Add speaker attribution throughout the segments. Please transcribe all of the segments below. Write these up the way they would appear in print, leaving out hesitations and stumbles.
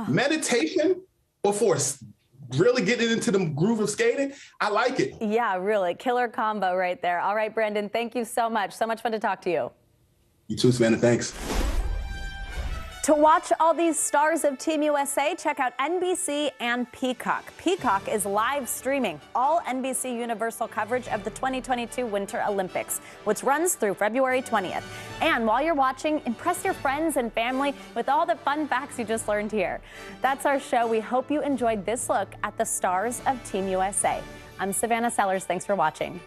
Speaker 1: Meditation before really getting into the groove of skating, I like it.
Speaker 2: Yeah, really. Killer combo right there. All right, Brandon, thank you so much. So much fun to talk to you.
Speaker 1: You too, Savannah. Thanks.
Speaker 2: To watch all these stars of Team USA, check out NBC and Peacock. Peacock is live streaming all NBC Universal coverage of the 2022 Winter Olympics, which runs through February 20th. And while you're watching, impress your friends and family with all the fun facts you just learned here. That's our show. We hope you enjoyed this look at the stars of Team USA. I'm Savannah Sellers. Thanks for watching.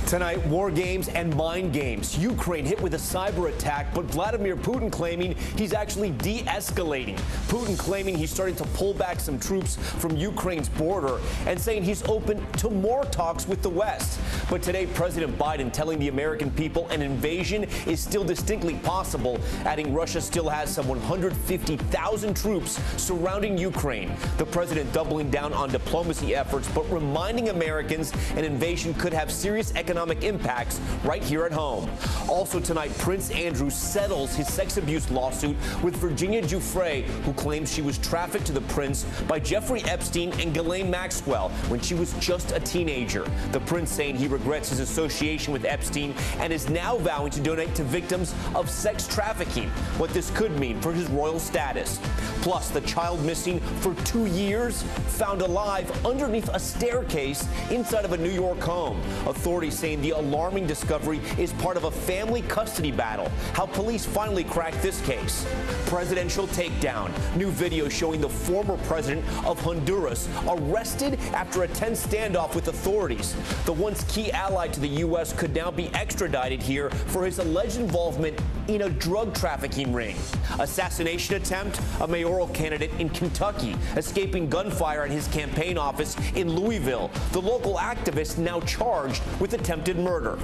Speaker 3: Tonight, war games and mind games. Ukraine hit with a cyber attack, but Vladimir Putin claiming he's actually de-escalating. Putin claiming he's starting to pull back some troops from Ukraine's border and saying he's open to more talks with the West. But today, President Biden telling the American people an invasion is still distinctly possible, adding Russia still has some 150,000 troops surrounding Ukraine. The president doubling down on diplomacy efforts, but reminding Americans an invasion could have serious economic impacts right here at home. Also tonight, Prince Andrew settles his sex abuse lawsuit with Virginia Giuffre, who claims she was trafficked to the prince by Jeffrey Epstein and Ghislaine Maxwell when she was just a teenager. The prince saying he regrets his association with Epstein and is now vowing to donate to victims of sex trafficking, what this could mean for his royal status. Plus, the child missing for 2 years found alive underneath a staircase inside of a New York home. Authorities saying the alarming discovery is part of a family custody battle. How police finally cracked this case. Presidential takedown. New video showing the former president of Honduras arrested after a tense standoff with authorities. The once key ally to the U.S. could now be extradited here for his alleged involvement in a drug trafficking ring. Assassination attempt. A mayoral candidate in Kentucky escaping gunfire at his campaign office in Louisville. The local activist now charged with attempted murder.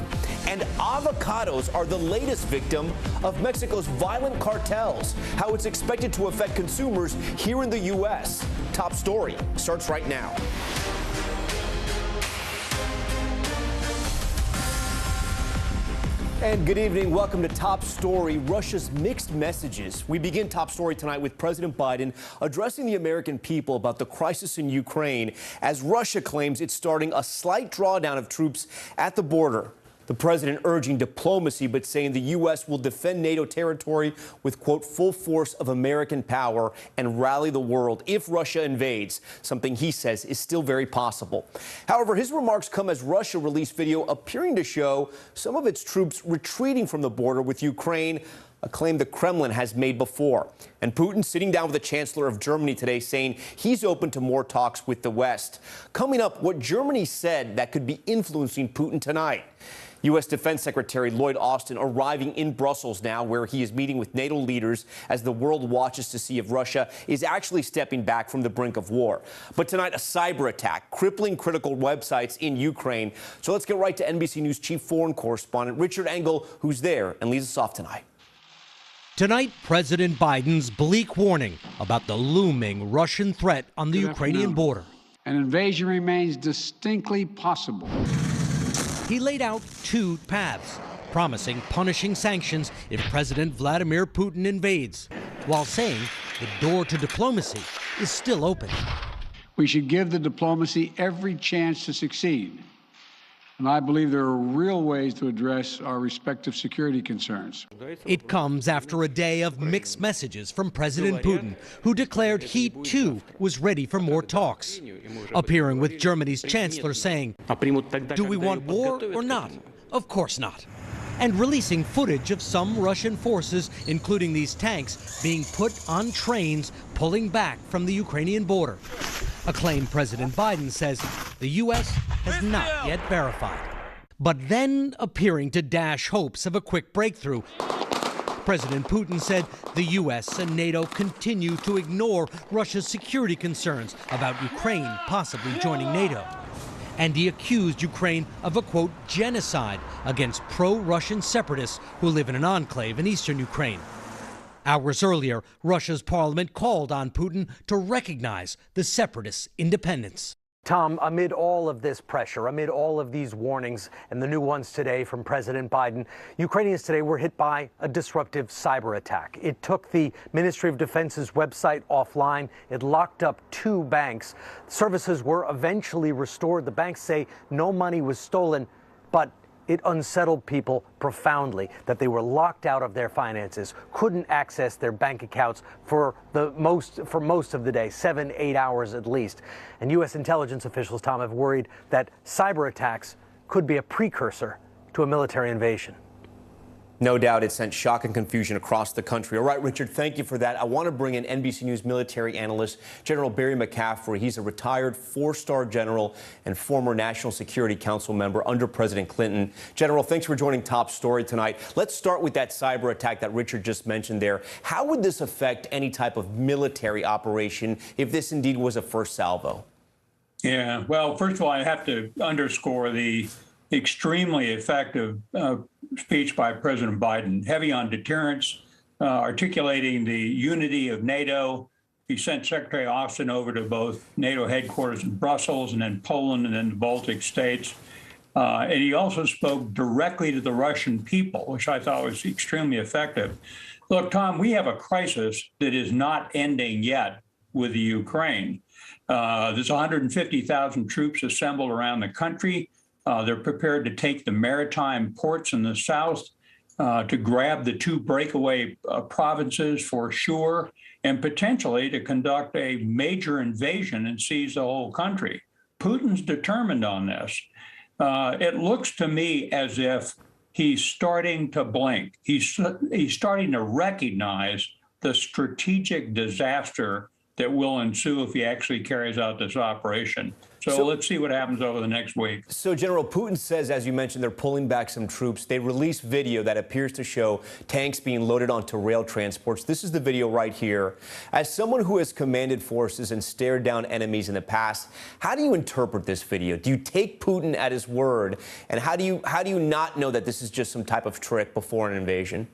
Speaker 3: And avocados are the latest victim of Mexico's violent cartels. How it's expected to affect consumers here in the U.S. Top story starts right now. And good evening. Welcome to Top Story, Russia's mixed messages. We begin Top Story tonight with President Biden addressing the American people about the crisis in Ukraine as Russia claims it's starting a slight drawdown of troops at the border. The president urging diplomacy, but saying the U.S. will defend NATO territory with, quote, full force of American power and rally the world if Russia invades, something he says is still very possible. However, his remarks come as Russia released video appearing to show some of its troops retreating from the border with Ukraine, a claim the Kremlin has made before. And Putin sitting down with the Chancellor of Germany today saying he's open to more talks with the West. Coming up, what Germany said that could be influencing Putin tonight. U.S. Defense Secretary Lloyd Austin arriving in Brussels now, where he is meeting with NATO leaders as the world watches to see if Russia is actually stepping back from the brink of war. But tonight, a cyber attack crippling critical websites in Ukraine. So let's get right to NBC News chief foreign correspondent Richard Engel, who's there and leads us off tonight.
Speaker 4: Tonight, President Biden's bleak warning about the looming Russian threat on the Ukrainian border.
Speaker 5: An invasion remains distinctly possible.
Speaker 4: He laid out two paths, promising punishing sanctions if President Vladimir Putin invades, while saying the door to diplomacy is still open.
Speaker 5: We should give the diplomacy every chance to succeed. And I believe there are real ways to address our respective security concerns.
Speaker 4: It comes after a day of mixed messages from President Putin, who declared he, too, was ready for more talks, appearing with Germany's chancellor saying, "Do we want war or not? Of course not." And releasing footage of some Russian forces, including these tanks, being put on trains pulling back from the Ukrainian border. A claim President Biden says the U.S. has not yet verified. But then appearing to dash hopes of a quick breakthrough, President Putin said the U.S. and NATO continue to ignore Russia's security concerns about Ukraine possibly joining NATO. And he accused Ukraine of a, quote, genocide against pro-Russian separatists who live in an enclave in eastern Ukraine. Hours earlier, Russia's parliament called on Putin to recognize the separatists' independence.
Speaker 6: Tom, amid all of this pressure, amid all of these warnings and the new ones today from President Biden, Ukrainians today were hit by a disruptive cyber attack. It took the Ministry of Defense's website offline. It locked up 2 banks. Services were eventually restored. The banks say no money was stolen, but it unsettled people profoundly that they were locked out of their finances, couldn't access their bank accounts for most of the day, 7-8 hours at least. And U.S. intelligence officials, Tom, have worried that cyber attacks could be a precursor to a military invasion.
Speaker 3: No doubt it sent shock and confusion across the country. All right, Richard, thank you for that. I want to bring in NBC News military analyst General Barry McCaffrey. He's a retired 4-star general and former National Security Council member under President Clinton. General, thanks for joining Top Story tonight. Let's start with that cyber attack that Richard just mentioned there. How would this affect any type of military operation if this indeed was a first salvo?
Speaker 7: Yeah, well, first of all, I have to underscore the extremely effective speech by President Biden, heavy on deterrence, articulating the unity of NATO. He sent Secretary Austin over to both NATO headquarters in Brussels and then Poland and then the Baltic states. And he also spoke directly to the Russian people, which I thought was extremely effective. Look, Tom, we have a crisis that is not ending yet with the Ukraine. There's 150,000 troops assembled around the country. They're prepared to take the maritime ports in the south, to grab the 2 breakaway provinces for sure, and potentially to conduct a major invasion and seize the whole country. Putin's determined on this. It looks to me as if he's starting to blink. He's starting to recognize the strategic disaster that will ensue if he actually carries out this operation. So let's see what happens over the next week.
Speaker 3: So General, Putin says, as you mentioned, they're pulling back some troops. They released video that appears to show tanks being loaded onto rail transports. This is the video right here. As someone who has commanded forces and stared down enemies in the past, how do you interpret this video? Do you take Putin at his word? And how do you not know that this is just some type of trick before an invasion?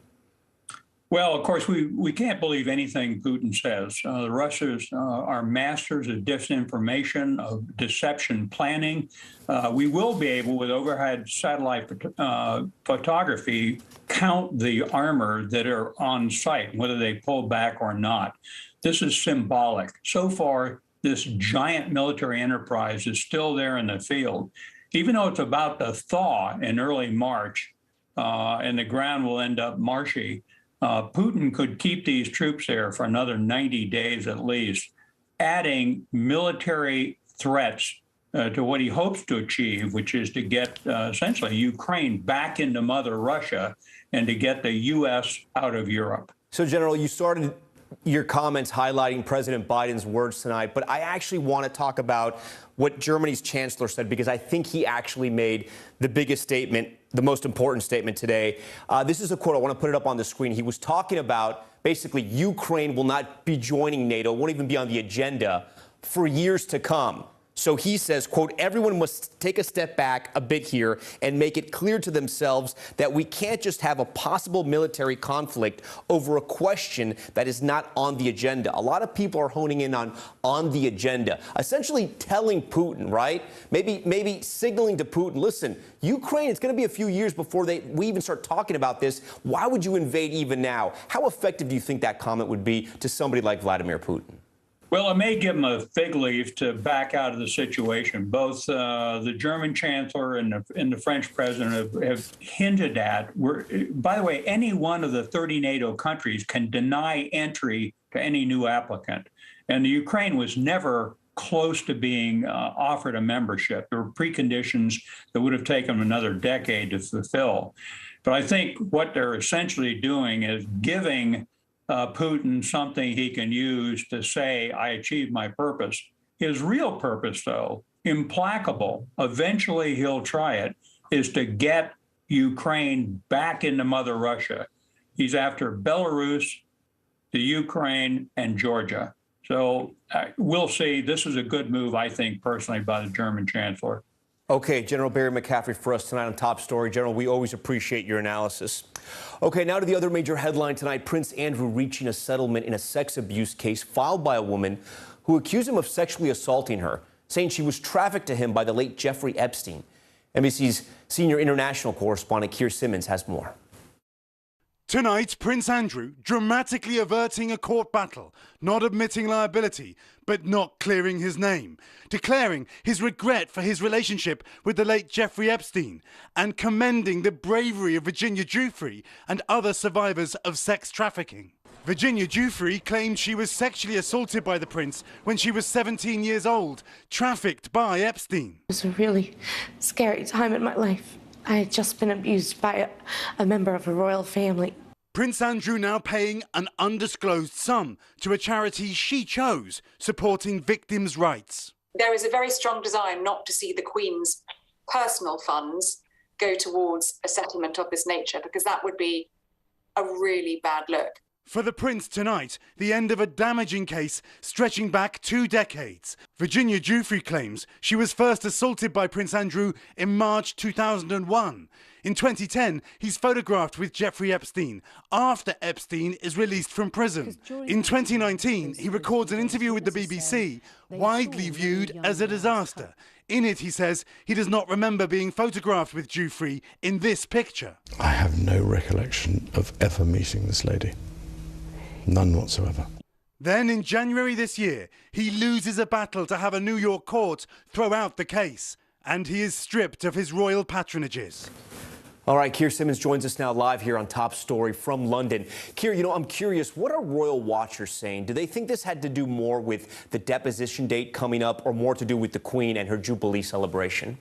Speaker 7: Well, of course, we can't believe anything Putin says. The Russians are masters of disinformation, of deception planning. We will be able, with overhead satellite photography, count the armor that are on site, whether they pull back or not. This is symbolic. So far, this giant military enterprise is still there in the field. Even though it's about to thaw in early March and the ground will end up marshy, Putin could keep these troops there for another 90 days at least, adding military threats to what he hopes to achieve, which is to get essentially Ukraine back into Mother Russia and to get the U.S. out of Europe.
Speaker 3: So, General, you started your comments highlighting President Biden's words tonight, but I actually want to talk about what Germany's chancellor said, because I think he actually made the biggest statement, the most important statement today. This is a quote. I want to put it up on the screen. He was talking about basically Ukraine will not be joining NATO, won't even be on the agenda for years to come. So he says, quote, everyone must take a step back a bit here and make it clear to themselves that we can't just have a possible military conflict over a question that is not on the agenda. A lot of people are honing in on the agenda, essentially telling Putin, right? Maybe signaling to Putin, listen, Ukraine, it's going to be a few years before we even start talking about this. Why would you invade even now? How effective do you think that comment would be to somebody like Vladimir Putin?
Speaker 7: Well, it may give him a fig leaf to back out of the situation. Both the German chancellor and the French president have hinted at, by the way, any one of the 30 NATO countries can deny entry to any new applicant. And the Ukraine was never close to being offered a membership. There were preconditions that would have taken another decade to fulfill. But I think what they're essentially doing is giving Putin something he can use to say, I achieved my purpose. His real purpose, though, implacable, eventually he'll try it, is to get Ukraine back into Mother Russia. He's after Belarus, the Ukraine, and Georgia. So we'll see. This is a good move, I think, personally, by the German chancellor.
Speaker 3: Okay, General Barry McCaffrey for us tonight on Top Story. General, we always appreciate your analysis. Okay, now to the other major headline tonight. Prince Andrew reaching a settlement in a sex abuse case filed by a woman who accused him of sexually assaulting her, saying she was trafficked to him by the late Jeffrey Epstein. NBC's senior international correspondent Keir Simmons has more.
Speaker 8: Tonight, Prince Andrew dramatically averting a court battle, not admitting liability, but not clearing his name, declaring his regret for his relationship with the late Jeffrey Epstein, and commending the bravery of Virginia Giuffre and other survivors of sex trafficking. Virginia Giuffre claimed she was sexually assaulted by the prince when she was 17 years old, trafficked by Epstein.
Speaker 9: It was a really scary time in my life. I had just been abused by a member of a royal family.
Speaker 8: Prince Andrew now paying an undisclosed sum to a charity she chose, supporting victims' rights.
Speaker 10: There is a very strong desire not to see the Queen's personal funds go towards a settlement of this nature, because that would be a really bad look.
Speaker 8: For the prince tonight, the end of a damaging case stretching back 2 decades. Virginia Giuffre claims she was first assaulted by Prince Andrew in March 2001. In 2010, he's photographed with Jeffrey Epstein after Epstein is released from prison. In 2019, he records an interview with the BBC, widely viewed as a disaster. In it, he says he does not remember being photographed with Giuffre in this picture.
Speaker 11: I have no recollection of ever meeting this lady. None whatsoever.
Speaker 8: Then in January this year, he loses a battle to have a New York court throw out the case, and he is stripped of his royal patronages.
Speaker 3: All right, Keir Simmons joins us now live here on Top Story from London. Keir, I'm curious, what are royal watchers saying? Do they think this had to do more with the deposition date coming up, or more to do with the Queen and her Jubilee celebration?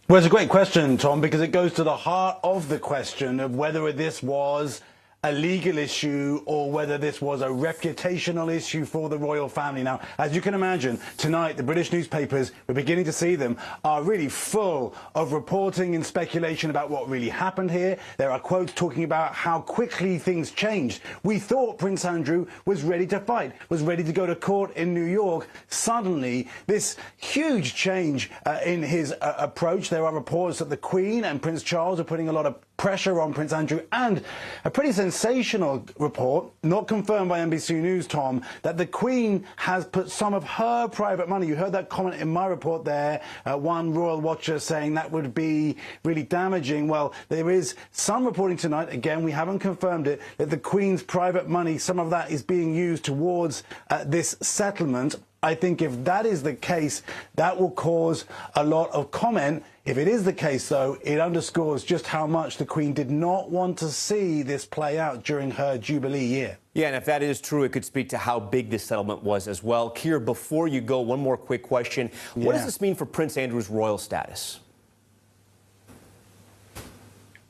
Speaker 12: Well, it's a great question, Tom, because it goes to the heart of the question of whether this was a legal issue or whether this was a reputational issue for the royal family. Now, as you can imagine, tonight the British newspapers, we're beginning to see them, are really full of reporting and speculation about what really happened here. There are quotes talking about how quickly things changed. We thought Prince Andrew was ready to fight, was ready to go to court in New York. Suddenly, this huge change in his approach. There are reports that the Queen and Prince Charles are putting a lot of pressure on Prince Andrew, and a pretty sensational report, not confirmed by NBC News, Tom, that the Queen has put some of her private money. You heard that comment in my report there, one royal watcher saying that would be really damaging. Well, there is some reporting tonight, again, we haven't confirmed it, that the Queen's private money, some of that is being used towards this settlement. I think if that is the case, that will cause a lot of comment. If it is the case, though, it underscores just how much the Queen did not want to see this play out during her Jubilee year.
Speaker 3: Yeah, and if that is true, it could speak to how big this settlement was as well. Keir, before you go, one more quick question. What does this mean for Prince Andrew's royal status?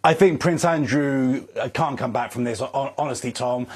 Speaker 12: I think Prince Andrew can't come back from this, honestly, Tom.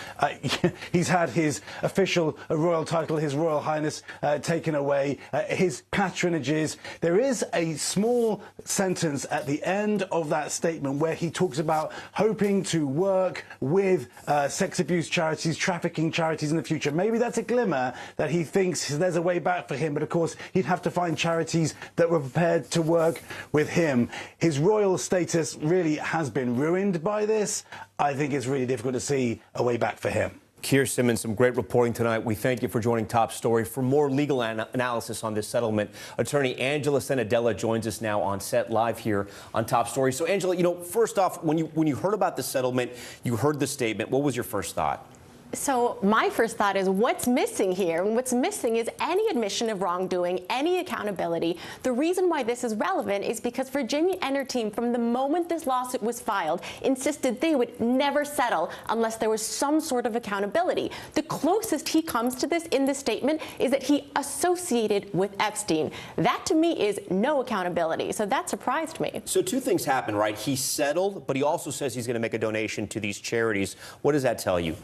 Speaker 12: He's had his official royal title, His Royal Highness, taken away, his patronages. There is a small sentence at the end of that statement where he talks about hoping to work with sex abuse charities, trafficking charities in the future. Maybe that's a glimmer that he thinks there's a way back for him, but of course he'd have to find charities that were prepared to work with him. His royal status really has been ruined by this. I think it's really difficult to see a way back for him.
Speaker 3: Keir Simmons, some great reporting tonight. We thank you for joining Top Story. For more legal analysis on this settlement, attorney Angela Senadella joins us now on set live here on Top Story. So, Angela, first off, when you heard about the settlement, you heard the statement. What was your first thought?
Speaker 13: So my first thought is, what's missing here? And what's missing is any admission of wrongdoing, any accountability. The reason why this is relevant is because Virginia and her team, from the moment this lawsuit was filed, insisted they would never settle unless there was some sort of accountability. The closest he comes to this in this statement is that he associated with Epstein. That, to me, is no accountability. So that surprised me.
Speaker 3: So two things happened, right? He settled, but he also says he's going to make a donation to these charities. What does that tell you?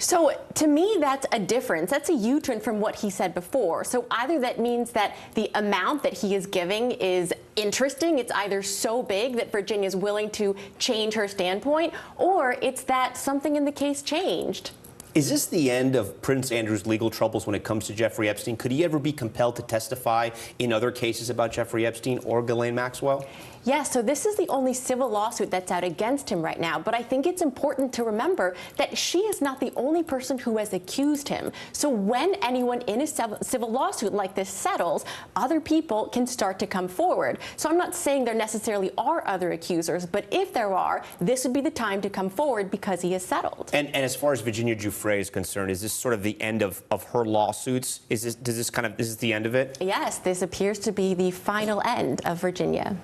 Speaker 13: So to me, that's a difference. That's a U-turn from what he said before. So either that means that the amount that he is giving is interesting. It's either so big that Virginia is willing to change her standpoint, or it's that something in the case changed.
Speaker 14: Is this the end of Prince Andrew's legal troubles when it comes to Jeffrey Epstein? Could he ever be compelled to testify in other cases about Jeffrey Epstein or Ghislaine Maxwell?
Speaker 13: Yes, so this is the only civil lawsuit that's out against him right now, but I think it's important to remember that she is not the only person who has accused him. So when anyone in a civil lawsuit like this settles, other people can start to come forward. So I'm not saying there necessarily are other accusers, but if there are, this would be the time to come forward because he has settled.
Speaker 14: And as far as Virginia Giuffre is concerned, is this sort of the end of her lawsuits? Is this the end of it?
Speaker 13: Yes, this appears to be the final end of Virginia.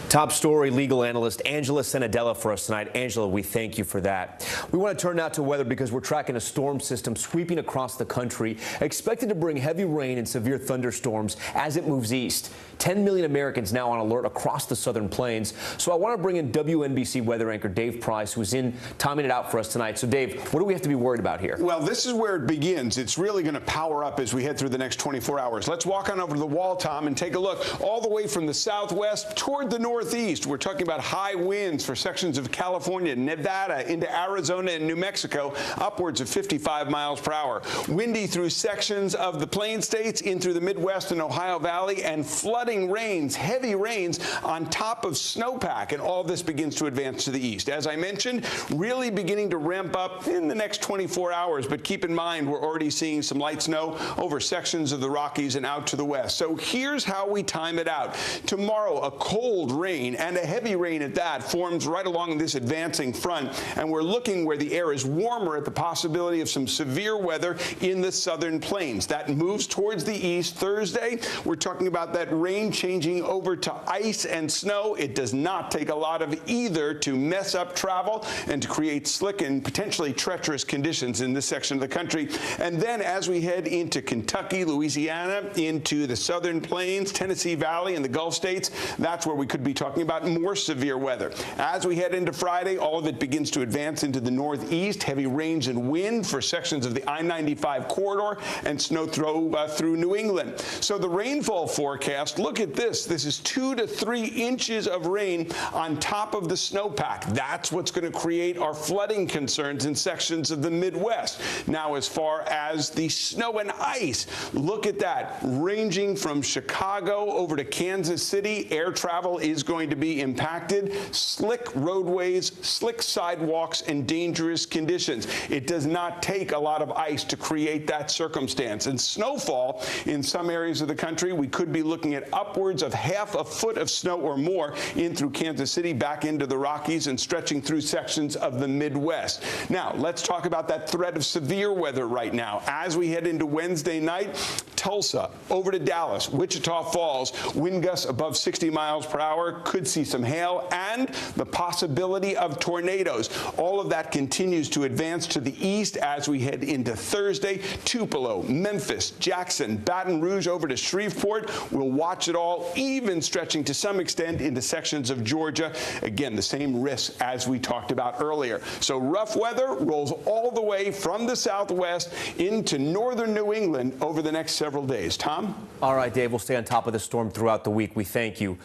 Speaker 3: Top story, legal analyst Angela Senadella for us tonight. Angela, we thank you for that. We want to turn now to weather because we're tracking a storm system sweeping across the country, expected to bring heavy rain and severe thunderstorms as it moves east. 10 million Americans now on alert across the southern plains. So I want to bring in WNBC weather anchor Dave Price, who's in timing it out for us tonight. So Dave, what do we have to be worried about here?
Speaker 15: Well, this is where it begins. It's really going to power up as we head through the next 24 hours. Let's walk on over to the wall, Tom, and take a look all the way from the southwest toward the northeast. We're talking about high winds for sections of California, Nevada, into Arizona and New Mexico, upwards of 55 miles per hour. Windy through sections of the Plain States, in through the Midwest and Ohio Valley, and flooding rains, heavy rains on top of snowpack, and all this begins to advance to the east. As I mentioned, really beginning to ramp up in the next 24 hours, but keep in mind we're already seeing some light snow over sections of the Rockies and out to the west. So here's how we time it out. Tomorrow, a cold rain and a heavy rain at that forms right along this advancing front, and we're looking where the air is warmer at the possibility of some severe weather in the southern plains. That moves towards the east Thursday. We're talking about that rain changing over to ice and snow. It does not take a lot of either to mess up travel and to create slick and potentially treacherous conditions in this section of the country. And then as we head into Kentucky, Louisiana, into the southern plains, Tennessee Valley, and the Gulf states, that's where we could be talking about more severe weather. As we head into Friday, all of it begins to advance into the northeast. Heavy rains and wind for sections of the I-95 corridor and snow through New England. So the rainfall forecast, look at this. This is 2 to 3 inches of rain on top of the snowpack. That's what's going to create our flooding concerns in sections of the Midwest. Now, as far as the snow and ice, look at that. Ranging from Chicago over to Kansas City, air travel is going to be impacted. Slick roadways, slick sidewalks, and dangerous conditions. It does not take a lot of ice to create that circumstance. And snowfall in some areas of the country, we could be looking at upwards of half a foot of snow or more in through Kansas City, back into the Rockies, and stretching through sections of the Midwest. Now, let's talk about that threat of severe weather right now. As we head into Wednesday night, Tulsa, over to Dallas, Wichita Falls, wind gusts above 60 miles per hour, could see some hail, and the possibility of tornadoes. All of that continues to advance to the east as we head into Thursday. Tupelo, Memphis, Jackson, Baton Rouge, over to Shreveport. We'll watch it all, even stretching to some extent into sections of Georgia. Again, the same risks as we talked about earlier. So rough weather rolls all the way from the southwest into northern New England over the next several days. Tom?
Speaker 3: All right, Dave, we'll stay on top of the storm throughout the week. We thank you.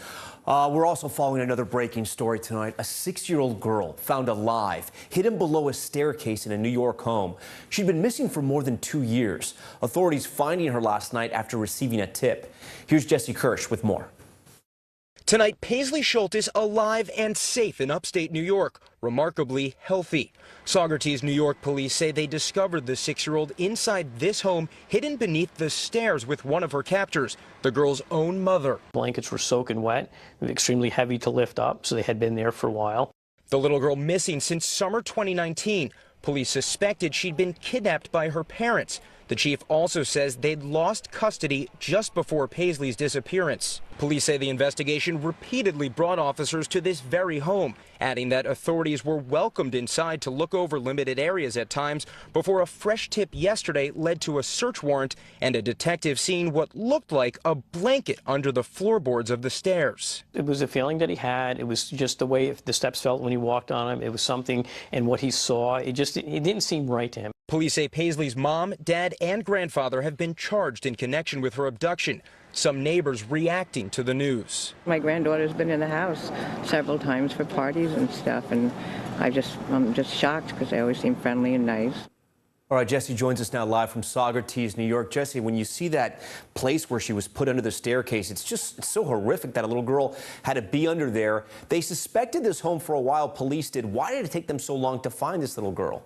Speaker 3: We're also following another breaking story tonight. A 6-year-old girl found alive, hidden below a staircase in a New York home. She'd been missing for more than 2 years. Authorities finding her last night after receiving a tip. Here's Jesse Kirsch with more.
Speaker 16: Tonight, Paisley Schultes alive and safe in upstate New York, remarkably healthy. Saugerties, New York police say they discovered the 6-year-old inside this home, hidden beneath the stairs with one of her captors, the girl's own mother.
Speaker 17: Blankets were soaking wet, extremely heavy to lift up, so they had been there for a while.
Speaker 16: The little girl missing since summer 2019. Police suspected she'd been kidnapped by her parents. The chief also says they'd lost custody just before Paisley's disappearance. Police say the investigation repeatedly brought officers to this very home, adding that authorities were welcomed inside to look over limited areas at times before a fresh tip yesterday led to a search warrant and a detective seeing what looked like a blanket under the floorboards of the stairs.
Speaker 17: It was a feeling that he had. It was just the way the steps felt when he walked on them. It was something, and what he saw, it didn't seem right to him.
Speaker 16: Police say Paisley's mom, dad, and grandfather have been charged in connection with her abduction. Some neighbors reacting to the news.
Speaker 18: My granddaughter's been in the house several times for parties and stuff, and I'm just shocked because they always seem friendly and nice.
Speaker 3: All right, Jesse joins us now live from Saugerties, New York. Jesse, when you see that place where she was put under the staircase, it's so horrific that a little girl had to be under there. They suspected this home for a while, police did. Why did it take them so long to find this little girl?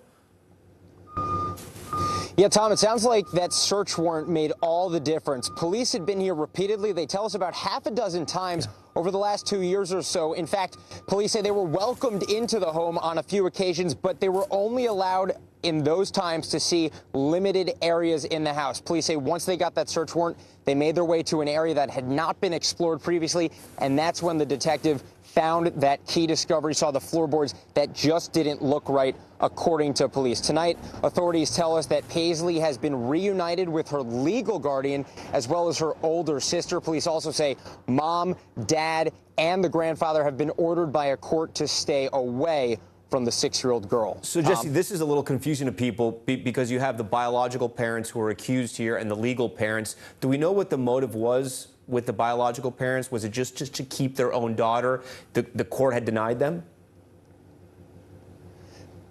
Speaker 19: Yeah, Tom, it sounds like that search warrant made all the difference. Police had been here repeatedly. They tell us about half a dozen times over the last 2 years or so. In fact, police say they were welcomed into the home on a few occasions, but they were only allowed in those times to see limited areas in the house. Police say once they got that search warrant, they made their way to an area that had not been explored previously, and that's when the detective found that key discovery, saw the floorboards that just didn't look right, according to police. Tonight, authorities tell us that Paisley has been reunited with her legal guardian as well as her older sister. Police also say mom, dad, and the grandfather have been ordered by a court to stay away from the 6-year-old girl.
Speaker 3: So, Jesse, this is a little confusing to people because you have the biological parents who are accused here and the legal parents. Do we know what the motive was with the biological parents? Was it just to keep their own daughter? The court had denied them?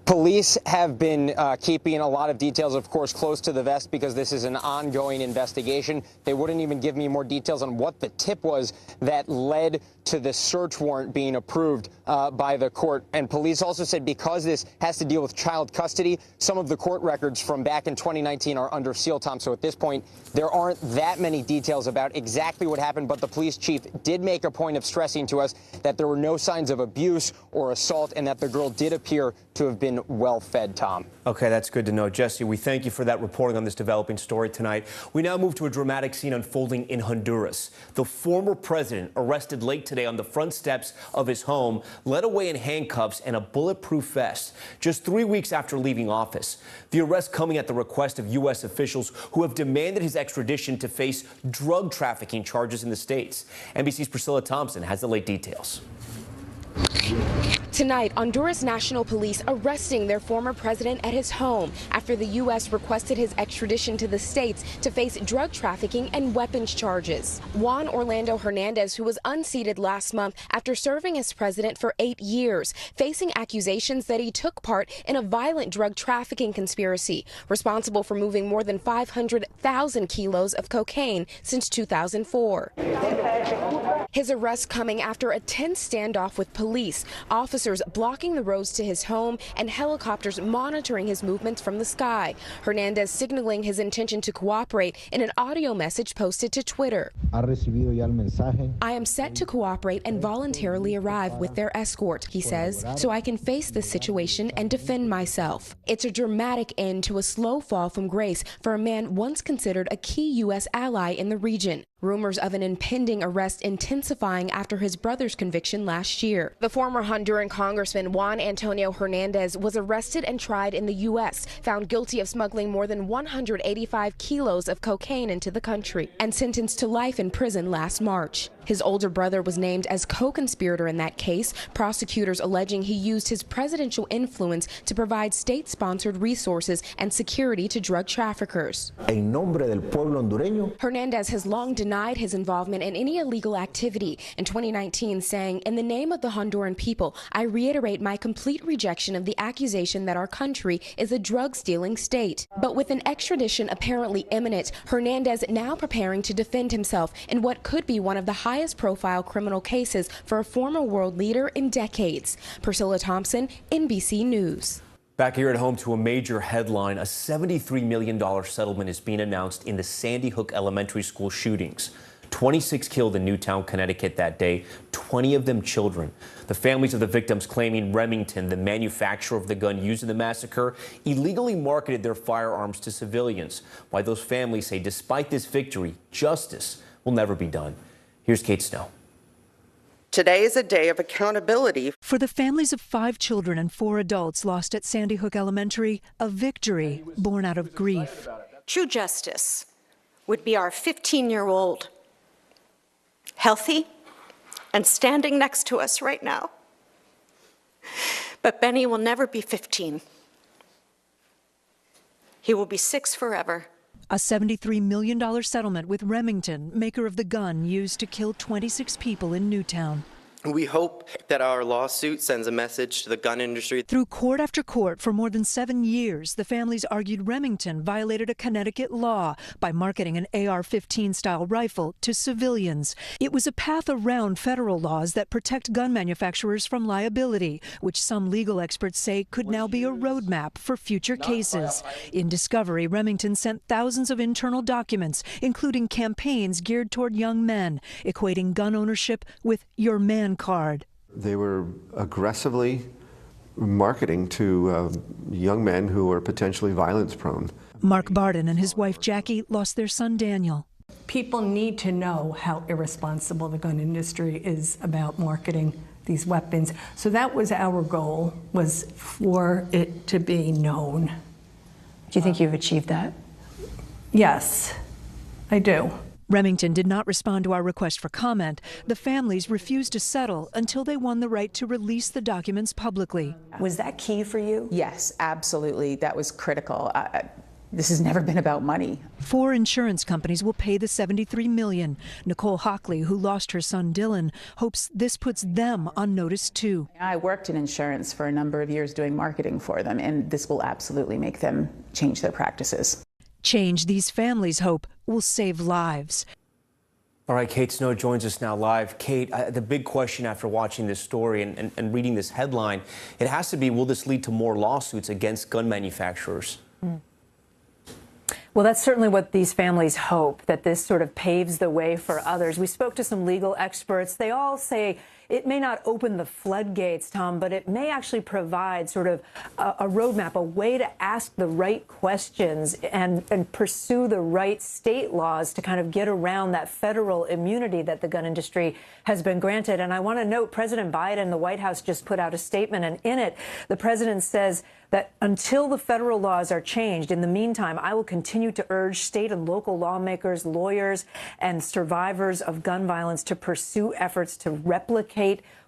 Speaker 19: Police have been keeping a lot of details, of course, close to the vest because this is an ongoing investigation. They wouldn't even give me more details on what the tip was that led to the search warrant being approved by the court. And police also said because this has to deal with child custody, some of the court records from back in 2019 are under seal, Tom. So at this point, there aren't that many details about exactly what happened. But the police chief did make a point of stressing to us that there were no signs of abuse or assault and that the girl did appear to have been well fed, Tom.
Speaker 3: Okay, that's good to know. Jesse, we thank you for that reporting on this developing story tonight. We now move to a dramatic scene unfolding in Honduras. The former president, arrested late today on the front steps of his home, led away in handcuffs and a bulletproof vest just 3 weeks after leaving office. The arrest coming at the request of U.S. officials who have demanded his extradition to face drug trafficking charges in the States. NBC's Priscilla Thompson has the late details.
Speaker 20: Tonight, Honduras National Police arresting their former president at his home after the U.S. requested his extradition to the States to face drug trafficking and weapons charges. Juan Orlando Hernandez, who was unseated last month after serving as president for 8 years, facing accusations that he took part in a violent drug trafficking conspiracy, responsible for moving more than 500,000 kilos of cocaine since 2004. His arrest coming after a tense standoff with police, officers blocking the roads to his home and helicopters monitoring his movements from the sky. Hernandez signaling his intention to cooperate in an audio message posted to Twitter. I am set to cooperate and voluntarily arrive with their escort, he says, so I can face this situation and defend myself. It's a dramatic end to a slow fall from grace for a man once considered a key U.S. ally in the region. Rumors of an impending arrest intensifying after his brother's conviction last year. The former Honduran Congressman Juan Antonio Hernandez was arrested and tried in the U.S., found guilty of smuggling more than 185 kilos of cocaine into the country, and sentenced to life in prison last March. His older brother was named as co-conspirator in that case, prosecutors alleging he used his presidential influence to provide state-sponsored resources and security to drug traffickers.
Speaker 21: En nombre del pueblo hondureño.
Speaker 20: Hernandez has long denied his involvement in any illegal activity, in 2019 saying, "In the name of the Honduran people, I reiterate my complete rejection of the accusation that our country is a drug-stealing state." But with an extradition apparently imminent, Hernandez now preparing to defend himself in what could be one of the highest profile criminal cases for a former world leader in decades. Priscilla Thompson, NBC News.
Speaker 3: Back here at home to a major headline, a $73 million settlement is being announced in the Sandy Hook Elementary School shootings. 26 killed in Newtown, Connecticut that day, 20 of them children. The families of the victims claiming Remington, the manufacturer of the gun used in the massacre, illegally marketed their firearms to civilians. Why those families say despite this victory, justice will never be done. Here's Kate Snow.
Speaker 22: Today is a day of accountability.
Speaker 23: For the families of 5 children and 4 adults lost at Sandy Hook Elementary, a victory born out of grief.
Speaker 24: True justice would be our 15-year-old healthy and standing next to us right now. But Benny will never be 15. He will be 6 forever.
Speaker 23: A $73 million settlement with Remington, maker of the gun used to kill 26 people in Newtown.
Speaker 1: We hope that our lawsuit sends a message to the gun industry.
Speaker 23: Through court after court for more than 7 years, the families argued Remington violated a Connecticut law by marketing an AR-15 style rifle to civilians. It was a path around federal laws that protect gun manufacturers from liability, which some legal experts say could now be a roadmap for future cases. In discovery, Remington sent thousands of internal documents, including campaigns geared toward young men, equating gun ownership with your man card.
Speaker 2: They were aggressively marketing to young men who were potentially violence prone.
Speaker 23: Mark Barden and his wife Jackie lost their son Daniel.
Speaker 4: People need to know how irresponsible the gun industry is about marketing these weapons. So that was our goal, was for it to be known.
Speaker 23: Do you think you've achieved that?
Speaker 4: Yes, I do.
Speaker 23: Remington did not respond to our request for comment. The families refused to settle until they won the right to release the documents publicly.
Speaker 5: Was that key for you? Yes, absolutely. That was critical. This has never been about money.
Speaker 23: 4 insurance companies will pay the $73 million. Nicole Hockley, who lost her son Dylan, hopes this puts them on notice too.
Speaker 5: I worked in insurance for a number of years doing marketing for them, and this will absolutely make them change their practices.
Speaker 23: Change these families hope will save lives.
Speaker 14: All right, Kate Snow joins us now live. Kate, the big question after watching this story and reading this headline, it has to be, will this lead to more lawsuits against gun manufacturers?
Speaker 25: Well, that's certainly what these families hope, that this sort of paves the way for others. We spoke to some legal experts. They all say it may not open the floodgates, Tom, but it may actually provide sort of a roadmap, a way to ask the right questions and pursue the right state laws to kind of get around that federal immunity that the gun industry has been granted. And I want to note, President Biden, the White House just put out a statement, and in it, the president says that until the federal laws are changed, in the meantime, I will continue to urge state and local lawmakers, lawyers, and survivors of gun violence to pursue efforts to replicate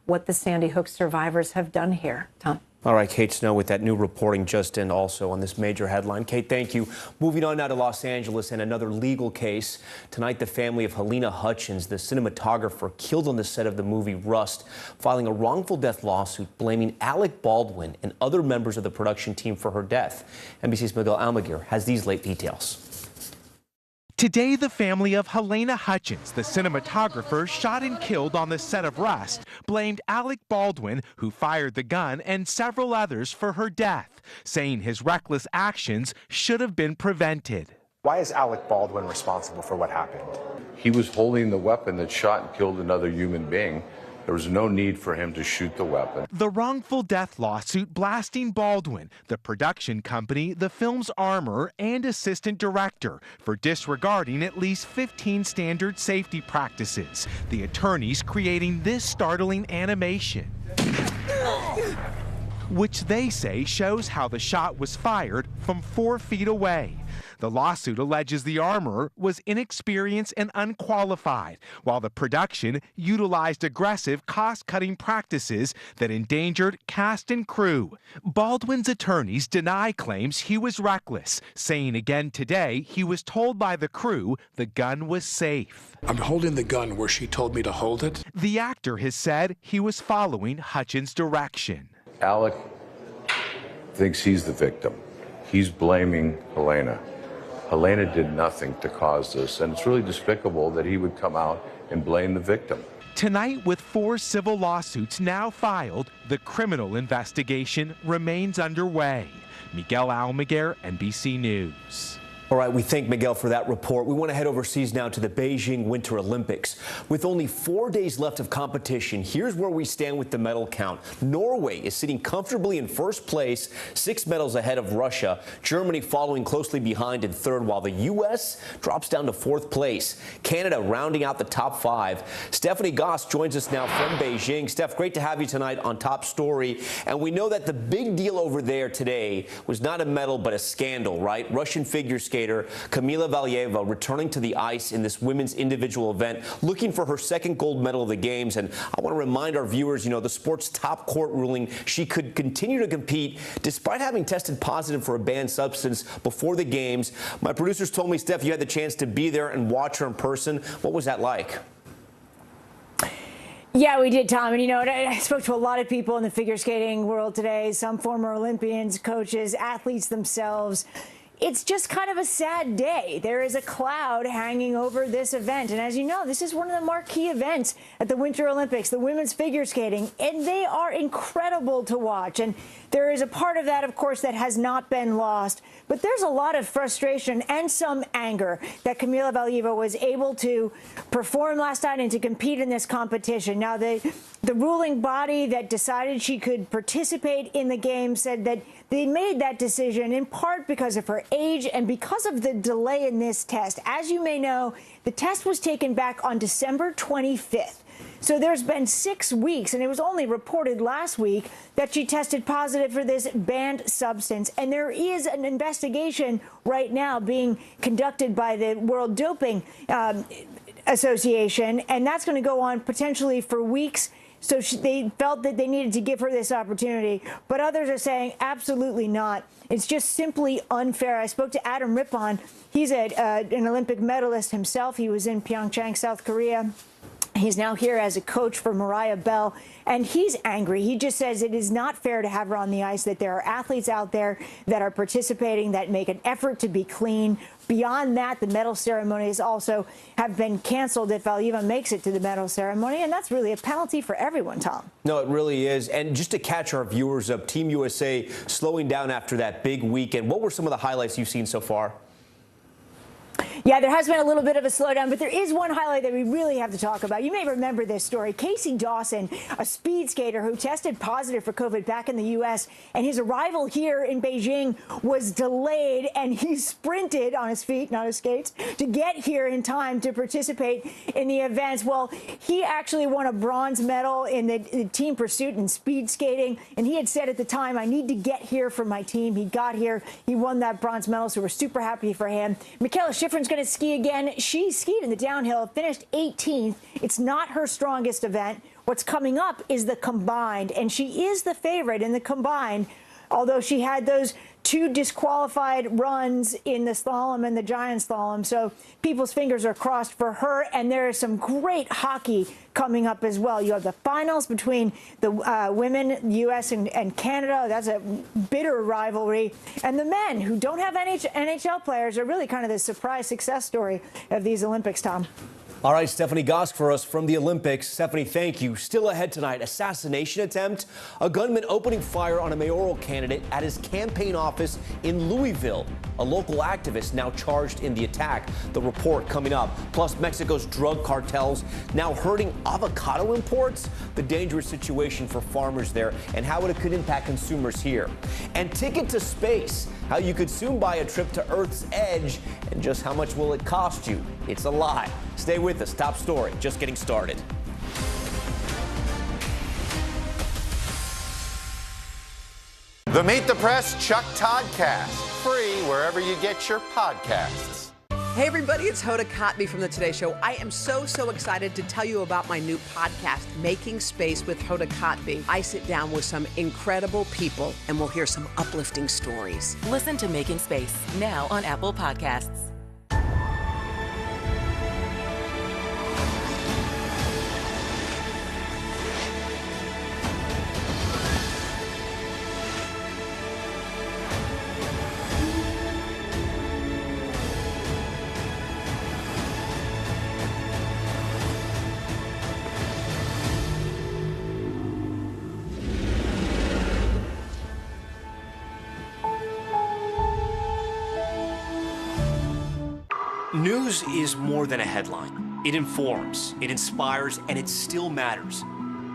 Speaker 25: what the Sandy Hook survivors have done here. Tom.
Speaker 14: All right, Kate Snow with that new reporting just in also on this major headline. Kate, thank you. Moving on now to Los Angeles and another legal case. Tonight, the family of Helena Hutchins, the cinematographer killed on the set of the movie Rust, filing a wrongful death lawsuit blaming Alec Baldwin and other members of the production team for her death. NBC's Miguel Almaguer has these late details.
Speaker 26: Today, the family of Helena Hutchins, the cinematographer shot and killed on the set of Rust, blamed Alec Baldwin, who fired the gun, and several others for her death, saying his reckless actions should have been prevented.
Speaker 27: Why is Alec Baldwin responsible for what happened?
Speaker 28: He was holding the weapon that shot and killed another human being. There was no need for him to shoot the weapon.
Speaker 26: The wrongful death lawsuit blasting Baldwin, the production company, the film's armor, and assistant director for disregarding at least 15 standard safety practices. The attorneys creating this startling animation, which they say shows how the shot was fired from 4 feet away. The lawsuit alleges the armorer was inexperienced and unqualified, while the production utilized aggressive, cost-cutting practices that endangered cast and crew. Baldwin's attorneys deny claims he was reckless, saying again today he was told by the crew the gun was safe.
Speaker 29: I'm holding the gun where she told me to hold it.
Speaker 26: The actor has said he was following Hutchins' direction.
Speaker 28: Alec thinks he's the victim. He's blaming Helena. Helena did nothing to cause this, and it's really despicable that he would come out and blame the victim.
Speaker 26: Tonight, with 4 civil lawsuits now filed, the criminal investigation remains underway. Miguel Almaguer, NBC News.
Speaker 3: All right, we thank Miguel for that report. We want to head overseas now to the Beijing Winter Olympics. With only 4 days left of competition, here's where we stand with the medal count. Norway is sitting comfortably in first place, 6 medals ahead of Russia. Germany following closely behind in third, while the U.S. drops down to 4th place. Canada rounding out the top 5. Stephanie Goss joins us now from Beijing. Steph, great to have you tonight on Top Story. And we know that the big deal over there today was not a medal, but a scandal, right? Russian figure skating
Speaker 14: skater Kamila Valieva returning to the ice in this women's individual event, looking for her second gold medal of the Games. And I want to remind our viewers, the sport's top court ruling, she could continue to compete despite having tested positive for a banned substance before the Games. My producers told me, Steph, you had the chance to be there and watch her in person. What was that like?
Speaker 6: Yeah, we did, Tom. And I spoke to a lot of people in the figure skating world today, some former Olympians, coaches, athletes themselves. It's just kind of a sad day. There is a cloud hanging over this event. And as you know, this is one of the marquee events at the Winter Olympics, the women's figure skating, and they are incredible to watch. And there is a part of that, of course, that has not been lost. But there's a lot of frustration and some anger that Kamila Valieva was able to perform last night and to compete in this competition. Now, the ruling body that decided she could participate in the game said that they made that decision in part because of her age and because of the delay in this test. As you may know, the test was taken back on December 25th. So there's been 6 weeks, and it was only reported last week that she tested positive for this banned substance. And there is an investigation right now being conducted by the World Doping Association, and that's going to go on potentially for weeks. So they felt that they needed to give her this opportunity. But others are saying absolutely not. It's just simply unfair. I spoke to Adam Rippon. He's an Olympic medalist himself. He was in Pyeongchang, South Korea. He's now here as a coach for Mariah Bell, and he's angry. He just says it is not fair to have her on the ice, that there are athletes out there that are participating, that make an effort to be clean. Beyond that, the medal ceremonies also have been canceled if Valieva makes it to the medal ceremony, and that's really a penalty for everyone, Tom.
Speaker 14: No, it really is. And just to catch our viewers up, Team USA slowing down after that big weekend. What were some of the highlights you've seen so far?
Speaker 6: Yeah, there has been a little bit of a slowdown, but there is one highlight that we really have to talk about. You may remember this story. Casey Dawson, a speed skater who tested positive for COVID back in the U.S., and his arrival here in Beijing was delayed, and he sprinted on his feet, not his skates, to get here in time to participate in the events. Well, he actually won a bronze medal in the team pursuit in speed skating, and he had said at the time, I need to get here for my team. He got here. He won that bronze medal, so we're super happy for him. Michaela Schifrin's going to ski again. She skied in the downhill, finished 18th. It's not her strongest event. What's coming up is the combined, and she is the favorite in the combined, although she had those 2 disqualified runs in the slalom and the giant slalom. So people's fingers are crossed for her, and there is some great hockey coming up as well. You have the finals between the women, U.S. and Canada. That's a bitter rivalry. And the men, who don't have NHL players, are really kind of the surprise success story of these Olympics, Tom.
Speaker 14: All right, Stephanie Gosk for us from the Olympics. Stephanie, thank you. Still ahead tonight, assassination attempt. A gunman opening fire on a mayoral candidate at his campaign office in Louisville. A local activist now charged in the attack. The report coming up. Plus, Mexico's drug cartels now hurting avocado imports. The dangerous situation for farmers there and how it could impact consumers here. And ticket to space. How you could soon buy a trip to Earth's edge, and just how much will it cost you? It's a lot. Stay with us. Top story, just getting started.
Speaker 7: The Meet the Press Chuck Toddcast, free wherever you get your podcasts.
Speaker 8: Hey everybody, it's Hoda Kotb from the Today Show. I am so excited to tell you about my new podcast, Making Space with Hoda Kotb. I sit down with some incredible people and we'll hear some uplifting stories.
Speaker 9: Listen to Making Space now on Apple Podcasts.
Speaker 14: News is more than a headline. It informs, it inspires, and it still matters.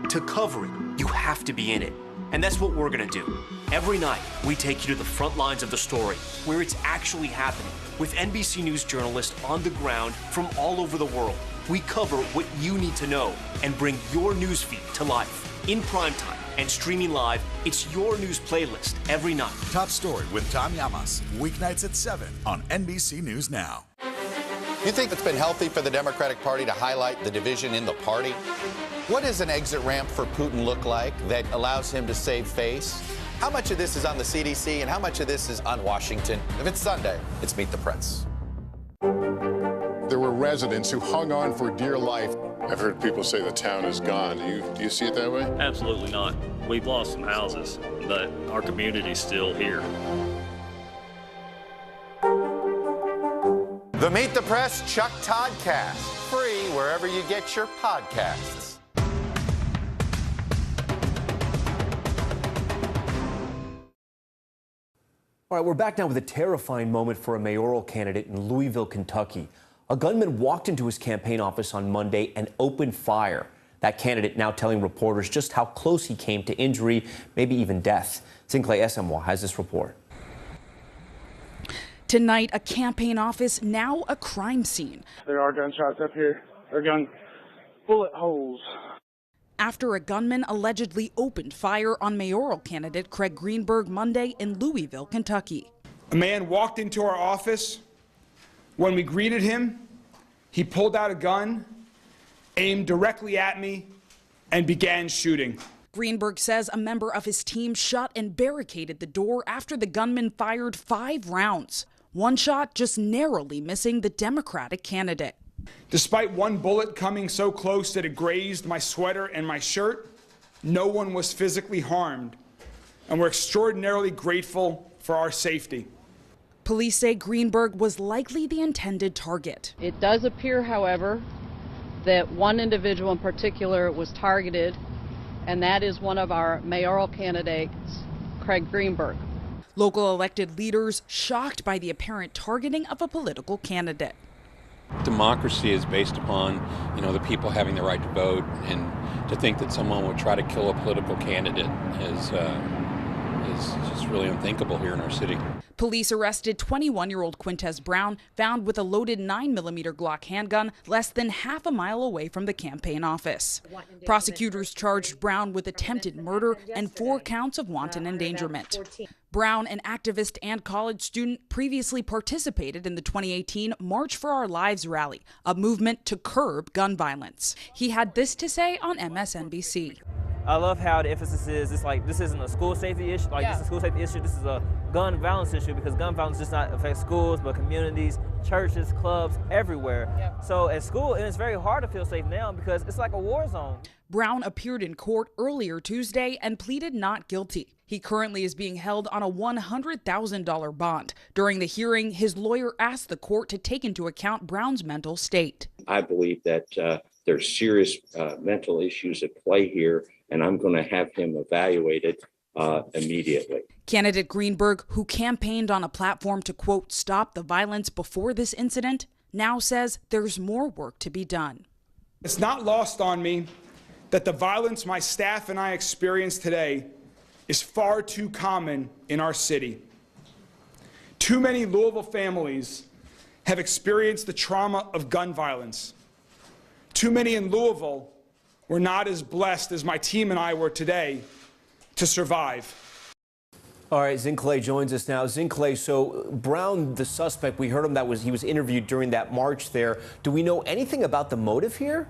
Speaker 14: To cover it, you have to be in it. And that's what we're gonna do. Every night, we take you to the front lines of the story, where it's actually happening, with NBC News journalists on the ground from all over the world. We cover what you need to know and bring your newsfeed to life in prime time
Speaker 10: and streaming live. It's your news playlist every night.
Speaker 11: Top Story with Tom Llamas, weeknights at 7 on NBC News Now.
Speaker 7: You think it's been healthy for the Democratic Party to highlight the division in the party? What does an exit ramp for Putin look like that allows him to save face? How much of this is on the CDC and how much of this is on Washington? If it's Sunday, it's Meet the Press.
Speaker 12: There were residents who hung on for dear life. I've heard people say the town is gone. Do you see it that way?
Speaker 13: Absolutely not. We've lost some houses, but our community's still here.
Speaker 7: The Meet the Press Chuck Toddcast, free wherever you get your podcasts.
Speaker 14: All right, we're back now with a terrifying moment for a mayoral candidate in Louisville, Kentucky. A gunman walked into his campaign office on Monday and opened fire. That candidate now telling reporters just how close he came to injury, maybe even death. Sinclair SMY has this report.
Speaker 15: Tonight, a campaign office, now a crime scene.
Speaker 16: There are gunshots up here. They're gun bullet holes.
Speaker 15: After a gunman allegedly opened fire on mayoral candidate Craig Greenberg Monday in Louisville, Kentucky.
Speaker 17: A man walked into our office. When we greeted him, he pulled out a gun, aimed directly at me, and began shooting.
Speaker 15: Greenberg says a member of his team shut and barricaded the door after the gunman fired 5 rounds. One shot just narrowly missing the Democratic candidate.
Speaker 17: Despite one bullet coming so close that it grazed my sweater and my shirt, no one was physically harmed, and we're extraordinarily grateful for our safety.
Speaker 15: Police say Greenberg was likely the intended target.
Speaker 18: It does appear, however, that one individual in particular was targeted, and that is one of our mayoral candidates, Craig Greenberg.
Speaker 15: Local elected leaders shocked by the apparent targeting of a political candidate.
Speaker 19: Democracy is based upon, the people having the right to vote, and to think that someone would try to kill a political candidate is just really unthinkable here in our city.
Speaker 15: Police arrested 21-year-old Quintez Brown, found with a loaded 9mm Glock handgun less than half a mile away from the campaign office. Prosecutors charged Brown with attempted murder and 4 counts of wanton endangerment. Brown, an activist and college student, previously participated in the 2018 March for Our Lives rally, a movement to curb gun violence. He had this to say on MSNBC.
Speaker 30: I love how the emphasis is, it's like this isn't a school safety issue, this is a school safety issue, this is a gun violence issue, because gun violence does not affect schools, but communities, churches, clubs, everywhere. So at school, and it's very hard to feel safe now because it's like a war zone.
Speaker 15: Brown appeared in court earlier Tuesday and pleaded not guilty. He currently is being held on a $100,000 bond. During the hearing, his lawyer asked the court to take into account Brown's mental state.
Speaker 31: I believe that there's serious mental issues at play here, and I'm going to have him evaluated immediately.
Speaker 15: Candidate Greenberg, who campaigned on a platform to, quote, stop the violence before this incident, now says there's more work to be done.
Speaker 17: It's not lost on me that the violence my staff and I experienced today is far too common in our city. Too many Louisville families have experienced the trauma of gun violence. Too many in Louisville were not as blessed as my team and I were today to survive.
Speaker 14: All right, Zinclay joins us now. Zinclay, so Brown, the suspect, we heard him, he was interviewed during that march there. Do we know anything about the motive here?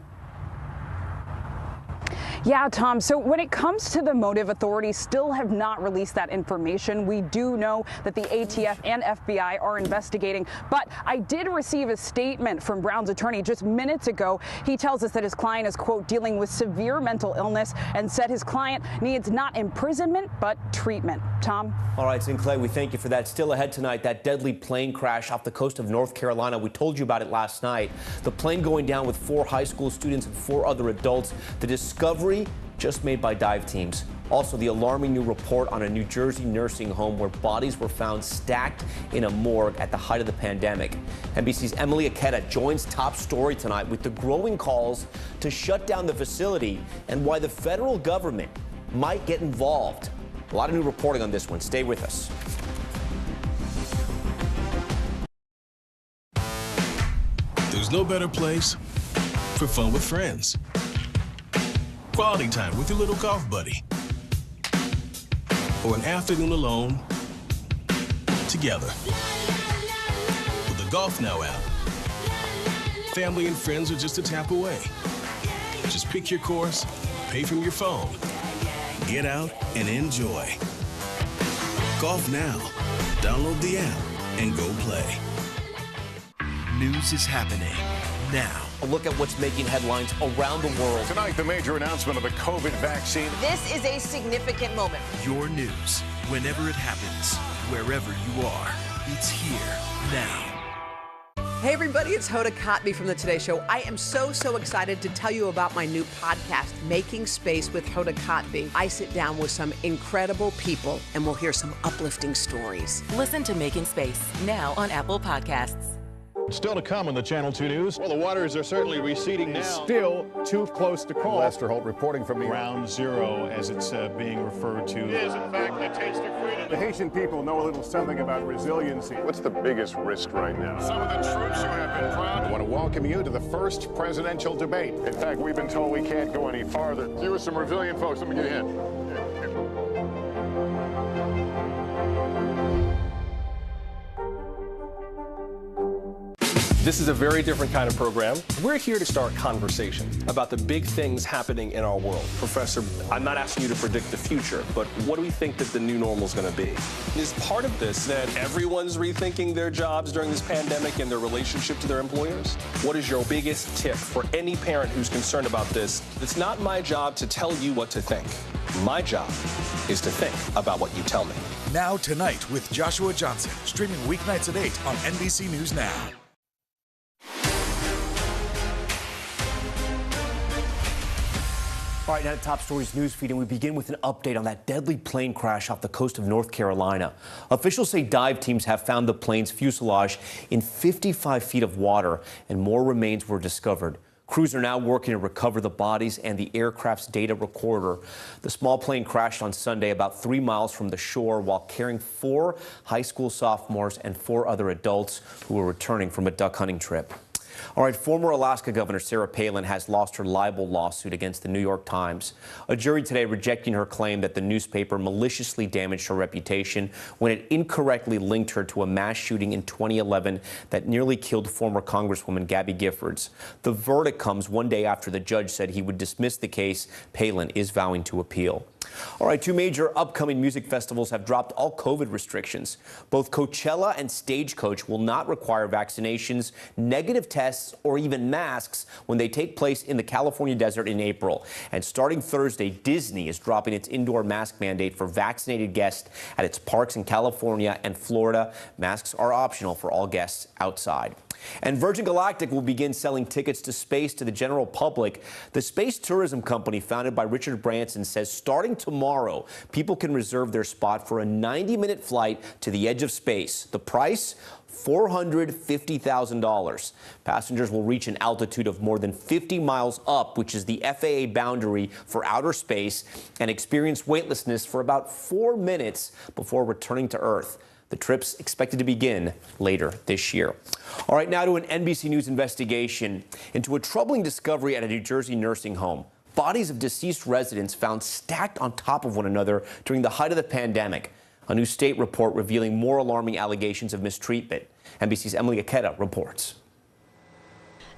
Speaker 32: Yeah, Tom. So when it comes to the motive, authorities still have not released that information. We do know that the ATF and FBI are investigating, but I did receive a statement from Brown's attorney just minutes ago. He tells us that his client is, quote, dealing with severe mental illness, and said his client needs not imprisonment, but treatment. Tom?
Speaker 14: All right, Zinclay, we thank you for that. Still ahead tonight, that deadly plane crash off the coast of North Carolina. We told you about it last night. The plane going down with 4 high school students and 4 other adults. The discovery just made by dive teams. Also, the alarming new report on a New Jersey nursing home where bodies were found stacked in a morgue at the height of the pandemic. NBC's Emily Aketa joins Top Story tonight with the growing calls to shut down the facility and why the federal government might get involved. A lot of new reporting on this one. Stay with us.
Speaker 33: There's no better place for fun with friends. Quality time with your little golf buddy. or an afternoon alone together. With the Golf Now app, family and friends are just a tap away. Just pick your course, pay from your phone, get out and enjoy. Golf Now. Download the app and go play.
Speaker 1: News is happening now.
Speaker 3: A look at what's making headlines around the world.
Speaker 12: Tonight, the major announcement of the COVID vaccine.
Speaker 8: This is a significant moment.
Speaker 1: Your news, whenever it happens, wherever you are, it's here now.
Speaker 8: Hey everybody, it's Hoda Kotb from the Today Show. I am so excited to tell you about my new podcast, Making Space with Hoda Kotb. I sit down with some incredible people and we'll hear some uplifting stories.
Speaker 9: Listen to Making Space now on Apple Podcasts.
Speaker 2: Still to come in the Channel 2 News.
Speaker 12: Well, the waters are certainly receding now.
Speaker 2: Still too close to call.
Speaker 12: Lester Holt reporting from
Speaker 2: Ground Zero, as it's being referred to.
Speaker 12: It is, in fact, a taste of freedom. The Haitian people know a little something about resiliency. What's the biggest risk right now? Some of the troops who have been proud. I want to welcome you to the first presidential debate. In fact, we've been told we can't go any farther. You with some resilient folks. Let me get a hint.
Speaker 4: This is a very different kind of program. We're here to start conversation about the big things happening in our world. Professor, I'm not asking you to predict the future, but what do we think that the new normal is going to be? Is part of this that everyone's rethinking their jobs during this pandemic and their relationship to their employers? What is your biggest tip for any parent who's concerned about this? It's not my job to tell you what to think. My job is to think about what you tell me.
Speaker 11: Now Tonight with Joshua Johnson, streaming weeknights at 8 on NBC News Now.
Speaker 3: All right, now to Top Stories newsfeed, and we begin with an update on that deadly plane crash off the coast of North Carolina. Officials say dive teams have found the plane's fuselage in 55 feet of water, and more remains were discovered. Crews are now working to recover the bodies and the aircraft's data recorder. The small plane crashed on Sunday about 3 miles from the shore while carrying 4 high school sophomores and 4 other adults who were returning from a duck hunting trip. All right, former Alaska Governor Sarah Palin has lost her libel lawsuit against the New York Times. A jury today rejecting her claim that the newspaper maliciously damaged her reputation when it incorrectly linked her to a mass shooting in 2011 that nearly killed former Congresswoman Gabby Giffords. The verdict comes one day after the judge said he would dismiss the case. Palin is vowing to appeal. All right, 2 major upcoming music festivals have dropped all COVID restrictions. Both Coachella and Stagecoach will not require vaccinations, negative tests, or even masks when they take place in the California desert in April. And starting Thursday, Disney is dropping its indoor mask mandate for vaccinated guests at its parks in California and Florida. Masks are optional for all guests outside. And Virgin Galactic will begin selling tickets to space to the general public. The space tourism company founded by Richard Branson says starting tomorrow, people can reserve their spot for a 90-minute flight to the edge of space. The price? $450,000. Passengers will reach an altitude of more than 50 miles up, which is the FAA boundary for outer space, and experience weightlessness for about 4 minutes before returning to Earth. The trip's expected to begin later this year. All right, now to an NBC News investigation into a troubling discovery at a New Jersey nursing home. Bodies of deceased residents found stacked on top of one another during the height of the pandemic. A new state report revealing more alarming allegations of mistreatment. NBC's Emily Aketa reports.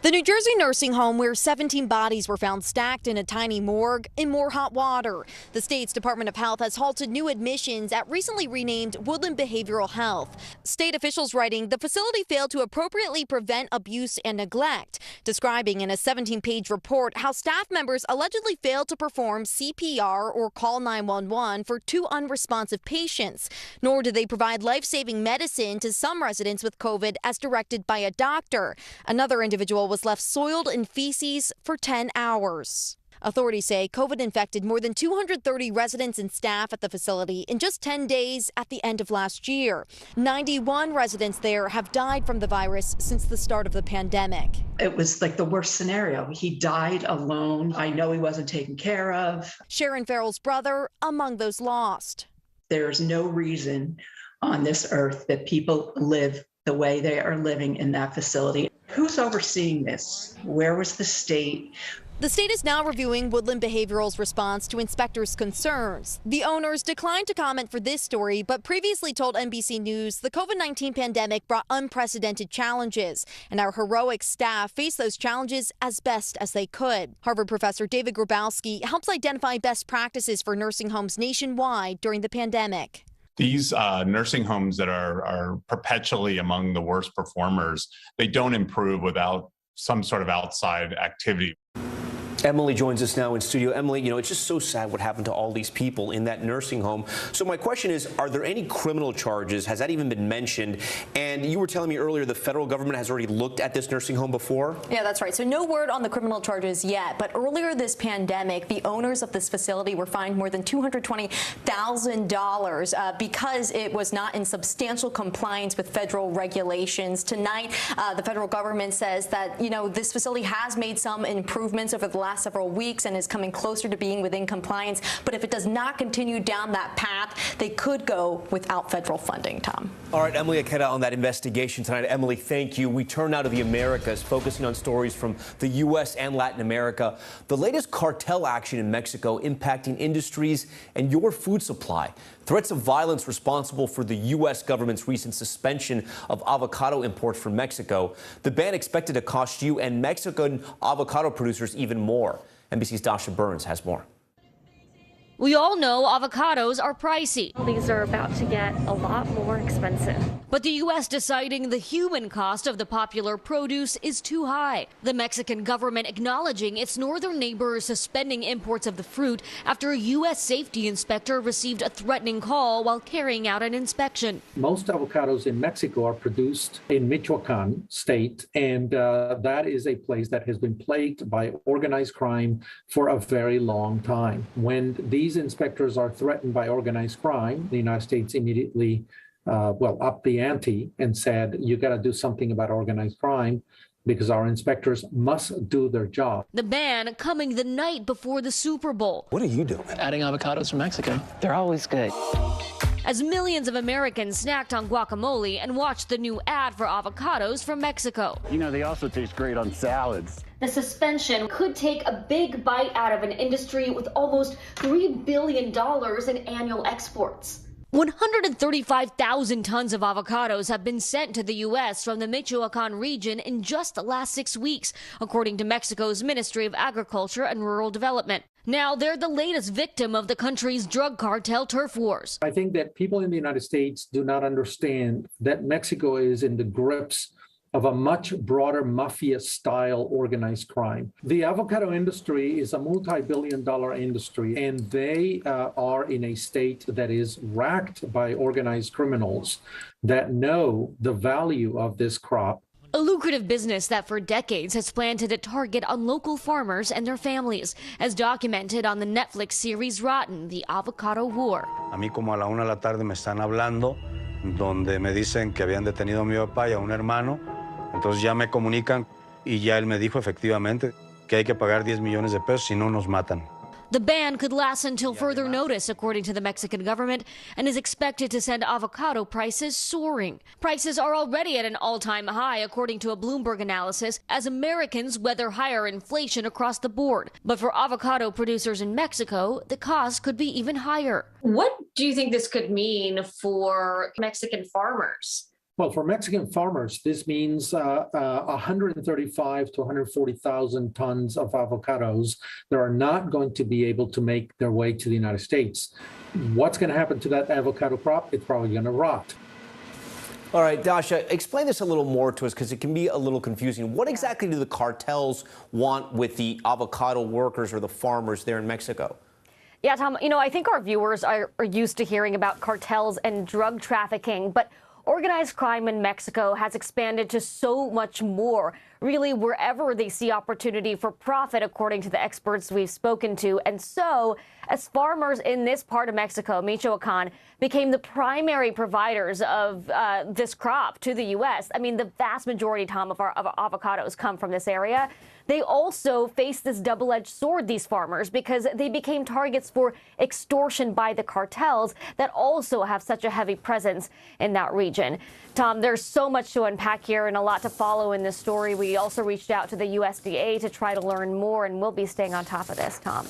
Speaker 5: The New Jersey nursing home where 17 bodies were found stacked in a tiny morgue in more hot water. The state's Department of Health has halted new admissions at recently renamed Woodland Behavioral Health. State officials writing the facility failed to appropriately prevent abuse and neglect, describing in a 17-page report how staff members allegedly failed to perform CPR or call 911 for 2 unresponsive patients, nor did they provide life-saving medicine to some residents with COVID as directed by a doctor. Another individual was left soiled in feces for 10 hours. Authorities say COVID infected more than 230 residents and staff at the facility in just 10 days at the end of last year. 91 residents there have died from the virus since the start of the pandemic.
Speaker 20: It was like the worst scenario. He died alone. I know he wasn't taken care of.
Speaker 5: Sharon Farrell's brother among those lost.
Speaker 20: There's no reason on this earth that people live the way they are living in that facility. Who's overseeing this? Where was the state?
Speaker 5: The state is now reviewing Woodland Behavioral's response to inspectors' concerns. The owners declined to comment for this story, but previously told NBC News the COVID-19 pandemic brought unprecedented challenges, and our heroic staff faced those challenges as best as they could. Harvard professor David Grabowski helps identify best practices for nursing homes nationwide during the pandemic.
Speaker 6: These nursing homes that are perpetually among the worst performers, they don't improve without some sort of outside activity.
Speaker 14: Emily joins us now in studio. Emily, it's just so sad what happened to all these people in that nursing home. So my question is, are there any criminal charges? Has that even been mentioned? And you were telling me earlier the federal government has already looked at this nursing home before?
Speaker 7: Yeah, that's right. So no word on the criminal charges yet. But earlier this pandemic, the owners of this facility were fined more than $220,000 because it was not in substantial compliance with federal regulations. Tonight, the federal government says that, this facility has made some improvements over the last several weeks and is coming closer to being within compliance. But if it does not continue down that path, they could go without federal funding, Tom.
Speaker 14: All right, Emily Aketa on that investigation tonight. Emily, thank you. We turn now to the Americas, focusing on stories from the U.S. and Latin America. The latest cartel action in Mexico impacting industries and your food supply. Threats of violence responsible for the U.S. government's recent suspension of avocado imports from Mexico. The ban expected to cost you and Mexican avocado producers even more. NBC's Dasha Burns has more.
Speaker 10: We all know avocados are pricey.
Speaker 13: These are about to get a lot more expensive.
Speaker 10: But the U.S. deciding the human cost of the popular produce is too high. The Mexican government acknowledging its northern neighbor is suspending imports of the fruit after a U.S. safety inspector received a threatening call while carrying out an inspection.
Speaker 21: Most avocados in Mexico are produced in Michoacan state, and that is a place that has been plagued by organized crime for a very long time. When these inspectors are threatened by organized crime, the United States immediately upped the ante and said, you got to do something about organized crime because our inspectors must do their job.
Speaker 10: The ban coming the night before the Super Bowl.
Speaker 14: What are you doing?
Speaker 22: Adding avocados from Mexico. They're always good.
Speaker 10: As millions of Americans snacked on guacamole and watched the new ad for avocados from Mexico.
Speaker 23: They also taste great on salads.
Speaker 13: The suspension could take a big bite out of an industry with almost $3 billion in annual exports.
Speaker 10: 135,000 tons of avocados have been sent to the U.S. from the Michoacan region in just the last 6 weeks, according to Mexico's Ministry of Agriculture and Rural Development. Now they're the latest victim of the country's drug cartel turf wars.
Speaker 21: I think that people in the United States do not understand that Mexico is in the grips of a much broader mafia-style organized crime. The avocado industry is a multi-billion-dollar industry, and they are in a state that is racked by organized criminals that know the value of this crop.
Speaker 10: A lucrative business that for decades has planted a target on local farmers and their families, as documented on the Netflix series Rotten, The Avocado War.
Speaker 23: A mí como a la 1 de la tarde me están hablando, donde me dicen que habían detenido a mi papá y a un hermano. Entonces ya me comunican y ya él me dijo efectivamente que hay que pagar 10 millones de pesos si no nos matan.
Speaker 10: The ban could last until further notice, according to the Mexican government, and is expected to send avocado prices soaring. Prices are already at an all-time high, according to a Bloomberg analysis, as Americans weather higher inflation across the board. But for avocado producers in Mexico, the cost could be even higher.
Speaker 13: What do you think this could mean for Mexican farmers?
Speaker 21: Well, for Mexican farmers, this means 135 to 140,000 tons of avocados that are not going to be able to make their way to the United States. What's going to happen to that avocado crop? It's probably going to rot.
Speaker 14: All right, Dasha, explain this a little more to us because it can be a little confusing. What exactly do the cartels want with the avocado workers or the farmers there in Mexico?
Speaker 13: Yeah, Tom, I think our viewers are used to hearing about cartels and drug trafficking, but organized crime in Mexico has expanded to so much more, really wherever they see opportunity for profit, according to the experts we've spoken to. And so, as farmers in this part of Mexico, Michoacan, became the primary providers of this crop to the U.S., I mean, the vast majority, Tom, of our avocados come from this area. they also face this double-edged sword, these farmers, because they became targets for extortion by the cartels that also have such a heavy presence in that region. Tom, there's so much to unpack here and a lot to follow in this story. We also reached out to the USDA to try to learn more, and we'll be staying on top of this, Tom.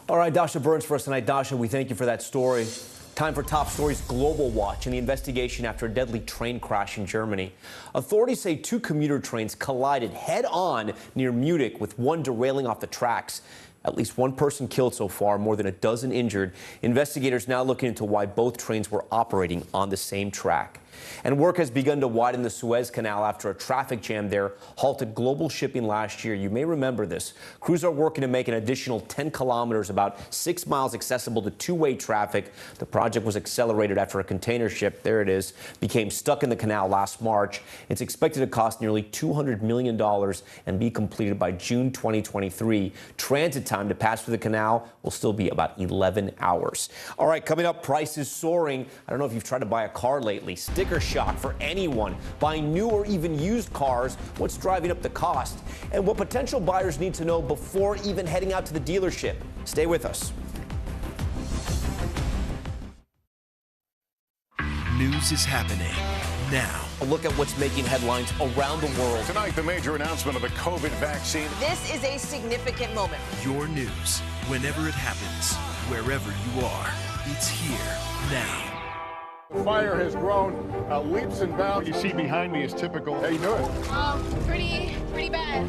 Speaker 14: All right, Dasha Burns for us tonight. Dasha, we thank you for that story. Time for Top Stories Global Watch and the investigation after a deadly train crash in Germany. Authorities say two commuter trains collided head-on near Munich, with one derailing off the tracks. At least one person killed so far, more than a dozen injured. Investigators now looking into why both trains were operating on the same track. And work has begun to widen the Suez Canal after a traffic jam there halted global shipping last year. You may remember this. Crews are working to make an additional 10 kilometers, about 6 miles, accessible to two-way traffic. The project was accelerated after a container ship, there it is, became stuck in the canal last March. It's expected to cost nearly $200 million and be completed by June 2023. Transit time to pass through the canal will still be about 11 hours. All right, coming up, prices soaring. I don't know if you've tried to buy a car lately. Sticker shock for anyone buying new or even used cars. What's driving up the cost? And what potential buyers need to know before even heading out to the dealership. Stay with us.
Speaker 1: News is happening now.
Speaker 14: A look at what's making headlines around the world.
Speaker 12: Tonight, the major announcement of the COVID vaccine.
Speaker 15: This is a significant moment.
Speaker 1: Your news, whenever it happens, wherever you are, it's here now.
Speaker 12: The fire has grown leaps and bounds. What you see behind me is typical. How you doing?
Speaker 15: Pretty bad.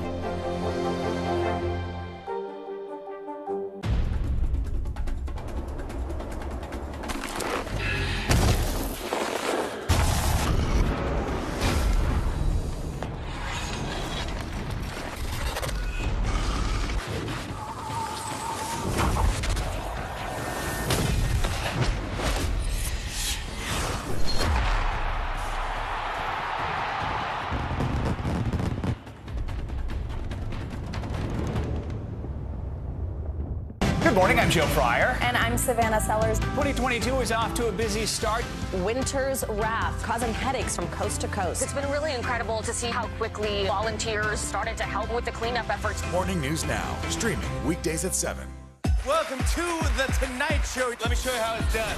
Speaker 16: Good morning, I'm Joe Fryer.
Speaker 7: And I'm Savannah Sellers.
Speaker 16: 2022 is off to a busy start.
Speaker 7: Winter's wrath causing headaches from coast to coast.
Speaker 10: It's been really incredible to see how quickly volunteers started to help with the cleanup efforts.
Speaker 11: Morning News Now, streaming weekdays at 7.
Speaker 16: Welcome to The Tonight Show. Let me show you how it's done.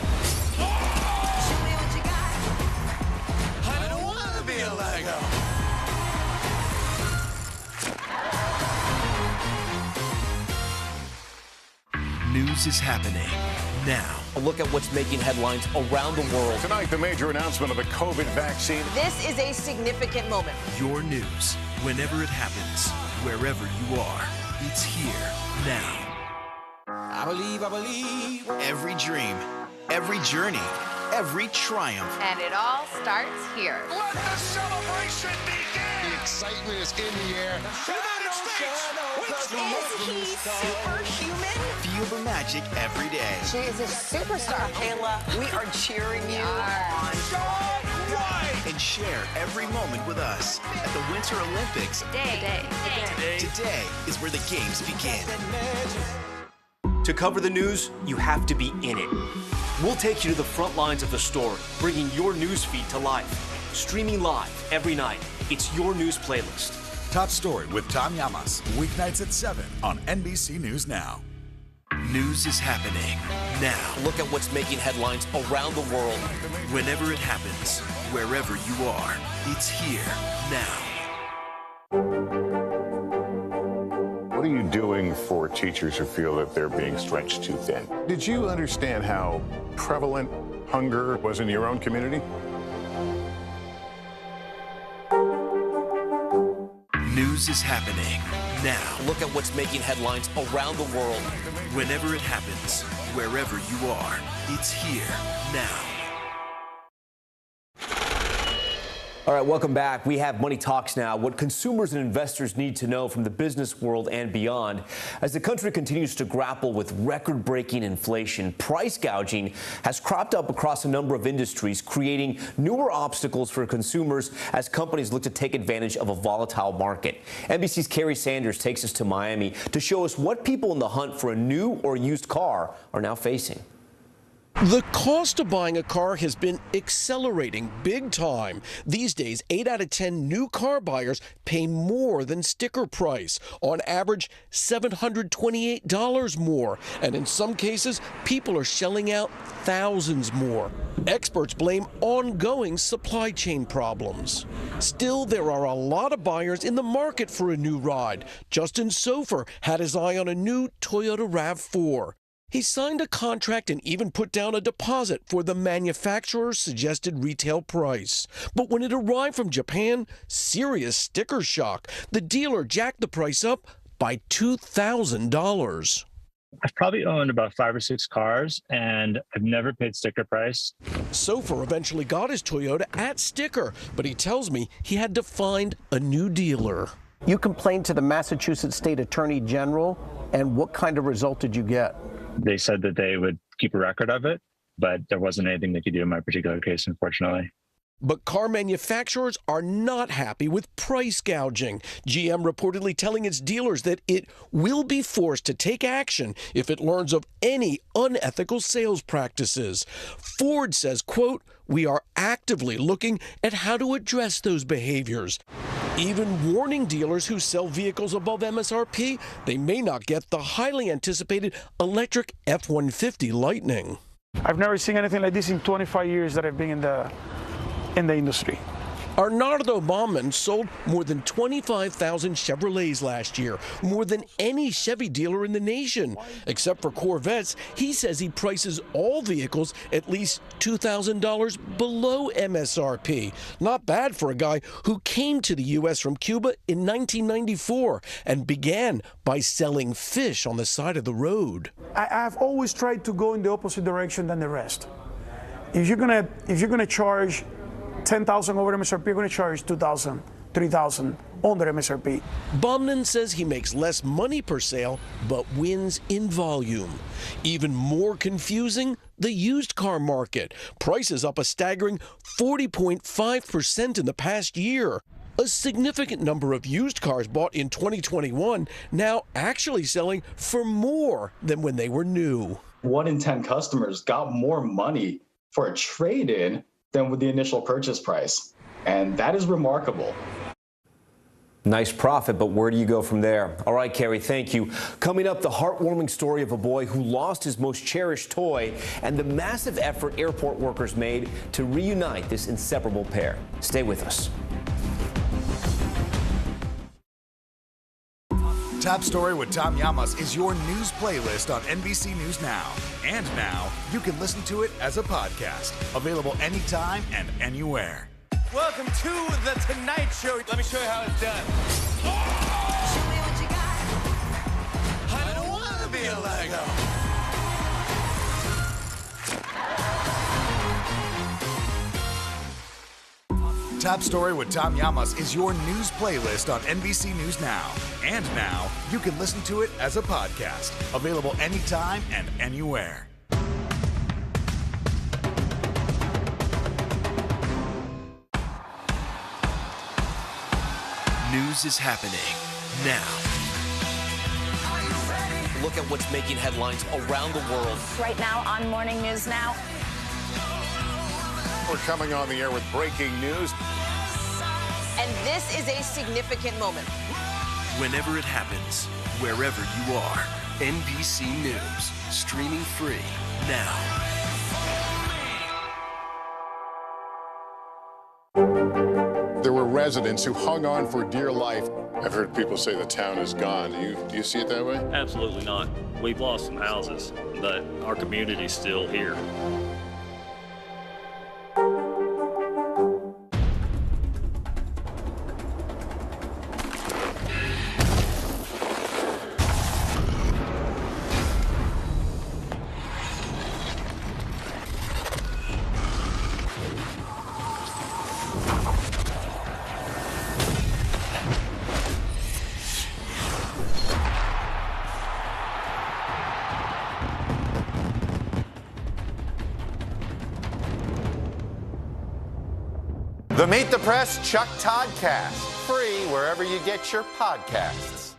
Speaker 15: Show me what you got.
Speaker 16: I don't want to be a Lego.
Speaker 1: News is happening now.
Speaker 14: A look at what's making headlines around the world.
Speaker 12: Tonight, the major announcement of the COVID vaccine.
Speaker 15: This is a significant moment.
Speaker 1: Your news, whenever it happens, wherever you are, it's here now.
Speaker 17: I believe. Every dream, every journey, every triumph.
Speaker 15: And it all starts here.
Speaker 12: Let the celebration begin!
Speaker 17: The excitement is in the air.
Speaker 12: United States!
Speaker 15: Is he superhuman?
Speaker 17: Feel the magic every day.
Speaker 15: She is a superstar. Kayla, we are cheering you on.
Speaker 17: And share every moment with us at the Winter Olympics. Today is where the games begin.
Speaker 14: To cover the news, you have to be in it. We'll take you to the front lines of the story, bringing your news feed to life. Streaming live every night. It's your news playlist.
Speaker 11: Top Story with Tom Llamas, weeknights at 7 on NBC News Now.
Speaker 1: News is happening now.
Speaker 14: A look at what's making headlines around the world.
Speaker 1: Whenever it happens, wherever you are, it's here now.
Speaker 12: What are you doing for teachers who feel that they're being stretched too thin? Did you understand how prevalent hunger was in your own community?
Speaker 1: News is happening now.
Speaker 14: Look at what's making headlines around the world.
Speaker 1: Whenever it happens, wherever you are, it's here now.
Speaker 14: All right, welcome back. We have Money Talks now, what consumers and investors need to know from the business world and beyond. As the country continues to grapple with record-breaking inflation, price gouging has cropped up across a number of industries, creating newer obstacles for consumers as companies look to take advantage of a volatile market. NBC's Carrie Sanders takes us to Miami to show us what people in the hunt for a new or used car are now facing.
Speaker 8: The cost of buying a car has been accelerating big time. These days, 8 out of 10 new car buyers pay more than sticker price. On average, $728 more. And in some cases, people are shelling out thousands more. Experts blame ongoing supply chain problems. Still, there are a lot of buyers in the market for a new ride. Justin Sofer had his eye on a new Toyota RAV4. He signed a contract and even put down a deposit for the manufacturer's suggested retail price. But when it arrived from Japan, serious sticker shock. The dealer jacked the price up by $2,000.
Speaker 18: I've probably owned about 5 or 6 cars, and I've never paid sticker price.
Speaker 8: Sofer eventually got his Toyota at sticker, but he tells me he had to find a new dealer.
Speaker 19: You complained to the Massachusetts State Attorney General, and what kind of result did you get?
Speaker 18: They said that they would keep a record of it, but there wasn't anything they could do in my particular case, unfortunately.
Speaker 8: But car manufacturers are not happy with price gouging. GM reportedly telling its dealers that it will be forced to take action if it learns of any unethical sales practices. Ford says, quote, "We are actively looking at how to address those behaviors," even warning dealers who sell vehicles above MSRP they may not get the highly anticipated electric F-150 Lightning.
Speaker 24: I've never seen anything like this in 25 years that I've been in the industry.
Speaker 8: Arnaldo Baumann sold more than 25,000 Chevrolets last year, more than any Chevy dealer in the nation. Except for Corvettes, he says he prices all vehicles at least $2,000 below MSRP. Not bad for a guy who came to the U.S. from Cuba in 1994 and began by selling fish on the side of the road.
Speaker 24: I've always tried to go in the opposite direction than the rest. If you're gonna charge 10,000 over MSRP, you're going to charge 2,000, 3,000 under MSRP.
Speaker 8: Baumann says he makes less money per sale, but wins in volume. Even more confusing, the used car market. Prices up a staggering 40.5% in the past year. A significant number of used cars bought in 2021 now actually selling for more than when they were new.
Speaker 25: 1 in 10 customers got more money for a trade-in than with the initial purchase price. And that is remarkable.
Speaker 14: Nice profit, but where do you go from there? All right, Carrie, thank you. Coming up, the heartwarming story of a boy who lost his most cherished toy and the massive effort airport workers made to reunite this inseparable pair. Stay with us.
Speaker 11: Top Story with Tom Llamas is your news playlist on NBC News Now. And now, you can listen to it as a podcast. Available anytime and anywhere.
Speaker 16: Welcome to The Tonight Show. Let me show you how it's done. Show me what you got. I don't want to be a Lego.
Speaker 11: Top Story with Tom Llamas is your news playlist on NBC News Now. And now, you can listen to it as a podcast. Available anytime and anywhere.
Speaker 1: News is happening now.
Speaker 14: Look at what's making headlines around the world.
Speaker 26: Right now on Morning News Now.
Speaker 12: We're coming on the air with breaking news.
Speaker 15: And this is a significant moment.
Speaker 1: Whenever it happens, wherever you are, NBC News, streaming free now.
Speaker 12: There were residents who hung on for dear life. I've heard people say the town is gone. Do you see it that way?
Speaker 27: Absolutely not. We've lost some houses, but our community's still here.
Speaker 28: The Meet the Press Chuck Todd Cast, free wherever you get your podcasts.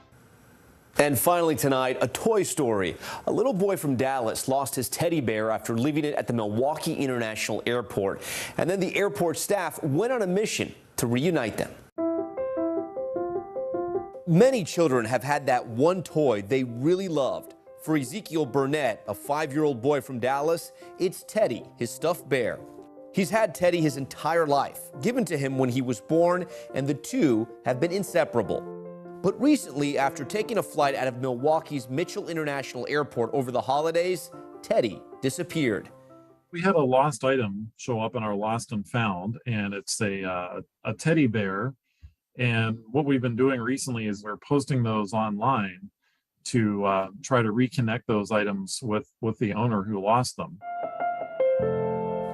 Speaker 14: And finally tonight, a toy story. A little boy from Dallas lost his teddy bear after leaving it at the Milwaukee International Airport. And then the airport staff went on a mission to reunite them. Many children have had that one toy they really loved. For Ezekiel Burnett, a 5-year-old boy from Dallas, it's Teddy, his stuffed bear. He's had Teddy his entire life, given to him when he was born, and the two have been inseparable. But recently, after taking a flight out of Milwaukee's Mitchell International Airport over the holidays, Teddy disappeared.
Speaker 2: We had a lost item show up in our lost and found, and it's a teddy bear. And what we've been doing recently is we're posting those online to try to reconnect those items with the owner who lost them.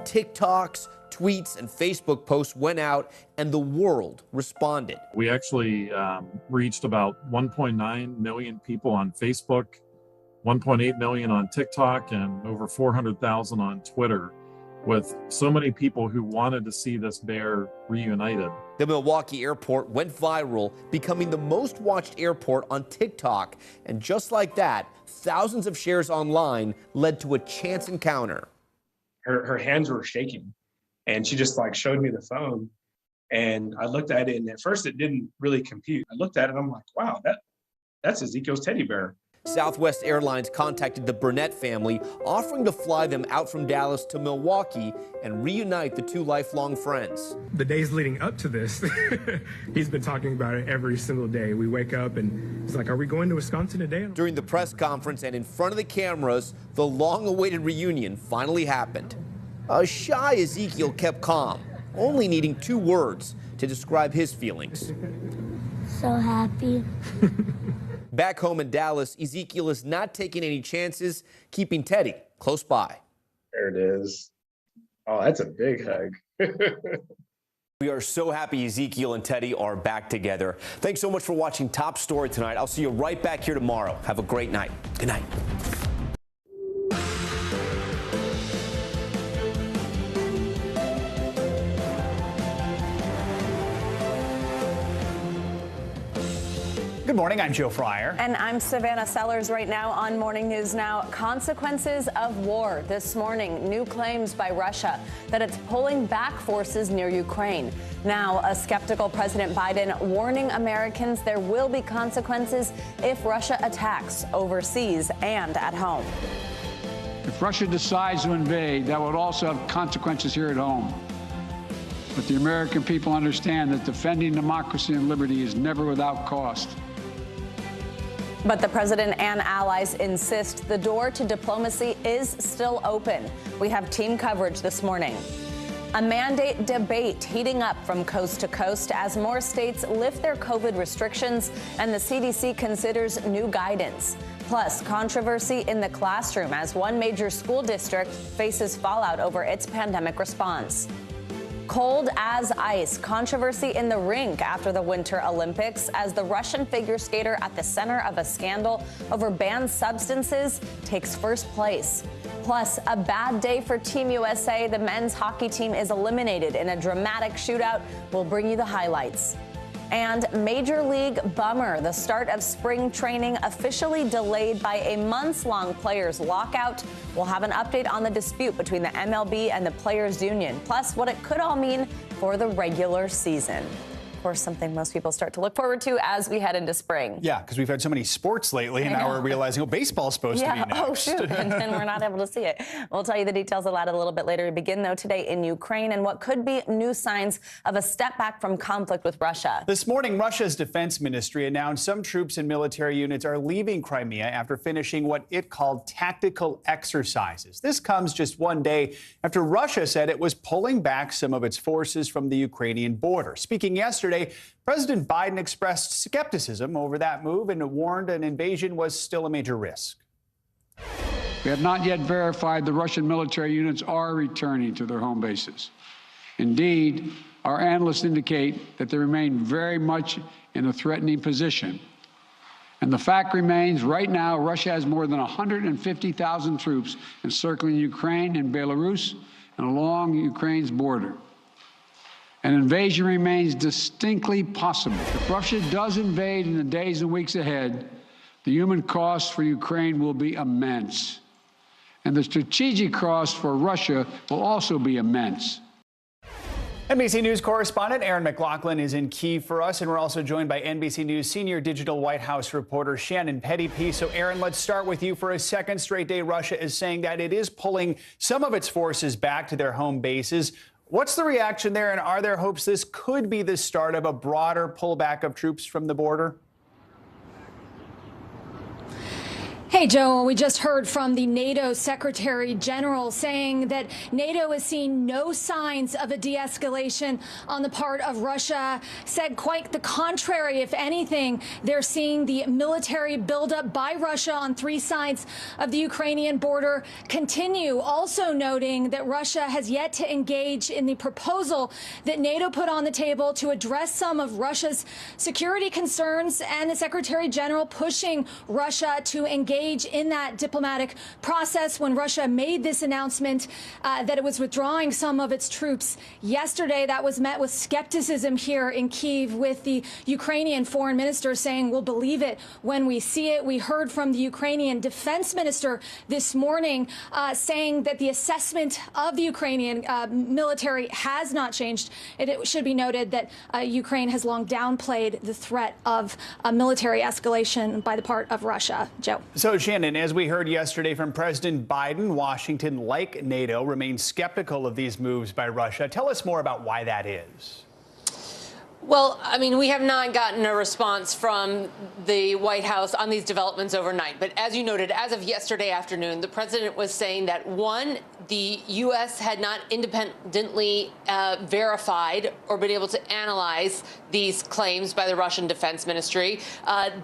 Speaker 14: TikToks, tweets, and Facebook posts went out, and the world responded.
Speaker 2: We actually reached about 1.9 million people on Facebook, 1.8 million on TikTok, and over 400,000 on Twitter, with so many people who wanted to see this bear reunited.
Speaker 14: The Milwaukee airport went viral, becoming the most watched airport on TikTok. And just like that, thousands of shares online led to a chance encounter.
Speaker 3: Her hands were shaking, and she just like showed me the phone, and I looked at it, and at first it didn't really compute. I looked at it and I'm like, wow, that's Ezekiel's teddy bear.
Speaker 14: Southwest Airlines contacted the Burnett family, offering to fly them out from Dallas to Milwaukee and reunite the two lifelong friends.
Speaker 4: The days leading up to this, he's been talking about it every single day. We wake up and he's like, are we going to Wisconsin today?
Speaker 14: During the press conference and in front of the cameras, the long-awaited reunion finally happened. A shy Ezekiel kept calm, only needing 2 words to describe his feelings.
Speaker 5: So happy.
Speaker 14: Back home in Dallas, Ezekiel is not taking any chances, keeping Teddy close by.
Speaker 3: There it is. Oh, that's a big hug.
Speaker 14: We are so happy Ezekiel and Teddy are back together. Thanks so much for watching Top Story tonight. I'll see you right back here tomorrow. Have a great night. Good night.
Speaker 6: Good morning, I'm Joe Fryer.
Speaker 26: And I'm Savannah Sellers. Right now on Morning News Now, consequences of war. This morning, new claims by Russia that it's pulling back forces near Ukraine. Now, a skeptical President Biden warning Americans there will be consequences if Russia attacks overseas and at home.
Speaker 9: If Russia decides to invade, that would also have consequences here at home. But the American people understand that defending democracy and liberty is never without cost.
Speaker 26: But the president and allies insist the door to diplomacy is still open. We have team coverage this morning. A mandate debate heating up from coast to coast as more states lift their COVID restrictions and the CDC considers new guidance. Plus, controversy in the classroom as one major school district faces fallout over its pandemic response. Cold as ice, controversy in the rink after the Winter Olympics as the Russian figure skater at the center of a scandal over banned substances takes first place. Plus, a bad day for Team USA. The men's hockey team is eliminated in a dramatic shootout. We'll bring you the highlights. And Major League bummer, the start of spring training officially delayed by a months-long players' lockout. We'll have an update on the dispute between the MLB and the Players Union, plus what it could all mean for the regular season. Of course, something most people start to look forward to as we head into spring.
Speaker 6: Yeah, because we've had so many sports lately, and now we're realizing, oh, baseball's supposed to be next.
Speaker 26: Oh, shoot, and we're not able to see it. We'll tell you the details of that a little bit later. We begin, though, today in Ukraine and what could be new signs of a step back from conflict with Russia.
Speaker 6: This morning, Russia's defense ministry announced some troops and military units are leaving Crimea after finishing what it called tactical exercises. This comes just one day after Russia said it was pulling back some of its forces from the Ukrainian border. Speaking yesterday, President Biden expressed skepticism over that move and warned an invasion was still a major risk.
Speaker 9: We have not yet verified the Russian military units are returning to their home bases. Indeed, our analysts indicate that they remain very much in a threatening position. And the fact remains, right now, Russia has more than 150,000 troops encircling Ukraine and Belarus and along Ukraine's border. An invasion remains distinctly possible. If Russia does invade in the days and weeks ahead, the human cost for Ukraine will be immense. And the strategic cost for Russia will also be immense.
Speaker 6: NBC News correspondent Aaron McLaughlin is in Kyiv for us, and we're also joined by NBC News senior digital White House reporter Shannon Pettype. So, Aaron, let's start with you. For a second straight day, Russia is saying that it is pulling some of its forces back to their home bases. What's the reaction there, and are there hopes this could be the start of a broader pullback of troops from the border?
Speaker 7: Hey, Joe, we just heard from the NATO Secretary General saying that NATO is seeing no signs of a de-escalation on the part of Russia. Said quite the contrary. If anything, they're seeing the military buildup by Russia on three sides of the Ukrainian border continue. Also noting that Russia has yet to engage in the proposal that NATO put on the table to address some of Russia's security concerns, and the Secretary General pushing Russia to engage in that diplomatic process. When Russia made this announcement that it was withdrawing some of its troops yesterday, that was met with skepticism here in Kyiv, with the Ukrainian foreign minister saying, we'll believe it when we see it. We heard from the Ukrainian defense minister this morning saying that the assessment of the Ukrainian military has not changed. It should be noted that Ukraine has long downplayed the threat of a military escalation by the part of Russia. Joe.
Speaker 6: So, Shannon, as we heard yesterday from President Biden, Washington, like NATO, remains skeptical of these moves by Russia. Tell us more about why that is.
Speaker 10: Well, I mean, we have not gotten a response from the White House on these developments overnight. But as you noted, as of yesterday afternoon, the president was saying that, one, the U.S. had not independently verified or been able to analyze these claims by the Russian Defense Ministry.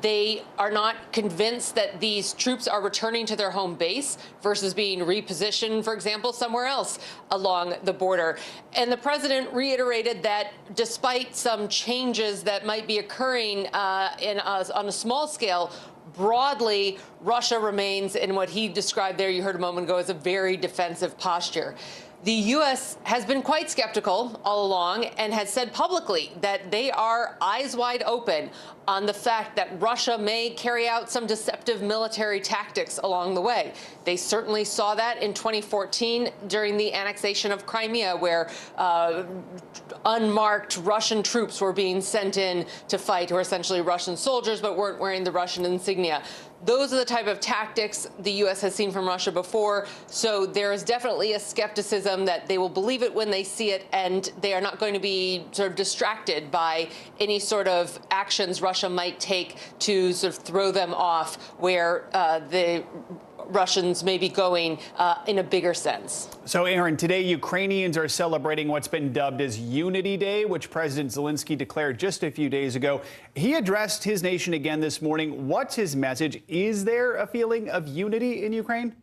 Speaker 10: They are not convinced that these troops are returning to their home base versus being repositioned, for example, somewhere else along the border. And the president reiterated that despite some changes that might be occurring on a small scale, broadly, Russia remains in what he described there, you heard a moment ago, as a very defensive posture. The U.S. has been quite skeptical all along and has said publicly that they are eyes wide open on the fact that Russia may carry out some deceptive military tactics along the way. They certainly saw that in 2014 during the annexation of Crimea, where unmarked Russian troops were being sent in to fight, who were essentially Russian soldiers but weren't wearing the Russian insignia. Those are the type of tactics the U.S. has seen from Russia before. So there is definitely a skepticism that they will believe it when they see it, and they are not going to be sort of distracted by any sort of actions Russia might take to sort of throw them off where the Russians may be going in a bigger sense.
Speaker 6: So, Aaron, today Ukrainians are celebrating what's been dubbed as Unity Day, which President Zelensky declared just a few days ago. He addressed his nation again this morning. What's his message? Is there a feeling of unity in Ukraine?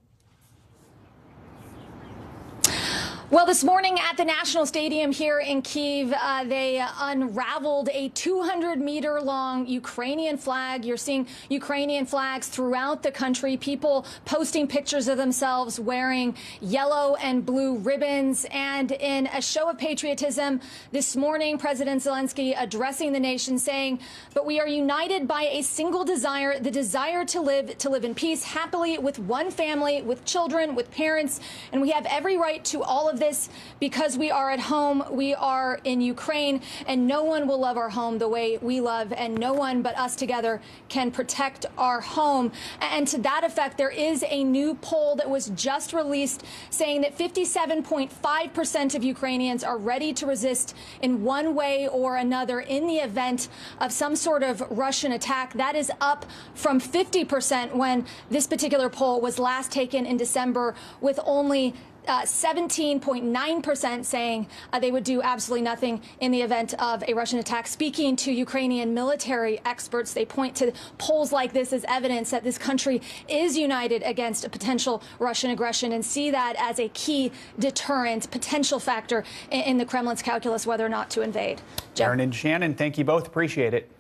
Speaker 7: Well, this morning at the National Stadium here in Kyiv, they unraveled a 200-meter-long Ukrainian flag. You're seeing Ukrainian flags throughout the country, people posting pictures of themselves wearing yellow and blue ribbons. And in a show of patriotism this morning, President Zelensky addressing the nation saying, but we are united by a single desire, the desire to live in peace, happily, with one family, with children, with parents. And we have every right to all of this because we are at home, we are in Ukraine, and no one will love our home the way we love, and no one but us together can protect our home. And to that effect, there is a new poll that was just released saying that 57.5% of Ukrainians are ready to resist in one way or another in the event of some sort of Russian attack. That is up from 50% when this particular poll was last taken in December, with only 17.9% saying they would do absolutely nothing in the event of a Russian attack. Speaking to Ukrainian military experts, they point to polls like this as evidence that this country is united against a potential Russian aggression and see that as a key deterrent, potential factor in the Kremlin's calculus whether or not to invade.
Speaker 6: Aaron and Shannon, thank you both. Appreciate it.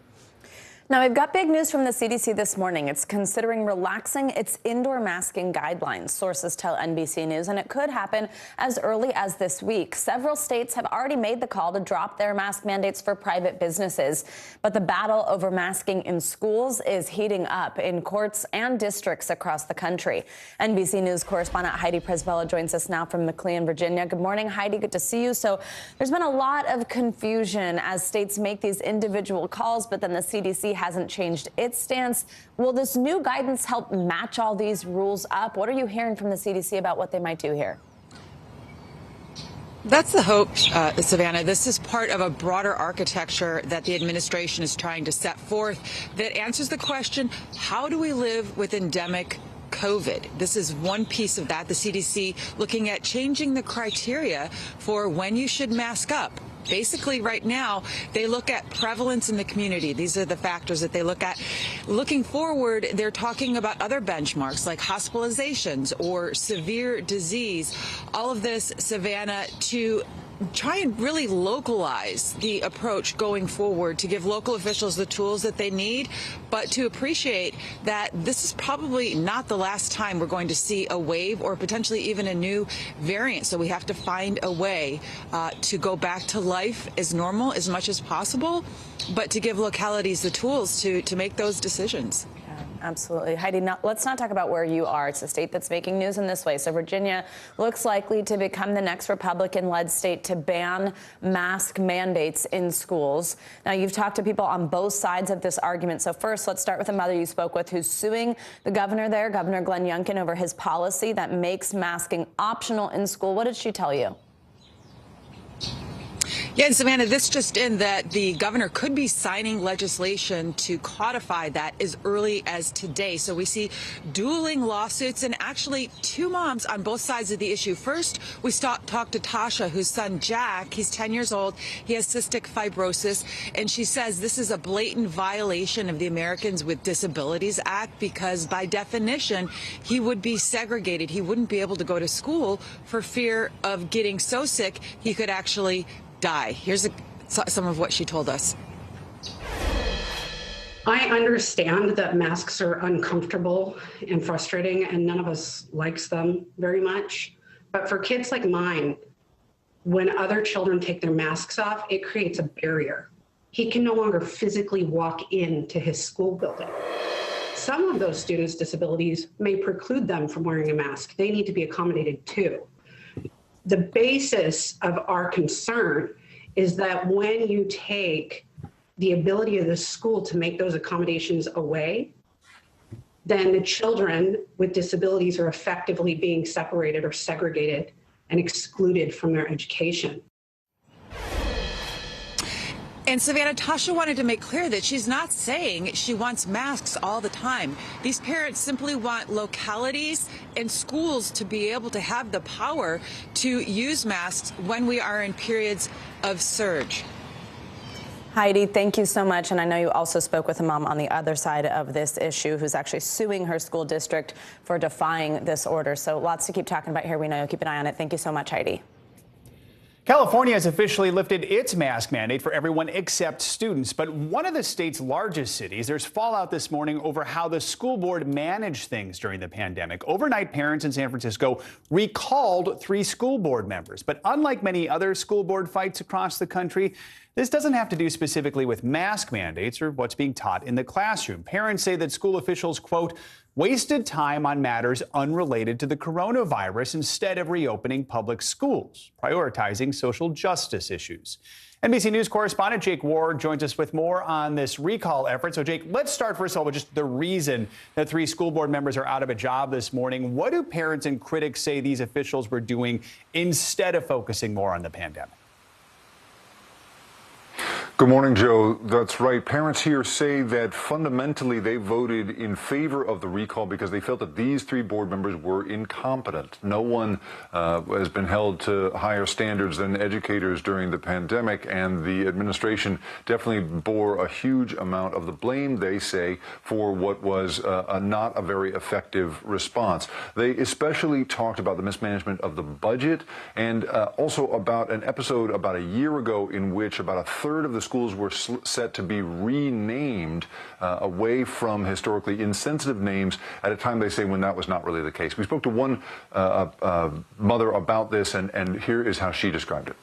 Speaker 26: Now, we've got big news from the CDC this morning. It's considering relaxing its indoor masking guidelines, sources tell NBC News, and it could happen as early as this week. Several states have already made the call to drop their mask mandates for private businesses. But the battle over masking in schools is heating up in courts and districts across the country. NBC News correspondent Heidi Presbella joins us now from McLean, Virginia. Good morning, Heidi. Good to see you. So there's been a lot of confusion as states make these individual calls, but then the CDC hasn't changed its stance. Will this new guidance help match all these rules up? What are you hearing from the CDC about what they might do here?
Speaker 13: That's the hope, Savannah. This is part of a broader architecture that the administration is trying to set forth that answers the question, how do we live with endemic COVID? This is one piece of that. The CDC looking at changing the criteria for when you should mask up. Basically, right now, they look at prevalence in the community. These are the factors that they look at. Looking forward, they're talking about other benchmarks like hospitalizations or severe disease. All of this, Savannah, to try and really localize the approach going forward to give local officials the tools that they need, but to appreciate that this is probably not the last time we're going to see a wave or potentially even a new variant. So we have to find a way to go back to life as normal as much as possible, but to give localities the tools to make those decisions.
Speaker 26: Absolutely. Heidi, let's not talk about where you are. It's a state that's making news in this way. So Virginia looks likely to become the next Republican-led state to ban mask mandates in schools. Now, you've talked to people on both sides of this argument. So first, let's start with a mother you spoke with who's suing the governor there, Governor Glenn Youngkin, over his policy that makes masking optional in school. What did she tell you?
Speaker 13: Yeah, and Savannah, this just in that the governor could be signing legislation to codify that as early as today. So we see dueling lawsuits and actually two moms on both sides of the issue. First, we talked to Tasha, whose son Jack, he's 10 years old. He has cystic fibrosis, and she says this is a blatant violation of the Americans with Disabilities Act because by definition, he would be segregated. He wouldn't be able to go to school for fear of getting so sick he could actually die. Here's some of what she told us.
Speaker 17: I understand that masks are uncomfortable and frustrating, and none of us likes them very much. But for kids like mine, when other children take their masks off, it creates a barrier. He can no longer physically walk into his school building. Some of those students' disabilities may preclude them from wearing a mask. They need to be accommodated too. The basis of our concern is that when you take the ability of the school to make those accommodations away, then the children with disabilities are effectively being separated or segregated and excluded from their education.
Speaker 13: And Savannah, Tasha wanted to make clear that she's not saying she wants masks all the time. These parents simply want localities and schools to be able to have the power to use masks when we are in periods of surge.
Speaker 26: Heidi, thank you so much. And I know you also spoke with a mom on the other side of this issue who's actually suing her school district for defying this order. So lots to keep talking about here. We know you'll keep an eye on it. Thank you so much, Heidi.
Speaker 6: California has officially lifted its mask mandate for everyone except students. But one of the state's largest cities, there's fallout this morning over how the school board managed things during the pandemic. Overnight, parents in San Francisco recalled 3 school board members. But unlike many other school board fights across the country, this doesn't have to do specifically with mask mandates or what's being taught in the classroom. Parents say that school officials, quote, wasted time on matters unrelated to the coronavirus instead of reopening public schools, prioritizing social justice issues. NBC News correspondent Jake Ward joins us with more on this recall effort. So, Jake, let's start first of all with just the reason that 3 school board members are out of a job this morning. What do parents and critics say these officials were doing instead of focusing more on the pandemic?
Speaker 19: Good morning, Joe. That's right. Parents here say that fundamentally they voted in favor of the recall because they felt that these 3 board members were incompetent. No one has been held to higher standards than educators during the pandemic, and the administration definitely bore a huge amount of the blame, they say, for what was not a very effective response. They especially talked about the mismanagement of the budget and also about an episode about a year ago in which about a third of the schools were set to be renamed away from historically insensitive names at a time, they say, when that was not really the case. We spoke to one mother about this, and here is how she described it.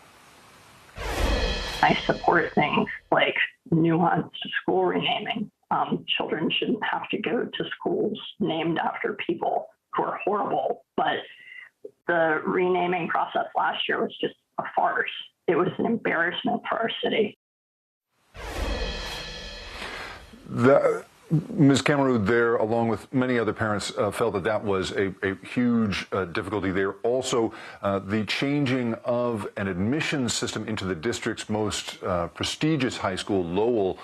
Speaker 8: I support things like nuanced school renaming. Children shouldn't have to go to schools named after people who are horrible, but the renaming process last year was just a farce. It was an embarrassment for our city.
Speaker 19: Ms. Cameron there, along with many other parents, felt that that was a huge difficulty there. Also, the changing of an admissions system into the district's most prestigious high school, Lowell,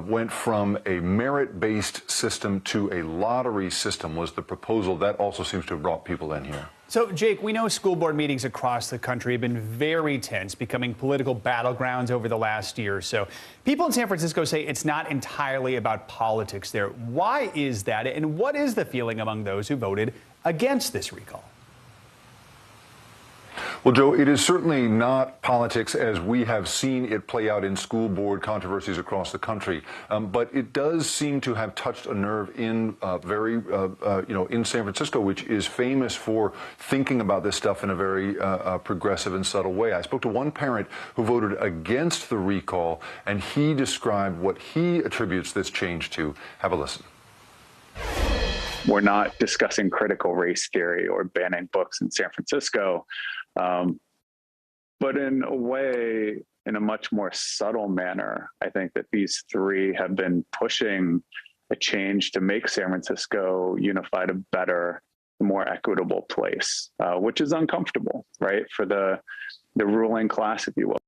Speaker 19: went from a merit-based system to a lottery system was the proposal. That also seems to have brought people in here.
Speaker 6: So, Jake, we know school board meetings across the country have been very tense, becoming political battlegrounds over the last year or so. People in San Francisco say it's not entirely about politics there. Why is that? And what is the feeling among those who voted against this recall?
Speaker 19: Well, Joe, it is certainly not politics as we have seen it play out in school board controversies across the country. But it does seem to have touched a nerve in in San Francisco, which is famous for thinking about this stuff in a very progressive and subtle way. I spoke to one parent who voted against the recall, and he described what he attributes this change to. Have a listen.
Speaker 18: We're not discussing critical race theory or banning books in San Francisco. But in a way, in a much more subtle manner, I think that these three have been pushing a change to make San Francisco unified a better, more equitable place, which is uncomfortable, right, for the ruling class, if you will.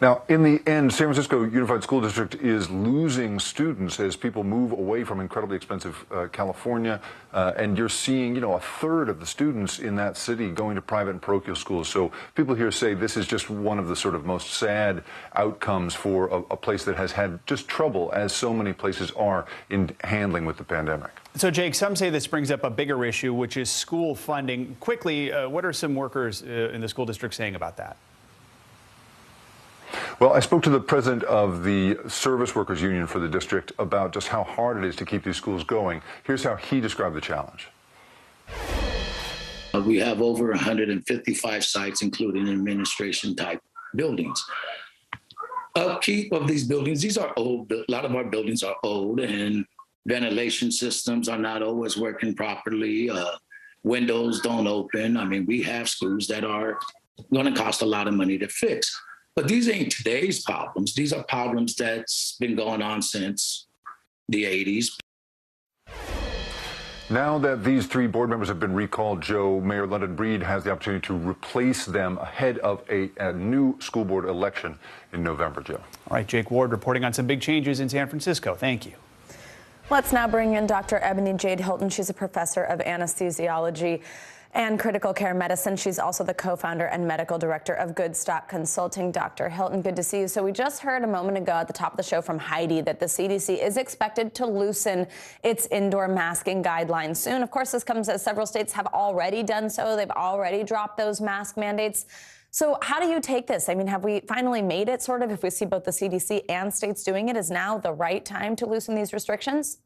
Speaker 19: Now, in the end, San Francisco Unified School District is losing students as people move away from incredibly expensive California, and you're seeing, a third of the students in that city going to private and parochial schools. So people here say this is just one of the sort of most sad outcomes for a place that has had just trouble, as so many places are, in handling with the pandemic.
Speaker 6: So, Jake, some say this brings up a bigger issue, which is school funding. Quickly, what are some workers in the school district saying about that?
Speaker 19: Well, I spoke to the president of the Service Workers Union for the district about just how hard it is to keep these schools going. Here's how he described the challenge.
Speaker 20: We have over 155 sites, including administration-type buildings. Upkeep of these buildings, these are old. A lot of our buildings are old, and ventilation systems are not always working properly. Windows don't open. I mean, we have schools that are going to cost a lot of money to fix. But these ain't today's problems. These are problems that's been going on since the 80s.
Speaker 19: Now that these three board members have been recalled, Joe, Mayor London Breed has the opportunity to replace them ahead of a new school board election in November, Joe.
Speaker 6: All right, Jake Ward reporting on some big changes in San Francisco. Thank you.
Speaker 26: Let's now bring in Dr. Ebony Jade Hilton. She's a professor of anesthesiology and critical care medicine. She's also the co-founder and medical director of Good Stock Consulting. Dr. Hilton, good to see you. So we just heard a moment ago at the top of the show from Heidi that the CDC is expected to loosen its indoor masking guidelines soon. Of course, this comes as several states have already done so. They've already dropped those mask mandates. So how do you take this? I mean, have we finally made it, sort of, if we see both the CDC and states doing it? Is now the right time to loosen these restrictions?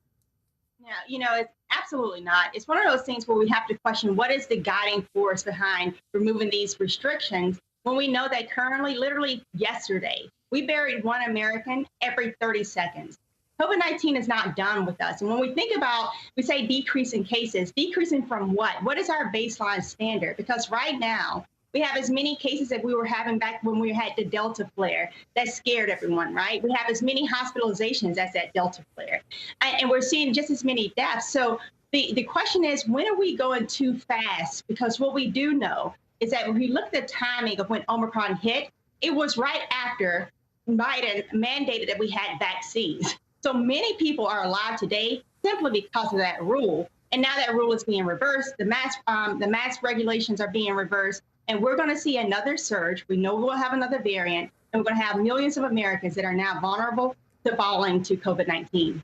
Speaker 21: Yeah, it's absolutely not. It's one of those things where we have to question what is the guiding force behind removing these restrictions when we know that currently, literally yesterday, we buried one American every 30 seconds. COVID-19 is not done with us. And when we think about, we say decreasing cases, decreasing from what? What is our baseline standard? Because right now, we have as many cases that we were having back when we had the Delta flare. That scared everyone, right? We have as many hospitalizations as that Delta flare. And we're seeing just as many deaths. So the question is, when are we going too fast? Because what we do know is that when we look at the timing of when Omicron hit, it was right after Biden mandated that we had vaccines. So many people are alive today simply because of that rule. And now that rule is being reversed. The mask regulations are being reversed. And we're going to see another surge. We know we'll have another variant, and we're going to have millions of Americans that are now vulnerable to falling to COVID-19.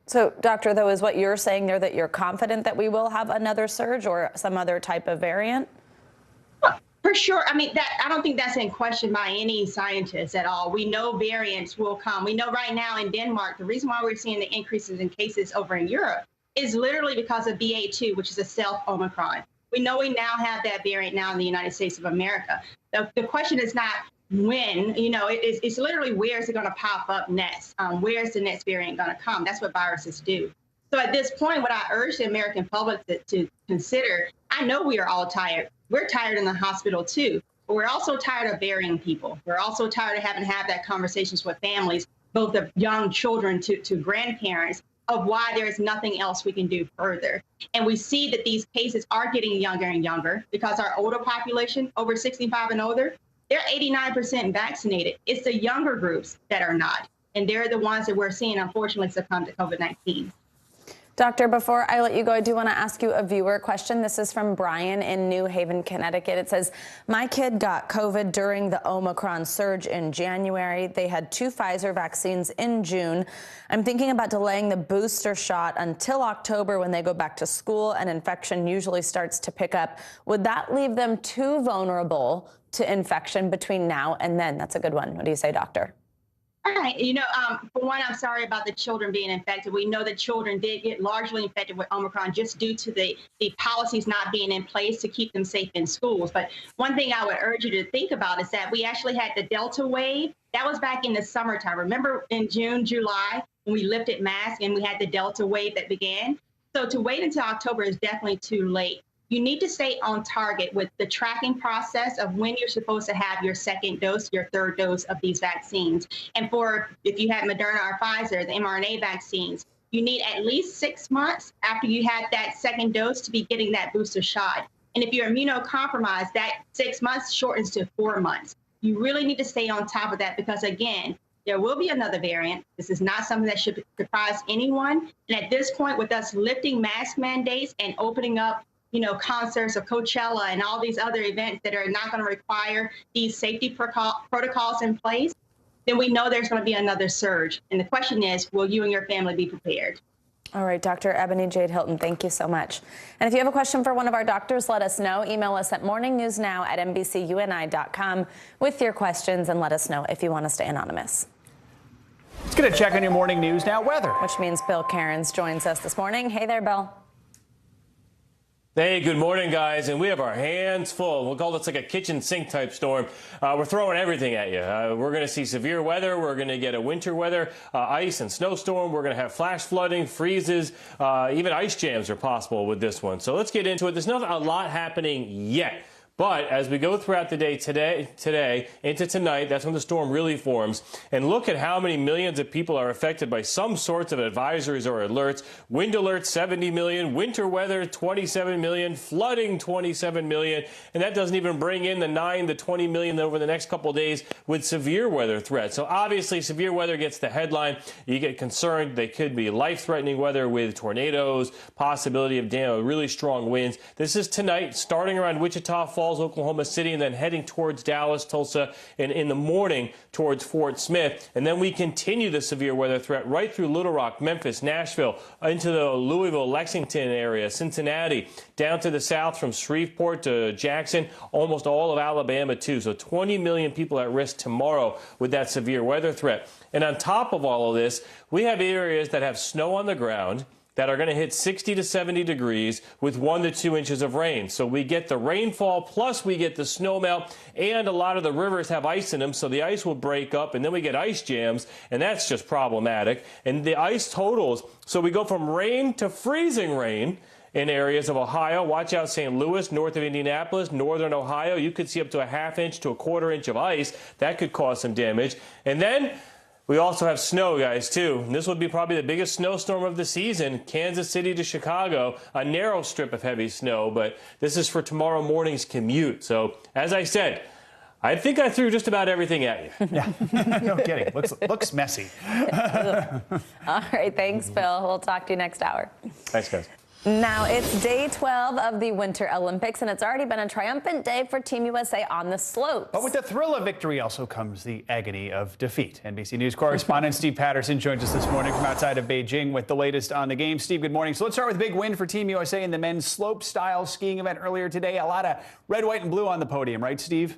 Speaker 26: So, Doctor, though, is what you're saying there that you're confident that we will have another surge or some other type of variant?
Speaker 21: For sure. I mean, I don't think that's in question by any scientist at all. We know variants will come. We know right now in Denmark, the reason why we're seeing the increases in cases over in Europe is literally because of BA2, which is a self-Omicron. We know we now have that variant now in the United States of America. The question is not when, it's literally where is it going to pop up next? Where is the next variant going to come? That's what viruses do. So at this point, what I urge the American public to consider, I know we are all tired. We're tired in the hospital too, but we're also tired of burying people. We're also tired of having to have that conversations with families, both of young children to grandparents, of why there's nothing else we can do further. And we see that these cases are getting younger and younger because our older population, over 65 and older, they're 89% vaccinated. It's the younger groups that are not. And they're the ones that we're seeing, unfortunately, succumb to COVID-19.
Speaker 26: Doctor, before I let you go, I do want to ask you a viewer question. This is from Brian in New Haven, Connecticut. It says, my kid got COVID during the Omicron surge in January. They had 2 Pfizer vaccines in June. I'm thinking about delaying the booster shot until October when they go back to school and infection usually starts to pick up. Would that leave them too vulnerable to infection between now and then? That's a good one. What do you say, doctor?
Speaker 21: All right. For one, I'm sorry about the children being infected. We know that children did get largely infected with Omicron just due to the policies not being in place to keep them safe in schools. But one thing I would urge you to think about is that we actually had the Delta wave. That was back in the summertime. Remember in June, July, when we lifted masks and we had the Delta wave that began? So to wait until October is definitely too late. You need to stay on target with the tracking process of when you're supposed to have your second dose, your third dose of these vaccines. And if you had Moderna or Pfizer, the mRNA vaccines, you need at least 6 months after you had that second dose to be getting that booster shot. And if you're immunocompromised, that 6 months shortens to 4 months. You really need to stay on top of that because, again, there will be another variant. This is not something that should surprise anyone. And at this point, with us lifting mask mandates and opening up concerts of Coachella and all these other events that are not going to require these safety protocols in place, then we know there's going to be another surge. And the question is, will you and your family be prepared?
Speaker 26: All right, Dr. Ebony Jade Hilton, thank you so much. And if you have a question for one of our doctors, let us know. Email us at morningnewsnow@NBCUNI.com with your questions and let us know if you want to stay anonymous.
Speaker 6: Let's get a check on your morning news now weather.
Speaker 26: Which means Bill Cairns joins us this morning. Hey there, Bill.
Speaker 11: Hey, good morning, guys. And we have our hands full. We'll call this like a kitchen sink type storm. We're throwing everything at you. We're going to see severe weather. We're going to get a winter weather, ice and snowstorm. We're going to have flash flooding, freezes, even ice jams are possible with this one. So let's get into it. There's not a lot happening yet. But as we go throughout the day today into tonight, that's when the storm really forms. And look at how many millions of people are affected by some sorts of advisories or alerts. Wind alerts, 70 million. Winter weather, 27 million. Flooding, 27 million. And that doesn't even bring in the 9 to 20 million over the next couple of days with severe weather threats. So obviously, severe weather gets the headline. You get concerned. They could be life-threatening weather with tornadoes, possibility of really strong winds. This is tonight, starting around Wichita Falls, Oklahoma City, and then heading towards Dallas, Tulsa, and in the morning towards Fort Smith. And then we continue the severe weather threat right through Little Rock, Memphis, Nashville, into the Louisville, Lexington area, Cincinnati, down to the south from Shreveport to Jackson, almost all of Alabama too. So 20 million people at risk tomorrow with that severe weather threat. And on top of all of this, we have areas that have snow on the ground that are going to hit 60 to 70 degrees with 1 to 2 inches of rain. So we get the rainfall, plus we get the snow melt, and a lot of the rivers have ice in them, so the ice will break up, and then we get ice jams, and that's just problematic. And the ice totals, so we go from rain to freezing rain in areas of Ohio. Watch out, St. Louis, north of Indianapolis, northern Ohio. You could see up to a ½ inch to a ¼ inch of ice. That could cause some damage. And then we also have snow, guys, too. And this will be probably the biggest snowstorm of the season, Kansas City to Chicago, a narrow strip of heavy snow. But this is for tomorrow morning's commute. So, as I said, I think I threw just about everything at you.
Speaker 6: Yeah, no kidding. Looks messy.
Speaker 26: All right, thanks, Bill. We'll talk to you next hour.
Speaker 11: Thanks, guys.
Speaker 26: Now, it's day 12 of the Winter Olympics, and it's already been a triumphant day for Team USA on the slopes.
Speaker 6: But with the thrill of victory also comes the agony of defeat. NBC News correspondent Steve Patterson joins us this morning from outside of Beijing with the latest on the game. Steve, good morning. So let's start with a big win for Team USA in the men's slope-style skiing event earlier today. A lot of red, white, and blue on the podium, right, Steve?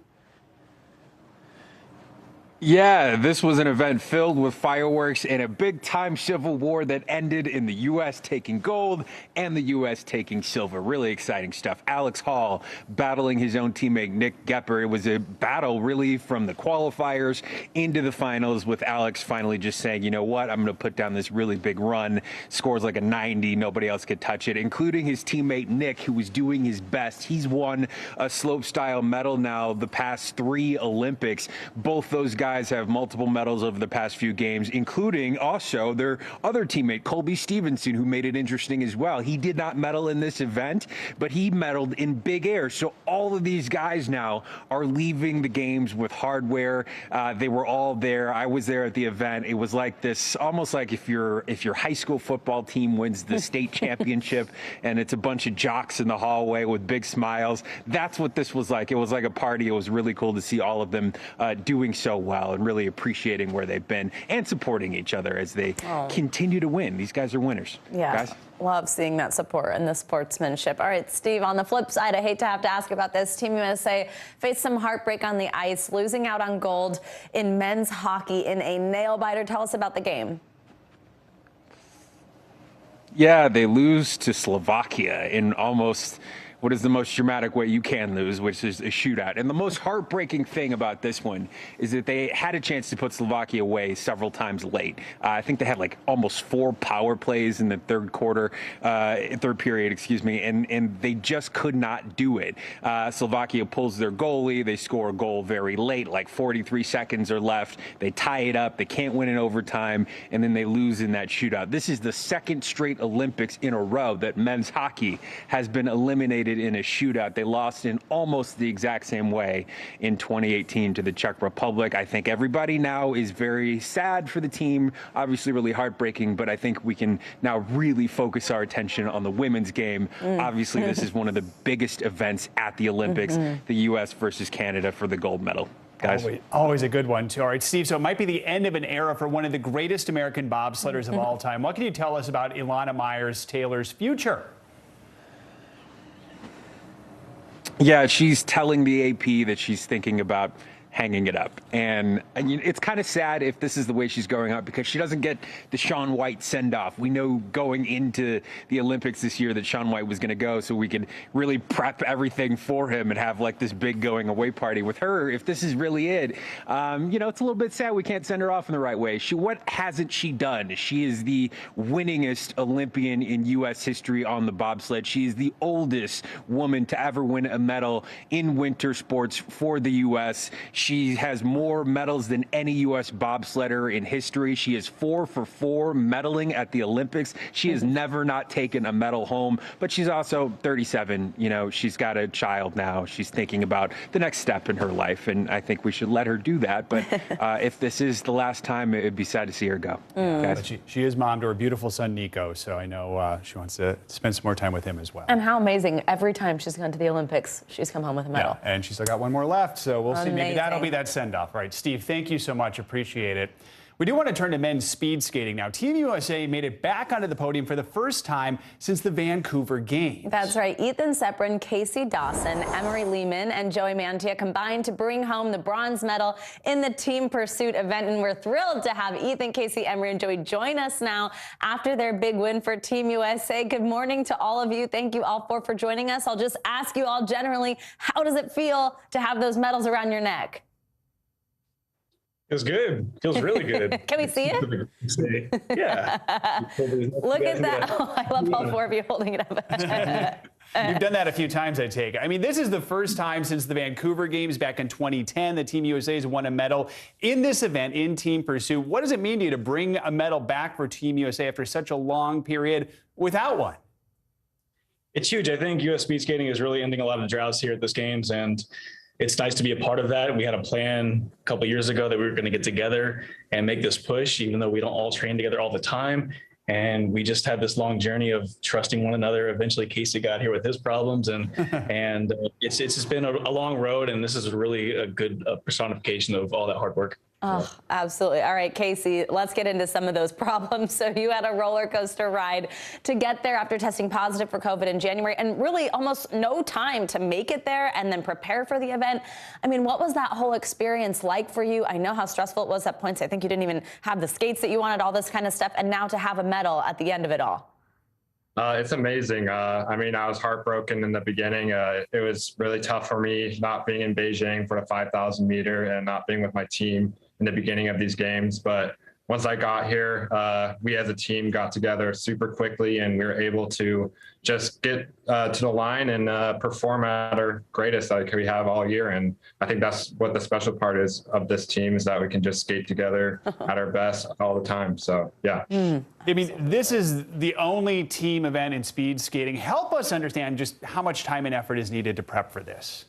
Speaker 1: Yeah, this was an event filled with fireworks and a big-time civil war that ended in the U.S. taking gold and the U.S. taking silver. Really exciting stuff. Alex Hall battling his own teammate Nick Gepper. It was a battle really from the qualifiers into the finals, with Alex finally just saying, you know what, I'm going to put down this really big run. Scores like a 90. Nobody else could touch it, including his teammate Nick, who was doing his best. He's won a slope-style medal now the past 3 Olympics. Both those guys have multiple medals over the past few games, including also their other teammate, Colby Stevenson, who made it interesting as well. He did not medal in this event, but he medaled in big air. So all of these guys now are leaving the games with hardware. They were all there. I was there at the event. It was like this, almost like if your high school football team wins the state championship and it's a bunch of jocks in the hallway with big smiles. That's what this was like. It was like a party. It was really cool to see all of them doing so well and really appreciating where they've been and supporting each other as they continue to win. These guys are winners.
Speaker 26: Yeah,
Speaker 1: guys.
Speaker 26: Love seeing that support and the sportsmanship. All right, Steve, on the flip side, I hate to have to ask about this. Team USA faced some heartbreak on the ice, losing out on gold in men's hockey in a nail-biter. Tell us about the game.
Speaker 1: Yeah, they lose to Slovakia in almost what is the most dramatic way you can lose, which is a shootout. And the most heartbreaking thing about this one is that they had a chance to put Slovakia away several times late. I think they had like almost 4 power plays in the third period, excuse me, and they just could not do it. Slovakia pulls their goalie. They score a goal very late, like 43 seconds are left. They tie it up. They can't win in overtime, and then they lose in that shootout. This is the second straight Olympics in a row that men's hockey has been eliminated in a shootout. They lost in almost the exact same way in 2018 to the Czech Republic. I think everybody now is very sad for the team, obviously really heartbreaking, but I think we can now really focus our attention on the women's game. Obviously, this is one of the biggest events at the Olympics, the U.S. versus Canada for the gold medal. Guys.
Speaker 6: Always a good one, too. All right, Steve, so it might be the end of an era for one of the greatest American bobsledders of all time. What can you tell us about Ilana Myers-Taylor's future?
Speaker 1: Yeah, she's telling the AP that she's thinking about hanging it up. And it's kind of sad if this is the way she's going out, because she doesn't get the Shaun White send-off. We know going into the Olympics this year that Shaun White was going to go, so we could really prep everything for him and have like this big going away party. With her, if this is really it, it's a little bit sad we can't send her off in the right way. What hasn't she done? She is the winningest Olympian in U.S. history on the bobsled. She is the oldest woman to ever win a medal in winter sports for the U.S. She has more medals than any U.S. bobsledder in history. She is 4 for 4 medaling at the Olympics. She has never not taken a medal home, but she's also 37. She's got a child now. She's thinking about the next step in her life, and I think we should let her do that. But if this is the last time, it'd be sad to see her go.
Speaker 6: But she is mom to her beautiful son, Nico, so I know she wants to spend some more time with him as well.
Speaker 26: And how amazing. Every time she's gone to the Olympics, she's come home with a medal.
Speaker 6: Yeah, and she's still got one more left, so we'll see. Maybe that'll be that send-off. Right, Steve, thank you so much. Appreciate it. We do want to turn to men's speed skating now. Team USA made it back onto the podium for the first time since the Vancouver Games.
Speaker 26: That's right. Ethan Seprin, Casey Dawson, Emery Lehman, and Joey Mantia combined to bring home the bronze medal in the team pursuit event. And we're thrilled to have Ethan, Casey, Emery, and Joey join us now after their big win for Team USA. Good morning to all of you. Thank you all for joining us. I'll just ask you all generally, how does it feel to have those medals around your neck?
Speaker 15: Feels good. Feels really good.
Speaker 26: Can we see it?
Speaker 15: Yeah.
Speaker 26: Look at that. Oh, I love all 4 of you holding it up.
Speaker 6: You've done that a few times, I take it. I mean, this is the first time since the Vancouver Games back in 2010 that Team USA has won a medal in this event in team pursuit. What does it mean to you to bring a medal back for Team USA after such a long period without one?
Speaker 15: It's huge. I think U.S. speed skating is really ending a lot of droughts here at this Games, and it's nice to be a part of that. We had a plan a couple of years ago that we were going to get together and make this push, even though we don't all train together all the time. And we just had this long journey of trusting one another. Eventually, Casey got here with his problems, and it's just been a long road. And this is really a good personification of all that hard work.
Speaker 26: Oh, absolutely. All right, Casey, let's get into some of those problems. So you had a roller coaster ride to get there after testing positive for COVID in January, and really almost no time to make it there and then prepare for the event. I mean, what was that whole experience like for you? I know how stressful it was at points. I think you didn't even have the skates that you wanted, all this kind of stuff, and now to have a medal at the end of it all.
Speaker 12: It's amazing. I mean, I was heartbroken in the beginning. It was really tough for me not being in Beijing for the 5,000 meter and not being with my team in the beginning of these games. But once I got here, we as a team got together super quickly, and we were able to just get to the line and perform at our greatest like we have all year. And I think that's what the special part is of this team, is that we can just skate together at our best all the time. So, yeah.
Speaker 6: I mean, this is the only team event in speed skating. Help us understand just how much time and effort is needed to prep for this.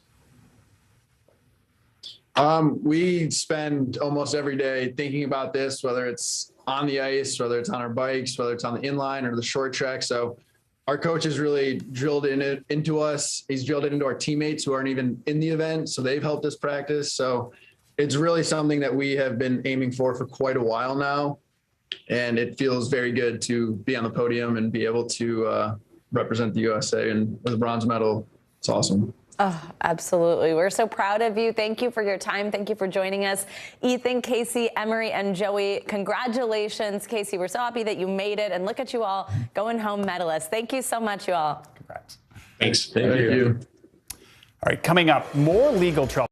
Speaker 16: We spend almost every day thinking about this, whether it's on the ice, whether it's on our bikes, whether it's on the inline or the short track. So our coach has really drilled into us. He's drilled it into our teammates who aren't even in the event. So they've helped us practice. So it's really something that we have been aiming for quite a while now. And it feels very good to be on the podium and be able to represent the USA and with a bronze medal. It's awesome.
Speaker 26: Oh, absolutely. We're so proud of you. Thank you for your time. Thank you for joining us. Ethan, Casey, Emery, and Joey, congratulations. Casey, we're so happy that you made it. And look at you all going home medalists. Thank you so much, you all.
Speaker 6: Congrats.
Speaker 16: Thanks. Thank you.
Speaker 6: All right, coming up, more legal trouble.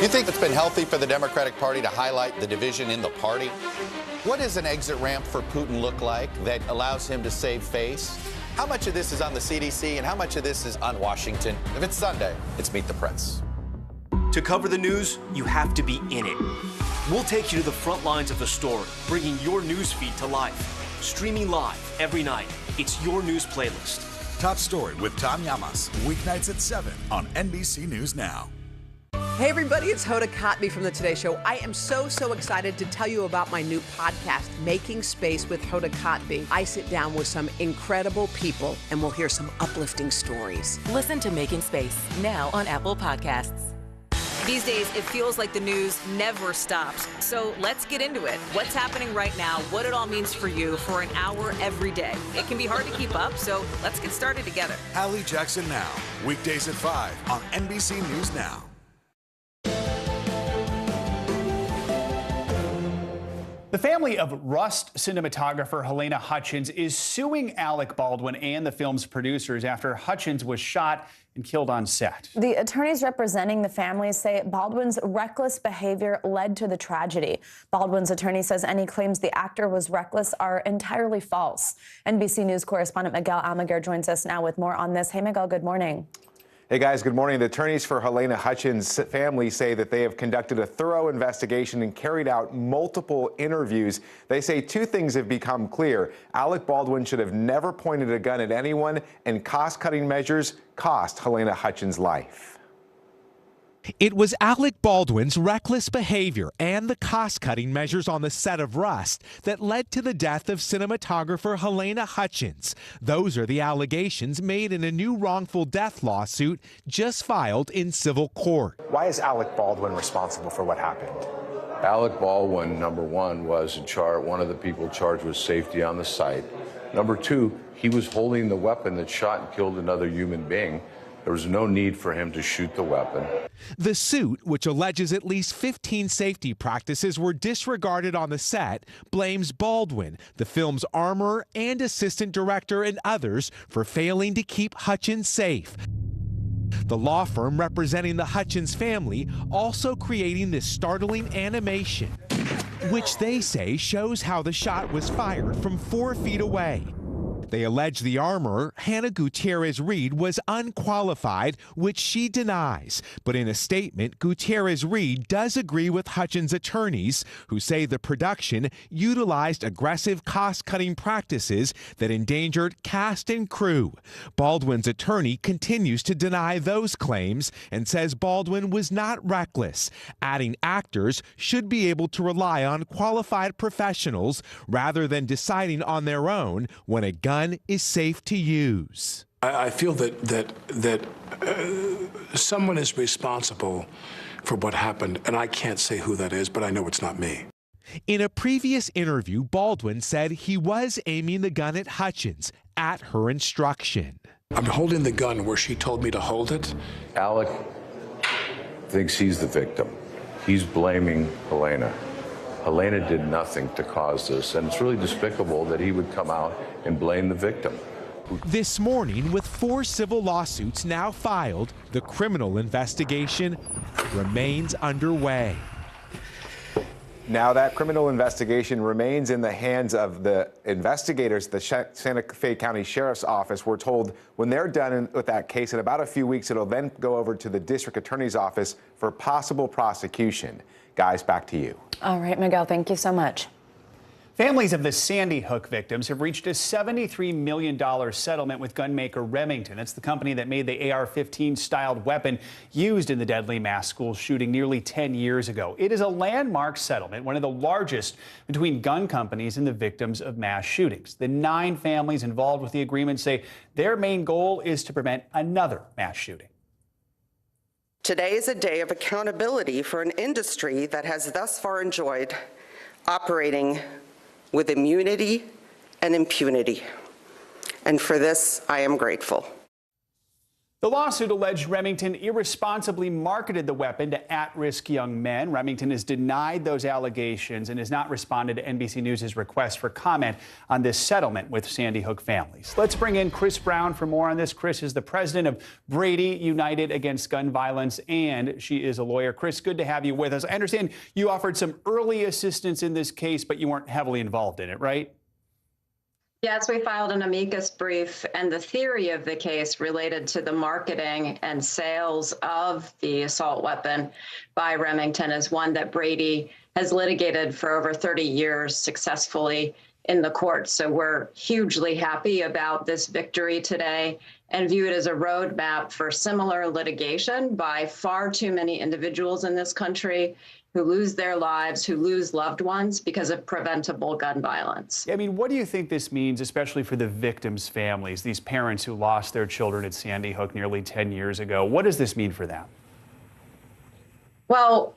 Speaker 22: You think it's been healthy for the Democratic Party to highlight the division in the party? What does an exit ramp for Putin look like that allows him to save face? How much of this is on the CDC and how much of this is on Washington? If it's Sunday, it's Meet the Press.
Speaker 23: To cover the news, you have to be in it. We'll take you to the front lines of the story, bringing your news feed to life. Streaming live every night. It's your news playlist.
Speaker 24: Top Story with Tom Llamas, weeknights at 7 on NBC News Now.
Speaker 25: Hey everybody, it's Hoda Kotb from the Today Show. I am so excited to tell you about my new podcast, Making Space with Hoda Kotb. I sit down with some incredible people and we'll hear some uplifting stories.
Speaker 27: Listen to Making Space now on Apple Podcasts. These days, it feels like the news never stops. So let's get into it. What's happening right now, what it all means for you for an hour every day. It can be hard to keep up, so let's get started together.
Speaker 24: Hallie Jackson Now, weekdays at 5 on NBC News Now.
Speaker 6: The family of Rust cinematographer Helena Hutchins is suing Alec Baldwin and the film's producers after Hutchins was shot and killed on set.
Speaker 26: The attorneys representing the family say Baldwin's reckless behavior led to the tragedy. Baldwin's attorney says any claims the actor was reckless are entirely false. NBC News correspondent Miguel Almaguer joins us now with more on this. Hey, Miguel, good morning.
Speaker 2: Hey guys, good morning. The attorneys for Helena Hutchins' family say that they have conducted a thorough investigation and carried out multiple interviews. They say two things have become clear. Alec Baldwin should have never pointed a gun at anyone, and cost-cutting measures cost Helena Hutchins' life.
Speaker 3: It was Alec Baldwin's reckless behavior and the cost-cutting measures on the set of Rust that led to the death of cinematographer Helena Hutchins. Those are the allegations made in a new wrongful death lawsuit just filed in civil court.
Speaker 4: Why is Alec Baldwin responsible for what happened?
Speaker 5: Alec Baldwin, number one, was one of the people charged with safety on the site. Number two, he was holding the weapon that shot and killed another human being. There was no need for him to shoot the weapon.
Speaker 3: The suit, which alleges at least 15 safety practices were disregarded on the set, blames Baldwin, the film's armorer and assistant director, and others for failing to keep Hutchins safe. The law firm representing the Hutchins family also creating this startling animation, which they say shows how the shot was fired from 4 feet away. They allege the armorer, Hannah Gutierrez-Reed, was unqualified, which she denies. But in a statement, Gutierrez-Reed does agree with Hutchins' attorneys, who say the production utilized aggressive cost-cutting practices that endangered cast and crew. Baldwin's attorney continues to deny those claims and says Baldwin was not reckless, adding actors should be able to rely on qualified professionals rather than deciding on their own when a gun is safe to use.
Speaker 9: I feel that someone is responsible for what happened, and I can't say who that is, but I know it's not me.
Speaker 3: In a previous interview, Baldwin said he was aiming the gun at Hutchins at her instruction.
Speaker 9: I'm holding the gun where she told me to hold it.
Speaker 5: Alec thinks he's the victim. He's blaming Helena. Helena did nothing to cause this, and it's really despicable that he would come out and blame the victim.
Speaker 3: This morning, with 4 civil lawsuits now filed, the criminal investigation remains underway.
Speaker 2: Now that criminal investigation remains in the hands of the investigators at the Santa Fe County Sheriff's Office. We're told when they're done with that case in about a few weeks, it'll then go over to the District Attorney's Office for possible prosecution. Guys, back to you.
Speaker 26: All right, Miguel, thank you so much.
Speaker 6: Families of the Sandy Hook victims have reached a $73 million settlement with gunmaker Remington. It's the company that made the AR-15 styled weapon used in the deadly mass school shooting nearly 10 years ago. It is a landmark settlement, one of the largest between gun companies and the victims of mass shootings. The 9 families involved with the agreement say their main goal is to prevent another mass shooting.
Speaker 10: Today is a day of accountability for an industry that has thus far enjoyed operating with immunity and impunity. And for this, I am grateful.
Speaker 6: The lawsuit alleged Remington irresponsibly marketed the weapon to at-risk young men. Remington has denied those allegations and has not responded to NBC News' request for comment on this settlement with Sandy Hook families. Let's bring in Chris Brown for more on this. Chris is the president of Brady United Against Gun Violence, and she is a lawyer. Chris, good to have you with us. I understand you offered some early assistance in this case, but you weren't heavily involved in it, right?
Speaker 14: Yes, we filed an amicus brief, and the theory of the case related to the marketing and sales of the assault weapon by Remington is one that Brady has litigated for over 30 years successfully in the courts. So we're hugely happy about this victory today and view it as a roadmap for similar litigation by far too many individuals in this country who lose their lives, who lose loved ones because of preventable gun violence.
Speaker 6: I mean, what do you think this means, especially for the victims' families, these parents who lost their children at Sandy Hook nearly 10 years ago? What does this mean for them?
Speaker 14: Well,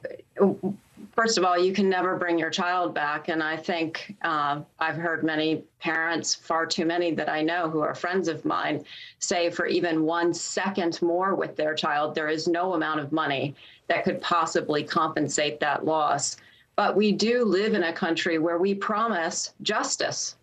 Speaker 14: first of all, you can never bring your child back. And I think I've heard many parents, far too many that I know who are friends of mine, say for even 1 second more with their child, there is no amount of money that could possibly compensate that loss. But we do live in a country where we promise justice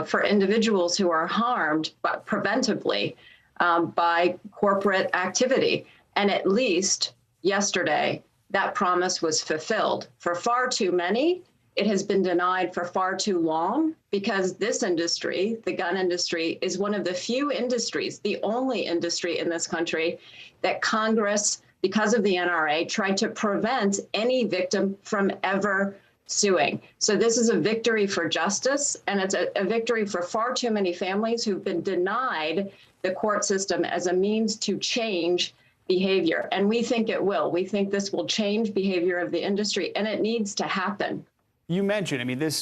Speaker 14: for individuals who are harmed, but preventively by corporate activity. And at least yesterday, that promise was fulfilled. For far too many, it has been denied for far too long because this industry, the gun industry, is one of the few industries, the only industry in this country that Congress, because of the NRA, tried to prevent any victim from ever suing. So this is a victory for justice, and it's a victory for far too many families who've been denied the court system as a means to change behavior. And we think it will. We think this will change behavior of the industry, and it needs to happen.
Speaker 6: You mentioned, I mean, this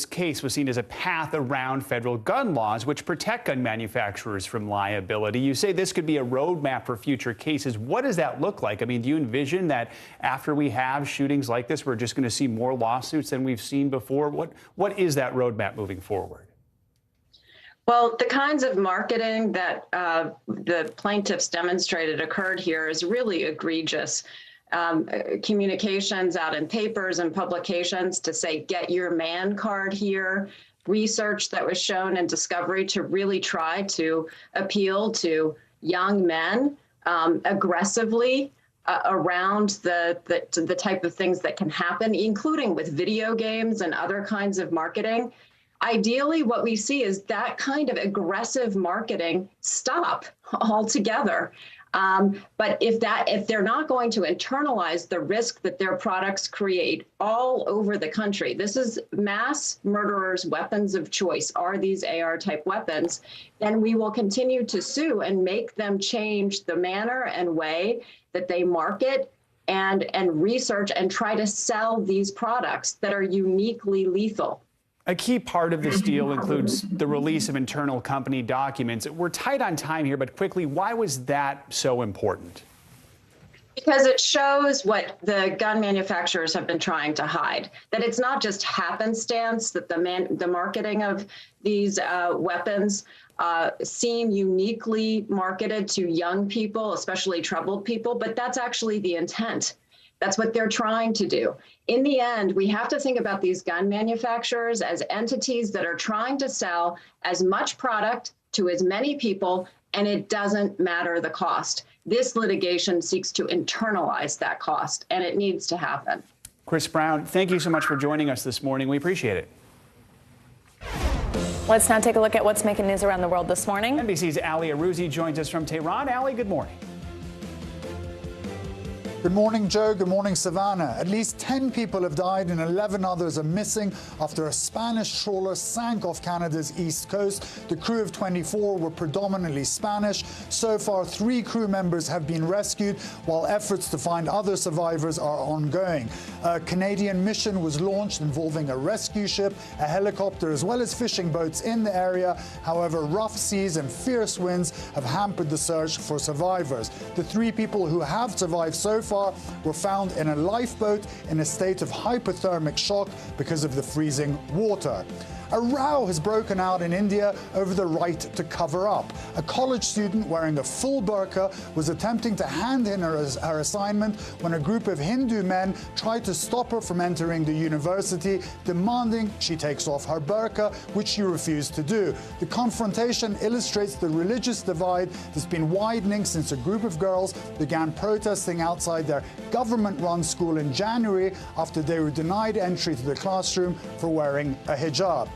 Speaker 6: case was seen as a path around federal gun laws, which protect gun manufacturers from liability. You say this could be a roadmap for future cases. What does that look like? I mean, do you envision that after we have shootings like this, we're just going to see more lawsuits than we've seen before? What is that roadmap moving forward?
Speaker 14: Well, the kinds of marketing that the plaintiffs demonstrated occurred here is really egregious. Communications out in papers and publications to say, get your man card here, research that was shown in Discovery to really try to appeal to young men aggressively around the type of things that can happen, including with video games and other kinds of marketing. Ideally, what we see is that kind of aggressive marketing stop altogether. But if they're not going to internalize the risk that their products create all over the country, this is mass murderers' weapons of choice, are these AR-type weapons, then we will continue to sue and make them change the manner and way that they market and research and try to sell these products that are uniquely lethal.
Speaker 6: A key part of this deal includes the release of internal company documents. We're tight on time here, but quickly, why was that so important?
Speaker 14: Because it shows what the gun manufacturers have been trying to hide, that it's not just happenstance that the marketing of these weapons seem uniquely marketed to young people, especially troubled people, but that's actually the intent. That's what they're trying to do. In the end, we have to think about these gun manufacturers as entities that are trying to sell as much product to as many people, and it doesn't matter the cost. This litigation seeks to internalize that cost, and it needs to happen.
Speaker 6: Chris Brown, thank you so much for joining us this morning. We appreciate it.
Speaker 26: Let's now take a look at what's making news around the world this morning.
Speaker 6: NBC's Ali Arouzi joins us from Tehran. Ali, good morning.
Speaker 7: Good morning, Joe. Good morning, Savannah. At least 10 people have died and 11 others are missing after a Spanish trawler sank off Canada's east coast. The crew of 24 were predominantly Spanish. So far, 3 crew members have been rescued, while efforts to find other survivors are ongoing. A Canadian mission was launched involving a rescue ship, a helicopter, as well as fishing boats in the area. However, rough seas and fierce winds have hampered the search for survivors. The 3 people who have survived so far were found in a lifeboat in a state of hypothermic shock because of the freezing water. A row has broken out in India over the right to cover up. A college student wearing a full burqa was attempting to hand in her assignment when a group of Hindu men tried to stop her from entering the university, demanding she takes off her burqa, which she refused to do. The confrontation illustrates the religious divide that's been widening since a group of girls began protesting outside their government-run school in January after they were denied entry to the classroom for wearing a hijab.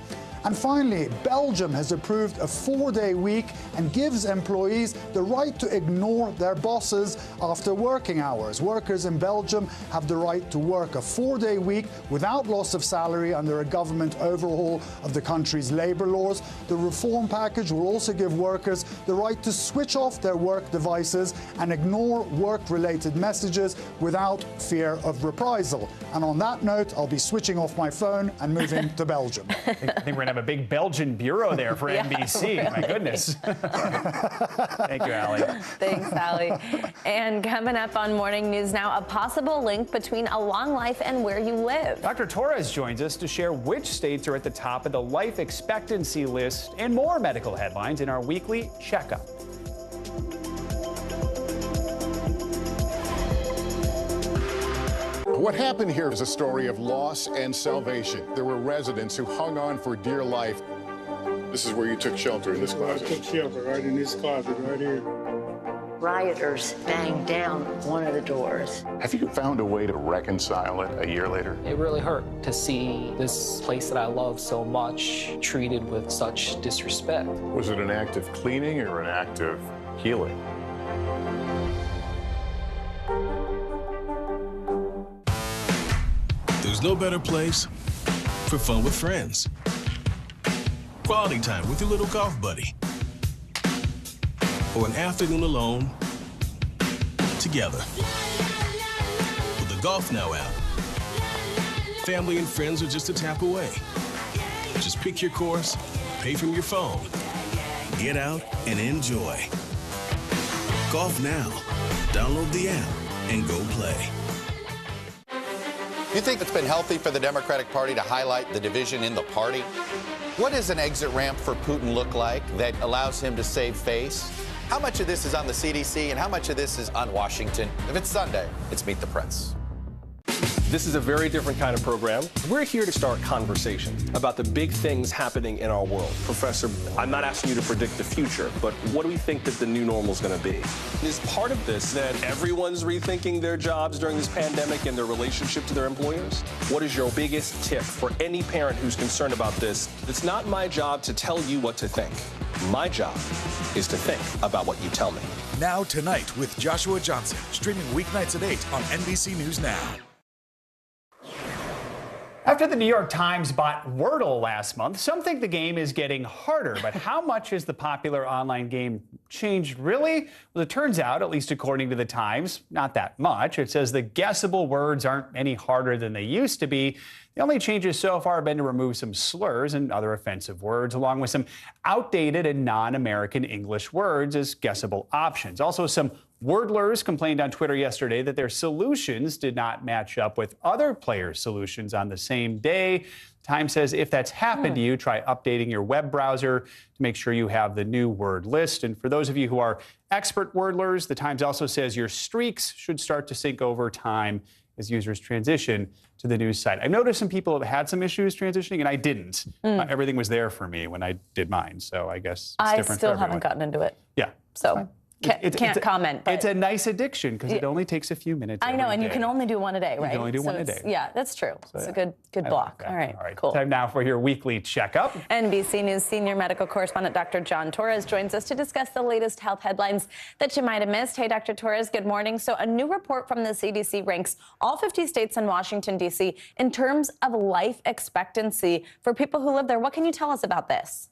Speaker 7: And finally, Belgium has approved a 4-day week and gives employees the right to ignore their bosses after working hours. Workers in Belgium have the right to work a 4-day week without loss of salary under a government overhaul of the country's labor laws. The reform package will also give workers the right to switch off their work devices and ignore work-related messages without fear of reprisal. And on that note, I'll be switching off my phone and moving to Belgium.
Speaker 6: I think we're going to have a big Belgian bureau there for NBC.
Speaker 26: Really.
Speaker 6: My goodness. Thank you, Ali.
Speaker 26: Thanks, Ali. And coming up on Morning News Now, a possible link between a long life and where you live.
Speaker 6: Dr. Torres joins us to share which states are at the top of the life expectancy list and more medical headlines in our weekly checkup.
Speaker 8: What happened here is a story of loss and salvation. There were residents who hung on for dear life. This is where you took shelter, in this closet.
Speaker 13: I took shelter right in this closet right here.
Speaker 11: rioters banged down one of the doors.
Speaker 8: Have you found a way to reconcile it a year later?
Speaker 13: It really hurt to see this place that I love so much treated with such disrespect.
Speaker 8: Was it an act of cleaning or an act of healing?
Speaker 17: There's no better place for fun with friends. Quality time with your little golf buddy. Or an afternoon alone together. With the Golf Now app, family and friends are just a tap away. Just pick your course, pay from your phone, get out and enjoy. Golf Now. Download the app and go play.
Speaker 22: You think it's been healthy for the Democratic Party to highlight the division in the party? What does an exit ramp for Putin look like that allows him to save face? How much of this is on the CDC and how much of this is on Washington? If it's Sunday, it's Meet the Press.
Speaker 18: This is a very different kind of program. We're here to start conversation about the big things happening in our world. Professor, I'm not asking you to predict the future, but what do we think that the new normal is going to be? Is part of this that everyone's rethinking their jobs during this pandemic and their relationship to their employers? What is your biggest tip for any parent who's concerned about this? It's not my job to tell you what to think. My job is to think about what you tell me.
Speaker 24: Now Tonight with Joshua Johnson, streaming weeknights at 8 on NBC News Now.
Speaker 6: After the New York Times bought Wordle last month, some think the game is getting harder. But how much has the popular online game changed, really? Well, it turns out, at least according to the Times, not that much. It says the guessable words aren't any harder than they used to be. The only changes so far have been to remove some slurs and other offensive words, along with some outdated and non-American English words as guessable options. Also, some wordlers complained on Twitter yesterday that their solutions did not match up with other players' solutions on the same day. Time says if that's happened to you, try updating your web browser to make sure you have the new word list. And for those of you who are expert wordlers, the Times also says your streaks should start to sync over time as users transition to the news site. I've noticed some people have had some issues transitioning, and I didn't. Everything was there for me when I did mine, so I guess it's different for everyone.
Speaker 19: I still haven't gotten into it.
Speaker 6: Yeah.
Speaker 19: So can't comment. But
Speaker 6: it's a nice addiction because it only takes a few minutes.
Speaker 19: I know, and you can only do one a day, right?
Speaker 6: You can only do one a day.
Speaker 19: Yeah, that's true. It's a good block. All right, cool.
Speaker 6: Time now for your weekly checkup.
Speaker 26: NBC News senior medical correspondent Dr. John Torres joins us to discuss the latest health headlines that you might have missed. Hey, Dr. Torres, good morning. So a new report from the CDC ranks all 50 states and Washington, D.C. in terms of life expectancy for people who live there. What can you tell us about this?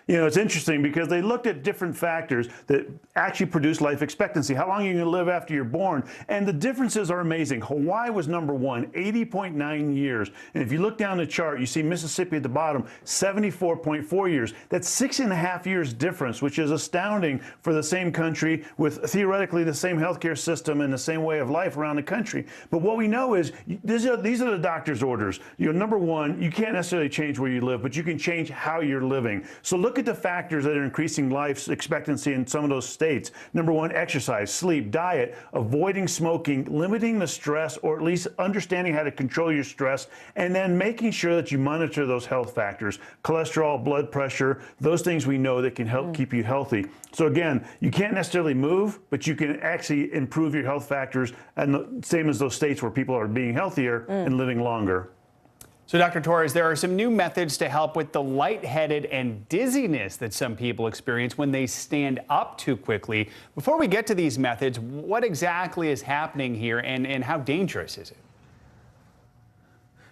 Speaker 20: You know, it's interesting because they looked at different factors that actually produce life expectancy, how long you can live after you're born, and the differences are amazing. Hawaii was number one, 80.9 years. And if you look down the chart, you see Mississippi at the bottom, 74.4 years. That's 6.5 years difference, which is astounding for the same country with theoretically the same healthcare system and the same way of life around the country. But what we know is these are the doctor's orders. You know, number one, you can't necessarily change where you live, but you can change how you're living. So look at the factors that are increasing life expectancy in some of those states. Number one, exercise, sleep, diet, avoiding smoking, limiting the stress, or at least understanding how to control your stress, and then making sure that you monitor those health factors, cholesterol, blood pressure, those things we know that can help keep you healthy. So again, you can't necessarily move, but you can actually improve your health factors, and the same as those states where people are being healthier and living longer.
Speaker 6: So, Dr. Torres, there are some new methods to help with the lightheaded and dizziness that some people experience when they stand up too quickly. Before we get to these methods, what exactly is happening here and how dangerous is it?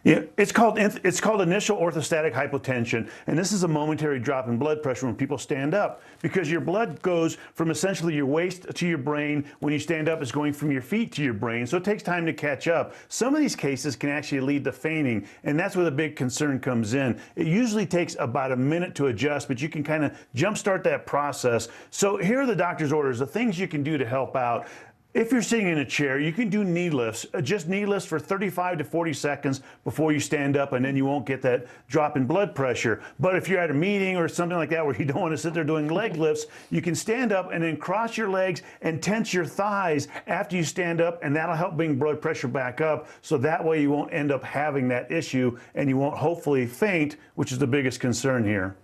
Speaker 20: Yeah, it's called initial orthostatic hypotension, and this is a momentary drop in blood pressure when people stand up, because your blood goes from essentially your waist to your brain. When you stand up, it's going from your feet to your brain, so it takes time to catch up. Some of these cases can actually lead to fainting, and that's where the big concern comes in. It usually takes about a minute to adjust, but you can kind of jumpstart that process. So here are the doctor's orders, the things you can do to help out. If you're sitting in a chair, you can do knee lifts, just knee lifts for 35 to 40 seconds before you stand up, and then you won't get that drop in blood pressure. But if you're at a meeting or something like that where you don't want to sit there doing leg lifts, you can stand up and then cross your legs and tense your thighs after you stand up, and that'll help bring blood pressure back up. So that way you won't end up having that issue, and you won't hopefully faint, which is the biggest concern here.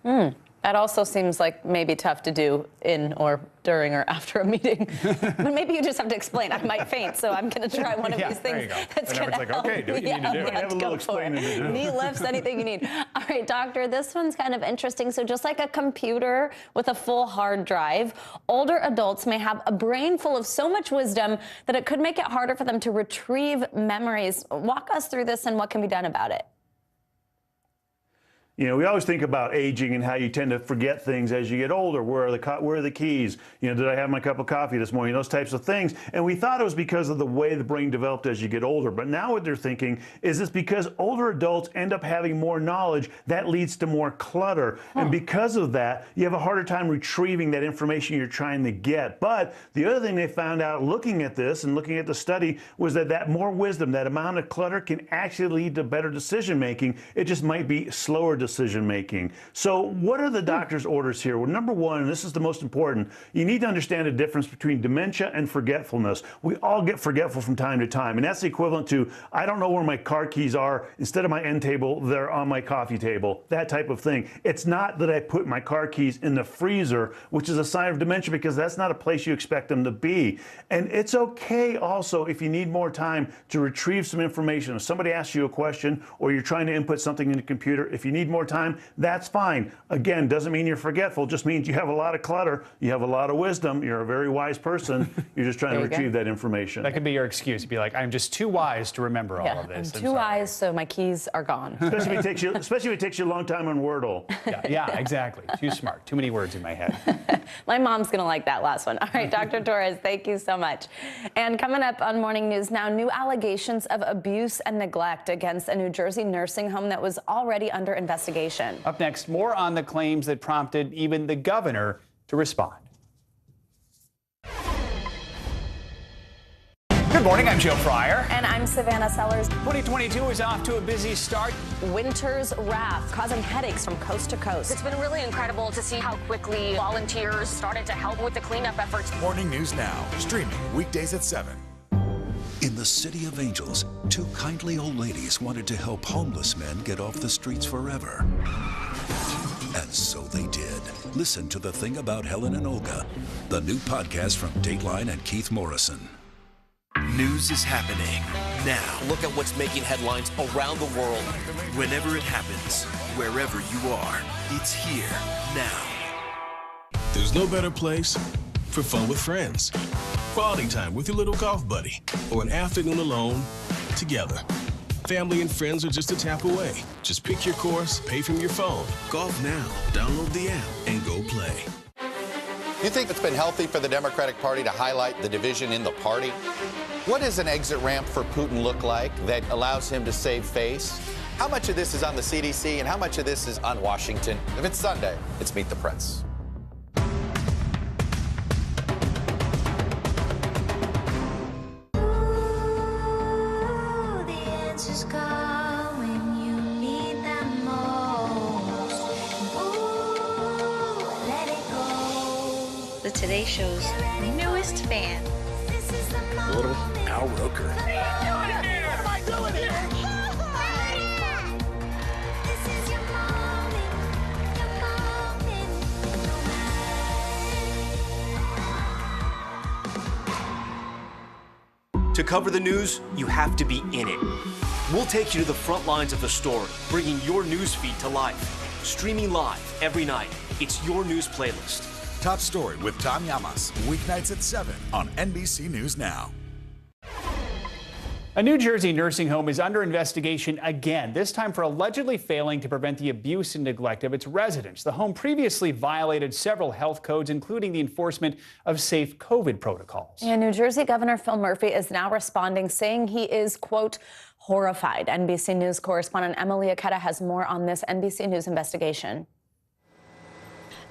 Speaker 19: That also seems like maybe tough to do in or during or after a meeting. But maybe you just have to explain. I might faint, so I'm going to try one of these things. That's going to help.
Speaker 20: Okay, do what you need to do. Have a little explaining to do.
Speaker 19: Knee lifts, anything you need. All right, doctor, this one's kind of interesting. So just like a computer with a full hard drive, older adults may have a brain full of so much wisdom that it could make it harder for them to retrieve memories. Walk us through this and what can be done about it.
Speaker 20: You know, we always think about aging and how you tend to forget things as you get older. Where are the keys? You know, did I have my cup of coffee this morning? Those types of things. And we thought it was because of the way the brain developed as you get older. But now what they're thinking is it's because older adults end up having more knowledge that leads to more clutter. And because of that, you have a harder time retrieving that information you're trying to get. But the other thing they found out looking at this and looking at the study was that more wisdom, that amount of clutter can actually lead to better decision making. It just might be slower decision making. So what are the doctor's orders here? Well, number one, and this is the most important, you need to understand the difference between dementia and forgetfulness. We all get forgetful from time to time, and that's the equivalent to, I don't know where my car keys are. Instead of my end table, they're on my coffee table, that type of thing. It's not that I put my car keys in the freezer, which is a sign of dementia because that's not a place you expect them to be. And it's okay also if you need more time to retrieve some information. If somebody asks you a question or you're trying to input something in the computer, if you need more time, that's fine. Again, doesn't mean you're forgetful, just means you have a lot of clutter, you have a lot of wisdom, you're a very wise person, you're just trying to retrieve that information.
Speaker 6: That could be your excuse. Be like, I'm just too wise to remember all of this.
Speaker 19: I'm too wise, so my keys are gone.
Speaker 20: Especially if it takes you a long time on Wordle.
Speaker 6: Yeah, exactly. Too smart. Too many words in my head.
Speaker 19: My mom's going to like that last one. All right, Dr. Torres, thank you so much. And coming up on Morning News Now, new allegations of abuse and neglect against a New Jersey nursing home that was already under investigation.
Speaker 6: Up next, more on the claims that prompted even the governor to respond. Good morning, I'm Joe Fryer.
Speaker 19: And I'm Savannah Sellers.
Speaker 6: 2022 is off to a busy start.
Speaker 19: Winter's wrath causing headaches from coast to coast.
Speaker 1: It's been really incredible to see how quickly volunteers started to help with the cleanup efforts.
Speaker 24: Morning News Now, streaming weekdays at 7.
Speaker 12: In the City of Angels, two kindly old ladies wanted to help homeless men get off the streets forever. And so they did. Listen to The Thing About Helen and Olga, the new podcast from Dateline and Keith Morrison.
Speaker 15: News is happening now. Look at what's making headlines around the world. Whenever it happens, wherever you are, it's here now.
Speaker 17: There's no better place for fun with friends, quality time with your little golf buddy, or an afternoon alone together. Family and friends are just a tap away. Just pick your course, pay from your phone. Golf now. Download the app and go play.
Speaker 22: You think it's been healthy for the Democratic Party to highlight the division in the party? What does an exit ramp for Putin look like that allows him to save face? How much of this is on the CDC and how much of this is on Washington? If it's Sunday, it's Meet the Press.
Speaker 11: The Today Show's newest fan.
Speaker 15: Little Al Roker.
Speaker 11: What am I doing here?
Speaker 15: To cover the news, you have to be in it. We'll take you to the front lines of the story, bringing your news feed to life. Streaming live every night. It's your news playlist.
Speaker 24: Top Story with Tom Llamas, weeknights at 7 on NBC News Now.
Speaker 6: A New Jersey nursing home is under investigation again, this time for allegedly failing to prevent the abuse and neglect of its residents. The home previously violated several health codes, including the enforcement of safe COVID protocols.
Speaker 19: And New Jersey Governor Phil Murphy is now responding, saying he is, quote, horrified. NBC News correspondent Emily Aketa has more on this NBC News investigation.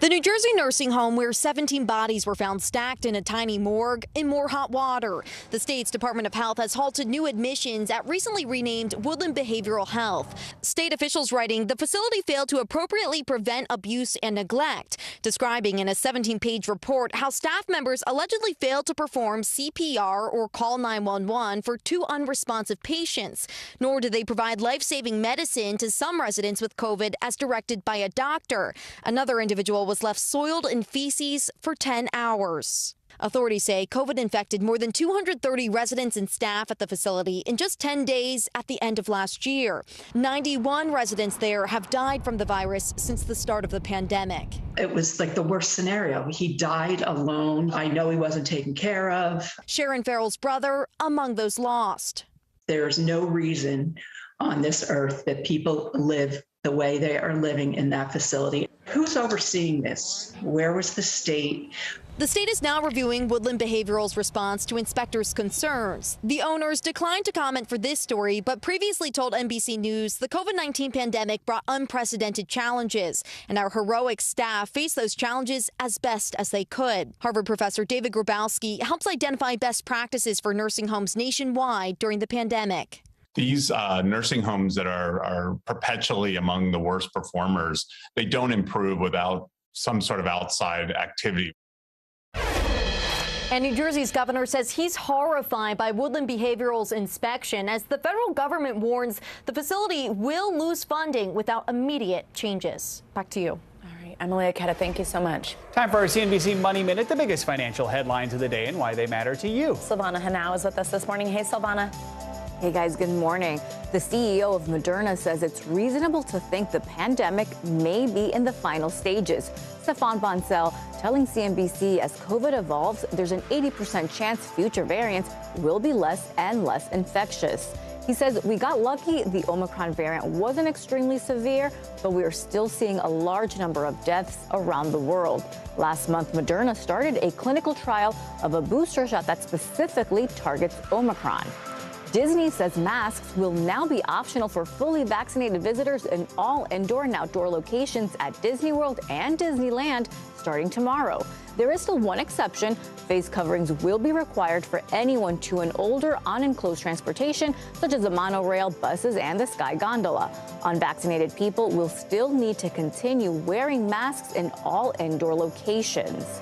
Speaker 4: The New Jersey nursing home where 17 bodies were found stacked in a tiny morgue in more hot water. The state's Department of Health has halted new admissions at recently renamed Woodland Behavioral Health. State officials writing the facility failed to appropriately prevent abuse and neglect, describing in a 17-page report how staff members allegedly failed to perform CPR or call 911 for 2 unresponsive patients, nor did they provide life-saving medicine to some residents with COVID as directed by a doctor. Another individual was left soiled in feces for 10 hours. Authorities say COVID infected more than 230 residents and staff at the facility in just 10 days at the end of last year. 91 residents there have died from the virus since the start of the pandemic.
Speaker 9: It was like the worst scenario. He died alone. I know he wasn't taken care of.
Speaker 4: Sharon Farrell's brother among those lost.
Speaker 9: There's no reason on this earth that people live the way they are living in that facility. Who's overseeing this? Where was the state?
Speaker 4: The state is now reviewing Woodland Behavioral's response to inspectors' concerns. The owners declined to comment for this story, but previously told NBC News the COVID-19 pandemic brought unprecedented challenges, and our heroic staff faced those challenges as best as they could. Harvard professor David Grabowski helps identify best practices for nursing homes nationwide during the pandemic.
Speaker 16: These nursing homes that are perpetually among the worst performers, they don't improve without some sort of outside activity.
Speaker 4: And New Jersey's governor says he's horrified by Woodland Behavioral's inspection as the federal government warns the facility will lose funding without immediate changes. Back to you.
Speaker 26: All right, Emily Aketa, thank you so much.
Speaker 6: Time for our CNBC Money Minute, the biggest financial headlines of the day and why they matter to you.
Speaker 26: Silvana Henao is with us this morning. Hey, Silvana. Hey guys, good morning. The CEO of Moderna says it's reasonable to think the pandemic may be in the final stages. Stefan Bancel telling CNBC as COVID evolves, there's an 80% chance future variants will be less and less infectious. He says we got lucky the Omicron variant wasn't extremely severe, but we are still seeing a large number of deaths around the world. Last month, Moderna started a clinical trial of a booster shot that specifically targets Omicron. Disney says masks will now be optional for fully vaccinated visitors in all indoor and outdoor locations at Disney World and Disneyland starting tomorrow. There is still one exception. Face coverings will be required for anyone to and older on enclosed transportation, such as the monorail, buses, and the Sky Gondola. Unvaccinated people will still need to continue wearing masks in all indoor locations.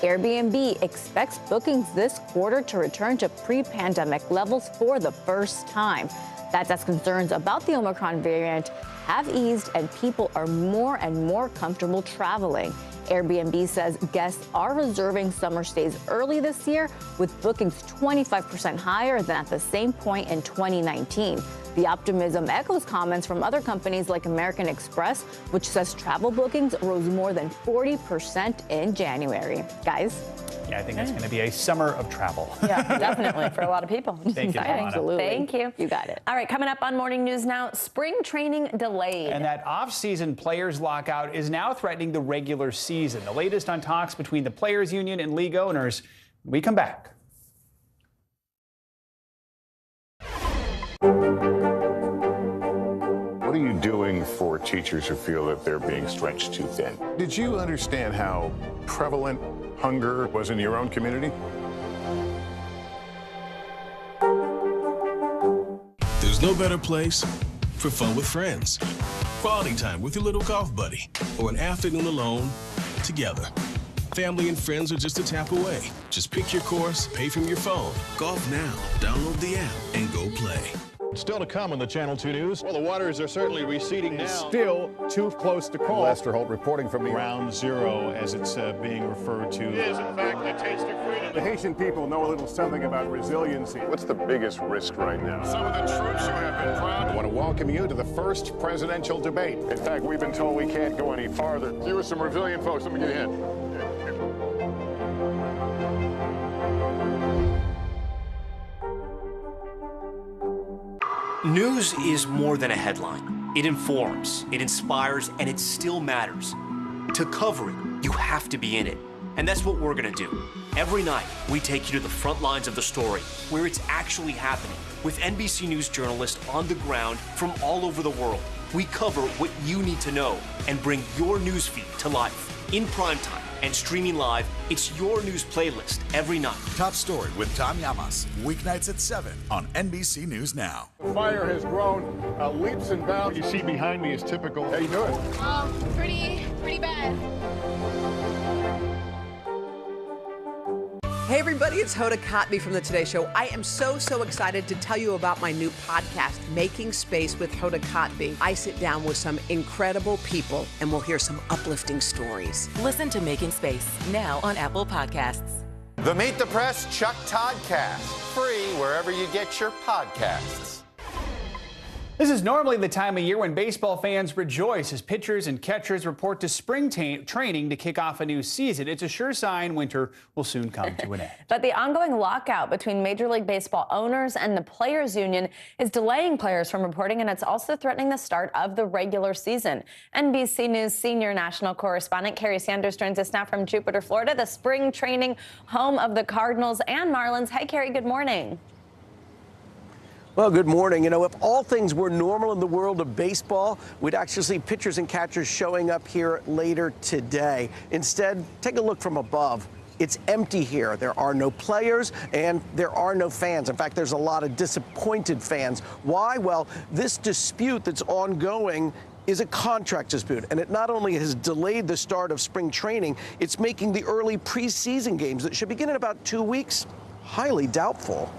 Speaker 26: Airbnb expects bookings this quarter to return to pre-pandemic levels for the first time. That's as concerns about the Omicron variant have eased and people are more and more comfortable traveling. Airbnb says guests are reserving summer stays early this year, with bookings 25% higher than at the same point in 2019. The optimism echoes comments from other companies like American Express, which says travel bookings rose more than 40% in January. Guys?
Speaker 6: Yeah, I think that's going to be a summer of travel.
Speaker 26: Yeah, definitely for a lot of people.
Speaker 6: Thank you,
Speaker 26: Absolutely. Thank you. You got it.
Speaker 4: All right, coming up on Morning News Now, spring training delayed.
Speaker 6: And that off-season players lockout is now threatening the regular season. The latest on talks between the Players Union and league owners. We come back.
Speaker 8: What are you doing for teachers who feel that they're being stretched too thin? Did you understand how prevalent hunger was in your own community?
Speaker 17: There's no better place for fun with friends, quality time with your little golf buddy, or an afternoon alone together. Family and friends are just a tap away. Just pick your course, pay from your phone. Golf now. Download the app and go play.
Speaker 8: Still to come on the Channel 2 News. Well, the waters are certainly receding now. Still too close to call. Lester Holt reporting from Ground Zero, as it's being referred to. It is, in fact, the taste of freedom. The Haitian people know a little something about resiliency. What's the biggest risk right now? Some of the troops who have been proud. I want to welcome you to the first presidential debate. In fact, we've been told we can't go any farther. You with some resilient folks. Let me get a hint.
Speaker 15: News is more than a headline. It informs, it inspires, and it still matters. To cover it, you have to be in it. And that's what we're gonna do. Every night, we take you to the front lines of the story, where it's actually happening, with NBC News journalists on the ground from all over the world. We cover what you need to know and bring your newsfeed to life in primetime and streaming live. It's your news playlist every night.
Speaker 24: Top Story with Tom Llamas, weeknights at 7 on NBC News Now.
Speaker 8: The fire has grown leaps and bounds. You see behind me is typical. How you doing?
Speaker 2: Pretty bad.
Speaker 3: Hey everybody, it's Hoda Kotb from the Today Show. I am so excited to tell you about my new podcast, Making Space with Hoda Kotb. I sit down with some incredible people and we'll hear some uplifting stories.
Speaker 5: Listen to Making Space now on Apple Podcasts.
Speaker 22: The Meet the Press Chuck Todd Cast, free wherever you get your podcasts.
Speaker 6: This is normally the time of year when baseball fans rejoice as pitchers and catchers report to spring training to kick off a new season. It's a sure sign winter will soon come to an end.
Speaker 19: But the ongoing lockout between Major League Baseball owners and the Players Union is delaying players from reporting, and it's also threatening the start of the regular season. NBC News senior national correspondent Carrie Sanders joins us now from Jupiter, Florida, the spring training home of the Cardinals and Marlins. Hey, Carrie, good morning.
Speaker 21: Well, good morning. You know, if all things were normal in the world of baseball, we'd actually see pitchers and catchers showing up here later today. Instead, take a look from above. It's empty here. There are no players and there are no fans. In fact, there's a lot of disappointed fans. Why? Well, this dispute that's ongoing is a contract dispute, and it not only has delayed the start of spring training, it's making the early preseason games that should begin in about 2 weeks highly doubtful.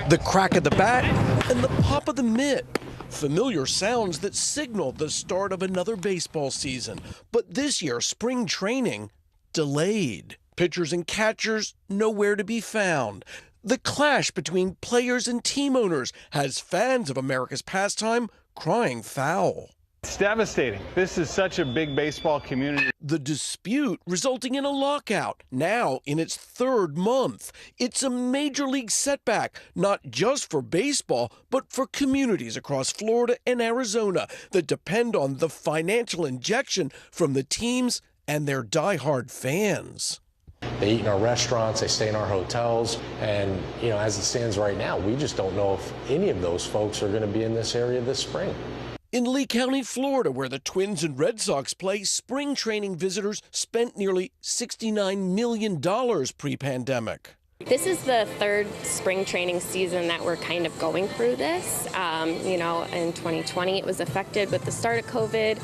Speaker 21: The crack of the bat and the pop of the mitt. Familiar sounds that signal the start of another baseball season. But this year, spring training delayed. Pitchers and catchers nowhere to be found. The clash between players and team owners has fans of America's pastime crying foul.
Speaker 23: It's devastating. This is such a big baseball community.
Speaker 21: The dispute resulting in a lockout, now in its third month. It's a major league setback, not just for baseball, but for communities across Florida and Arizona that depend on the financial injection from the teams and their diehard fans.
Speaker 25: They eat in our restaurants, they stay in our hotels, and as it stands right now, we just don't know if any of those folks are going to be in this area this spring.
Speaker 21: In Lee County, Florida, where the Twins and Red Sox play, spring training visitors spent nearly $69 million pre-pandemic.
Speaker 27: This is the third spring training season that we're kind of going through this. In 2020 it was affected with the start of COVID.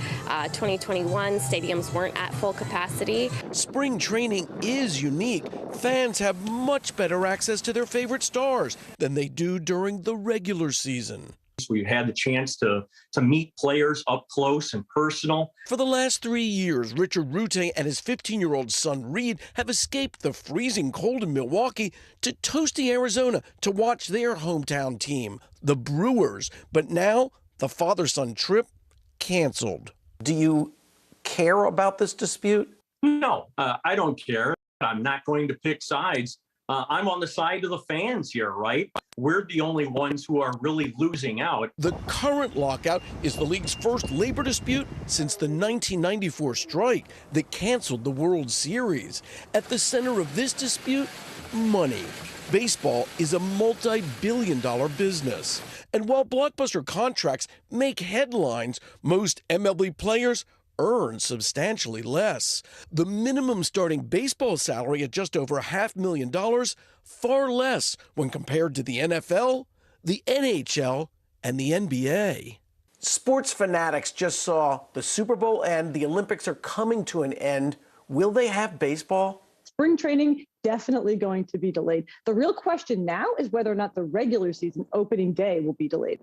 Speaker 27: 2021 stadiums weren't at full capacity.
Speaker 21: Spring training is unique. Fans have much better access to their favorite stars than they do during the regular season.
Speaker 28: We've had the chance to meet players up close and personal.
Speaker 21: For the last 3 years, Richard Rute and his 15-year-old son Reed have escaped the freezing cold in Milwaukee to toasty Arizona to watch their hometown team, the Brewers. But now, the father-son trip canceled. Do you care about this dispute?
Speaker 28: No, I don't care. I'm not going to pick sides. I'm on the side of the fans here, right? We're the only ones who are really losing out.
Speaker 21: The current lockout is the league's first labor dispute since the 1994 strike that canceled the World Series. At the center of this dispute, money. Baseball is a multi-billion-dollar business. And while blockbuster contracts make headlines, most MLB players earn substantially less. The minimum starting baseball salary at just over $500,000, far less when compared to the NFL, the NHL, and the NBA. Sports fanatics just saw the Super Bowl end. The Olympics are coming to an end. Will they have baseball?
Speaker 29: Spring training definitely going to be delayed. The real question now is whether or not the regular season opening day will be delayed.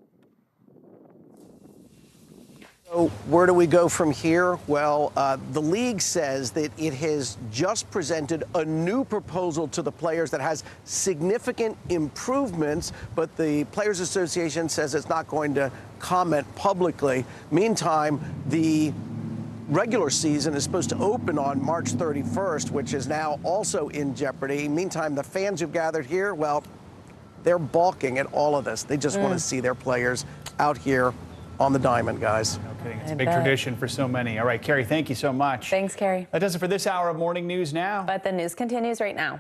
Speaker 21: So where do we go from here? Well, the league says that it has just presented a new proposal to the players that has significant improvements, but the Players Association says it's not going to comment publicly. Meantime, the regular season is supposed to open on March 31st, which is now also in jeopardy. Meantime, the fans who've gathered here, well, they're balking at all of this. They just want to see their players out here on the diamond, guys.
Speaker 6: No kidding. It's a big tradition for so many. All right, Carrie, thank you so much.
Speaker 19: Thanks, Carrie.
Speaker 6: That does it for this hour of Morning News Now.
Speaker 19: But the news continues right now.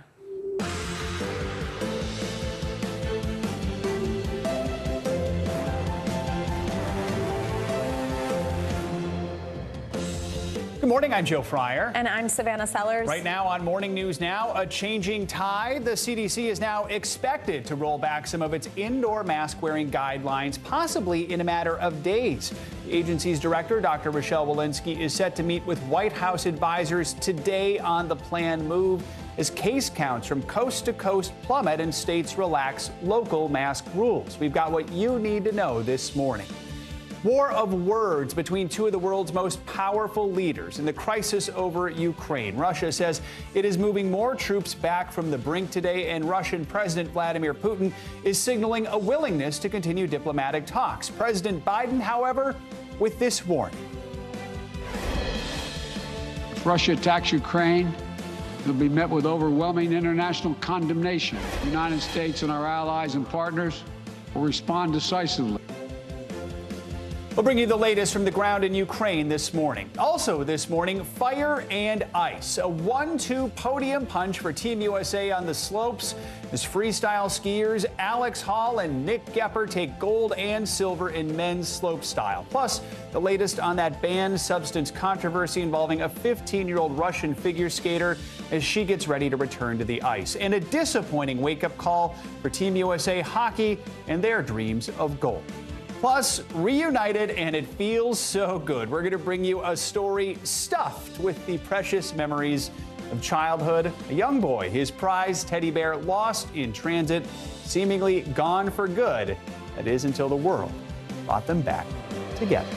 Speaker 6: Good morning, I'm Joe Fryer.
Speaker 26: And I'm Savannah Sellers.
Speaker 6: Right now on Morning News Now, a changing tide. The CDC is now expected to roll back some of its indoor mask-wearing guidelines, possibly in a matter of days. The agency's director, Dr. Rochelle Walensky, is set to meet with White House advisors today on the planned move as case counts from coast to coast plummet and states relax local mask rules. We've got what you need to know this morning. War of words between two of the world's most powerful leaders in the crisis over Ukraine. Russia says it is moving more troops back from the brink today, and Russian President Vladimir Putin is signaling a willingness to continue diplomatic talks. President Biden, however, with this warning.
Speaker 1: If Russia attacks Ukraine, it will be met with overwhelming international condemnation. The United States and our allies and partners will respond decisively.
Speaker 6: We'll bring you the latest from the ground in Ukraine this morning. Also this morning, fire and ice. A 1-2 podium punch for Team USA on the slopes as freestyle skiers Alex Hall and Nick Gepper take gold and silver in men's slope style. Plus, the latest on that banned substance controversy involving a 15-year-old Russian figure skater as she gets ready to return to the ice. And a disappointing wake-up call for Team USA hockey and their dreams of gold. Plus, reunited, and it feels so good. We're going to bring you a story stuffed with the precious memories of childhood. A young boy, his prized teddy bear lost in transit, seemingly gone for good. That is until the world brought them back together.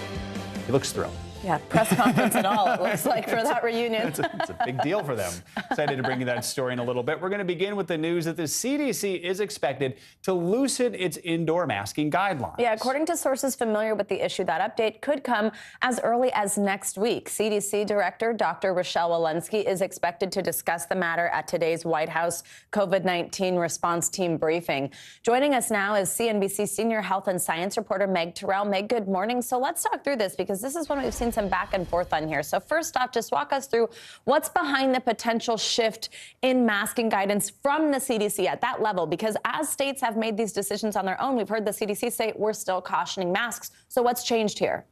Speaker 6: He looks thrilled.
Speaker 26: Yeah, press conference and all, it looks like, for that reunion.
Speaker 6: It's a big deal for them. Excited to bring you that story in a little bit. We're going to begin with the news that the CDC is expected to loosen its indoor masking guidelines.
Speaker 26: Yeah, according to sources familiar with the issue, that update could come as early as next week. CDC Director Dr. Rochelle Walensky is expected to discuss the matter at today's White House COVID-19 response team briefing. Joining us now is CNBC senior health and science reporter Meg Terrell. Meg, good morning. So let's talk through this because this is one we've seen some back and forth on here. So first off, just walk us through what's behind the potential shift in masking guidance from the CDC at that level, because as states have made these decisions on their own, we've heard the CDC say we're still cautioning masks. So what's changed here?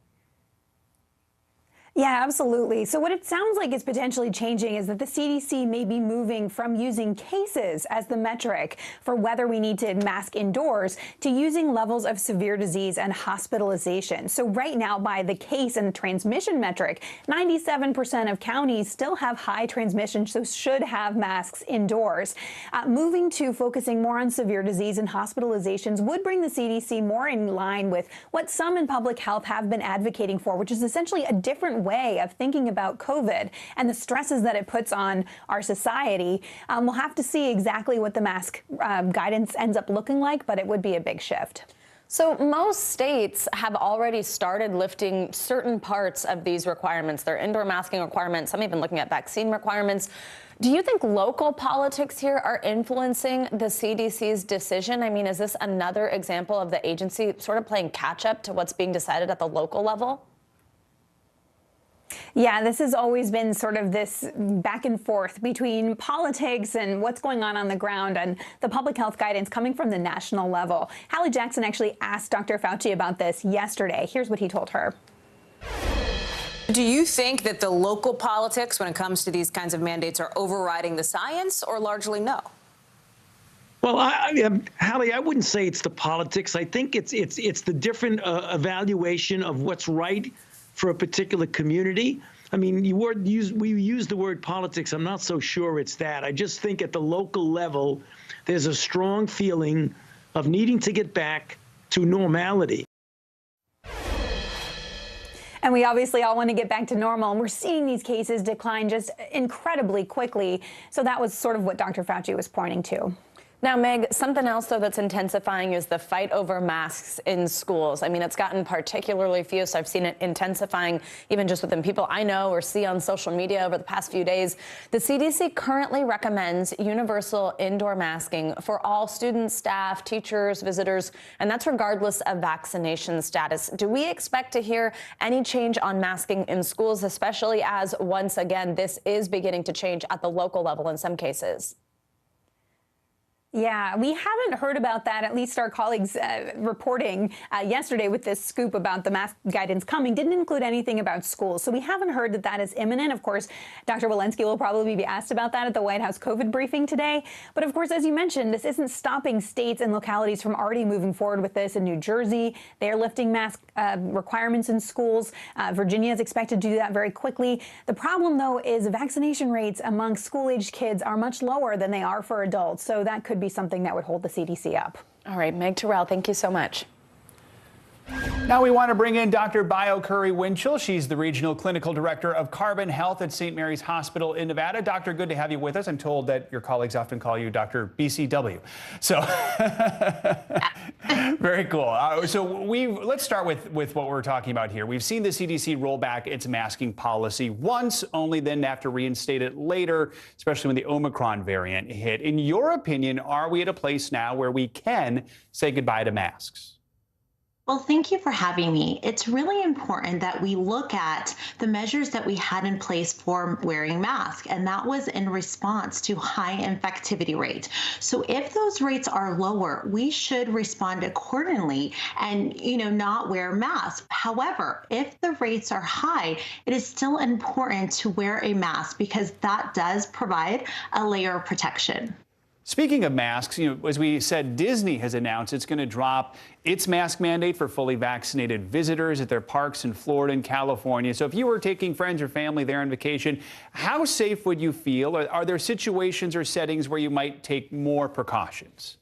Speaker 7: Yeah, absolutely. So what it sounds like is potentially changing is that the CDC may be moving from using cases as the metric for whether we need to mask indoors to using levels of severe disease and hospitalization. So right now, by the case and transmission metric, 97% of counties still have high transmission, so should have masks indoors. Moving to focusing more on severe disease and hospitalizations would bring the CDC more in line with what some in public health have been advocating for, which is essentially a different way of thinking about COVID and the stresses that it puts on our society. We'll have to see exactly what the mask guidance ends up looking like, but it would be a big shift.
Speaker 26: So most states have already started lifting certain parts of these requirements, their indoor masking requirements, some even looking at vaccine requirements. Do you think local politics here are influencing the CDC's decision? I mean, is this another example of the agency sort of playing catch up to what's being decided at the local level?
Speaker 7: Yeah, this has always been sort of this back and forth between politics and what's going on the ground and the public health guidance coming from the national level. Hallie Jackson actually asked Dr. Fauci about this yesterday. Here's what he told her.
Speaker 10: Do you think that the local politics when it comes to these kinds of mandates are overriding the science, or largely no?
Speaker 11: Well, Hallie, I wouldn't say it's the politics. I think it's the different evaluation of what's right for a particular community. I mean, we use the word politics. I'm not so sure it's that. I just think at the local level, there's a strong feeling of needing to get back to normality.
Speaker 7: And we obviously all want to get back to normal, and we're seeing these cases decline just incredibly quickly. So that was sort of what Dr. Fauci was pointing to.
Speaker 26: Now, Meg, something else, though, that's intensifying is the fight over masks in schools. I mean, it's gotten particularly fierce. I've seen it intensifying even just within people I know or see on social media over the past few days. The CDC currently recommends universal indoor masking for all students, staff, teachers, visitors, and that's regardless of vaccination status. Do we expect to hear any change on masking in schools, especially as, once again, this is beginning to change at the local level in some cases?
Speaker 7: Yeah, we haven't heard about that. At least our colleagues reporting yesterday with this scoop about the mask guidance coming didn't include anything about schools. So we haven't heard that that is imminent. Of course, Dr. Walensky will probably be asked about that at the White House COVID briefing today. But of course, as you mentioned, this isn't stopping states and localities from already moving forward with this. In New Jersey, they're lifting mask requirements in schools. Virginia is expected to do that very quickly. The problem, though, is vaccination rates among school-aged kids are much lower than they are for adults. So that could be something that would hold the CDC up.
Speaker 26: All right, Meg Terrell, thank you so much.
Speaker 6: Now we want to bring in Dr. Bio Curry-Winchell. She's the Regional Clinical Director of Carbon Health at St. Mary's Hospital in Nevada. Doctor, good to have you with us. I'm told that your colleagues often call you Dr. BCW. So very cool. Let's start with what we're talking about here. We've seen the CDC roll back its masking policy once, only then have to reinstate it later, especially when the Omicron variant hit. In your opinion, are we at a place now where we can say goodbye to masks?
Speaker 4: Well, thank you for having me. It's really important that we look at the measures that we had in place for wearing masks, and that was in response to high infectivity rate. So if those rates are lower, we should respond accordingly and, not wear masks. However, if the rates are high, it is still important to wear a mask because that does provide a layer of protection.
Speaker 6: Speaking of masks, as we said, Disney has announced it's going to drop its mask mandate for fully vaccinated visitors at their parks in Florida and California. So if you were taking friends or family there on vacation, how safe would you feel? Are there situations or settings where you might take more precautions?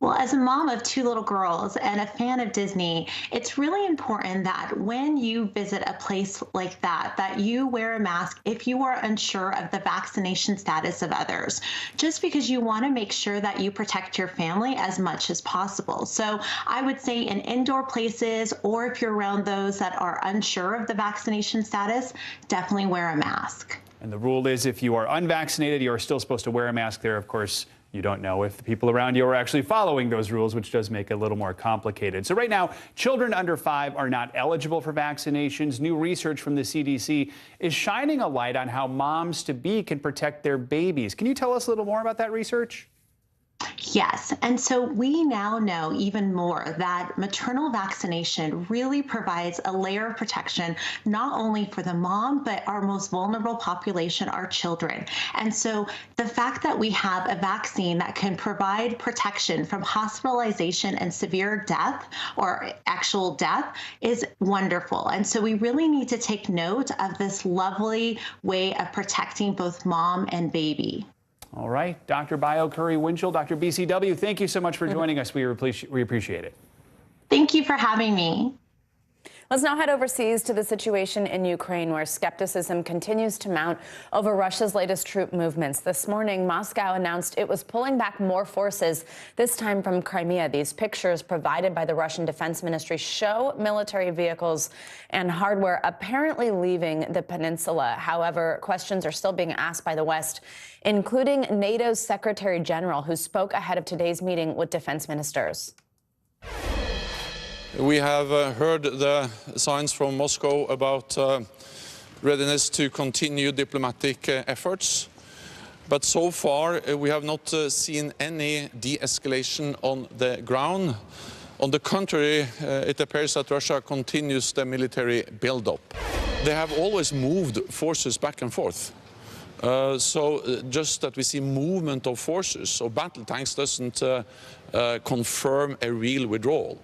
Speaker 4: Well, as a mom of two little girls and a fan of Disney, it's really important that when you visit a place like that you wear a mask if you are unsure of the vaccination status of others, just because you want to make sure that you protect your family as much as possible. So I would say in indoor places, or if you're around those that are unsure of the vaccination status, definitely wear a mask.
Speaker 6: And the rule is if you are unvaccinated, you are still supposed to wear a mask there, of course. You don't know if the people around you are actually following those rules, which does make it a little more complicated. So right now, children under 5 are not eligible for vaccinations. New research from the CDC is shining a light on how moms-to-be can protect their babies. Can you tell us a little more about that research?
Speaker 4: Yes. And so we now know even more that maternal vaccination really provides a layer of protection, not only for the mom, but our most vulnerable population, our children. And so the fact that we have a vaccine that can provide protection from hospitalization and severe death or actual death is wonderful. And so we really need to take note of this lovely way of protecting both mom and baby.
Speaker 6: All right, Dr. Bio Curry-Winchell, Dr. BCW, thank you so much for joining us. We appreciate it.
Speaker 4: Thank you for having me.
Speaker 26: Let's now head overseas to the situation in Ukraine, where skepticism continues to mount over Russia's latest troop movements. This morning, Moscow announced it was pulling back more forces, this time from Crimea. These pictures provided by the Russian Defense Ministry show military vehicles and hardware apparently leaving the peninsula. However, questions are still being asked by the West, including NATO's Secretary General, who spoke ahead of today's meeting with defense ministers.
Speaker 9: We have heard the signs from Moscow about readiness to continue diplomatic efforts. But so far, we have not seen any de-escalation on the ground. On the contrary, it appears that Russia continues the military build-up. They have always moved forces back and forth. So just that we see movement of forces, so battle tanks doesn't confirm a real withdrawal.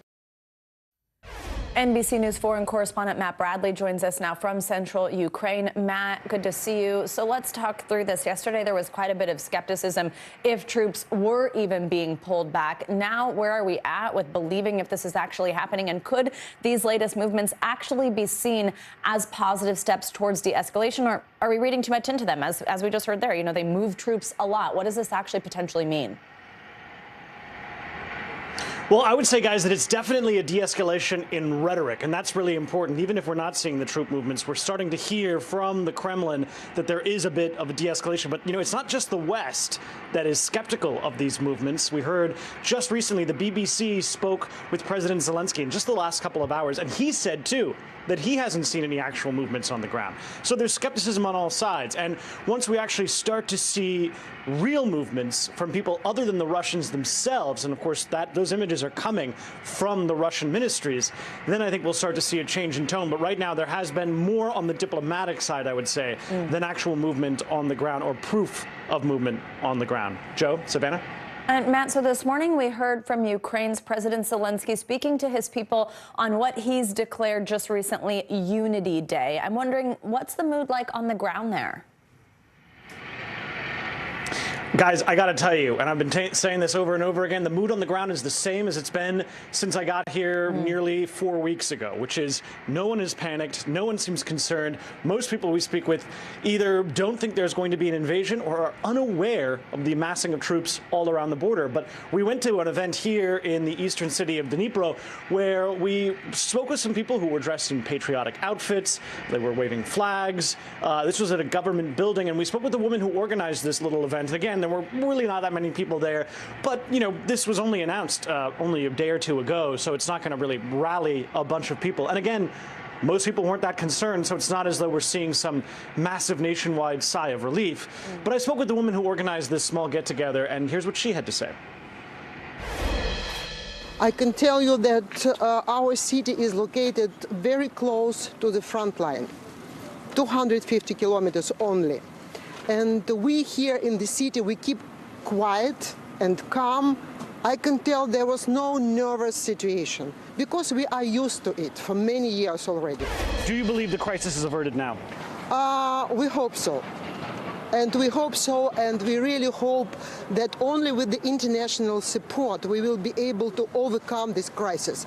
Speaker 26: NBC News foreign correspondent Matt Bradley joins us now from central Ukraine. Matt, good to see you. So let's talk through this. Yesterday, there was quite a bit of skepticism if troops were even being pulled back. Now, where are we at with believing if this is actually happening? And could these latest movements actually be seen as positive steps towards de-escalation? Or are we reading too much into them? As we just heard there, they move troops a lot. What does this actually potentially mean?
Speaker 12: Well, I would say, guys, that it's definitely a de-escalation in rhetoric, and that's really important. Even if we're not seeing the troop movements, we're starting to hear from the Kremlin that there is a bit of a de-escalation. But, it's not just the West that is skeptical of these movements. We heard just recently the BBC spoke with President Zelensky in just the last couple of hours, and he said, too, that he hasn't seen any actual movements on the ground. So there's skepticism on all sides. And once we actually start to see real movements from people other than the Russians themselves, and of course those images are coming from the Russian ministries, then I think we'll start to see a change in tone. But right now there has been more on the diplomatic side, I would say, than actual movement on the ground or proof of movement on the ground. Joe, Savannah?
Speaker 26: And Matt, so this morning we heard from Ukraine's President Zelensky speaking to his people on what he's declared just recently Unity Day. I'm wondering, what's the mood like on the ground there?
Speaker 12: Guys, I got to tell you, and I've been saying this over and over again, the mood on the ground is the same as it's been since I got here nearly 4 weeks ago, which is no one is panicked, no one seems concerned. Most people we speak with either don't think there's going to be an invasion or are unaware of the amassing of troops all around the border. But we went to an event here in the eastern city of Dnipro where we spoke with some people who were dressed in patriotic outfits. They were waving flags. This was at a government building, and we spoke with the woman who organized this little event. And again, there were really not that many people there, but this was only announced only a day or two ago, so it's not going to really rally a bunch of people. And again, most people weren't that concerned, so it's not as though we're seeing some massive nationwide sigh of relief. But I spoke with the woman who organized this small get-together, and here's what she had to say.
Speaker 13: I can tell you that our city is located very close to the front line, 250 kilometers only. And we here in the city, we keep quiet and calm. I can tell there was no nervous situation because we are used to it for many years already.
Speaker 12: Do you believe the crisis is averted now?
Speaker 13: We hope so. And we hope so, and we really hope that only with the international support we will be able to overcome this crisis.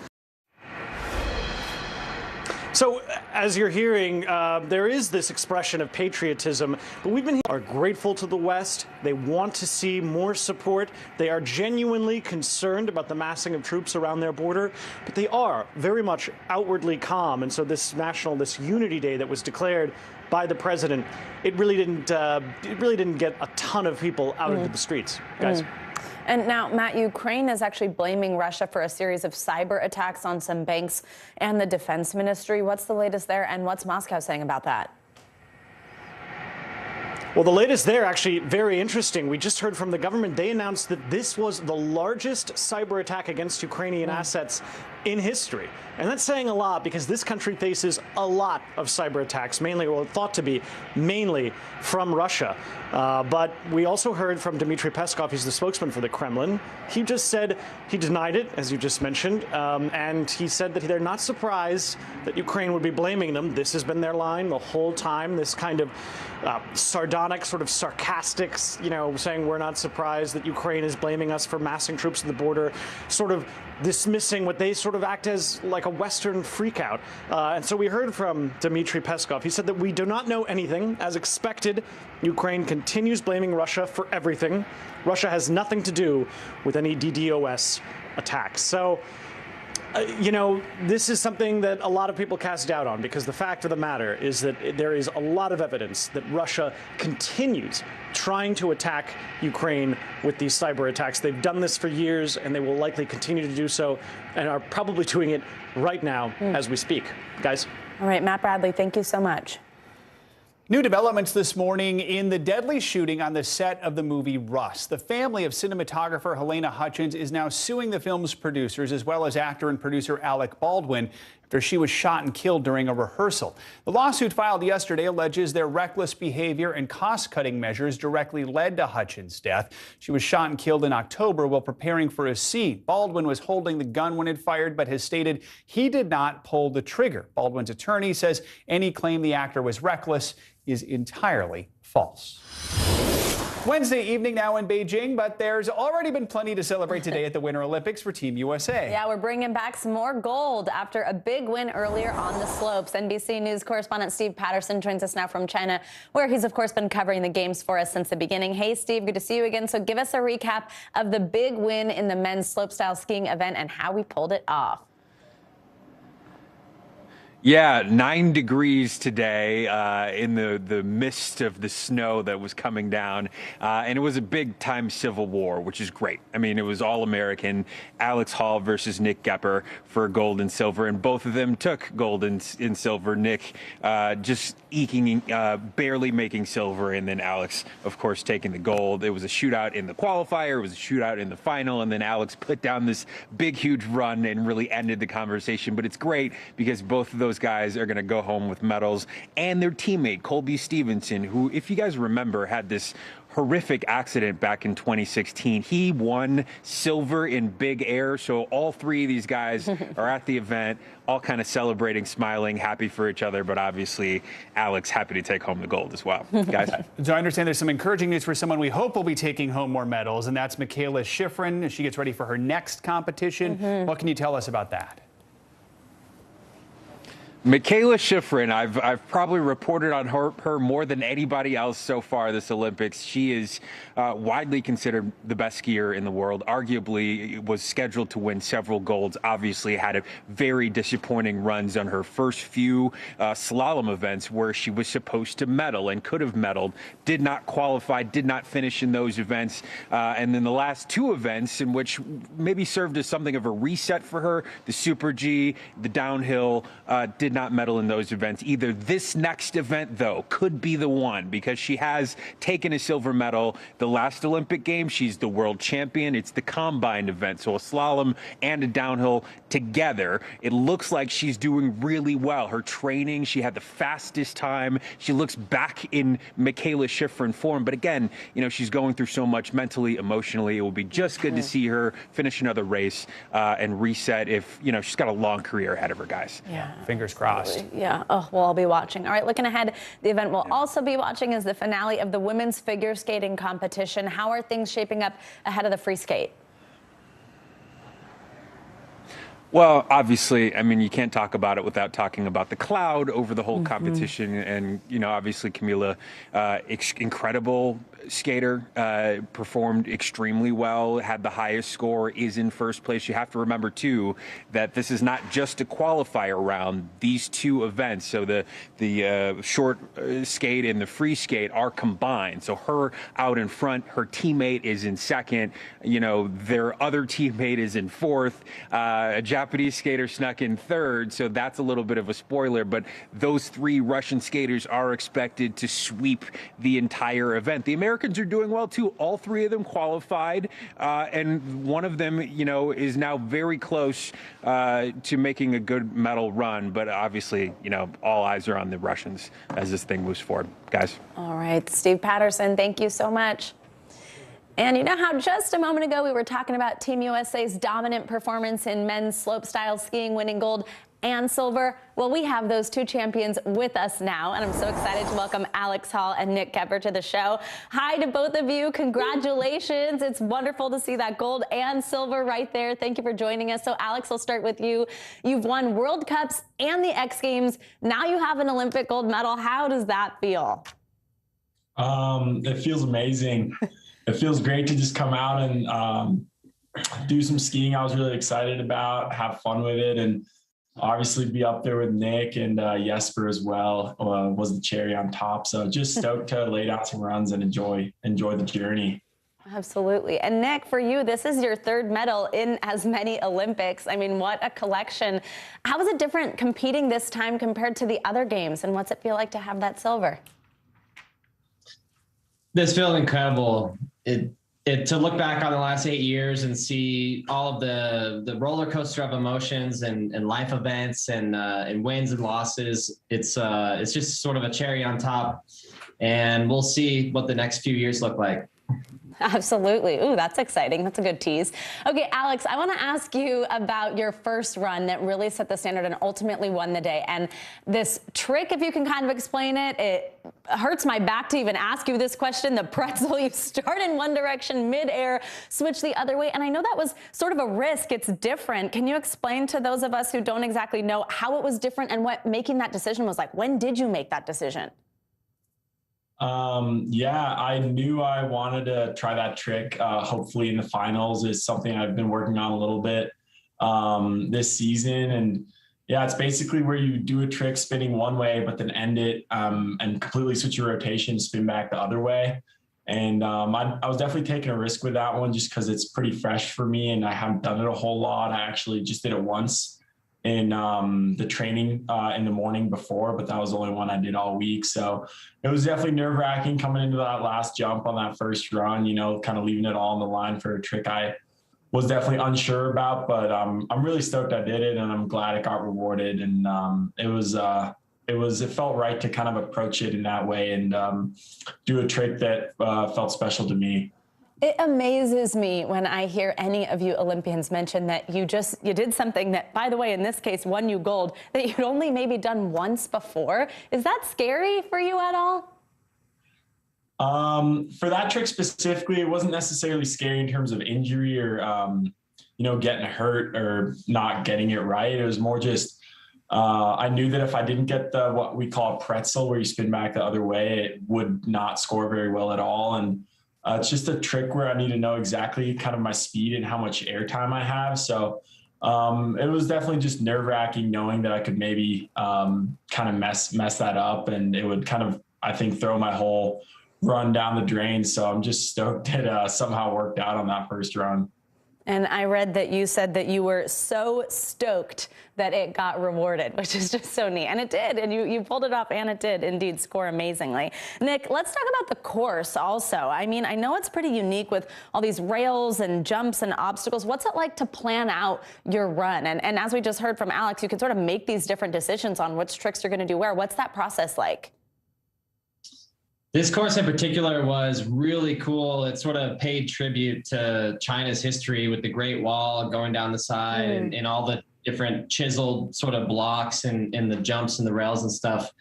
Speaker 12: So, as you're hearing, there is this expression of patriotism, but we've are grateful to the West. They want to see more support. They are genuinely concerned about the massing of troops around their border, but they are very much outwardly calm. And so this Unity Day that was declared by the president, it really didn't get a ton of people out into the streets, guys.
Speaker 26: And now, Matt, Ukraine is actually blaming Russia for a series of cyber attacks on some banks and the defense ministry. What's the latest there, and what's Moscow saying about that?
Speaker 12: Well, the latest there, actually very interesting. We just heard from the government. They announced that this was the largest cyber attack against Ukrainian assets in history. And that's saying a lot because this country faces a lot of cyber attacks, mainly, or thought to be mainly from Russia. But we also heard from Dmitry Peskov, he's the spokesman for the Kremlin. He just said he denied it, as you just mentioned, and he said that they're not surprised that Ukraine would be blaming them. This has been their line the whole time, this kind of sardonic, sort of sarcastic, saying we're not surprised that Ukraine is blaming us for massing troops at the border, sort of dismissing what they sort of act as like a Western freakout. And so we heard from Dmitry Peskov. He said that we do not know anything. As expected, Ukraine continues blaming Russia for everything. Russia has nothing to do with any DDoS attacks. So, this is something that a lot of people cast doubt on because the fact of the matter is that there is a lot of evidence that Russia continues trying to attack Ukraine with these cyber attacks. They've done this for years, and they will likely continue to do so, and are probably doing it right now as we speak. Guys?
Speaker 26: All right, Matt Bradley, thank you so much.
Speaker 6: New developments this morning in the deadly shooting on the set of the movie Rust. The family of cinematographer Helena Hutchins is now suing the film's producers, as well as actor and producer Alec Baldwin, after she was shot and killed during a rehearsal. The lawsuit filed yesterday alleges their reckless behavior and cost-cutting measures directly led to Hutchins' death. She was shot and killed in October while preparing for a scene. Baldwin was holding the gun when it fired, but has stated he did not pull the trigger. Baldwin's attorney says any claim the actor was reckless is entirely false. Wednesday evening now in Beijing, but there's already been plenty to celebrate today at the Winter Olympics for Team USA.
Speaker 26: Yeah, we're bringing back some more gold after a big win earlier on the slopes. NBC News correspondent Steve Patterson joins us now from China, where he's, of course, been covering the games for us since the beginning. Hey, Steve, good to see you again. So give us a recap of the big win in the men's slopestyle skiing event and how we pulled it off.
Speaker 2: Yeah, 9 degrees today in the mist of the snow that was coming down. And it was a big-time civil war, which is great. I mean, it was all-American. Alex Hall versus Nick Gepper for gold and silver, and both of them took gold and silver. Nick just eking, barely making silver, and then Alex, of course, taking the gold. It was a shootout in the qualifier. It was a shootout in the final, and then Alex put down this big, huge run and really ended the conversation. But it's great because both of those guys are going to go home with medals, and their teammate Colby Stevenson, who, if you guys remember, had this horrific accident back in 2016. He won silver in big air. So all three of these guys are at the event, all kind of celebrating, smiling, happy for each other. But obviously, Alex happy to take home the gold as well. Guys.
Speaker 6: So I understand there's some encouraging news for someone we hope will be taking home more medals, and that's Michaela Schifrin as she gets ready for her next competition. What can you tell us about that?
Speaker 2: Michaela Schifrin, I've probably reported on her more than anybody else so far this Olympics. She is widely considered the best skier in the world. Arguably was scheduled to win several golds. Obviously had a very disappointing runs on her first few slalom events where she was supposed to medal and could have medaled. Did not qualify, did not finish in those events. And then the last two events in which maybe served as something of a reset for her, the Super G, the downhill, did not medal in those events either. This next event, though, could be the one because she has taken a silver medal the last Olympic Games. She's the world champion. It's the combined event, so a slalom and a downhill together. It looks like she's doing really well. Her training, she had the fastest time. She looks back in Michaela Schifrin form, but again, you know, she's going through so much mentally, emotionally. It will be just good to see her finish another race and reset if, you know, she's got a long career ahead of her, guys.
Speaker 26: Yeah.
Speaker 6: Fingers crossed.
Speaker 26: Yeah. Oh, we'll all be watching. All right. Looking ahead, the event we'll also be watching is the finale of the women's figure skating competition. How are things shaping up ahead of the free skate?
Speaker 2: Well, obviously, I mean, you can't talk about it without talking about the cloud over the whole competition. And, you know, obviously, Camila, incredible skater, performed extremely well, had the highest score, is in first place. You have to remember, too, that this is not just a qualifier round. These two events, so the short skate and the free skate are combined. So her out in front, her teammate is in second. You know, their other teammate is in fourth. A Japanese skater snuck in third, so that's a little bit of a spoiler. But those three Russian skaters are expected to sweep the entire event. The Americans are doing well, too. All three of them qualified, and one of them, you know, is now very close to making a good medal run. But obviously, you know, all eyes are on the Russians as this thing moves forward. Guys.
Speaker 26: All right. Steve Patterson, thank you so much. And you know how just a moment ago we were talking about Team USA's dominant performance in men's slopestyle skiing, winning gold and silver? Well, we have those two champions with us now, and I'm so excited to welcome Alex Hall and Nick Gepper to the show. Hi to both of you. Congratulations. It's wonderful to see that gold and silver right there. Thank you for joining us. So, Alex, I'll start with you. You've won World Cups and the X Games. Now you have an Olympic gold medal. How does that feel?
Speaker 8: It feels amazing. It feels great to just come out and do some skiing I was really excited about, have fun with it, and obviously be up there with Nick and Jesper as well was the cherry on top. So just stoked to lay down some runs and enjoy the journey.
Speaker 26: Absolutely. And Nick, for you, this is your third medal in as many Olympics. I mean, what a collection. How is it different competing this time compared to the other games, and what's it feel like to have that silver?
Speaker 14: This feels incredible. To look back on the last 8 years and see all of the roller coaster of emotions and life events and wins and losses, it's just sort of a cherry on top, and we'll see what the next few years look like.
Speaker 26: Absolutely. Ooh, that's exciting. That's a good tease. Okay, Alex, I want to ask you about your first run that really set the standard and ultimately won the day. And this trick, if you can kind of explain it, it hurts my back to even ask you this question. The pretzel, you start in one direction, midair, switch the other way. And I know that was sort of a risk. It's different. Can you explain to those of us who don't exactly know how it was different and what making that decision was like? When did you make that decision?
Speaker 8: Yeah, I knew I wanted to try that trick. Hopefully in the finals is something I've been working on a little bit this season. And yeah, it's basically where you do a trick spinning one way, but then end it and completely switch your rotation, spin back the other way. And I was definitely taking a risk with that one just because it's pretty fresh for me and I haven't done it a whole lot. I actually just did it once in the training in the morning before, but that was the only one I did all week. So it was definitely nerve-wracking coming into that last jump on that first run, you know, kind of leaving it all on the line for a trick I was definitely unsure about, but I'm really stoked I did it and I'm glad it got rewarded. And it felt right to kind of approach it in that way and do a trick that felt special to me.
Speaker 26: It amazes me when I hear any of you Olympians mention that you did something that, by the way, in this case, won you gold, that you'd only maybe done once before. Is that scary for you at all?
Speaker 8: For that trick specifically, it wasn't necessarily scary in terms of injury or, you know, getting hurt or not getting it right. It was more just, I knew that if I didn't get the, what we call a pretzel, where you spin back the other way, it would not score very well at all. And it's just a trick where I need to know exactly kind of my speed and how much air time I have. So it was definitely just nerve-wracking knowing that I could maybe kind of mess that up, and it would kind of, I think, throw my whole run down the drain. So I'm just stoked it somehow worked out on that first run.
Speaker 26: And I read that you said that you were so stoked that it got rewarded, which is just so neat. And it did, and you pulled it off, and it did indeed score amazingly. Nick, let's talk about the course also. I mean, I know it's pretty unique with all these rails and jumps and obstacles. What's it like to plan out your run? And as we just heard from Alex, you can sort of make these different decisions on which tricks you're going to do where. What's that process like?
Speaker 14: This course in particular was really cool. It sort of paid tribute to China's history with the Great Wall going down the side and all the different chiseled sort of blocks and the jumps and the rails and stuff.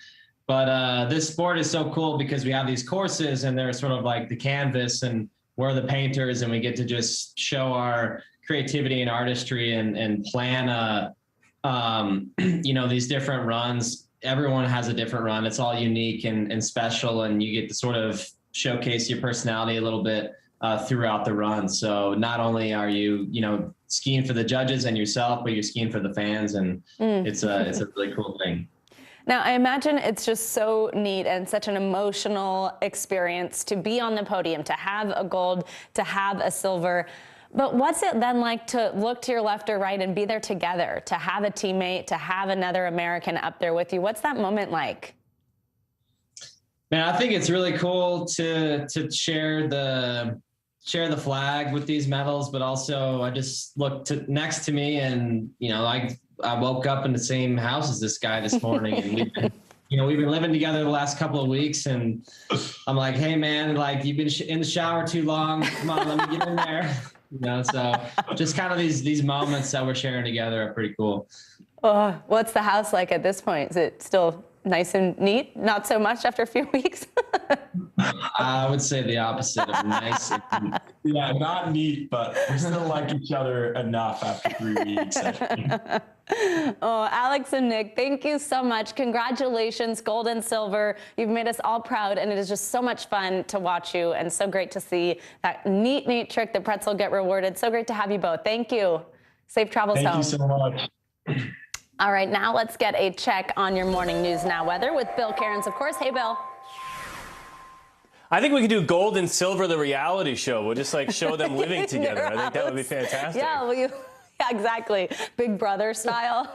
Speaker 14: But this sport is so cool because we have these courses and they're sort of like the canvas and we're the painters and we get to just show our creativity and artistry and plan, you know, these different runs. Everyone has a different run. It's all unique and special, and you get to sort of showcase your personality a little bit throughout the run. So not only are you, you know, skiing for the judges and yourself, but you're skiing for the fans, and it's a really cool thing.
Speaker 26: Now, I imagine it's just so neat and such an emotional experience to be on the podium, to have a gold, to have a silver. But what's it then like to look to your left or right and be there together, to have a teammate, to have another American up there with you? What's that moment like?
Speaker 14: Man, I think it's really cool to share the flag with these medals, but also I just looked next to me and, you know, I woke up in the same house as this guy this morning and we've been living together the last couple of weeks, and I'm like, hey man, like you've been in the shower too long. Come on, let me get in there. You know, so just kind of these moments that we're sharing together are pretty cool.
Speaker 26: What's the house like at this point? Is it still nice and neat? Not so much after a few weeks?
Speaker 14: I would say the opposite of nice.
Speaker 8: Yeah, not neat, but we still like each other enough after 3 weeks. I think.
Speaker 26: Oh, Alex and Nick, thank you so much. Congratulations, gold and silver. You've made us all proud, and it is just so much fun to watch you, and so great to see that neat trick, the pretzel, get rewarded. So great to have you both. Thank you. Safe travels home.
Speaker 8: Thank you so much.
Speaker 26: All right, now let's get a check on your morning news now weather with Bill Cairns, of course. Hey, Bill.
Speaker 3: I think we could do gold and silver, the reality show. We'll just like show them living together. I think that would be fantastic.
Speaker 26: Yeah, yeah, exactly. Big Brother style.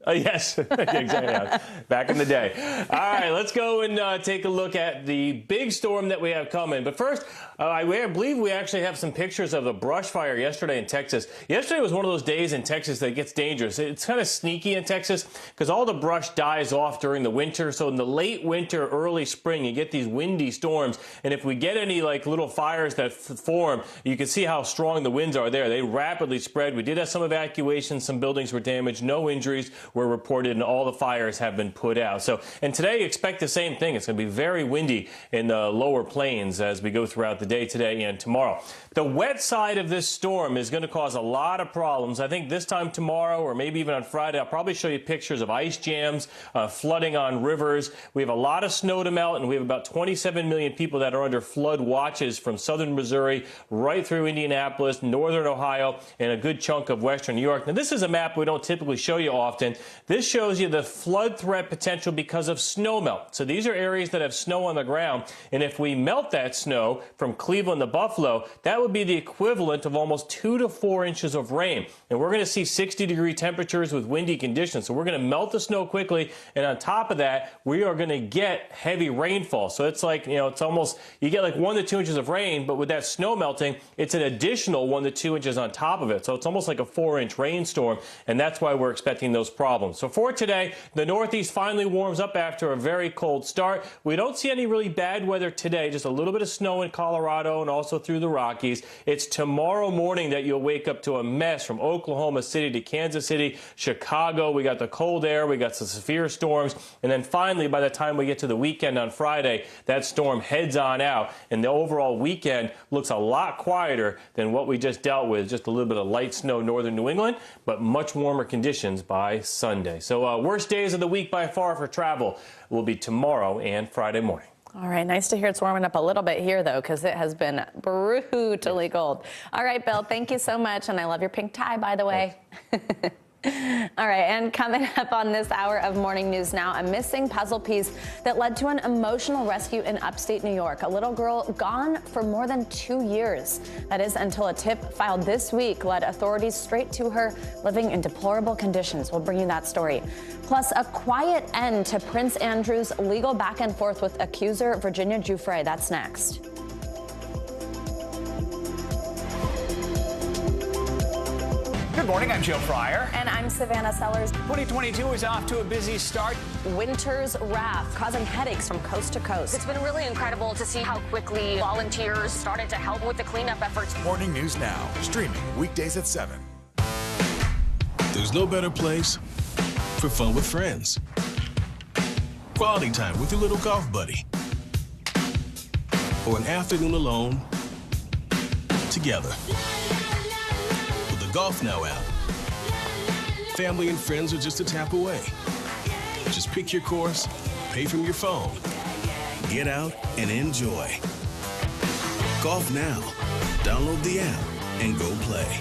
Speaker 3: Yes, exactly. Back in the day. All right, let's go and take a look at the big storm that we have coming. But first, I believe we actually have some pictures of the brush fire yesterday in Texas. Yesterday was one of those days in Texas that gets dangerous. It's kind of sneaky in Texas because all the brush dies off during the winter. So in the late winter, early spring, you get these windy storms. And if we get any like little fires that form, you can see how strong the winds are there. They rapidly spread. We did have some evacuations. Some buildings were damaged. No injuries were reported, and all the fires have been put out. So, and today expect the same thing. It's going to be very windy in the lower plains as we go throughout the day today and tomorrow. The wet side of this storm is going to cause a lot of problems. I think this time tomorrow or maybe even on Friday, I'll probably show you pictures of ice jams, flooding on rivers. We have a lot of snow to melt, and we have about 27 million people that are under flood watches from southern Missouri right through Indianapolis, northern Ohio, and a good chunk of western New York. Now, this is a map we don't typically show you often. This shows you the flood threat potential because of snow melt. So these are areas that have snow on the ground, and if we melt that snow from Cleveland to Buffalo, that would be the equivalent of almost 2 to 4 inches of rain. And we're going to see 60-degree temperatures with windy conditions. So we're going to melt the snow quickly, and on top of that, we are going to get heavy rainfall. So it's like, you know, it's almost, you get like 1 to 2 inches of rain, but with that snow melting, it's an additional 1 to 2 inches on top of it. So it's almost like a 4-inch rainstorm, and that's why we're expecting those problems. So for today, the Northeast finally warms up after a very cold start. We don't see any really bad weather today, just a little bit of snow in Colorado and also through the Rockies. It's tomorrow morning that you'll wake up to a mess from Oklahoma City to Kansas City, Chicago. We got the cold air, we got some severe storms, and then finally, by the time we get to the weekend on Friday, that storm heads on out, and the overall weekend looks a lot quieter than what we just dealt with. Just a little bit of light snow northern New England, but much warmer conditions by Sunday. So worst days of the week by far for travel will be tomorrow and Friday morning.
Speaker 19: All right, nice to hear it's warming up a little bit here, though, because it has been brutally cold. All right, Bill, thank you so much, and I love your pink tie, by the way. All right, and coming up on this hour of Morning News Now, a missing puzzle piece that led to an emotional rescue in upstate New York. A little girl gone for more than 2 years. That is until a tip filed this week led authorities straight to her, living in deplorable conditions. We'll bring you that story. Plus, a quiet end to Prince Andrew's legal back and forth with accuser Virginia Giuffre. That's next.
Speaker 6: Good morning, I'm Joe Fryer.
Speaker 19: And I'm Savannah Sellers.
Speaker 6: 2022 is off to a busy start.
Speaker 19: Winter's wrath causing headaches from coast to coast.
Speaker 10: It's been really incredible to see how quickly volunteers started to help with the cleanup efforts.
Speaker 5: Morning News Now, streaming weekdays at 7. There's no better place for fun with friends. Quality time with your little golf buddy. Or an afternoon alone together. Golf Now app. Family and friends are just a tap away. Just pick your course, pay from your phone, get out and enjoy. Golf Now. Download the app and go play.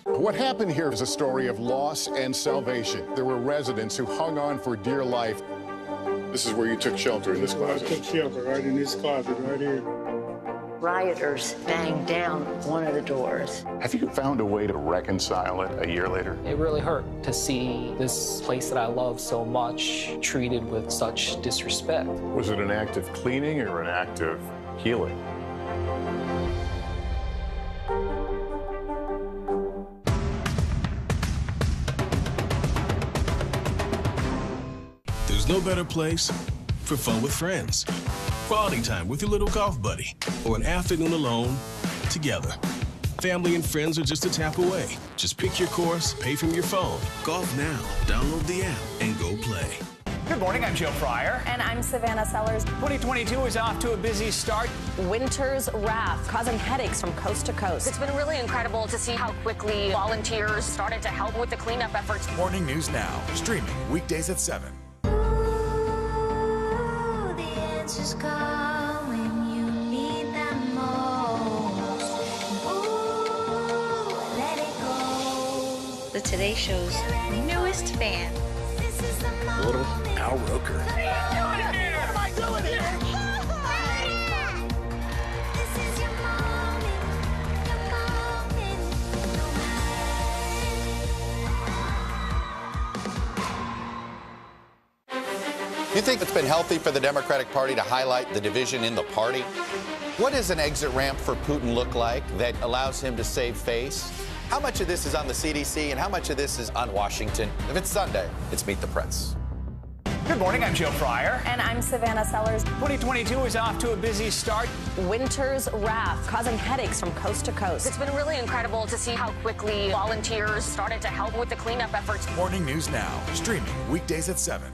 Speaker 15: What happened here is a story of loss and salvation. There were residents who hung on for dear life. This is where you took shelter, in this closet.
Speaker 16: I took shelter right in this closet right here.
Speaker 17: Rioters banged down one of the doors.
Speaker 15: Have you found a way to reconcile it a year later?
Speaker 18: It really hurt to see this place that I love so much treated with such disrespect.
Speaker 15: Was it an act of cleaning or an act of healing?
Speaker 5: There's no better place for fun with friends. Quality time with your little golf buddy. Or an afternoon alone together. Family and friends are just a tap away. Just pick your course, pay from your phone. Golf Now. Download the app and go play.
Speaker 6: Good morning, I'm Joe Fryer.
Speaker 19: And I'm Savannah Sellers.
Speaker 6: 2022 is off to a busy start.
Speaker 19: Winter's wrath causing headaches from coast to coast.
Speaker 10: It's been really incredible to see how quickly volunteers started to help with the cleanup efforts.
Speaker 5: Morning News Now, streaming weekdays at 7.
Speaker 20: Just call when you need them most. Ooh, let it go.
Speaker 17: The Today Show's newest fan.
Speaker 5: Little Al Roker.
Speaker 20: What am I doing here? This is your moment, your moment.
Speaker 1: think it's been healthy for the Democratic Party to highlight the division in the party? What does an exit ramp for Putin look like that allows him to save face? How much of this is on the CDC and how much of this is on Washington? If it's Sunday, it's Meet the Press.
Speaker 6: Good morning, I'm Joe Fryer.
Speaker 26: And I'm Savannah Sellers.
Speaker 6: 2022 is off to a busy start.
Speaker 26: Winter's wrath causing headaches from coast to coast.
Speaker 10: It's been really incredible to see how quickly volunteers started to help with the cleanup efforts.
Speaker 21: Morning News Now, streaming weekdays at 7.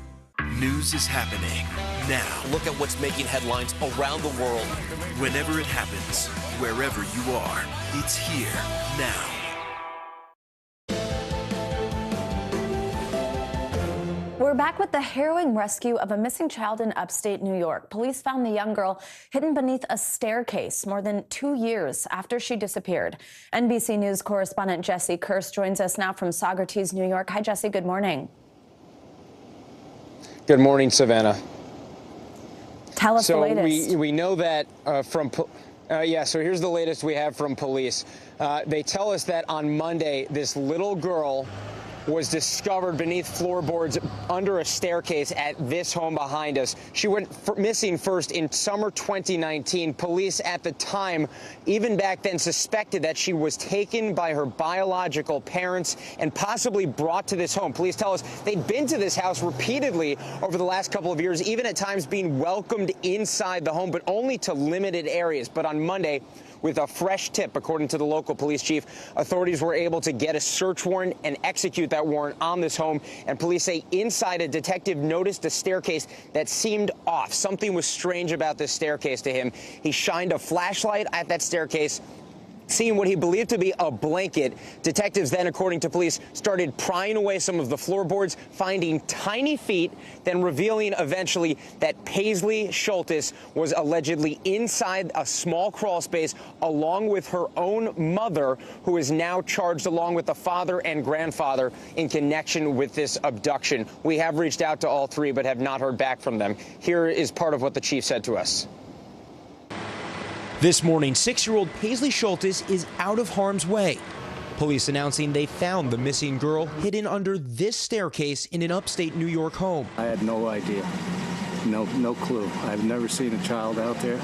Speaker 21: News is happening now.
Speaker 22: Look at what's making headlines around the world.
Speaker 21: Whenever it happens, wherever you are, it's here now.
Speaker 26: We're back with the harrowing rescue of a missing child in upstate New York. Police found the young girl hidden beneath a staircase more than 2 years after she disappeared. NBC News correspondent Jesse Kirst joins us now from Saugerties, New York. Hi, Jesse. Good morning.
Speaker 23: Good morning, Savannah.
Speaker 26: Tell us the latest.
Speaker 23: So we know that so here's the latest we have from police. They tell us that on Monday, this little girl was discovered beneath floorboards under a staircase at this home behind us. She went missing first in summer 2019. Police at the time, even back then, suspected that she was taken by her biological parents and possibly brought to this home. Police tell us they'd been to this house repeatedly over the last couple of years, even at times being welcomed inside the home, but only to limited areas. But on Monday, with a fresh tip, according to the local police chief, authorities were able to get a search warrant and execute that warrant on this home. And police say inside, a detective noticed a staircase that seemed off. Something was strange about this staircase to him. He shined a flashlight at that staircase, seeing what he believed to be a blanket. Detectives then, according to police, started prying away some of the floorboards, finding tiny feet, then revealing eventually that Paisley Schultes was allegedly inside a small crawl space along with her own mother, who is now charged along with the father and grandfather in connection with this abduction. We have reached out to all three but have not heard back from them. Here is part of what the chief said to us.
Speaker 24: This morning, 6-year-old Paisley Schultes is out of harm's way. Police announcing they found the missing girl hidden under this staircase in an upstate New York home.
Speaker 25: I had no idea, no clue. I've never seen a child out there.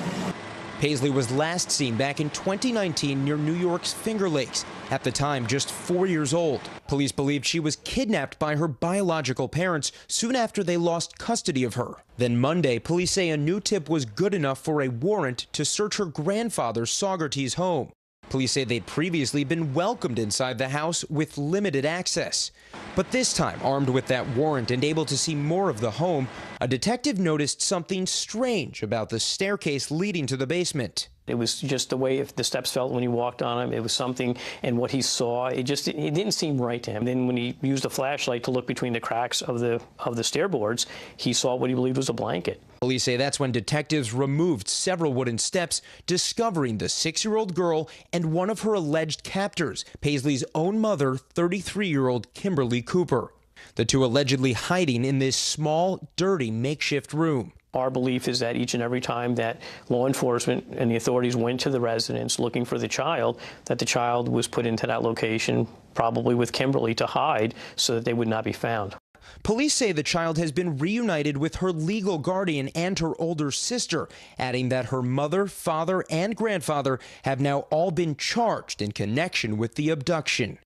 Speaker 24: Paisley was last seen back in 2019 near New York's Finger Lakes, at the time just 4 years old. Police believed she was kidnapped by her biological parents soon after they lost custody of her. Then Monday, police say a new tip was good enough for a warrant to search her grandfather's Saugerties home. Police say they'd previously been welcomed inside the house with limited access. But this time, armed with that warrant and able to see more of the home, a detective noticed something strange about the staircase leading to the basement.
Speaker 18: It was just the way the steps felt when he walked on them. It was something, and what he saw, it didn't seem right to him. Then when he used a flashlight to look between the cracks of the stairboards, he saw what he believed was a blanket.
Speaker 24: Police say that's when detectives removed several wooden steps, discovering the 6-year-old girl and one of her alleged captors, Paisley's own mother, 33-year-old Kimberly Cooper. The two allegedly hiding in this small, dirty makeshift room.
Speaker 18: Our belief is that each and every time that law enforcement and the authorities went to the residence looking for the child, that the child was put into that location, probably with Kimberly, to hide so that they would not be found.
Speaker 24: Police say the child has been reunited with her legal guardian and her older sister, adding that her mother, father, and grandfather have now all been charged in connection with the abduction.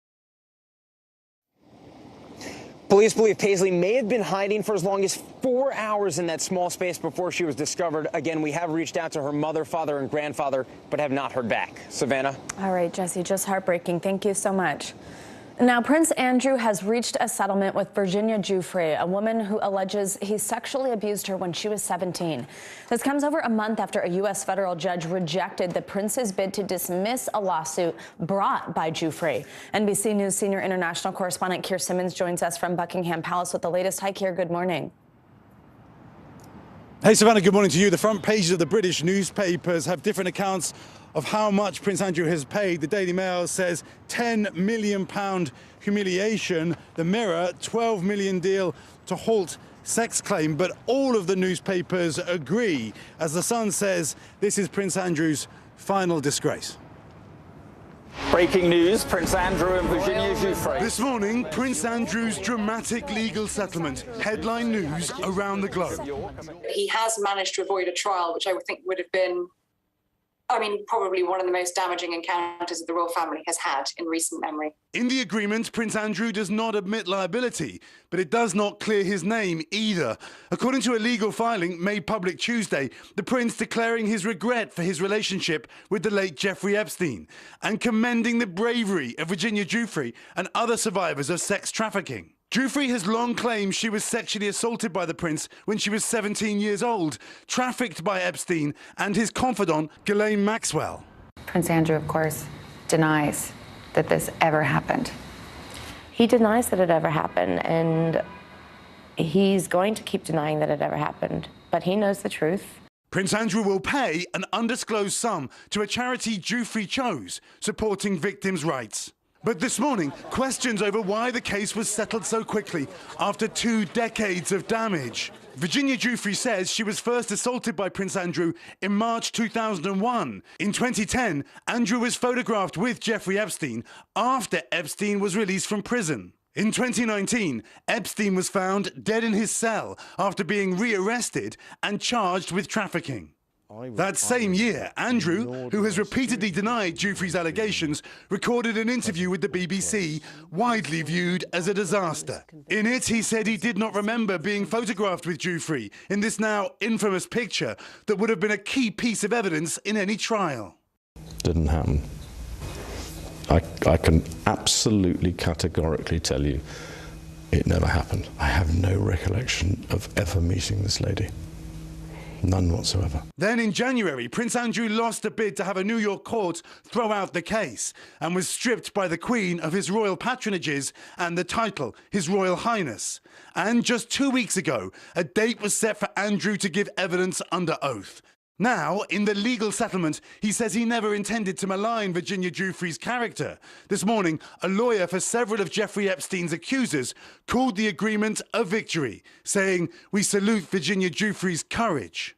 Speaker 23: Police believe Paisley may have been hiding for as long as 4 hours in that small space before she was discovered. Again, we have reached out to her mother, father, and grandfather, but have not heard back. Savannah?
Speaker 26: All right, Jesse, just heartbreaking. Thank you so much. Now, Prince Andrew has reached a settlement with Virginia Giuffre, a woman who alleges he sexually abused her when she was 17. This comes over a month after a U.S. federal judge rejected the prince's bid to dismiss a lawsuit brought by Giuffre. NBC News senior international correspondent Keir Simmons joins us from Buckingham Palace with the latest. Hi, Keir. Good morning.
Speaker 27: Hey, Savannah, good morning to you. The front pages of the British newspapers have different accounts of how much Prince Andrew has paid. The Daily Mail says £10 million humiliation. The Mirror, $12 million deal to halt sex claim. But all of the newspapers agree. As The Sun says, this is Prince Andrew's final disgrace.
Speaker 2: Breaking news, Prince Andrew and Virginia Giuffre.
Speaker 27: This morning, Prince Andrew's dramatic legal settlement. Headline news around the globe.
Speaker 4: He has managed to avoid a trial, which I would think would have been, probably one of the most damaging encounters that the royal family has had in recent memory.
Speaker 27: In the agreement, Prince Andrew does not admit liability, but it does not clear his name either. According to a legal filing made public Tuesday, the prince declaring his regret for his relationship with the late Jeffrey Epstein and commending the bravery of Virginia Giuffre and other survivors of sex trafficking. Giuffre has long claimed she was sexually assaulted by the prince when she was 17 years old, trafficked by Epstein and his confidant, Ghislaine Maxwell.
Speaker 7: Prince Andrew, of course, denies that this ever happened.
Speaker 19: He denies that it ever happened, and he's going to keep denying that it ever happened, but he knows the truth.
Speaker 27: Prince Andrew will pay an undisclosed sum to a charity Giuffre chose, supporting victims' rights. But this morning, questions over why the case was settled so quickly after 2 decades of damage. Virginia Giuffre says she was first assaulted by Prince Andrew in March 2001. In 2010, Andrew was photographed with Jeffrey Epstein after Epstein was released from prison. In 2019, Epstein was found dead in his cell after being rearrested and charged with trafficking. That same year, Andrew, who has repeatedly denied Giuffre's allegations, recorded an interview with the BBC, widely viewed as a disaster. In it, he said he did not remember being photographed with Giuffre in this now infamous picture that would have been a key piece of evidence in any trial.
Speaker 9: Didn't happen. I can absolutely categorically tell you it never happened. I have no recollection of ever meeting this lady. None whatsoever.
Speaker 27: Then in January, Prince Andrew lost a bid to have a New York court throw out the case and was stripped by the Queen of his royal patronages and the title, His Royal Highness. And just 2 weeks ago, a date was set for Andrew to give evidence under oath. Now, in the legal settlement, he says he never intended to malign Virginia Giuffre's character. This morning, a lawyer for several of Jeffrey Epstein's accusers called the agreement a victory, saying, "We salute Virginia Giuffre's courage."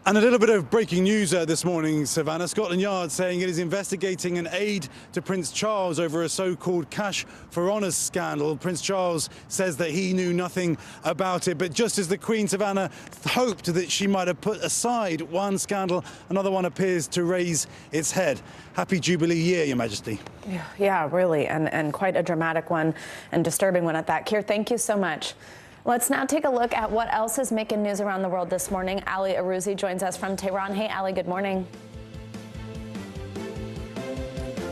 Speaker 27: And a little bit of breaking news this morning, Savannah. Scotland Yard saying it is investigating an aid to Prince Charles over a so-called cash for honours scandal. Prince Charles says that he knew nothing about it, but just as the Queen, Savannah, hoped that she might have put aside one scandal, another one appears to raise its head. Happy Jubilee year, Your Majesty.
Speaker 26: Yeah, really, and quite a dramatic one and disturbing one at that. Keir, thank you so much. Let's now take a look at what else is making news around the world this morning. Ali Arouzi joins us from Tehran. Hey, Ali, good morning.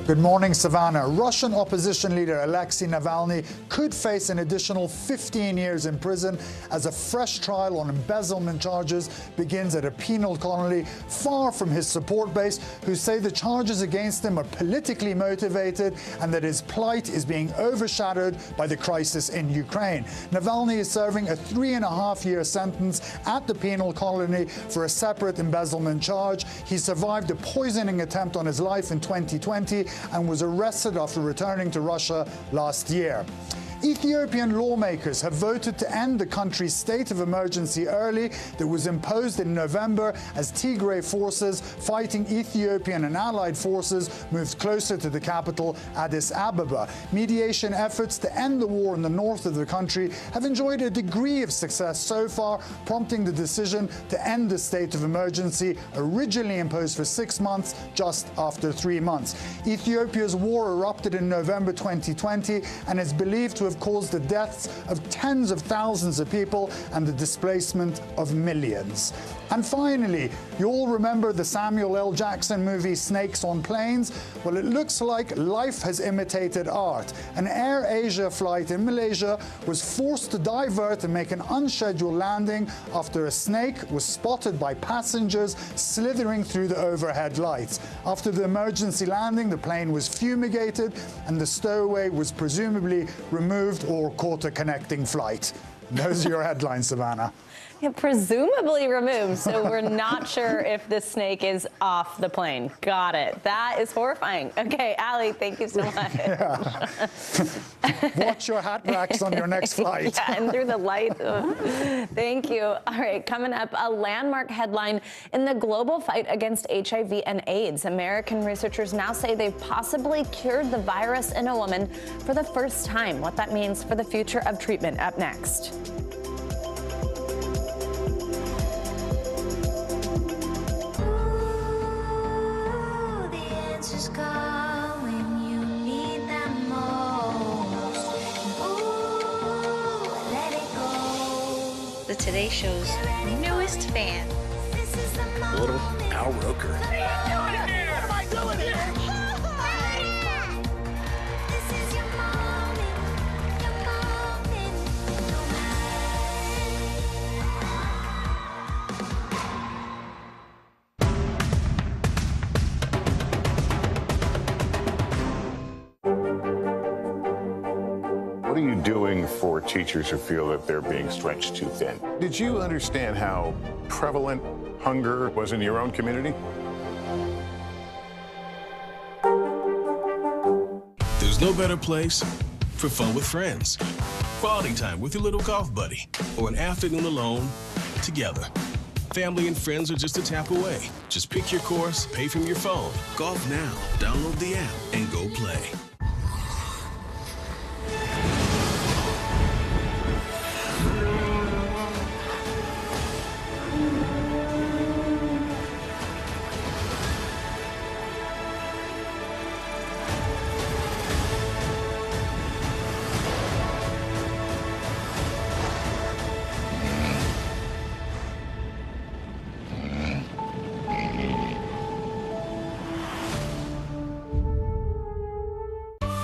Speaker 11: Good morning, Savannah. Russian opposition leader Alexei Navalny could face an additional 15 years in prison as a fresh trial on embezzlement charges begins at a penal colony far from his support base, who say the charges against him are politically motivated and that his plight is being overshadowed by the crisis in Ukraine. Navalny is serving a 3.5-year sentence at the penal colony for a separate embezzlement charge. He survived a poisoning attempt on his life in 2020 and was arrested after returning to Russia last year. Ethiopian lawmakers have voted to end the country's state of emergency early that was imposed in November as Tigray forces fighting Ethiopian and allied forces moved closer to the capital, Addis Ababa. Mediation efforts to end the war in the north of the country have enjoyed a degree of success so far, prompting the decision to end the state of emergency, originally imposed for 6 months, just after 3 months. Ethiopia's war erupted in November 2020 and is believed to have caused the deaths of tens of thousands of people and the displacement of millions. And finally, you all remember the Samuel L. Jackson movie Snakes on Planes? Well, it looks like life has imitated art. An Air Asia flight in Malaysia was forced to divert and make an unscheduled landing after a snake was spotted by passengers slithering through the overhead lights. After the emergency landing, the plane was fumigated and the stowaway was presumably removed or caught a connecting flight. Those are your headlines, Savannah.
Speaker 19: Yeah, presumably removed, so we're not sure if this snake is off the plane. Got it. That is horrifying. Okay, Allie, thank you so much.
Speaker 11: Yeah. Watch your hat racks on your next flight.
Speaker 19: Yeah, and through the light. Thank you. All right, coming up, a landmark headline in the global fight against HIV and AIDS. American researchers now say they've possibly cured the virus in a woman for the first time. What that means for the future of treatment, up next.
Speaker 3: The Today Show's newest fan.
Speaker 21: A little Al Roker.
Speaker 20: What am I doing here? This is your moment.
Speaker 8: What are you doing for teachers who feel that they're being stretched too thin? Did you understand how prevalent hunger was in your own community?
Speaker 5: There's no better place for fun with friends, quality time with your little golf buddy, or an afternoon alone together. Family and friends are just a tap away. Just pick your course, pay from your phone. Golf now. Download the app and go play.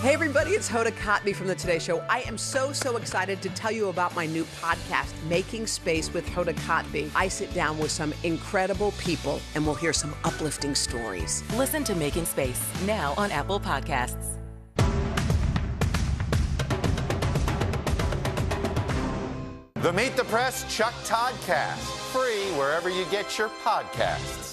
Speaker 12: Hey everybody, it's Hoda Kotb from The Today Show. I am so excited to tell you about my new podcast, Making Space with Hoda Kotb. I sit down with some incredible people and we'll hear some uplifting stories.
Speaker 13: Listen to Making Space now on Apple Podcasts.
Speaker 1: The Meet the Press Chuck Toddcast, free wherever you get your podcasts.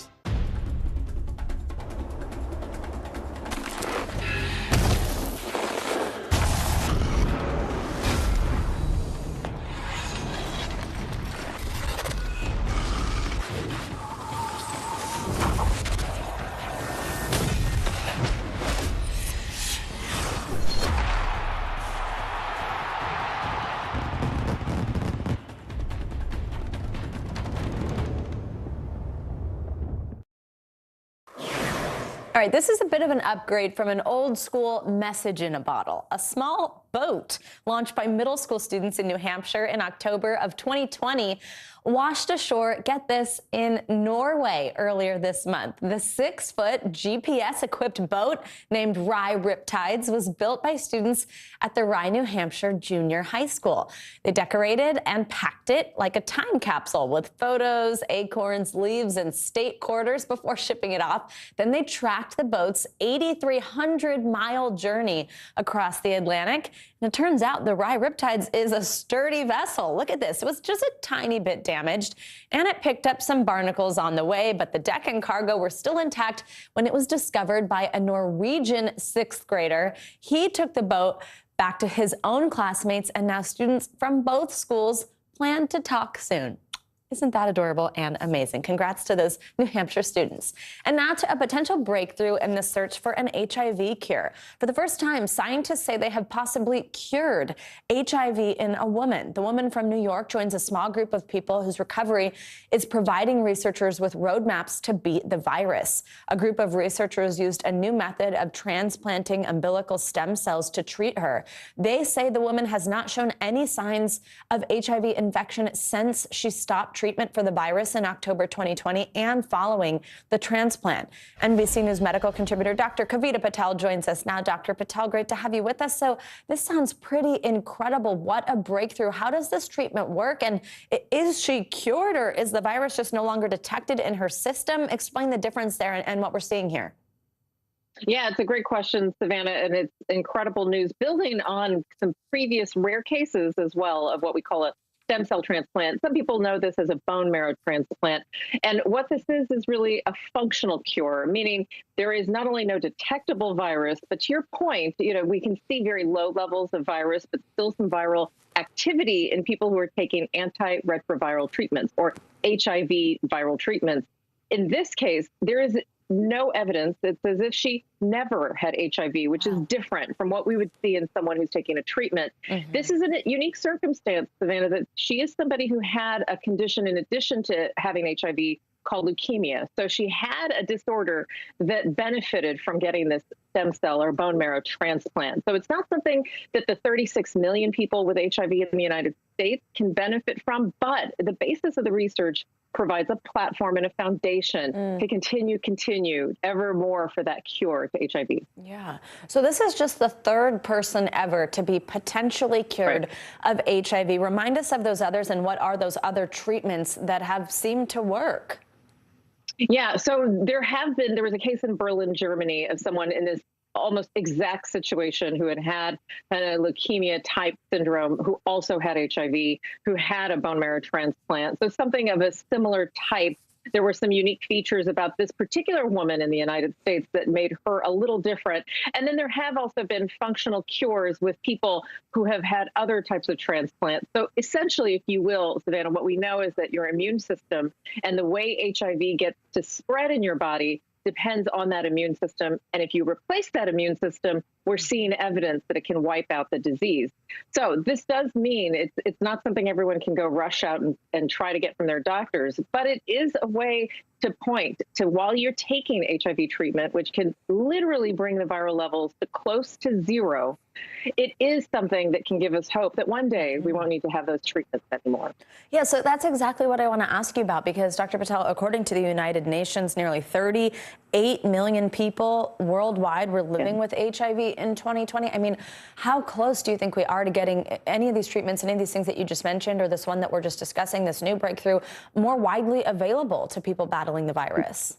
Speaker 19: All right, this is a bit of an upgrade from an old school message in a bottle. A small boat launched by middle school students in New Hampshire in October of 2020 washed ashore, get this, in Norway earlier this month. The 6-foot GPS-equipped boat named Rye Riptides was built by students at the Rye, New Hampshire Junior High School. They decorated and packed it like a time capsule with photos, acorns, leaves, and state quarters before shipping it off. Then they tracked the boat's 8,300-mile journey across the Atlantic. And it turns out the Rye Riptides is a sturdy vessel. Look at this. It was just a tiny bit damaged, and it picked up some barnacles on the way, but the deck and cargo were still intact when it was discovered by a Norwegian 6th grader. He took the boat back to his own classmates, and now students from both schools plan to talk soon. Isn't that adorable and amazing? Congrats to those New Hampshire students. And now to a potential breakthrough in the search for an HIV cure. For the first time, scientists say they have possibly cured HIV in a woman. The woman from New York joins a small group of people whose recovery is providing researchers with roadmaps to beat the virus. A group of researchers used a new method of transplanting umbilical stem cells to treat her. They say the woman has not shown any signs of HIV infection since she stopped treatment for the virus in October 2020 and following the transplant. NBC News medical contributor Dr. Kavita Patel joins us now. Dr. Patel, great to have you with us. So this sounds pretty incredible. What a breakthrough. How does this treatment work? And is she cured, or is the virus just no longer detected in her system? Explain the difference there and what we're seeing here.
Speaker 14: Yeah, it's a great question, Savannah, and it's incredible news, building on some previous rare cases as well of what we call a stem cell transplant. Some people know this as a bone marrow transplant. And what this is really a functional cure, meaning there is not only no detectable virus, but to your point, we can see very low levels of virus, but still some viral activity in people who are taking antiretroviral treatments or HIV viral treatments. In this case, there is no evidence. It's as if she never had HIV, which is different from what we would see in someone who's taking a treatment. This is a unique circumstance, Savannah, that she is somebody who had a condition in addition to having HIV called leukemia. So she had a disorder that benefited from getting this stem cell or bone marrow transplant. So it's not something that the 36 million people with HIV in the United States can benefit from, but the basis of the research provides a platform and a foundation to continue ever more for that cure to HIV.
Speaker 26: Yeah. So this is just the third person ever to be potentially cured of HIV. Remind us of those others and what are those other treatments that have seemed to work?
Speaker 14: Yeah, so there was a case in Berlin, Germany of someone in this almost exact situation who had a leukemia type syndrome, who also had HIV, who had a bone marrow transplant. So something of a similar type. There were some unique features about this particular woman in the United States that made her a little different. And then there have also been functional cures with people who have had other types of transplants. So essentially, if you will, Savannah, what we know is that your immune system and the way HIV gets to spread in your body depends on that immune system. And if you replace that immune system, we're seeing evidence that it can wipe out the disease. So this does mean it's not something everyone can go rush out and try to get from their doctors, but it is a way to point to, while you're taking HIV treatment, which can literally bring the viral levels to close to zero, it is something that can give us hope that one day we won't need to have those treatments anymore.
Speaker 26: Yeah, so that's exactly what I want to ask you about, because Dr. Patel, according to the United Nations, nearly 38 million people worldwide were living with HIV in 2020. I mean, how close do you think we are to getting any of these treatments, any of these things that you just mentioned, or this one that we're just discussing, this new breakthrough, more widely available to people battling the virus?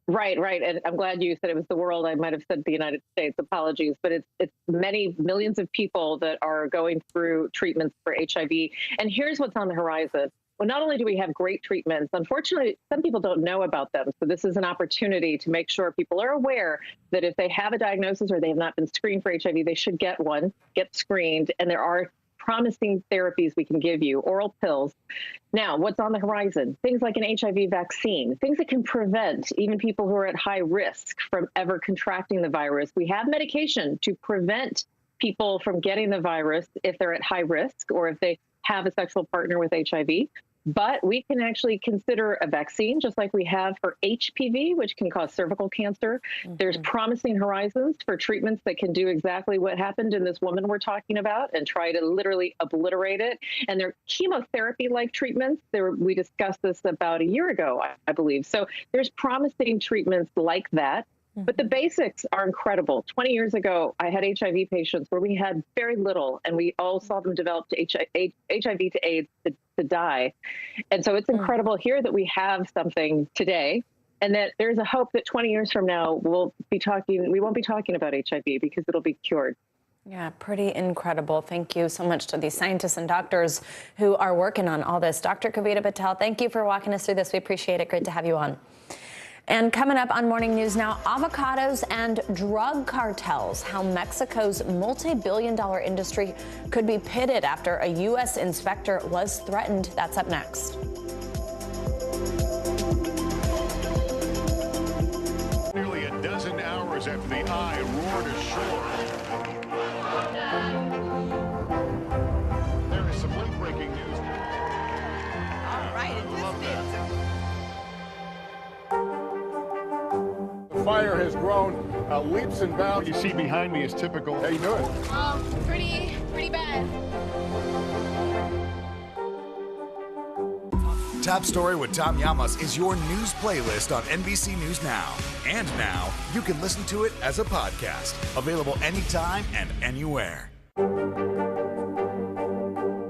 Speaker 14: Right. And I'm glad you said it was the world. I might have said the United States. Apologies. But it's many millions of people that are going through treatments for HIV. And here's what's on the horizon. Well, not only do we have great treatments, unfortunately, some people don't know about them. So this is an opportunity to make sure people are aware that if they have a diagnosis or they have not been screened for HIV, they should get one, get screened. And there are promising therapies we can give you, oral pills. Now, what's on the horizon? Things like an HIV vaccine, things that can prevent even people who are at high risk from ever contracting the virus. We have medication to prevent people from getting the virus if they're at high risk or if they have a sexual partner with HIV. But we can actually consider a vaccine, just like we have for HPV, which can cause cervical cancer. There's promising horizons for treatments that can do exactly what happened in this woman we're talking about and try to literally obliterate it. And they're chemotherapy-like treatments. We discussed this about a year ago, I believe. So there's promising treatments like that. But the basics are incredible. 20 years ago, I had HIV patients where we had very little, and we all saw them develop to HIV to AIDS to die. And so it's incredible here that we have something today, and that there's a hope that 20 years from now we won't be talking about HIV because it'll be cured.
Speaker 26: Yeah, pretty incredible. Thank you so much to these scientists and doctors who are working on all this. Dr. Kavita Patel, thank you for walking us through this. We appreciate it. Great to have you on. And coming up on Morning News Now, avocados and drug cartels, how Mexico's multi-billion-dollar industry could be pitted after a U.S. inspector was threatened. That's up next.
Speaker 8: Nearly a dozen hours after the eye roared ashore. There is some late-breaking news.
Speaker 20: All right,
Speaker 8: The fire has grown leaps and bounds. What you see behind me is typical. How you doing?
Speaker 20: Pretty bad.
Speaker 21: Top Story with Tom Llamas is your news playlist on NBC News Now. And now, you can listen to it as a podcast. Available anytime and anywhere.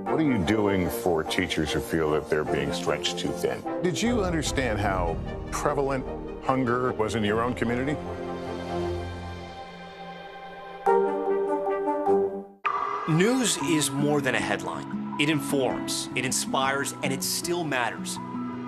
Speaker 8: What are you doing for teachers who feel that they're being stretched too thin? Did you understand how prevalent hunger was in your own community?
Speaker 6: News is more than a headline. It informs, it inspires, and it still matters.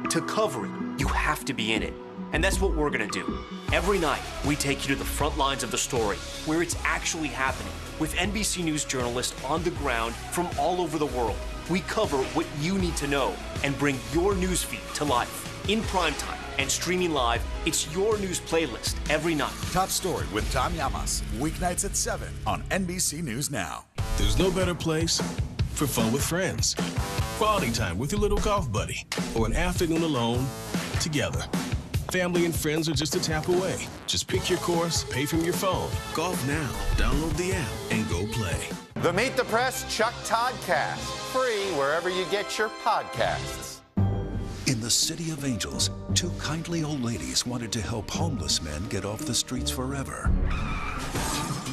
Speaker 6: To cover it, you have to be in it. And that's what we're gonna do. Every night, we take you to the front lines of the story, where it's actually happening, with NBC News journalists on the ground from all over the world. We cover what you need to know and bring your newsfeed to life. In primetime and streaming live, it's your news playlist every night.
Speaker 21: Top Story with Tom Llamas, weeknights at 7 on NBC News Now.
Speaker 5: There's no better place for fun with friends, quality time with your little golf buddy, or an afternoon alone together. Family and friends are just a tap away. Just pick your course, pay from your phone. Golf now. Download the app and go play.
Speaker 1: The Meet the Press Chuck Toddcast, free wherever you get your podcasts.
Speaker 10: In the City of Angels, two kindly old ladies wanted to help homeless men get off the streets forever.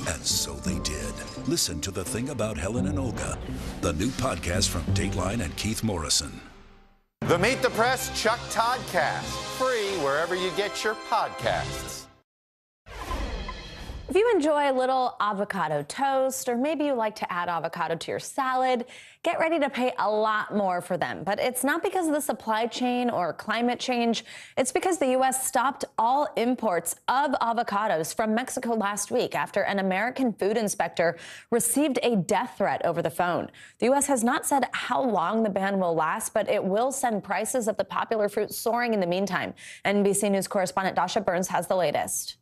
Speaker 10: And so they did. Listen to The Thing About Helen and Olga, the new podcast from Dateline and Keith Morrison.
Speaker 1: The Meet the Press Chuck Toddcast, free wherever you get your podcasts.
Speaker 26: If you enjoy a little avocado toast, or maybe you like to add avocado to your salad, get ready to pay a lot more for them. But it's not because of the supply chain or climate change. It's because the U.S. stopped all imports of avocados from Mexico last week after an American food inspector received a death threat over the phone. The U.S. has not said how long the ban will last, but it will send prices of the popular fruit soaring in the meantime. NBC News correspondent Dasha Burns has the latest.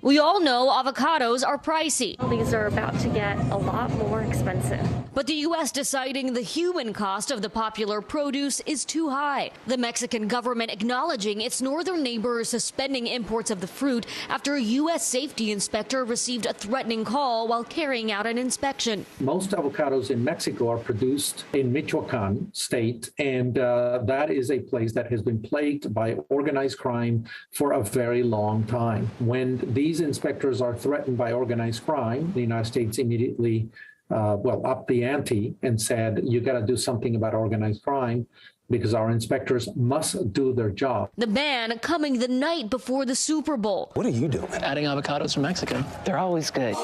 Speaker 15: We all know avocados are pricey.
Speaker 16: These are about to get a lot more expensive.
Speaker 15: But the U.S. deciding the human cost of the popular produce is too high. The Mexican government acknowledging its northern neighbor is suspending imports of the fruit after a U.S. safety inspector received a threatening call while carrying out an inspection.
Speaker 17: Most avocados in Mexico are produced in Michoacan state, and that is a place that has been plagued by organized crime for a very long time. When these inspectors are threatened by organized crime, the United States immediately upped the ante and said, you got to do something about organized crime because our inspectors must do their job.
Speaker 15: The ban coming the night before the Super Bowl.
Speaker 22: What are you doing? Adding avocados from Mexico. They're always good.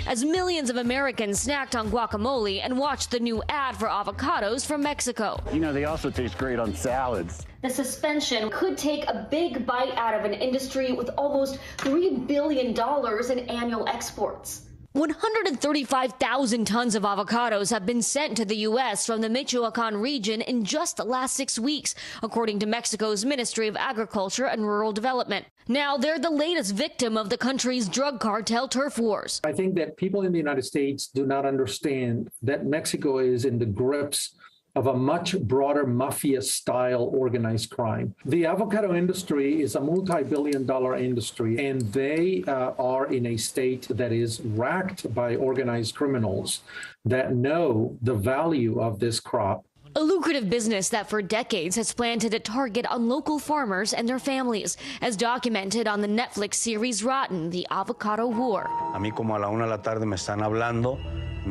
Speaker 15: As millions of Americans snacked on guacamole and watched the new ad for avocados from Mexico.
Speaker 22: You know, they also taste great on salads.
Speaker 16: The suspension could take a big bite out of an industry with almost $3 billion in annual exports.
Speaker 15: 135,000 tons of avocados have been sent to the U.S. from the Michoacan region in just the last 6 weeks, according to Mexico's Ministry of Agriculture and Rural Development. Now they're the latest victim of the country's drug cartel turf wars.
Speaker 17: I think that people in the United States do not understand that Mexico is in the grips of a much broader mafia-style organized crime. The avocado industry is a multi-billion-dollar industry, and they are in a state that is racked by organized criminals that know the value of this crop.
Speaker 15: A lucrative business that for decades has planted a target on local farmers and their families, as documented on the Netflix series Rotten, The Avocado War.
Speaker 25: A mí como a la 1 de la tarde me están hablando,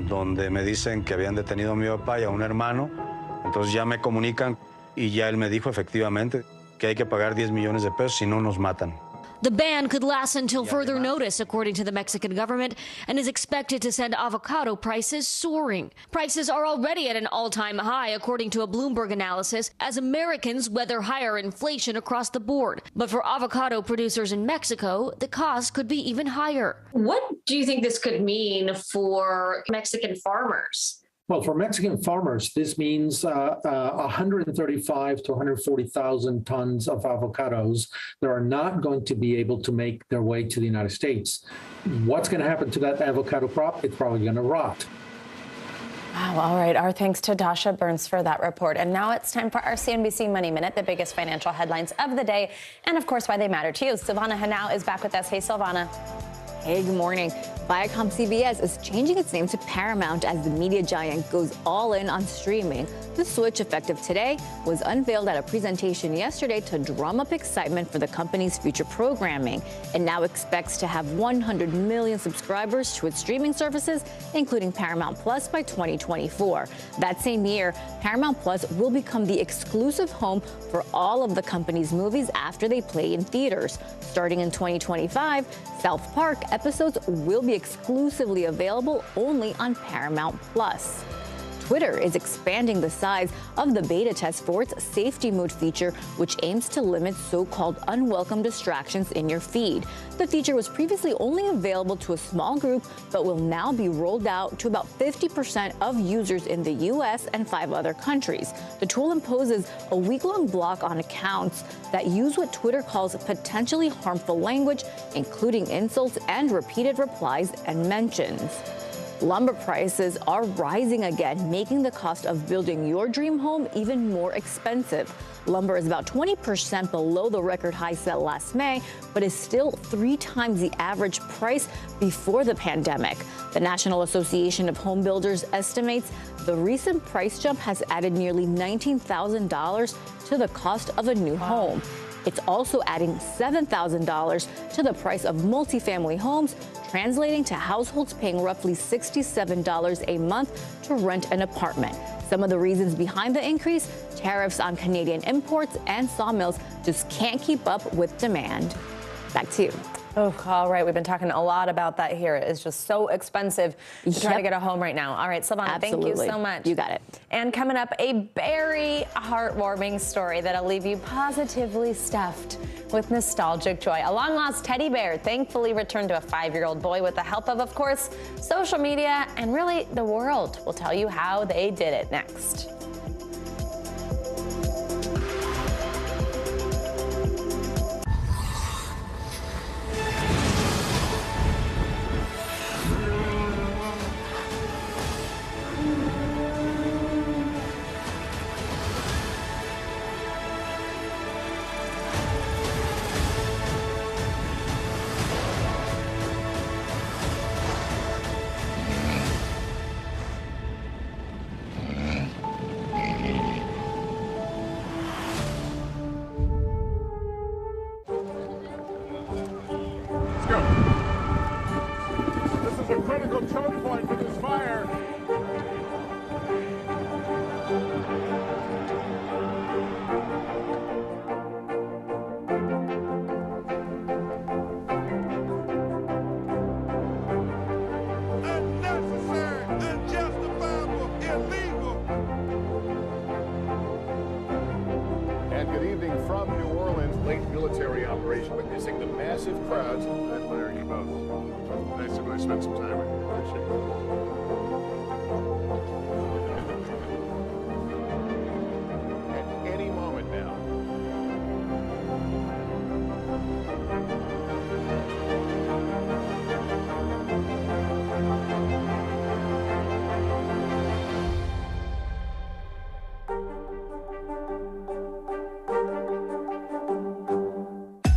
Speaker 25: donde me dicen que habían detenido a mi papá y a un hermano. Entonces ya me comunican y ya él me dijo efectivamente que hay que pagar 10 millones de pesos si no nos matan.
Speaker 15: The ban could last until further notice, according to the Mexican government, and is expected to send avocado prices soaring. Prices are already at an all-time high, according to a Bloomberg analysis, as Americans weather higher inflation across the board. But for avocado producers in Mexico, the cost could be even higher.
Speaker 16: What do you think this could mean for Mexican farmers?
Speaker 17: Well, for Mexican farmers, this means 135 to 140,000 tons of avocados that are not going to be able to make their way to the United States. What's going to happen to that avocado crop? It's probably going to rot.
Speaker 26: Wow, all right. Our thanks to Dasha Burns for that report. And now it's time for our CNBC Money Minute, the biggest financial headlines of the day, and of course, why they matter to you. Silvana Henao is back with us. Hey, Silvana.
Speaker 28: Hey, good morning. Viacom CBS is changing its name to Paramount as the media giant goes all in on streaming. The switch, effective today, was unveiled at a presentation yesterday to drum up excitement for the company's future programming. It now expects to have 100 million subscribers to its streaming services, including Paramount Plus, by 2024. That same year, Paramount Plus will become the exclusive home for all of the company's movies after they play in theaters. Starting in 2025, South Park episodes will be exclusively available only on Paramount Plus. Twitter is expanding the size of the beta test for its safety mode feature, which aims to limit so-called unwelcome distractions in your feed. The feature was previously only available to a small group, but will now be rolled out to about 50% of users in the U.S. and 5 other countries. The tool imposes a week-long block on accounts that use what Twitter calls potentially harmful language, including insults and repeated replies and mentions. Lumber prices are rising again, making the cost of building your dream home even more expensive. Lumber is about 20% below the record high set last May, but is still 3 times the average price before the pandemic. The National Association of Home Builders estimates the recent price jump has added nearly $19,000 to the cost of a new home. It's also adding $7,000 to the price of multifamily homes, translating to households paying roughly $67 a month to rent an apartment. Some of the reasons behind the increase: tariffs on Canadian imports, and sawmills just can't keep up with demand. Back to you.
Speaker 26: Oh, all right. We've been talking a lot about that here. It's just so expensive to try to get a home right now. All right, Silvana, thank you so much.
Speaker 28: You got it.
Speaker 26: And coming up, a very heartwarming story that'll leave you positively stuffed with nostalgic joy. A long-lost teddy bear thankfully returned to a 5-year-old boy with the help of course, social media and really the world. We'll tell you how they did it next.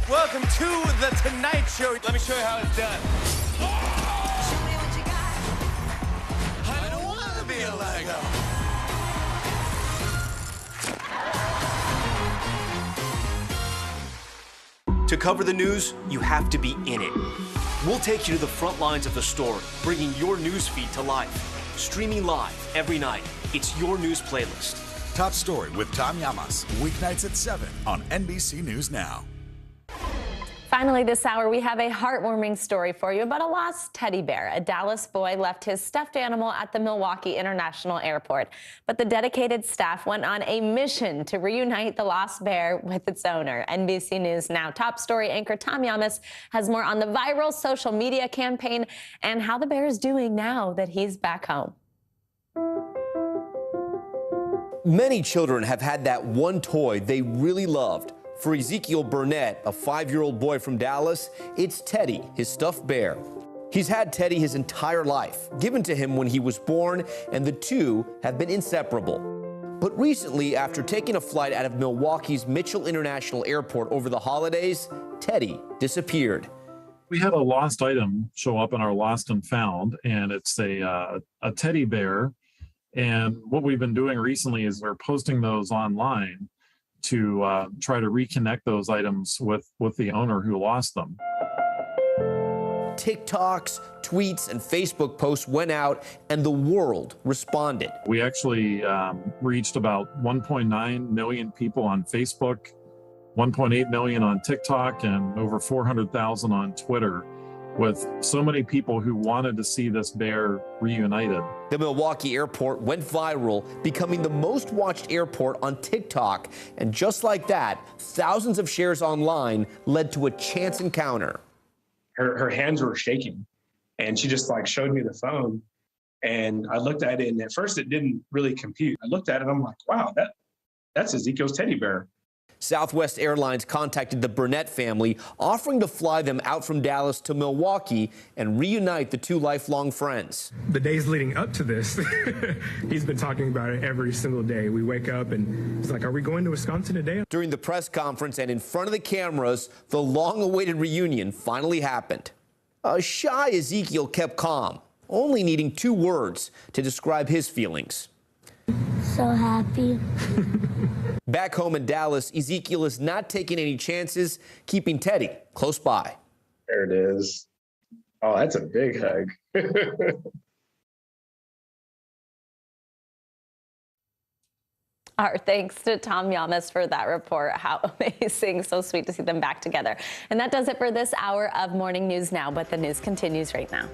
Speaker 2: Welcome to The Tonight Show. Let me show you how it's done. Show me what you got. I don't want to be a Lego.
Speaker 6: To cover the news, you have to be in it. We'll take you to the front lines of the story, bringing your news feed to life. Streaming live every night. It's your news playlist.
Speaker 21: Top Story with Tom Llamas, weeknights at 7 on NBC News Now.
Speaker 26: Finally this hour, we have a heartwarming story for you about a lost teddy bear. A Dallas boy left his stuffed animal at the Milwaukee International Airport, but the dedicated staff went on a mission to reunite the lost bear with its owner. NBC News Now Top Story anchor Tom Llamas has more on the viral social media campaign and how the bear is doing now that he's back home.
Speaker 4: Many children have had that one toy they really loved. For Ezekiel Burnett, a 5-year-old boy from Dallas, it's Teddy, his stuffed bear. He's had Teddy his entire life, given to him when he was born, and the two have been inseparable. But recently, after taking a flight out of Milwaukee's Mitchell International Airport over the holidays, Teddy disappeared.
Speaker 7: We had a lost item show up in our Lost and Found, and it's a teddy bear. And what we've been doing recently is we're posting those online to try to reconnect those items with the owner who lost them.
Speaker 4: TikToks, tweets, and Facebook posts went out, and the world responded.
Speaker 7: We actually reached about 1.9 million people on Facebook, 1.8 million on TikTok, and over 400,000 on Twitter. with so many people who wanted to see this bear reunited.
Speaker 4: The Milwaukee airport went viral, becoming the most watched airport on TikTok. And just like that, thousands of shares online led to a chance encounter.
Speaker 3: Her hands were shaking, and she just like showed me the phone. And I looked at it, and at first it didn't really compute. I looked at it, and I'm like, wow, that's Ezekiel's teddy bear.
Speaker 4: Southwest Airlines contacted the Burnett family, offering to fly them out from Dallas to Milwaukee and reunite the two lifelong friends.
Speaker 9: The days leading up to this, he's been talking about it every single day. We wake up and he's like, are we going to Wisconsin today?
Speaker 4: During the press conference and in front of the cameras, the long-awaited reunion finally happened. A shy Ezekiel kept calm, only needing 2 words to describe his feelings.
Speaker 11: So happy.
Speaker 4: Back home in Dallas, Ezekiel is not taking any chances, keeping Teddy close by.
Speaker 3: There it is. Oh, that's a big hug.
Speaker 26: Our thanks to Tom Yamas for that report. How amazing. So sweet to see them back together. And that does it for this hour of Morning News Now, but the news continues right now.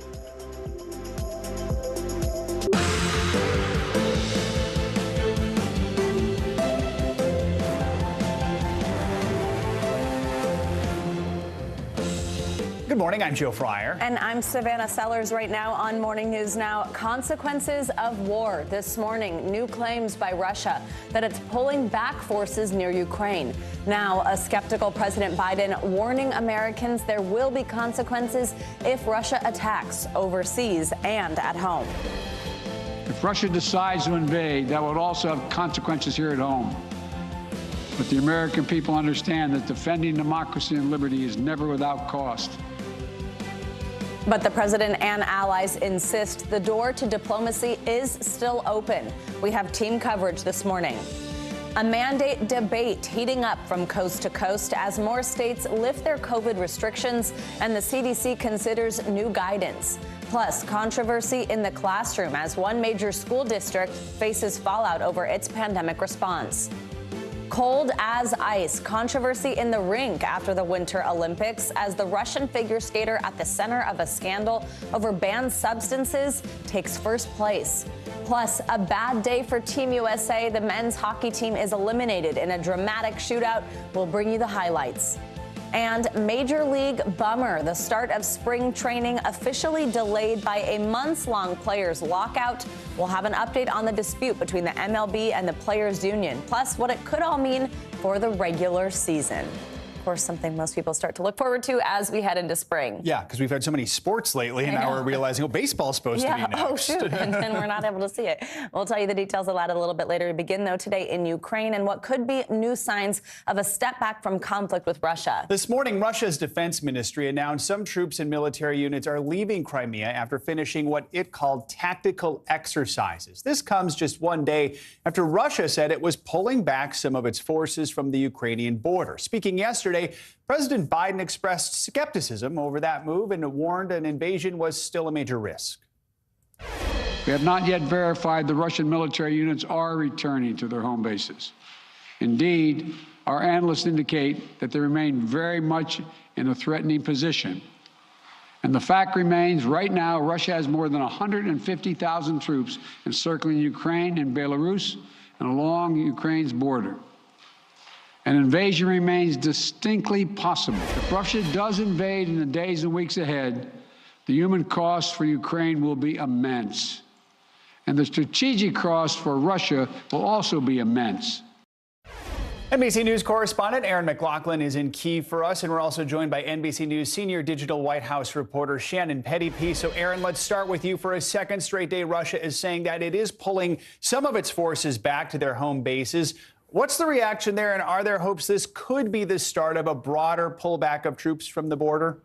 Speaker 12: Good morning, I'm Joe Fryer.
Speaker 26: And I'm Savannah Sellers. Right now on Morning News Now, consequences of war. This morning, new claims by Russia that it's pulling back forces near Ukraine. Now, a skeptical President Biden warning Americans there will be consequences if Russia attacks overseas and at home.
Speaker 18: If Russia decides to invade, that would also have consequences here at home. But the American people understand that defending democracy and liberty is never without cost.
Speaker 26: But the president and allies insist the door to diplomacy is still open. We have team coverage this morning. A mandate debate heating up from coast to coast as more states lift their COVID restrictions and the CDC considers new guidance. Plus, controversy in the classroom as one major school district faces fallout over its pandemic response. Cold as ice, controversy in the rink after the Winter Olympics as the Russian figure skater at the center of a scandal over banned substances takes first place. Plus, a bad day for Team USA. The men's hockey team is eliminated in a dramatic shootout. We'll bring you the highlights. And Major League bummer, the start of spring training officially delayed by a months-long players' lockout. We'll have an update on the dispute between the MLB and the Players Union, plus what it could all mean for the regular season. Of course, something most people start to look forward to as we head into spring.
Speaker 12: Yeah, because we've had so many sports lately, and now we're realizing, baseball's supposed to be next.
Speaker 26: Oh, shoot, and we're not able to see it. We'll tell you the details of that a little bit later. To begin, though, today in Ukraine and what could be new signs of a step back from conflict with Russia.
Speaker 12: This morning, Russia's defense ministry announced some troops and military units are leaving Crimea after finishing what it called tactical exercises. This comes just one day after Russia said it was pulling back some of its forces from the Ukrainian border. Speaking yesterday, President Biden expressed skepticism over that move and warned an invasion was still a major risk.
Speaker 18: We have not yet verified the Russian military units are returning to their home bases. Indeed, our analysts indicate that they remain very much in a threatening position. And the fact remains, right now, Russia has more than 150,000 troops encircling Ukraine and Belarus and along Ukraine's border. An invasion remains distinctly possible. If Russia does invade in the days and weeks ahead, the human cost for Ukraine will be immense. And the strategic cost for Russia will also be immense.
Speaker 12: NBC News correspondent Aaron McLaughlin is in Kyiv for us, and we're also joined by NBC News senior digital White House reporter Shannon Pettype. So, Aaron, let's start with you. For a second straight day, Russia is saying that it is pulling some of its forces back to their home bases. What's the reaction there, and are there hopes this could be the start of a broader pullback of troops from the border?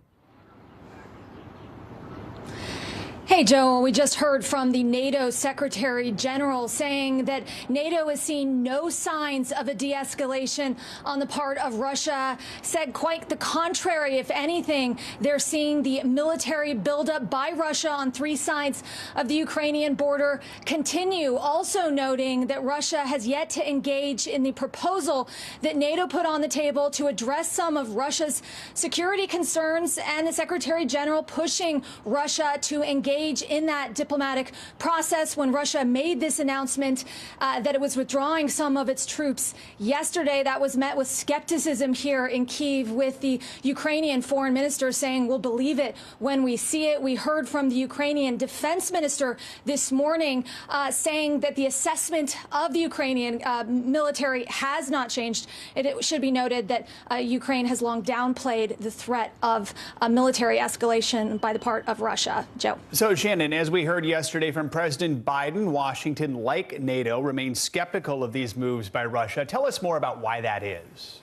Speaker 8: Hey, Joe, we just heard from the NATO Secretary General saying that NATO is seeing no signs of a de-escalation on the part of Russia. Said quite the contrary. If anything, they're seeing the military buildup by Russia on 3 sides of the Ukrainian border continue. Also noting that Russia has yet to engage in the proposal that NATO put on the table to address some of Russia's security concerns, and the Secretary General pushing Russia to engage in that diplomatic process. When Russia made this announcement that it was withdrawing some of its troops yesterday, that was met with skepticism here in Kyiv, with the Ukrainian foreign minister saying, we'll believe it when we see it. We heard from the Ukrainian defense minister this morning saying that the assessment of the Ukrainian military has not changed. It should be noted that Ukraine has long downplayed the threat of a military escalation by the part of Russia. Joe.
Speaker 12: So, Shannon, as we heard yesterday from President Biden, Washington, like NATO, remains skeptical of these moves by Russia. Tell us more about why that is.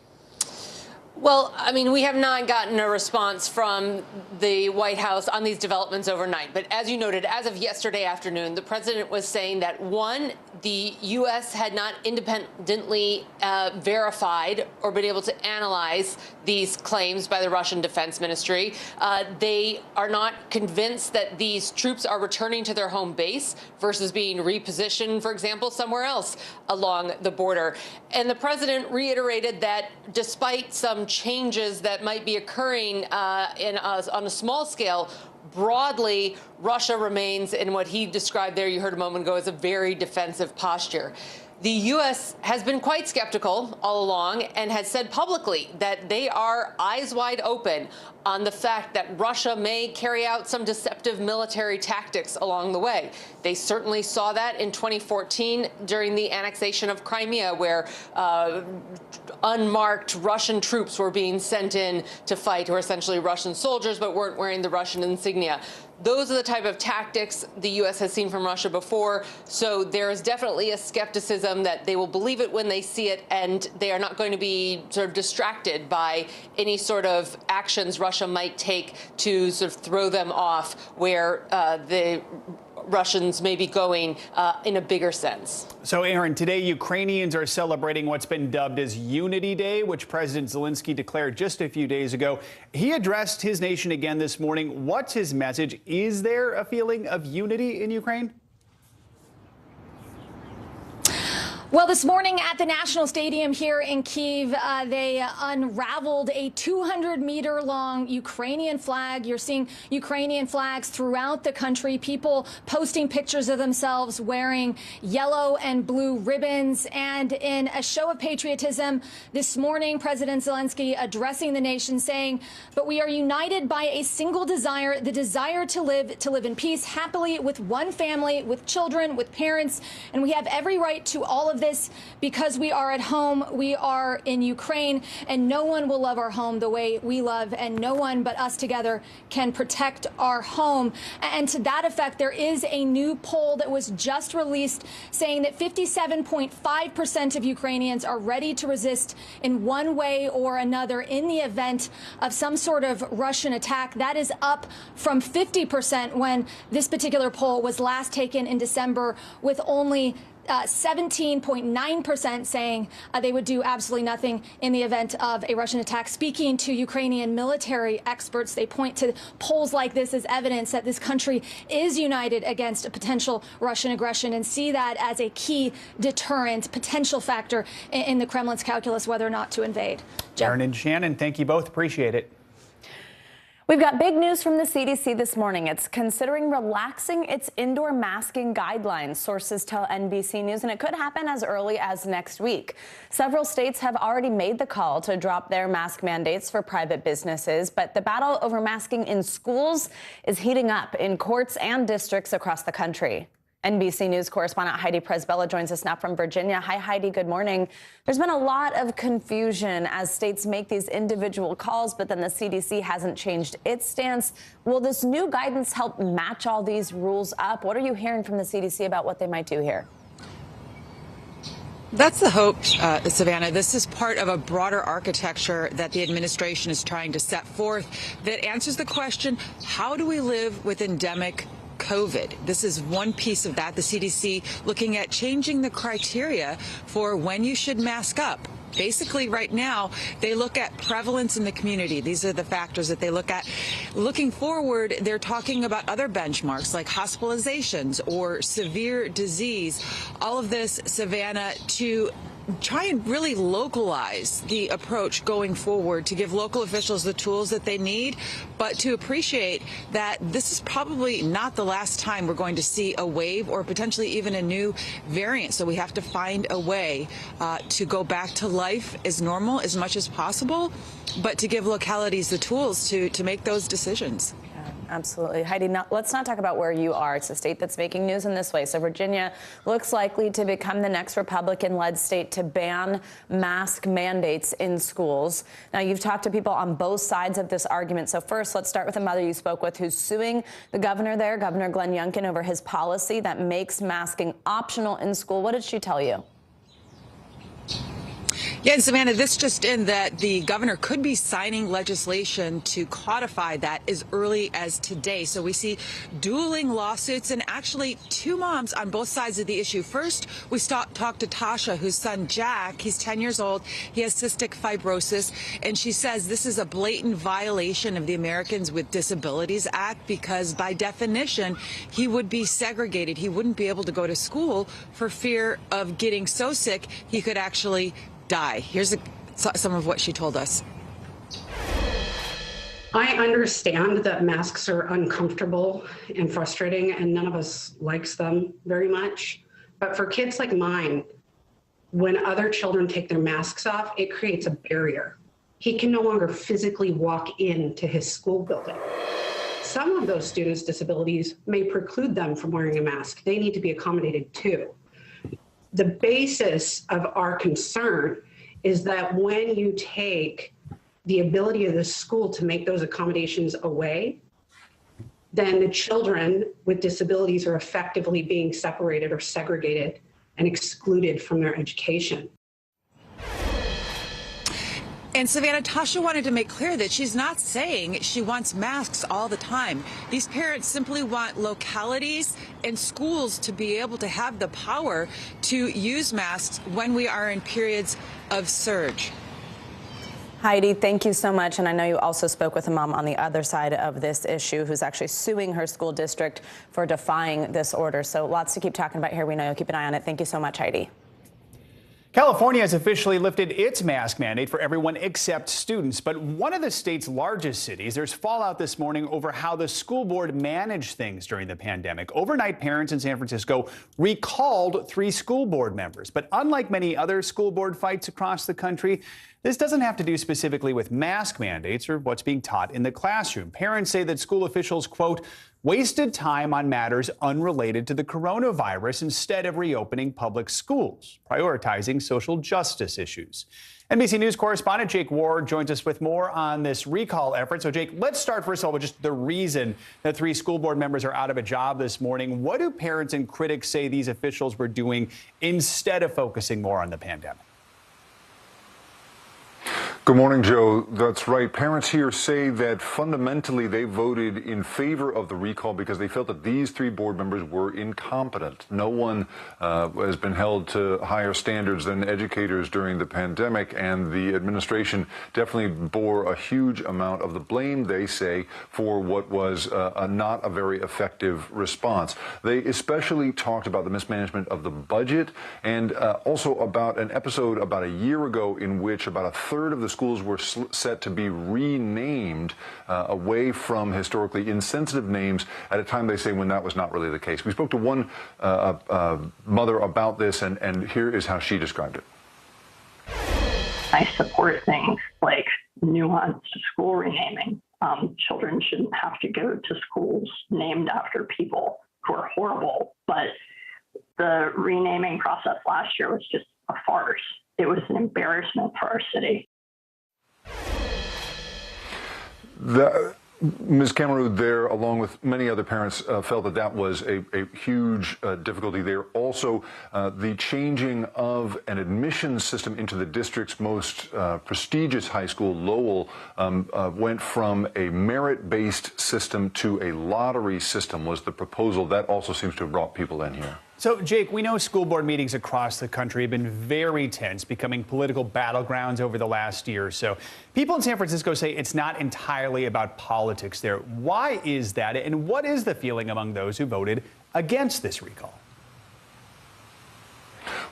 Speaker 13: Well, I mean, we have not gotten a response from the White House on these developments overnight. But as you noted, as of yesterday afternoon, the president was saying that, one, the U.S. had not independently verified or been able to analyze these claims by the Russian Defense Ministry. They are not convinced that these troops are returning to their home base versus being repositioned, for example, somewhere else along the border. And the president reiterated that despite some changes that might be occurring on a small scale, broadly, Russia remains in what he described there, you heard a moment ago, as a very defensive posture. The U.S. has been quite skeptical all along and has said publicly that they are eyes wide open on the fact that Russia may carry out some deceptive military tactics along the way. They certainly saw that in 2014 during the annexation of Crimea, where unmarked Russian troops were being sent in to fight, who were essentially Russian soldiers but weren't wearing the Russian insignia. Those are the type of tactics the U.S. has seen from Russia before. So there is definitely a skepticism that they will believe it when they see it, and they are not going to be sort of distracted by any sort of actions Russia might take to sort of throw them off where the Russians may be going in a bigger sense.
Speaker 12: So, Aaron, today Ukrainians are celebrating what's been dubbed as Unity Day, which President Zelensky declared just a few days ago. He addressed his nation again this morning. What's his message? Is there a feeling of unity in Ukraine?
Speaker 8: Well, this morning at the National Stadium here in Kyiv, they unraveled a 200-meter-long Ukrainian flag. You're seeing Ukrainian flags throughout the country, people posting pictures of themselves wearing yellow and blue ribbons. And in a show of patriotism this morning, President Zelensky addressing the nation saying, but we are united by a single desire, the desire to live in peace, happily, with one family, with children, with parents. And we have every right to all of this because we are at home, we are in Ukraine, and no one will love our home the way we love, and no one but us together can protect our home. And to that effect, there is a new poll that was just released saying that 57.5% of Ukrainians are ready to resist in one way or another in the event of some sort of Russian attack. That is up from 50% when this particular poll was last taken in December, with only 17.9% saying they would do absolutely nothing in the event of a Russian attack. Speaking to Ukrainian military experts, they point to polls like this as evidence that this country is united against a potential Russian aggression and see that as a key deterrent, potential factor in the Kremlin's calculus whether or not to invade.
Speaker 12: Aaron and Shannon, thank you both. Appreciate it.
Speaker 26: We've got big news from the CDC this morning. It's considering relaxing its indoor masking guidelines, sources tell NBC News, and it could happen as early as next week. Several states have already made the call to drop their mask mandates for private businesses, but the battle over masking in schools is heating up in courts and districts across the country. NBC News correspondent Heidi Presbella joins us now from Virginia. Hi, Heidi. Good morning. There's been a lot of confusion as states make these individual calls, but then the CDC hasn't changed its stance. Will this new guidance help match all these rules up? What are you hearing from the CDC about what they might do here?
Speaker 14: That's the hope, Savannah. This is part of a broader architecture that the administration is trying to set forth that answers the question, how do we live with endemic COVID. This is one piece of that. The CDC looking at changing the criteria for when you should mask up. Basically, right now, they look at prevalence in the community. These are the factors that they look at. Looking forward, they're talking about other benchmarks like hospitalizations or severe disease. All of this, Savannah, to try and really localize the approach going forward to give local officials the tools that they need, but to appreciate that this is probably not the last time we're going to see a wave or potentially even a new variant. So we have to find a way to go back to life as normal as much as possible, but to give localities the tools to make those decisions.
Speaker 26: Absolutely. Heidi, let's not talk about where you are. It's a state that's making news in this way. So Virginia looks likely to become the next Republican-led state to ban mask mandates in schools. Now, you've talked to people on both sides of this argument. So first, let's start with a mother you spoke with who's suing the governor there, Governor Glenn Youngkin, over his policy that makes masking optional in school. What did she tell you?
Speaker 14: Yeah, and Savannah, this just in that the governor could be signing legislation to codify that as early as today. So we see dueling lawsuits and actually two moms on both sides of the issue. First, we talked to Tasha, whose son Jack, he's 10 years old. He has cystic fibrosis, and she says this is a blatant violation of the Americans with Disabilities Act because by definition, he would be segregated. He wouldn't be able to go to school for fear of getting so sick he could actually die. Here's some of what she told us.
Speaker 1: I understand that masks are uncomfortable and frustrating, and none of us likes them very much. But for kids like mine, when other children take their masks off, it creates a barrier. He can no longer physically walk into his school building. Some of those students' disabilities may preclude them from wearing a mask. They need to be accommodated too. The basis of our concern is that when you take the ability of the school to make those accommodations away, then the children with disabilities are effectively being separated or segregated and excluded from their education.
Speaker 14: And Savannah, Tasha wanted to make clear that she's not saying she wants masks all the time. These parents simply want localities and schools to be able to have the power to use masks when we are in periods of surge.
Speaker 26: Heidi, thank you so much. And I know you also spoke with a mom on the other side of this issue who's actually suing her school district for defying this order. So lots to keep talking about here. We know you'll keep an eye on it. Thank you so much, Heidi.
Speaker 12: California has officially lifted its mask mandate for everyone except students. But one of the state's largest cities, there's fallout this morning over how the school board managed things during the pandemic. Overnight, parents in San Francisco recalled 3 school board members. But unlike many other school board fights across the country, this doesn't have to do specifically with mask mandates or what's being taught in the classroom. Parents say that school officials, quote, wasted time on matters unrelated to the coronavirus instead of reopening public schools, prioritizing social justice issues. NBC News correspondent Jake Ward joins us with more on this recall effort. So, Jake, let's start first of all with just the reason that 3 school board members are out of a job this morning. What do parents and critics say these officials were doing instead of focusing more on the pandemic?
Speaker 5: Good morning, Joe. That's right. Parents here say that fundamentally they voted in favor of the recall because they felt that these 3 board members were incompetent. No one has been held to higher standards than educators during the pandemic, and the administration definitely bore a huge amount of the blame, they say, for what was not a very effective response. They especially talked about the mismanagement of the budget and also about an episode about a year ago in which about a third of the schools were set to be renamed away from historically insensitive names at a time, they say, when that was not really the case. We spoke to one mother about this, and here is how she described it.
Speaker 10: I support things like nuanced school renaming. Children shouldn't have to go to schools named after people who are horrible, but the renaming process last year was just a farce. It was an embarrassment for our city.
Speaker 5: Ms. Cameron, there, along with many other parents, felt that that was a huge difficulty there. Also, the changing of an admissions system into the district's most prestigious high school, Lowell, went from a merit-based system to a lottery system was the proposal. That also seems to have brought people in here.
Speaker 12: So, Jake, we know school board meetings across the country have been very tense, becoming political battlegrounds over the last year or so. People in San Francisco say it's not entirely about politics there. Why is that? And what is the feeling among those who voted against this recall?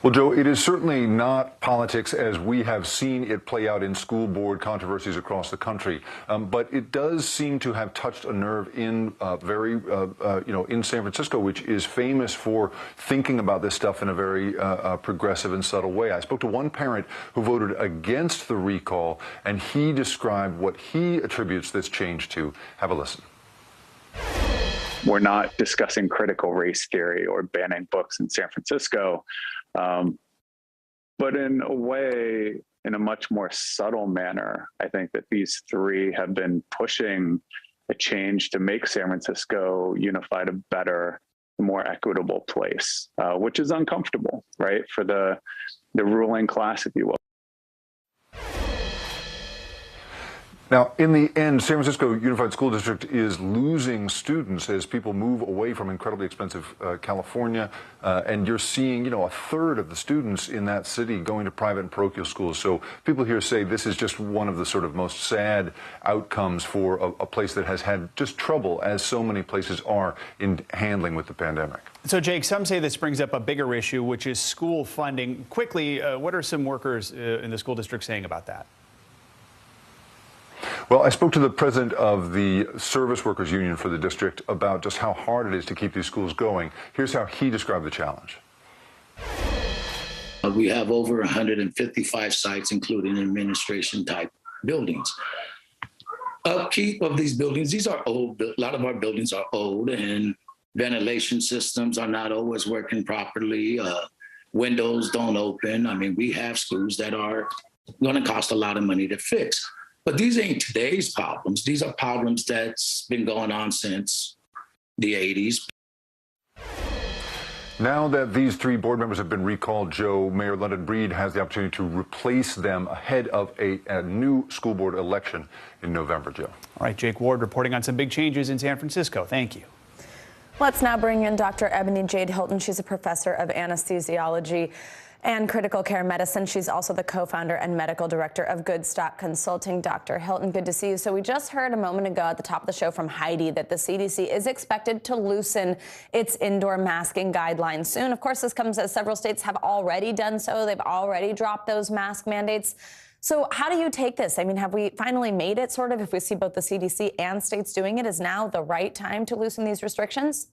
Speaker 5: Well, Joe, it is certainly not politics as we have seen it play out in school board controversies across the country. But it does seem to have touched a nerve in in San Francisco, which is famous for thinking about this stuff in a very progressive and subtle way. I spoke to one parent who voted against the recall, and he described what he attributes this change to. Have a listen.
Speaker 15: We're not discussing critical race theory or banning books in San Francisco. But in a way, in a much more subtle manner, I think that these three have been pushing a change to make San Francisco unified a better, more equitable place, which is uncomfortable, right, for the ruling class, if you will.
Speaker 5: Now, in the end, San Francisco Unified School District is losing students as people move away from incredibly expensive California. And you're seeing, a third of the students in that city going to private and parochial schools. So people here say this is just one of the sort of most sad outcomes for a place that has had just trouble, as so many places are, in handling with the pandemic.
Speaker 12: So, Jake, some say this brings up a bigger issue, which is school funding. Quickly, what are some workers in the school district saying about that?
Speaker 5: Well, I spoke to the president of the Service Workers Union for the district about just how hard it is to keep these schools going. Here's how he described the challenge.
Speaker 19: We have over 155 sites, including administration-type buildings. Upkeep of these buildings, these are old. A lot of our buildings are old, and ventilation systems are not always working properly. Windows don't open. I mean, we have schools that are going to cost a lot of money to fix. But these ain't today's problems. These are problems that's been going on since the 80s.
Speaker 5: Now that these three board members have been recalled, Joe, Mayor London Breed has the opportunity to replace them ahead of a new school board election in November, Joe.
Speaker 12: All right, Jake Ward reporting on some big changes in San Francisco. Thank you.
Speaker 26: Let's now bring in Dr. Ebony Jade Hilton. She's a professor of anesthesiology and critical care medicine. She's also the co-founder and medical director of Good Stock Consulting. Dr. Hilton, good to see you. So we just heard a moment ago at the top of the show from Heidi that the CDC is expected to loosen its indoor masking guidelines soon. Of course, this comes as several states have already done so. They've already dropped those mask mandates. So how do you take this? I mean, have we finally made it, sort of, if we see both the CDC and states doing it? Is now the right time to loosen these restrictions?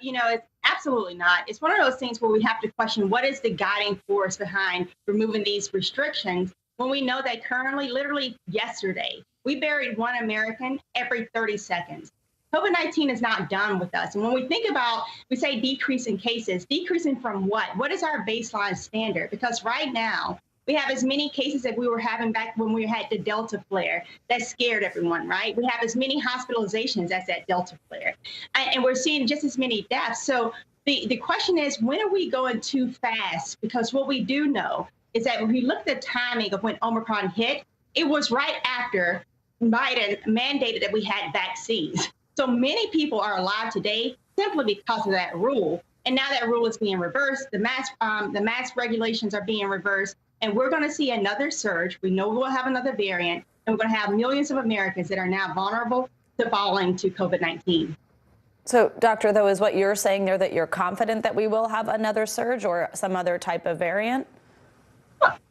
Speaker 20: Yeah, it's absolutely not. It's one of those things where we have to question what is the guiding force behind removing these restrictions when we know that currently, literally yesterday, we buried one American every 30 seconds. COVID-19 is not done with us. And when we think about, we say decreasing cases, decreasing from what? What is our baseline standard? Because right now, we have as many cases that we were having back when we had the Delta flare that scared everyone, right? We have as many hospitalizations as that Delta flare. And we're seeing just as many deaths. So the question is, when are we going too fast? Because what we do know is that when we look at the timing of when Omicron hit, it was right after Biden mandated that we had vaccines. So many people are alive today simply because of that rule. And now that rule is being reversed. The mask regulations are being reversed. And we're going to see another surge. We know we'll have another variant, and we're going to have millions of Americans that are now vulnerable to falling to COVID-19.
Speaker 26: So, Doctor, though, is what you're saying there that you're confident that we will have another surge or some other type of variant?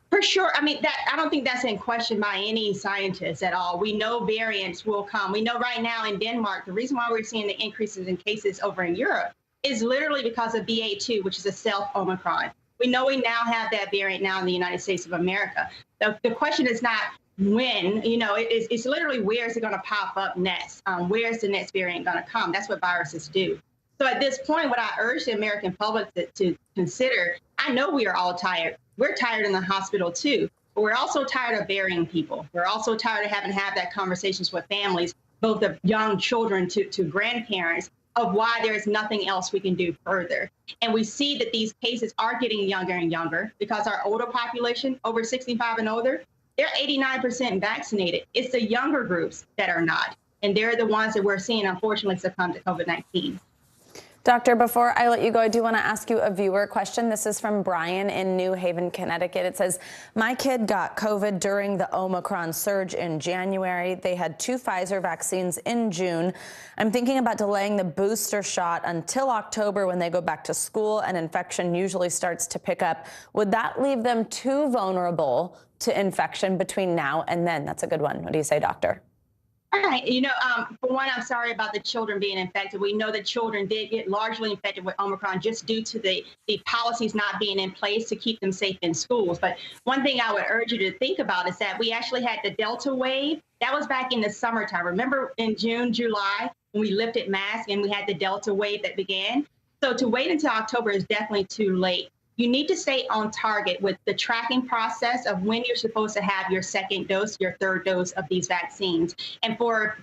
Speaker 20: For sure. I mean, I don't think that's in question by any scientists at all. We know variants will come. We know right now in Denmark, the reason why we're seeing the increases in cases over in Europe is literally because of BA2, which is a self-Omicron. We know we now have that variant now in the United States of America. The question is not when, it's literally where is it going to pop up next? Where is the next variant going to come? That's what viruses do. So at this point, what I urge the American public to consider, I know we are all tired. We're tired in the hospital too, but we're also tired of burying people. We're also tired of having to have that conversations with families both the young children to grandparents of why there is nothing else we can do further. And we see that these cases are getting younger and younger because our older population, over 65 and older, they're 89% vaccinated. It's the younger groups that are not. And they're the ones that we're seeing, unfortunately, succumb to COVID-19.
Speaker 26: Doctor, before I let you go, I do want to ask you a viewer question. This is from Brian in New Haven, Connecticut. It says, my kid got COVID during the Omicron surge in January. They had 2 Pfizer vaccines in June. I'm thinking about delaying the booster shot until October when they go back to school and infection usually starts to pick up. Would that leave them too vulnerable to infection between now and then? That's a good one. What do you say, doctor?
Speaker 20: All right. For one, I'm sorry about the children being infected. We know that children did get largely infected with Omicron just due to the policies not being in place to keep them safe in schools. But one thing I would urge you to think about is that we actually had the Delta wave. That was back in the summertime. Remember in June, July, when we lifted masks and we had the Delta wave that began? So to wait until October is definitely too late. You need to stay on target with the tracking process of when you're supposed to have your second dose, your third dose of these vaccines. And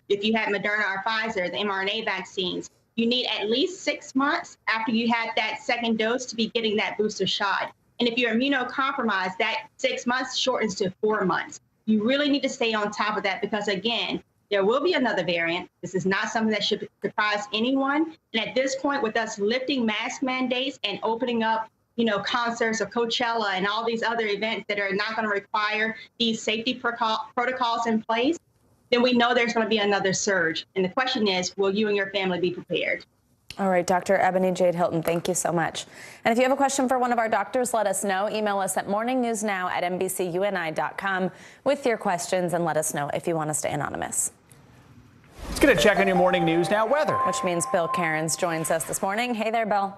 Speaker 20: if you had Moderna or Pfizer, the mRNA vaccines, you need at least 6 months after you had that second dose to be getting that booster shot. And if you're immunocompromised, that 6 months shortens to 4 months. You really need to stay on top of that because, again, there will be another variant. This is not something that should surprise anyone. And at this point, with us lifting mask mandates and opening up concerts or Coachella and all these other events that are not going to require these safety protocols in place, then we know there's going to be another surge. And the question is, will you and your family be prepared?
Speaker 26: All right, Dr. Ebony Jade Hilton, thank you so much. And if you have a question for one of our doctors, let us know. Email us at morningnewsnow@NBCUNI.com with your questions and let us know if you want to stay anonymous.
Speaker 12: Let's get a check on your Morning News Now weather.
Speaker 26: Which means Bill Cairns joins us this morning. Hey there, Bill.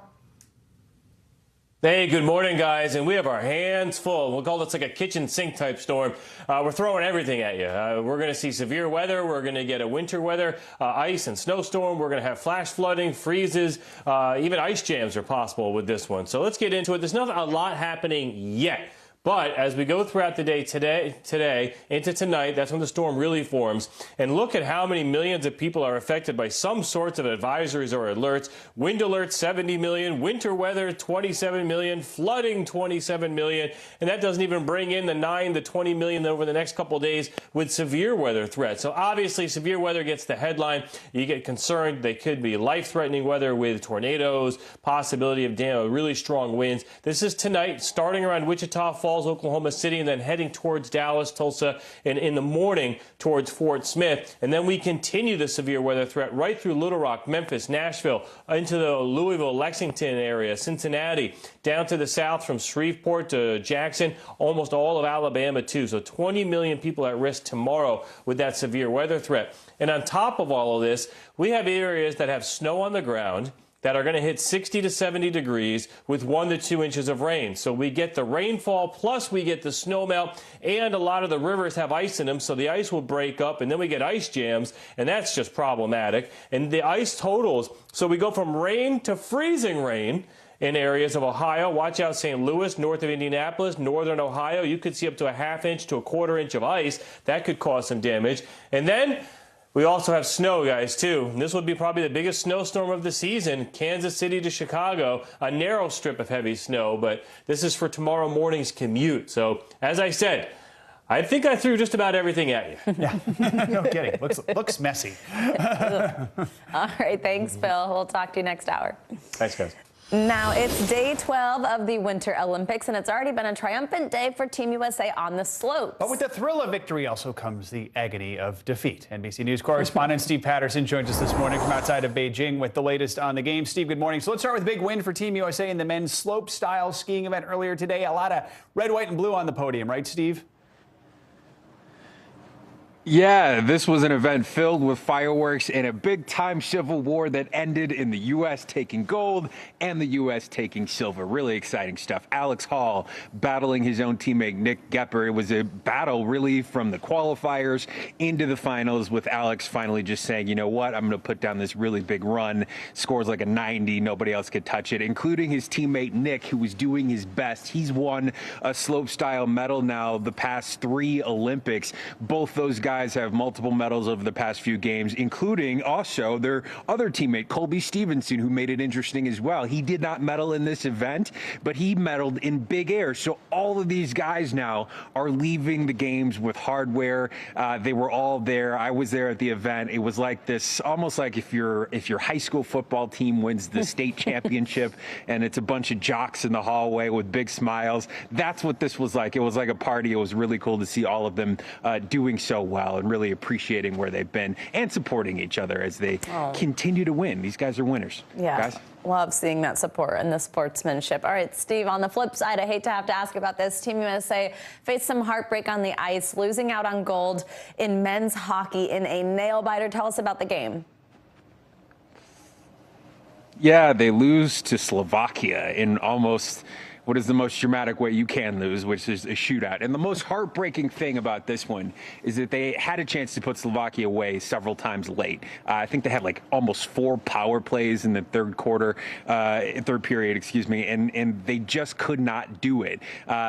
Speaker 16: Hey, good morning, guys. And we have our hands full. We'll call this like a kitchen sink type storm. We're throwing everything at you. We're going to see severe weather. We're going to get a winter weather, ice and snowstorm. We're going to have flash flooding, freezes, even ice jams are possible with this one. So let's get into it. There's not a lot happening yet. But as we go throughout the day today into tonight, that's when the storm really forms. And look at how many millions of people are affected by some sorts of advisories or alerts. Wind alerts, 70 million. Winter weather, 27 million. Flooding, 27 million. And that doesn't even bring in the 9 to 20 million over the next couple of days with severe weather threats. So obviously, severe weather gets the headline. You get concerned. They could be life-threatening weather with tornadoes, possibility of really strong winds. This is tonight, starting around Wichita Falls, Oklahoma City, and then heading towards Dallas, Tulsa, and in the morning towards Fort Smith. And then we continue the severe weather threat right through Little Rock, Memphis, Nashville, into the Louisville, Lexington area, Cincinnati, down to the south from Shreveport to Jackson, almost all of Alabama too. So 20 million people at risk tomorrow with that severe weather threat. And on top of all of this, we have areas that have snow on the ground that are going to hit 60 to 70 degrees with 1 to 2 inches of rain. So we get the rainfall, plus we get the snow melt, and a lot of the rivers have ice in them, so the ice will break up, and then we get ice jams, and that's just problematic. And the ice totals, so we go from rain to freezing rain in areas of Ohio. Watch out, St. Louis, north of Indianapolis, northern Ohio. You could see up to a ½ inch to a ¼ inch of ice. That could cause some damage. And then we also have snow, guys, too. And this would be probably the biggest snowstorm of the season, Kansas City to Chicago, a narrow strip of heavy snow, but this is for tomorrow morning's commute. So, as I said, I think I threw just about everything at you.
Speaker 12: Yeah, no kidding. Looks messy.
Speaker 26: All right, thanks, Bill. We'll talk to you next hour.
Speaker 16: Thanks, guys.
Speaker 26: Now, it's day 12 of the Winter Olympics, and it's already been a triumphant day for Team USA on the slopes.
Speaker 12: But with the thrill of victory also comes the agony of defeat. NBC News correspondent Steve Patterson joins us this morning from outside of Beijing with the latest on the game. Steve, good morning. So let's start with a big win for Team USA in the men's slope-style skiing event earlier today. A lot of red, white, and blue on the podium, right, Steve?
Speaker 17: Yeah, this was an event filled with fireworks and a big-time civil war that ended in the U.S. taking gold and the U.S. taking silver. Really exciting stuff. Alex Hall battling his own teammate Nick Gepper. It was a battle really from the qualifiers into the finals, with Alex finally just saying, you know what, I'm going to put down this really big run. Scores like a 90. Nobody else could touch it, including his teammate Nick, who was doing his best. He's won a slope-style medal now the past 3 Olympics. Both those guys guys have multiple medals over the past few games, including also their other teammate, Colby Stevenson, who made it interesting as well. He did not medal in this event, but he medaled in big air. So all of these guys now are leaving the games with hardware. They were all there. I was there at the event. It was like this, almost like if your high school football team wins the state championship and it's a bunch of jocks in the hallway with big smiles. That's what this was like. It was like a party. It was really cool to see all of them doing so well and really appreciating where they've been and supporting each other as they continue to win. These guys are winners.
Speaker 26: Yeah.
Speaker 17: Guys?
Speaker 26: Love seeing that support and the sportsmanship. All right, Steve, on the flip side, I hate to have to ask about this. Team USA faced some heartbreak on the ice, losing out on gold in men's hockey in a nail-biter. Tell us about the game.
Speaker 17: Yeah, they lose to Slovakia in almost what is the most dramatic way you can lose, which is a shootout. And the most heartbreaking thing about this one is that they had a chance to put Slovakia away several times late. I think they had like almost 4 power plays in the third period, and they just could not do it.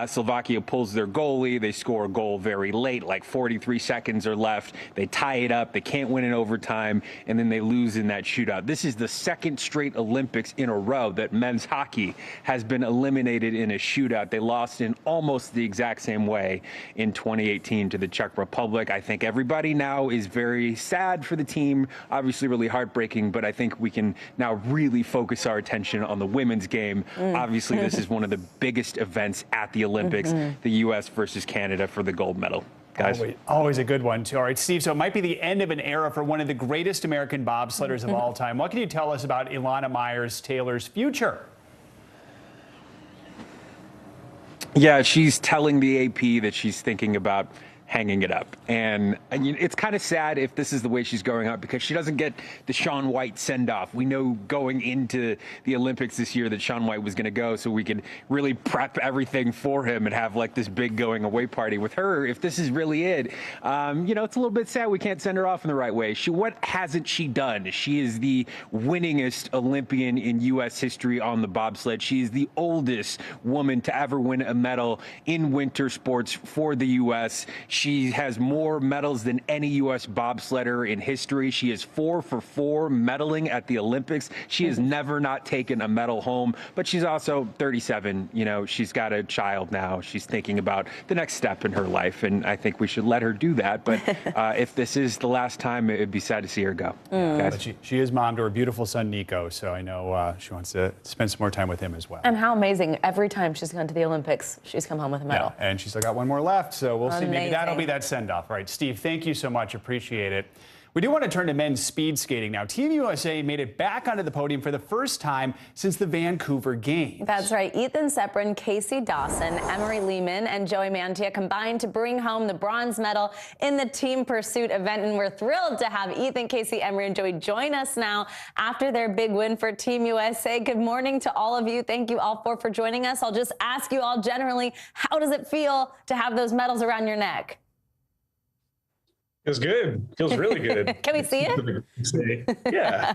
Speaker 17: Slovakia pulls their goalie. They score a goal very late, like 43 seconds are left. They tie it up. They can't win in overtime, and then they lose in that shootout. This is the second straight Olympics in a row that men's hockey has been eliminated in a shootout. They lost in almost the exact same way in 2018 to the Czech Republic. I think everybody now is very sad for the team, obviously really heartbreaking, but I think we can now really focus our attention on the women's game. Obviously, this is one of the biggest events at the Olympics, the U.S. versus Canada for the gold medal. Guys.
Speaker 12: Always a good one, too. All right, Steve, so it might be the end of an era for one of the greatest American bobsledders of all time. What can you tell us about Ilana Myers-Taylor's future?
Speaker 17: Yeah, she's telling the AP that she's thinking about hanging it up. And it's kind of sad if this is the way she's going out because she doesn't get the Shaun White send-off. We know going into the Olympics this year that Shaun White was going to go so we could really prep everything for him and have like this big going away party with her. If this is really it, it's a little bit sad we can't send her off in the right way. What hasn't she done? She is the winningest Olympian in U.S. history on the bobsled. She is the oldest woman to ever win a medal in winter sports for the U.S. She has more medals than any U.S. bobsledder in history. She is 4 for 4 medaling at the Olympics. She has never not taken a medal home, but she's also 37. She's got a child now. She's thinking about the next step in her life, and I think we should let her do that. But if this is the last time, it'd be sad to see her go.
Speaker 12: But she is mom to her beautiful son, Nico, so I know she wants to spend some more time with him as well.
Speaker 26: And how amazing. Every time she's gone to the Olympics, she's come home with a medal.
Speaker 12: Yeah, and she's still got one more left, so we'll see. Maybe that'll be that send-off. All right, Steve, thank you so much. Appreciate it. We do want to turn to men's speed skating now. Team USA made it back onto the podium for the first time since the Vancouver Games.
Speaker 26: That's right. Ethan Seprin, Casey Dawson, Emery Lehman, and Joey Mantia combined to bring home the bronze medal in the team pursuit event. And we're thrilled to have Ethan, Casey, Emery, and Joey join us now after their big win for Team USA. Good morning to all of you. Thank you all for joining us. I'll just ask you all generally, how does it feel to have those medals around your neck?
Speaker 3: Feels good. Feels really good.
Speaker 26: Can we see it?
Speaker 3: Yeah.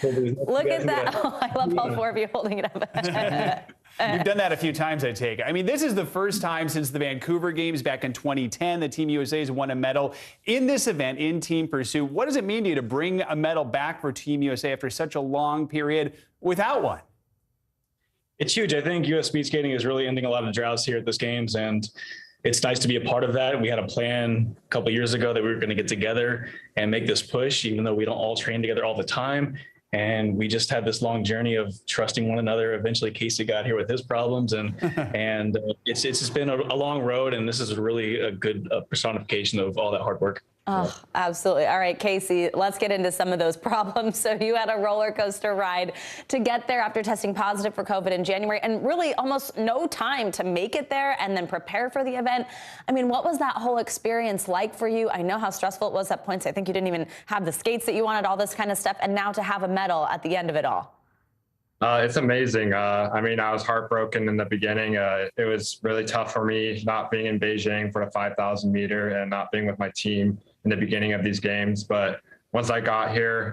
Speaker 26: Look at that. Oh, I love all 4 of you holding it up.
Speaker 12: You've done that a few times, I take. I mean, this is the first time since the Vancouver Games back in 2010 that Team USA has won a medal in this event in team pursuit. What does it mean to you to bring a medal back for Team USA after such a long period without one?
Speaker 2: It's huge. I think U.S. speed skating is really ending a lot of droughts here at this Games, and it's nice to be a part of that. We had a plan a couple of years ago that we were going to get together and make this push, even though we don't all train together all the time. And we just had this long journey of trusting one another. Eventually, Casey got here with his problems, and it's just been a long road. And this is really a good personification of all that hard work.
Speaker 26: Oh, absolutely. All right, Casey, let's get into some of those problems. So you had a roller coaster ride to get there after testing positive for COVID in January and really almost no time to make it there and then prepare for the event. I mean, what was that whole experience like for you? I know how stressful it was at points. I think you didn't even have the skates that you wanted, all this kind of stuff. And now to have a medal at the end of it all.
Speaker 6: It's amazing. I mean, I was heartbroken in the beginning. It was really tough for me not being in Beijing for the 5,000 meter and not being with my team in the beginning of these games. But once I got here,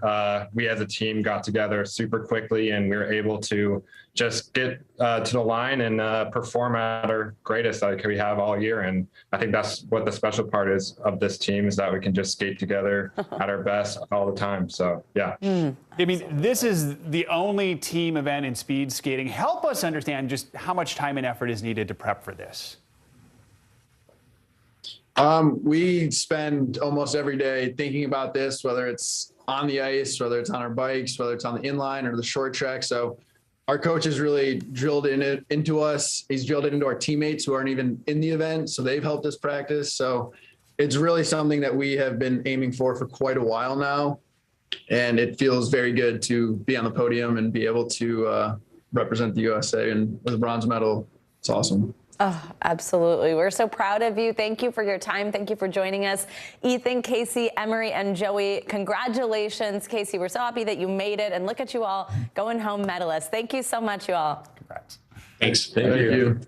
Speaker 6: we as a team got together super quickly, and we were able to just get to the line and perform at our greatest like we have all year. And I think that's what the special part is of this team, is that we can just skate together at our best all the time. So, yeah.
Speaker 12: I mean, this is the only team event in speed skating. Help us understand just how much time and effort is needed to prep for this.
Speaker 7: We spend almost every day thinking about this, whether it's on the ice, whether it's on our bikes, whether it's on the inline or the short track. So our coach has really drilled into us. He's drilled it into our teammates who aren't even in the event. So they've helped us practice. So it's really something that we have been aiming for quite a while now. And it feels very good to be on the podium and be able to represent the USA and with a bronze medal. It's awesome.
Speaker 26: Oh, absolutely. We're so proud of you. Thank you for your time. Thank you for joining us. Ethan, Casey, Emery, and Joey, congratulations. Casey, we're so happy that you made it. And look at you all going home medalists. Thank you so much, you all.
Speaker 12: Congrats.
Speaker 2: Thanks.
Speaker 7: Thank you.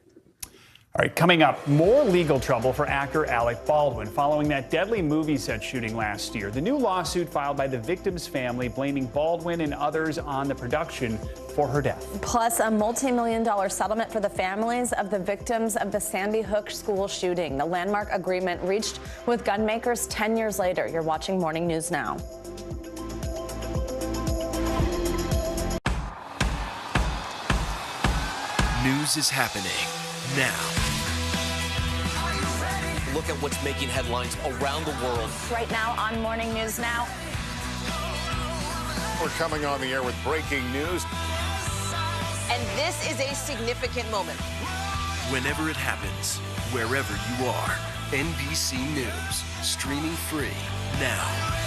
Speaker 12: All right, coming up, more legal trouble for actor Alec Baldwin following that deadly movie set shooting last year. The new lawsuit filed by the victim's family blaming Baldwin and others on the production for her death.
Speaker 26: Plus, a multi-million-dollar settlement for the families of the victims of the Sandy Hook school shooting. The landmark agreement reached with gun makers 10 years later. You're watching Morning News Now.
Speaker 4: News is happening now. Look at what's making headlines around the world.
Speaker 26: Right now on Morning News Now.
Speaker 21: We're coming on the air with breaking news.
Speaker 22: And this is a significant moment.
Speaker 4: Whenever it happens, wherever you are, NBC News, streaming free now.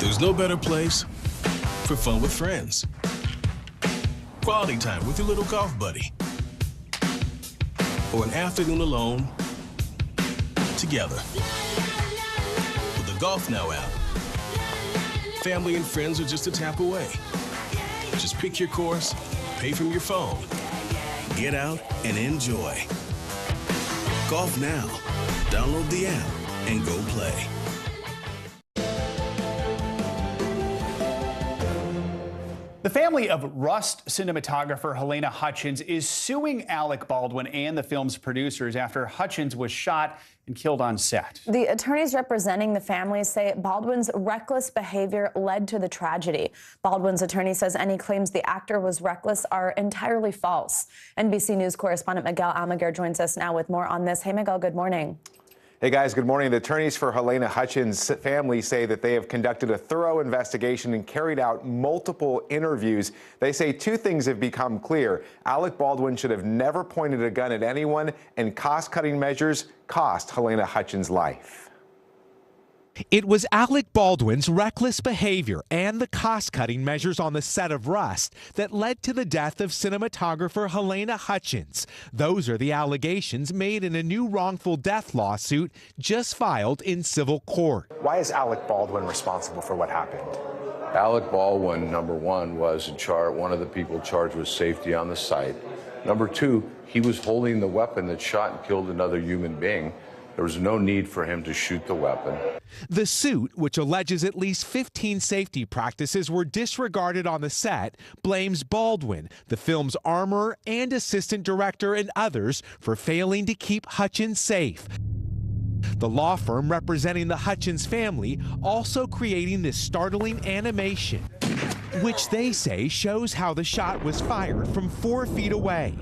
Speaker 23: There's no better place for fun with friends. Quality time with your little golf buddy. Or an afternoon alone together. With the Golf Now app, family and friends are just a tap away. Just pick your course, pay from your phone, get out and enjoy. Golf Now. Download the app and go play.
Speaker 12: The family of Rust cinematographer Helena Hutchins is suing Alec Baldwin and the film's producers after Hutchins was shot and killed on set.
Speaker 26: The attorneys representing the families say Baldwin's reckless behavior led to the tragedy. Baldwin's attorney says any claims the actor was reckless are entirely false. NBC News correspondent Miguel Almaguer joins us now with more on this. Hey, Miguel, good morning.
Speaker 24: Hey guys, good morning. The attorneys for Helena Hutchins' family say that they have conducted a thorough investigation and carried out multiple interviews. They say two things have become clear. Alec Baldwin should have never pointed a gun at anyone, and cost-cutting measures cost Helena Hutchins' life.
Speaker 25: It was Alec Baldwin's reckless behavior and the cost-cutting measures on the set of Rust that led to the death of cinematographer Helena Hutchins. Those are the allegations made in a new wrongful death lawsuit just filed in civil court.
Speaker 27: Why is Alec Baldwin responsible for what happened?
Speaker 28: Alec Baldwin, number one, was one of the people charged with safety on the site. Number two, he was holding the weapon that shot and killed another human being. There was no need for him to shoot the weapon.
Speaker 25: The suit, which alleges at least 15 safety practices were disregarded on the set, blames Baldwin, the film's armorer and assistant director, and others for failing to keep Hutchins safe. The law firm representing the Hutchins family also creating this startling animation, which they say shows how the shot was fired from 4 feet away.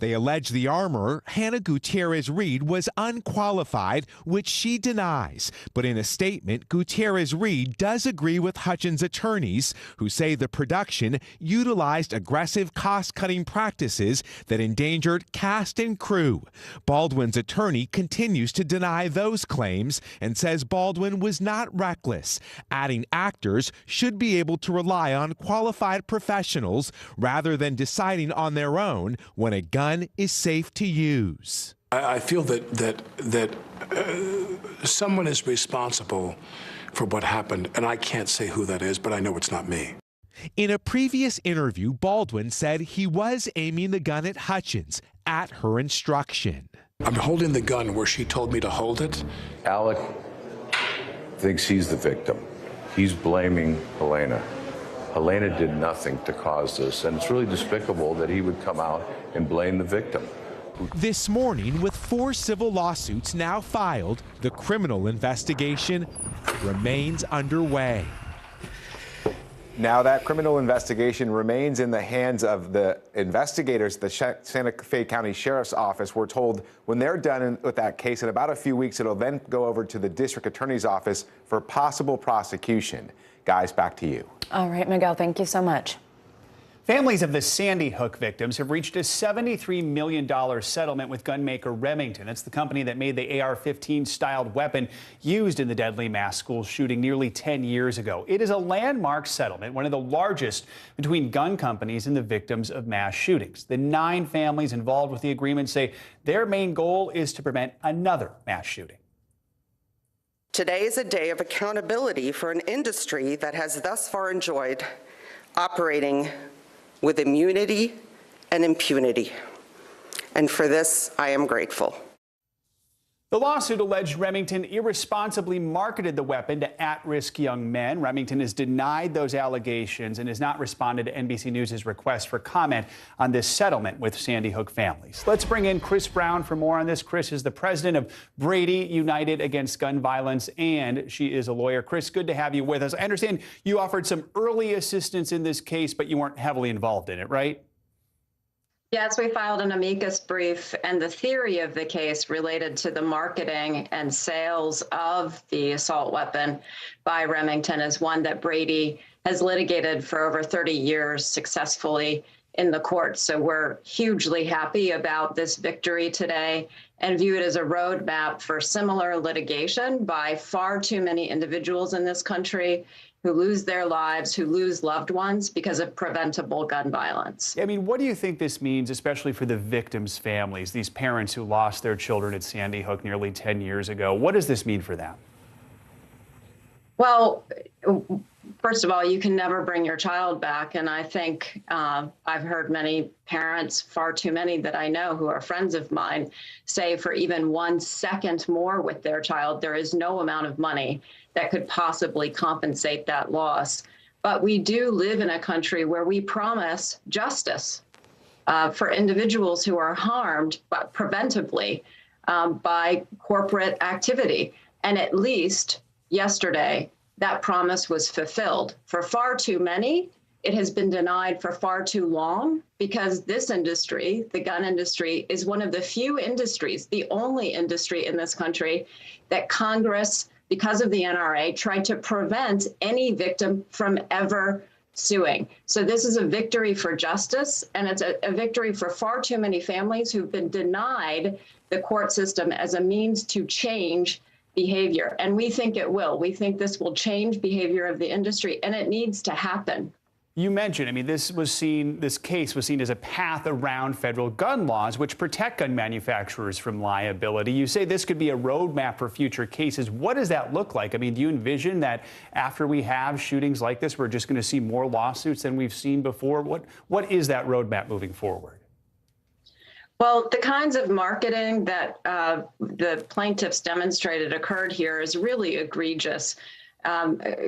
Speaker 25: They allege the armorer, Hannah Gutierrez-Reed, was unqualified, which she denies. But in a statement, Gutierrez-Reed does agree with Hutchins' attorneys, who say the production utilized aggressive cost-cutting practices that endangered cast and crew. Baldwin's attorney continues to deny those claims and says Baldwin was not reckless, adding actors should be able to rely on qualified professionals rather than deciding on their own when a gun is safe to use.
Speaker 1: I feel that someone is responsible for what happened, and I can't say who that is, but I know it's not me.
Speaker 25: In a previous interview, Baldwin said he was aiming the gun at Hutchins at her instruction.
Speaker 1: I'm holding the gun where she told me to hold it.
Speaker 28: Alec thinks he's the victim. He's blaming Helena. Helena did nothing to cause this, and it's really despicable that he would come out and blame the victim.
Speaker 25: This morning, with 4 civil lawsuits now filed, the criminal investigation remains underway.
Speaker 24: Now that criminal investigation remains in the hands of the investigators, the Santa Fe County Sheriff's Office. We're told when they're done with that case in about a few weeks, it'll then go over to the District Attorney's Office for possible prosecution. Guys, back to you.
Speaker 26: All right, Miguel, thank you so much.
Speaker 12: Families of the Sandy Hook victims have reached a $73 million settlement with gunmaker Remington. It's the company that made the AR-15 styled weapon used in the deadly mass school shooting nearly 10 years ago. It is a landmark settlement, one of the largest between gun companies and the victims of mass shootings. The 9 families involved with the agreement say their main goal is to prevent another mass shooting.
Speaker 8: Today is a day of accountability for an industry that has thus far enjoyed operating with immunity and impunity. And for this, I am grateful.
Speaker 12: The lawsuit alleged Remington irresponsibly marketed the weapon to at-risk young men. Remington has denied those allegations and has not responded to NBC News' request for comment on this settlement with Sandy Hook families. Let's bring in Chris Brown for more on this. Chris is the president of Brady United Against Gun Violence, and she is a lawyer. Chris, good to have you with us. I understand you offered some early assistance in this case, but you weren't heavily involved in it, right?
Speaker 9: Yes, we filed an amicus brief, and the theory of the case related to the marketing and sales of the assault weapon by Remington is one that Brady has litigated for over 30 years successfully in the courts. So we're hugely happy about this victory today and view it as a roadmap for similar litigation by far too many individuals in this country who lose their lives, who lose loved ones because of preventable gun violence.
Speaker 12: I mean, what do you think this means, especially for the victims' families, these parents who lost their children at Sandy Hook nearly 10 years ago? What does this mean for them?
Speaker 9: Well, first of all, you can never bring your child back. And I think I've heard many parents, far too many that I know who are friends of mine, say for even 1 second more with their child, there is no amount of money that could possibly compensate that loss. But we do live in a country where we promise justice for individuals who are harmed, but preventively by corporate activity. And at least yesterday, that promise was fulfilled. For far too many, it has been denied for far too long because this industry, the gun industry, is one of the few industries, the only industry in this country that Congress, because of the NRA, tried to prevent any victim from ever suing. So this is a victory for justice, and it's a victory for far too many families who've been denied the court system as a means to change behavior. And we think it will. We think this will change behavior of the industry, and it needs to happen.
Speaker 12: You mentioned, I mean, this case was seen as a path around federal gun laws, which protect gun manufacturers from liability. You say this could be a roadmap for future cases. What does that look like? I mean, do you envision that after we have shootings like this, we're just going to see more lawsuits than we've seen before? What is that roadmap moving forward?
Speaker 9: Well, the kinds of marketing that the plaintiffs demonstrated occurred here is really egregious.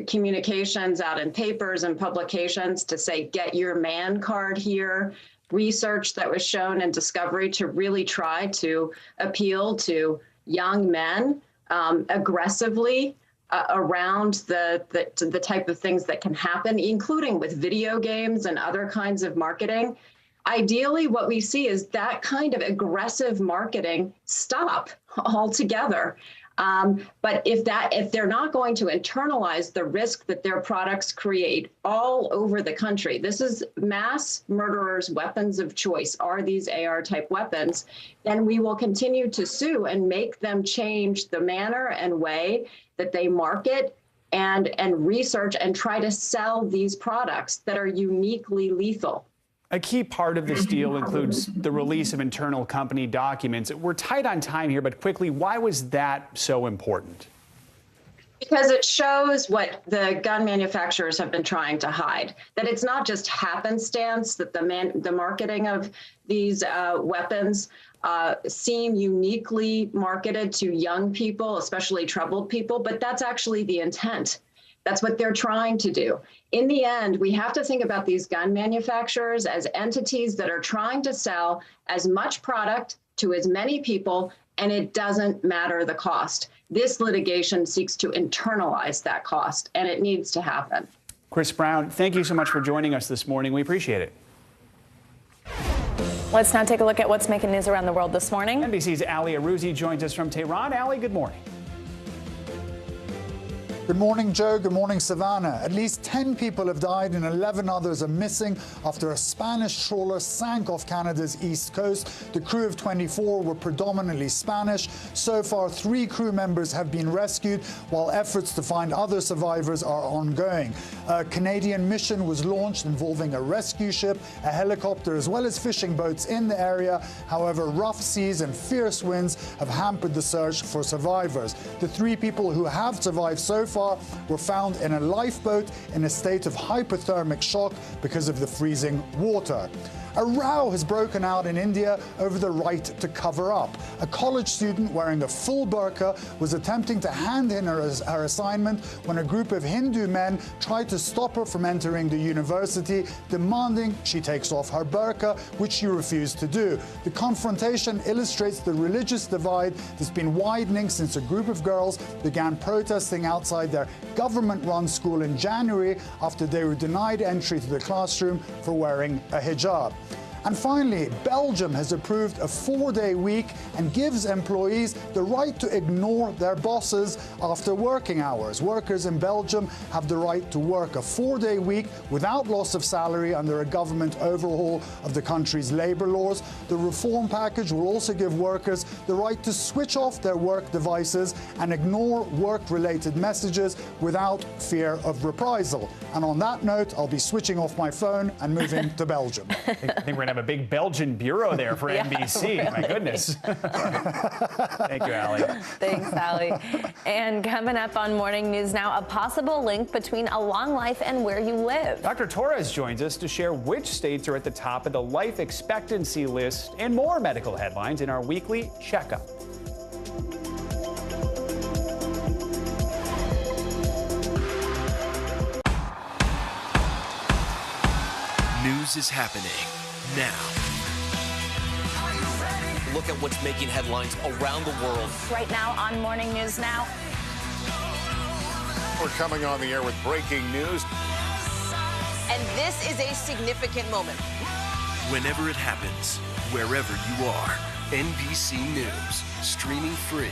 Speaker 9: Communications out in papers and publications to say, get your man card here, research that was shown in Discovery to really try to appeal to young men aggressively around the type of things that can happen, including with video games and other kinds of marketing. Ideally, what we see is that kind of aggressive marketing stop altogether. But if they're not going to internalize the risk that their products create all over the country, this is mass murderers' weapons of choice, are these AR-type weapons, then we will continue to sue and make them change the manner and way that they market and research and try to sell these products that are uniquely lethal.
Speaker 12: A key part of this deal includes the release of internal company documents. We're tight on time here, but quickly, why was that so important?
Speaker 9: Because it shows what the gun manufacturers have been trying to hide, that it's not just happenstance that the marketing of these weapons seem uniquely marketed to young people, especially troubled people, but that's actually the intent. That's what they're trying to do. In the end, we have to think about these gun manufacturers as entities that are trying to sell as much product to as many people, and it doesn't matter the cost. This litigation seeks to internalize that cost, and it needs to happen.
Speaker 12: Chris Brown, thank you so much for joining us this morning. We appreciate it.
Speaker 26: Let's now take a look at what's making news around the world this morning.
Speaker 12: NBC's Ali Arouzi joins us from Tehran. Ali, good morning.
Speaker 5: Good morning, Joe. Good morning, Savannah. At least 10 people have died and 11 others are missing after a Spanish trawler sank off Canada's east coast. The crew of 24 were predominantly Spanish. So far, 3 crew members have been rescued, while efforts to find other survivors are ongoing. A Canadian mission was launched involving a rescue ship, a helicopter, as well as fishing boats in the area. However, rough seas and fierce winds have hampered the search for survivors. The 3 people who have survived so far were found in a lifeboat in a state of hypothermic shock because of the freezing water. A row has broken out in India over the right to cover up. A college student wearing a full burqa was attempting to hand in her assignment when a group of Hindu men tried to stop her from entering the university, demanding she takes off her burqa, which she refused to do. The confrontation illustrates the religious divide that's been widening since a group of girls began protesting outside their government-run school in January after they were denied entry to the classroom for wearing a hijab. And finally, Belgium has approved a 4-day week and gives employees the right to ignore their bosses after working hours. Workers in Belgium have the right to work a 4-day week without loss of salary under a government overhaul of the country's labor laws. The reform package will also give workers the right to switch off their work devices and ignore work-related messages without fear of reprisal. And on that note, I'll be switching off my phone and moving to Belgium.
Speaker 12: I think we're going to have a big Belgian bureau there for NBC.
Speaker 26: Yeah.
Speaker 12: My goodness. Thank you, Ali.
Speaker 26: Thanks, Ali. And coming up on Morning News Now, a possible link between a long life and where you live.
Speaker 12: Dr. Torres joins us to share which states are at the top of the life expectancy list and more medical headlines in our weekly checkup.
Speaker 10: News is happening now.
Speaker 4: Look at what's making headlines around the world.
Speaker 26: Right now on Morning News Now.
Speaker 21: We're coming on the air with breaking news.
Speaker 22: And this is a significant moment.
Speaker 23: Whenever it happens, wherever you are, NBC News, streaming free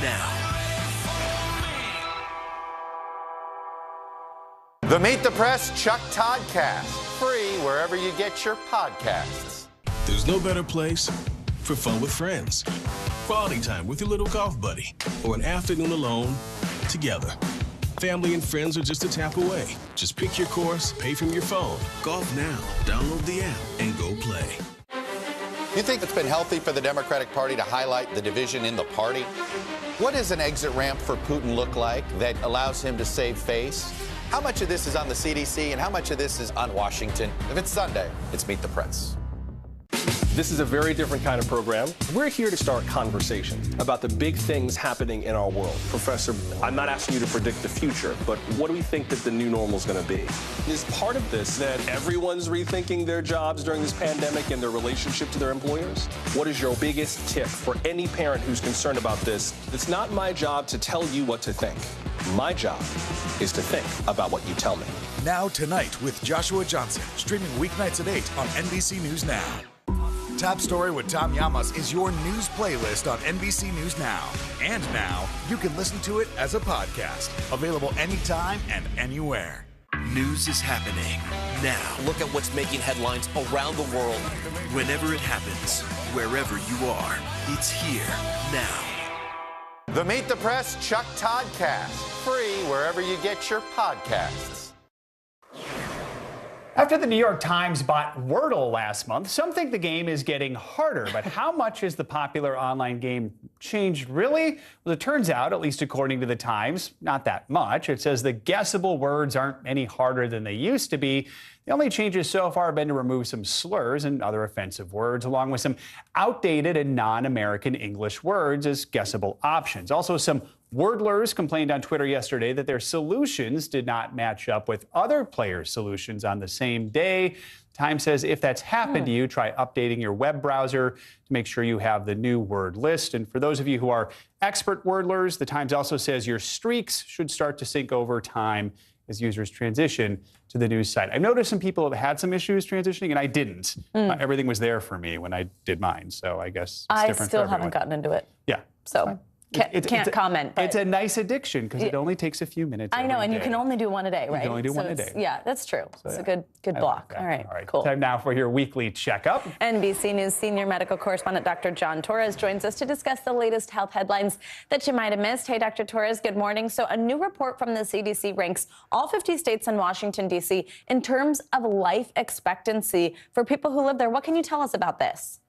Speaker 23: now.
Speaker 11: The Meet the Press Chuck Todd Cast, free wherever you get your podcasts.
Speaker 23: There's no better place for fun with friends, quality time with your little golf buddy, or an afternoon alone together. Family and friends are just a tap away. Just pick your course, pay from your phone. Golf now. Download the app and go play.
Speaker 11: You think it's been healthy for the Democratic Party to highlight the division in the party? What does an exit ramp for Putin look like that allows him to save face? How much of this is on the CDC and how much of this is on Washington? If it's Sunday, it's Meet the Press.
Speaker 13: This is a very different kind of program. We're here to start conversation about the big things happening in our world. Professor, I'm not asking you to predict the future, but what do we think that the new normal is going to be? Is part of this that everyone's rethinking their jobs during this pandemic and their relationship to their employers? What is your biggest tip for any parent who's concerned about this? It's not my job to tell you what to think. My job is to think about what you tell me.
Speaker 14: Now Tonight with Joshua Johnson, streaming weeknights at 8 on NBC News Now. Top Story with Tom Llamas is your news playlist on NBC News Now. And now, you can listen to it as a podcast. Available anytime and anywhere.
Speaker 10: News is happening now.
Speaker 4: Look at what's making headlines around the world.
Speaker 10: Whenever it happens, wherever you are, it's here now.
Speaker 11: The Meet the Press Chuck Toddcast, free wherever you get your podcasts.
Speaker 12: After the New York Times bought Wordle last month, some think the game is getting harder. But how much has the popular online game changed, really? Well, it turns out, at least according to the Times, not that much. It says the guessable words aren't any harder than they used to be. The only changes so far have been to remove some slurs and other offensive words, along with some outdated and non-American English words as guessable options. Also, some wordlers complained on Twitter yesterday that their solutions did not match up with other players' solutions on the same day. Time says if that's happened to you, try updating your web browser to make sure you have the new word list. And for those of you who are expert wordlers, the Times also says your streaks should start to sync over time as users transition to the news site. I've noticed some people have had some issues transitioning, and I didn't. Everything was there for me when I did mine, so I guess it's different for everyone.
Speaker 26: I still haven't gotten into it.
Speaker 12: Yeah.
Speaker 26: So can't comment. But
Speaker 12: it's a nice addiction because it only takes a few minutes.
Speaker 26: I know, and you can only do one a day, right?
Speaker 12: You can only do one a day.
Speaker 26: Yeah, that's true. So it's a good block. All right, cool.
Speaker 12: Time now for your weekly checkup.
Speaker 26: NBC News senior medical correspondent Dr. John Torres joins us to discuss the latest health headlines that you might have missed. Hey, Dr. Torres, good morning. So a new report from the CDC ranks all 50 states and Washington, D.C. in terms of life expectancy for people who live there. What can you tell us about this?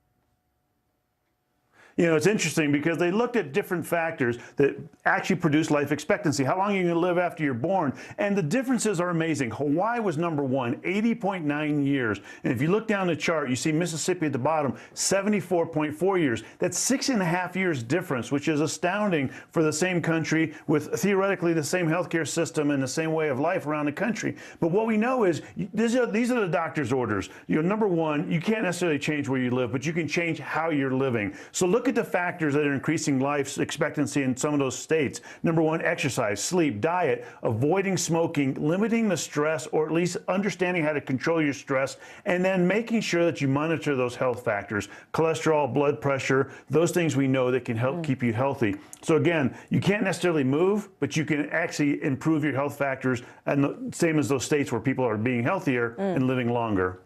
Speaker 15: You know, it's interesting because they looked at different factors that actually produce life expectancy, how long you're going to live after you're born, and the differences are amazing. Hawaii was number one, 80.9 years. And if you look down the chart, you see Mississippi at the bottom, 74.4 years. That's 6.5 years difference, which is astounding for the same country with theoretically the same healthcare system and the same way of life around the country. But what we know is these are the doctor's orders. You know, number one, you can't necessarily change where you live, but you can change how you're living. So look at the factors that are increasing life expectancy in some of those states. Number one, exercise, sleep, diet, avoiding smoking, limiting the stress, or at least understanding how to control your stress, and then making sure that you monitor those health factors, cholesterol, blood pressure, those things we know that can help keep you healthy. So again, you can't necessarily move, but you can actually improve your health factors, and the same as those states where people are being healthier and living longer.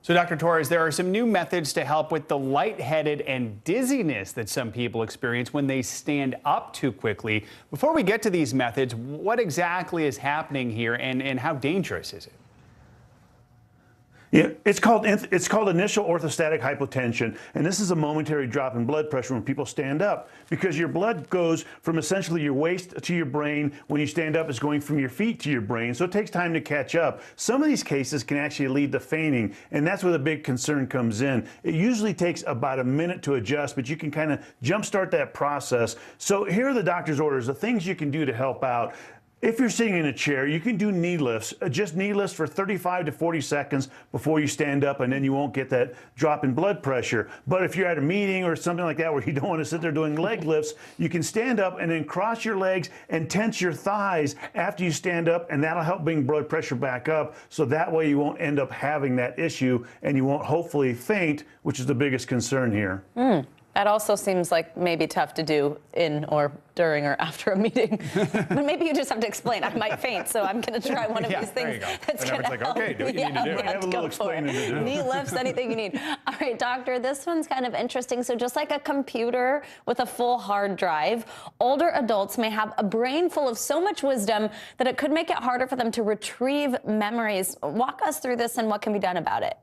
Speaker 12: So, Dr. Torres, there are some new methods to help with the lightheaded and dizziness that some people experience when they stand up too quickly. Before we get to these methods, what exactly is happening here and how dangerous is it?
Speaker 15: Yeah, it's called initial orthostatic hypotension, and this is a momentary drop in blood pressure when people stand up because your blood goes from essentially your waist to your brain. When you stand up, it's going from your feet to your brain, so it takes time to catch up. Some of these cases can actually lead to fainting, and that's where the big concern comes in. It usually takes about a minute to adjust, but you can kind of jumpstart that process. So here are the doctor's orders, the things you can do to help out. If you're sitting in a chair, you can do knee lifts, just knee lifts for 35 to 40 seconds before you stand up, and then you won't get that drop in blood pressure. But if you're at a meeting or something like that where you don't want to sit there doing leg lifts, you can stand up and then cross your legs and tense your thighs after you stand up, and that'll help bring blood pressure back up. So that way you won't end up having that issue, and you won't hopefully faint, which is the biggest concern here.
Speaker 26: That also seems like maybe tough to do in or during or after a meeting. But maybe you just have to explain. I might faint, so I'm going to try one of these things. That's going to help.
Speaker 15: Okay, do what you need to do. Have a little explaining to do.
Speaker 26: Knee lifts, anything you need. All right, doctor, this one's kind of interesting. So just like a computer with a full hard drive, older adults may have a brain full of so much wisdom that it could make it harder for them to retrieve memories. Walk us through this and what can be done about it.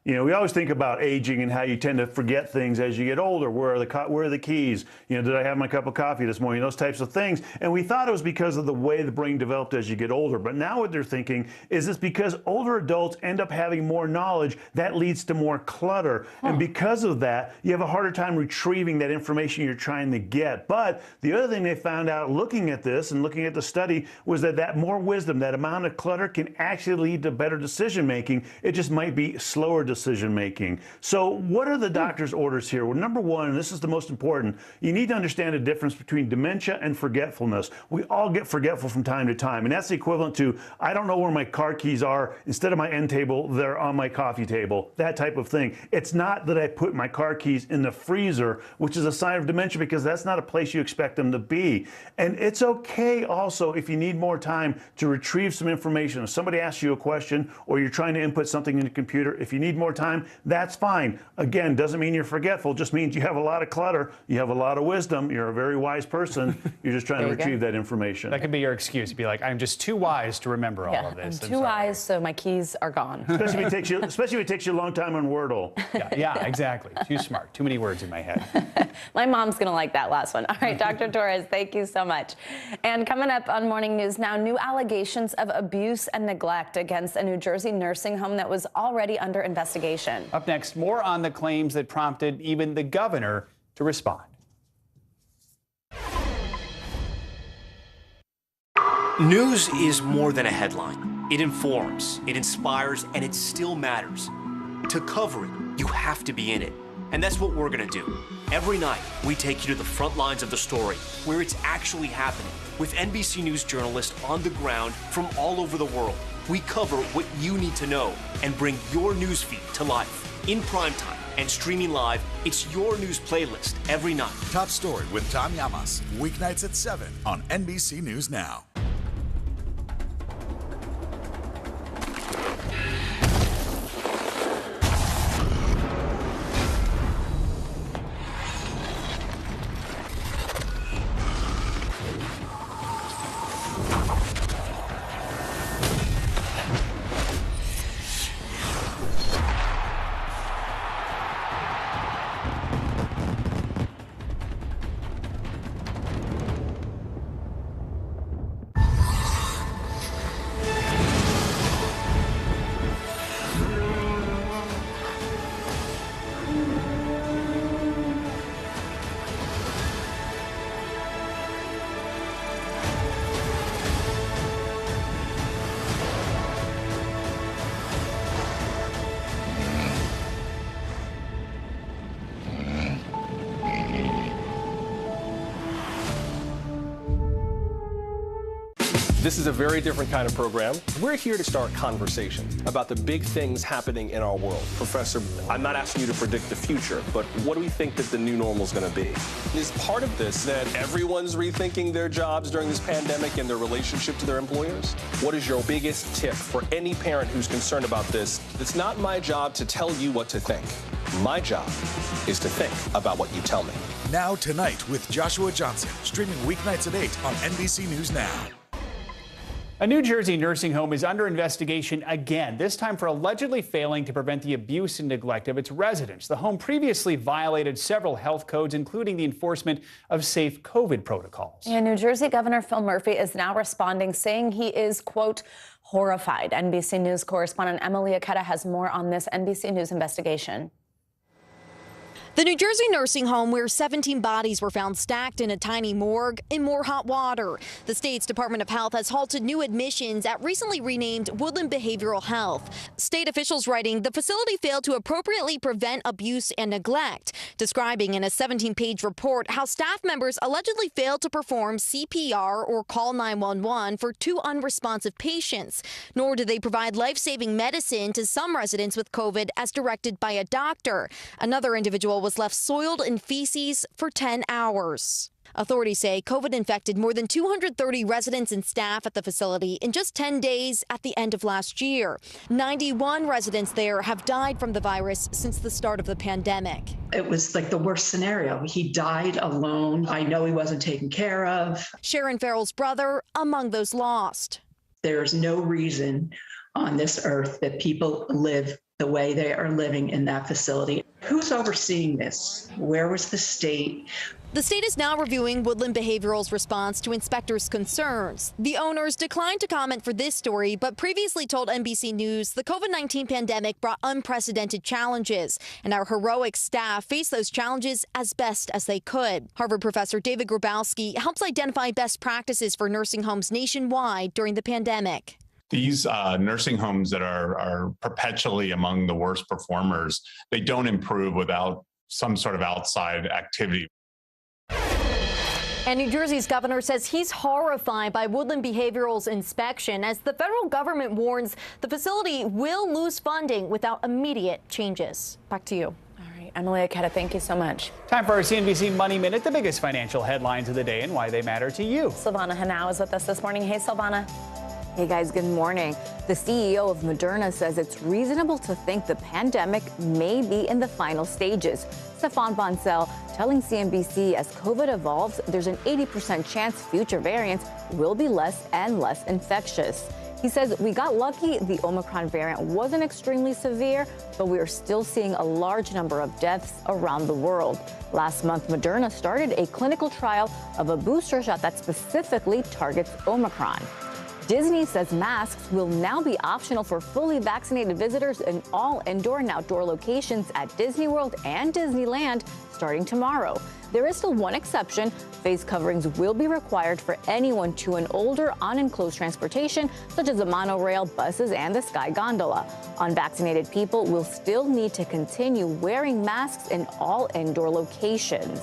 Speaker 15: You know, we always think about aging and how you tend to forget things as you get older. Where are the keys? You know, did I have my cup of coffee this morning? Those types of things. And we thought it was because of the way the brain developed as you get older. But now what they're thinking is it's because older adults end up having more knowledge. That leads to more clutter. And because of that, you have a harder time retrieving that information you're trying to get. But the other thing they found out looking at this and looking at the study was that more wisdom, that amount of clutter can actually lead to better decision making. It just might be slower decision making. So what are the doctor's orders here? Well, number one, and this is the most important, you need to understand the difference between dementia and forgetfulness. We all get forgetful from time to time, and that's the equivalent to, I don't know where my car keys are. Instead of my end table, they're on my coffee table, that type of thing. It's not that I put my car keys in the freezer, which is a sign of dementia, because that's not a place you expect them to be. And it's okay also if you need more time to retrieve some information. If somebody asks you a question or you're trying to input something in the computer, if you need more time, that's fine. Again, doesn't mean you're forgetful, just means you have a lot of clutter, you have a lot of wisdom, you're a very wise person, you're just trying to retrieve that information.
Speaker 12: That could be your excuse. You'd be like, I'm just too wise to remember all of this.
Speaker 26: I'm too wise, so my keys are gone.
Speaker 15: Especially if it takes you a long time on Wordle.
Speaker 12: Yeah, exactly. Too smart. Too many words in my head.
Speaker 26: My mom's going to like that last one. All right, Dr. Torres, thank you so much. And coming up on Morning News Now, new allegations of abuse and neglect against a New Jersey nursing home that was already under investigation.
Speaker 12: Up next, more on the claims that prompted even the governor to respond.
Speaker 2: News is more than a headline. It informs, it inspires, and it still matters. To cover it, you have to be in it. And that's what we're gonna do. Every night, we take you to the front lines of the story, where it's actually happening, with NBC News journalists on the ground from all over the world. We cover what you need to know and bring your newsfeed to life. In prime time and streaming live, it's your news playlist every night.
Speaker 14: Top Story with Tom Llamas, weeknights at 7 on NBC News Now.
Speaker 13: This is a very different kind of program. We're here to start conversation about the big things happening in our world. Professor, I'm not asking you to predict the future, but what do we think that the new normal is going to be? Is part of this that everyone's rethinking their jobs during this pandemic and their relationship to their employers? What is your biggest tip for any parent who's concerned about this? It's not my job to tell you what to think. My job is to think about what you tell me.
Speaker 14: Now Tonight with Joshua Johnson, streaming weeknights at 8 on NBC News Now.
Speaker 12: A New Jersey nursing home is under investigation again, this time for allegedly failing to prevent the abuse and neglect of its residents. The home previously violated several health codes, including the enforcement of safe COVID protocols.
Speaker 26: And New Jersey Governor Phil Murphy is now responding, saying he is, quote, horrified. NBC News correspondent Emily Aketa has more on this NBC News investigation.
Speaker 3: The New Jersey nursing home where 17 bodies were found stacked in a tiny morgue in more hot water. The state's Department of Health has halted new admissions at recently renamed Woodland Behavioral Health. State officials writing the facility failed to appropriately prevent abuse and neglect, describing in a 17-page report how staff members allegedly failed to perform CPR or call 911 for 2 unresponsive patients, nor did they provide life-saving medicine to some residents with COVID as directed by a doctor. Another individual was left soiled in feces for 10 hours. Authorities say COVID infected more than 230 residents and staff at the facility in just 10 days at the end of last year. 91 residents there have died from the virus since the start of the pandemic.
Speaker 6: It was like the worst scenario. He died alone. I know he wasn't taken care of.
Speaker 3: Sharon Farrell's brother among those lost.
Speaker 6: There's no reason on this earth that people live the way they are living in that facility. Who's overseeing this? Where was the state?
Speaker 3: The state is now reviewing Woodland Behavioral's response to inspectors' concerns. The owners declined to comment for this story, but previously told NBC News the COVID-19 pandemic brought unprecedented challenges, and our heroic staff faced those challenges as best as they could. Harvard professor David Grabowski helps identify best practices for nursing homes nationwide during the pandemic.
Speaker 1: These nursing homes that are perpetually among the worst performers, they don't improve without some sort of outside activity.
Speaker 3: And New Jersey's governor says he's horrified by Woodland Behavioral's inspection as the federal government warns the facility will lose funding without immediate changes. Back to you.
Speaker 26: All right, Emily Aketa, thank you so much.
Speaker 12: Time for our CNBC Money Minute, the biggest financial headlines of the day and why they matter to you.
Speaker 26: Silvana Hanau is with us this morning. Hey, Silvana.
Speaker 7: Hey guys, good morning. The CEO of Moderna says it's reasonable to think the pandemic may be in the final stages. Stefan Bancel telling CNBC as COVID evolves, there's an 80% chance future variants will be less and less infectious. He says we got lucky the Omicron variant wasn't extremely severe, but we are still seeing a large number of deaths around the world. Last month, Moderna started a clinical trial of a booster shot that specifically targets Omicron. Disney says masks will now be optional for fully vaccinated visitors in all indoor and outdoor locations at Disney World and Disneyland starting tomorrow. There is still one exception. Face coverings will be required for anyone to and older on enclosed transportation, such as the monorail, buses, and the Sky Gondola. Unvaccinated people will still need to continue wearing masks in all indoor locations.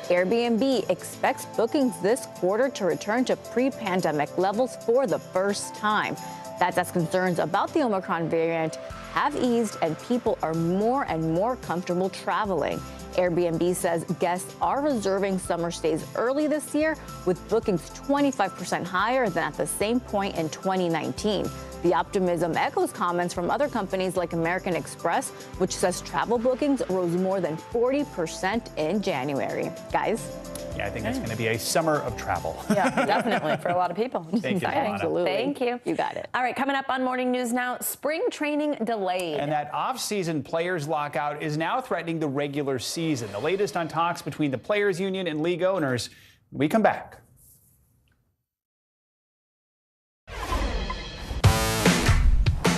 Speaker 7: Airbnb expects bookings this quarter to return to pre-pandemic levels for the first time. That's as concerns about the Omicron variant have eased and people are more and more comfortable traveling. Airbnb says guests are reserving summer stays early this year, with bookings 25% higher than at the same point in 2019. The optimism echoes comments from other companies like American Express, which says travel bookings rose more than 40% in January. Guys?
Speaker 12: Yeah, I think that's going to be a summer of travel.
Speaker 26: Yeah, definitely for a lot of people.
Speaker 12: Thank you,
Speaker 26: Absolutely. Thank you.
Speaker 7: You got it.
Speaker 26: All right, coming up on Morning News Now, spring training delayed.
Speaker 12: And that off-season players lockout is now threatening the regular season. The latest on talks between the Players Union and league owners. We come back.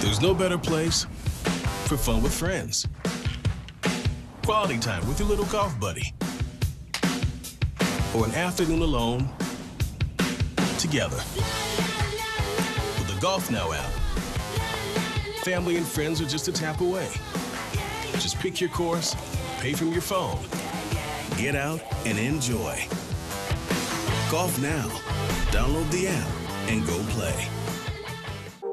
Speaker 23: There's no better place for fun with friends. Quality time with your little golf buddy. Or an afternoon alone together. With the Golf Now app, family and friends are just a tap away. Just pick your course, pay from your phone, get out and enjoy. Golf Now. Download the app and go play.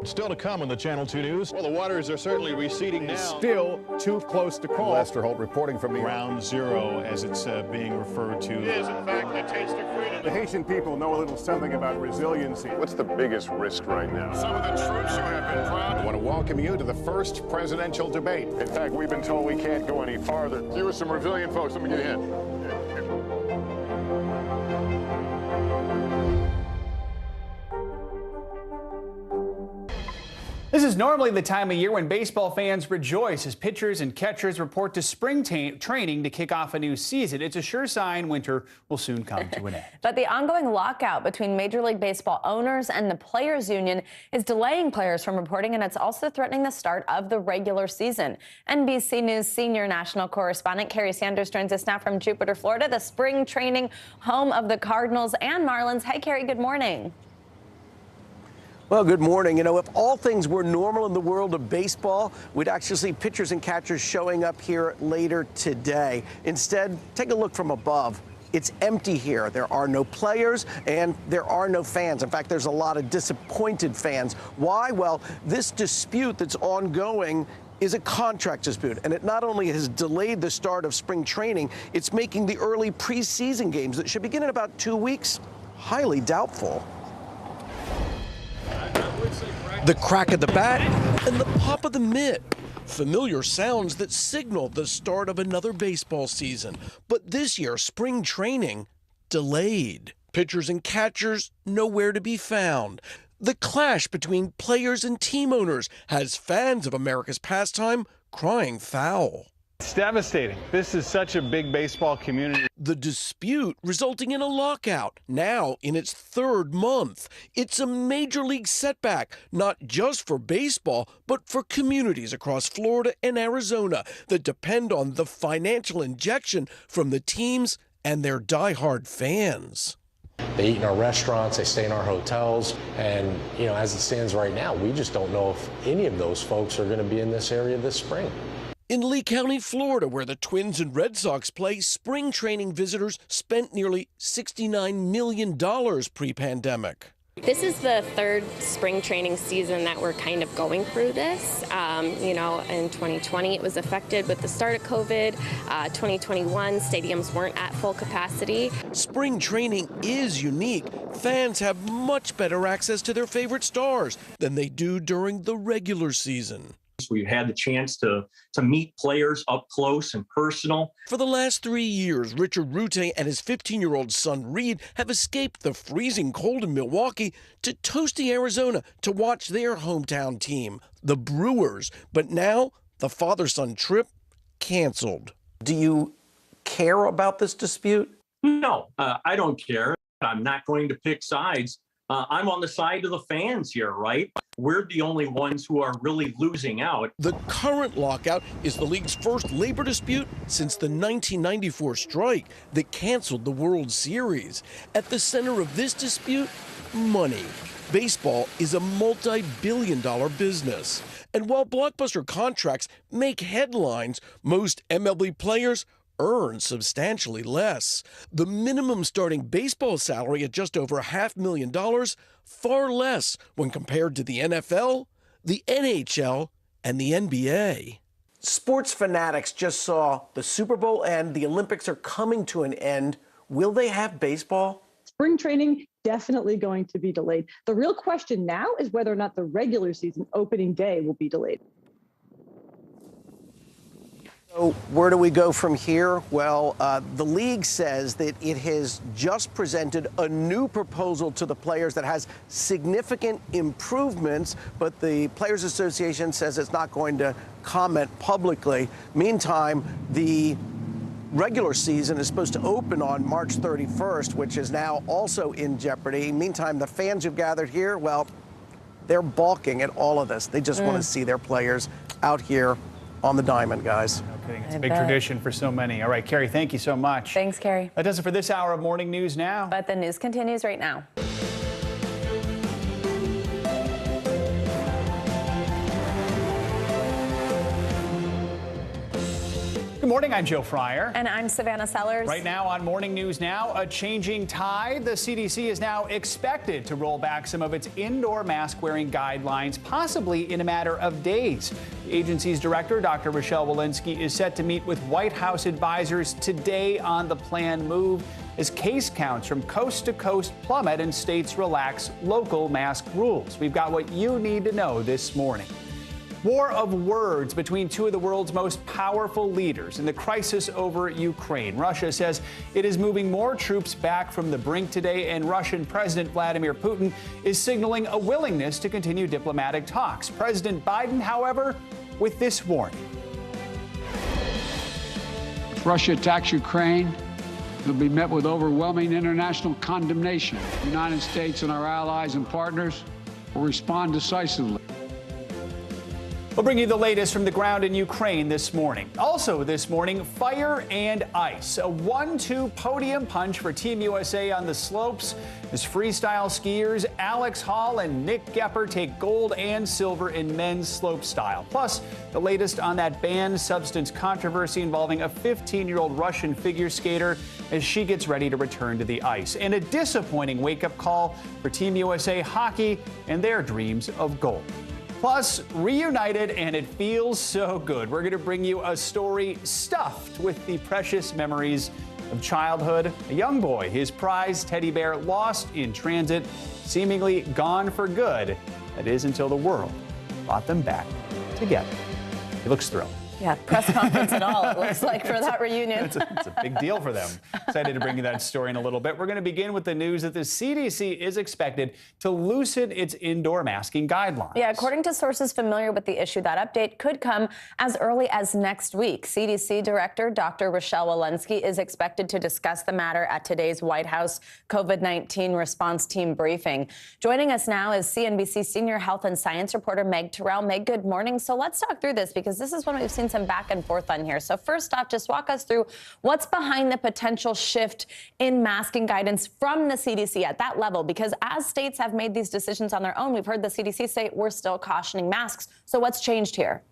Speaker 16: Still to come on the Channel 2 News. Well, the waters are certainly receding now.
Speaker 21: Still too close to call.
Speaker 16: Lester Holt reporting from the
Speaker 15: Ground Zero, as it's being referred to.
Speaker 16: It is, in fact, a taste of freedom.
Speaker 21: The Haitian people know a little something about resiliency.
Speaker 28: What's the biggest risk right now?
Speaker 21: Some of the troops who have been proud. I want to welcome you to the first presidential debate. In fact, we've been told we can't go any farther. You were some resilient folks. Let me get a hint.
Speaker 12: This is normally the time of year when baseball fans rejoice as pitchers and catchers report to spring training to kick off a new season. It's a sure sign winter will soon come to an end.
Speaker 26: But the ongoing lockout between Major League Baseball owners and the Players Union is delaying players from reporting, and it's also threatening the start of the regular season. NBC News senior national correspondent Carrie Sanders joins us now from Jupiter, Florida, the spring training home of the Cardinals and Marlins. Hey, Carrie, good morning.
Speaker 17: Well, good morning. You know, if all things were normal in the world of baseball, we'd actually see pitchers and catchers showing up here later today. Instead, take a look from above. It's empty here. There are no players and there are no fans. In fact, there's a lot of disappointed fans. Why? Well, this dispute that's ongoing is a contract dispute, and it not only has delayed the start of spring training, it's making the early preseason games that should begin in about 2 weeks highly doubtful. The crack of the bat and the pop of the mitt. Familiar sounds that signal the start of another baseball season. But this year, spring training delayed. Pitchers and catchers nowhere to be found. The clash between players and team owners has fans of America's pastime crying foul.
Speaker 8: It's devastating. This is such a big baseball community.
Speaker 17: The dispute resulting in a lockout, now in its third month. It's a major league setback, not just for baseball, but for communities across Florida and Arizona that depend on the financial injection from the teams and their diehard fans.
Speaker 9: They eat in our restaurants, they stay in our hotels, and as it stands right now, we just don't know if any of those folks are going to be in this area this spring.
Speaker 17: In Lee County, Florida, where the Twins and Red Sox play, spring training visitors spent nearly $69 million pre-pandemic.
Speaker 18: This is the third spring training season that we're kind of going through this. In 2020 it was affected with the start of COVID. 2021 stadiums weren't at full capacity.
Speaker 17: Spring training is unique. Fans have much better access to their favorite stars than they do during the regular season.
Speaker 19: We've had the chance to meet players up close and personal.
Speaker 17: For the last 3 years, Richard Rute and his 15-year-old son Reed have escaped the freezing cold in Milwaukee to toasty Arizona to watch their hometown team, the Brewers. But now, the father-son trip canceled. Do you care about this dispute?
Speaker 19: No, I don't care. I'm not going to pick sides. I'm on the side of the fans here, right? We're the only ones who are really losing out.
Speaker 17: The current lockout is the league's first labor dispute since the 1994 strike that canceled the World Series. At the center of this dispute, money. Baseball is a multi-billion-dollar business. And while blockbuster contracts make headlines, most MLB players earn substantially less. The minimum starting baseball salary at just over $500,000, far less when compared to the NFL, the NHL, and the NBA. Sports fanatics just saw the Super Bowl end. The Olympics are coming to an end. Will they have baseball?
Speaker 20: Spring training definitely going to be delayed. The real question now is whether or not the regular season opening day will be delayed.
Speaker 17: So where do we go from here? Well, the league says that it has just presented a new proposal to the players that has significant improvements, but the Players Association says it's not going to comment publicly. Meantime, the regular season is supposed to open on March 31st, which is now also in jeopardy. Meantime, the fans who've gathered here, well, they're balking at all of this. They just want to see their players out here on the diamond, guys.
Speaker 12: No kidding. It's a big tradition for so many. All right, Carrie, thank you so much.
Speaker 26: Thanks, Carrie.
Speaker 12: That does it for this hour of Morning News Now.
Speaker 26: But the news continues right now.
Speaker 12: Good morning, I'm Joe Fryer.
Speaker 26: And I'm Savannah Sellers.
Speaker 12: Right now on Morning News Now, a changing tide. The CDC is now expected to roll back some of its indoor mask-wearing guidelines, possibly in a matter of days. The agency's director, Dr. Rochelle Walensky, is set to meet with White House advisors today on the planned move as case counts from coast to coast plummet and states relax local mask rules. We've got what you need to know this morning. War of words between two of the world's most powerful leaders in the crisis over Ukraine. Russia says it is moving more troops back from the brink today, and Russian President Vladimir Putin is signaling a willingness to continue diplomatic talks. President Biden, however, with this warning.
Speaker 24: If Russia attacks Ukraine, it will be met with overwhelming international condemnation. The United States and our allies and partners will respond decisively.
Speaker 12: We'll bring you the latest from the ground in Ukraine this morning. Also this morning, fire and ice. A 1-2 podium punch for Team USA on the slopes as freestyle skiers Alex Hall and Nick Gepper take gold and silver in men's slope style. Plus, the latest on that banned substance controversy involving a 15-year-old Russian figure skater as she gets ready to return to the ice. And a disappointing wake-up call for Team USA hockey and their dreams of gold. Plus, reunited, and it feels so good. We're going to bring you a story stuffed with the precious memories of childhood. A young boy, his prized teddy bear lost in transit, seemingly gone for good. That is until the world brought them back together. He looks thrilled.
Speaker 26: Yeah, press conference and all, it looks like, for that reunion.
Speaker 12: It's a big deal for them. Excited to bring you that story in a little bit. We're going to begin with the news that the CDC is expected to loosen its indoor masking guidelines.
Speaker 26: Yeah, according to sources familiar with the issue, that update could come as early as next week. CDC Director Dr. Rochelle Walensky is expected to discuss the matter at today's White House COVID-19 response team briefing. Joining us now is CNBC senior health and science reporter Meg Terrell. Meg, good morning. So let's talk through this, because this is one we've seen some back and forth on here. So first off, just walk us through what's behind the potential shift in masking guidance from the CDC at that level, because as states have made these decisions on their own, we've heard the CDC say we're still cautioning masks. So what's changed here?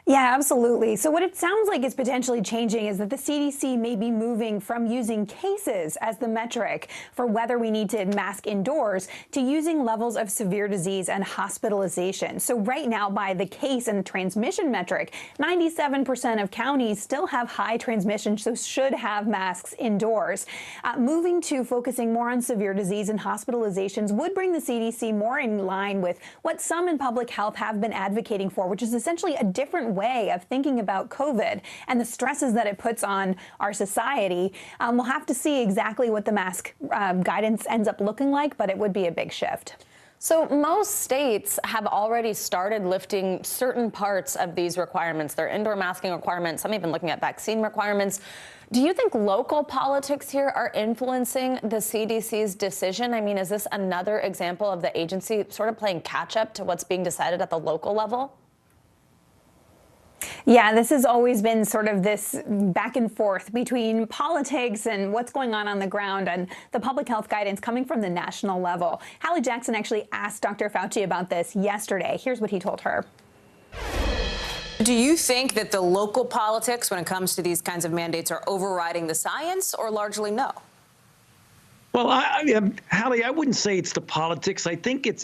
Speaker 2: Yeah, absolutely. So what it sounds like is potentially changing is that the CDC may be moving from using cases as the metric for whether we need to mask indoors to using levels of severe disease and hospitalization. So right now, by the case and transmission metric, 97% of counties still have high transmission, so should have masks indoors. Moving to focusing more on severe disease and hospitalizations would bring the CDC more in line with what some in public health have been advocating for, which is essentially a different way of thinking about COVID and the stresses that it puts on our society. We'll have to see exactly what the mask guidance ends up looking like, but it would be a big shift.
Speaker 26: So most states have already started lifting certain parts of these requirements, their indoor masking requirements, some even looking at vaccine requirements. Do you think local politics here are influencing the CDC's decision? I mean, is this another example of the agency sort of playing catch up to what's being decided at the local level?
Speaker 2: Yeah, this has always been sort of this back and forth between politics and what's going on the ground and the public health guidance coming from the national level. Hallie Jackson actually asked Dr. Fauci about this yesterday. Here's what he told her.
Speaker 4: Do you think that the local politics when it comes to these kinds of mandates are overriding the science, or largely no?
Speaker 5: Well, Hallie, I wouldn't say it's the politics. I think it's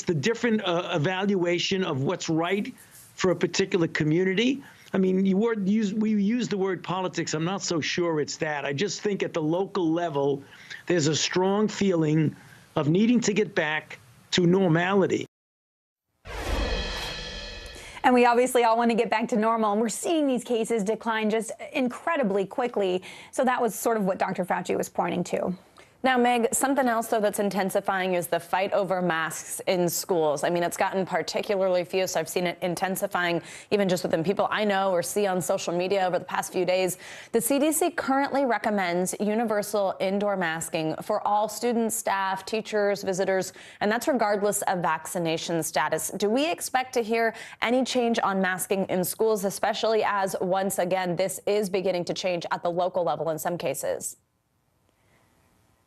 Speaker 5: the different evaluation of what's right for a particular community. I mean, we use the word politics. I'm not so sure it's that. I just think at the local level, there's a strong feeling of needing to get back to normality.
Speaker 2: And we obviously all want to get back to normal, and we're seeing these cases decline just incredibly quickly. So that was sort of what Dr. Fauci was pointing to.
Speaker 26: Now, Meg, something else, though, that's intensifying is the fight over masks in schools. I mean, it's gotten particularly fierce. I've seen it intensifying even just within people I know or see on social media over the past few days. The CDC currently recommends universal indoor masking for all students, staff, teachers, visitors, and that's regardless of vaccination status. Do we expect to hear any change on masking in schools, especially as, once again, this is beginning to change at the local level in some cases?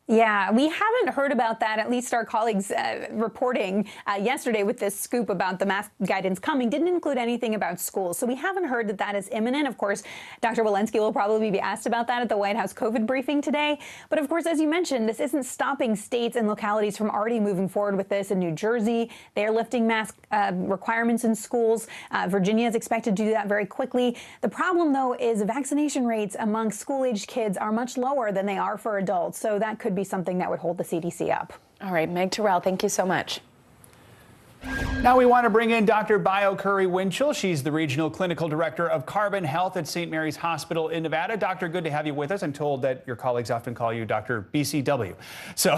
Speaker 2: Yeah, we haven't heard about that. At least our colleagues reporting yesterday with this scoop about the mask guidance coming didn't include anything about schools. So we haven't heard that that is imminent. Of course, Dr. Walensky will probably be asked about that at the White House COVID briefing today. But of course, as you mentioned, this isn't stopping states and localities from already moving forward with this. In New Jersey, they're lifting mask requirements in schools. Virginia is expected to do that very quickly. The problem, though, is vaccination rates among school-aged kids are much lower than they are for adults. So that could be something that would hold the CDC up.
Speaker 26: All right, Meg Terrell, thank you so much.
Speaker 12: Now we want to bring in Dr. Bio Curry-Winchell. She's the Regional Clinical Director of Carbon Health at St. Mary's Hospital in Nevada. Doctor, good to have you with us. I'm told that your colleagues often call you Dr. BCW. So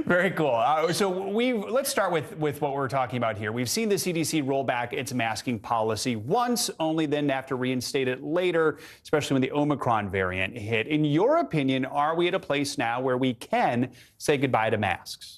Speaker 12: very cool. So let's start with what we're talking about here. We've seen the CDC roll back its masking policy once, only then have to reinstate it later, especially when the Omicron variant hit. In your opinion, are we at a place now where we can say goodbye to masks?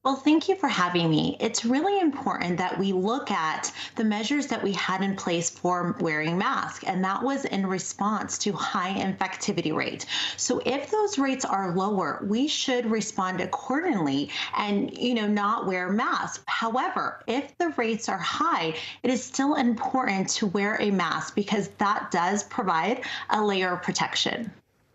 Speaker 10: Well, thank you for having me. It's really important that we look at the measures that we had in place for wearing masks, and that was in response to high infectivity rate. So if those rates are lower, we should respond accordingly and, not wear masks. However, if the rates are high, it is still important to wear a mask because that does provide a layer of protection.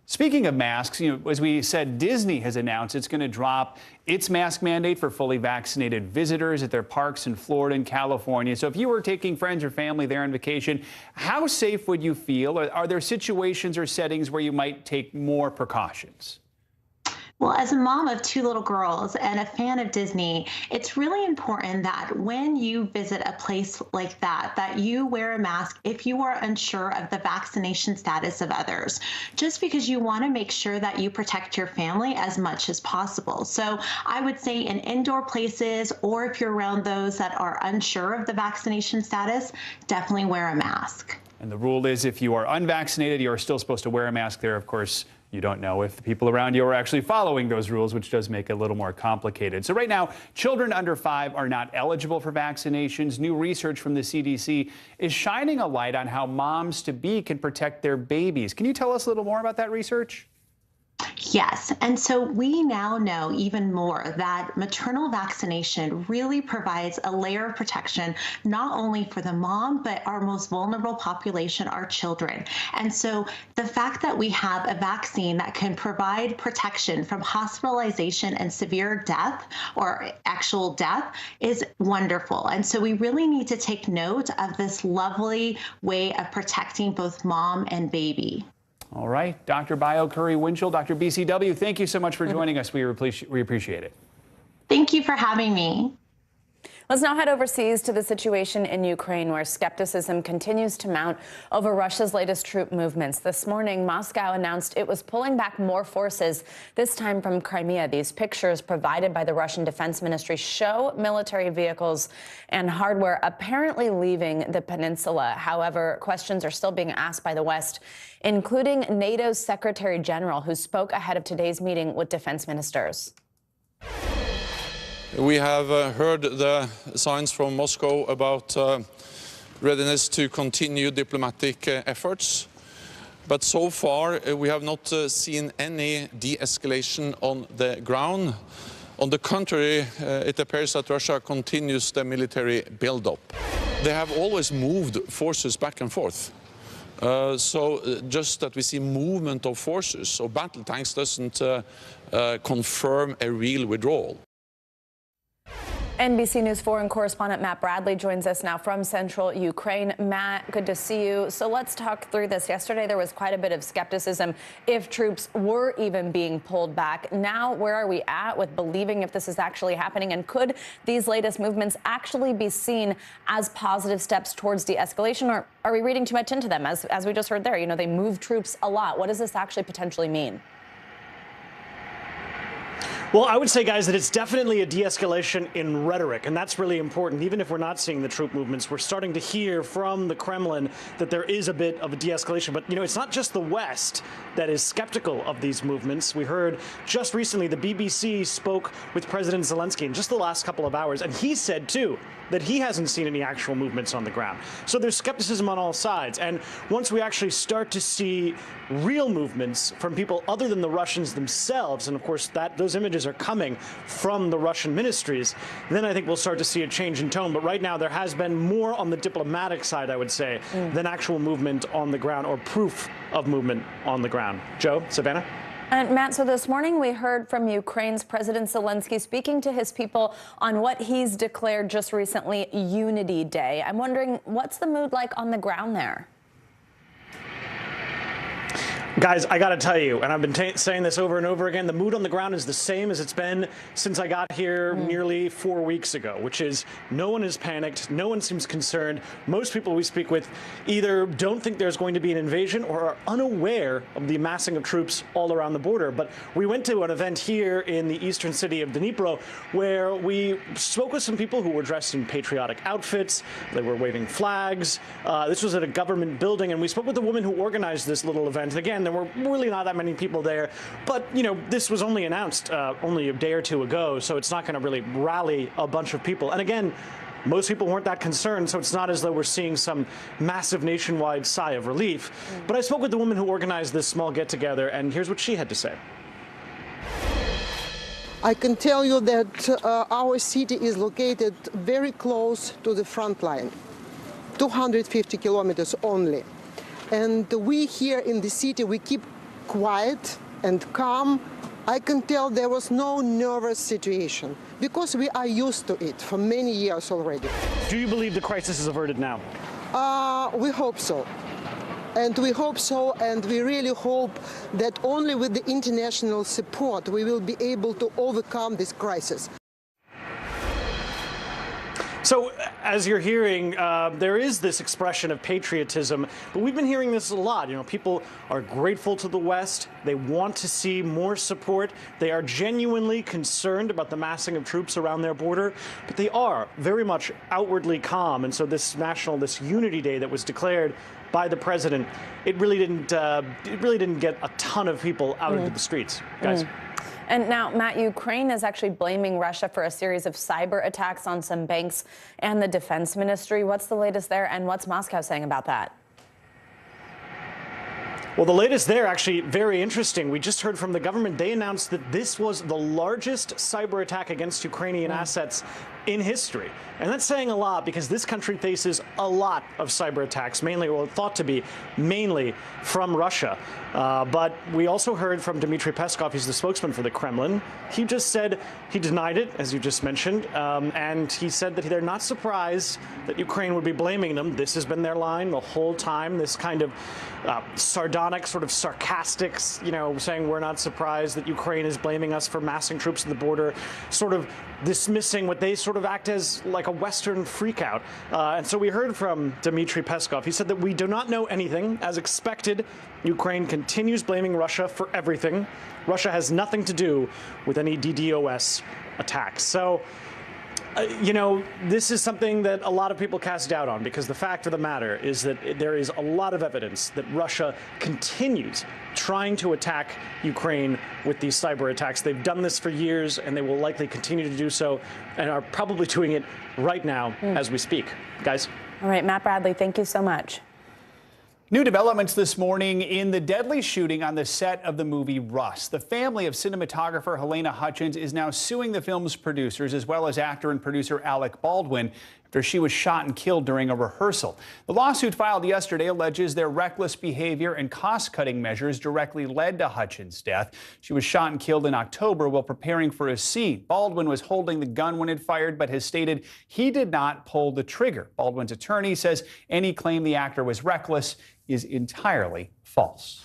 Speaker 12: Speaking of masks, as we said, Disney has announced it's going to drop its mask mandate for fully vaccinated visitors at their parks in Florida and California. So if you were taking friends or family there on vacation, how safe would you feel? Are there situations or settings where you might take more precautions?
Speaker 10: Well, as a mom of two little girls and a fan of Disney, it's really important that when you visit a place like that, that you wear a mask if you are unsure of the vaccination status of others, just because you want to make sure that you protect your family as much as possible. So I would say in indoor places, or if you're around those that are unsure of the vaccination status, definitely wear a mask.
Speaker 12: And the rule is if you are unvaccinated, you are still supposed to wear a mask there. Of course, you don't know if the people around you are actually following those rules, which does make it a little more complicated. So right now, children under 5 are not eligible for vaccinations. New research from the CDC is shining a light on how moms-to-be can protect their babies. Can you tell us a little more about that research?
Speaker 10: Yes, and so we now know even more that maternal vaccination really provides a layer of protection, not only for the mom, but our most vulnerable population, our children. And so the fact that we have a vaccine that can provide protection from hospitalization and severe death or actual death is wonderful. And so we really need to take note of this lovely way of protecting both mom and baby.
Speaker 12: All right, Dr. Bio Curry Winchell, Dr. BCW, thank you so much for joining us. We appreciate it.
Speaker 10: Thank you for having me.
Speaker 26: Let's now head overseas to the situation in Ukraine, where skepticism continues to mount over Russia's latest troop movements. This morning, Moscow announced it was pulling back more forces, this time from Crimea. These pictures provided by the Russian Defense Ministry show military vehicles and hardware apparently leaving the peninsula. However, questions are still being asked by the West, including NATO's Secretary General, who spoke ahead of today's meeting with defense ministers.
Speaker 1: We have heard the signs from Moscow about readiness to continue diplomatic efforts, but so far we have not seen any de-escalation on the ground. On the contrary, it appears that Russia continues the military build-up. They have always moved forces back and forth. So just that we see movement of forces, so battle tanks doesn't confirm a real withdrawal.
Speaker 26: NBC News foreign correspondent Matt Bradley joins us now from central Ukraine. Matt, good to see you. So let's talk through this. Yesterday, there was quite a bit of skepticism if troops were even being pulled back. Now, where are we at with believing if this is actually happening? And could these latest movements actually be seen as positive steps towards de-escalation? Or are we reading too much into them? As we just heard there, you know, they move troops a lot. What does this actually potentially mean?
Speaker 6: Well, I would say, guys, that it's definitely a de-escalation in rhetoric, and that's really important. Even if we're not seeing the troop movements, we're starting to hear from the Kremlin that there is a bit of a de-escalation. But, you know, it's not just the West that is skeptical of these movements. We heard just recently the BBC spoke with President Zelensky in just the last couple of hours, and he said, too, that he hasn't seen any actual movements on the ground. So there's skepticism on all sides. And once we actually start to see real movements from people other than the Russians themselves, and of course those images are coming from the Russian ministries, then I think we'll start to see a change in tone. But right now there has been more on the diplomatic side, I would say, than actual movement on the ground or proof of movement on the ground. Joe, Savannah?
Speaker 26: And Matt, so this morning we heard from Ukraine's President Zelensky speaking to his people on what he's declared just recently Unity Day. I'm wondering, what's the mood like on the ground there?
Speaker 6: Guys, I got to tell you, and I've been saying this over and over again, the mood on the ground is the same as it's been since I got here nearly 4 weeks ago, which is no one is panicked, no one seems concerned. Most people we speak with either don't think there's going to be an invasion or are unaware of the amassing of troops all around the border. But we went to an event here in the eastern city of Dnipro where we spoke with some people who were dressed in patriotic outfits. They were waving flags. This was at a government building, and we spoke with the woman who organized this little event. And again, there were really not that many people there, but you know, this was only announced only a day or two ago, so it's not going to really rally a bunch of people. And again, most people weren't that concerned, so it's not as though we're seeing some massive nationwide sigh of relief. But I spoke with the woman who organized this small get-together, and here's what she had to say.
Speaker 11: I can tell you that our city is located very close to the front line, 250 kilometers only. And we here in the city, we keep quiet and calm. I can tell there was no nervous situation because we are used to it for many years already.
Speaker 6: Do you believe the crisis is averted now?
Speaker 11: We hope so. And we hope so, and we really hope that only with the international support we will be able to overcome this crisis.
Speaker 6: So, as you're hearing, there is this expression of patriotism, but we've been hearing this a lot. You know, people are grateful to the West. They want to see more support. They are genuinely concerned about the massing of troops around their border, but they are very much outwardly calm. And so this Unity Day that was declared by the president, it really didn't get a ton of people out into the streets, guys.
Speaker 26: And now, Matt, Ukraine is actually blaming Russia for a series of cyber attacks on some banks and the defense ministry. What's the latest there, and what's Moscow saying about that?
Speaker 6: Well, the latest there, actually very interesting. We just heard from the government. They announced that this was the largest cyber attack against Ukrainian assets in history. And that's saying a lot because this country faces a lot of cyber attacks, mainly, or thought to be mainly from Russia. But we also heard from Dmitry Peskov, he's the spokesman for the Kremlin. He just said, he denied it, as you just mentioned, and he said that they're not surprised that Ukraine would be blaming them. This has been their line the whole time, this kind of sardonic, sort of sarcastic, you know, saying we're not surprised that Ukraine is blaming us for massing troops at the border, sort of dismissing what they sort of act as like a Western freakout. And so we heard from Dmitry Peskov. He said that we do not know anything. As expected, Ukraine continues blaming Russia for everything. Russia has nothing to do with any DDoS attacks. So, you know, this is something that a lot of people cast doubt on, because the fact of the matter is that there is a lot of evidence that Russia continues trying to attack Ukraine with these cyber attacks. They've done this for years, and they will likely continue to do so, and are probably doing it right now as we speak. Guys?
Speaker 26: All right, Matt Bradley, thank you so much.
Speaker 12: New developments this morning in the deadly shooting on the set of the movie Rust. The family of cinematographer Helena Hutchins is now suing the film's producers, as well as actor and producer Alec Baldwin, after she was shot and killed during a rehearsal. The lawsuit filed yesterday alleges their reckless behavior and cost-cutting measures directly led to Hutchins' death. She was shot and killed in October while preparing for a scene. Baldwin was holding the gun when it fired, but has stated he did not pull the trigger. Baldwin's attorney says any claim the actor was reckless is entirely false.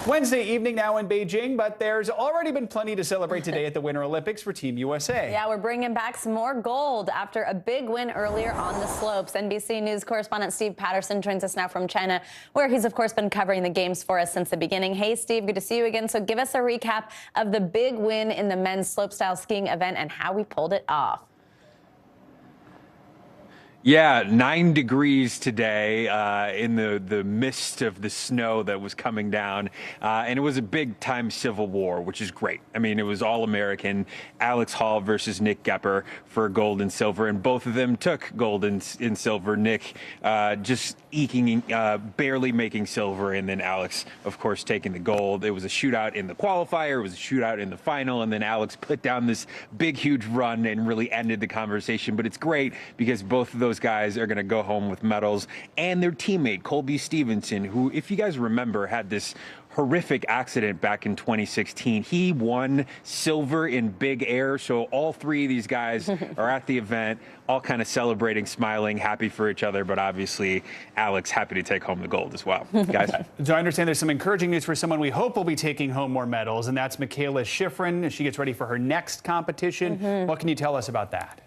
Speaker 12: Wednesday evening now in Beijing, but there's already been plenty to celebrate today at the Winter Olympics for Team USA.
Speaker 26: Yeah, we're bringing back some more gold after a big win earlier on the slopes. NBC News correspondent Steve Patterson joins us now from China, where he's, of course, been covering the games for us since the beginning. Hey, Steve, good to see you again. So give us a recap of the big win in the men's slopestyle skiing event and how we pulled it off.
Speaker 3: Yeah, 9 degrees today in the mist of the snow that was coming down. And it was a big-time civil war, which is great. I mean, it was all-American. Alex Hall versus Nick Gepper for gold and silver, and both of them took gold and silver. Nick just eking, barely making silver, and then Alex, of course, taking the gold. It was a shootout in the qualifier. It was a shootout in the final, and then Alex put down this big, huge run and really ended the conversation. But it's great because both of those guys are going to go home with medals, and their teammate Colby Stevenson, who, if you guys remember, had this horrific accident back in 2016. He won silver in big air. So all three of these guys are at the event, all kind of celebrating, smiling, happy for each other. But obviously, Alex happy to take home the gold as well. Guys?
Speaker 12: So I understand there's some encouraging news for someone we hope will be taking home more medals, and that's Michaela Schifrin as she gets ready for her next competition. What can you tell us about that?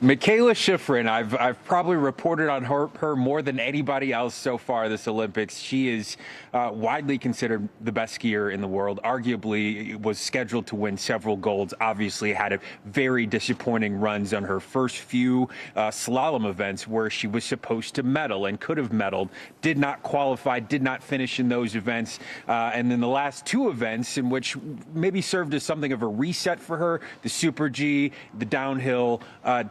Speaker 3: Michaela Schifrin, I've probably reported on her more than anybody else so far this Olympics. She is widely considered the best skier in the world. Arguably was scheduled to win several golds. Obviously had a very disappointing runs on her first few slalom events where she was supposed to medal and could have medaled. Did not qualify, did not finish in those events. And then the last two events in which maybe served as something of a reset for her, the Super G, the downhill,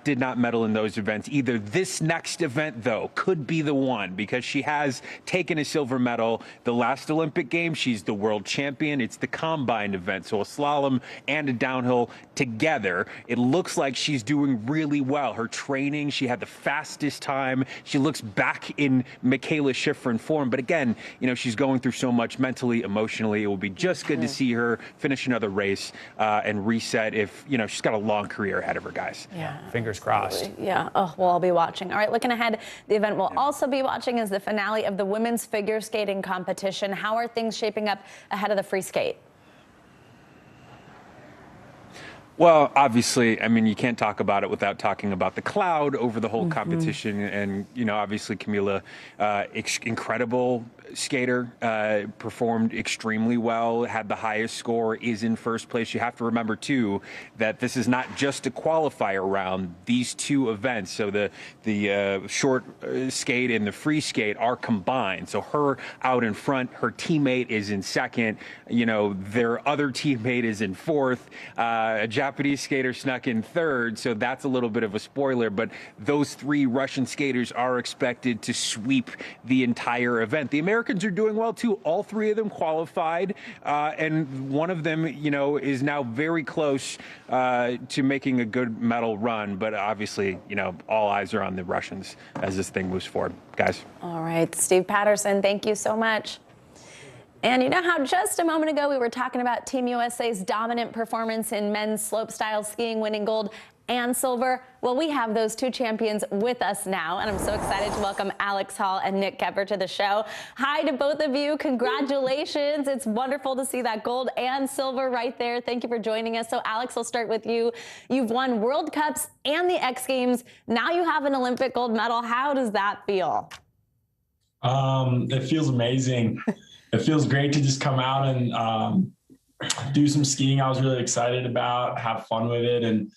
Speaker 3: did not medal in those events either. This next event, though, could be the one because she has taken a silver medal the last Olympic Games. She's the world champion. It's the combined event, so a slalom and a downhill together. It looks like she's doing really well. Her training, she had the fastest time. She looks back in Michaela Schifrin form, but again, you know, she's going through so much mentally, emotionally. It will be just good to see her finish another race and reset if, you know, she's got a long career ahead of her, guys.
Speaker 26: Yeah.
Speaker 12: Fingers crossed. crossed.
Speaker 26: Yeah, oh, we'll all be watching. All right, looking ahead, the event we'll also be watching is the finale of the women's figure skating competition. How are things shaping up ahead of the free skate?
Speaker 3: Well, obviously, I mean, you can't talk about it without talking about the cloud over the whole competition. And, you know, obviously, Camila, incredible skater, performed extremely well, had the highest score, is in first place. You have to remember, too, that this is not just a qualifier round. These two events, so the short skate and the free skate, are combined. So her out in front, her teammate is in second. You know, their other teammate is in fourth. A Japanese skater snuck in third, so that's a little bit of a spoiler. But those three Russian skaters are expected to sweep the entire event. The Americans are doing well, too. All three of them qualified, and one of them, you know, is now very close to making a good medal run. But obviously, you know, all eyes are on the Russians as this thing moves forward. Guys.
Speaker 26: All right, Steve Patterson, thank you so much. And you know how just a moment ago we were talking about Team USA's dominant performance in men's slopestyle skiing, winning gold and silver? Well, we have those two champions with us now, and I'm so excited to welcome Alex Hall and Nick Kepper to the show. Hi to both of you. Congratulations. It's wonderful to see that gold and silver right there. Thank you for joining us. So, Alex, I'll start with you. You've won World Cups and the X Games. Now you have an Olympic gold medal. How does that feel?
Speaker 7: It feels amazing. It feels great to just come out and do some skiing I was really excited about, have fun with it, and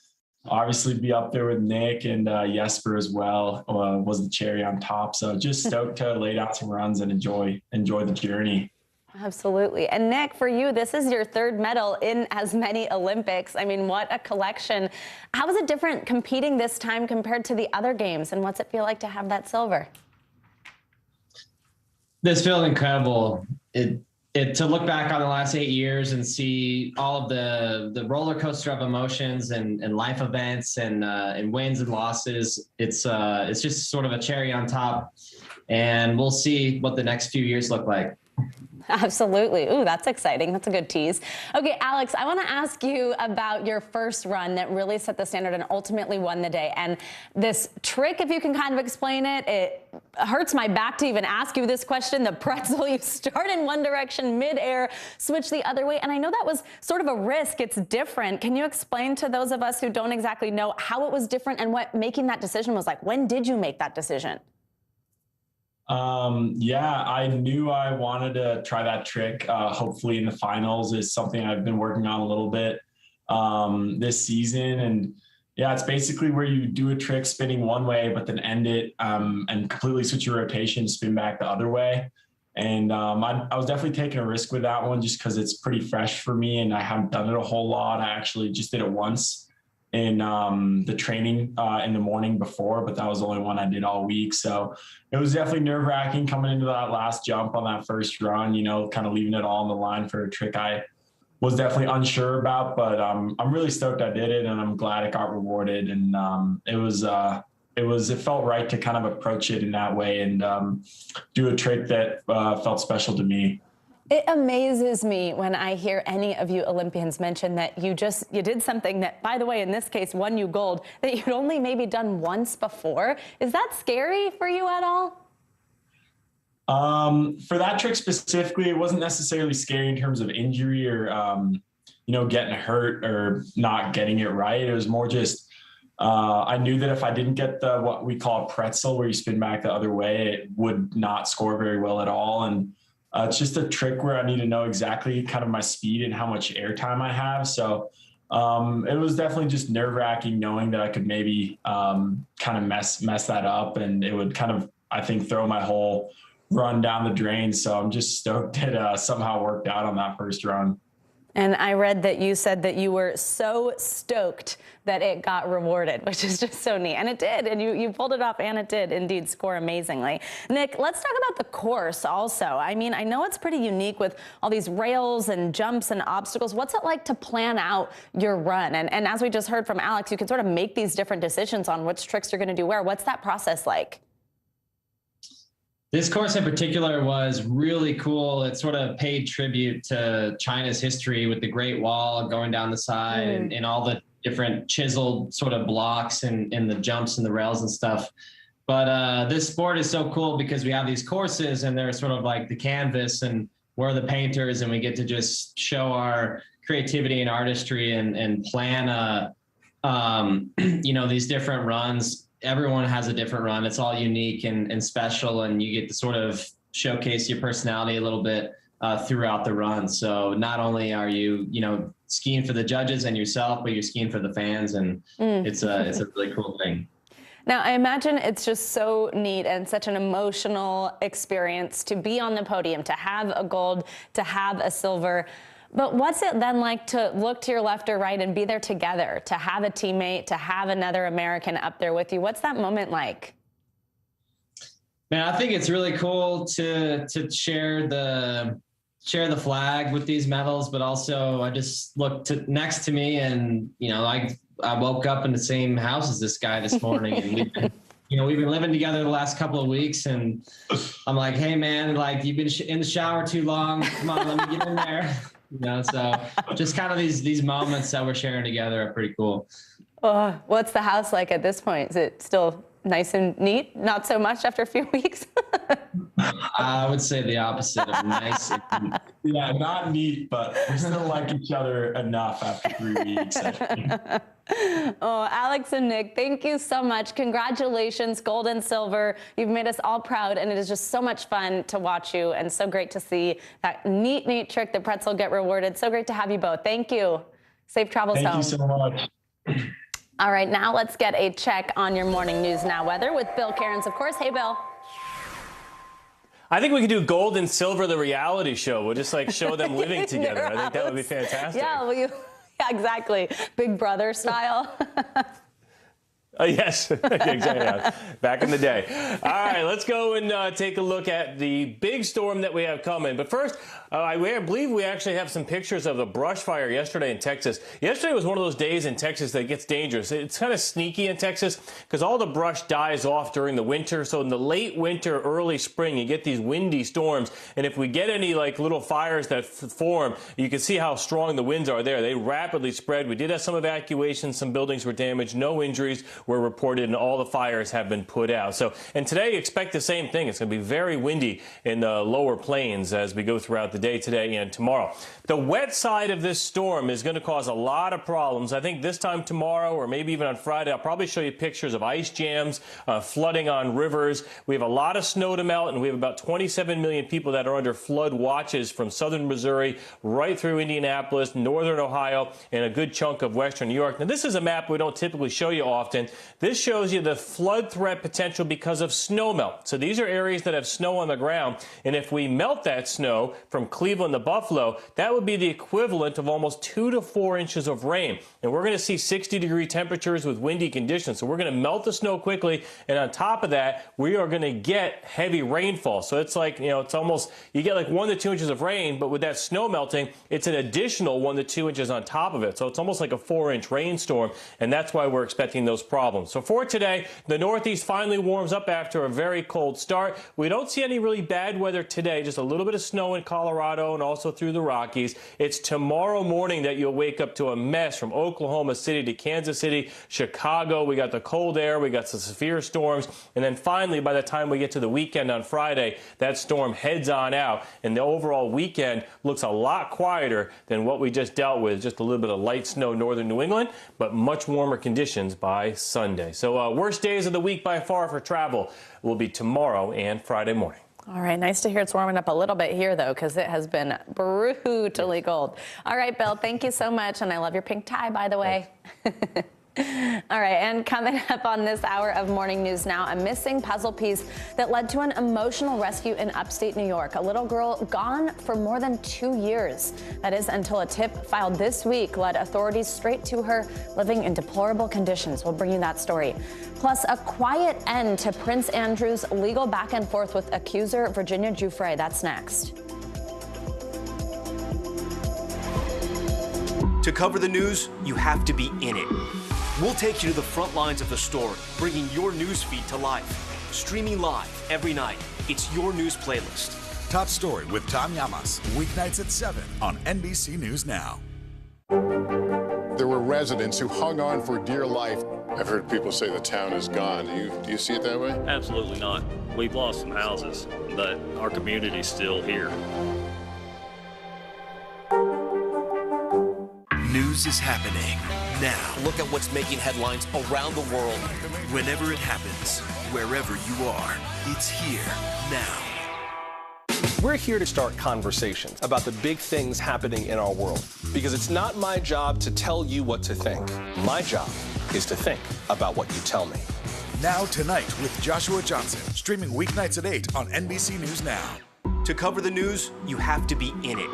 Speaker 7: obviously be up there with Nick and Jesper as well was the cherry on top. So just stoked to lay down some runs and enjoy the journey.
Speaker 26: Absolutely. And Nick, for you, this is your third medal in as many Olympics. I mean, what a collection. How is it different competing this time compared to the other games? And what's it feel like to have that silver?
Speaker 13: This feels incredible. To look back on the last 8 years and see all of the roller coaster of emotions and life events and wins and losses, it's just sort of a cherry on top, and we'll see what the next few years look like.
Speaker 26: Absolutely. Ooh, that's exciting. That's a good tease. Okay, Alex, I want to ask you about your first run that really set the standard and ultimately won the day. And this trick, if you can kind of explain it, it hurts my back to even ask you this question. The pretzel, you start in one direction, midair, switch the other way. And I know that was sort of a risk. It's different. Can you explain to those of us who don't exactly know how it was different and what making that decision was like? When did you make that decision?
Speaker 7: Yeah, I knew I wanted to try that trick. Hopefully in the finals is something I've been working on a little bit this season. And yeah, it's basically where you do a trick spinning one way, but then end it and completely switch your rotation, spin back the other way. And I was definitely taking a risk with that one just because it's pretty fresh for me and I haven't done it a whole lot. I actually just did it once in the training in the morning before, but that was the only one I did all week. So it was definitely nerve-wracking coming into that last jump on that first run, you know, kind of leaving it all on the line for a trick I was definitely unsure about, but I'm really stoked I did it and I'm glad it got rewarded. And it felt right to kind of approach it in that way and do a trick that felt special to me.
Speaker 26: It amazes me when I hear any of you Olympians mention that you did something that, by the way, in this case, won you gold, that you'd only maybe done once before. Is that scary for you at all?
Speaker 7: For that trick specifically, it wasn't necessarily scary in terms of injury or, you know, getting hurt or not getting it right. It was more just, I knew that if I didn't get what we call a pretzel, where you spin back the other way, it would not score very well at all. And it's just a trick where I need to know exactly kind of my speed and how much air time I have. So it was definitely just nerve-wracking knowing that I could maybe kind of mess that up, and it would kind of, I think, throw my whole run down the drain. So I'm just stoked it somehow worked out on that first run.
Speaker 26: And I read that you said that you were so stoked that it got rewarded, which is just so neat. And it did. And you pulled it off, and it did indeed score amazingly. Nick, let's talk about the course also. I mean, I know it's pretty unique with all these rails and jumps and obstacles. What's it like to plan out your run? And as we just heard from Alex, you can sort of make these different decisions on which tricks you're going to do where. What's that process like?
Speaker 13: This course in particular was really cool. It sort of paid tribute to China's history with the Great Wall going down the side and all the different chiseled sort of blocks and the jumps and the rails and stuff. But this sport is so cool because we have these courses and they're sort of like the canvas and we're the painters, and we get to just show our creativity and artistry and plan these different runs. Everyone has a different run. It's all unique and special, and you get to sort of showcase your personality a little bit throughout the run. So not only are you, skiing for the judges and yourself, but you're skiing for the fans, and it's a really cool thing.
Speaker 26: Now, I imagine it's just so neat and such an emotional experience to be on the podium, to have a gold, to have a silver. But what's it then like to look to your left or right and be there together, to have a teammate, to have another American up there with you? What's that moment like?
Speaker 13: Man, I think it's really cool to share the flag with these medals, but also I just looked next to me, and I woke up in the same house as this guy this morning, and we've been living together the last couple of weeks, and I'm like, hey man, like you've been in the shower too long. Come on, let me get in there. So just kind of these moments that we're sharing together are pretty cool.
Speaker 26: What's the house like at this point? Is it still nice and neat? Not so much after a few weeks?
Speaker 13: I would say the opposite of nice.
Speaker 7: Yeah, not neat, but we still like each other enough after 3 weeks.
Speaker 26: Oh, Alex and Nick, thank you so much. Congratulations, gold and silver. You've made us all proud, and it is just so much fun to watch you, and so great to see that neat trick that Pretzel get rewarded. So great to have you both. Thank you. Safe travels home.
Speaker 7: Thank you so much.
Speaker 26: All right, now let's get a check on your morning news now weather with Bill Cairns, of course. Hey, Bill.
Speaker 14: I think we could do gold and silver, the reality show. We'll just show them living together. I think that would be fantastic.
Speaker 26: Yeah, yeah, exactly. Big Brother style.
Speaker 14: Yes, exactly. Back in the day. All right, let's go and take a look at the big storm that we have coming. But first, I believe we actually have some pictures of the brush fire yesterday in Texas. Yesterday was one of those days in Texas that gets dangerous. It's kind of sneaky in Texas because all the brush dies off during the winter. So in the late winter, early spring, you get these windy storms. And if we get any little fires that form, you can see how strong the winds are there. They rapidly spread. We did have some evacuations. Some buildings were damaged. No injuries were reported, and all the fires have been put out. So, and today expect the same thing. It's going to be very windy in the lower plains as we go throughout the day today and tomorrow. The wet side of this storm is going to cause a lot of problems. I think this time tomorrow, or maybe even on Friday, I'll probably show you pictures of ice jams, flooding on rivers. We have a lot of snow to melt, and we have about 27 million people that are under flood watches from southern Missouri right through Indianapolis, northern Ohio, and a good chunk of western New York. Now, this is a map we don't typically show you often. This shows you the flood threat potential because of snow melt. So these are areas that have snow on the ground, and if we melt that snow from Cleveland to Buffalo, that would be the equivalent of almost 2 to 4 inches of rain. And we're going to see 60-degree temperatures with windy conditions. So we're going to melt the snow quickly, and on top of that, we are going to get heavy rainfall. So it's like, it's almost, you get 1 to 2 inches of rain, but with that snow melting, it's an additional 1 to 2 inches on top of it. So it's almost like a 4-inch rainstorm, and that's why we're expecting those problems. So for today, the Northeast finally warms up after a very cold start. We don't see any really bad weather today, just a little bit of snow in Colorado and also through the Rockies. It's tomorrow morning that you'll wake up to a mess from Oklahoma City to Kansas City, Chicago. We got the cold air, we got some severe storms, and then finally, by the time we get to the weekend on Friday, that storm heads on out, and the overall weekend looks a lot quieter than what we just dealt with. Just a little bit of light snow northern New England, but much warmer conditions by Sunday. So worst days of the week by far for travel will be tomorrow and Friday morning.
Speaker 26: All right, nice to hear it's warming up a little bit here, though, because it has been brutally cold. All right, Bill, thank you so much, and I love your pink tie, by the way. All right, and coming up on this hour of Morning News Now, a missing puzzle piece that led to an emotional rescue in upstate New York. A little girl gone for more than 2 years. That is until a tip filed this week led authorities straight to her, living in deplorable conditions. We'll bring you that story. Plus, a quiet end to Prince Andrew's legal back and forth with accuser Virginia Giuffre. That's next.
Speaker 15: To cover the news, you have to be in it. We'll take you to the front lines of the story, bringing your news feed to life. Streaming live every night. It's your news playlist.
Speaker 16: Top Story with Tom Llamas, weeknights at 7 on NBC News Now.
Speaker 21: There were residents who hung on for dear life. I've heard people say the town is gone. Do you see it that way?
Speaker 8: Absolutely not. We've lost some houses, but our community's still here.
Speaker 9: News is happening now. Look at what's making headlines around the world. Whenever it happens, wherever you are, it's here now.
Speaker 16: We're here to start conversations about the big things happening in our world, because it's not my job to tell you what to think. My job is to think about what you tell me.
Speaker 22: Now Tonight with Joshua Johnson, streaming weeknights at 8 on NBC News Now.
Speaker 15: To cover the news, you have to be in it.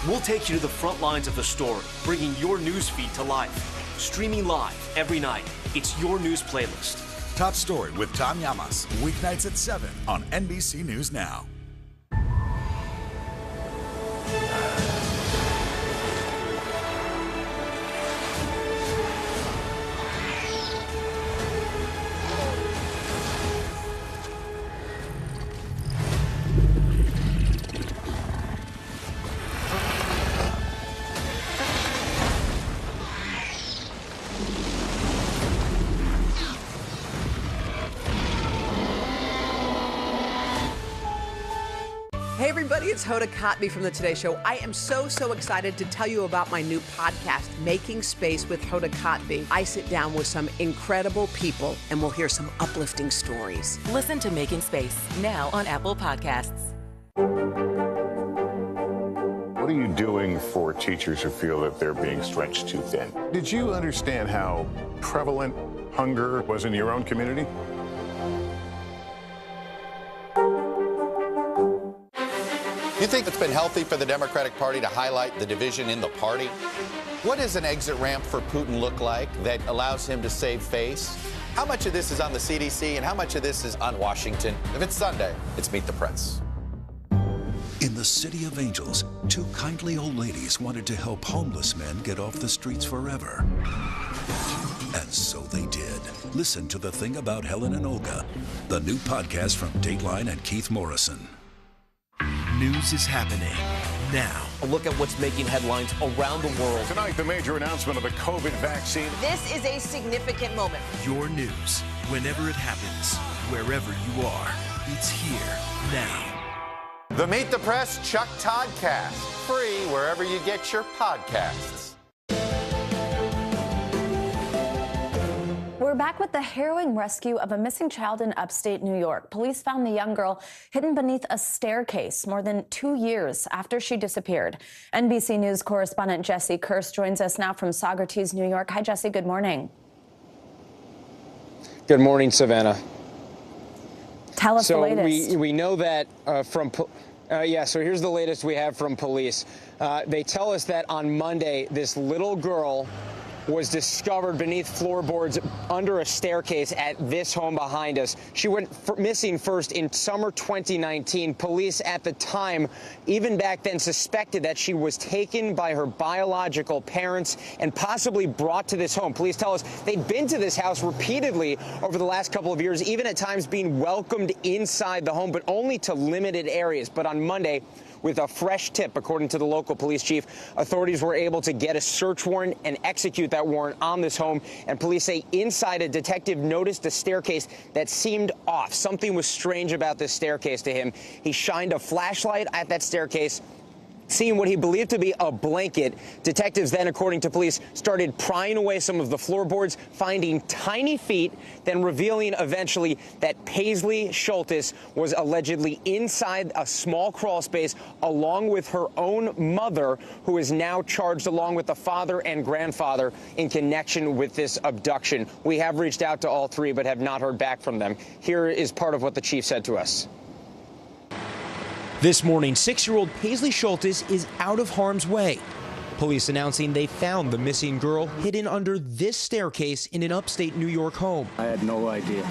Speaker 15: We'll take you to the front lines of the story, bringing your news feed to life. Streaming live every night. It's your news playlist.
Speaker 22: Top Story with Tom Llamas, weeknights at 7 on NBC News Now.
Speaker 23: Hey everybody, it's Hoda Kotb from The Today Show. I am so excited to tell you about my new podcast, Making Space with Hoda Kotb. I sit down with some incredible people and we'll hear some uplifting stories.
Speaker 25: Listen to Making Space now on Apple Podcasts.
Speaker 21: What are you doing for teachers who feel that they're being stretched too thin? Did you understand how prevalent hunger was in your own community?
Speaker 27: You think it's been healthy for the Democratic Party to highlight the division in the party? What does an exit ramp for Putin look like that allows him to save face? How much of this is on the CDC and how much of this is on Washington? If it's Sunday, it's Meet the Press.
Speaker 28: In the City of Angels, two kindly old ladies wanted to help homeless men get off the streets forever. And so they did. Listen to The Thing About Helen and Olga, the new podcast from Dateline and Keith Morrison.
Speaker 15: News is happening now. A look at what's making headlines around the world.
Speaker 21: Tonight, the major announcement of the COVID vaccine.
Speaker 23: This is a significant moment.
Speaker 15: Your news, whenever it happens, wherever you are, it's here now.
Speaker 27: The Meet the Press Chuck Toddcast, free wherever you get your podcasts.
Speaker 26: We're back with the harrowing rescue of a missing child in upstate New York. Police found the young girl hidden beneath a staircase more than 2 years after she disappeared. NBC News correspondent Jesse Kirst joins us now from Saugerties, New York. Hi, Jesse. Good morning.
Speaker 29: Good morning, Savannah.
Speaker 26: Tell us the latest.
Speaker 29: So we know that so here's the latest we have from police. They tell us that on Monday, this little girl was discovered beneath floorboards under a staircase at this home behind us. She went missing first in summer 2019. Police at the time, even back then, suspected that she was taken by her biological parents and possibly brought to this home. Police tell us they'd been to this house repeatedly over the last couple of years, even at times being welcomed inside the home, but only to limited areas. But on Monday, with a fresh tip, according to the local police chief, authorities were able to get a search warrant and execute that warrant on this home. And police say inside, a detective noticed a staircase that seemed off. Something was strange about this staircase to him. He shined a flashlight at that staircase, seeing what he believed to be a blanket. Detectives then, according to police, started prying away some of the floorboards, finding tiny feet, then revealing eventually that Paisley Schultes was allegedly inside a small crawl space along with her own mother, who is now charged along with the father and grandfather in connection with this abduction. We have reached out to all three but have not heard back from them. Here is part of what the chief said to us.
Speaker 30: This morning, 6-year-old Paisley Schultes is out of harm's way. Police announcing they found the missing girl hidden under this staircase in an upstate New York home.
Speaker 31: I had no idea,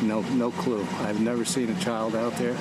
Speaker 31: no clue. I've never seen a child out there.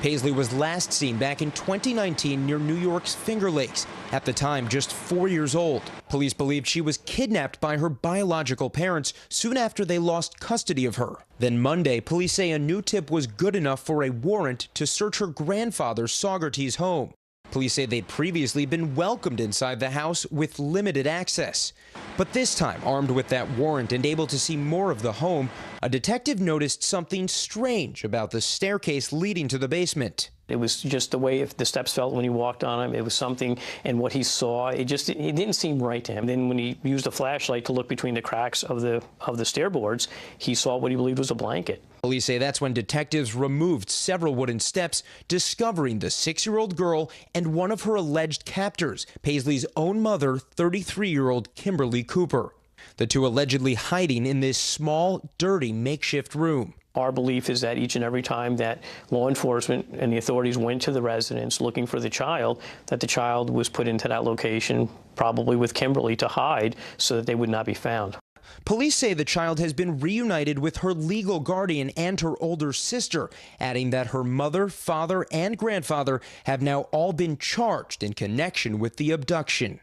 Speaker 30: Paisley was last seen back in 2019 near New York's Finger Lakes, at the time just 4 years old. Police believed she was kidnapped by her biological parents soon after they lost custody of her. Then Monday, police say a new tip was good enough for a warrant to search her grandfather's Saugerties home. Police say they'd previously been welcomed inside the house with limited access. But this time, armed with that warrant and able to see more of the home, a detective noticed something strange about the staircase leading to the basement.
Speaker 1: It was just the way the steps felt when he walked on them. It was something, and what he saw, it didn't seem right to him. Then when he used a flashlight to look between the cracks of the stairboards, he saw what he believed was a blanket.
Speaker 30: Police say that's when detectives removed several wooden steps, discovering the 6-year-old girl and one of her alleged captors, Paisley's own mother, 33-year-old Kimberly Cooper. The two allegedly hiding in this small, dirty makeshift room.
Speaker 1: Our belief is that each and every time that law enforcement and the authorities went to the residence looking for the child, that the child was put into that location, probably with Kimberly, to hide so that they would not be found.
Speaker 30: Police say the child has been reunited with her legal guardian and her older sister, adding that her mother, father, and grandfather have now all been charged in connection with the abduction.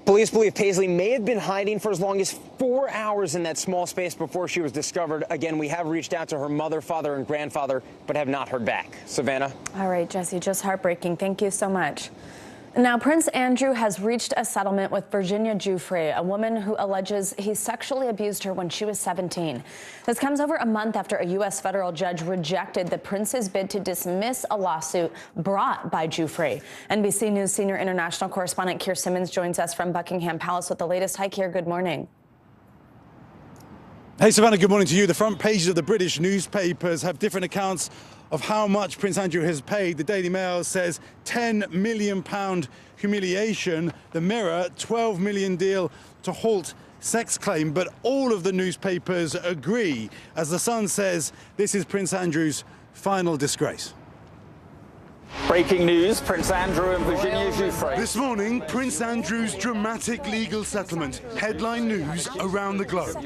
Speaker 29: Police believe Paisley may have been hiding for as long as 4 hours in that small space before she was discovered. Again, we have reached out to her mother, father, and grandfather, but have not heard back. Savannah?
Speaker 26: All right, Jesse, just heartbreaking. Thank you so much. Now, Prince Andrew has reached a settlement with Virginia Giuffre, a woman who alleges he sexually abused her when she was 17. This comes over a month after a U.S. federal judge rejected the prince's bid to dismiss a lawsuit brought by Giuffre. NBC News senior international correspondent Keir Simmons joins us from Buckingham Palace with the latest. Hi, Keir. Good morning.
Speaker 2: Hey, Savannah, good morning to you. The front pages of the British newspapers have different accounts of how much Prince Andrew has paid. The Daily Mail says £10 million humiliation. The Mirror, $12 million deal to halt sex claim. But all of the newspapers agree. As The Sun says, this is Prince Andrew's final disgrace.
Speaker 4: Breaking news, Prince Andrew and Virginia Giuffre.
Speaker 2: This morning, Prince Andrew's dramatic legal settlement. Headline news around the globe.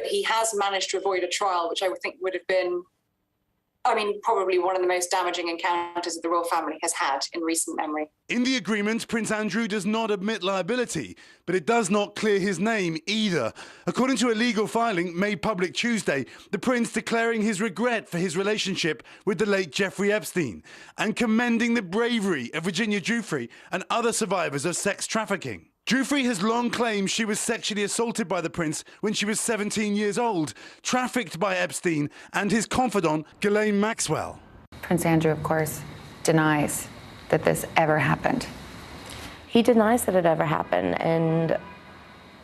Speaker 5: He has managed to avoid a trial, which I would think would have been, probably one of the most damaging encounters that the royal family has had in recent memory.
Speaker 2: In the agreement, Prince Andrew does not admit liability, but it does not clear his name either. According to a legal filing made public Tuesday, the prince declaring his regret for his relationship with the late Jeffrey Epstein and commending the bravery of Virginia Giuffre and other survivors of sex trafficking. Giuffre has long claimed she was sexually assaulted by the prince when she was 17 years old, trafficked by Epstein and his confidant, Ghislaine Maxwell.
Speaker 10: Prince Andrew, of course, denies that this ever happened.
Speaker 11: He denies that it ever happened, and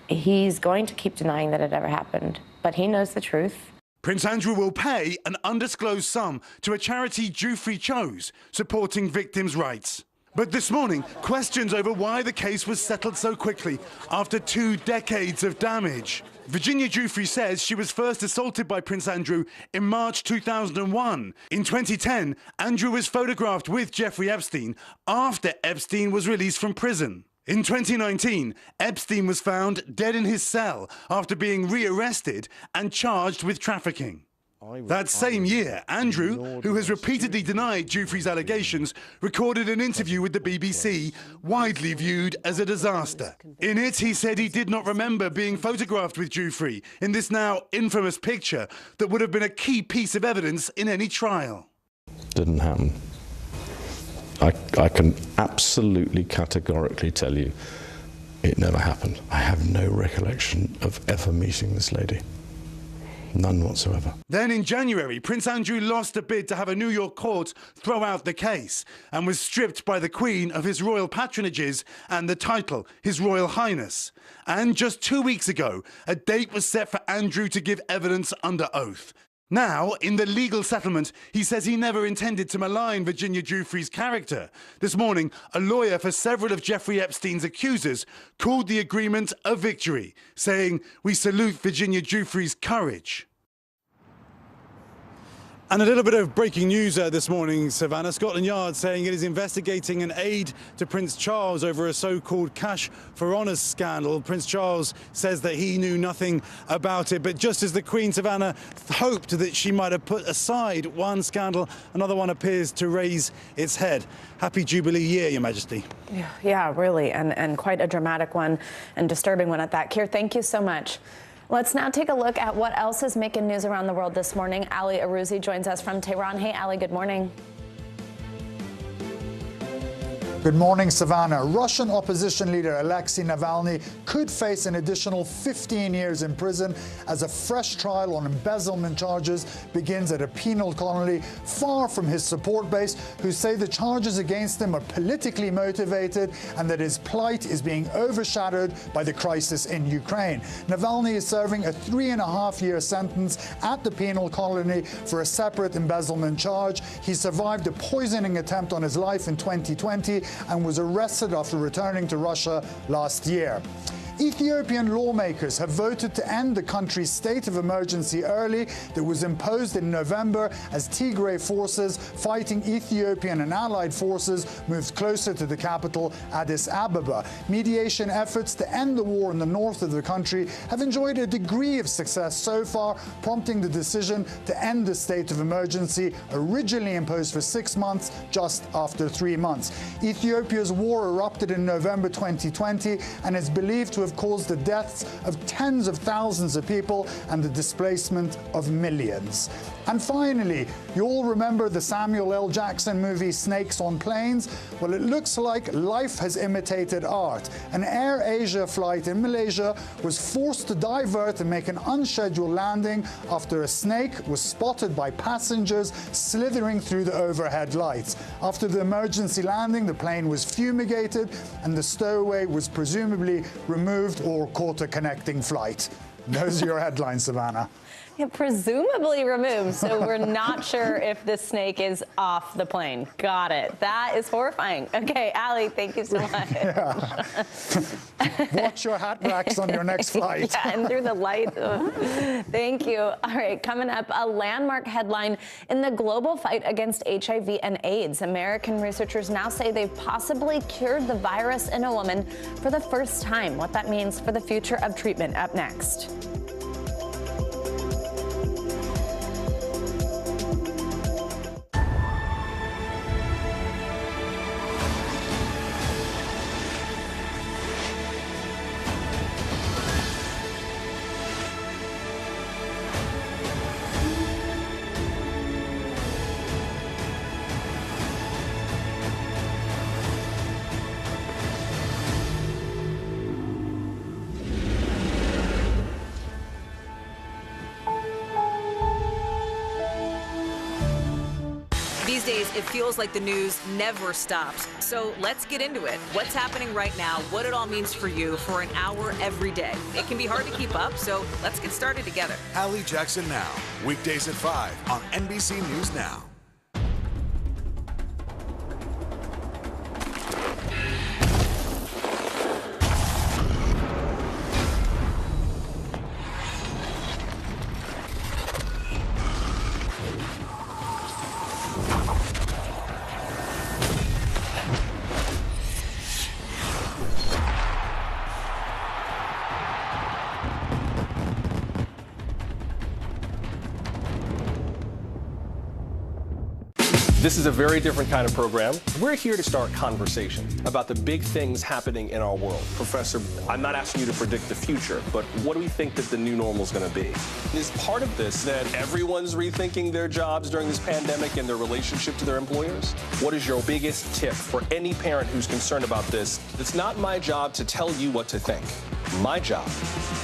Speaker 11: he's going to keep denying that it ever happened, but he knows the truth.
Speaker 2: Prince Andrew will pay an undisclosed sum to a charity Giuffre chose, supporting victims' rights. But this morning, questions over why the case was settled so quickly after 2 decades of damage. Virginia Giuffre says she was first assaulted by Prince Andrew in March 2001. In 2010, Andrew was photographed with Jeffrey Epstein after Epstein was released from prison. In 2019, Epstein was found dead in his cell after being rearrested and charged with trafficking. That same year, Andrew, who has repeatedly denied Giuffre's allegations, recorded an interview with the BBC, widely viewed as a disaster. In it, he said he did not remember being photographed with Giuffre in this now infamous picture that would have been a key piece of evidence in any trial.
Speaker 17: Didn't happen. I can absolutely categorically tell you it never happened. I have no recollection of ever meeting this lady. None whatsoever.
Speaker 2: Then in January, Prince Andrew lost a bid to have a New York court throw out the case and was stripped by the Queen of his royal patronages and the title, His Royal Highness. And just 2 weeks ago, a date was set for Andrew to give evidence under oath. Now, in the legal settlement, he says he never intended to malign Virginia Giuffre's character. This morning, a lawyer for several of Jeffrey Epstein's accusers called the agreement a victory, saying, "We salute Virginia Giuffre's courage." And a little bit of breaking news this morning, Savannah. Scotland Yard saying it is investigating an aid to Prince Charles over a so-called cash for honours scandal. Prince Charles says that he knew nothing about it. But just as the Queen, Savannah, hoped that she might have put aside one scandal, another one appears to raise its head. Happy Jubilee year, Your Majesty.
Speaker 26: Yeah, really, and quite a dramatic one and disturbing one at that. Keir, thank you so much. Let's now take a look at what else is making news around the world this morning. Ali Arouzi joins us from Tehran. Hey, Ali, good morning.
Speaker 3: Good morning, Savannah. Russian opposition leader Alexei Navalny could face an additional 15 years in prison as a fresh trial on embezzlement charges begins at a penal colony far from his support base, who say the charges against him are politically motivated and that his plight is being overshadowed by the crisis in Ukraine. Navalny is serving a 3.5-year sentence at the penal colony for a separate embezzlement charge. He survived a poisoning attempt on his life in 2020 and was arrested after returning to Russia last year. Ethiopian lawmakers have voted to end the country's state of emergency early that was imposed in November as Tigray forces fighting Ethiopian and allied forces moved closer to the capital, Addis Ababa. Mediation efforts to end the war in the north of the country have enjoyed a degree of success so far, prompting the decision to end the state of emergency, originally imposed for 6 months, just after 3 months. Ethiopia's war erupted in November 2020 and is believed to have caused the deaths of tens of thousands of people and the displacement of millions. And finally, you all remember the Samuel L. Jackson movie Snakes on Planes? Well, it looks like life has imitated art. An Air Asia flight in Malaysia was forced to divert and make an unscheduled landing after a snake was spotted by passengers slithering through the overhead lights. After the emergency landing, the plane was fumigated and the stowaway was presumably removed or caught a connecting flight. Those are your headlines, Savannah.
Speaker 26: Yeah, presumably removed, so we're not sure if this snake is off the plane. Got it. That is horrifying. Okay, Allie, thank you so much.
Speaker 3: Yeah. Watch your hat racks on your next flight.
Speaker 26: Yeah, and through the light. Thank you. All right, coming up, a landmark headline in the global fight against HIV and AIDS. American researchers now say they've possibly cured the virus in a woman for the first time. What that means for the future of treatment, up next.
Speaker 6: These days, it feels like the news never stops. So let's get into it. What's happening right now, what it all means for you for an hour every day. It can be hard to keep up, so let's get started together.
Speaker 22: Hallie Jackson Now, weekdays at 5 on NBC News Now.
Speaker 16: This is a very different kind of program. We're here to start conversation about the big things happening in our world. Professor, I'm not asking you to predict the future, but what do we think that the new normal is going to be? Is part of this that everyone's rethinking their jobs during this pandemic and their relationship to their employers? What is your biggest tip for any parent who's concerned about this? It's not my job to tell you what to think. My job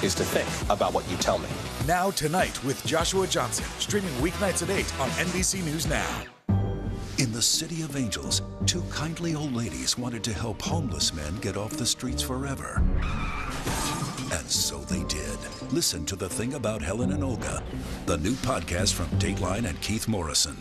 Speaker 16: is to think about what you tell me.
Speaker 22: Now Tonight with Joshua Johnson, streaming weeknights at 8 on NBC News Now.
Speaker 28: In the City of Angels, 2 kindly old ladies wanted to help homeless men get off the streets forever. And so they did. Listen to The Thing About Helen and Olga, the new podcast from Dateline and Keith Morrison.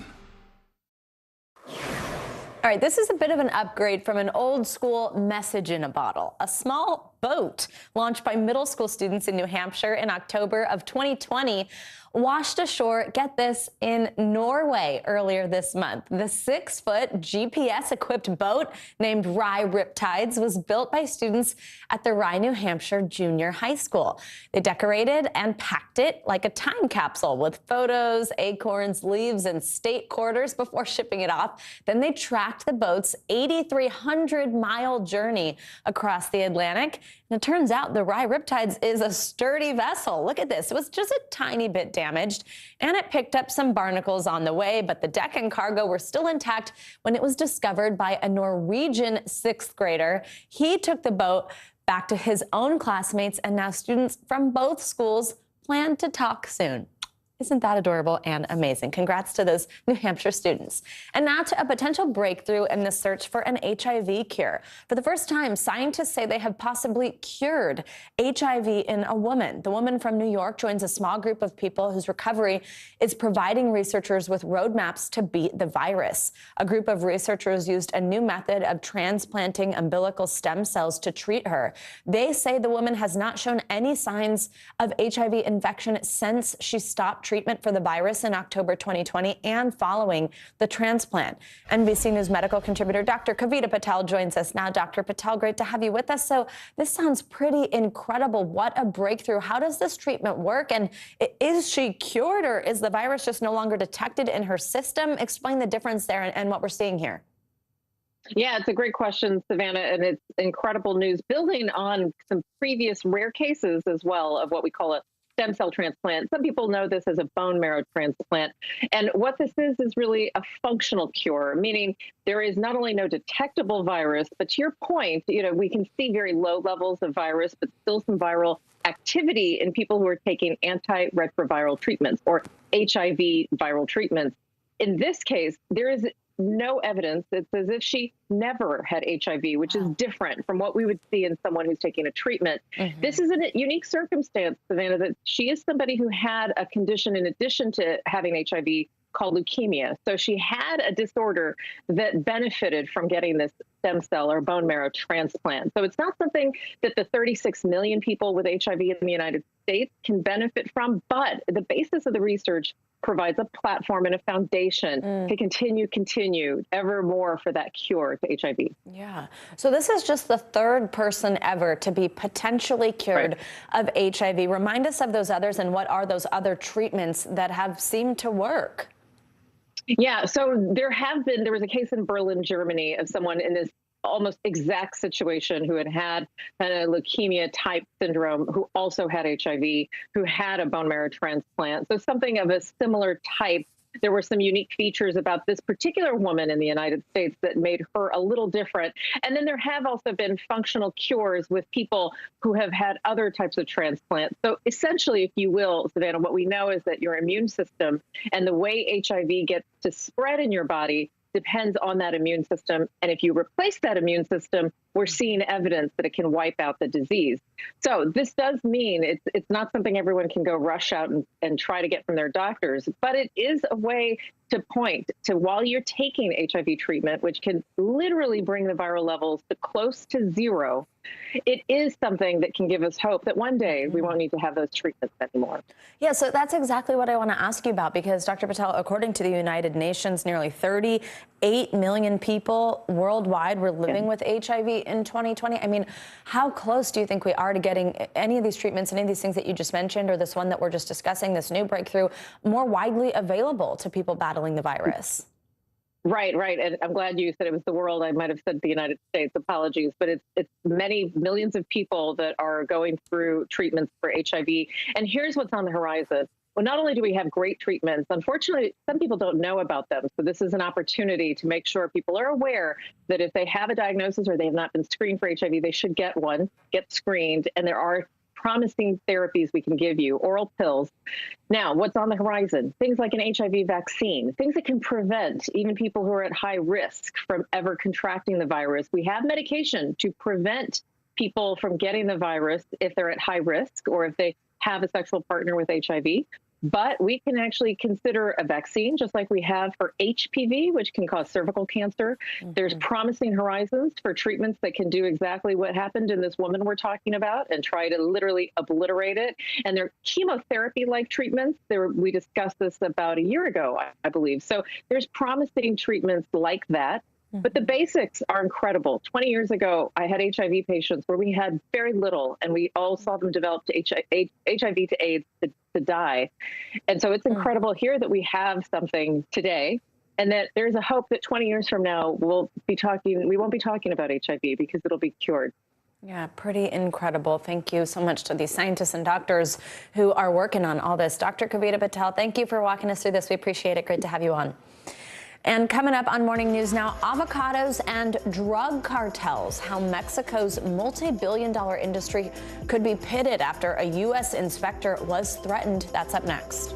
Speaker 26: All right, this is a bit of an upgrade from an old school message in a bottle. A small boat launched by middle school students in New Hampshire in October of 2020 washed ashore, get this, in Norway earlier this month. The 6-foot GPS-equipped boat named Rye Riptides was built by students at the Rye, New Hampshire Junior High School. They decorated and packed it like a time capsule with photos, acorns, leaves, and state quarters before shipping it off. Then they tracked the boat's 8,300-mile journey across the Atlantic. And it turns out the Rye Riptides is a sturdy vessel. Look at this. It was just a tiny bit damaged, and it picked up some barnacles on the way, but the deck and cargo were still intact when it was discovered by a Norwegian 6th grader. He took the boat back to his own classmates, and now students from both schools plan to talk soon. Isn't that adorable and amazing? Congrats to those New Hampshire students. And now to a potential breakthrough in the search for an HIV cure. For the first time, scientists say they have possibly cured HIV in a woman. The woman from New York joins a small group of people whose recovery is providing researchers with roadmaps to beat the virus. A group of researchers used a new method of transplanting umbilical stem cells to treat her. They say the woman has not shown any signs of HIV infection since she stopped treatment for the virus in October 2020 and following the transplant. NBC News medical contributor Dr. Kavita Patel joins us now. Dr. Patel, great to have you with us. So this sounds pretty incredible. What a breakthrough. How does this treatment work? And is she cured, or is the virus just no longer detected in her system? Explain the difference there and what we're seeing here.
Speaker 7: Yeah, it's a great question, Savannah, and it's incredible news, building on some previous rare cases as well of what we call a stem cell transplant. Some people know this as a bone marrow transplant. And what this is really a functional cure, meaning there is not only no detectable virus, but to your point, we can see very low levels of virus, but still some viral activity in people who are taking antiretroviral treatments or HIV viral treatments. In this case, there is no evidence. It's as if she never had HIV, which is different from what we would see in someone who's taking a treatment. This is a unique circumstance, Savannah, that she is somebody who had a condition in addition to having HIV called leukemia. So she had a disorder that benefited from getting this stem cell or bone marrow transplant. So it's not something that the 36 million people with HIV in the United States can benefit from, but the basis of the research provides a platform and a foundation to continue ever more for that cure to HIV.
Speaker 26: Yeah. So this is just the third person ever to be potentially cured of HIV. Remind us of those others, and what are those other treatments that have seemed to work?
Speaker 7: Yeah, so there was a case in Berlin, Germany, of someone in this almost exact situation who had a leukemia type syndrome, who also had HIV, who had a bone marrow transplant. So something of a similar type. There were some unique features about this particular woman in the United States that made her a little different. And then there have also been functional cures with people who have had other types of transplants. So essentially, if you will, Savannah, what we know is that your immune system and the way HIV gets to spread in your body depends on that immune system. And if you replace that immune system, we're seeing evidence that it can wipe out the disease. So this does mean it's not something everyone can go rush out and try to get from their doctors, but it is a way to point to, while you're taking HIV treatment, which can literally bring the viral levels to close to zero, it is something that can give us hope that one day we won't need to have those treatments anymore.
Speaker 26: Yeah, so that's exactly what I want to ask you about, because Dr. Patel, according to the United Nations, nearly 38 million people worldwide were living with HIV in 2020. I mean, how close do you think we are to getting any of these treatments, any of these things that you just mentioned, or this one that we're just discussing, this new breakthrough, more widely available to people battling the virus?
Speaker 7: Right. And I'm glad you said it was the world. I might have said the United States. Apologies. But it's many millions of people that are going through treatments for HIV. And here's what's on the horizon. Well, not only do we have great treatments, unfortunately, some people don't know about them. So this is an opportunity to make sure people are aware that if they have a diagnosis or they have not been screened for HIV, they should get one, get screened. And there are promising therapies we can give you, oral pills. Now, what's on the horizon? Things like an HIV vaccine, things that can prevent even people who are at high risk from ever contracting the virus. We have medication to prevent people from getting the virus if they're at high risk or if they have a sexual partner with HIV. But we can actually consider a vaccine, just like we have for HPV, which can cause cervical cancer. There's promising horizons for treatments that can do exactly what happened in this woman we're talking about and try to literally obliterate it. And they're chemotherapy-like treatments. We discussed this about a year ago, I believe. So there's promising treatments like that. But the basics are incredible. 20 years ago, I had HIV patients where we had very little, and we all saw them develop to HIV to AIDS to die. And so it's incredible here that we have something today, and that there's a hope that 20 years from now we won't be talking about HIV because it'll be cured.
Speaker 26: Yeah, pretty incredible. Thank you so much to these scientists and doctors who are working on all this. Dr. Kavita Patel, thank you for walking us through this. We appreciate it. Great to have you on. And coming up on Morning News Now, avocados and drug cartels, how Mexico's multi-billion-dollar industry could be pitted after a U.S. inspector was threatened. That's up next.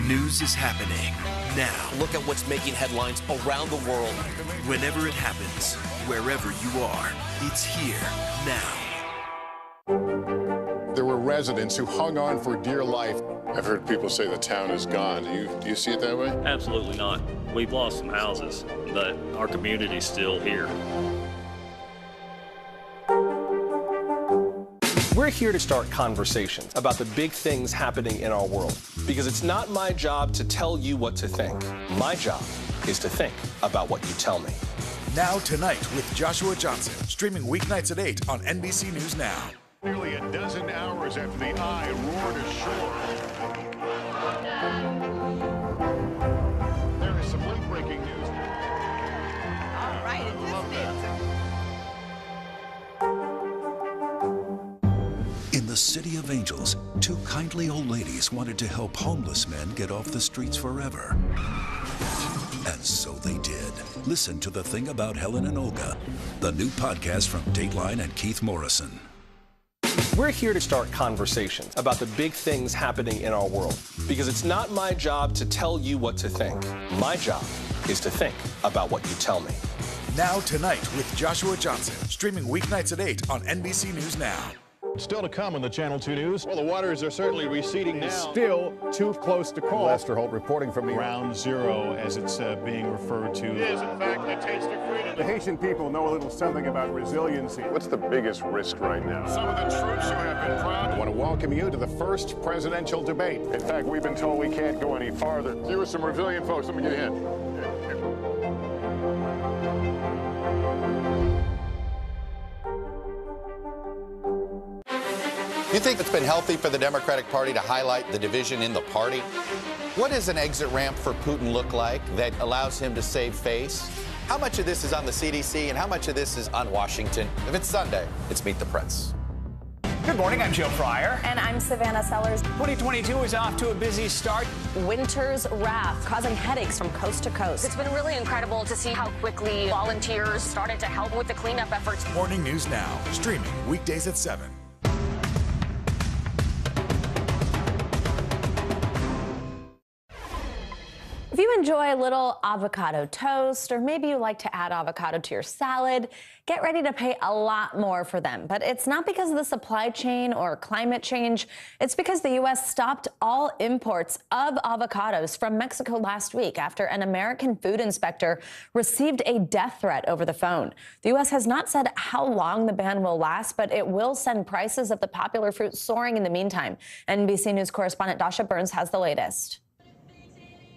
Speaker 15: News is happening now. Look at what's making headlines around the world. Whenever it happens, wherever you are, it's here now.
Speaker 8: There were residents who hung on for dear life. I've heard people say the town is gone. Do you see it that way?
Speaker 9: Absolutely not. We've lost some houses, but our community's still here.
Speaker 16: We're here to start conversations about the big things happening in our world, because it's not my job to tell you what to think. My job is to think about what you tell me.
Speaker 22: Now Tonight with Joshua Johnson, streaming weeknights at 8 on NBC News Now.
Speaker 8: Nearly a dozen hours after the eye roared ashore. There is some late-breaking news.
Speaker 23: All right,
Speaker 28: In the City of Angels, two kindly old ladies wanted to help homeless men get off the streets forever. And so they did. Listen to The Thing About Helen and Olga, the new podcast from Dateline and Keith Morrison.
Speaker 16: We're here to start conversations about the big things happening in our world, because it's not my job to tell you what to think. My job is to think about what you tell me.
Speaker 22: Now Tonight with Joshua Johnson, streaming weeknights at 8 on NBC News Now.
Speaker 8: Still to come on the Channel 2 News. Well, the waters are certainly receding now. Still too close to call. Lester Holt reporting from the
Speaker 12: Ground Zero, as it's being referred to.
Speaker 8: It is, in fact, a taste of freedom. The Haitian people know a little something about resiliency. What's the biggest risk right now? Some of the troops who have been proud. I want to welcome you to the first presidential debate. In fact, we've been told we can't go any farther. You are some resilient folks. Let me get a hint.
Speaker 27: You think it's been healthy for the Democratic Party to highlight the division in the party? What does an exit ramp for Putin look like that allows him to save face? How much of this is on the CDC and how much of this is on Washington? If it's Sunday, it's Meet the Press.
Speaker 13: Good morning, I'm Joe Fryer.
Speaker 26: And I'm Savannah Sellers.
Speaker 13: 2022 is off to a busy start.
Speaker 26: Winter's wrath causing headaches from coast to coast.
Speaker 14: It's been really incredible to see how quickly volunteers started to help with the cleanup efforts.
Speaker 22: Morning News Now, streaming weekdays at 7.
Speaker 26: If you enjoy a little avocado toast, or maybe you like to add avocado to your salad, get ready to pay a lot more for them. But it's not because of the supply chain or climate change. It's because the U.S. stopped all imports of avocados from Mexico last week after an American food inspector received a death threat over the phone. The U.S. has not said how long the ban will last, but it will send prices of the popular fruit soaring in the meantime. NBC News correspondent Dasha Burns has the latest.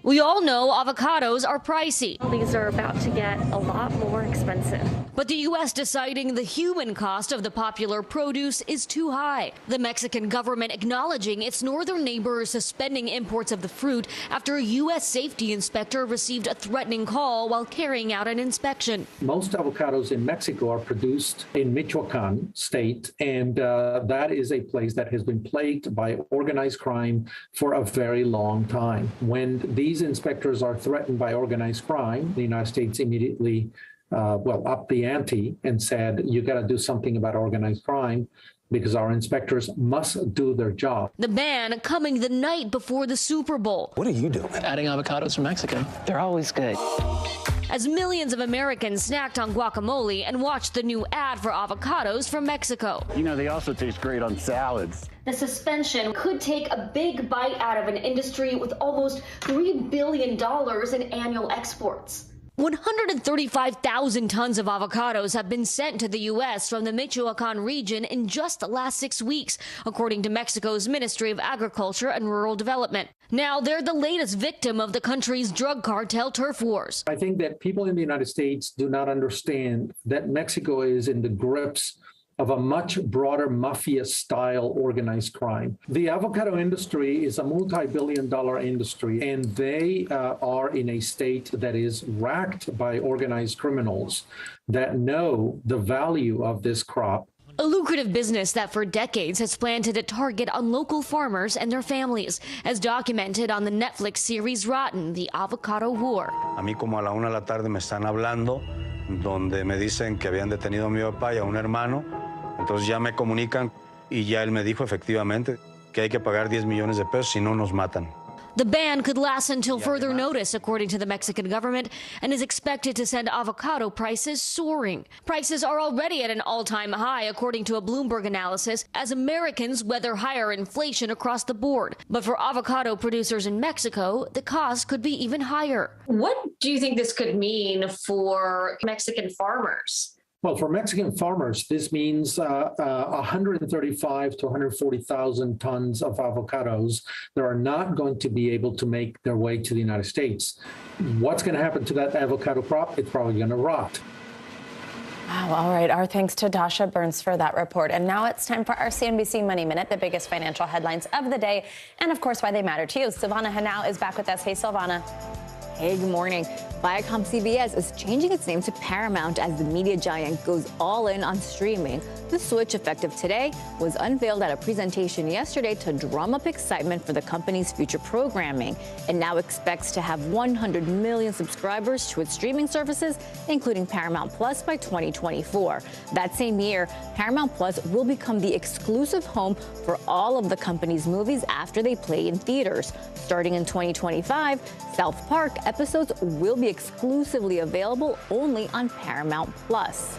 Speaker 18: We all know avocados are pricey.
Speaker 19: These are about to get a lot more expensive.
Speaker 18: But the U.S. deciding the human cost of the popular produce is too high. The Mexican government acknowledging its northern neighbor is suspending imports of the fruit after a U.S. safety inspector received a threatening call while carrying out an inspection.
Speaker 20: Most avocados in Mexico are produced in Michoacan state, and that is a place that has been plagued by organized crime for a very long time. When these inspectors are threatened by organized crime, the United States immediately upped the ante and said, you got to do something about organized crime because our inspectors must do their job.
Speaker 18: The ban coming the night before the Super Bowl.
Speaker 20: What are you doing?
Speaker 1: Adding avocados from Mexico. They're always good.
Speaker 18: As millions of Americans snacked on guacamole and watched the new ad for avocados from Mexico.
Speaker 12: You know, they also taste great on salads.
Speaker 19: The suspension could take a big bite out of an industry with almost $3 billion in annual exports.
Speaker 18: 135,000 tons of avocados have been sent to the U.S. from the Michoacan region in just the last 6 weeks, according to Mexico's Ministry of Agriculture and Rural Development. Now they're the latest victim of the country's drug cartel turf wars.
Speaker 20: I think that people in the United States do not understand that Mexico is in the grips of a much broader mafia-style organized crime. The avocado industry is a multi-billion-dollar industry, and they are in a state that is racked by organized criminals that know the value of this crop.
Speaker 18: A lucrative business that for decades has planted a target on local farmers and their families, as documented on the Netflix series Rotten, The Avocado War.
Speaker 4: A mí como a la 1 de la tarde me están hablando, donde me dicen que habían detenido a mi papá y a un hermano. Entonces ya me comunican y ya él me dijo efectivamente que hay que pagar 10 millones de pesos si no nos matan.
Speaker 18: The ban could last until further notice, according to the Mexican government, and is expected to send avocado prices soaring. Prices are already at an all-time high, according to a Bloomberg analysis, as Americans weather higher inflation across the board. But for avocado producers in Mexico, the cost could be even higher.
Speaker 5: What do you think this could mean for Mexican farmers?
Speaker 20: Well, for Mexican farmers, this means 135 to 140,000 tons of avocados that are not going to be able to make their way to the United States. What's going to happen to that avocado crop? It's probably going to rot.
Speaker 26: Wow, all right. Our thanks to Dasha Burns for that report. And now it's time for our CNBC Money Minute, the biggest financial headlines of the day, and of course, why they matter to you. Silvana Henao is back with us. Hey, Silvana.
Speaker 10: Hey, good morning. Viacom CBS is changing its name to Paramount as the media giant goes all in on streaming. The switch, effective today, was unveiled at a presentation yesterday to drum up excitement for the company's future programming. It now expects to have 100 million subscribers to its streaming services, including Paramount Plus, by 2024. That same year, Paramount Plus will become the exclusive home for all of the company's movies after they play in theaters. Starting in 2025, South Park episodes will be exclusively available only on Paramount Plus.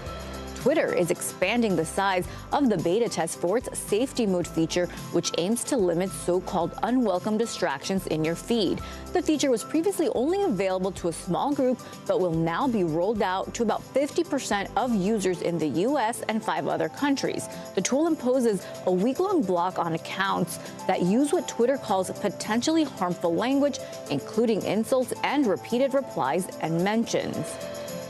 Speaker 10: Twitter is expanding the size of the beta test for its safety mode feature, which aims to limit so-called unwelcome distractions in your feed. The feature was previously only available to a small group, but will now be rolled out to about 50% of users in the U.S. and 5 other countries. The tool imposes a week-long block on accounts that use what Twitter calls potentially harmful language, including insults and repeated replies and mentions.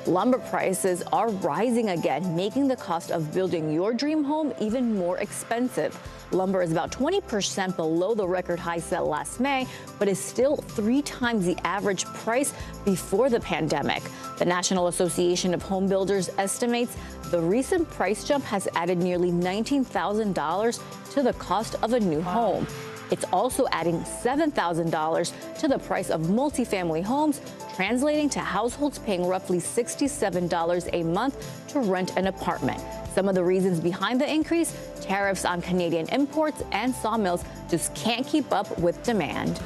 Speaker 10: Lumber prices are rising again, making the cost of building your dream home even more expensive. Lumber is about 20% below the record high set last May, but is still 3 times the average price before the pandemic. The National Association of Home Builders estimates the recent price jump has added nearly $19,000 to the cost of a new home. It's also adding $7,000 to the price of multifamily homes, translating to households paying roughly $67 a month to rent an apartment. Some of the reasons behind the increase: tariffs on Canadian imports, and sawmills just can't keep up with demand.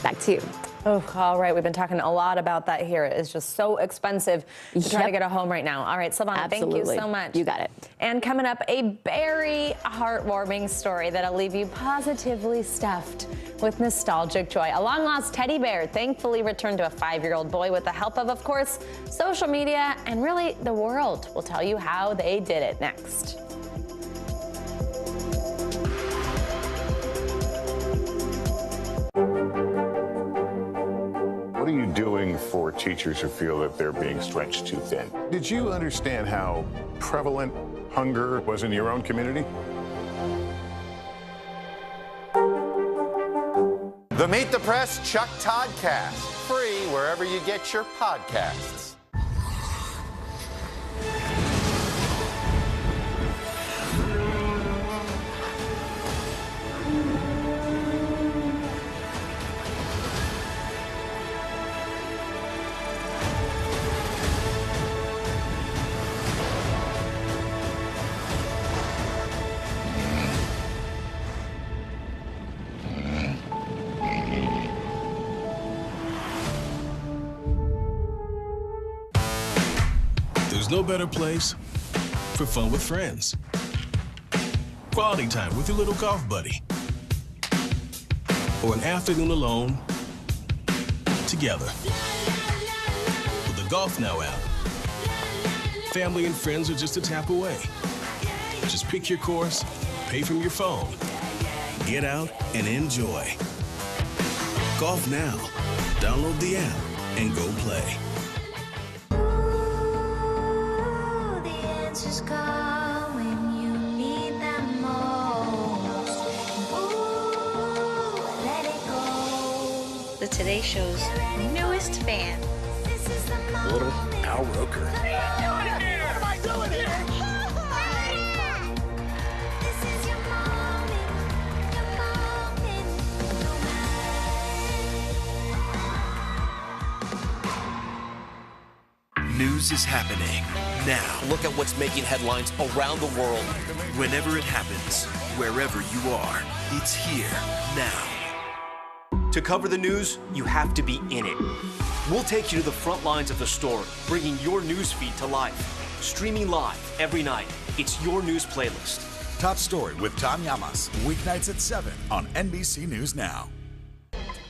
Speaker 10: Back to you.
Speaker 26: Oh, all right. We've been talking a lot about that here. It's just so expensive to try to get a home right now. All right, Silvana, thank you so much. You got it. And coming up, a very heartwarming story that'll leave you positively stuffed with nostalgic joy. A long-lost teddy bear thankfully returned to a 5-year-old boy with the help of course, social media and really the world. We'll tell you how they did it next.
Speaker 8: What are you doing for teachers who feel that they're being stretched too thin? Did you understand how prevalent hunger was in your own community?
Speaker 27: The Meet the Press Chuck Toddcast, free wherever you get your podcasts.
Speaker 11: There's no better place for fun with friends. Quality time with your little golf buddy. Or an afternoon alone together. With a the Golf Now app. Family and friends are just a tap away. Just pick your course, pay from your phone, get out and enjoy. Golf Now. Download the app and go play.
Speaker 2: The Today Show's newest fan.
Speaker 11: Little Al Roker.
Speaker 2: What am I doing here?
Speaker 15: News is happening now. Look at what's making headlines around the world. Whenever it happens, wherever you are, it's here now. To cover the news, you have to be in it. We'll take you to the front lines of the story, bringing your news feed to life. Streaming live every night. It's your news playlist.
Speaker 22: Top Story with Tom Llamas, weeknights at 7 on NBC News Now.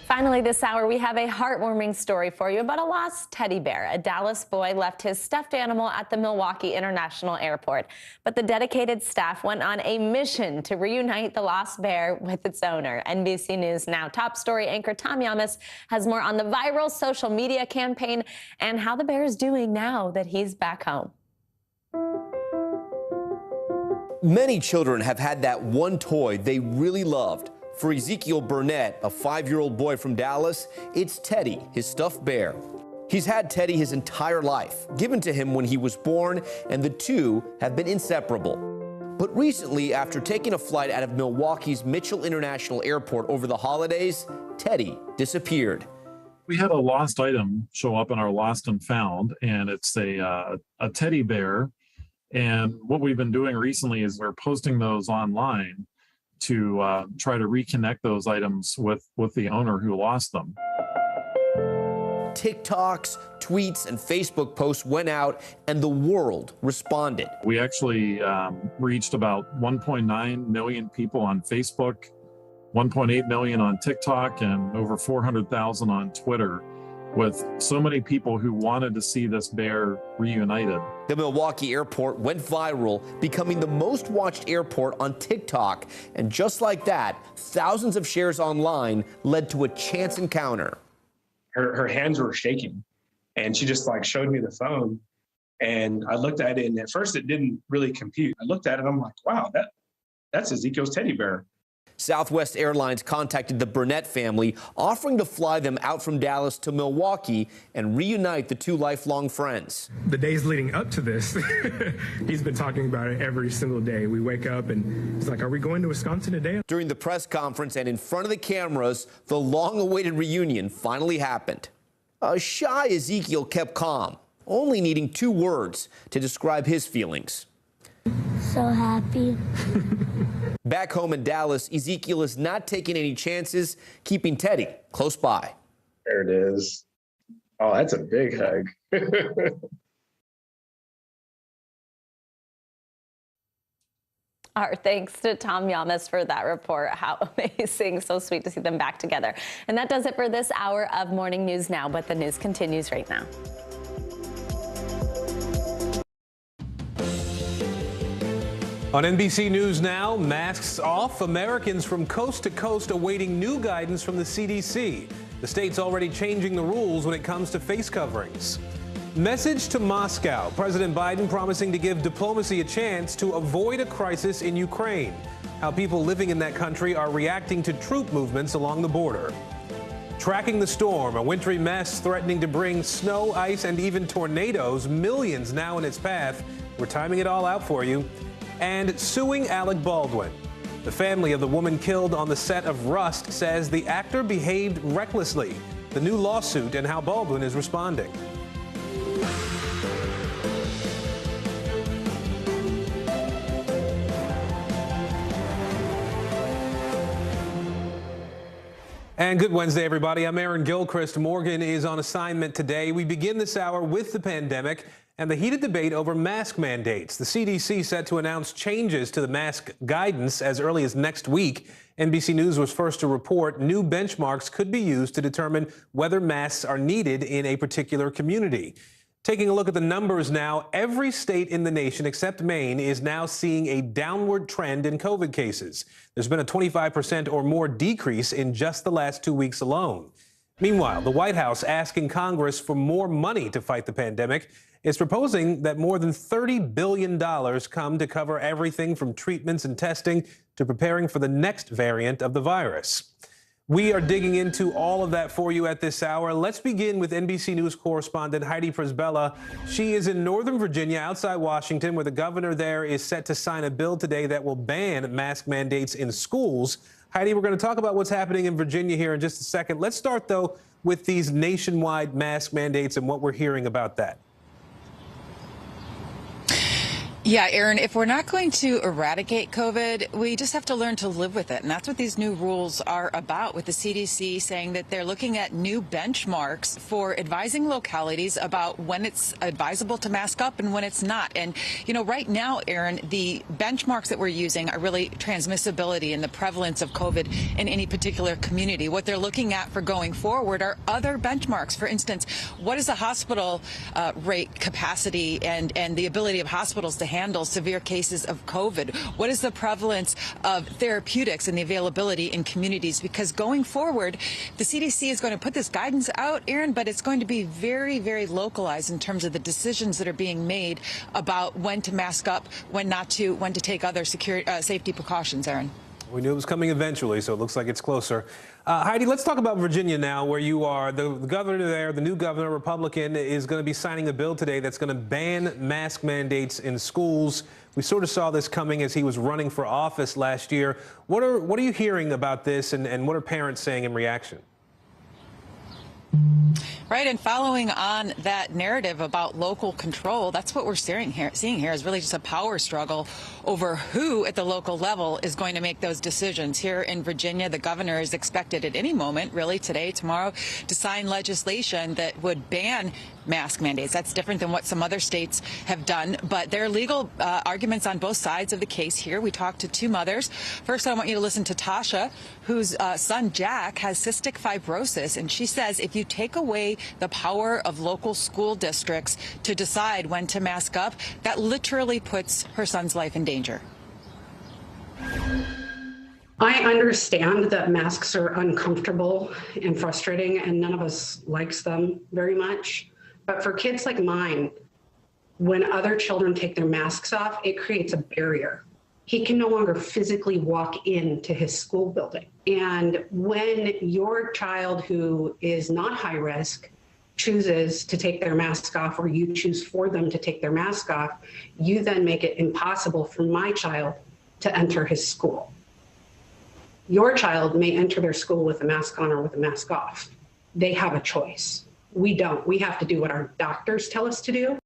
Speaker 26: Finally this hour, we have a heartwarming story for you about a lost teddy bear. A Dallas boy left his stuffed animal at the Milwaukee International Airport, but the dedicated staff went on a mission to reunite the lost bear with its owner. NBC News Now Top Story anchor Tom Llamas has more on the viral social media campaign and how the bear is doing now that he's back home.
Speaker 15: Many children have had that one toy they really loved. For Ezekiel Burnett, a 5-year-old boy from Dallas, it's Teddy, his stuffed bear. He's had Teddy his entire life, given to him when he was born, and the two have been inseparable. But recently, after taking a flight out of Milwaukee's Mitchell International Airport over the holidays, Teddy disappeared.
Speaker 3: We had a lost item show up in our lost and found, and it's a teddy bear. And what we've been doing recently is we're posting those online to try to reconnect those items with the owner who lost them.
Speaker 15: TikToks, tweets, and Facebook posts went out, and the world responded.
Speaker 3: We actually reached about 1.9 million people on Facebook, 1.8 million on TikTok, and over 400,000 on Twitter, with so many people who wanted to see this bear reunited.
Speaker 15: The Milwaukee airport went viral, becoming the most watched airport on TikTok. And just like that, thousands of shares online led to a chance encounter.
Speaker 6: Her hands were shaking, and she just showed me the phone. And I looked at it, and at first it didn't really compute. I looked at it, and I'm like, wow, that's Ezekiel's teddy bear.
Speaker 15: Southwest Airlines contacted the Burnett family, offering to fly them out from Dallas to Milwaukee and reunite the two lifelong friends.
Speaker 7: The days leading up to this, he's been talking about it every single day. We wake up and he's like, are we going to Wisconsin today?
Speaker 15: During the press conference and in front of the cameras, the long-awaited reunion finally happened. A shy Ezekiel kept calm, only needing 2 words to describe his feelings.
Speaker 17: So happy.
Speaker 15: Back home in Dallas, Ezekiel is not taking any chances, keeping Teddy close by.
Speaker 6: There it is. Oh, that's a big hug.
Speaker 26: Our thanks to Tom Llamas for that report. How amazing. So sweet to see them back together. And that does it for this hour of Morning News Now, but the news continues right now.
Speaker 21: On NBC News Now, masks off, Americans from coast to coast awaiting new guidance from the CDC. The state's already changing the rules when it comes to face coverings. Message to Moscow. President Biden promising to give diplomacy a chance to avoid a crisis in Ukraine. How people living in that country are reacting to troop movements along the border. Tracking the storm, a wintry mess threatening to bring snow, ice, and even tornadoes, millions now in its path. We're timing it all out for you. And suing Alec Baldwin. The family of the woman killed on the set of Rust says the actor behaved recklessly. The new lawsuit and how Baldwin is responding. And good Wednesday, everybody. I'm Aaron Gilchrist. Morgan is on assignment today. We begin this hour with the pandemic and the heated debate over mask mandates. The CDC set to announce changes to the mask guidance as early as next week. NBC News was first to report new benchmarks could be used to determine whether masks are needed in a particular community. Taking a look at the numbers now, every state in the nation except Maine is now seeing a downward trend in COVID cases. There's been a 25% or more decrease in just the last 2 weeks alone. Meanwhile, the White House, asking Congress for more money to fight the pandemic, is proposing that more than $30 billion come to cover everything from treatments and testing to preparing for the next variant of the virus. We are digging into all of that for you at this hour. Let's begin with NBC News correspondent Heidi Prisbilla. She is in Northern Virginia, outside Washington, where the governor there is set to sign a bill today that will ban mask mandates in schools. Heidi, we're going to talk about what's happening in Virginia here in just a second. Let's start, though, with these nationwide mask mandates and what we're hearing about that.
Speaker 9: Yeah, Aaron, if we're not going to eradicate COVID, we just have to learn to live with it. And that's what these new rules are about, with the CDC saying that they're looking at new benchmarks for advising localities about when it's advisable to mask up and when it's not. And, you know, right now, Aaron, the benchmarks that we're using are really transmissibility and the prevalence of COVID in any particular community. What they're looking at for going forward are other benchmarks. For instance, what is the hospital rate capacity and the ability of hospitals to handle severe cases of COVID? What is the prevalence of therapeutics and the availability in communities? Because going forward, the CDC is going to put this guidance out, Aaron, but it's going to be very, very localized in terms of the decisions that are being made about when to mask up, when not to, when to take other safety precautions, Aaron.
Speaker 21: We knew it was coming eventually, so it looks like it's closer. Heidi, let's talk about Virginia now, where you are. The governor there, the new governor, Republican, is going to be signing a bill today that's going to ban mask mandates in schools. We sort of saw this coming as he was running for office last year. What are you hearing about this, and what are parents saying in reaction?
Speaker 9: Right, and following on that narrative about local control, that's what we're seeing here is really just a power struggle over who at the local level is going to make those decisions. Here in Virginia, the governor is expected at any moment, really today, tomorrow, to sign legislation that would ban mask mandates. That's different than what some other states have done, but there are legal arguments on both sides of the case here. We talked to two mothers. First, I want you to listen to Tasha, whose son Jack has cystic fibrosis, and she says if you take away the power of local school districts to decide when to mask up, that literally puts her son's life in danger.
Speaker 13: I understand that masks are uncomfortable and frustrating, and none of us likes them very much. But for kids like mine, when other children take their masks off, it creates a barrier. He can no longer physically walk into his school building. And when your child who is not high risk chooses to take their mask off, or you choose for them to take their mask off, you then make it impossible for my child to enter his school. Your child may enter their school with a mask on or with a mask off. They have a choice. We don't. We have to do what our doctors tell us to do.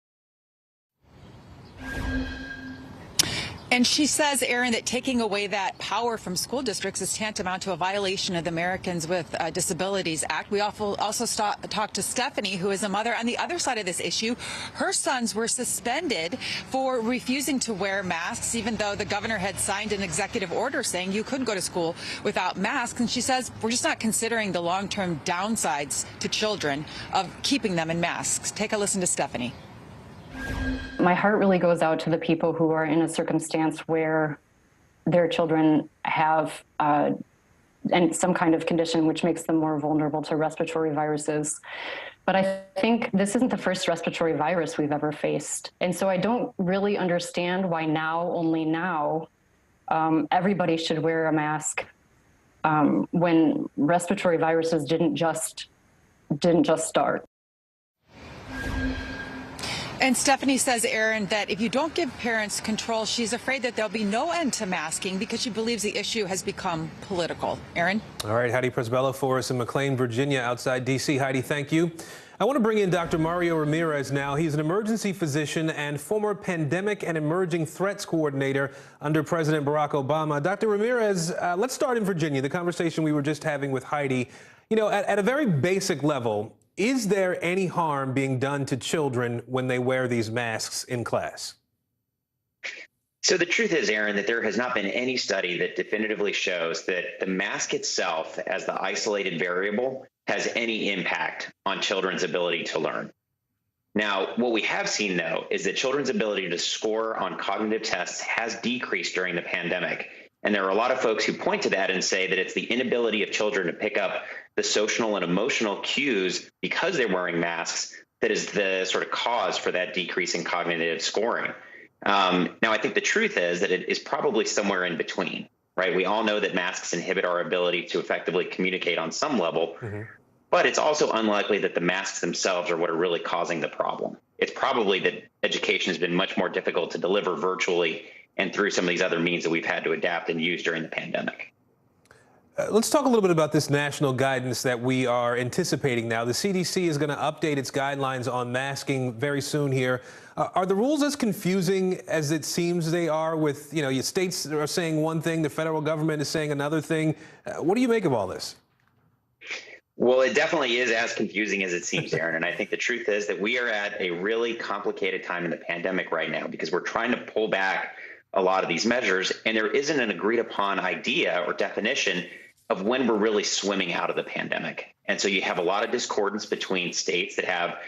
Speaker 9: And she says, Aaron, that taking away that power from school districts is tantamount to a violation of the Americans with Disabilities Act. We also talked to Stephanie, who is a mother on the other side of this issue. Her sons were suspended for refusing to wear masks, even though the governor had signed an executive order saying you couldn't go to school without masks. And she says, we're just not considering the long-term downsides to children of keeping them in masks. Take a listen to Stephanie.
Speaker 14: My heart really goes out to the people who are in a circumstance where their children have some kind of condition which makes them more vulnerable to respiratory viruses. But I think this isn't the first respiratory virus we've ever faced. And so I don't really understand why now, only now, everybody should wear a mask when respiratory viruses didn't just start.
Speaker 9: And Stephanie says, Aaron, that if you don't give parents control, she's afraid that there'll be no end to masking because she believes the issue has become political. Aaron?
Speaker 21: All right, Heidi Prisbilla for us in McLean, Virginia, outside D.C. Heidi, thank you. I want to bring in Dr. Mario Ramirez now. He's an emergency physician and former pandemic and emerging threats coordinator under President Barack Obama. Dr. Ramirez, let's start in Virginia, the conversation we were just having with Heidi. You know, at a very basic level, is there any harm being done to children when they wear these masks in class?
Speaker 16: So the truth is, Aaron, that there has not been any study that definitively shows that the mask itself as the isolated variable has any impact on children's ability to learn. Now, what we have seen, though, is that children's ability to score on cognitive tests has decreased during the pandemic. And there are a lot of folks who point to that and say that it's the inability of children to pick up the social and emotional cues because they're wearing masks that is the sort of cause for that decrease in cognitive scoring. Now, I think the truth is that it is probably somewhere in between, right? We all know that masks inhibit our ability to effectively communicate on some level, but it's also unlikely that the masks themselves are what are really causing the problem. It's probably that education has been much more difficult to deliver virtually and through some of these other means that we've had to adapt and use during the pandemic.
Speaker 21: Let's talk a little bit about this national guidance that we are anticipating now. The CDC is going to update its guidelines on masking very soon here. Are the rules as confusing as it seems they are with, your states are saying one thing, the federal government is saying another thing? What do you make of all this?
Speaker 16: Well, it definitely is as confusing as it seems, Aaron. And I think the truth is that we are at a really complicated time in the pandemic right now because we're trying to pull back a lot of these measures, and there isn't an agreed upon idea or definition of when we're really swimming out of the pandemic. And so you have a lot of discordance between states that have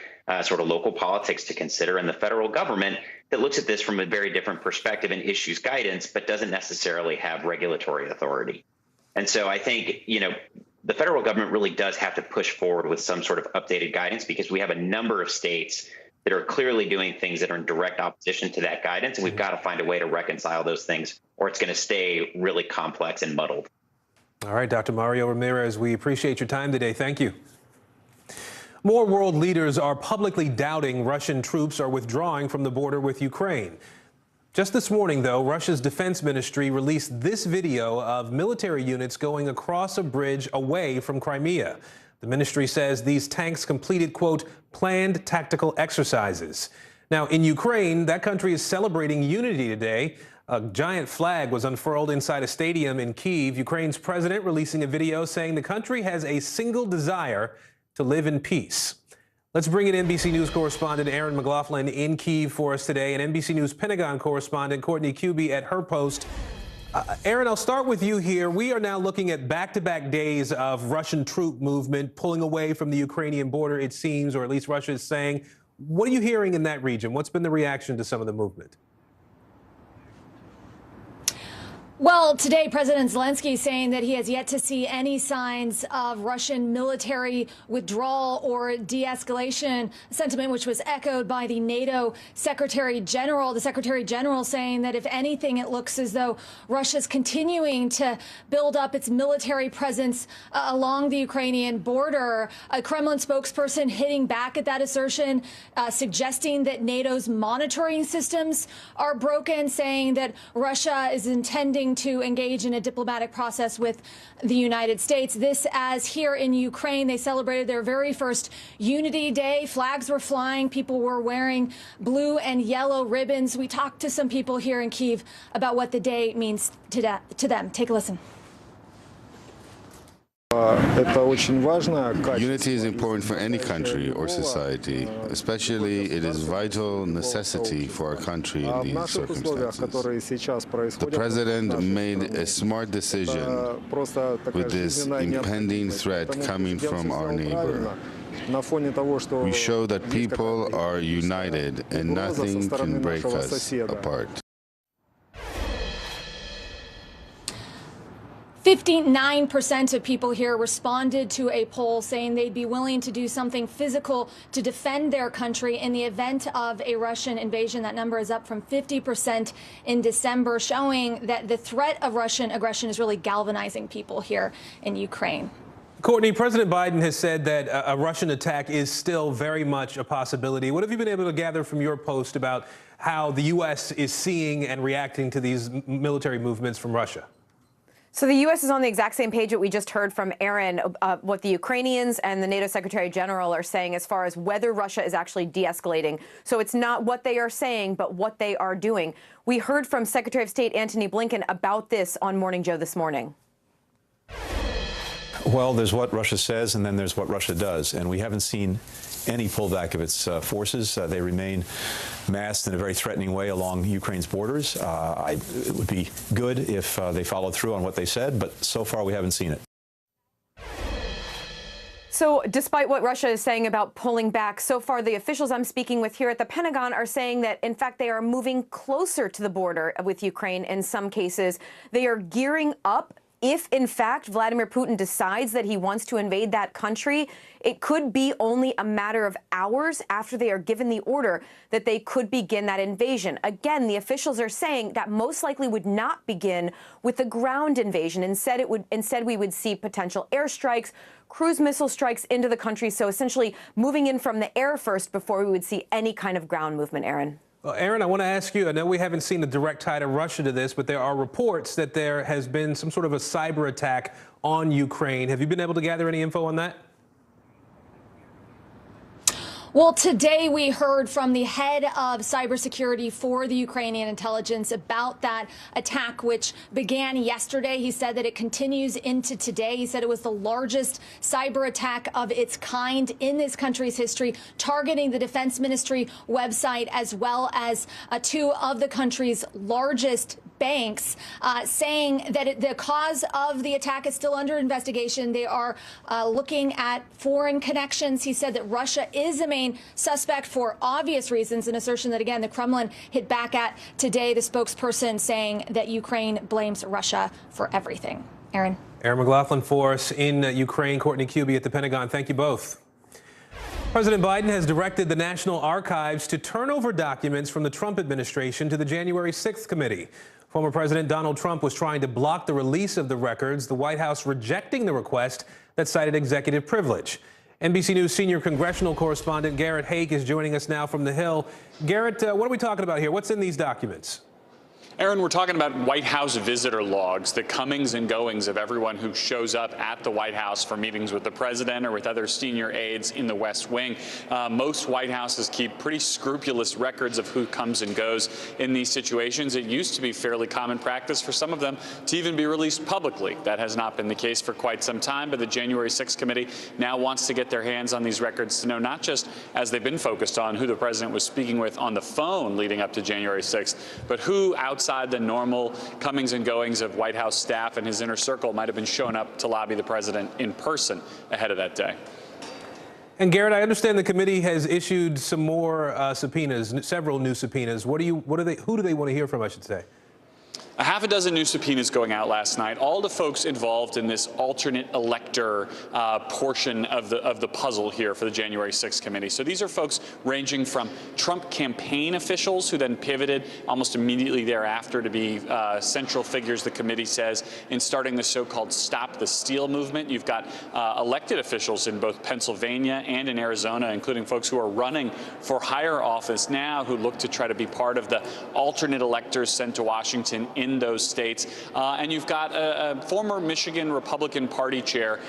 Speaker 16: sort of local politics to consider and the federal government that looks at this from a very different perspective and issues guidance, but doesn't necessarily have regulatory authority. And so I think, the federal government really does have to push forward with some sort of updated guidance because we have a number of states that are clearly doing things that are in direct opposition to that guidance. And we've got to find a way to reconcile those things or it's going to stay really complex and muddled.
Speaker 21: All right, Dr. Mario Ramirez, we appreciate your time today. Thank you. More world leaders are publicly doubting Russian troops are withdrawing from the border with Ukraine. Just this morning, though, Russia's defense ministry released this video of military units going across a bridge away from Crimea. The ministry says these tanks completed, quote, planned tactical exercises. Now, in Ukraine, that country is celebrating unity today. A giant flag was unfurled inside a stadium in Kyiv. Ukraine's president releasing a video saying the country has a single desire to live in peace. Let's bring in NBC News correspondent Aaron McLaughlin in Kyiv for us today and NBC News Pentagon correspondent Courtney Kuby at her post. Aaron, I'll start with you here. We are now looking at back-to-back days of Russian troop movement pulling away from the Ukrainian border, it seems, or at least Russia is saying. What are you hearing in that region? What's been the reaction to some of the movement?
Speaker 1: Well, today, President Zelensky is saying that he has yet to see any signs of Russian military withdrawal or de-escalation, a sentiment which was echoed by the NATO Secretary General. The Secretary General saying that, if anything, it looks as though Russia's continuing to build up its military presence along the Ukrainian border. A Kremlin spokesperson hitting back at that assertion, suggesting that NATO's monitoring systems are broken, saying that Russia is intending to engage in a diplomatic process with the United States. This as here in Ukraine, they celebrated their very first Unity Day. Flags were flying. People were wearing blue and yellow ribbons. We talked to some people here in Kyiv about what the day means to them. Take a listen.
Speaker 4: Unity is important for any country or society, especially it is vital necessity for our country in these circumstances. The president made a smart decision with this impending threat coming from our neighbor. We show that people are united and nothing can break us apart.
Speaker 1: 59% of people here responded to a poll saying they'd be willing to do something physical to defend their country in the event of a Russian invasion. That number is up from 50% in December, showing that the threat of Russian aggression is really galvanizing people here in Ukraine.
Speaker 21: Courtney, President Biden has said that a Russian attack is still very much a possibility. What have you been able to gather from your post about how the U.S. is seeing and reacting to these military movements from Russia?
Speaker 12: So the U.S. is on the exact same page that we just heard from Aaron, what the Ukrainians and the NATO Secretary General are saying as far as whether Russia is actually de-escalating. So it's not what they are saying, but what they are doing. We heard from Secretary of State Antony Blinken about this on Morning Joe this morning.
Speaker 19: Well, there's what Russia says, and then there's what Russia does. And we haven't seen any pullback of its forces. They remain massed in a very threatening way along Ukraine's borders. It would be good if they followed through on what they said, but so far we haven't seen it.
Speaker 12: So despite what Russia is saying about pulling back, so far the officials I'm speaking with here at the Pentagon are saying that, in fact, they are moving closer to the border with Ukraine in some cases. They are gearing up. If, in fact, Vladimir Putin decides that he wants to invade that country, it could be only a matter of hours after they are given the order that they could begin that invasion. Again, the officials are saying that most likely would not begin with the ground invasion. Instead, we would see potential airstrikes, cruise missile strikes into the country. So essentially moving in from the air first before we would see any kind of ground movement, Aaron.
Speaker 21: Well, Aaron, I want to ask you, I know we haven't seen a direct tie to Russia to this, but there are reports that there has been some sort of a cyber attack on Ukraine. Have you been able to gather any info on that?
Speaker 1: Well, today we heard from the head of cybersecurity for the Ukrainian intelligence about that attack, which began yesterday. He said that it continues into today. He said it was the largest cyber attack of its kind in this country's history, targeting the Defense Ministry website as well as two of the country's largest banks, saying that the cause of the attack is still under investigation. They are looking at foreign connections. He said that Russia is a main suspect for obvious reasons, an assertion that, again, the Kremlin hit back at today, the spokesperson saying that Ukraine blames Russia for everything. Aaron
Speaker 21: McLaughlin for us in Ukraine, Courtney Kuby at the Pentagon. Thank you both. President Biden has directed the National Archives to turn over documents from the Trump administration to the January 6th committee. Former President Donald Trump was trying to block the release of the records, the White House rejecting the request that cited executive privilege. NBC News senior congressional correspondent Garrett Haake is joining us now from the Hill. Garrett, what are we talking about here? What's in these documents?
Speaker 5: Aaron, we're talking about White House visitor logs, the comings and goings of everyone who shows up at the White House for meetings with the president or with other senior aides in the West Wing. Most White Houses keep pretty scrupulous records of who comes and goes in these situations. It used to be fairly common practice for some of them to even be released publicly. That has not been the case for quite some time, but the January 6th committee now wants to get their hands on these records to know not just, as they've been focused on, who the president was speaking with on the phone leading up to January 6th, but who outside the normal comings and goings of White House staff and his inner circle might have been showing up to lobby the president in person ahead of that day.
Speaker 21: And Garrett, I understand the committee has issued some more subpoenas, several new subpoenas. Who do they want to hear from, I should say?
Speaker 5: A half a dozen new subpoenas going out last night. All the folks involved in this alternate elector portion of the puzzle here for the January 6th committee. So these are folks ranging from Trump campaign officials who then pivoted almost immediately thereafter to be central figures, the committee says, in starting the so-called Stop the Steal movement. You've got elected officials in both Pennsylvania and in Arizona, including folks who are running for higher office now who look to try to be part of the alternate electors sent to Washington in those states. And you've got a former Michigan Republican Party chair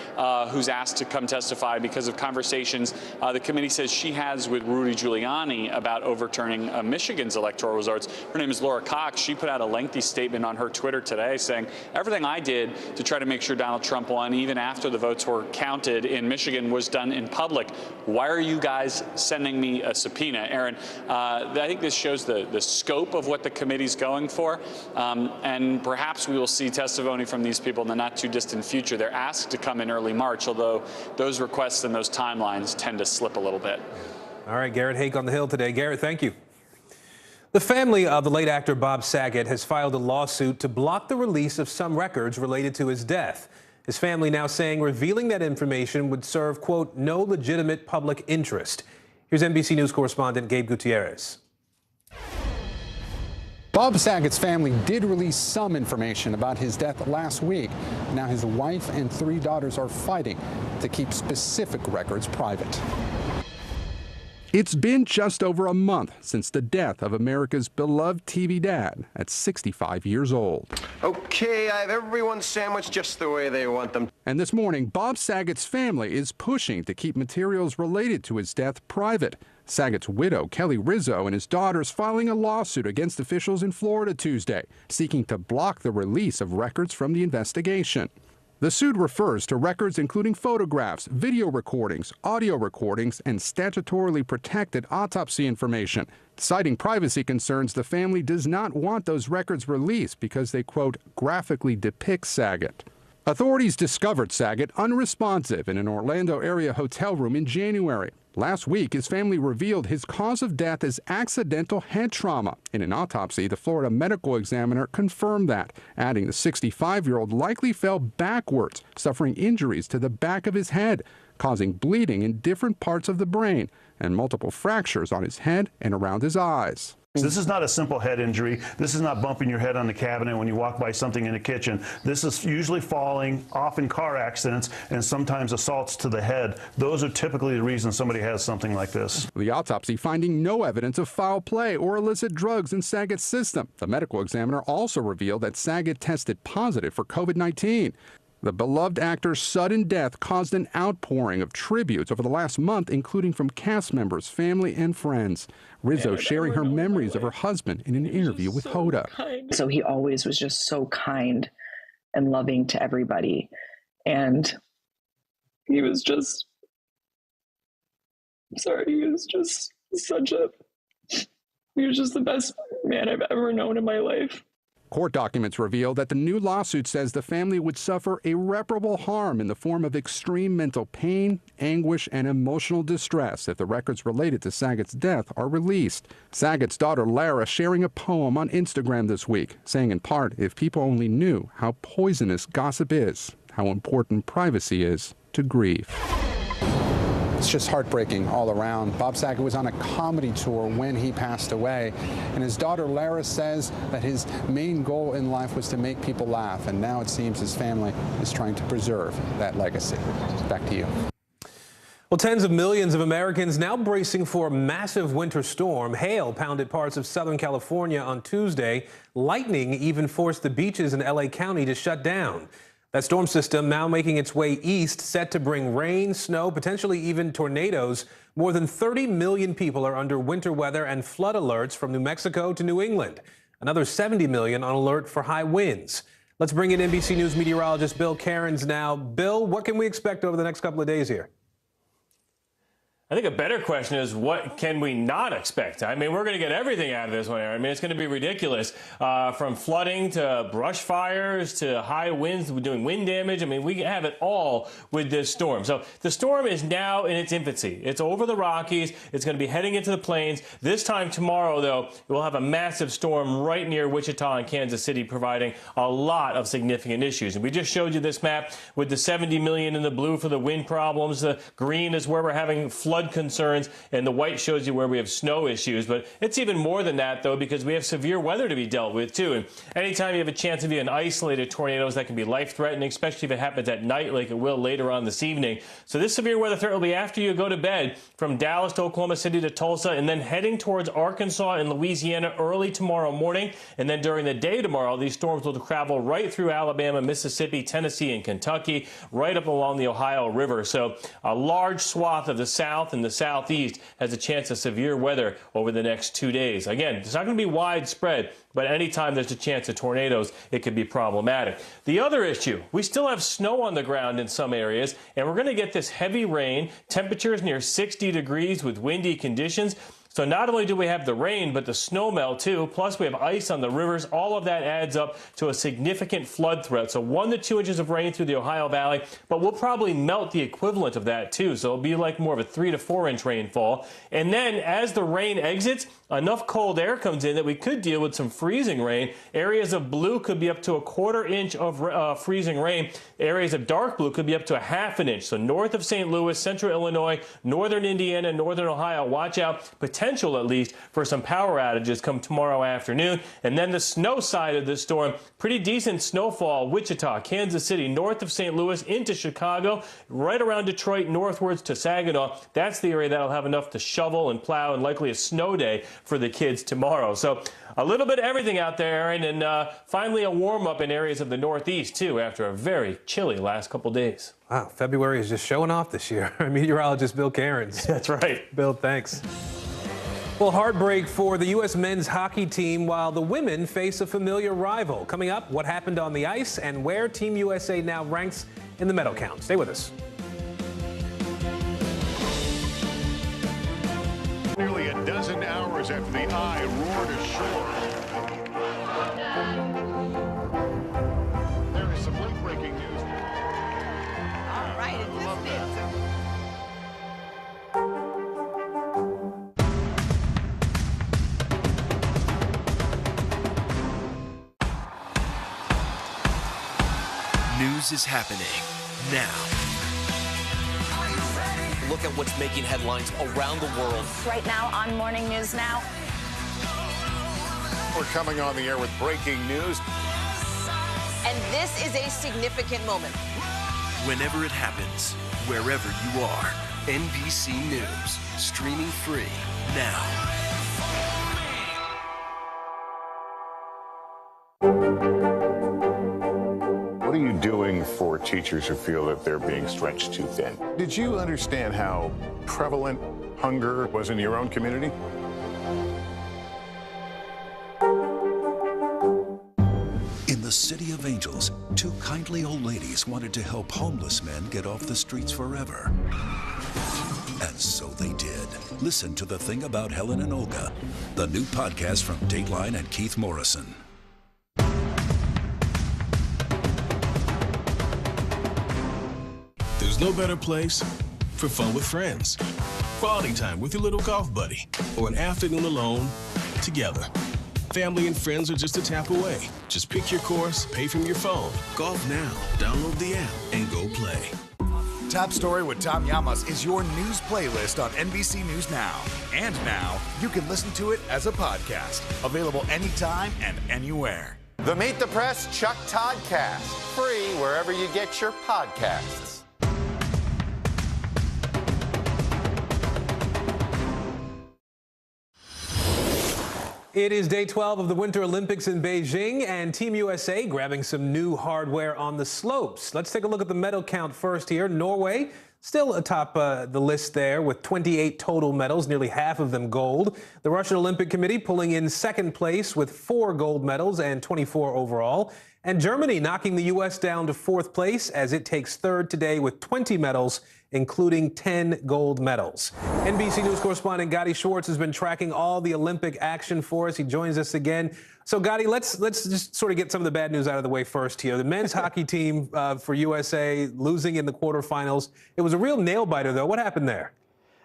Speaker 5: who's asked to come testify because of conversations the committee says she has with Rudy Giuliani about overturning Michigan's electoral results. Her name is Laura Cox. She put out a lengthy statement on her Twitter today saying, everything I did to try to make sure Donald Trump won, even after the votes were counted in Michigan, was done in public. Why are you guys sending me a subpoena? Aaron, I think this shows the scope of what the committee's going for. And perhaps we will see testimony from these people in the not too distant future. They're asked to come in early March, although those requests and those timelines tend to slip a little bit.
Speaker 21: All right, Garrett Haake on the Hill today. Garrett, thank you. The family of the late actor Bob Saget has filed a lawsuit to block the release of some records related to his death. His family now saying revealing that information would serve, quote, no legitimate public interest. Here's NBC News correspondent Gabe Gutierrez.
Speaker 10: Bob Saget's family did release some information about his death last week. Now his wife and 3 daughters are fighting to keep specific records private.
Speaker 18: It's been just over a month since the death of America's beloved TV dad at 65 years old.
Speaker 20: Okay, I have everyone's sandwich just the way they want them.
Speaker 18: And this morning, Bob Saget's family is pushing to keep materials related to his death private. Saget's widow, Kelly Rizzo, and his daughters filing a lawsuit against officials in Florida Tuesday, seeking to block the release of records from the investigation. The suit refers to records including photographs, video recordings, audio recordings, and statutorily protected autopsy information. Citing privacy concerns, the family does not want those records released because they, quote, graphically depict Saget. Authorities discovered Saget unresponsive in an Orlando area hotel room in January. Last week, his family revealed his cause of death is accidental head trauma. In an autopsy, the Florida medical examiner confirmed that, adding the 65-year-old likely fell backwards, suffering injuries to the back of his head, causing bleeding in different parts of the brain and multiple fractures on his head and around his eyes.
Speaker 2: This is not a simple head injury. This is not bumping your head on the cabinet when you walk by something in the kitchen. This is usually falling, often car accidents, and sometimes assaults to the head. Those are typically the reasons somebody has something like this.
Speaker 18: The autopsy finding no evidence of foul play or illicit drugs in Saget's system. The medical examiner also revealed that Saget tested positive for COVID-19. The beloved actor's sudden death caused an outpouring of tributes over the last month, including from cast members, family, and friends. Rizzo sharing her memories of her husband in an interview with Hoda.
Speaker 8: So he always was just so kind and loving to everybody. And he was just, he was just the best man I've ever known in my life.
Speaker 18: Court documents reveal that the new lawsuit says the family would suffer irreparable harm in the form of extreme mental pain, anguish, and emotional distress if the records related to Saget's death are released. Saget's daughter Lara sharing a poem on Instagram this week, saying in part, if people only knew how poisonous gossip is, how important privacy is to grief.
Speaker 10: It's just heartbreaking all around. Bob Saget was on a comedy tour when he passed away, and his daughter Lara says that his main goal in life was to make people laugh, and now it seems his family is trying to preserve that legacy. Back to you.
Speaker 21: Well, tens of millions of Americans now bracing for a massive winter storm. Hail pounded parts of Southern California on Tuesday. Lightning even forced the beaches in LA County to shut down. That storm system now making its way east, set to bring rain, snow, potentially even tornadoes. More than 30 million people are under winter weather and flood alerts from New Mexico to New England. Another 70 million on alert for high winds. Let's bring in NBC News meteorologist Bill Cairns now. Bill, what can we expect over the next couple of days here?
Speaker 11: I think a better question is, what can we not expect? I mean, we're going to get everything out of this one, Aaron. I mean, it's going to be ridiculous, from flooding to brush fires to high winds doing wind damage. I mean, we have it all with this storm. So the storm is now in its infancy. It's over the Rockies. It's going to be heading into the plains. This time tomorrow, though, we'll have a massive storm right near Wichita and Kansas City, providing a lot of significant issues. And we just showed you this map with the 70 million in the blue for the wind problems. The green is where we're having flood concerns, and the white shows you where we have snow issues. But it's even more than that, though, because we have severe weather to be dealt with, too. And anytime you have a chance of even isolated tornadoes, that can be life-threatening, especially if it happens at night like it will later on this evening. So this severe weather threat will be after you go to bed, from Dallas to Oklahoma City to Tulsa, and then heading towards Arkansas and Louisiana early tomorrow morning. And then during the day tomorrow, these storms will travel right through Alabama, Mississippi, Tennessee, and Kentucky, right up along the Ohio River. So a large swath of the South and the Southeast has a chance of severe weather over the next 2 days. Again, it's not going to be widespread, but anytime there's a chance of tornadoes, it could be problematic. The other issue, we still have snow on the ground in some areas, and we're going to get this heavy rain, temperatures near 60 degrees with windy conditions. So not only do we have the rain, but the snow melt too, plus we have ice on the rivers. All of that adds up to a significant flood threat. So 1 to 2 inches of rain through the Ohio Valley, but we'll probably melt the equivalent of that too. So it'll be like more of a 3 to 4 inch rainfall. And then as the rain exits, enough cold air comes in that we could deal with some freezing rain. Areas of blue could be up to 1/4 inch of freezing rain. Areas of dark blue could be up to 1/2 inch. So north of St. Louis, central Illinois, northern Indiana, northern Ohio, watch out. Potential at least for some power outages come tomorrow afternoon. And then the snow side of this storm, pretty decent snowfall. Wichita, Kansas City, north of St. Louis into Chicago, right around Detroit, northwards to Saginaw. That's the area that'll have enough to shovel and plow, and likely a snow day for the kids tomorrow. So a little bit of everything out there, Aaron, and finally a warm up in areas of the Northeast too after a very chilly last couple days.
Speaker 21: Wow, February is just showing off this year. Meteorologist Bill Cairns.
Speaker 11: That's right.
Speaker 21: Bill, thanks. Well, heartbreak for the U.S. men's hockey team while the women face a familiar rival. Coming up, what happened on the ice and where Team USA now ranks in the medal count. Stay with us.
Speaker 23: Nearly a dozen hours after the eye roared ashore. There is some late-breaking news.
Speaker 3: news is happening now.
Speaker 15: Look at what's making headlines around the world.
Speaker 26: Right now on Morning News Now.
Speaker 7: We're coming on the air with breaking news.
Speaker 17: And this is a significant moment.
Speaker 3: Whenever it happens, wherever you are, NBC News, streaming free now.
Speaker 7: What are you doing for teachers who feel that they're being stretched too thin? Did you understand how prevalent hunger was in your own community?
Speaker 22: In the City of Angels, two kindly old ladies wanted to help homeless men get off the streets forever. And so they did. Listen to The Thing About Helen and Olga, the new podcast from Dateline and Keith Morrison.
Speaker 24: There's no better place for fun with friends. Quality time with your little golf buddy, or an afternoon alone together. Family and friends are just a tap away. Just pick your course, pay from your phone. Golf now. Download the app and go play.
Speaker 25: Top Story with Tom Llamas is your news playlist on NBC News Now. And now, you can listen to it as a podcast. Available anytime and anywhere.
Speaker 20: The Meet the Press Chuck Todd Cast. Free wherever you get your podcasts.
Speaker 21: It is day 12 of the Winter Olympics in Beijing, and Team USA grabbing some new hardware on the slopes. Let's take a look at the medal count first here. Norway still atop the list there with 28 total medals, nearly half of them gold. The Russian Olympic Committee pulling in second place with 4 gold medals and 24 overall. And Germany knocking the U.S. down to fourth place as it takes third today with 20 medals, including 10 gold medals. NBC News correspondent Gadi Schwartz has been tracking all the Olympic action for us. He joins us again. So, Gadi, let's just sort of get some of the bad news out of the way first here. The men's hockey team for USA losing in the quarterfinals. It was a real nail-biter, though. What happened there?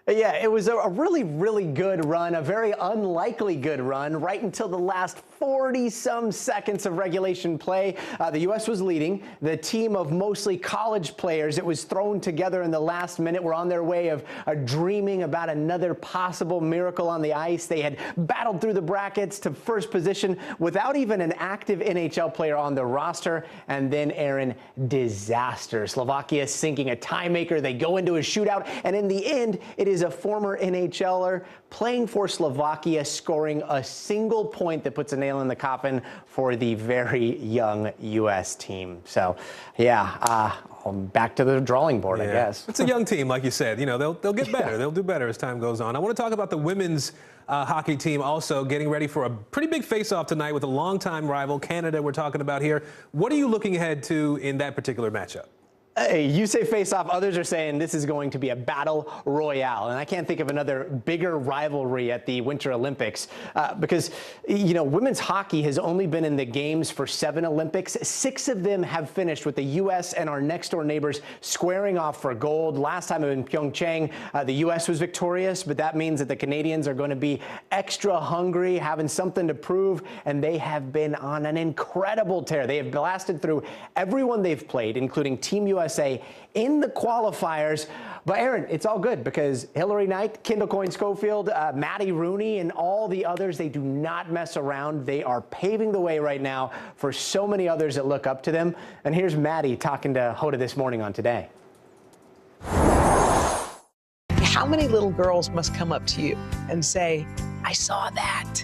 Speaker 27: Yeah, it was a really, really good run, a very unlikely good run, right until the last 40-some seconds of regulation play. The U.S. was leading. The team of mostly college players, it was thrown together in the last minute, were on their way of dreaming about another possible miracle on the ice. They had battled through the brackets to first position without even an active NHL player on the roster. And then, Aaron, disaster. Slovakia sinking a tie maker. They go into a shootout, and in the end, it is a former NHLer playing for Slovakia, scoring a single point that puts a nail in the coffin for the very young U.S. team. So, yeah, back to the drawing board, I guess.
Speaker 21: It's a young team, like you said. You know, they'll get better. Yeah. They'll do better as time goes on. I want to talk about the women's hockey team also getting ready for a pretty big face-off tonight with a longtime rival, Canada, we're talking about here. What are you looking ahead to in that particular matchup?
Speaker 27: You say face-off, others are saying this is going to be a battle royale. And I can't think of another bigger rivalry at the Winter Olympics because, you know, women's hockey has only been in the games for 7 Olympics. 6 of them have finished with the U.S. and our next-door neighbors squaring off for gold. Last time in Pyeongchang, the U.S. was victorious, but that means that the Canadians are going to be extra hungry, having something to prove, and they have been on an incredible tear. They have blasted through everyone they've played, including Team USA in the qualifiers. But Aaron, it's all good because Hillary Knight, Kendall Coyne-Schofield, Maddie Rooney, and all the others, they do not mess around. They are paving the way right now for so many others that look up to them. And here's Maddie talking to Hoda this morning on Today.
Speaker 28: How many little girls must come up to you and say, I saw that.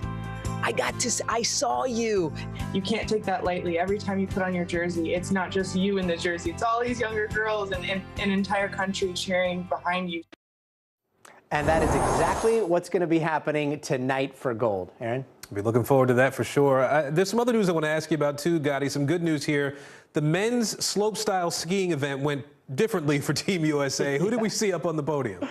Speaker 28: I saw you.
Speaker 29: You can't take that lightly. Every time you put on your jersey, it's not just you in the jersey. It's all these younger girls and an entire country cheering behind you.
Speaker 27: And that is exactly what's going to be happening tonight for gold. Aaron?
Speaker 21: I'll be looking forward to that for sure. There's some other news I want to ask you about too, Gadi. Some good news here. The men's slopestyle skiing event went differently for Team USA. Who did we see up on the podium?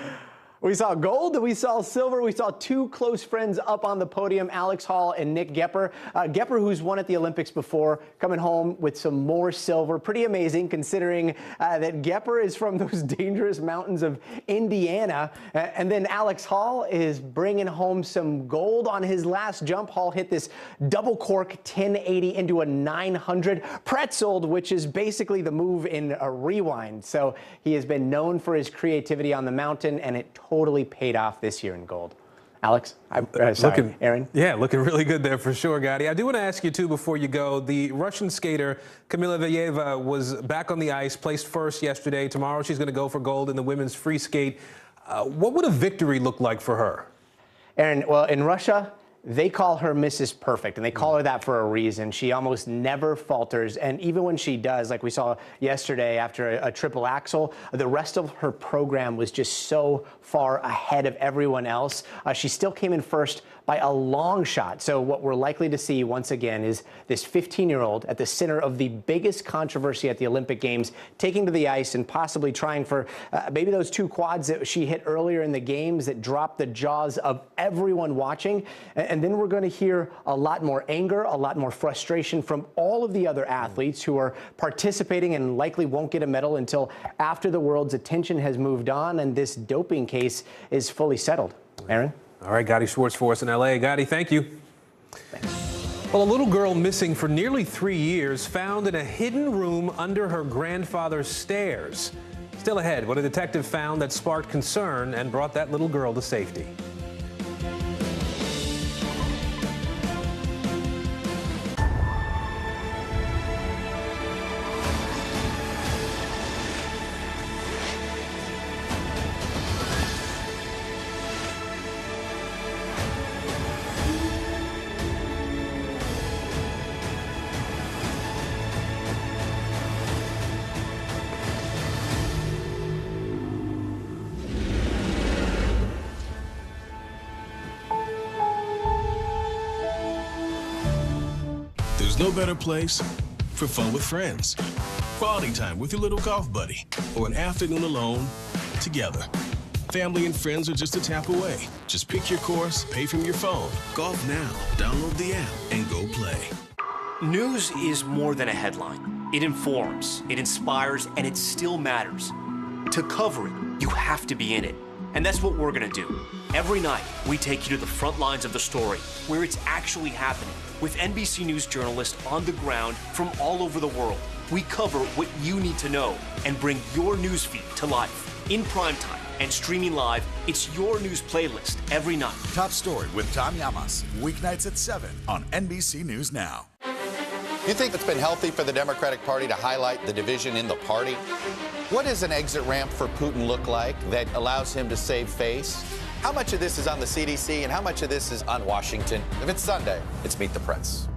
Speaker 27: We saw gold, we saw silver, we saw two close friends up on the podium, Alex Hall and Nick Gepper. Gepper, who's won at the Olympics before, coming home with some more silver. Pretty amazing considering that Gepper is from those dangerous mountains of Indiana. And then Alex Hall is bringing home some gold on his last jump. Hall hit this double cork 1080 into a 900 pretzeled, which is basically the move in a rewind. So he has been known for his creativity on the mountain, and it totally paid off this year in gold. Alex, Aaron.
Speaker 21: Yeah, looking really good there for sure, Gotti. I do want to ask you, too, before you go, the Russian skater Kamila Valieva was back on the ice, placed first yesterday. Tomorrow she's going to go for gold in the women's free skate. What would a victory look like for her?
Speaker 27: Aaron, well, in Russia, they call her Mrs. Perfect, and they call her that for a reason. She almost never falters, and even when she does, like we saw yesterday after a triple axel, the rest of her program was just so far ahead of everyone else. She still came in first by a long shot. So what we're likely to see once again is this 15-year-old at the center of the biggest controversy at the Olympic Games, taking to the ice and possibly trying for maybe those two quads that she hit earlier in the games that dropped the jaws of everyone watching. And then we're going to hear a lot more anger, a lot more frustration from all of the other athletes who are participating and likely won't get a medal until after the world's attention has moved on and this doping case is fully settled. Aaron?
Speaker 21: All right, Gotti Schwartz for us in L.A. Gotti, thank you. Thanks. Well, a little girl missing for nearly 3 years found in a hidden room under her grandfather's stairs. Still ahead, what a detective found that sparked concern and brought that little girl to safety.
Speaker 24: There's no better place for fun with friends. Quality time with your little golf buddy or an afternoon alone together. Family and friends are just a tap away. Just pick your course, pay from your phone. Golf now. Download the app and go play.
Speaker 1: News is more than a headline. It informs, it inspires, and it still matters. To cover it, you have to be in it. And that's what we're gonna do. Every night, we take you to the front lines of the story, where it's actually happening, with NBC News journalists on the ground from all over the world. We cover what you need to know and bring your newsfeed to life. In primetime and streaming live, it's your news playlist every night.
Speaker 25: Top Story with Tom Llamas, weeknights at 7 on NBC News Now.
Speaker 20: You think it's been healthy for the Democratic Party to highlight the division in the party? What does an exit ramp for Putin look like that allows him to save face? How much of this is on the CDC and how much of this is on Washington? If it's Sunday, it's Meet the Press.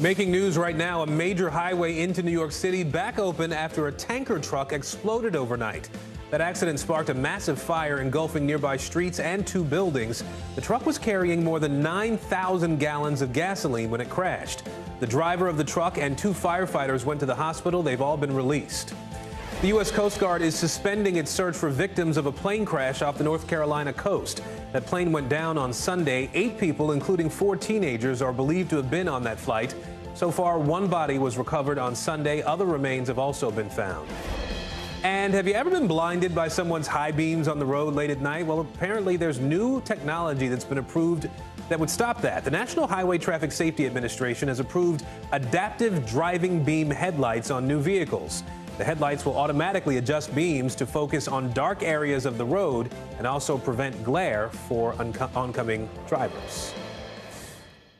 Speaker 21: Making news right now, a major highway into New York City back open after a tanker truck exploded overnight. That accident sparked a massive fire engulfing nearby streets and 2 buildings. The truck was carrying more than 9,000 gallons of gasoline when it crashed. The driver of the truck and 2 firefighters went to the hospital. They've all been released. The U.S. Coast Guard is suspending its search for victims of a plane crash off the North Carolina coast. That plane went down on Sunday. 8 people, including 4 teenagers, are believed to have been on that flight. So far, 1 body was recovered on Sunday. Other remains have also been found. And have you ever been blinded by someone's high beams on the road late at night? Well, apparently there's new technology that's been approved that would stop that. The National Highway Traffic Safety Administration has approved adaptive driving beam headlights on new vehicles. The headlights will automatically adjust beams to focus on dark areas of the road and also prevent glare for oncoming drivers.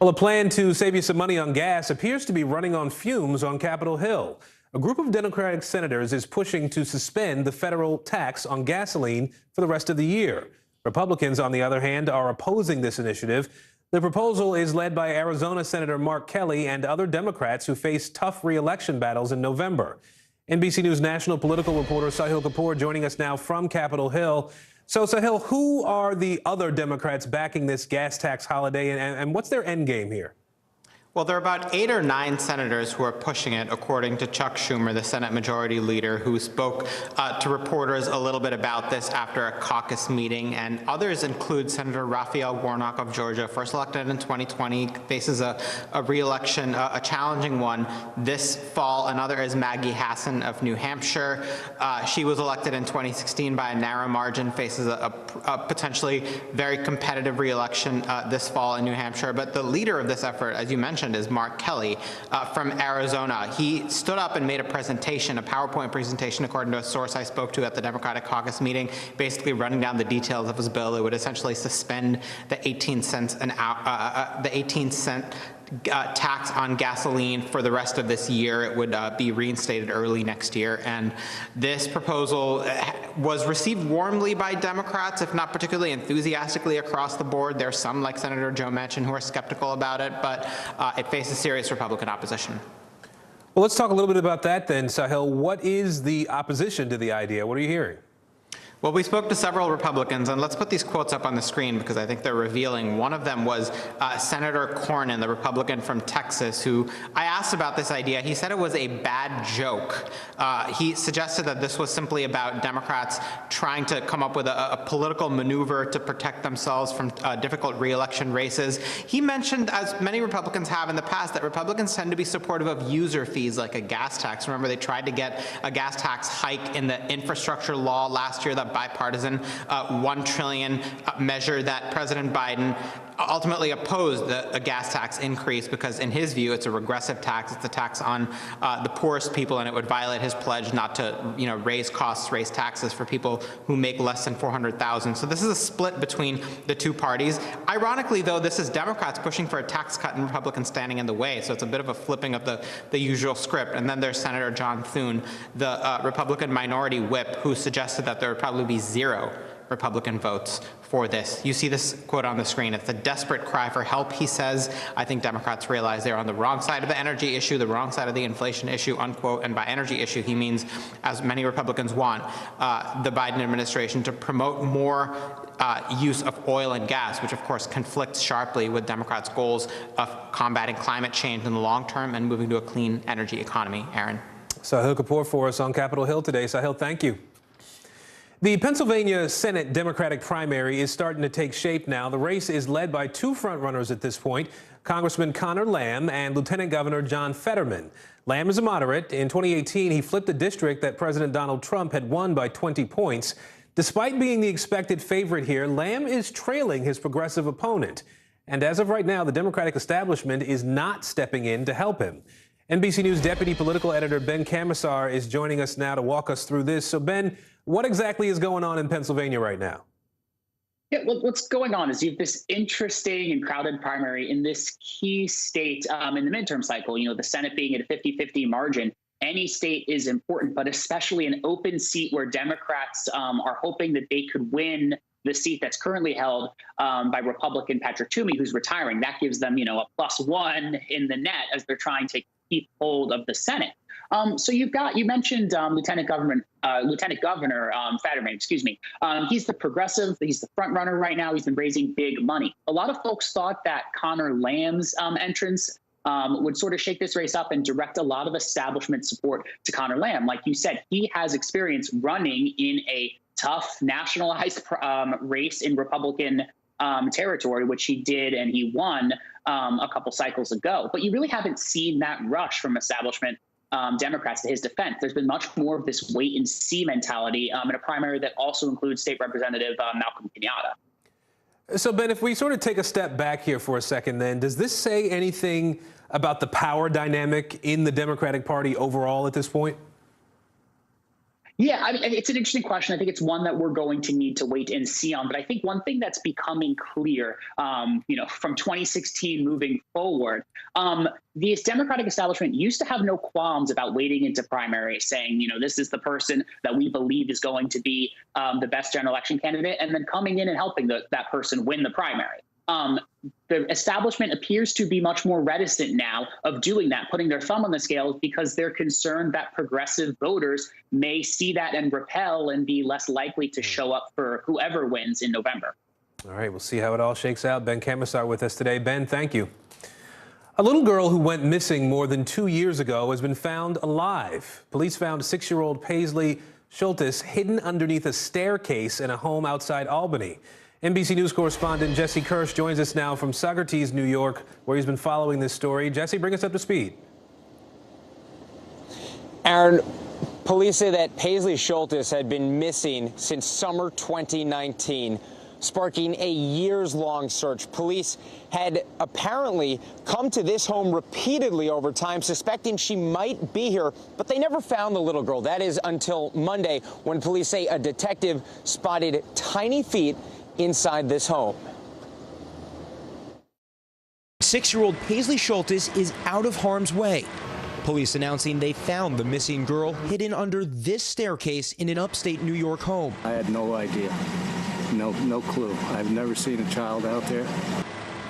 Speaker 21: Well, a plan to save you some money on gas appears to be running on fumes on Capitol Hill. a group of Democratic senators is pushing to suspend the federal tax on gasoline for the rest of the year. Republicans, on the other hand, are opposing this initiative. The proposal is led by Arizona Senator Mark Kelly and other Democrats who face tough re-election battles in November. NBC News national political reporter Sahil Kapoor joining us now from Capitol Hill. So, Sahil, who are the other Democrats backing this gas tax holiday, and what's their end game here?
Speaker 4: Well, there are about 8 or 9 senators who are pushing it, according to Chuck Schumer, the Senate Majority Leader, who spoke to reporters a little bit about this after a caucus meeting. And others include Senator Raphael Warnock of Georgia, first elected in 2020, faces a re-election, a challenging one this fall. Another is Maggie Hassan of New Hampshire. She was elected in 2016 by a narrow margin, faces a potentially very competitive re-election this fall in New Hampshire. But the leader of this effort, as you mentioned, is Mark Kelly from Arizona. He stood up and made a presentation, a PowerPoint presentation, according to a source I spoke to at the Democratic caucus meeting, basically running down the details of his bill. It would essentially suspend the 18 cents an hour, the 18-cent tax on gasoline for the rest of this year. It would be reinstated early next year. And this proposal was received warmly by Democrats, if not particularly enthusiastically across the board. There's some, like Senator Joe Manchin, who are skeptical about it, but it faces serious Republican opposition.
Speaker 21: Well, let's talk a little bit about that then, Sahil. What is the opposition to the idea? What are you hearing?
Speaker 4: Well, we spoke to several Republicans, and let's put these quotes up on the screen because I think they're revealing. One of them was Senator Cornyn, the Republican from Texas, who I asked about this idea. He said it was a bad joke. He suggested that this was simply about Democrats trying to come up with a political maneuver to protect themselves from difficult re-election races. He mentioned, as many Republicans have in the past, that Republicans tend to be supportive of user fees like a gas tax. Remember, they tried to get a gas tax hike in the infrastructure law last year, that bipartisan $1 trillion measure that President Biden ultimately opposed a gas tax increase because, in his view, it's a regressive tax. It's a tax on the poorest people, and it would violate his pledge not to, raise costs, raise taxes for people who make less than $400,000. So this is a split between the two parties. Ironically, though, this is Democrats pushing for a tax cut and Republicans standing in the way. So it's a bit of a flipping of the usual script. And then there's Senator John Thune, the Republican minority whip, who suggested that there would probably be 0 Republican votes for this. You see this quote on the screen. It's a desperate cry for help, he says. I think Democrats realize they're on the wrong side of the energy issue, the wrong side of the inflation issue, unquote. And by energy issue, he means, as many Republicans want, the Biden administration to promote more use of oil and gas, which of course conflicts sharply with Democrats' goals of combating climate change in the long term and moving to a clean energy economy. Aaron.
Speaker 21: Sahil Kapoor for us on Capitol Hill today. Sahil, thank you. The Pennsylvania Senate Democratic primary is starting to take shape now. The race is led by 2 frontrunners at this point, Congressman Conor Lamb and Lieutenant Governor John Fetterman. Lamb is a moderate. In 2018, he flipped a district that President Donald Trump had won by 20 points. Despite being the expected favorite here, Lamb is trailing his progressive opponent. And as of right now, the Democratic establishment is not stepping in to help him. NBC News Deputy Political Editor Ben Camisar is joining us now to walk us through this. So, Ben, what exactly is going on in Pennsylvania right now?
Speaker 5: Yeah, well, what's going on is you have this interesting and crowded primary in this key state in the midterm cycle. The Senate being at a 50-50 margin. Any state is important, but especially an open seat where Democrats are hoping that they could win the seat that's currently held by Republican Patrick Toomey, who's retiring. That gives them, a +1 in the net as they're trying to keep hold of the Senate. So you mentioned Lieutenant Governor Fetterman, excuse me. He's the progressive, he's the front runner right now. He's been raising big money. A lot of folks thought that Conor Lamb's entrance would sort of shake this race up and direct a lot of establishment support to Conor Lamb. Like you said, he has experience running in a tough nationalized race in Republican territory, which he did, and he won a couple cycles ago. But you really haven't seen that rush from establishment Democrats to his defense. There's been much more of this wait and see mentality in a primary that also includes State Representative Malcolm Kenyatta.
Speaker 21: So, Ben, if we sort of take a step back here for a second, then, does this say anything about the power dynamic in the Democratic Party overall at this point?
Speaker 5: Yeah, I mean, it's an interesting question. I think it's one that we're going to need to wait and see on. But I think one thing that's becoming clear, from 2016 moving forward, the Democratic establishment used to have no qualms about wading into primaries, saying, this is the person that we believe is going to be the best general election candidate, and then coming in and helping that person win the primary. The establishment appears to be much more reticent now of doing that, putting their thumb on the scales, because they're concerned that progressive voters may see that and repel and be less likely to show up for whoever wins in November.
Speaker 21: All right, we'll see how it all shakes out. Ben Camisar with us today. Ben, thank you. A little girl who went missing more than 2 years ago has been found alive. Police found 6-year-old Paisley Schultes hidden underneath a staircase in a home outside Albany. NBC News correspondent Jesse Kirsch joins us now from Saugerties, New York, where he's been following this story. Jesse, bring us up to speed.
Speaker 2: Aaron, police say that Paisley Schultes had been missing since summer 2019, sparking a years-long search. Police had apparently come to this home repeatedly over time, suspecting she might be here, but they never found the little girl. That is until Monday, when police say a detective spotted tiny feet inside this home.
Speaker 6: 6-year-old Paisley Schultes is out of harm's way. Police announcing they found the missing girl hidden under this staircase in an upstate New York home.
Speaker 8: I had no idea. No clue. I've never seen a child out there.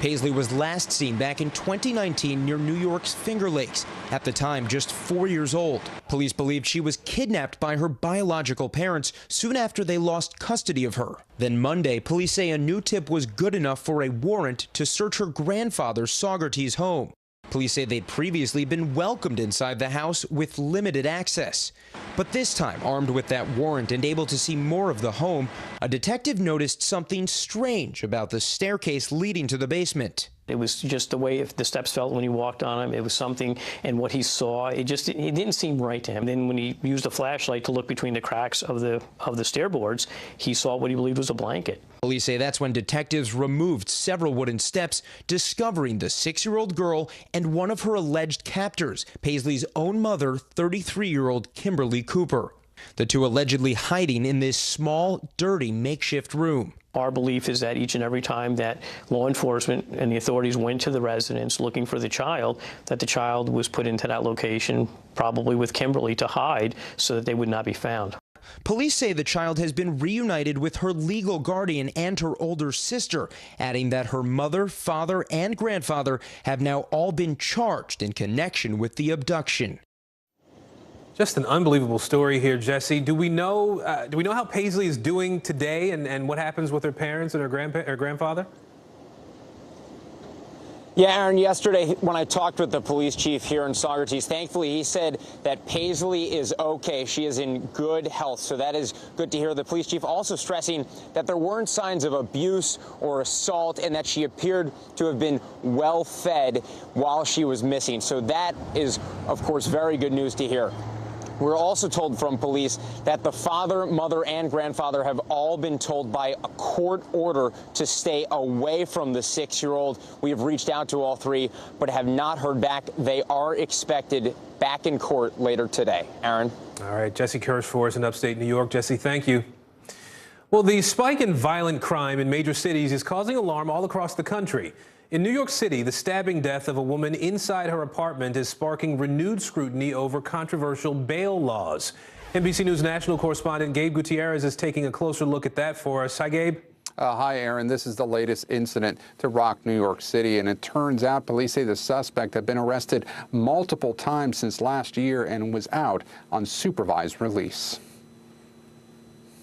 Speaker 6: Paisley was last seen back in 2019 near New York's Finger Lakes, at the time just 4 years old. Police believed she was kidnapped by her biological parents soon after they lost custody of her. Then Monday, police say a new tip was good enough for a warrant to search her grandfather's Saugerties home. Police say they'd previously been welcomed inside the house with limited access. But this time, armed with that warrant and able to see more of the home, a detective noticed something strange about the staircase leading to the basement.
Speaker 9: It was just the way the steps felt when he walked on them. It was something, and what he saw, it didn't seem right to him. Then when he used a flashlight to look between the cracks of the stairboards, he saw what he believed was a blanket.
Speaker 6: Police say that's when detectives removed several wooden steps, discovering the 6-year-old girl and one of her alleged captors, Paisley's own mother, 33-year-old Kimberly Cooper. The two allegedly hiding in this small, dirty makeshift room.
Speaker 9: Our belief is that each and every time that law enforcement and the authorities went to the residence looking for the child, that the child was put into that location, probably with Kimberly, to hide so that they would not be found.
Speaker 6: Police say the child has been reunited with her legal guardian and her older sister, adding that her mother, father, and grandfather have now all been charged in connection with the abduction.
Speaker 21: Just an unbelievable story here, Jesse. Do we know how Paisley is doing today, and what happens with her parents and her grandfather?
Speaker 2: Yeah, Aaron, yesterday when I talked with the police chief here in Saugerties, thankfully he said that Paisley is okay. She is in good health, so that is good to hear. The police chief also stressing that there weren't signs of abuse or assault and that she appeared to have been well fed while she was missing. So that is, of course, very good news to hear. We're also told from police that the father, mother, and grandfather have all been told by a court order to stay away from the 6-year-old. We have reached out to all three, but have not heard back. They are expected back in court later today. Aaron?
Speaker 21: All right, Jesse Kirsch for us in upstate New York. Jesse, thank you. Well, the spike in violent crime in major cities is causing alarm all across the country. In New York City, the stabbing death of a woman inside her apartment is sparking renewed scrutiny over controversial bail laws. NBC News national correspondent Gabe Gutierrez is taking a closer look at that for us. Hi, Gabe.
Speaker 18: Hi, Aaron. This is the latest incident to rock New York City, and it turns out police say the suspect had been arrested multiple times since last year and was out on supervised release.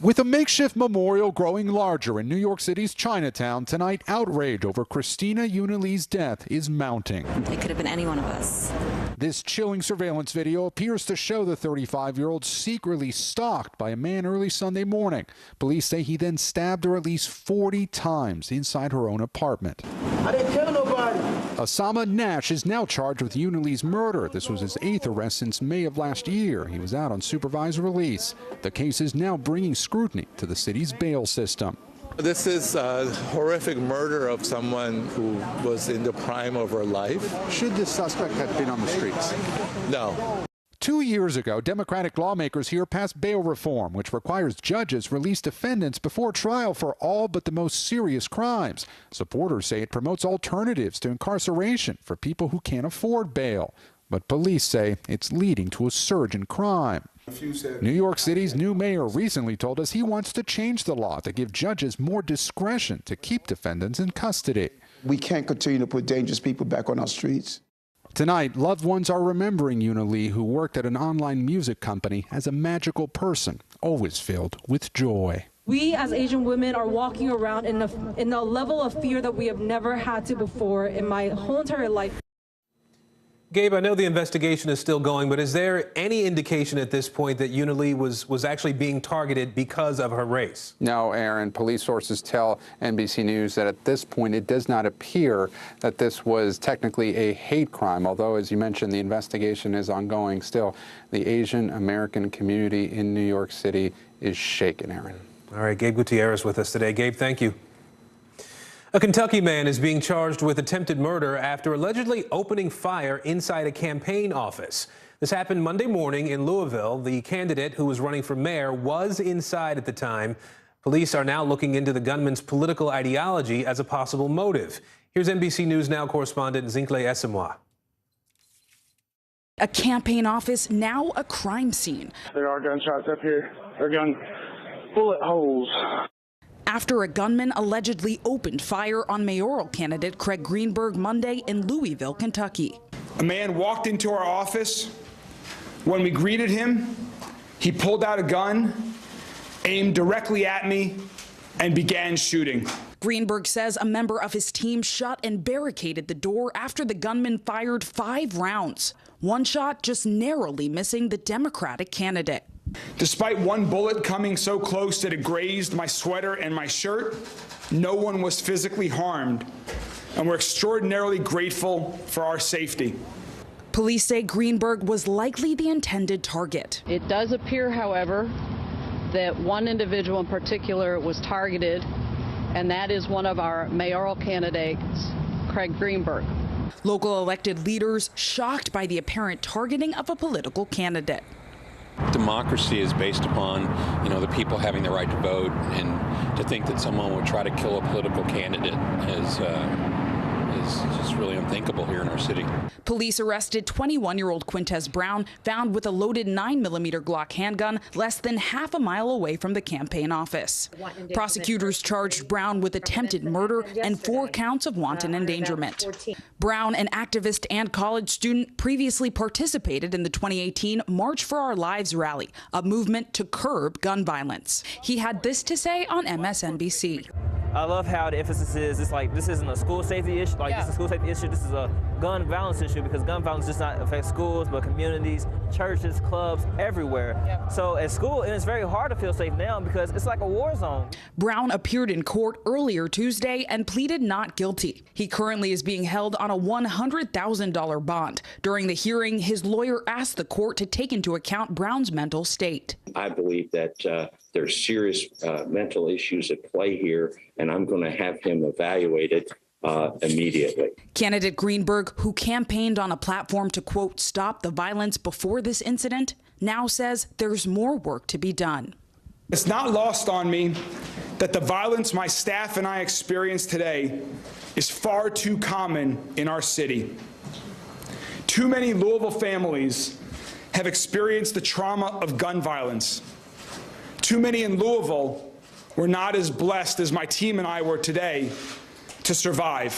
Speaker 12: With a makeshift memorial growing larger in New York City's Chinatown tonight, outrage over Christina Unilee's death is mounting.
Speaker 13: It could have been any one of us.
Speaker 12: This chilling surveillance video appears to show the 35-year-old secretly stalked by a man early Sunday morning. Police say he then stabbed her at least 40 times inside her own apartment.
Speaker 13: I didn't kill nobody.
Speaker 12: Osama Nash is now charged with Unilee's murder. This was his 8th arrest since May of last year. He was out on supervised release. The case is now bringing scrutiny to the city's bail system.
Speaker 14: This is a horrific murder of someone who was in the prime of her life.
Speaker 12: Should the suspect have been on the streets?
Speaker 14: No.
Speaker 12: 2 years ago, Democratic lawmakers here passed bail reform, which requires judges release defendants before trial for all but the most serious crimes. Supporters say it promotes alternatives to incarceration for people who can't afford bail. But police say it's leading to a surge in crime. New York City's new mayor recently told us he wants to change the law to give judges more discretion to keep defendants in custody.
Speaker 3: We can't continue to put dangerous people back on our streets.
Speaker 12: Tonight, loved ones are remembering Una Lee, who worked at an online music company, as a magical person, always filled with joy.
Speaker 10: We as Asian women are walking around in a level of fear that we have never had to before in my whole entire life.
Speaker 21: Gabe, I know the investigation is still going, but is there any indication at this point that Una Lee was actually being targeted because of her race?
Speaker 18: No, Aaron. Police sources tell NBC News that at this point it does not appear that this was technically a hate crime, although, as you mentioned, the investigation is ongoing still. The Asian American community in New York City is shaken, Aaron.
Speaker 21: All right, Gabe Gutierrez with us today. Gabe, thank you. A Kentucky man is being charged with attempted murder after allegedly opening fire inside a campaign office. This happened Monday morning in Louisville. The candidate who was running for mayor was inside at the time. Police are now looking into the gunman's political ideology as a possible motive. Here's NBC News Now correspondent Zincle Esemwa.
Speaker 11: A campaign office, now a crime scene.
Speaker 15: There are gunshots up here. There are gun bullet holes.
Speaker 11: After a gunman allegedly opened fire on mayoral candidate Craig Greenberg Monday in Louisville, Kentucky.
Speaker 16: A man walked into our office. When we greeted him, he pulled out a gun, aimed directly at me, and began shooting.
Speaker 11: Greenberg says a member of his team shot and barricaded the door after the gunman fired 5 rounds. One shot just narrowly missing the Democratic candidate.
Speaker 16: Despite one bullet coming so close that it grazed my sweater and my shirt, no one was physically harmed, and we're extraordinarily grateful for our safety.
Speaker 11: Police say Greenberg was likely the intended target.
Speaker 17: It does appear, however, that one individual in particular was targeted, and that is one of our mayoral candidates, Craig Greenberg.
Speaker 11: Local elected leaders shocked by the apparent targeting of a political candidate.
Speaker 19: Democracy is based upon, the people having the right to vote, and to think that someone would try to kill a political candidate is just really unthinkable here in our city.
Speaker 11: Police arrested 21-year-old Quintez Brown, found with a loaded 9mm Glock handgun less than half a mile away from the campaign office. Prosecutors charged Brown with attempted murder and 4 counts of wanton endangerment. Brown, an activist and college student, previously participated in the 2018 March for Our Lives rally, a movement to curb gun violence. He had this to say on MSNBC.
Speaker 23: I love how the emphasis is, it's like this isn't a school safety issue, this is a school safety issue, this is a gun violence issue, because gun violence does not affect schools, but communities, churches, clubs, everywhere. So at school, and it's very hard to feel safe now because it's like a war zone.
Speaker 11: Brown appeared in court earlier Tuesday and pleaded not guilty. He currently is being held on a $100,000 bond. During the hearing, his lawyer asked the court to take into account Brown's mental state.
Speaker 26: I believe that there's serious mental issues at play here, and I'm going to have him evaluated immediately.
Speaker 11: Candidate Greenberg, who campaigned on a platform to, quote, stop the violence before this incident, now says there's more work to be done.
Speaker 16: It's not lost on me that the violence my staff and I experience today is far too common in our city. Too many Louisville families have experienced the trauma of gun violence. Too many in Louisville were not as blessed as my team and I were today to survive.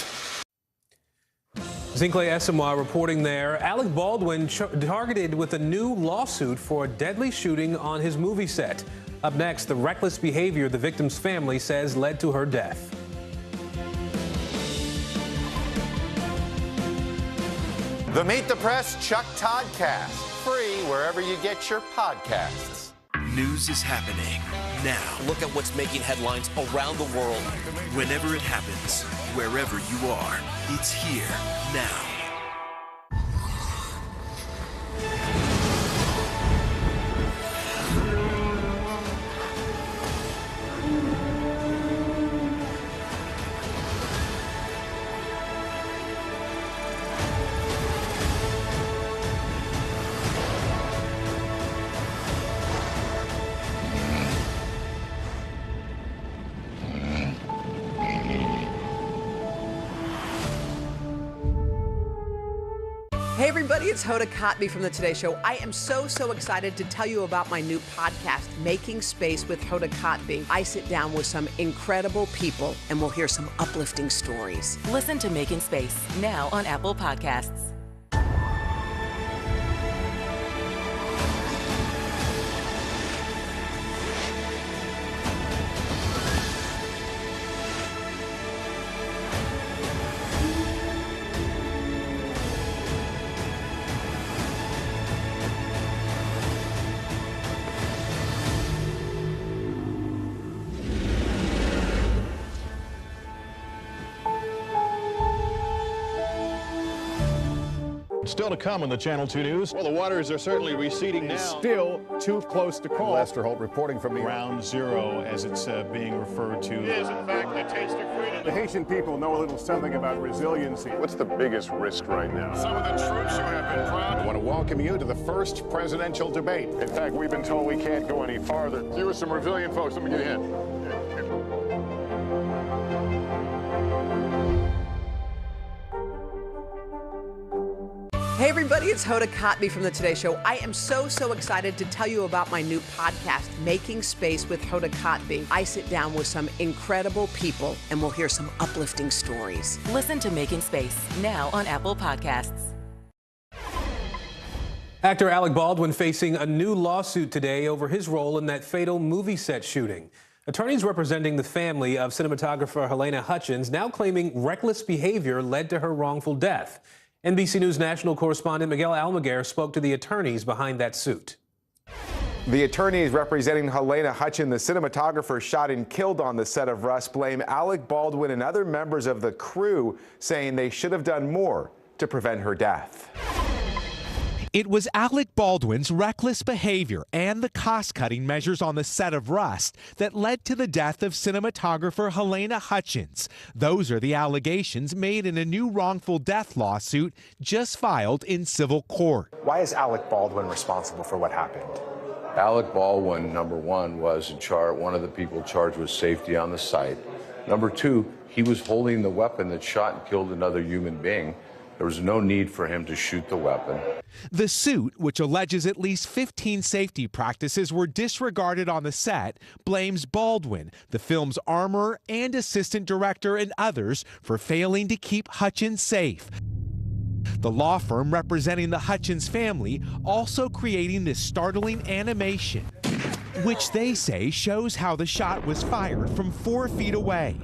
Speaker 21: Zincle Esemwa reporting there. Alec Baldwin targeted with a new lawsuit for a deadly shooting on his movie set. Up next, the reckless behavior the victim's family says led to her death.
Speaker 20: The Meet the Press Chuck Toddcast, free wherever you get your podcasts.
Speaker 30: News is happening now.
Speaker 31: Look at what's making headlines around the world.
Speaker 30: Whenever it happens, wherever you are, it's here now.
Speaker 1: Hey everybody, it's Hoda Kotb from The Today Show. I am so excited to tell you about my new podcast, Making Space with Hoda Kotb. I sit down with some incredible people and we'll hear some uplifting stories.
Speaker 4: Listen to Making Space now on Apple Podcasts.
Speaker 5: Still to come on the Channel 2 News. Well, the waters are certainly receding now. Still too close to call. Lester Holt reporting from the Ground Zero, as it's being referred to. It is, in fact, a taste of freedom. The Haitian people know a little something about resiliency. What's the biggest risk right now? Some of the troops who have been proud. I want to welcome you to the first presidential debate. In fact, we've been told we can't go any farther. You with some resilient folks, let me get a hint.
Speaker 1: Hey everybody, it's Hoda Kotb from The Today Show. I am so excited to tell you about my new podcast, Making Space with Hoda Kotb. I sit down with some incredible people and we'll hear some uplifting stories.
Speaker 4: Listen to Making Space now on Apple Podcasts.
Speaker 21: Actor Alec Baldwin facing a new lawsuit today over his role in that fatal movie set shooting. Attorneys representing the family of cinematographer Halyna Hutchins now claiming reckless behavior led to her wrongful death. NBC News national correspondent Miguel Almaguer spoke to the attorneys behind that suit.
Speaker 7: The attorneys representing Halyna Hutchins, the cinematographer shot and killed on the set of Rust, blame Alec Baldwin and other members of the crew, saying they should have done more to prevent her death.
Speaker 8: It was Alec Baldwin's reckless behavior and the cost-cutting measures on the set of Rust that led to the death of cinematographer Halyna Hutchins. Those are the allegations made in a new wrongful death lawsuit just filed in civil court.
Speaker 22: Why is Alec Baldwin responsible for what happened?
Speaker 24: Alec Baldwin, number one, was one of the people charged with safety on the site. Number two, he was holding the weapon that shot and killed another human being. There was no need for him to shoot the weapon.
Speaker 8: The suit, which alleges at least 15 safety practices were disregarded on the set, blames Baldwin, the film's armorer and assistant director, and others for failing to keep Hutchins safe. The law firm representing the Hutchins family also creating this startling animation, which they say shows how the shot was fired from 4 feet away.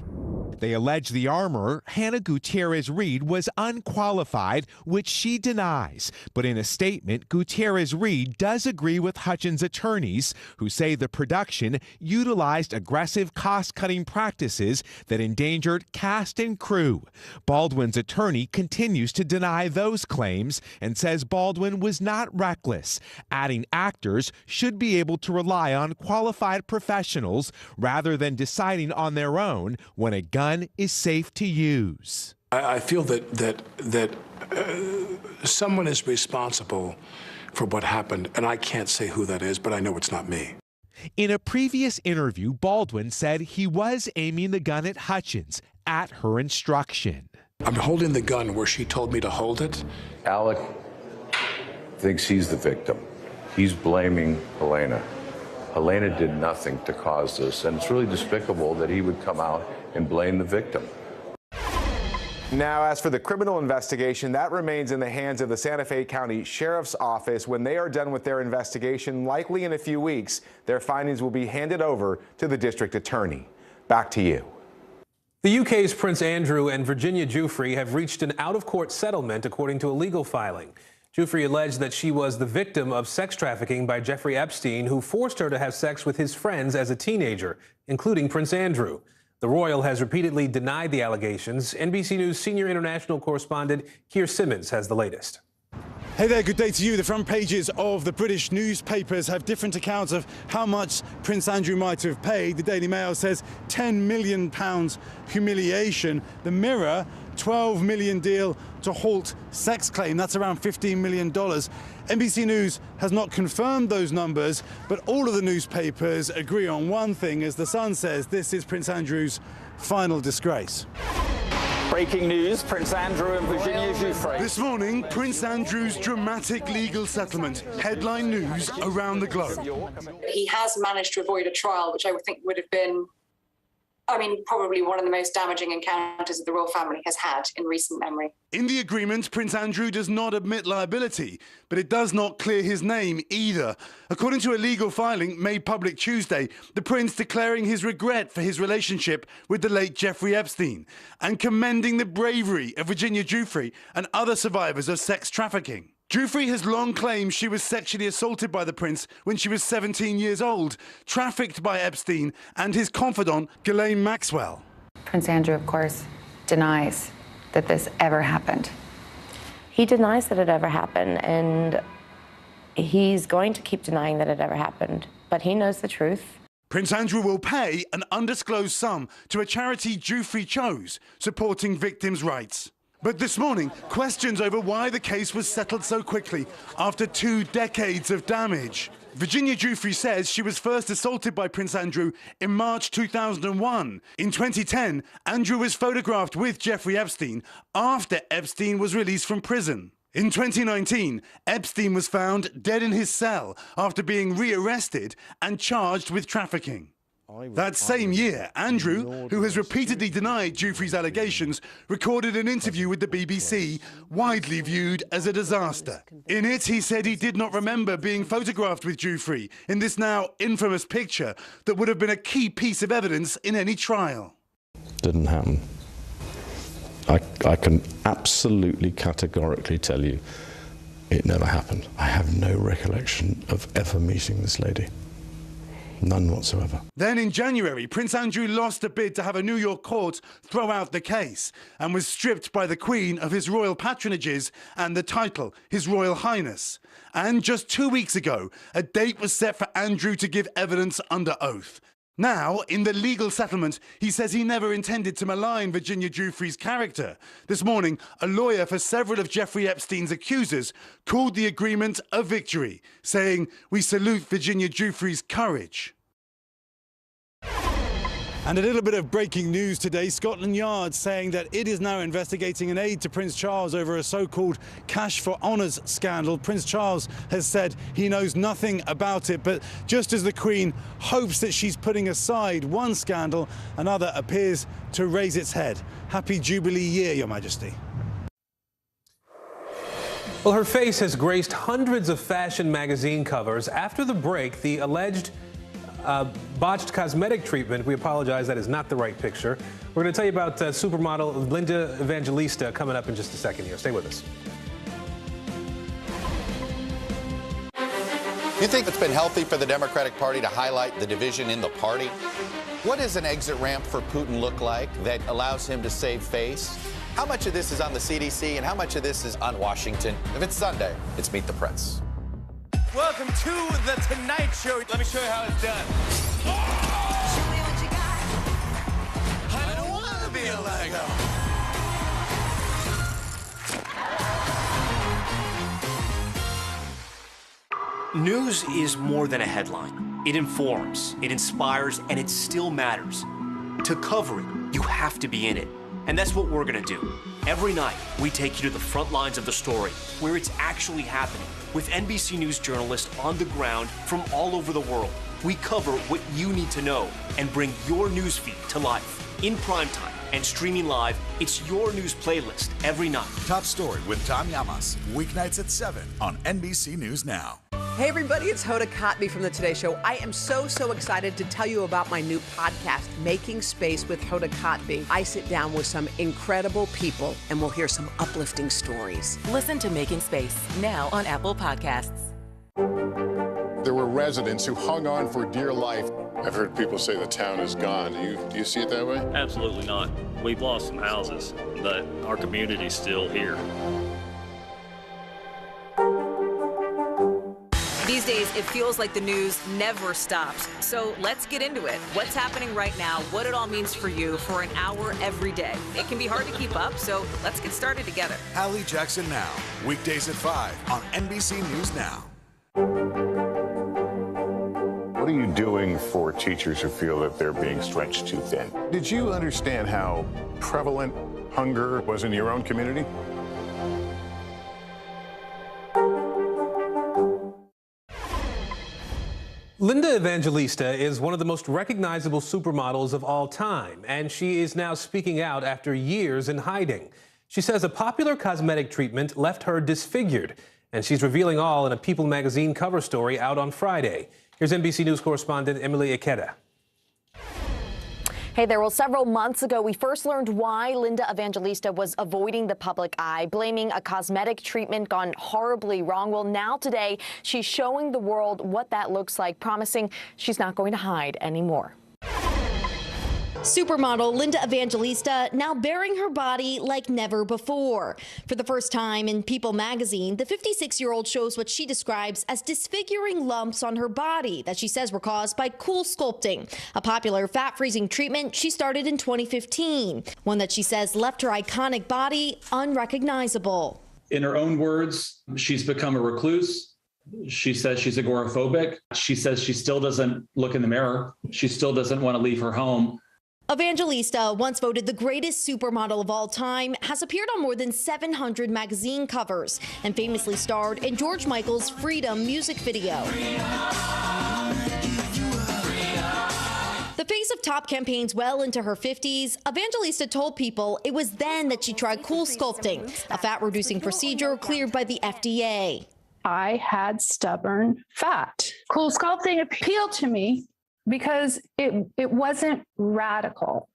Speaker 8: They allege the armorer, Hannah Gutierrez-Reed, was unqualified, which she denies. But in a statement, Gutierrez-Reed does agree with Hutchins' attorneys, who say the production utilized aggressive cost-cutting practices that endangered cast and crew. Baldwin's attorney continues to deny those claims and says Baldwin was not reckless, adding actors should be able to rely on qualified professionals rather than deciding on their own when a gun is safe to use.
Speaker 25: I feel that someone is responsible for what happened, and I can't say who that is, but I know it's not me.
Speaker 8: In a previous interview, Baldwin said he was aiming the gun at Hutchins at her instruction.
Speaker 25: I'm holding the gun where she told me to hold it.
Speaker 24: Alec thinks he's the victim. He's blaming Halyna. Halyna did nothing to cause this, and it's really despicable that he would come out and blame the victim.
Speaker 7: Now, as for the criminal investigation, that remains in the hands of the Santa Fe County Sheriff's Office. When they are done with their investigation, likely in a few weeks, their findings will be handed over to the district attorney. Back to you.
Speaker 21: The UK's Prince Andrew and Virginia Giuffre have reached an out-of-court settlement, according to a legal filing. Giuffre alleged that she was the victim of sex trafficking by Jeffrey Epstein, who forced her to have sex with his friends as a teenager, including Prince Andrew. The royal has repeatedly denied the allegations. NBC News senior international correspondent Keir Simmons has the latest.
Speaker 27: Hey there, good day to you. The front pages of the British newspapers have different accounts of how much Prince Andrew might have paid. The Daily Mail says £10 million humiliation. The Mirror, $12 million deal to halt sex claim. That's around $15 million. NBC News has not confirmed those numbers, but all of the newspapers agree on one thing. As The Sun says, this is Prince Andrew's final disgrace.
Speaker 2: Breaking news, Prince Andrew and Virginia Giuffre.
Speaker 27: This morning, Prince Andrew's dramatic legal settlement. Headline news around the globe.
Speaker 3: He has managed to avoid a trial, which I would think would have been, probably one of the most damaging encounters that the royal family has had in recent memory.
Speaker 27: In the agreement, Prince Andrew does not admit liability, but it does not clear his name either. According to a legal filing made public Tuesday, the prince declaring his regret for his relationship with the late Jeffrey Epstein and commending the bravery of Virginia Giuffre and other survivors of sex trafficking. Giuffre has long claimed she was sexually assaulted by the prince when she was 17 years old, trafficked by Epstein and his confidant, Ghislaine Maxwell.
Speaker 6: Prince Andrew, of course, denies that this ever happened.
Speaker 9: He denies that it ever happened, and he's going to keep denying that it ever happened, but he knows the truth.
Speaker 27: Prince Andrew will pay an undisclosed sum to a charity Giuffre chose, supporting victims' rights. But this morning, questions over why the case was settled so quickly after 2 decades of damage. Virginia Giuffre says she was first assaulted by Prince Andrew in March 2001. In 2010, Andrew was photographed with Jeffrey Epstein after Epstein was released from prison. In 2019, Epstein was found dead in his cell after being rearrested and charged with trafficking. That same year, Andrew, who has repeatedly denied Giuffre's allegations, recorded an interview with the BBC, widely viewed as a disaster. In it, he said he did not remember being photographed with Giuffre in this now infamous picture that would have been a key piece of evidence in any trial.
Speaker 10: Didn't happen. I can absolutely categorically tell you it never happened. I have no recollection of ever meeting this lady. None whatsoever.
Speaker 27: Then in January, Prince Andrew lost a bid to have a New York court throw out the case and was stripped by the Queen of his royal patronages and the title, His Royal Highness. And just 2 weeks ago, a date was set for Andrew to give evidence under oath. Now, in the legal settlement, he says he never intended to malign Virginia Giuffre's character. This morning, a lawyer for several of Jeffrey Epstein's accusers called the agreement a victory, saying, "We salute Virginia Giuffre's courage." And a little bit of breaking news today. Scotland Yard saying that it is now investigating an aide to Prince Charles over a so-called cash for honours scandal. Prince Charles has said he knows nothing about it, but just as the Queen hopes that she's putting aside one scandal, another appears to raise its head. Happy Jubilee year, Your Majesty.
Speaker 21: Well, her face has graced hundreds of fashion magazine covers. After the break, the alleged botched cosmetic treatment. We apologize, that is not the right picture. We're going to tell you about supermodel Linda Evangelista coming up in just a second here. Stay with us.
Speaker 20: You think it's been healthy for the Democratic Party to highlight the division in the party? What does an exit ramp for Putin look like that allows him to save face? How much of this is on the CDC and how much of this is on Washington? If it's Sunday, it's Meet the Press.
Speaker 12: Welcome to the Tonight Show. Let me show you how it's done.
Speaker 13: Show me what you got.
Speaker 12: I don't want to be a Lego.
Speaker 14: News is more than a headline. It informs, it inspires, and it still matters. To cover it, you have to be in it. And that's what we're going to do. Every night, we take you to the front lines of the story, where it's actually happening, with NBC News journalists on the ground from all over the world. We cover what you need to know and bring your newsfeed to life. In primetime and streaming live, it's your news playlist every night.
Speaker 18: Top Story with Tom Llamas, weeknights at 7 on NBC News Now.
Speaker 1: Hey everybody, it's Hoda Kotb from the Today Show. I am so excited to tell you about my new podcast, Making Space with Hoda Kotb. I sit down with some incredible people and we'll hear some uplifting stories.
Speaker 4: Listen to Making Space now on Apple Podcasts.
Speaker 5: There were residents who hung on for dear life. I've heard people say the town is gone. Do you see it that way?
Speaker 28: Absolutely not. We've lost some houses, but our community's still here.
Speaker 29: These days, it feels like the news never stops. So let's get into it. What's happening right now, what it all means for you for an hour every day. It can be hard to keep up, so let's get started together.
Speaker 18: Hallie Jackson Now, weekdays at 5 on NBC News Now.
Speaker 5: What are you doing for teachers who feel that they're being stretched too thin? Did you understand how prevalent hunger was in your own community?
Speaker 21: Linda Evangelista is one of the most recognizable supermodels of all time, and she is now speaking out after years in hiding. She says a popular cosmetic treatment left her disfigured, and she's revealing all in a People magazine cover story out on Friday. Here's NBC News correspondent Emily Ikeda.
Speaker 8: Hey there. Well, several months ago, we first learned why Linda Evangelista was avoiding the public eye, blaming a cosmetic treatment gone horribly wrong. Well, now today, she's showing the world what that looks like, promising she's not going to hide anymore.
Speaker 11: Supermodel Linda Evangelista now bearing her body like never before. For the first time in People magazine, the 56-year-old shows what she describes as disfiguring lumps on her body that she says were caused by cool sculpting, a popular fat-freezing treatment she started in 2015, one that she says left her iconic body unrecognizable.
Speaker 15: In her own words, she's become a recluse. She says she's agoraphobic. She says she still doesn't look in the mirror. She still doesn't want to leave her home.
Speaker 11: Evangelista, once voted the greatest supermodel of all time, has appeared on more than 700 magazine covers and famously starred in George Michael's Freedom music video. The face of top campaigns well into her 50s, Evangelista told People it was then that she tried cool sculpting, a fat-reducing procedure cleared by the FDA.
Speaker 16: I had stubborn fat. Cool sculpting appealed to me because it wasn't radical.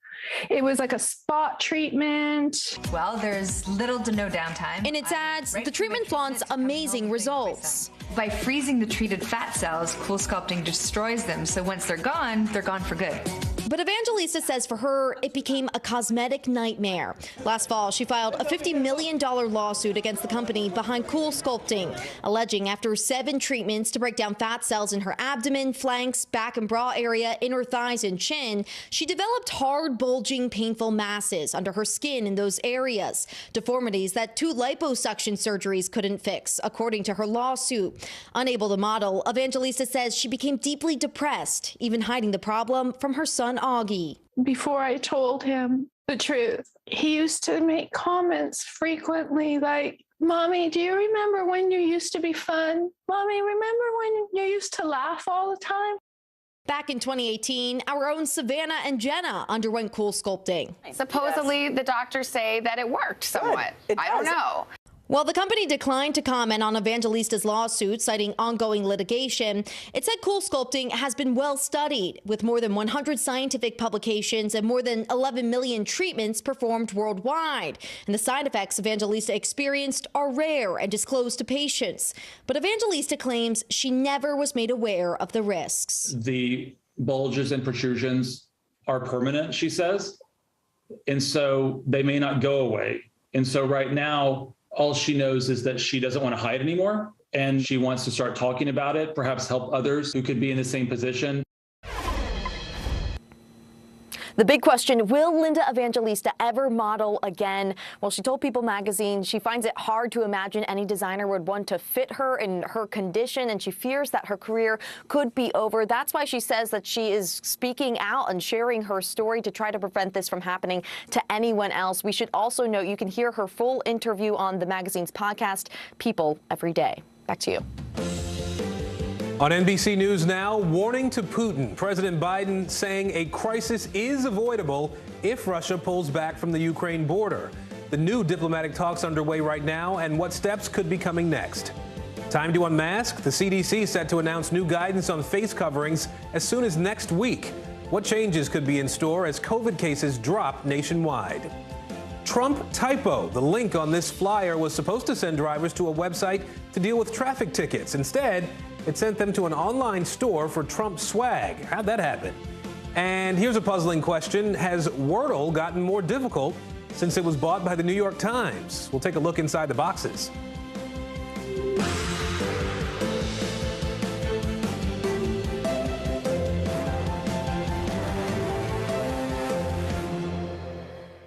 Speaker 16: It was like a spot treatment.
Speaker 6: Well, there's little to no downtime.
Speaker 11: In its ads, the treatment flaunts amazing results.
Speaker 6: By freezing the treated fat cells, cool sculpting destroys them, so once they're gone for good.
Speaker 11: But Evangelista says for her, it became a cosmetic nightmare. Last fall, she filed a $50 million lawsuit against the company behind cool sculpting, alleging after 7 treatments to break down fat cells in her abdomen, flanks, back and bra area, inner thighs, and chin, she developed hard, bulging, painful masses under her skin in those areas, deformities that 2 liposuction surgeries couldn't fix, according to her lawsuit. Unable to model, Evangelista says she became deeply depressed, even hiding the problem from her son, Augie.
Speaker 16: Before I told him the truth, he used to make comments frequently like, "Mommy, do you remember when you used to be fun? Mommy, remember when you used to laugh all the time?"
Speaker 11: Back in 2018, our own Savannah and Jenna underwent cool sculpting.
Speaker 6: Supposedly, the doctors say that it worked somewhat. I don't know.
Speaker 11: While the company declined to comment on Evangelista's lawsuit, citing ongoing litigation, it said cool sculpting has been well studied, with more than 100 scientific publications and more than 11 million treatments performed worldwide. And the side effects Evangelista experienced are rare and disclosed to patients. But Evangelista claims she never was made aware of the risks.
Speaker 15: The bulges and protrusions are permanent, she says, and so they may not go away. And so right now, all she knows is that she doesn't want to hide anymore, and she wants to start talking about it, perhaps help others who could be in the same position.
Speaker 8: The big question, will Linda Evangelista ever model again? Well, she told People magazine she finds it hard to imagine any designer would want to fit her in her condition, and she fears that her career could be over. That's why she says that she is speaking out and sharing her story to try to prevent this from happening to anyone else. We should also note you can hear her full interview on the magazine's podcast, People, every day. Back to you.
Speaker 21: On NBC News Now, warning to Putin. President Biden saying a crisis is avoidable if Russia pulls back from the Ukraine border. The new diplomatic talks underway right now, and what steps could be coming next. Time to unmask. The CDC set to announce new guidance on face coverings as soon as next week. What changes could be in store as COVID cases drop nationwide? Trump typo. The link on this flyer was supposed to send drivers to a website to deal with traffic tickets. Instead, it sent them to an online store for Trump swag. How'd that happen? And here's a puzzling question. Has Wordle gotten more difficult since it was bought by the New York Times? We'll take a look inside the boxes.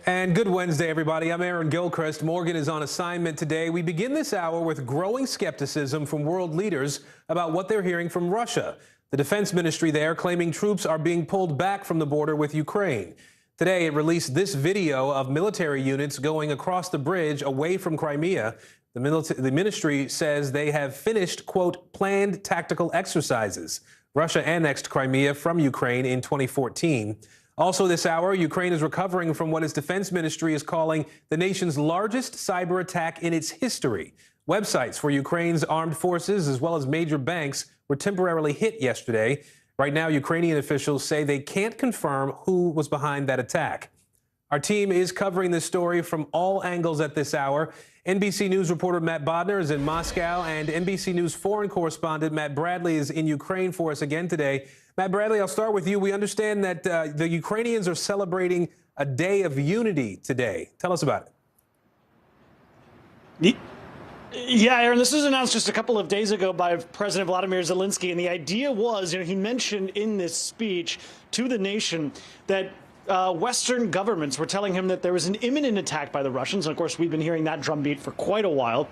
Speaker 21: And good Wednesday, everybody. I'm Aaron Gilchrist. Morgan is on assignment today. We begin this hour with growing skepticism from world leaders about what they're hearing from Russia. The defense ministry there claiming troops are being pulled back from the border with Ukraine. Today, it released this video of military units going across the bridge away from Crimea. The ministry says they have finished, quote, planned tactical exercises. Russia annexed Crimea from Ukraine in 2014. Also this hour, Ukraine is recovering from what its defense ministry is calling the nation's largest cyber attack in its history. Websites for Ukraine's armed forces, as well as major banks, were temporarily hit yesterday. Right now, Ukrainian officials say they can't confirm who was behind that attack. Our team is covering this story from all angles at this hour. NBC News reporter Matt Bodner is in Moscow, and NBC News foreign correspondent Matt Bradley is in Ukraine for us again today. Matt Bradley, I'll start with you. We understand that the Ukrainians are celebrating a day of unity today. Tell us about it.
Speaker 2: Yeah, Aaron, this was announced just a couple of days ago by President Vladimir Zelensky, and the idea was, he mentioned in this speech to the nation that Western governments were telling him that there was an imminent attack by the Russians. And of course, we've been hearing that drumbeat for quite a while.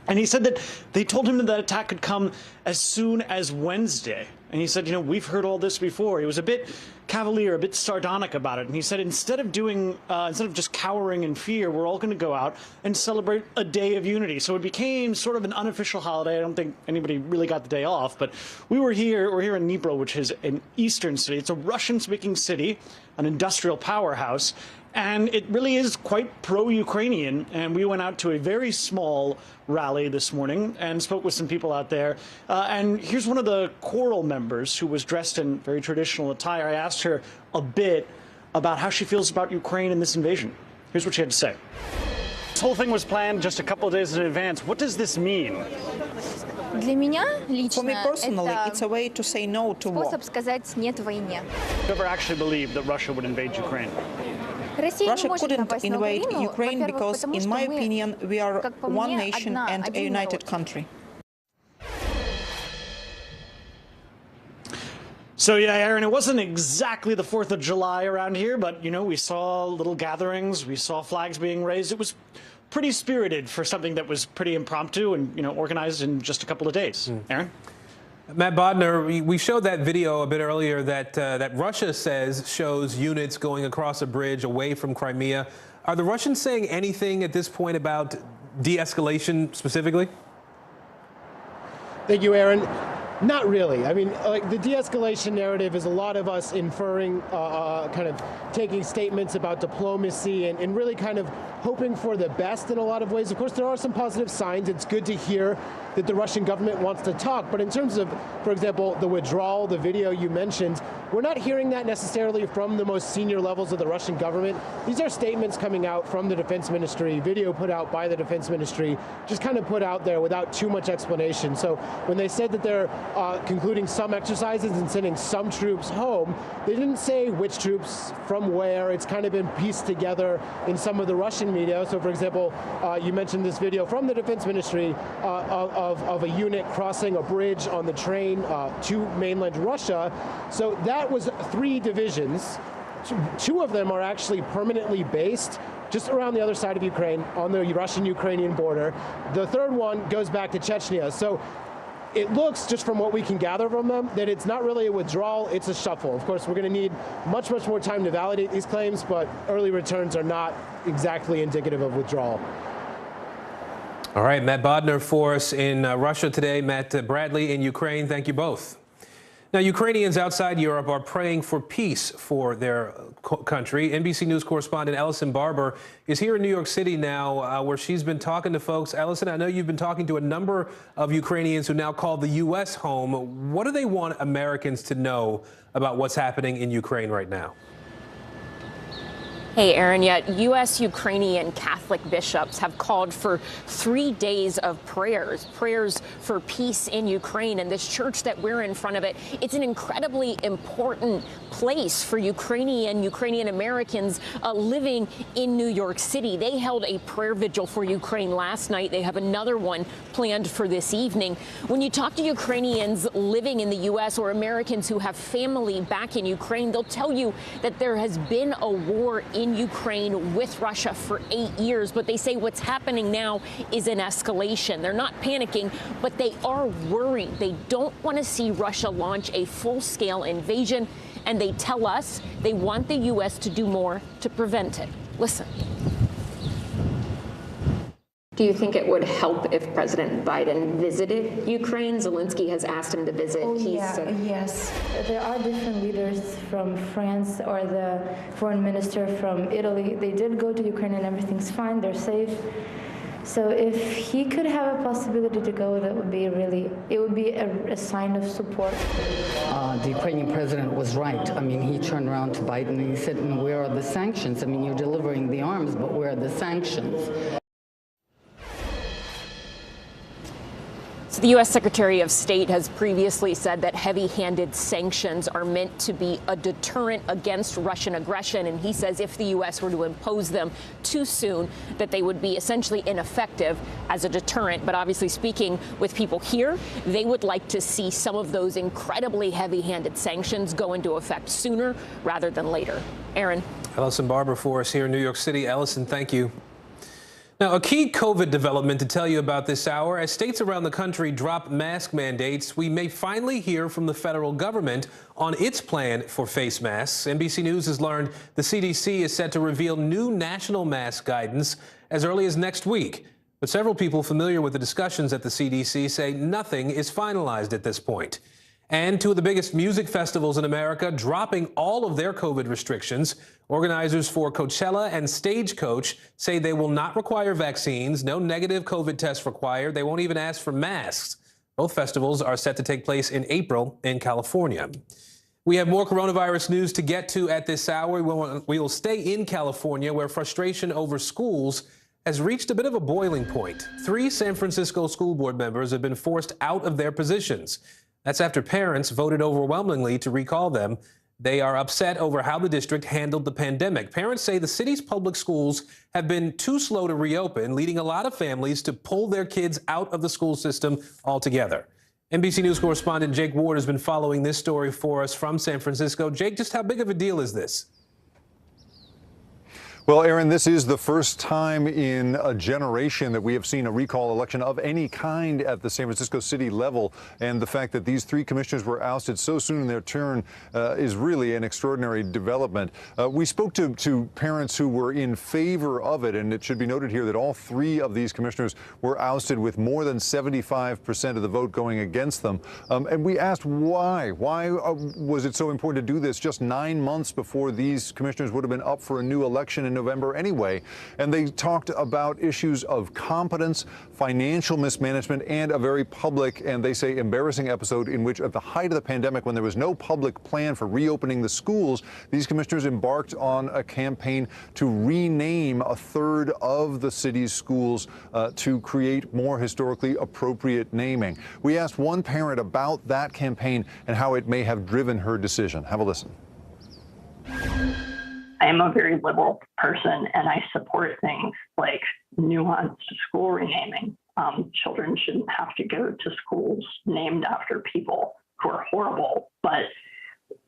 Speaker 2: And he said that they told him that that attack could come as soon as Wednesday. And he said, we've heard all this before. He was a bit cavalier, a bit sardonic about it. And he said, instead of just cowering in fear, we're all going to go out and celebrate a day of unity. So it became sort of an unofficial holiday. I don't think anybody really got the day off. But we're here in Dnipro, which is an eastern city. It's a Russian-speaking city, an industrial powerhouse. And it really is quite pro-Ukrainian. And we went out to a very small rally this morning and spoke with some people out there. And here's one of the choral members who was dressed in very traditional attire. I asked her a bit about how she feels about Ukraine and this invasion. Here's what she had to say. This whole thing was planned just a couple of days in advance. What does this mean?
Speaker 7: For me personally, it's a way to say no to war.
Speaker 2: Never actually believed that Russia would invade Ukraine.
Speaker 7: Russia couldn't invade Ukraine because, in my opinion, we are one nation and a united country.
Speaker 2: So yeah, Aaron, it wasn't exactly the 4th of July around here, but, we saw little gatherings, we saw flags being raised. It was pretty spirited for something that was pretty impromptu and, organized in just a couple of days. Aaron?
Speaker 21: Matt Bodner, we showed that video a bit earlier that Russia says shows units going across a bridge away from Crimea. Are the Russians saying anything at this point about de-escalation specifically?
Speaker 17: Thank you, Aaron. Not really. I mean, the de-escalation narrative is a lot of us inferring, kind of taking statements about diplomacy and really kind of hoping for the best in a lot of ways. Of course, there are some positive signs. It's good to hear that the Russian government wants to talk. But in terms of, for example, the withdrawal, the video you mentioned, we're not hearing that necessarily from the most senior levels of the Russian government. These are statements coming out from the defense ministry, video put out by the defense ministry, just kind of put out there without too much explanation. So when they said that they're concluding some exercises and sending some troops home, they didn't say which troops from where. It's kind of been pieced together in some of the Russian media. So, for example, you mentioned this video from the defense ministry of a unit crossing a bridge on the train to mainland Russia. So that was 3 divisions. 2 of them are actually permanently based just around the other side of Ukraine on the Russian-Ukrainian border. The 3rd one goes back to Chechnya. So it looks, just from what we can gather from them, that it's not really a withdrawal, it's a shuffle. Of course, we're going to need much more time to validate these claims, but early returns are not exactly indicative of withdrawal.
Speaker 21: All right, Matt Bodner for us in Russia today. Matt Bradley in Ukraine. Thank you both. Now, Ukrainians outside Europe are praying for peace for their country. NBC News correspondent Ellison Barber is here in New York City now, where she's been talking to folks. Ellison, I know you've been talking to a number of Ukrainians who now call the U.S. home. What do they want Americans to know about what's happening in Ukraine right now?
Speaker 19: Hey, Aaron, U.S. Ukrainian Catholic bishops have called for 3 days of prayers for peace in Ukraine. And this church that we're in front of it's an incredibly important place for Ukrainian Americans living in New York City. They held a prayer vigil for Ukraine last night. They have another one planned for this evening. When you talk to Ukrainians living in the U.S. or Americans who have family back in Ukraine, they'll tell you that there has been a war in Ukraine with Russia for 8 years, but they say what's happening now is an escalation. They're not panicking, but they are worried. They don't want to see Russia launch a full-scale invasion, and they tell us they want the U.S. to do more to prevent it. Listen. Do you think it would help if President Biden visited Ukraine? Zelensky has asked him to visit.
Speaker 3: Yes. There are different leaders from France or the foreign minister from Italy. They did go to Ukraine and everything's fine. They're safe. So if he could have a possibility to go, that would be a sign of support.
Speaker 9: The Ukrainian president was right. I mean, he turned around to Biden and he said, where are the sanctions? I mean, you're delivering the arms, but where are the sanctions?
Speaker 19: So the U.S. Secretary of State has previously said that heavy-handed sanctions are meant to be a deterrent against Russian aggression. And he says if the U.S. were to impose them too soon, that they would be essentially ineffective as a deterrent. But obviously, speaking with people here, they would like to see some of those incredibly heavy-handed sanctions go into effect sooner rather than later. Aaron.
Speaker 21: Ellison Barber for us here in New York City. Ellison, thank you. Now, a key COVID development to tell you about this hour. As states around the country drop mask mandates, we may finally hear from the federal government on its plan for face masks. NBC News has learned the CDC is set to reveal new national mask guidance as early as next week. But several people familiar with the discussions at the CDC say nothing is finalized at this point. And two of the biggest music festivals in America dropping all of their COVID restrictions. Organizers for Coachella and Stagecoach say they will not require vaccines, no negative COVID tests required. They won't even ask for masks. Both festivals are set to take place in April in California. We have more coronavirus news to get to at this hour. We will stay in California, where frustration over schools has reached a bit of a boiling point. 3 San Francisco school board members have been forced out of their positions. That's after parents voted overwhelmingly to recall them. They are upset over how the district handled the pandemic. Parents say the city's public schools have been too slow to reopen, leading a lot of families to pull their kids out of the school system altogether. NBC News correspondent Jake Ward has been following this story for us from San Francisco. Jake, just how big of a deal is this?
Speaker 5: Well, Aaron, this is the first time in a generation that we have seen a recall election of any kind at the San Francisco city level. And the fact that these 3 commissioners were ousted so soon in their turn is really an extraordinary development. We spoke to parents who were in favor of it, and it should be noted here that all 3 of these commissioners were ousted with more than 75% of the vote going against them. And we asked why. Why was it so important to do this just 9 months before these commissioners would have been up for a new election in November anyway? And they talked about issues of competence, financial mismanagement, and a very public, and they say embarrassing episode in which at the height of the pandemic, when there was no public plan for reopening the schools, these commissioners embarked on a campaign to rename a third of the city's schools to create more historically appropriate naming. We asked one parent about that campaign and how it may have driven her decision. Have a listen.
Speaker 10: I am a very liberal person, and I support things like nuanced school renaming. Children shouldn't have to go to schools named after people who are horrible, but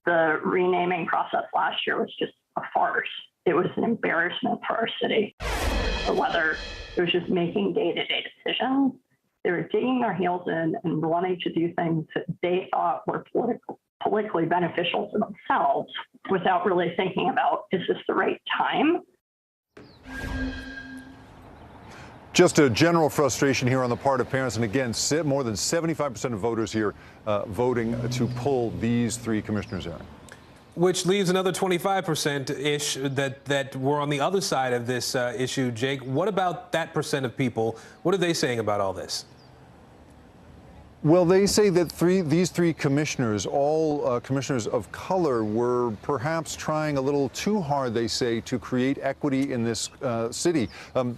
Speaker 10: the renaming process last year was just a farce. It was an embarrassment for our city. Whether it was just making day-to-day decisions, they were digging their heels in and wanting to do things that they thought were politically beneficial to themselves without really thinking about, is this the right time?
Speaker 5: Just a general frustration here on the part of parents. And again, more than 75% of voters here voting to pull these 3 commissioners out.
Speaker 21: Which leaves another 25%-ish that were on the other side of this issue. Jake, what about that percent of people? What are they saying about all this?
Speaker 5: Well, they say that these 3 commissioners, all commissioners of color, were perhaps trying a little too hard, they say, to create equity in this city.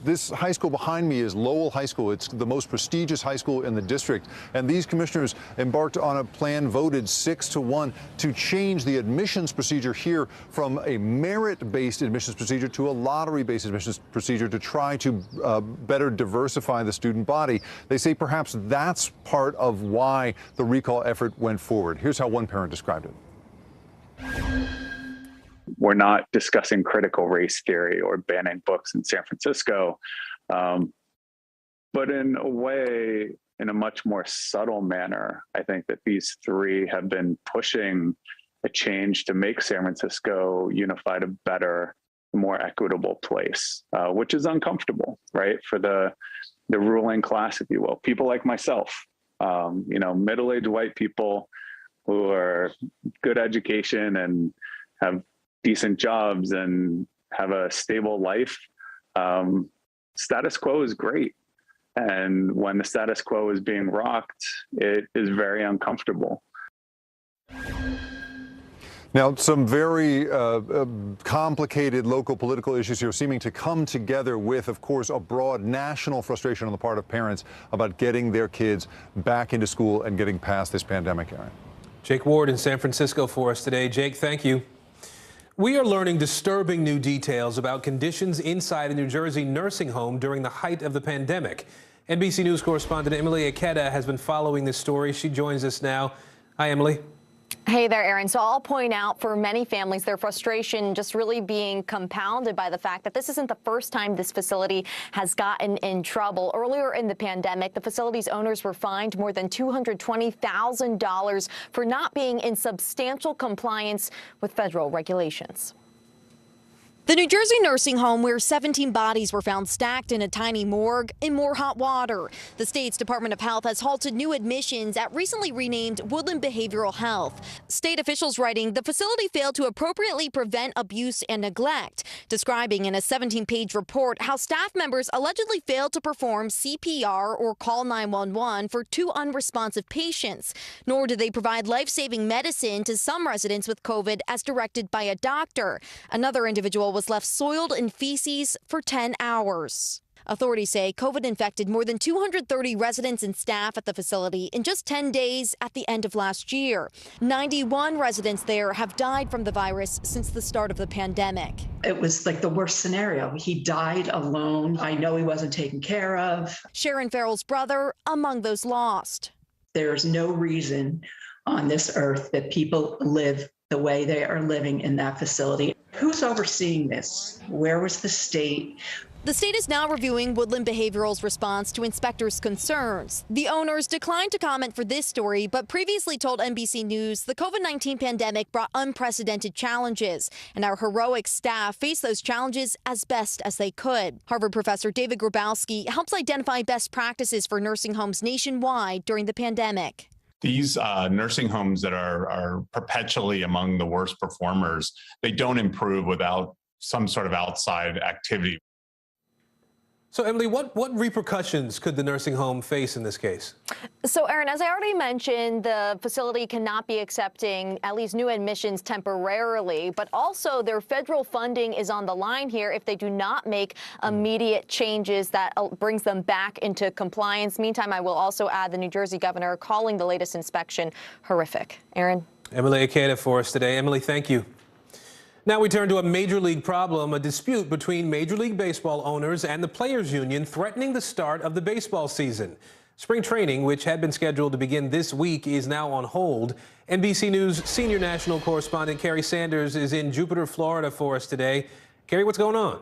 Speaker 5: This high school behind me is Lowell High School. It's the most prestigious high school in the district. And these commissioners embarked on a plan voted 6-1 to change the admissions procedure here from a merit-based admissions procedure to a lottery-based admissions procedure to try to better diversify the student body. They say perhaps that's part of why the recall effort went forward. Here's how one parent described it.
Speaker 22: We're not discussing critical race theory or banning books in San Francisco, but in a way, in a much more subtle manner, I think that these 3 have been pushing a change to make San Francisco Unified a better, more equitable place, which is uncomfortable, right? For the ruling class, if you will, people like myself, middle-aged white people who are good education and have decent jobs and have a stable life. Status quo is great. And when the status quo is being rocked, it is very uncomfortable.
Speaker 5: Now, some very complicated local political issues here seeming to come together with, of course, a broad national frustration on the part of parents about getting their kids back into school and getting past this pandemic, Aaron.
Speaker 21: Jake Ward in San Francisco for us today. Jake, thank you. We are learning disturbing new details about conditions inside a New Jersey nursing home during the height of the pandemic. NBC News correspondent Emily Ikeda has been following this story. She joins us now. Hi, Emily.
Speaker 8: Hey there, Aaron. So I'll point out for many families, their frustration just really being compounded by the fact that this isn't the first time this facility has gotten in trouble. Earlier in the pandemic, the facility's owners were fined more than $220,000 for not being in substantial compliance with federal regulations. The New Jersey nursing home where 17 bodies were found stacked in a tiny morgue in more hot water. The state's Department of Health has halted new admissions at recently renamed Woodland Behavioral Health. State officials writing the facility failed to appropriately prevent abuse and neglect, describing in a 17-page report how staff members allegedly failed to perform CPR or call 911 for 2 unresponsive patients, nor did they provide life-saving medicine to some residents with COVID as directed by a doctor. Another individual was left soiled in feces for 10 hours. Authorities say COVID infected more than 230 residents and staff at the facility in just 10 days at the end of last year. 91 residents there have died from the virus since the start of the pandemic.
Speaker 12: It was like the worst scenario. He died alone. I know he wasn't taken care of.
Speaker 8: Sharon Farrell's brother among those lost.
Speaker 12: There's no reason on this earth that people live the way they are living in that facility. Who's overseeing this? Where was the state?
Speaker 8: The state is now reviewing Woodland Behavioral's response to inspectors' concerns. The owners declined to comment for this story, but previously told NBC News the COVID-19 pandemic brought unprecedented challenges, and our heroic staff faced those challenges as best as they could. Harvard professor David Grabowski helps identify best practices for nursing homes nationwide during the pandemic.
Speaker 13: These nursing homes that are perpetually among the worst performers, they don't improve without some sort of outside activity.
Speaker 21: So, Emily, what repercussions could the nursing home face in this case?
Speaker 8: So, Aaron, as I already mentioned, the facility cannot be accepting at least new admissions temporarily, but also their federal funding is on the line here if they do not make immediate changes that brings them back into compliance. Meantime, I will also add the New Jersey governor calling the latest inspection horrific. Aaron?
Speaker 21: Emily Ikeda for us today. Emily, thank you. Now we turn to a major league problem, a dispute between Major League Baseball owners and the Players Union threatening the start of the baseball season. Spring training, which had been scheduled to begin this week, is now on hold. NBC News senior national correspondent Kerry Sanders is in Jupiter, Florida for us today. Kerry, what's going on?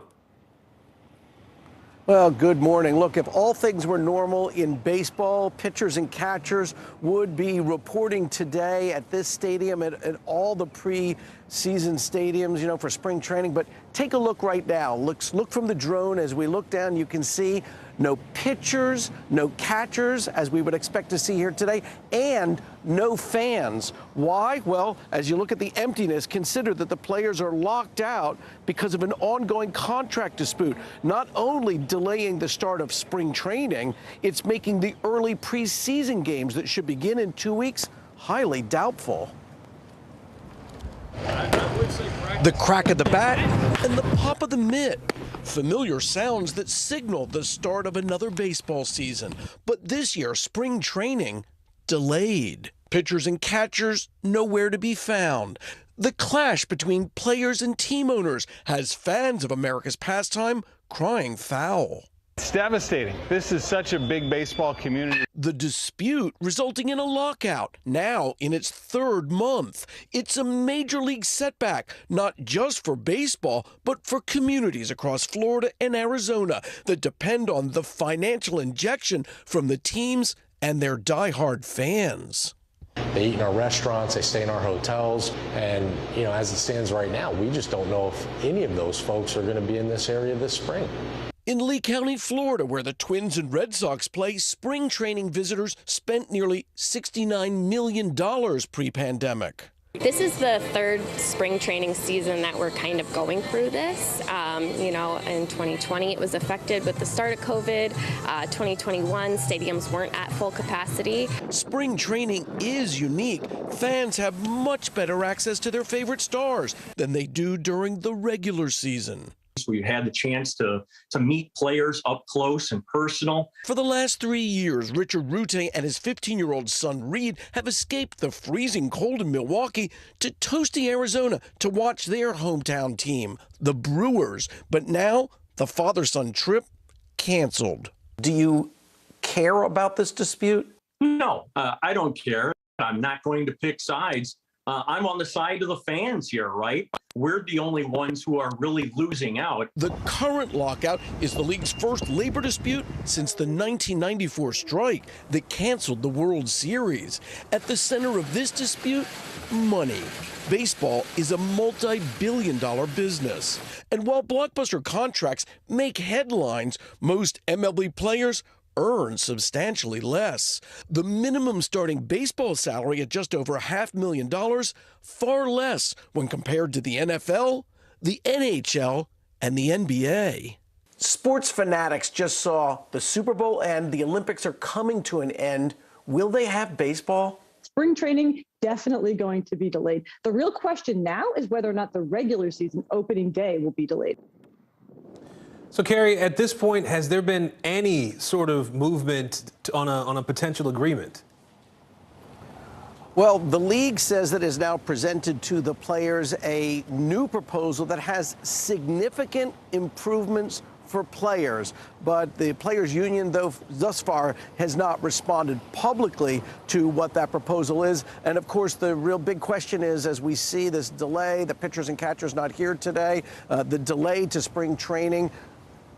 Speaker 14: Well, good morning. Look, if all things were normal in baseball, pitchers and catchers would be reporting today at this stadium, at all the preseason stadiums, for spring training. But take a look right now. Look from the drone. As we look down, you can see no pitchers, no catchers, as we would expect to see here today, and no fans. Why? Well, as you look at the emptiness, consider that the players are locked out because of an ongoing contract dispute. Not only delaying the start of spring training, it's making the early preseason games that should begin in 2 weeks highly doubtful. The crack of the bat and the pop of the mitt. Familiar sounds that signal the start of another baseball season. But this year, spring training delayed. Pitchers and catchers nowhere to be found. The clash between players and team owners has fans of America's pastime crying foul.
Speaker 20: It's devastating. This is such a big baseball community.
Speaker 14: The dispute resulting in a lockout, now in its 3rd month. It's a major league setback, not just for baseball, but for communities across Florida and Arizona that depend on the financial injection from the teams and their diehard fans.
Speaker 1: They eat in our restaurants, they stay in our hotels, and as it stands right now, we just don't know if any of those folks are going to be in this area this spring.
Speaker 14: In Lee County, Florida, where the Twins and Red Sox play, spring training visitors spent nearly $69 million pre-pandemic.
Speaker 4: This is the third spring training season that we're kind of going through this. In 2020 it was affected with the start of COVID. 2021 stadiums weren't at full capacity.
Speaker 14: Spring training is unique. Fans have much better access to their favorite stars than they do during the regular season.
Speaker 23: We've had the chance to meet players up close and personal.
Speaker 14: For the last 3 years, Richard Rute and his 15-year-old son Reed have escaped the freezing cold in Milwaukee to toasty Arizona to watch their hometown team, the Brewers. But now, the father-son trip canceled. Do you care about this dispute?
Speaker 23: No, I don't care. I'm not going to pick sides. I'm on the side of the fans here, right? We're the only ones who are really losing out.
Speaker 14: The current lockout is the league's first labor dispute since the 1994 strike that canceled the World Series. At the center of this dispute, money. Baseball is a multi-billion-dollar business. And while blockbuster contracts make headlines, most MLB players earn substantially less. The minimum starting baseball salary at just over $500,000, far less when compared to the NFL, the NHL, and the NBA. Sports fanatics just saw the Super Bowl end. The Olympics are coming to an end. Will they have baseball?
Speaker 24: Spring training definitely going to be delayed. The real question now is whether or not the regular season opening day will be delayed.
Speaker 21: So, Carrie, at this point, has there been any sort of movement on a potential agreement?
Speaker 14: Well, the league says that it has now presented to the players a new proposal that has significant improvements for players. But the players' union, though, thus far has not responded publicly to what that proposal is. And, of course, the real big question is, as we see this delay, the pitchers and catchers not here today, the delay to spring training.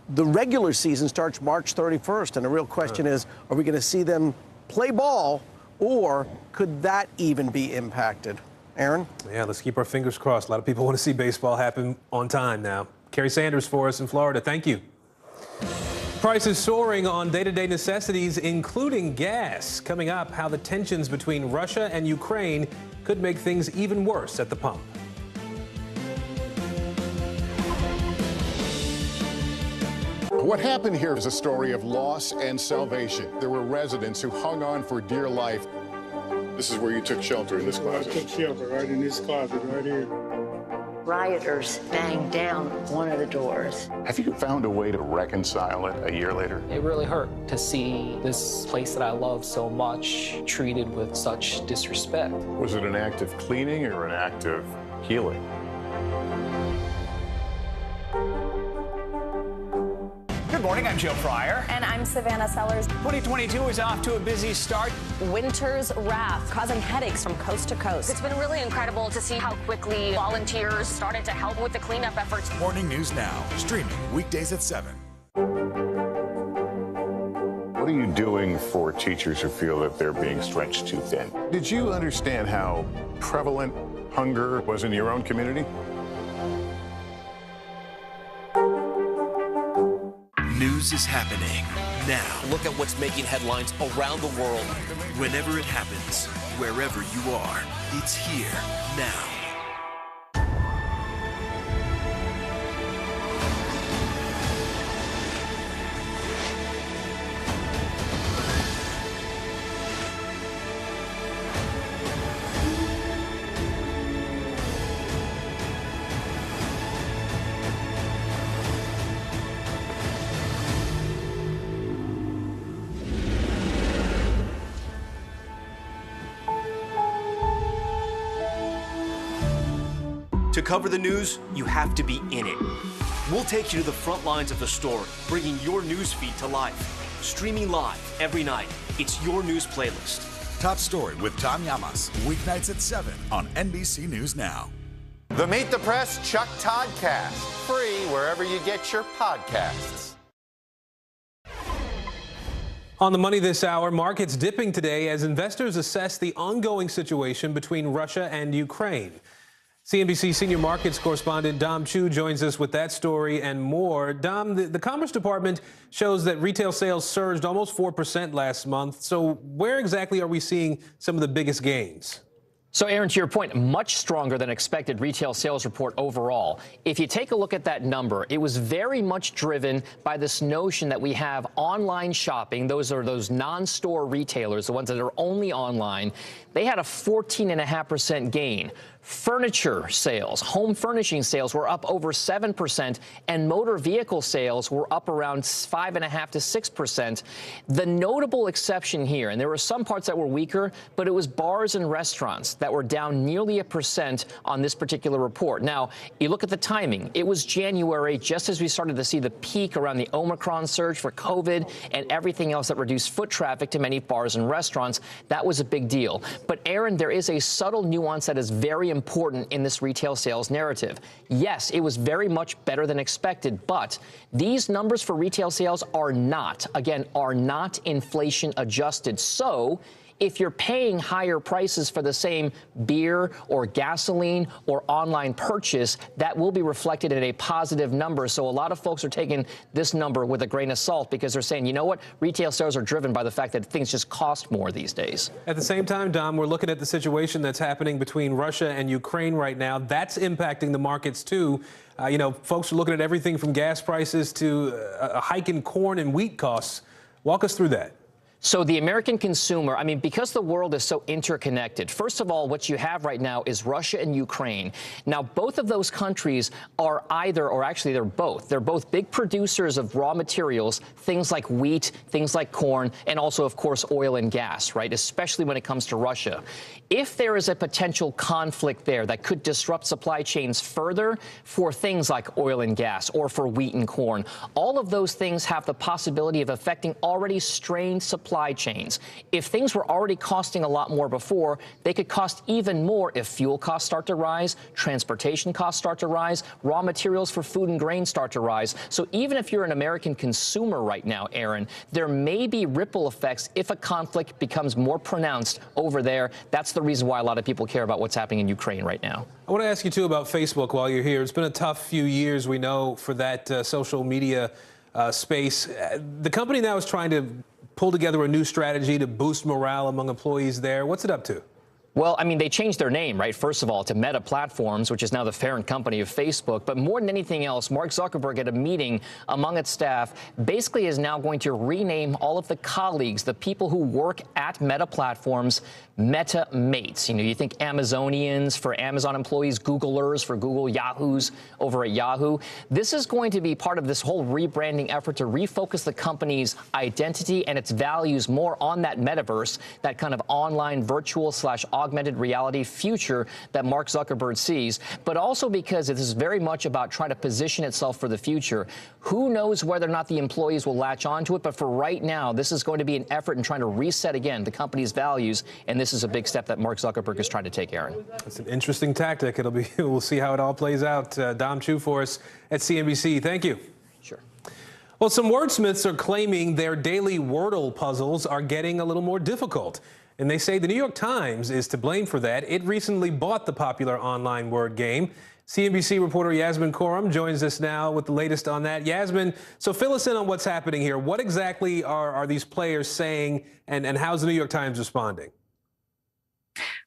Speaker 14: The regular season starts March 31st, and the real question is, are we going to see them play ball, or could that even be impacted? Aaron?
Speaker 21: Yeah, let's keep our fingers crossed. A lot of people want to see baseball happen on time now. Carrie Sanders for us in Florida. Thank you. Prices soaring on day-to-day necessities, including gas. Coming up, how the tensions between Russia and Ukraine could make things even worse at the pump.
Speaker 5: What happened here is a story of loss and salvation. There were residents who hung on for dear life. This is where you took shelter, in this closet.
Speaker 25: I took shelter right in this closet right here.
Speaker 26: Rioters banged down one of the doors.
Speaker 5: Have you found a way to reconcile it a year later?
Speaker 27: It really hurt to see this place that I love so much treated with such disrespect.
Speaker 5: Was it an act of cleaning or an act of healing?
Speaker 28: Good morning, I'm Joe Pryor.
Speaker 29: And I'm Savannah Sellers.
Speaker 28: 2022 is off to a busy start.
Speaker 29: Winter's wrath causing headaches from coast to coast.
Speaker 30: It's been really incredible to see how quickly volunteers started to help with the cleanup efforts.
Speaker 18: Morning News Now, streaming weekdays at 7.
Speaker 5: What are you doing for teachers who feel that they're being stretched too thin? Did you understand how prevalent hunger was in your own community?
Speaker 31: News is happening now. Look at what's making headlines around the world. Whenever it happens, wherever you are, it's here now.
Speaker 32: To cover the news, you have to be in it. We'll take you to the front lines of the story, bringing your news feed to life. Streaming live every night. It's your news playlist.
Speaker 18: Top Story with Tom Llamas, weeknights at 7 on NBC News Now.
Speaker 33: The Meet the Press Chuck Toddcast, free wherever you get your podcasts.
Speaker 21: On the money this hour, markets dipping today as investors assess the ongoing situation between Russia and Ukraine. CNBC senior markets correspondent Dom Chu joins us with that story and more. Dom, the Commerce Department shows that retail sales surged almost 4% last month. So where exactly are we seeing some of the biggest gains?
Speaker 2: So, Aaron, to your point, much stronger than expected retail sales report overall. If you take a look at that number, it was very much driven by this notion that we have online shopping. Those are those non-store retailers, the ones that are only online. They had a 14.5% gain. Furniture sales, home furnishing sales were up over 7%, and motor vehicle sales were up around 5.5% to 6%. The notable exception here, and there were some parts that were weaker, but it was bars and restaurants that were down nearly 1% on this particular report. Now, you look at the timing. It was January, just as we started to see the peak around the Omicron surge for COVID and everything else that reduced foot traffic to many bars and restaurants. That was a big deal. But, Aaron, there is a subtle nuance that is very important in this retail sales narrative. Yes, it was very much better than expected, but these numbers for retail sales are not inflation adjusted. So if you're paying higher prices for the same beer or gasoline or online purchase, that will be reflected in a positive number. So a lot of folks are taking this number with a grain of salt because they're saying, you know what, retail sales are driven by the fact that things just cost more these days.
Speaker 21: At the same time, Dom, we're looking at the situation that's happening between Russia and Ukraine right now. That's impacting the markets, too. Folks are looking at everything from gas prices to a hike in corn and wheat costs. Walk us through that.
Speaker 2: So the American consumer, because the world is so interconnected, first of all, what you have right now is Russia and Ukraine. Now, both of those countries are either, or actually they're both. They're both big producers of raw materials, things like wheat, things like corn, and also, of course, oil and gas, right? Especially when it comes to Russia. If there is a potential conflict there that could disrupt supply chains further for things like oil and gas or for wheat and corn, all of those things have the possibility of affecting already strained supply chains. If things were already costing a lot more before, they could cost even more if fuel costs start to rise, transportation costs start to rise, raw materials for food and grain start to rise. So even if you're an American consumer right now, Aaron, there may be ripple effects if a conflict becomes more pronounced over there. That's the reason why a lot of people care about what's happening in Ukraine right now.
Speaker 21: I want to ask you, too, about Facebook while you're here. It's been a tough few years, we know, for that social media space. The company now is trying to pull together a new strategy to boost morale among employees there. What's it up to?
Speaker 2: Well, they changed their name, right? First of all, to Meta Platforms, which is now the parent company of Facebook. But more than anything else, Mark Zuckerberg at a meeting among its staff basically is now going to rename all of the colleagues, the people who work at Meta Platforms, Meta Mates. You think Amazonians for Amazon employees, Googlers for Google, Yahoos over at Yahoo. This is going to be part of this whole rebranding effort to refocus the company's identity and its values more on that metaverse, that kind of online virtual / augmented reality future that Mark Zuckerberg sees, but also because it is very much about trying to position itself for the future. Who knows whether or not the employees will latch onto it, but for right now, this is going to be an effort in trying to reset again the company's values, and this is a big step that Mark Zuckerberg is trying to take, Aaron. It's
Speaker 21: an interesting tactic. We'll see how it all plays out. Dom Chu for us at CNBC. Thank you.
Speaker 2: Sure.
Speaker 21: Well, some wordsmiths are claiming their daily Wordle puzzles are getting a little more difficult. And they say the New York Times is to blame for that. It recently bought the popular online word game. CNBC reporter Yasmin Khorram joins us now with the latest on that. Yasmin, so fill us in on what's happening here. What exactly are these players saying, and how's the New York Times responding?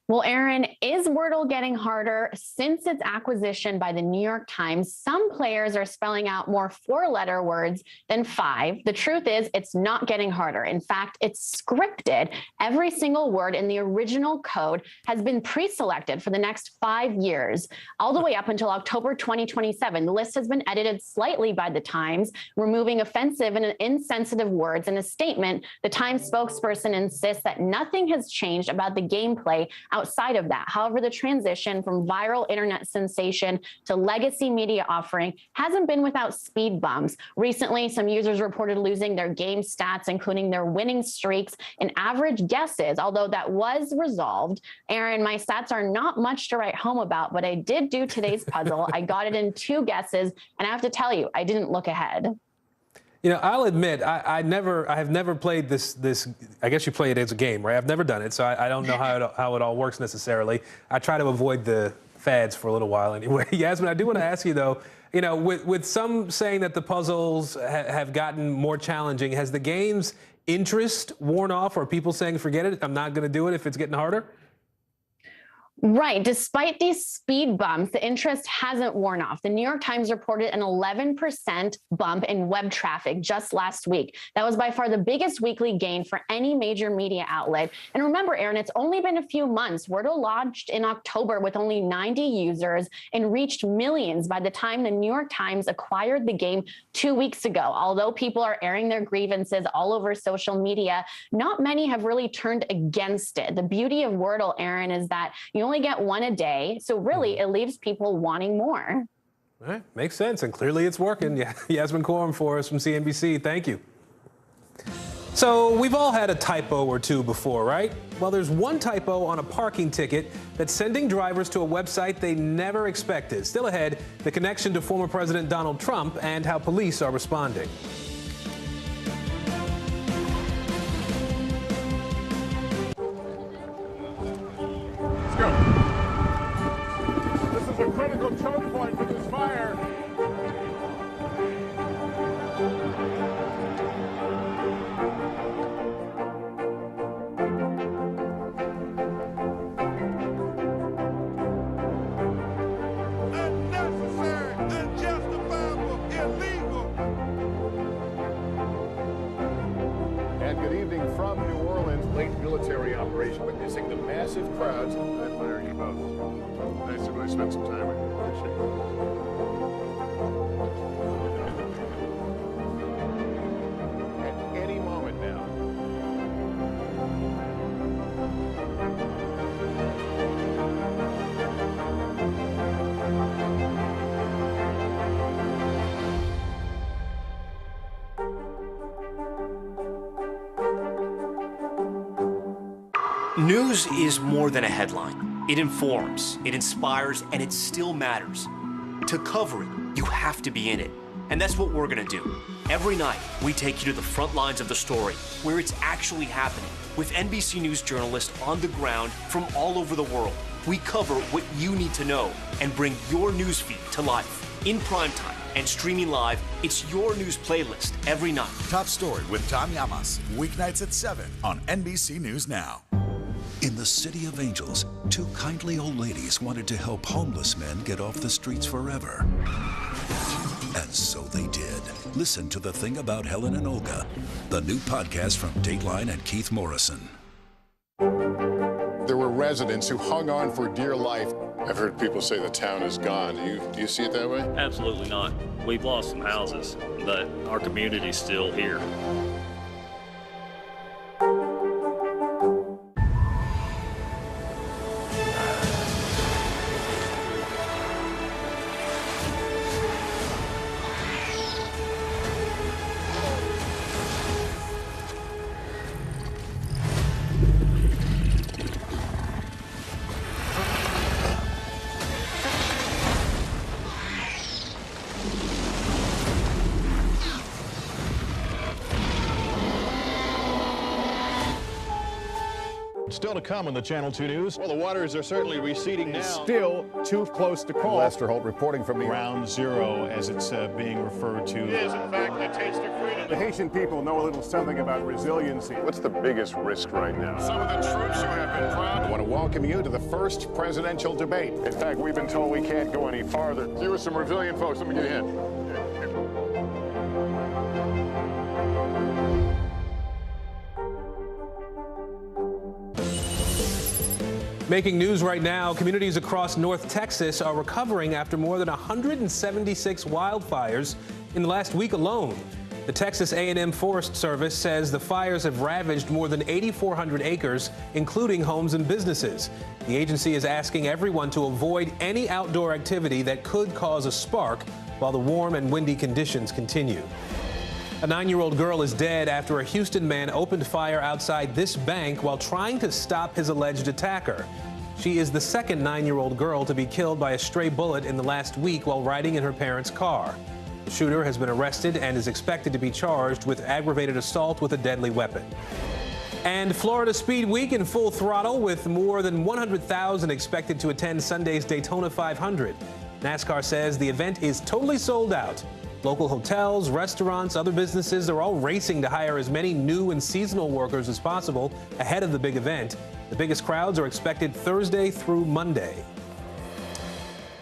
Speaker 3: Well, Aaron, is Wordle getting harder? Since its acquisition by the New York Times, some players are spelling out more 4-letter words than 5. The truth is, it's not getting harder. In fact, it's scripted. Every single word in the original code has been pre-selected for the next 5 years, all the way up until October 2027. The list has been edited slightly by the Times, removing offensive and insensitive words. In a statement, the Times spokesperson insists that nothing has changed about the gameplay outside of that. However, the transition from viral internet sensation to legacy media offering hasn't been without speed bumps. Recently, some users reported losing their game stats, including their winning streaks and average guesses, although that was resolved. Aaron, my stats are not much to write home about, but I did do today's puzzle. I got it in 2 guesses, and I have to tell you, I didn't look ahead.
Speaker 21: You know, I'll admit, I have never played this. I guess you play it as a game, right? I've never done it, so I don't know how it all works necessarily. I try to avoid the fads for a little while anyway. Yasmin, I do want to ask you though, you know, with some saying that the puzzles have gotten more challenging, has the game's interest worn off, or people saying, forget it, I'm not going to do it if it's getting harder?
Speaker 3: Right. Despite these speed bumps, the interest hasn't worn off. The New York Times reported an 11% bump in web traffic just last week. That was by far the biggest weekly gain for any major media outlet. And remember, Aaron, it's only been a few months. Wordle launched in October with only 90 users and reached millions by the time the New York Times acquired the game 2 weeks ago. Although people are airing their grievances all over social media, not many have really turned against it. The beauty of Wordle, Aaron, is that you only get one a day, so really it leaves people wanting more.
Speaker 21: All right, makes sense, and clearly it's working. Yeah, Yasmin Quorum for us from CNBC. Thank you. So we've all had a typo or two before, right? Well, there's one typo on a parking ticket that's sending drivers to a website they never expected. Still ahead, the connection to former President Donald Trump and how police are responding.
Speaker 5: A critical choke point for this fire. Unnecessary, unjustifiable, illegal. And good evening from New Orleans. Late military operation witnessing the massive crowds. I admire you both. Nice to really spend some time with you. Appreciate it. At any moment now.
Speaker 32: News is more than a headline. It informs, it inspires, and it still matters. To cover it, you have to be in it. And that's what we're gonna do. Every night, we take you to the front lines of the story, where it's actually happening, with NBC News journalists on the ground from all over the world. We cover what you need to know and bring your newsfeed to life. In primetime and streaming live, it's your news playlist every night.
Speaker 18: Top Story with Tom Llamas, weeknights at 7 on NBC News Now.
Speaker 6: In the City of Angels, two kindly old ladies wanted to help homeless men get off the streets forever. And so they did. Listen to The Thing About Helen and Olga, the new podcast from Dateline and Keith Morrison.
Speaker 5: There were residents who hung on for dear life. I've heard people say the town is gone. Do you see it that way?
Speaker 7: Absolutely not. We've lost some houses, but our community's still here.
Speaker 5: Still to come on the Channel 2 News. Well, the waters are certainly receding now. Still too close to call. Lester Holt reporting from Ground Zero, as it's being referred to. It is, in fact, a taste of freedom. The Haitian people know a little something about resiliency. What's the biggest risk right now? Some of the troops who have been proud. I want to welcome you to the first presidential debate. In fact, we've been told we can't go any farther. You with some resilient folks, let me get a hint.
Speaker 21: Making news right now, communities across North Texas are recovering after more than 176 wildfires in the last week alone. The Texas A&M Forest Service says the fires have ravaged more than 8,400 acres, including homes and businesses. The agency is asking everyone to avoid any outdoor activity that could cause a spark while the warm and windy conditions continue. A 9-year-old girl is dead after a Houston man opened fire outside this bank while trying to stop his alleged attacker. She is the second 9-year-old girl to be killed by a stray bullet in the last week while riding in her parents' car. The shooter has been arrested and is expected to be charged with aggravated assault with a deadly weapon. And Florida Speed Week in full throttle, with more than 100,000 expected to attend Sunday's Daytona 500. NASCAR says the event is totally sold out. Local hotels, restaurants, other businesses are all racing to hire as many new and seasonal workers as possible ahead of the big event. The biggest crowds are expected Thursday through Monday.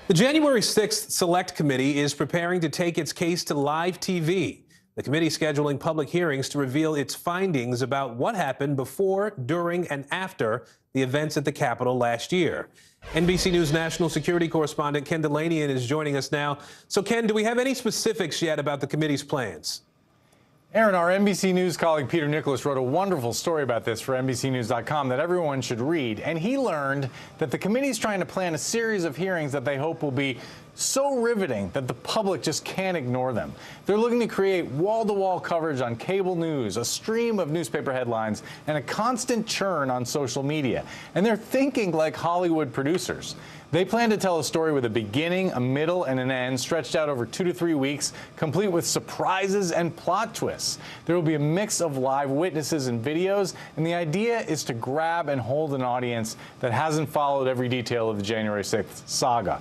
Speaker 21: The January 6th Select Committee is preparing to take its case to live TV. The committee is scheduling public hearings to reveal its findings about what happened before, during, and after the events at the Capitol last year. NBC News national security correspondent Ken Delaney is joining us now. So, Ken, do we have any specifics yet about the committee's plans?
Speaker 1: Aaron, our NBC News colleague Peter Nicholas wrote a wonderful story about this for NBCnews.com that everyone should read. And he learned that the committee is trying to plan a series of hearings that they hope will be so riveting that the public just can't ignore them. They're looking to create wall-to-wall coverage on cable news, a stream of newspaper headlines, and a constant churn on social media. And they're thinking like Hollywood producers. They plan to tell a story with a beginning, a middle, and an end, stretched out over 2 to 3 weeks, complete with surprises and plot twists. There will be a mix of live witnesses and videos, and the idea is to grab and hold an audience that hasn't followed every detail of the January 6th saga.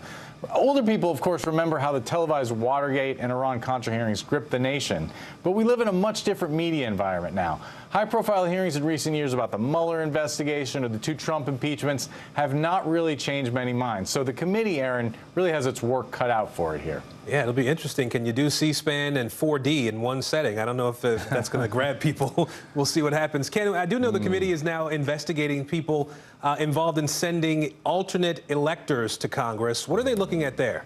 Speaker 1: Older people, of course, remember how the televised Watergate and Iran-Contra hearings gripped the nation. But we live in a much different media environment now. High-profile hearings in recent years about the Mueller investigation or the 2 Trump impeachments have not really changed many minds. So the committee, Aaron, really has its work cut out for it here.
Speaker 21: Yeah, it'll be interesting. Can you do C-SPAN and 4D in one setting? I don't know if that's going to grab people. We'll see what happens. Ken, I do know the committee is now investigating people involved in sending alternate electors to Congress. What are they looking at there?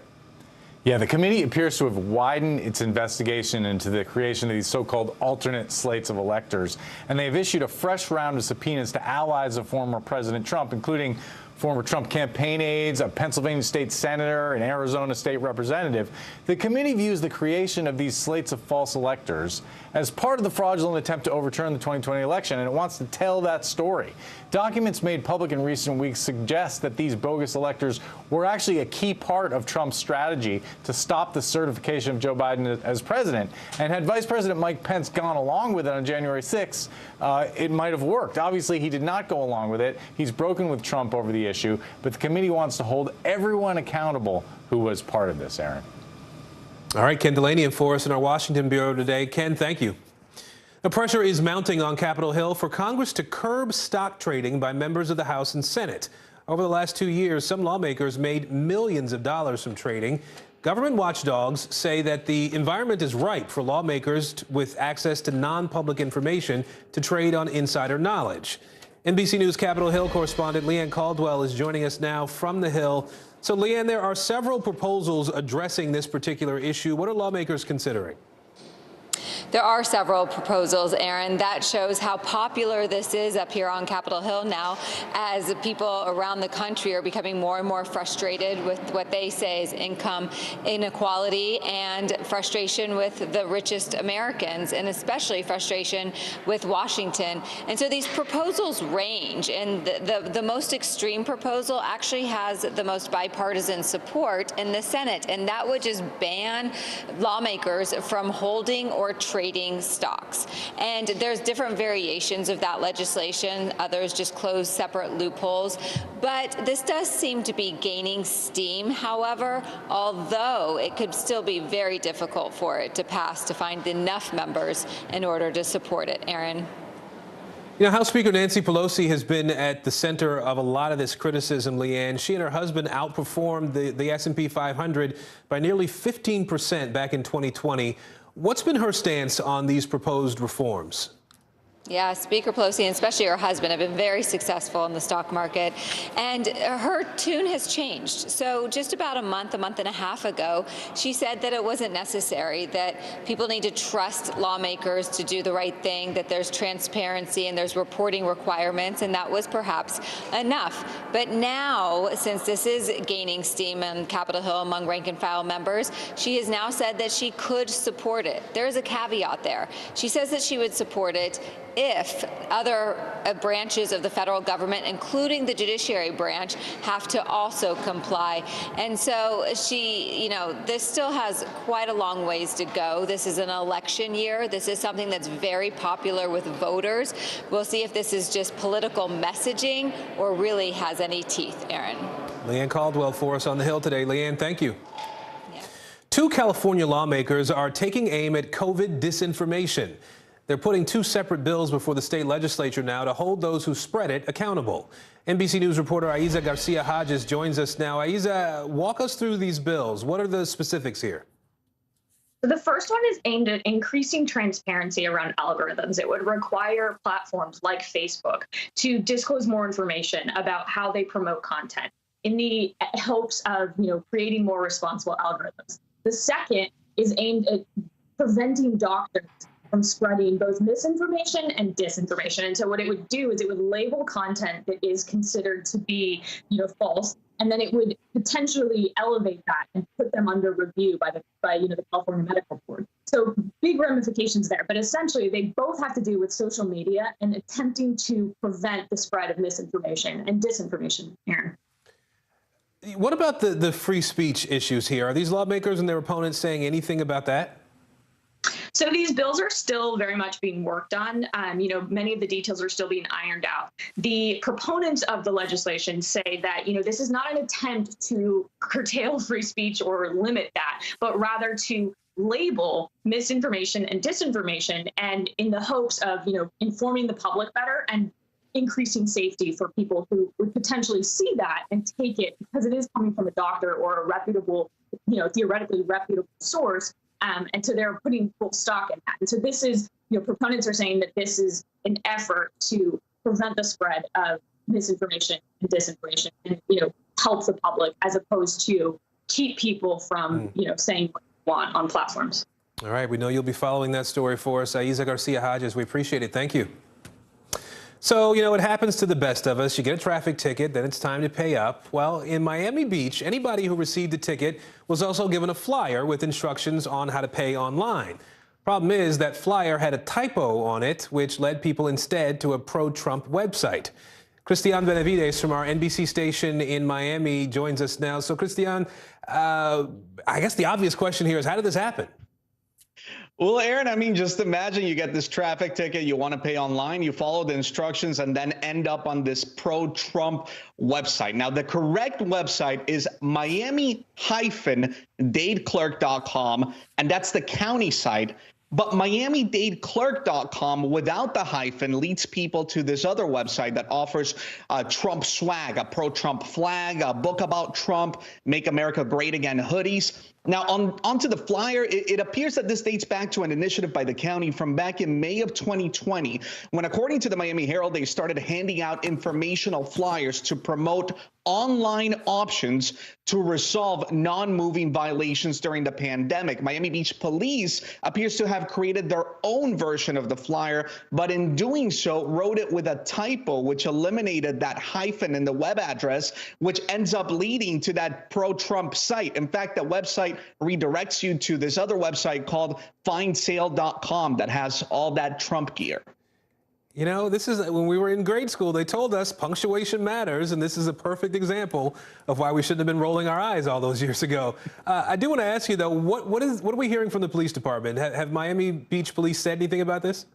Speaker 1: Yeah, the committee appears to have widened its investigation into the creation of these so-called alternate slates of electors, and they've issued a fresh round of subpoenas to allies of former President Trump, including former Trump campaign aides, a Pennsylvania state senator, an Arizona state representative. The committee views the creation of these slates of false electors as part of the fraudulent attempt to overturn the 2020 election, and it wants to tell that story. Documents made public in recent weeks suggest that these bogus electors were actually a key part of Trump's strategy to stop the certification of Joe Biden as president. And had Vice President Mike Pence gone along with it on January 6th, it might have worked. Obviously, he did not go along with it. He's broken with Trump over the issue, but the committee wants to hold everyone accountable who was part of this, Aaron.
Speaker 21: All right, Ken Delaney for us in our Washington bureau today. Ken, thank you. The pressure is mounting on Capitol Hill for Congress to curb stock trading by members of the House and Senate. Over the last 2 years, some lawmakers made millions of dollars from trading. Government watchdogs say that the environment is ripe for lawmakers with access to non-public information to trade on insider knowledge. NBC News Capitol Hill correspondent Leanne Caldwell is joining us now from the Hill. So, Leanne, there are several proposals addressing this particular issue. What are lawmakers considering?
Speaker 8: There are several proposals, Aaron. That shows how popular this is up here on Capitol Hill now, as people around the country are becoming more and more frustrated with what they say is income inequality and frustration with the richest Americans, and especially frustration with Washington. And so these proposals range, and the most extreme proposal actually has the most bipartisan support in the Senate, and that would just ban lawmakers from holding or trading stocks. And there's different variations of that legislation. Others just close separate loopholes. But this does seem to be gaining steam, however, although it could still be very difficult for it to pass, to find enough members in order to support it. Aaron.
Speaker 21: You know, House Speaker Nancy Pelosi has been at the center of a lot of this criticism, Leanne. She and her husband outperformed the S&P 500 by nearly 15% back in 2020. What's been her stance on these proposed reforms?
Speaker 8: Yeah, Speaker Pelosi and especially her husband have been very successful in the stock market, and her tune has changed. So just about a month and a half ago, she said that it wasn't necessary, that people need to trust lawmakers to do the right thing, that there's transparency and there's reporting requirements, and that was perhaps enough. But now, since this is gaining steam on Capitol Hill among rank and file members, she has now said that she could support it. There's a caveat there. She says that she would support it if other branches of the federal government, including the judiciary branch, have to also comply. And so this still has quite a long ways to go. This is an election year. This is something that's very popular with voters. We'll see if this is just political messaging or really has any teeth, Aaron.
Speaker 21: Leanne Caldwell for us on the Hill today. Leanne, thank you. Two California lawmakers are taking aim at COVID disinformation. They're putting two separate bills before the state legislature now to hold those who spread it accountable. NBC News reporter Aiza Garcia-Hodges joins us now. Aiza, walk us through these bills. What are the specifics here?
Speaker 4: The first one is aimed at increasing transparency around algorithms. It would require platforms like Facebook to disclose more information about how they promote content in the hopes of, creating more responsible algorithms. The second is aimed at preventing doctors from spreading both misinformation and disinformation. And so what it would do is it would label content that is considered to be, false, and then it would potentially elevate that and put them under review by the California Medical Board. So big ramifications there, but essentially they both have to do with social media and attempting to prevent the spread of misinformation and disinformation, Aaron.
Speaker 21: What about the free speech issues here? Are these lawmakers and their opponents saying anything about that?
Speaker 4: So these bills are still very much being worked on. Many of the details are still being ironed out. The proponents of the legislation say that, this is not an attempt to curtail free speech or limit that, but rather to label misinformation and disinformation, and in the hopes of, informing the public better and increasing safety for people who would potentially see that and take it because it is coming from a doctor or a reputable, theoretically reputable source. And so they're putting full stock in that. And so this is, proponents are saying that this is an effort to prevent the spread of misinformation and disinformation and, help the public as opposed to keep people from, saying what they want on platforms.
Speaker 21: All right. We know you'll be following that story for us. Aiza Garcia-Hodges, we appreciate it. Thank you. So, it happens to the best of us. You get a traffic ticket, then it's time to pay up. Well, in Miami Beach, anybody who received a ticket was also given a flyer with instructions on how to pay online. Problem is that flyer had a typo on it, which led people instead to a pro-Trump website. Christian Benavides from our NBC station in Miami joins us now. So, Christian, I guess the obvious question here is, how did this happen?
Speaker 9: Well, Aaron, just imagine you get this traffic ticket, you want to pay online, you follow the instructions, and then end up on this pro-Trump website. Now, the correct website is Miami-DadeClerk.com, and that's the county site. But Miami-DadeClerk.com without the hyphen leads people to this other website that offers Trump swag, a pro-Trump flag, a book about Trump, Make America Great Again hoodies. Now, onto the flyer, it appears that this dates back to an initiative by the county from back in May of 2020, when, according to the Miami Herald, they started handing out informational flyers to promote online options to resolve non-moving violations during the pandemic. Miami Beach Police appears to have created their own version of the flyer, but in doing so, wrote it with a typo, which eliminated that hyphen in the web address, which ends up leading to that pro-Trump site. In fact, the website redirects you to this other website called findsale.com that has all that Trump gear.
Speaker 21: This is when we were in grade school, they told us punctuation matters, and this is a perfect example of why we shouldn't have been rolling our eyes all those years ago. I do want to ask you, though, what are we hearing from the police department? Have Miami Beach Police said anything about this?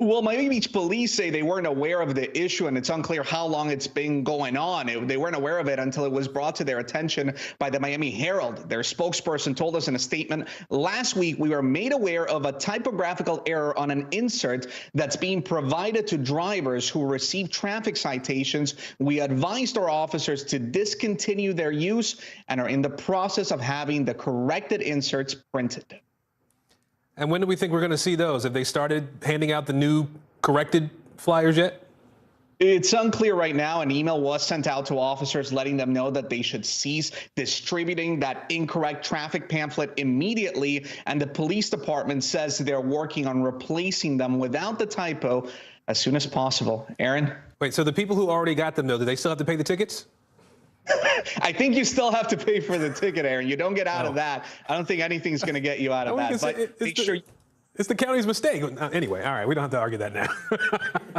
Speaker 9: Well, Miami Beach Police say they weren't aware of the issue, and it's unclear how long it's been going on. They weren't aware of it until it was brought to their attention by the Miami Herald. Their spokesperson told us in a statement, last week we were made aware of a typographical error on an insert that's being provided to drivers who receive traffic citations. We advised our officers to discontinue their use and are in the process of having the corrected inserts printed.
Speaker 21: And when do we think we're going to see those? Have they started handing out the new corrected flyers yet?
Speaker 9: It's unclear right now. An email was sent out to officers letting them know that they should cease distributing that incorrect traffic pamphlet immediately. And the police department says they're working on replacing them without the typo as soon as possible. Aaron?
Speaker 21: Wait, so the people who already got them, though, do they still have to pay the tickets?
Speaker 9: I think you still have to pay for the ticket, Aaron. You don't get out of that. I don't think anything's going to get you out of that. But make sure
Speaker 21: It's the county's mistake. Anyway, all right, we don't have to argue that now.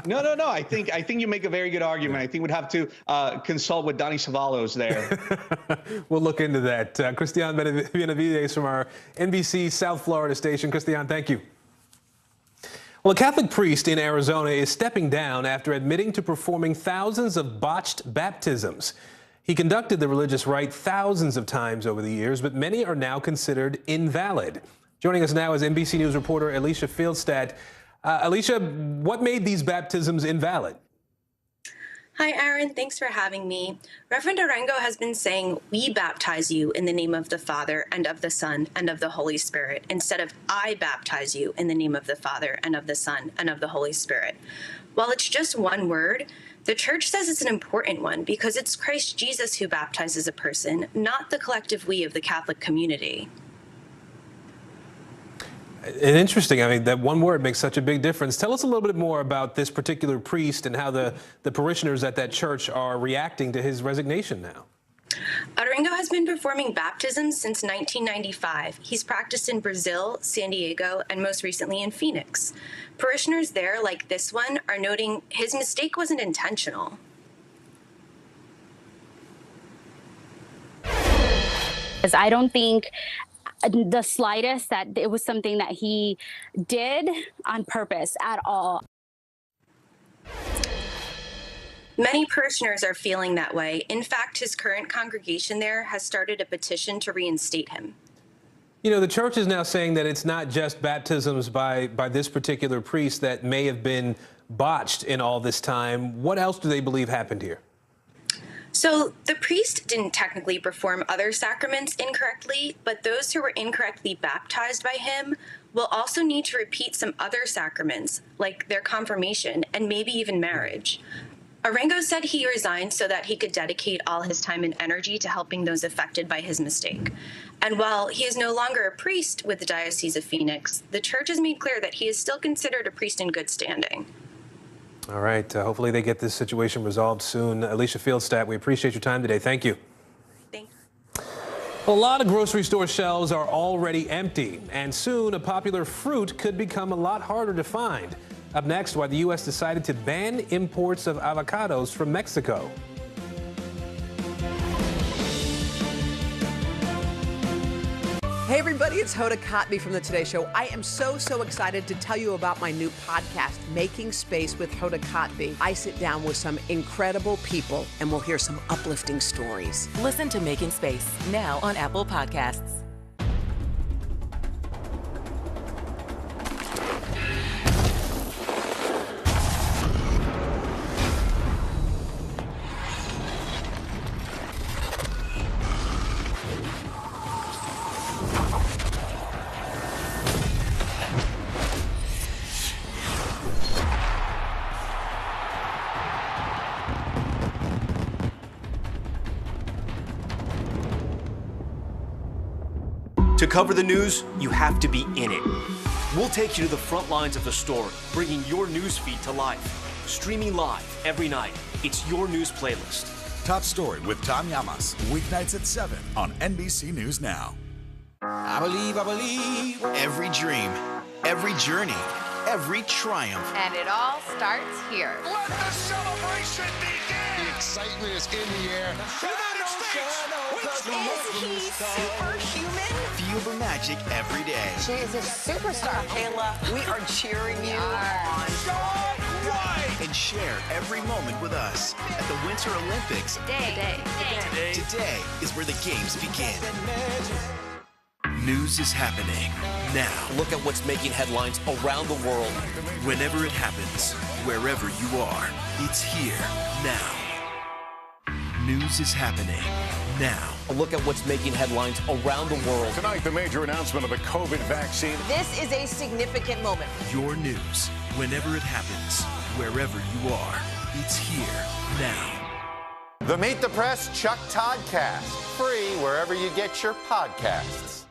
Speaker 9: No. I think you make a very good argument. I think we'd have to consult with Donnie Savalos there.
Speaker 21: We'll look into that. Christian Benavides from our NBC South Florida station. Christian, thank you. Well, a Catholic priest in Arizona is stepping down after admitting to performing thousands of botched baptisms. He conducted the religious rite thousands of times over the years, but many are now considered invalid. Joining us now is NBC News reporter Alicia Fieldstadt. Alicia, what made these baptisms invalid?
Speaker 10: Hi, Aaron. Thanks for having me. Reverend Arango has been saying, "We baptize you in the name of the Father and of the Son and of the Holy Spirit," instead of "I baptize you in the name of the Father and of the Son and of the Holy Spirit." While it's just one word, the church says it's an important one because it's Christ Jesus who baptizes a person, not the collective we of the Catholic community.
Speaker 21: And interesting. I mean, that one word makes such a big difference. Tell us a little bit more about this particular priest and how the parishioners at that church are reacting to his resignation now.
Speaker 10: Arango has been performing baptisms since 1995. He's practiced in Brazil, San Diego, and most recently in Phoenix. Parishioners there, like this one, are noting his mistake wasn't intentional.
Speaker 11: I don't think the slightest that it was something that he did on purpose at all.
Speaker 10: Many parishioners are feeling that way. In fact, his current congregation there has started a petition to reinstate him.
Speaker 21: You know, the church is now saying that it's not just baptisms by this particular priest that may have been botched in all this time. What else do they believe happened here?
Speaker 10: So the priest didn't technically perform other sacraments incorrectly, but those who were incorrectly baptized by him will also need to repeat some other sacraments, like their confirmation and maybe even marriage. Arango said he resigned so that he could dedicate all his time and energy to helping those affected by his mistake. And while he is no longer a priest with the Diocese of Phoenix, the church has made clear that he is still considered a priest in good standing.
Speaker 21: All right. Hopefully they get this situation resolved soon. Alicia Fieldstadt, we appreciate your time today. Thank you.
Speaker 10: Thanks.
Speaker 21: A lot of grocery store shelves are already empty, and soon a popular fruit could become a lot harder to find. Up next, why the U.S. decided to ban imports of avocados from Mexico.
Speaker 12: Hey everybody, it's Hoda Kotb from the Today Show. I am so excited to tell you about my new podcast, Making Space with Hoda Kotb. I sit down with some incredible people and we'll hear some uplifting stories.
Speaker 13: Listen to Making Space now on Apple Podcasts.
Speaker 32: To cover the news, you have to be in it. We'll take you to the front lines of the story, bringing your news feed to life. Streaming live every night. It's your news playlist.
Speaker 18: Top Story with Tom Llamas, weeknights at 7 on NBC News Now.
Speaker 14: I believe every dream, every journey, every triumph.
Speaker 15: And it all starts here.
Speaker 14: Let the celebration begin!
Speaker 15: The excitement is in the air.
Speaker 14: Is he superhuman? Feel the magic every day.
Speaker 15: She is a superstar.
Speaker 14: Kayla, we are cheering you on. Right. And share every moment with us at the Winter Olympics. Today is where the games begin.
Speaker 31: News is happening now.
Speaker 32: Look at what's making headlines around the world.
Speaker 31: Whenever it happens, wherever you are, it's here now. News is happening now.
Speaker 32: A look at what's making headlines around the world.
Speaker 5: Tonight, the major announcement of the COVID vaccine.
Speaker 15: This is a significant moment.
Speaker 31: Your news, whenever it happens, wherever you are, it's here now.
Speaker 33: The Meet the Press Chuck Toddcast, free wherever you get your podcasts.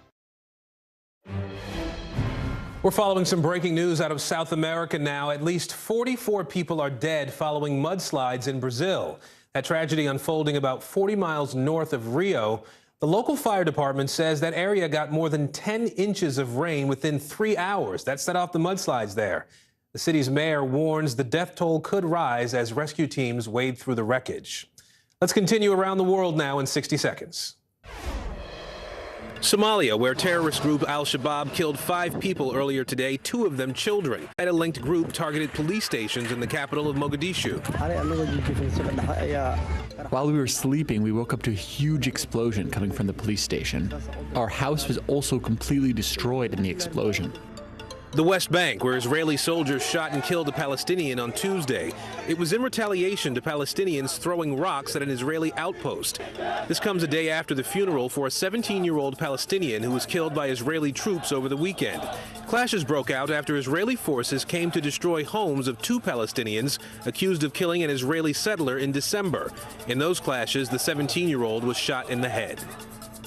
Speaker 21: We're following some breaking news out of South America now. At least 44 people are dead following mudslides in Brazil. That tragedy unfolding about 40 miles north of Rio. The local fire department says that area got more than 10 inches of rain within 3 hours. That set off the mudslides there. The city's mayor warns the death toll could rise as rescue teams wade through the wreckage. Let's continue around the world now in 60 seconds. Somalia, where terrorist group al-Shabaab killed 5 people earlier today, 2 of them children. A linked group targeted police stations in the capital of Mogadishu.
Speaker 16: While we were sleeping, we woke up to a huge explosion coming from the police station. Our house was also completely destroyed in the explosion.
Speaker 21: The West Bank, where Israeli soldiers shot and killed a Palestinian on Tuesday. It was in retaliation to Palestinians throwing rocks at an Israeli outpost. This comes a day after the funeral for a 17-year-old Palestinian who was killed by Israeli troops over the weekend. Clashes broke out after Israeli forces came to destroy homes of 2 Palestinians accused of killing an Israeli settler in December. In those clashes, the 17-year-old was shot in the head.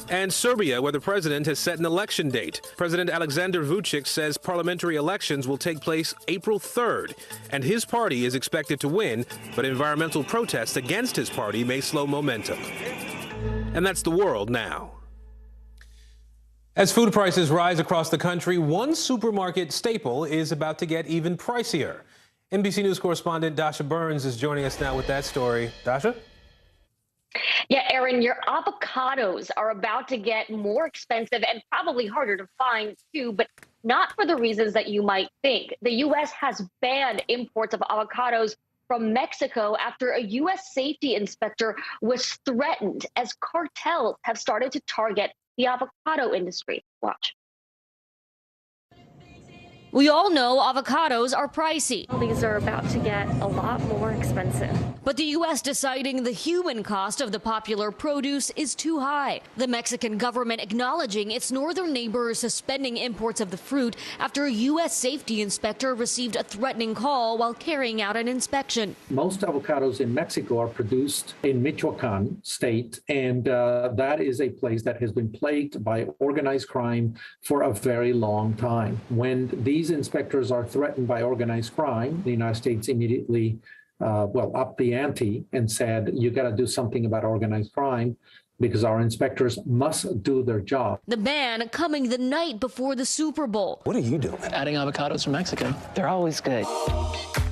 Speaker 21: And Serbia, where the president has set an election date. President Alexander Vučić says parliamentary elections will take place April 3rd, and his party is expected to win, but environmental protests against his party may slow momentum. And that's the world now. As food prices rise across the country, one supermarket staple is about to get even pricier. NBC News correspondent Dasha Burns is joining us now with that story. Dasha?
Speaker 17: Yeah, Aaron, your avocados are about to get more expensive and probably harder to find, too, but not for the reasons that you might think. The U.S. has banned imports of avocados from Mexico after a U.S. safety inspector was threatened as cartels have started to target the avocado industry. Watch.
Speaker 19: We all know avocados are pricey.
Speaker 17: These are about to get a lot more expensive.
Speaker 19: But the U.S. deciding the human cost of the popular produce is too high. The Mexican government acknowledging its northern neighbor is suspending imports of the fruit after a U.S. safety inspector received a threatening call while carrying out an inspection.
Speaker 20: Most avocados in Mexico are produced in Michoacan state, and that is a place that has been plagued by organized crime for a very long time. When these inspectors are threatened by organized crime, the United States immediately upped the ante and said, you got to do something about organized crime because our inspectors must do their job.
Speaker 19: The ban coming the night before the Super Bowl.
Speaker 22: What are you doing?
Speaker 23: Adding avocados from Mexico. They're always good.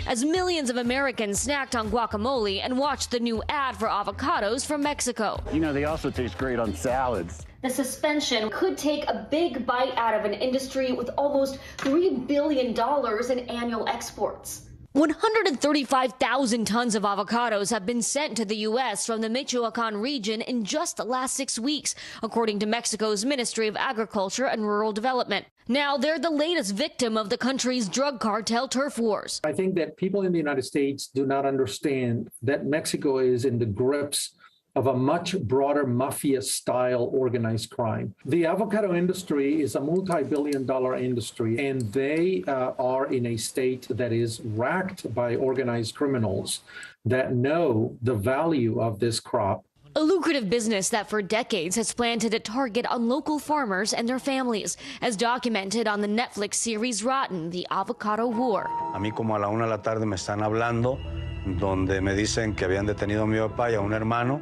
Speaker 19: As millions of Americans snacked on guacamole and watched the new ad for avocados from Mexico.
Speaker 24: You know, they also taste great on salads.
Speaker 17: The suspension could take a big bite out of an industry with almost $3 billion in annual exports.
Speaker 19: 135,000 tons of avocados have been sent to the U.S. from the Michoacan region in just the last 6 weeks, according to Mexico's Ministry of Agriculture and Rural Development. Now they're the latest victim of the country's drug cartel turf wars.
Speaker 20: I think that people in the United States do not understand that Mexico is in the grips of a much broader mafia-style organized crime. The avocado industry is a multi-billion-dollar industry, and they are in a state that is racked by organized criminals that know the value of this crop.
Speaker 19: A lucrative business that for decades has planted a target on local farmers and their families, as documented on the Netflix series Rotten, The Avocado War.
Speaker 25: A mí como a la 1 de la tarde me están hablando, donde me dicen que habían detenido a mi papá y a un hermano.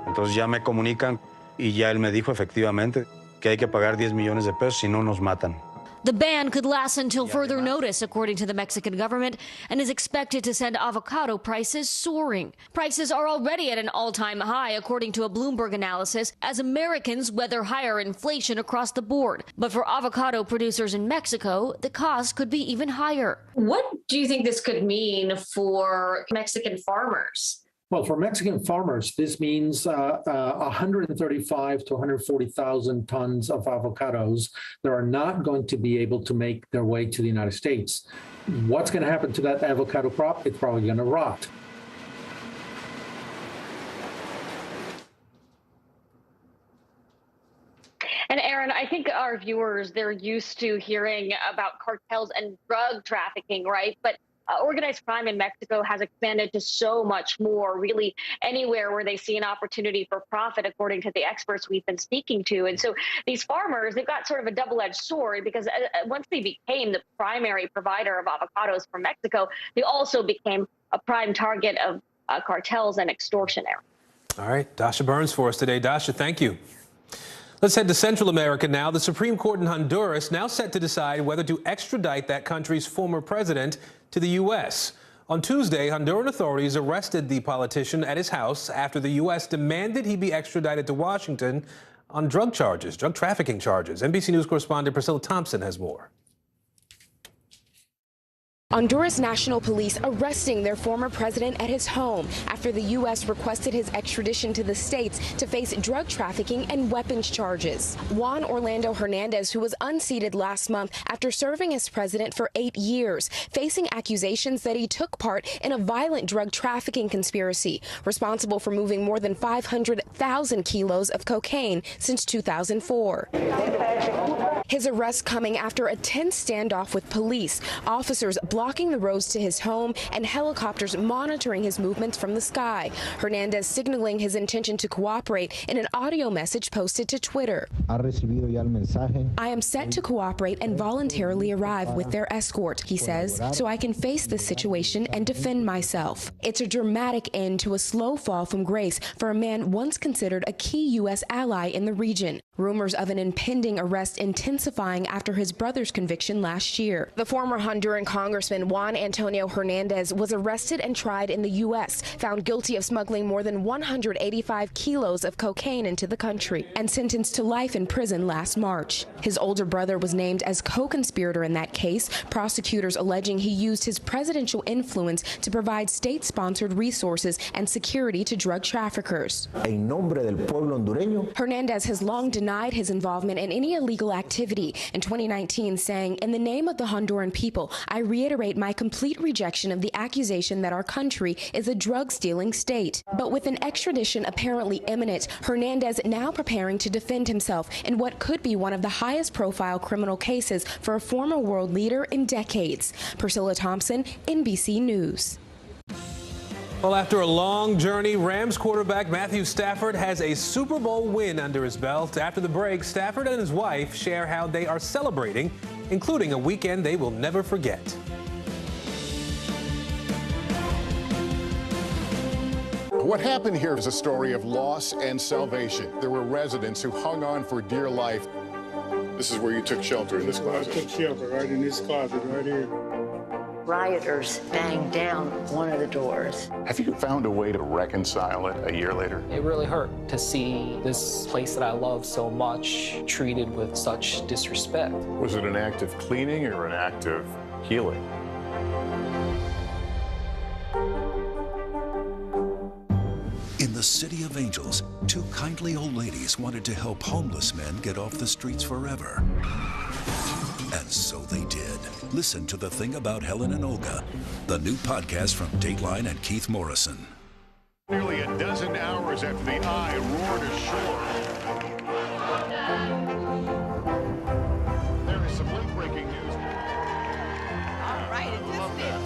Speaker 25: Entonces ya me comunican y ya él me dijo efectivamente que hay que pagar 10 millones de pesos si no nos matan.
Speaker 19: The ban could last until further notice, according to the Mexican government, and is expected to send avocado prices soaring. Prices are already at an all-time high, according to a Bloomberg analysis, as Americans weather higher inflation across the board. But for avocado producers in Mexico, the cost could be even higher.
Speaker 17: What do you think this could mean for Mexican farmers?
Speaker 20: Well, for Mexican farmers, this means 135 to 140,000 tons of avocados that are not going to be able to make their way to the United States. What's going to happen to that avocado crop? It's probably going to rot.
Speaker 17: And Aaron, I think our viewers, they're used to hearing about cartels and drug trafficking, right? But organized crime in Mexico has expanded to so much more, really anywhere where they see an opportunity for profit, according to the experts we've been speaking to. And so these farmers, they've got sort of a double-edged sword because once they became the primary provider of avocados for Mexico, they also became a prime target of cartels and extortion.
Speaker 21: All right, Dasha Burns for us today. Dasha, thank you. Let's head to Central America now. The Supreme Court in Honduras now set to decide whether to extradite that country's former president to the U.S. On Tuesday, Honduran authorities arrested the politician at his house after the U.S. demanded he be extradited to Washington on drug trafficking charges. NBC News correspondent Priscilla Thompson has more.
Speaker 1: Honduras National Police arresting their former president at his home after the U.S. requested his extradition to the States to face drug trafficking and weapons charges. Juan Orlando Hernandez, who was unseated last month after serving as president for 8 years, facing accusations that he took part in a violent drug trafficking conspiracy, responsible for moving more than 500,000 kilos of cocaine since 2004. His arrest coming after a tense standoff with police, officers blocking the roads to his home and helicopters monitoring his movements from the sky. Hernandez signaling his intention to cooperate in an audio message posted to Twitter. I am set to cooperate and voluntarily arrive with their escort, he says, so I can face this situation and defend myself. It's a dramatic end to a slow fall from grace for a man once considered a key U.S. ally in the region. Rumors of an impending arrest intensifying after his brother's conviction last year. The former Honduran Congressman Juan Antonio Hernandez was arrested and tried in the U.S., found guilty of smuggling more than 185 kilos of cocaine into the country, and sentenced to life in prison last March. His older brother was named as co-conspirator in that case, prosecutors alleging he used his presidential influence to provide state-sponsored resources and security to drug traffickers.
Speaker 2: En nombre del pueblo hondureño.
Speaker 1: Hernandez has long denied his involvement in any illegal activity, in 2019 saying, "In the name of the Honduran people, I reiterate my complete rejection of the accusation that our country is a drug-stealing state." But with an extradition apparently imminent, Hernandez now preparing to defend himself in what could be one of the highest-profile criminal cases for a former world leader in decades. Priscilla Thompson, NBC News.
Speaker 21: Well, after a long journey, Rams quarterback Matthew Stafford has a Super Bowl win under his belt. After the break, Stafford and his wife share how they are celebrating, including a weekend they will never forget.
Speaker 5: What happened here is a story of loss and salvation. There were residents who hung on for dear life. This is where you took shelter, in this closet.
Speaker 3: I took shelter right in this closet right here.
Speaker 4: Rioters banged down one of the doors.
Speaker 5: Have you found a way to reconcile it a year later?
Speaker 6: It really hurt to see this place that I love so much treated with such disrespect.
Speaker 5: Was it an act of cleaning or an act of healing?
Speaker 18: In the City of Angels, two kindly old ladies wanted to help homeless men get off the streets forever. And so they did. Listen to The Thing About Helen and Olga, the new podcast from Dateline and Keith Morrison.
Speaker 5: Nearly a dozen hours after the eye roared ashore. There is some late-breaking news.
Speaker 15: All right, it is it.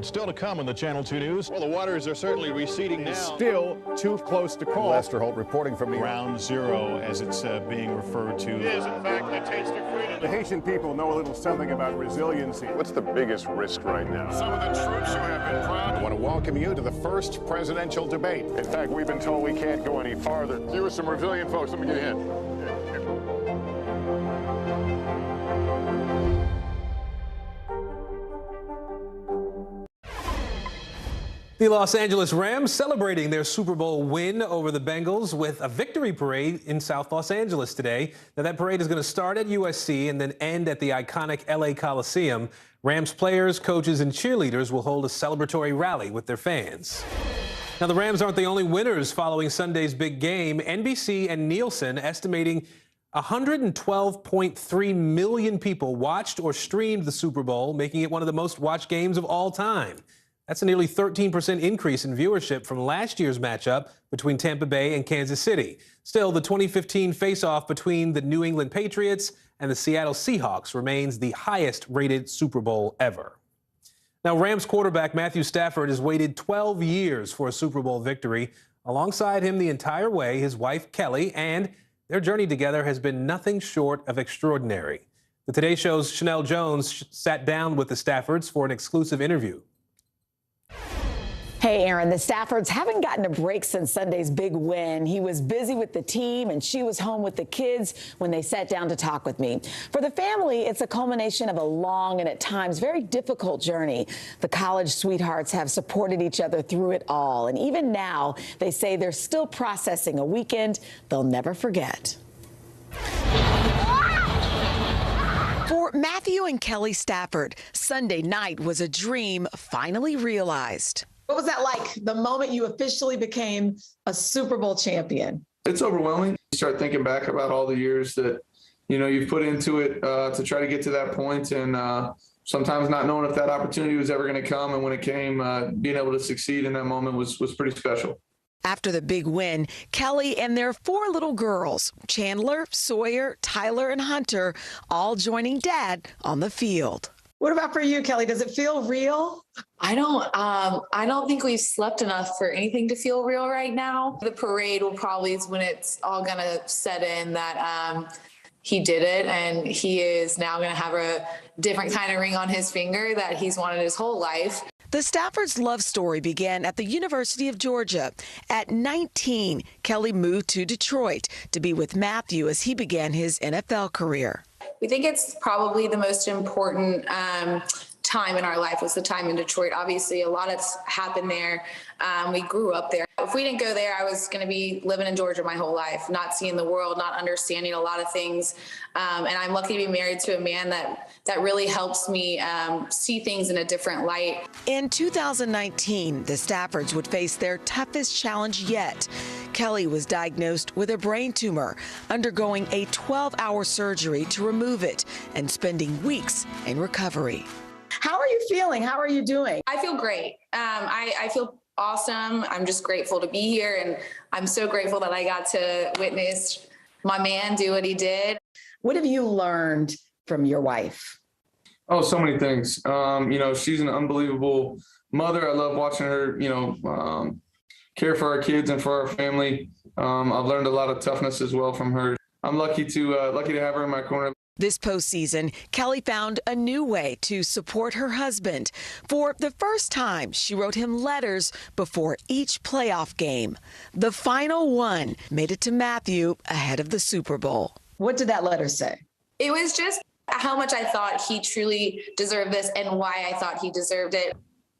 Speaker 5: Still to come on the Channel 2 News. Well, the waters are certainly receding now. Still too close to call. Lester Holt reporting from Ground Zero, as it's being referred to. It is, in fact, a taste of freedom. The Haitian people know a little something about resiliency. What's the biggest risk right now? Some of the troops who have been proud. I want to welcome you to the first presidential debate. In fact, we've been told we can't go any farther. Here are some resilient folks. Let me get in.
Speaker 21: The Los Angeles Rams celebrating their Super Bowl win over the Bengals with a victory parade in South Los Angeles today. Now, that parade is going to start at USC and then end at the iconic LA Coliseum. Rams players, coaches, and cheerleaders will hold a celebratory rally with their fans. Now, the Rams aren't the only winners following Sunday's big game. NBC and Nielsen estimating 112.3 million people watched or streamed the Super Bowl, making it one of the most watched games of all time. That's a nearly 13% increase in viewership from last year's matchup between Tampa Bay and Kansas City. Still, the 2015 face-off between the New England Patriots and the Seattle Seahawks remains the highest-rated Super Bowl ever. Now, Rams quarterback Matthew Stafford has waited 12 years for a Super Bowl victory. Alongside him the entire way, his wife Kelly, and their journey together has been nothing short of extraordinary. The Today Show's Chanel Jones sat down with the Staffords for an exclusive interview.
Speaker 7: Hey, Aaron, the Staffords haven't gotten a break since Sunday's big win. He was busy with the team and she was home with the kids when they sat down to talk with me. For the family, it's a culmination of a long and at times very difficult journey. The college sweethearts have supported each other through it all. And even now, they say they're still processing a weekend they'll never forget. For Matthew and Kelly Stafford, Sunday night was a dream finally realized. What was that like, the moment you officially became a Super Bowl champion?
Speaker 8: It's overwhelming. You start thinking back about all the years that, you've put into it to try to get to that point, and sometimes not knowing if that opportunity was ever going to come. And when it came, being able to succeed in that moment was pretty special.
Speaker 7: After the big win, Kelly and their 4 little girls, Chandler, Sawyer, Tyler, and Hunter, all joining Dad on the field. What about for you, Kelly? Does it feel real?
Speaker 9: I don't think we've slept enough for anything to feel real right now. The parade will probably is when it's all gonna set in that he did it, and he is now gonna have a different kind of ring on his finger that he's wanted his whole life.
Speaker 7: The Staffords' love story began at the University of Georgia. At 19, Kelly moved to Detroit to be with Matthew as he began his NFL career.
Speaker 9: We think it's probably the most important time in our life was the time in Detroit. Obviously, a lot has happened there. We grew up there. If we didn't go there, I was going to be living in Georgia my whole life, not seeing the world, not understanding a lot of things. And I'm lucky to be married to a man that really helps me see things in a different light.
Speaker 7: In 2019, the Staffords would face their toughest challenge yet. Kelly was diagnosed with a brain tumor, undergoing a 12-hour surgery to remove it and spending weeks in recovery. How are you feeling? How are you doing?
Speaker 9: I feel great. I feel awesome. I'm just grateful to be here, and I'm so grateful that I got to witness my man do what he did.
Speaker 7: What have you learned from your wife?
Speaker 8: Oh, so many things. She's an unbelievable mother. I love watching her, care for our kids and for our family. I've learned a lot of toughness as well from her. I'm lucky to have her in my corner.
Speaker 7: This postseason, Kelly found a new way to support her husband. For the first time, she wrote him letters before each playoff game. The final one made it to Matthew ahead of the Super Bowl. What did that letter say?
Speaker 9: It was just how much I thought he truly deserved this and why I thought he deserved it.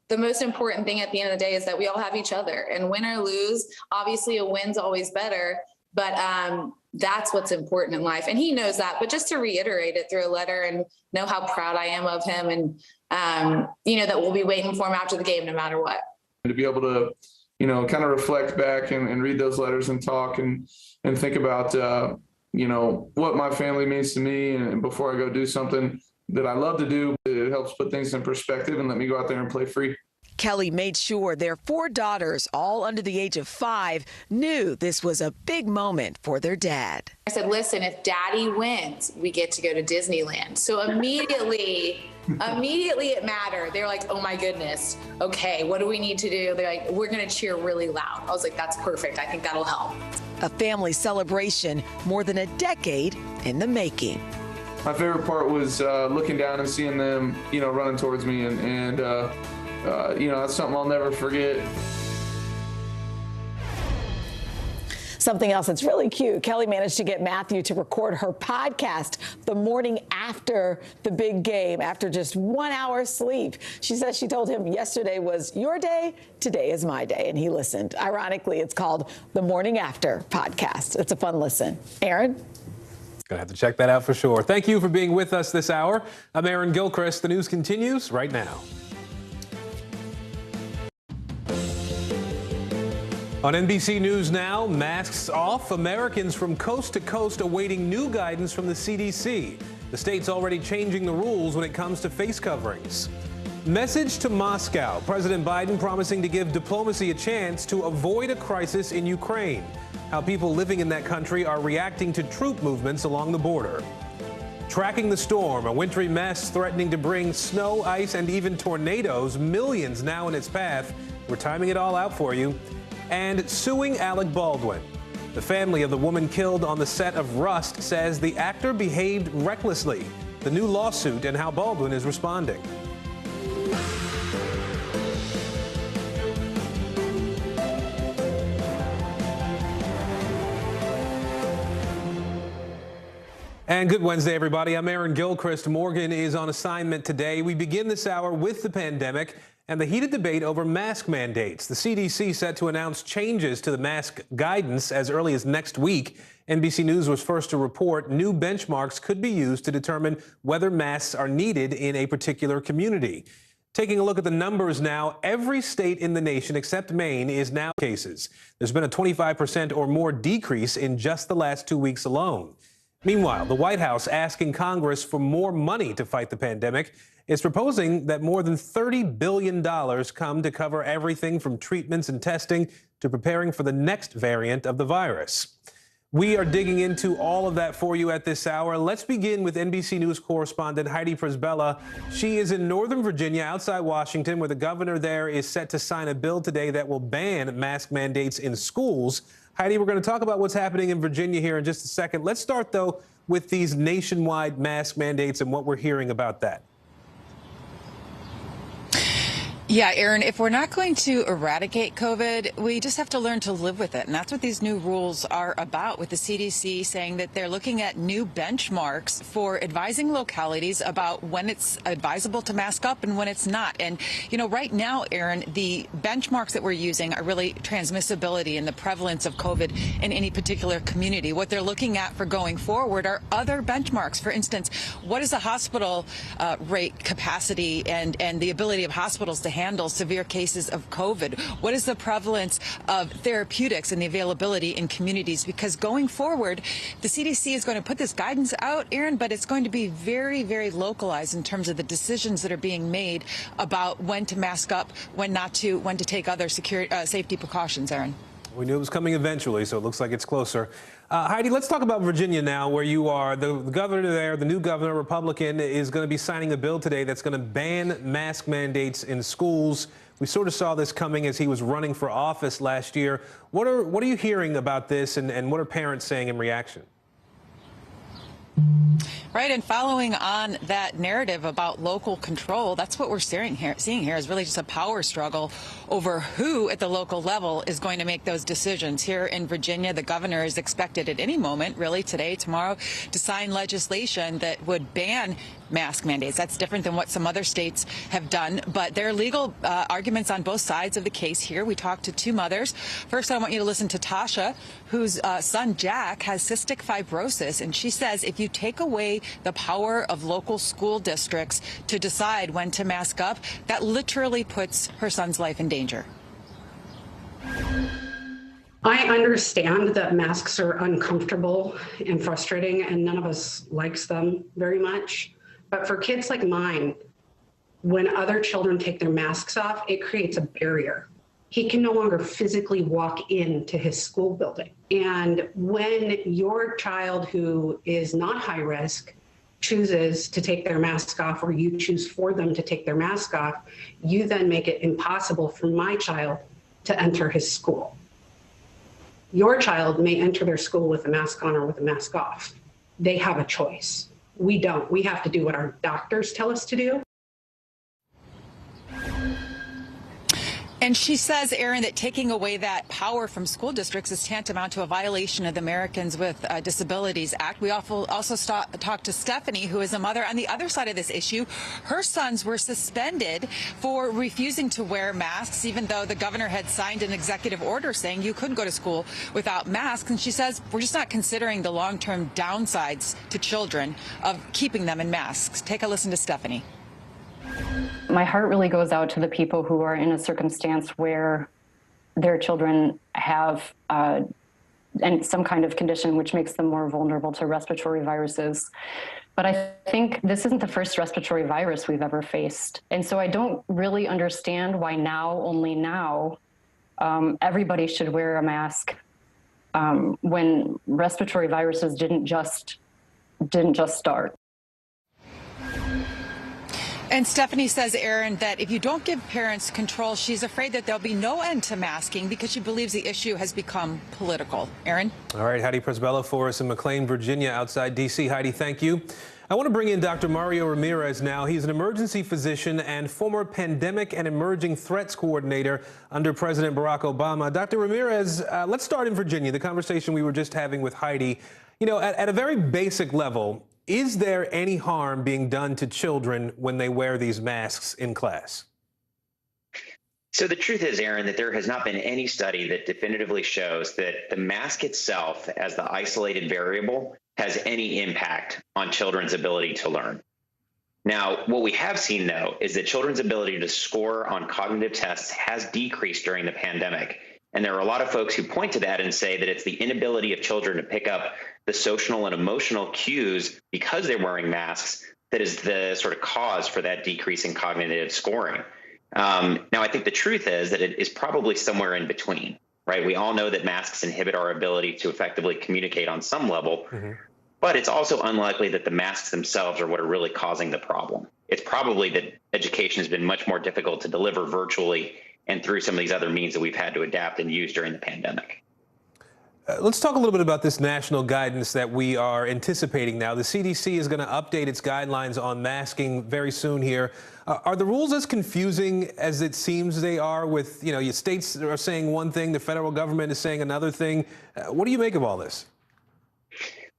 Speaker 9: The most important thing at the end of the day is that we all have each other, and win or lose, obviously a win's always better, but that's what's important in life. And he knows that, but just to reiterate it through a letter and know how proud I am of him, and that we'll be waiting for him after the game no matter what.
Speaker 8: To be able to, kind of reflect back and read those letters and talk and think about, what my family means to me, and before I go do something that I love to do, it helps put things in perspective and let me go out there and play free.
Speaker 7: Kelly made sure their 4 daughters, all under the age of 5, knew this was a big moment for their dad.
Speaker 9: I said, listen, if Daddy wins, we get to go to Disneyland. So immediately it mattered. They're like, oh my goodness. Okay, what do we need to do? They're like, we're going to cheer really loud. I was like, that's perfect. I think that'll help.
Speaker 7: A family celebration more than a decade in the making.
Speaker 8: My favorite part was looking down and seeing them, running towards me, and that's something I'll never forget.
Speaker 7: Something else that's really cute, Kelly managed to get Matthew to record her podcast the morning after the big game, after just 1 hour's sleep. She says she told him yesterday was your day, today is my day, and he listened. Ironically, it's called the Morning After Podcast. It's a fun listen. Aaron?
Speaker 21: Gonna have to check that out for sure. Thank you for being with us this hour. I'm Aaron Gilchrist. The news continues right now. On NBC News Now, masks off, Americans from coast to coast awaiting new guidance from the CDC. The state's already changing the rules when it comes to face coverings. Message to Moscow. President Biden promising to give diplomacy a chance to avoid a crisis in Ukraine. How people living in that country are reacting to troop movements along the border. Tracking the storm, a wintry mess threatening to bring snow, ice, and even tornadoes, millions now in its path. We're timing it all out for you. And suing Alec Baldwin. The family of the woman killed on the set of Rust says the actor behaved recklessly. The new lawsuit and how Baldwin is responding. And good Wednesday, everybody. I'm Aaron Gilchrist. Morgan is on assignment today. We begin this hour with the pandemic and the heated debate over mask mandates. The CDC set to announce changes to the mask guidance as early as next week. NBC News was first to report new benchmarks could be used to determine whether masks are needed in a particular community. Taking a look at the numbers now, every state in the nation except Maine is now cases. There's been a 25% or more decrease in just the last 2 weeks alone. Meanwhile, the White House asking Congress for more money to fight the pandemic is proposing that more than $30 billion come to cover everything from treatments and testing to preparing for the next variant of the virus. We are digging into all of that for you at this hour. Let's begin with NBC News correspondent Heidi Prisbilla. She is in Northern Virginia, outside Washington, where the governor there is set to sign a bill today that will ban mask mandates in schools. Heidi, we're going to talk about what's happening in Virginia here in just a second. Let's start, though, with these nationwide mask mandates and what we're hearing about that.
Speaker 10: Yeah, Aaron, if we're not going to eradicate COVID, we just have to learn to live with it. And that's what these new rules are about, with the CDC saying that they're looking at new benchmarks for advising localities about when it's advisable to mask up and when it's not. And, you know, right now, Aaron, the benchmarks that we're using are really transmissibility and the prevalence of COVID in any particular community. What they're looking at for going forward are other benchmarks. For instance, what is the hospital rate capacity and the ability of hospitals to handle severe cases of COVID? What is the prevalence of therapeutics and the availability in communities? Because going forward, the CDC is going to put this guidance out, Aaron, but it's going to be very, very localized in terms of the decisions that are being made about when to mask up, when not to, when to take other safety precautions, Aaron.
Speaker 21: We knew it was coming eventually, so it looks like it's closer. Heidi, let's talk about Virginia now, where you are. The governor there, the new governor, Republican, is going to be signing a bill today that's going to ban mask mandates in schools. We sort of saw this coming as he was running for office last year. What are you hearing about this, and what are parents saying in reaction?
Speaker 10: Right, and following on that narrative about local control, that's what we're seeing here is really just a power struggle over who at the local level is going to make those decisions. Here in Virginia, the governor is expected at any moment, really today, tomorrow, to sign legislation that would ban mask mandates. That's different than what some other states have done, but there are legal arguments on both sides of the case here. We talked to two mothers. First, I want you to listen to Tasha, whose son Jack has cystic fibrosis, and she says if you take away the power of local school districts to decide when to mask up, that literally puts her son's life in danger.
Speaker 11: I understand that masks are uncomfortable and frustrating, and none of us likes them very much. But for kids like mine, when other children take their masks off, it creates a barrier. He can no longer physically walk into his school building. And when your child who is not high risk chooses to take their mask off, or you choose for them to take their mask off, you then make it impossible for my child to enter his school. Your child may enter their school with a mask on or with a mask off. They have a choice. We don't. We have to do what our doctors tell us to do.
Speaker 10: And she says, Aaron, that taking away that power from school districts is tantamount to a violation of the Americans with Disabilities Act. We also talked to Stephanie, who is a mother on the other side of this issue. Her sons were suspended for refusing to wear masks, even though the governor had signed an executive order saying you couldn't go to school without masks. And she says, we're just not considering the long-term downsides to children of keeping them in masks. Take a listen to Stephanie.
Speaker 12: My heart really goes out to the people who are in a circumstance where their children have some kind of condition which makes them more vulnerable to respiratory viruses. But I think this isn't the first respiratory virus we've ever faced. And so I don't really understand why now, only now, everybody should wear a mask when respiratory viruses didn't just start.
Speaker 10: And Stephanie says, Aaron, that if you don't give parents control, she's afraid that there'll be no end to masking because she believes the issue has become political. Aaron? All right, Heidi Presbella for us in McLean, Virginia, outside D.C. Heidi, thank you. I want to bring in Dr. Mario Ramirez now. He's an emergency physician and former pandemic and emerging threats coordinator under President Barack Obama. Dr. Ramirez, let's start in Virginia, the conversation we were just having with Heidi. You know, at a very basic level, is there any harm being done to children when they wear these masks in class?
Speaker 13: So the truth is, Aaron, that there has not been any study that definitively shows that the mask itself as the isolated variable has any impact on children's ability to learn. Now, what we have seen, though, is that children's ability to score on cognitive tests has decreased during the pandemic. And there are a lot of folks who point to that and say that it's the inability of children to pick up the social and emotional cues because they're wearing masks that is the sort of cause for that decrease in cognitive scoring. Now, I think the truth is that it is probably somewhere in between, right? We all know that masks inhibit our ability to effectively communicate on some level, but it's also unlikely that the masks themselves are what are really causing the problem. It's probably that education has been much more difficult to deliver virtually and through some of these other means that we've had to adapt and use during the pandemic.
Speaker 21: Let's talk a little bit about this national guidance that we are anticipating now. The CDC is going to update its guidelines on masking very soon here. Are the rules as confusing as it seems they are with, you know, your states are saying one thing, the federal government is saying another thing? What do you make of all this?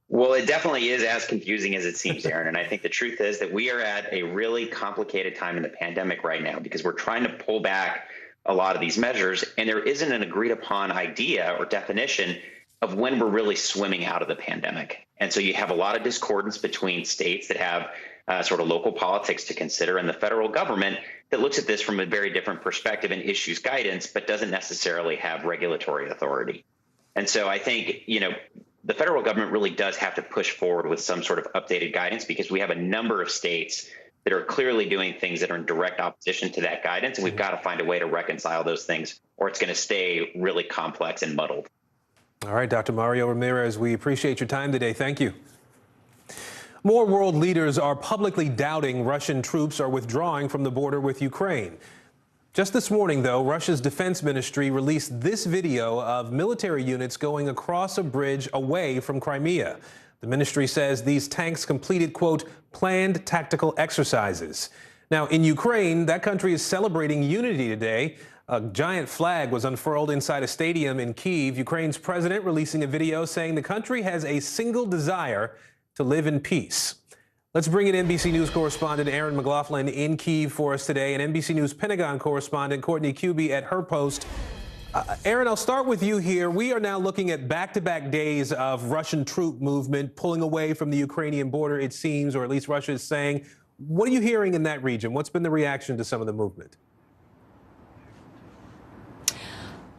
Speaker 13: Well, it definitely is as confusing as it seems, Aaron. And I think the truth is that we are at a really complicated time in the pandemic right now because we're trying to pull back a lot of these measures, and there isn't an agreed upon idea or definition of when we're really swimming out of the pandemic. And so you have a lot of discordance between states that have sort of local politics to consider and the federal government that looks at this from a very different perspective and issues guidance, but doesn't necessarily have regulatory authority. And so I think, you know, the federal government really does have to push forward with some sort of updated guidance because we have a number of states that are clearly doing things that are in direct opposition to that guidance. And we've got to find a way to reconcile those things or it's going to stay really complex and muddled.
Speaker 21: All right, Dr. Mario Ramirez, we appreciate your time today. Thank you. More world leaders are publicly doubting Russian troops are withdrawing from the border with Ukraine. Just this morning, though, Russia's defense ministry released this video of military units going across a bridge away from Crimea. The ministry says these tanks completed, quote, planned tactical exercises. Now, in Ukraine, that country is celebrating unity today. A giant flag was unfurled inside a stadium in Kyiv. Ukraine's president releasing a video saying the country has a single desire to live in peace. Let's bring in NBC News correspondent Aaron McLaughlin in Kyiv for us today and NBC News Pentagon correspondent Courtney Kuby at her post. Aaron, I'll start with you here. We are now looking at back-to-back days of Russian troop movement pulling away from the Ukrainian border, it seems, or at least Russia is saying. What are you hearing in that region? What's been the reaction to some of the movement?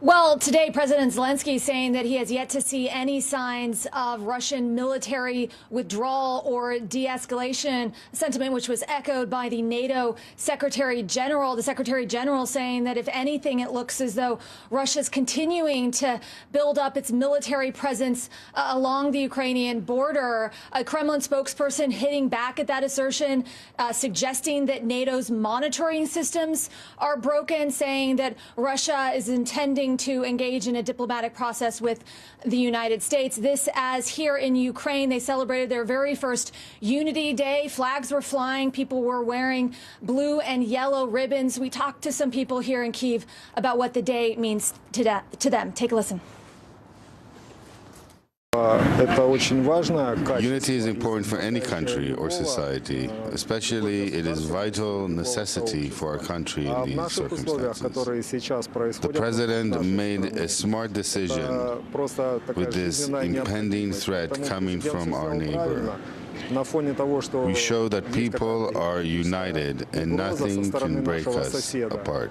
Speaker 14: Well, today, President Zelensky is saying that he has yet to see any signs of Russian military withdrawal or de-escalation, a sentiment which was echoed by the NATO Secretary General. The Secretary General saying that, if anything, it looks as though Russia's continuing to build up its military presence along the Ukrainian border. A Kremlin spokesperson hitting back at that assertion, suggesting that NATO's monitoring systems are broken, saying that Russia is intending to engage in a diplomatic process with the United States. This as here in Ukraine, they celebrated their very first Unity Day. Flags were flying. People were wearing blue and yellow ribbons. We talked to some people here in Kyiv about what the day means to them. Take a listen.
Speaker 16: Unity is important for any country or society, especially it is vital necessity for our country in these circumstances. The president made a smart decision with this impending threat coming from our neighbor. We show that people are united and nothing can break us apart.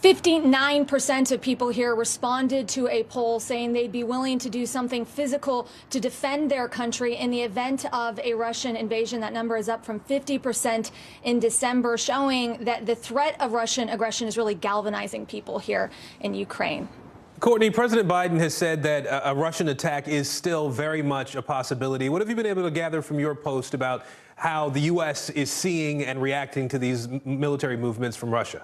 Speaker 14: 59% of people here responded to a poll saying they'd be willing to do something physical to defend their country in the event of a Russian invasion. That number is up from 50% in December, showing that the threat of Russian aggression is really galvanizing people here in Ukraine.
Speaker 21: Courtney, President Biden has said that a Russian attack is still very much a possibility. What have you been able to gather from your post about how the U.S. is seeing and reacting to these military movements from Russia?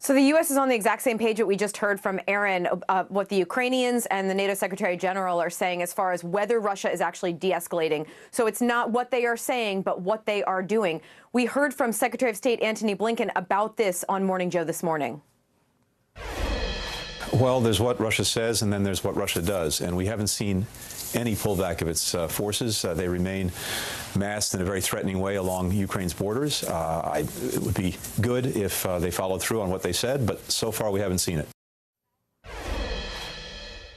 Speaker 19: So the U.S. is on the exact same page that we just heard from Aaron, what the Ukrainians and the NATO Secretary General are saying as far as whether Russia is actually de-escalating. So it's not what they are saying, but what they are doing. We heard from Secretary of State Antony Blinken about this on Morning Joe this morning.
Speaker 22: Well, there's what Russia says, and then there's what Russia does. And we haven't seen any pullback of its forces. They remain massed in a very threatening way along Ukraine's borders. It would be good if they followed through on what they said, but so far we haven't seen it.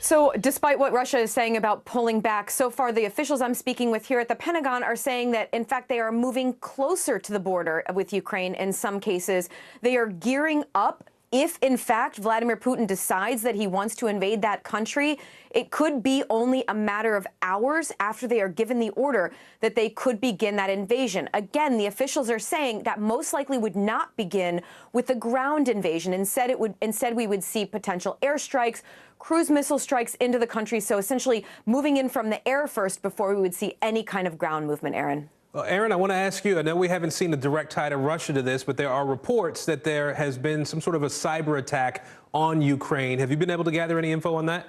Speaker 19: So despite what Russia is saying about pulling back, so far the officials I'm speaking with here at the Pentagon are saying that, in fact, they are moving closer to the border with Ukraine in some cases. They are gearing up. If, in fact, Vladimir Putin decides that he wants to invade that country, it could be only a matter of hours after they are given the order that they could begin that invasion. Again, the officials are saying that most likely would not begin with a ground invasion. Instead, we would see potential airstrikes, cruise missile strikes into the country. So essentially moving in from the air first before we would see any kind of ground movement, Aaron.
Speaker 21: Well, Aaron, I want to ask you, I know we haven't seen a direct tie to Russia to this, but there are reports that there has been some sort of a cyber attack on Ukraine. Have you been able to gather any info on that?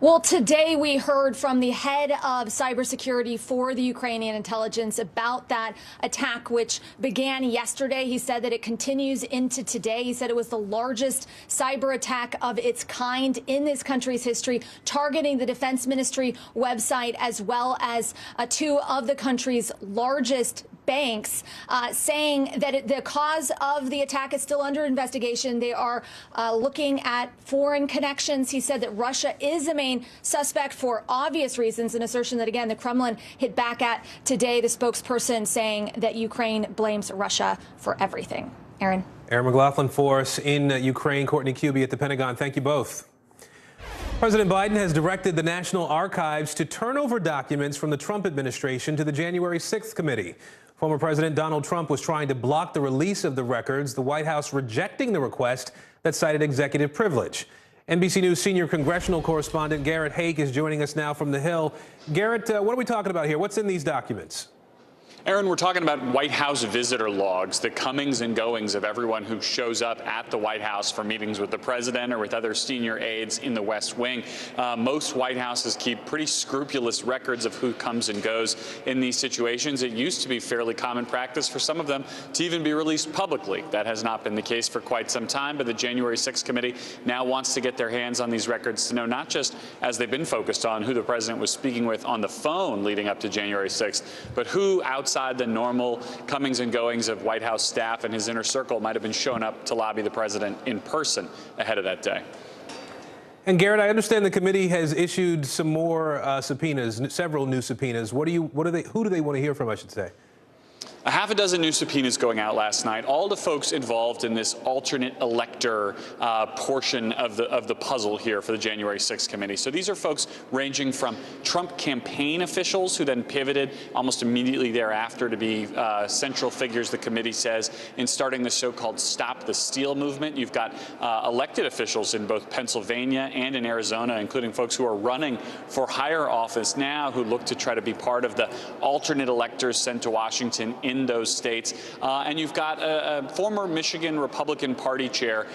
Speaker 14: Well, today we heard from the head of cybersecurity for the Ukrainian intelligence about that attack, which began yesterday. He said that it continues into today. He said it was the largest cyber attack of its kind in this country's history, targeting the Defense Ministry website as well as two of the country's largest banks, saying that the cause of the attack is still under investigation. They are looking at foreign connections. He said that Russia is the main suspect for obvious reasons, an assertion that, again, the Kremlin hit back at today, the spokesperson saying that Ukraine blames Russia for everything. Aaron
Speaker 21: McLaughlin for us in Ukraine. Courtney Kube at the Pentagon. Thank you both. President Biden has directed the National Archives to turn over documents from the Trump administration to the January 6th committee. Former President Donald Trump was trying to block the release of the records, the White House rejecting the request that cited executive privilege. NBC News senior congressional correspondent Garrett Haake is joining us now from the Hill. Garrett, what are we talking about here? What's in these documents?
Speaker 23: Aaron, we're talking about White House visitor logs, the comings and goings of everyone who shows up at the White House for meetings with the president or with other senior aides in the West Wing. Most White Houses keep pretty scrupulous records of who comes and goes in these situations. It used to be fairly common practice for some of them to even be released publicly. That has not been the case for quite some time, but the January 6th committee now wants to get their hands on these records to know not just, as they've been focused on, who the president was speaking with on the phone leading up to January 6th, but who outside the normal comings and goings of White House staff and his inner circle might have been showing up to lobby the president in person ahead of that day.
Speaker 21: And Garrett, I understand the committee has issued some more subpoenas, several new subpoenas. Who do they want to hear from, I should say?
Speaker 23: A half a dozen new subpoenas going out last night, all the folks involved in this alternate elector portion of the puzzle here for the January 6th committee. So these are folks ranging from Trump campaign officials who then pivoted almost immediately thereafter to be central figures, the committee says, in starting the so-called Stop the Steal movement. You've got elected officials in both Pennsylvania and in Arizona, including folks who are running for higher office now who look to try to be part of the alternate electors sent to Washington in those states. And you've got a former Michigan Republican Party chair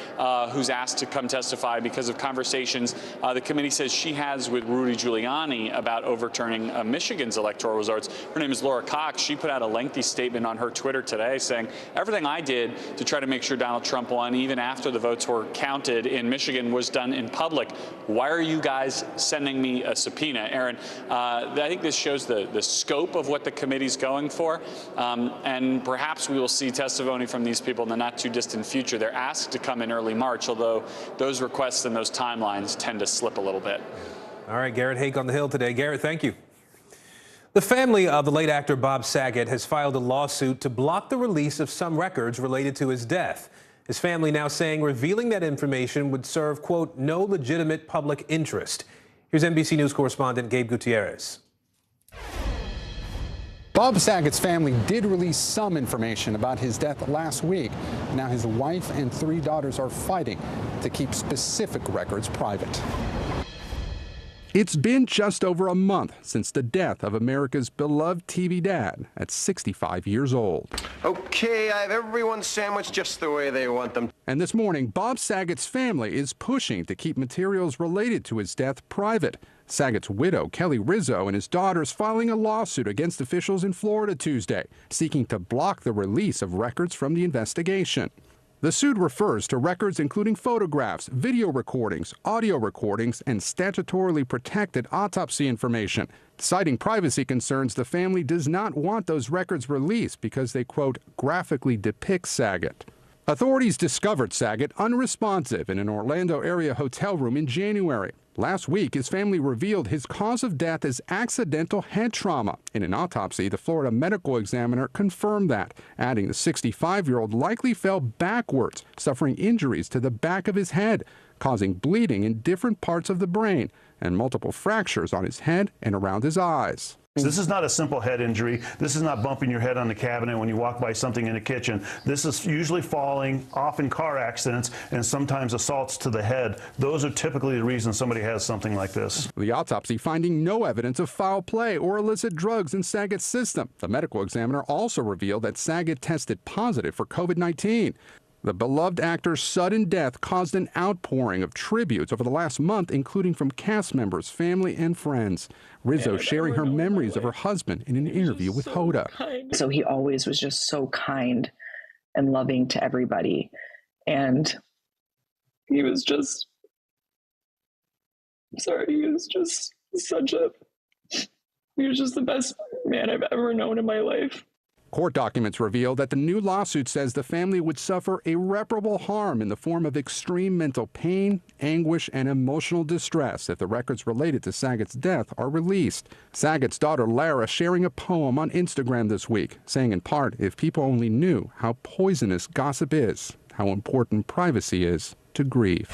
Speaker 23: who's asked to come testify because of conversations the committee says she has with Rudy Giuliani about overturning Michigan's electoral results. Her name is Laura Cox. She put out a lengthy statement on her Twitter today saying, everything I did to try to make sure Donald Trump won, even after the votes were counted in Michigan, was done in public. Why are you guys sending me a subpoena? Aaron, I think this shows the scope of what the committee's going for. And perhaps we will see testimony from these people in the not too distant future. They're asked to come in early March, although those requests and those timelines tend to slip a little bit.
Speaker 21: All right, Garrett Haake on the Hill today. Garrett, thank you. The family of the late actor Bob Saget has filed a lawsuit to block the release of some records related to his death. His family now saying revealing that information would serve, quote, no legitimate public interest. Here's NBC News correspondent Gabe Gutierrez.
Speaker 2: Bob Saget's family did release some information about his death last week. Now his wife and 3 daughters are fighting to keep specific records private. It's been just over a month since the death of America's beloved TV dad at 65 years old.
Speaker 17: Okay, I have everyone's sandwich just the way they want them.
Speaker 2: And this morning, Bob Saget's family is pushing to keep materials related to his death private. Saget's widow, Kelly Rizzo, and his daughters filing a lawsuit against officials in Florida Tuesday, seeking to block the release of records from the investigation. The suit refers to records including photographs, video recordings, audio recordings, and statutorily protected autopsy information. Citing privacy concerns, the family does not want those records released because they, quote, graphically depict Saget. Authorities discovered Saget unresponsive in an Orlando area hotel room in January. Last week, his family revealed his cause of death is accidental head trauma. In an autopsy, the Florida medical examiner confirmed that, adding the 65-year-old likely fell backwards, suffering injuries to the back of his head, causing bleeding in different parts of the brain, and multiple fractures on his head and around his eyes.
Speaker 20: This is not a simple head injury. This is not bumping your head on the cabinet when you walk by something in the kitchen. This is usually falling, often car accidents, and sometimes assaults to the head. Those are typically the reasons somebody has something like this.
Speaker 2: The autopsy finding no evidence of foul play or illicit drugs in Saget's system. The medical examiner also revealed that Saget tested positive for COVID-19. The beloved actor's sudden death caused an outpouring of tributes over the last month, including from cast members, family, and friends. Rizzo sharing her memories of her husband in an interview with Hoda.
Speaker 24: So he always was just so kind and loving to everybody. And he was just, he was just the best man I've ever known in my life.
Speaker 2: Court documents reveal that the new lawsuit says the family would suffer irreparable harm in the form of extreme mental pain, anguish, and emotional distress if the records related to Saget's death are released. Saget's daughter Lara sharing a poem on Instagram this week, saying in part, if people only knew how poisonous gossip is, how important privacy is to grief.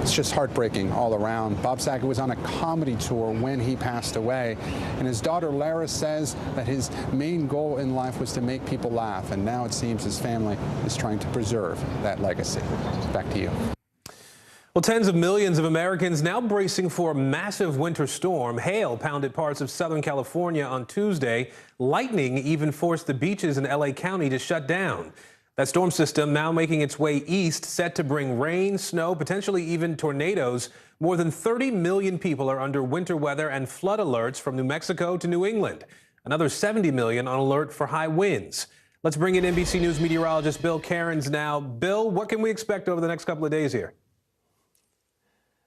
Speaker 2: It's just heartbreaking all around. Bob Saget was on a comedy tour when he passed away, and his daughter Lara says that his main goal in life was to make people laugh, and now it seems his family is trying to preserve that legacy. Back to you.
Speaker 21: Well, tens of millions of Americans now bracing for a massive winter storm. Hail pounded parts of Southern California on Tuesday. Lightning even forced the beaches in LA County to shut down. That storm system now making its way east, set to bring rain, snow, potentially even tornadoes. More than 30 million people are under winter weather and flood alerts from New Mexico to New England. Another 70 million on alert for high winds. Let's bring in NBC News meteorologist Bill Cairns now. Bill, what can we expect over the next couple of days here?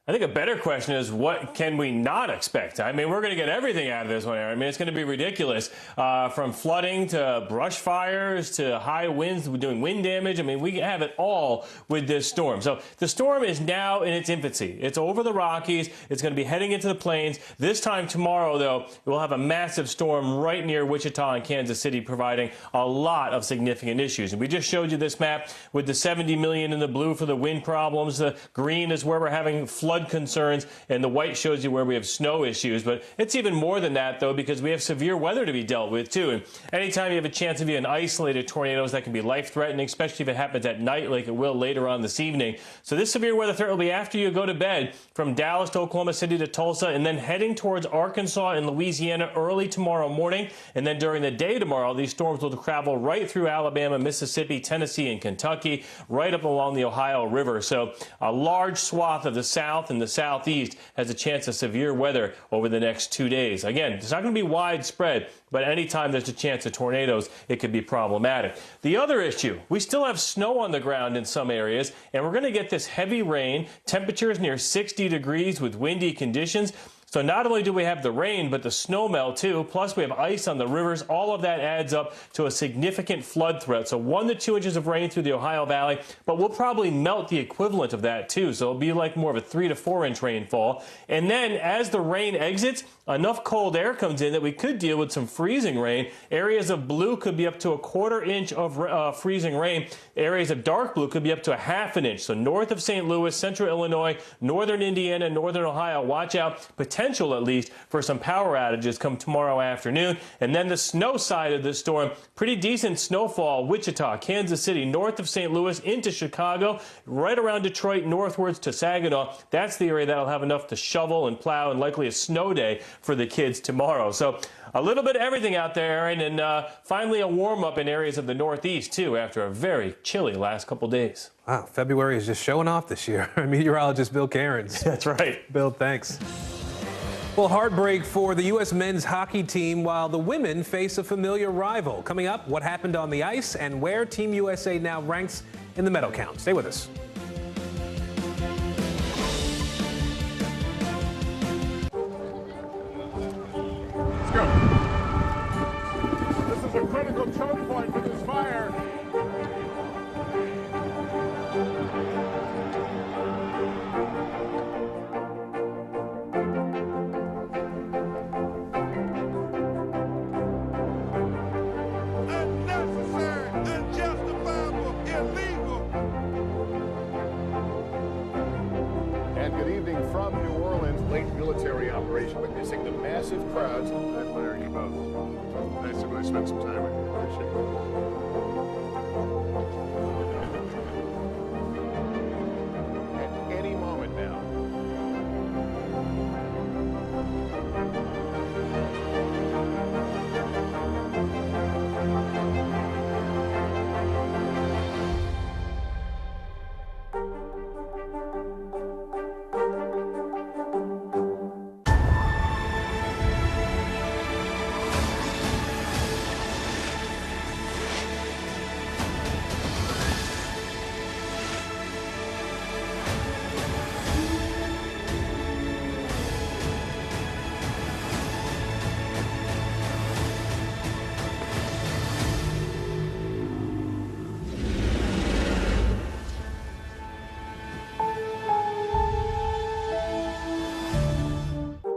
Speaker 25: I think a better question is, what can we not expect? I mean, we're going to get everything out of this one, Aaron. I mean, it's going to be ridiculous, from flooding to brush fires to high winds doing wind damage. I mean, we have it all with this storm. So the storm is now in its infancy. It's over the Rockies. It's going to be heading into the plains. This time tomorrow, though, we'll have a massive storm right near Wichita and Kansas City, providing a lot of significant issues. And we just showed you this map with the 70 million in the blue for the wind problems. The green is where we're having flood concerns, and the white shows you where we have snow issues. But it's even more than that, though, because we have severe weather to be dealt with, too. And anytime you have a chance of even isolated tornadoes, that can be life-threatening, especially if it happens at night like it will later on this evening. So this severe weather threat will be after you go to bed, from Dallas to Oklahoma City to Tulsa, and then heading towards Arkansas and Louisiana early tomorrow morning. And then during the day tomorrow, these storms will travel right through Alabama, Mississippi, Tennessee, and Kentucky, right up along the Ohio River. So a large swath of the South and the Southeast has a chance of severe weather over the next 2 days. Again, it's not going to be widespread, but anytime there's a chance of tornadoes, it could be problematic. The other issue, we still have snow on the ground in some areas, and we're going to get this heavy rain, temperatures near 60 degrees with windy conditions. So not only do we have the rain, but the snow melt too. Plus we have ice on the rivers. All of that adds up to a significant flood threat. So 1 to 2 inches of rain through the Ohio Valley, but we'll probably melt the equivalent of that too. So it'll be like more of a 3 to 4 inch rainfall. And then as the rain exits, enough cold air comes in that we could deal with some freezing rain. Areas of blue could be up to 1/4 inch of freezing rain. Areas of dark blue could be up to 1/2 inch. So north of St. Louis, central Illinois, northern Indiana, northern Ohio, watch out, potential at least, for some power outages come tomorrow afternoon. And then the snow side of the storm, pretty decent snowfall, Wichita, Kansas City, north of St. Louis into Chicago, right around Detroit, northwards to Saginaw. That's the area that'll have enough to shovel and plow, and likely a snow day for the kids tomorrow. So a little bit of everything out there, Aaron, and finally a warm-up in areas of the Northeast, too, after a very chilly last couple days.
Speaker 21: Wow, February is just showing off this year. Meteorologist Bill Cairns.
Speaker 25: That's right.
Speaker 21: Bill, thanks. Well, heartbreak for the U.S. men's hockey team while the women face a familiar rival. Coming up, what happened on the ice and where Team USA now ranks in the medal count. Stay with us.
Speaker 5: Let's go. This is a critical choke point for this fire. Unnecessary, unjustifiable, illegal. And good evening from New Orleans. Late military operation witnessing the massive crowds. I admire you both. Nice to really spend some time with you. Appreciate it. At any moment now.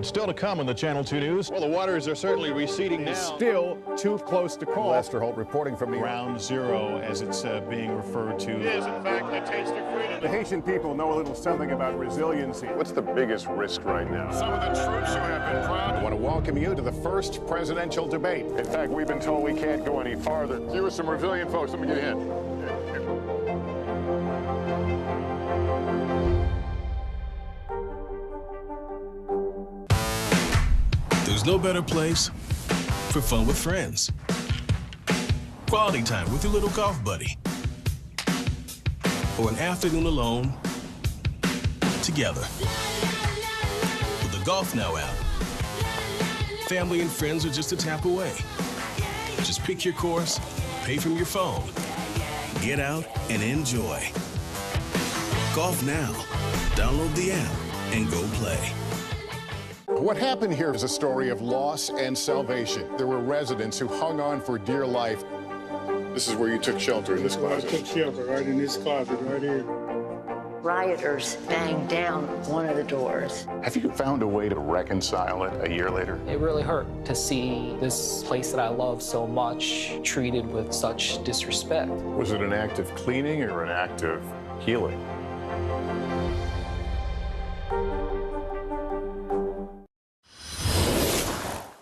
Speaker 5: Still to come on the Channel 2 News. Well, the waters are certainly receding now. Still too close to call. Lester Holt reporting from Ground Zero, as it's being referred to. It is, in fact, a taste of freedom. The Haitian people know a little something about resiliency. What's the biggest risk right now? Some of the troops who have been proud. I want to welcome you to the first presidential debate. In fact, we've been told we can't go any farther. You with some resilient folks, let me get a hint.
Speaker 1: There's no better place for fun with friends. Quality time with your little golf buddy. Or an afternoon alone together. With the Golf Now app, family and friends are just a tap away. Just pick your course, pay from your phone, get out and enjoy. Golf Now. Download the app and go play.
Speaker 5: What happened here is a story of loss and salvation. There were residents who hung on for dear life. This is where you took shelter, in this closet.
Speaker 3: I took shelter right in this closet right here.
Speaker 4: Rioters banged down one of the doors.
Speaker 5: Have you found a way to reconcile it a year later?
Speaker 6: It really hurt to see this place that I love so much treated with such disrespect.
Speaker 5: Was it an act of cleaning or an act of healing?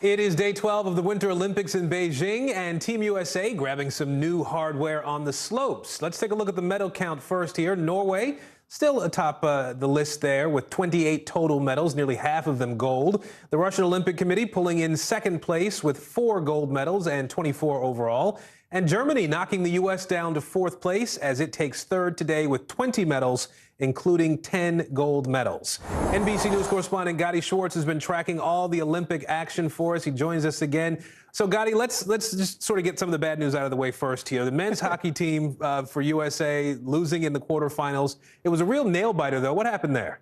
Speaker 21: It is day 12 of the Winter Olympics in Beijing, and Team USA grabbing some new hardware on the slopes. Let's take a look at the medal count first here. Norway still atop the list there with 28 total medals, nearly half of them gold. The Russian Olympic Committee pulling in second place with 4 gold medals and 24 overall. And Germany knocking the U.S. down to 4th place as it takes 3rd today with 20 medals, including 10 gold medals. NBC News correspondent Gadi Schwartz has been tracking all the Olympic action for us. He joins us again. So, Gadi, let's just sort of get some of the bad news out of the way first here. The men's hockey team for USA losing in the quarterfinals. It was a real nail-biter, though. What happened there?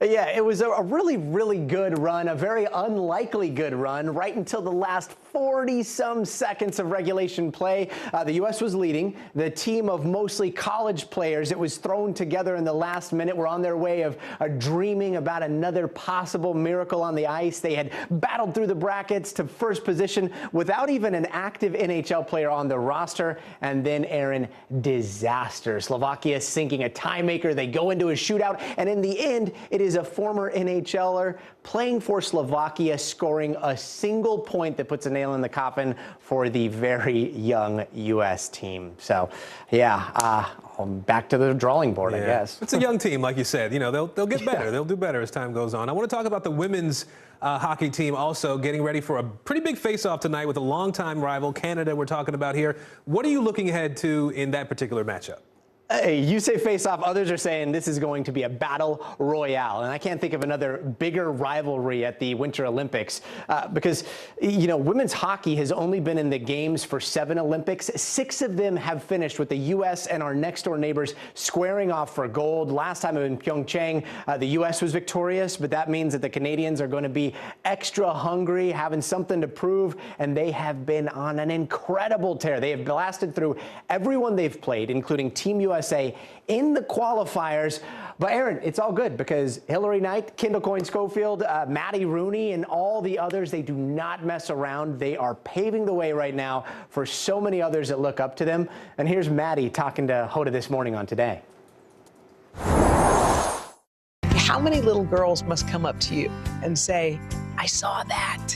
Speaker 7: Yeah, it was a really, really good run, a very unlikely good run, right until the last 40-some seconds of regulation play. The U.S. was leading. The team of mostly college players, it was thrown together in the last minute, were on their way of dreaming about another possible miracle on the ice. They had battled through the brackets to first position without even an active NHL player on the roster. And then, Aaron, disaster. Slovakia sinking a tie maker. They go into a shootout, and in the end, it is a former NHLer playing for Slovakia, scoring a single point that puts a nail in the coffin for the very young U.S. team. So, yeah, back to the drawing board, I guess.
Speaker 21: It's a young team, like you said. You know, they'll get better. They'll do better as time goes on. I want to talk about the women's hockey team also getting ready for a pretty big face-off tonight with a longtime rival, Canada, we're talking about here. What are you looking ahead to in that particular matchup?
Speaker 7: Hey, you say face-off, others are saying this is going to be a battle royale. And I can't think of another bigger rivalry at the Winter Olympics because, you know, women's hockey has only been in the games for 7 Olympics. 6 of them have finished with the U.S. and our next-door neighbors squaring off for gold. Last time in Pyeongchang, the U.S. was victorious, but that means that the Canadians are going to be extra hungry, having something to prove, and they have been on an incredible tear. They have blasted through everyone they've played, including Team USA in the qualifiers. But Aaron, it's all good because Hillary Knight, Kendall Coyne-Schofield, Maddie Rooney, and all the others, they do not mess around. They are paving the way right now for so many others that look up to them. And here's Maddie talking to Hoda this morning on Today.
Speaker 8: How many little girls must come up to you and say, I saw that.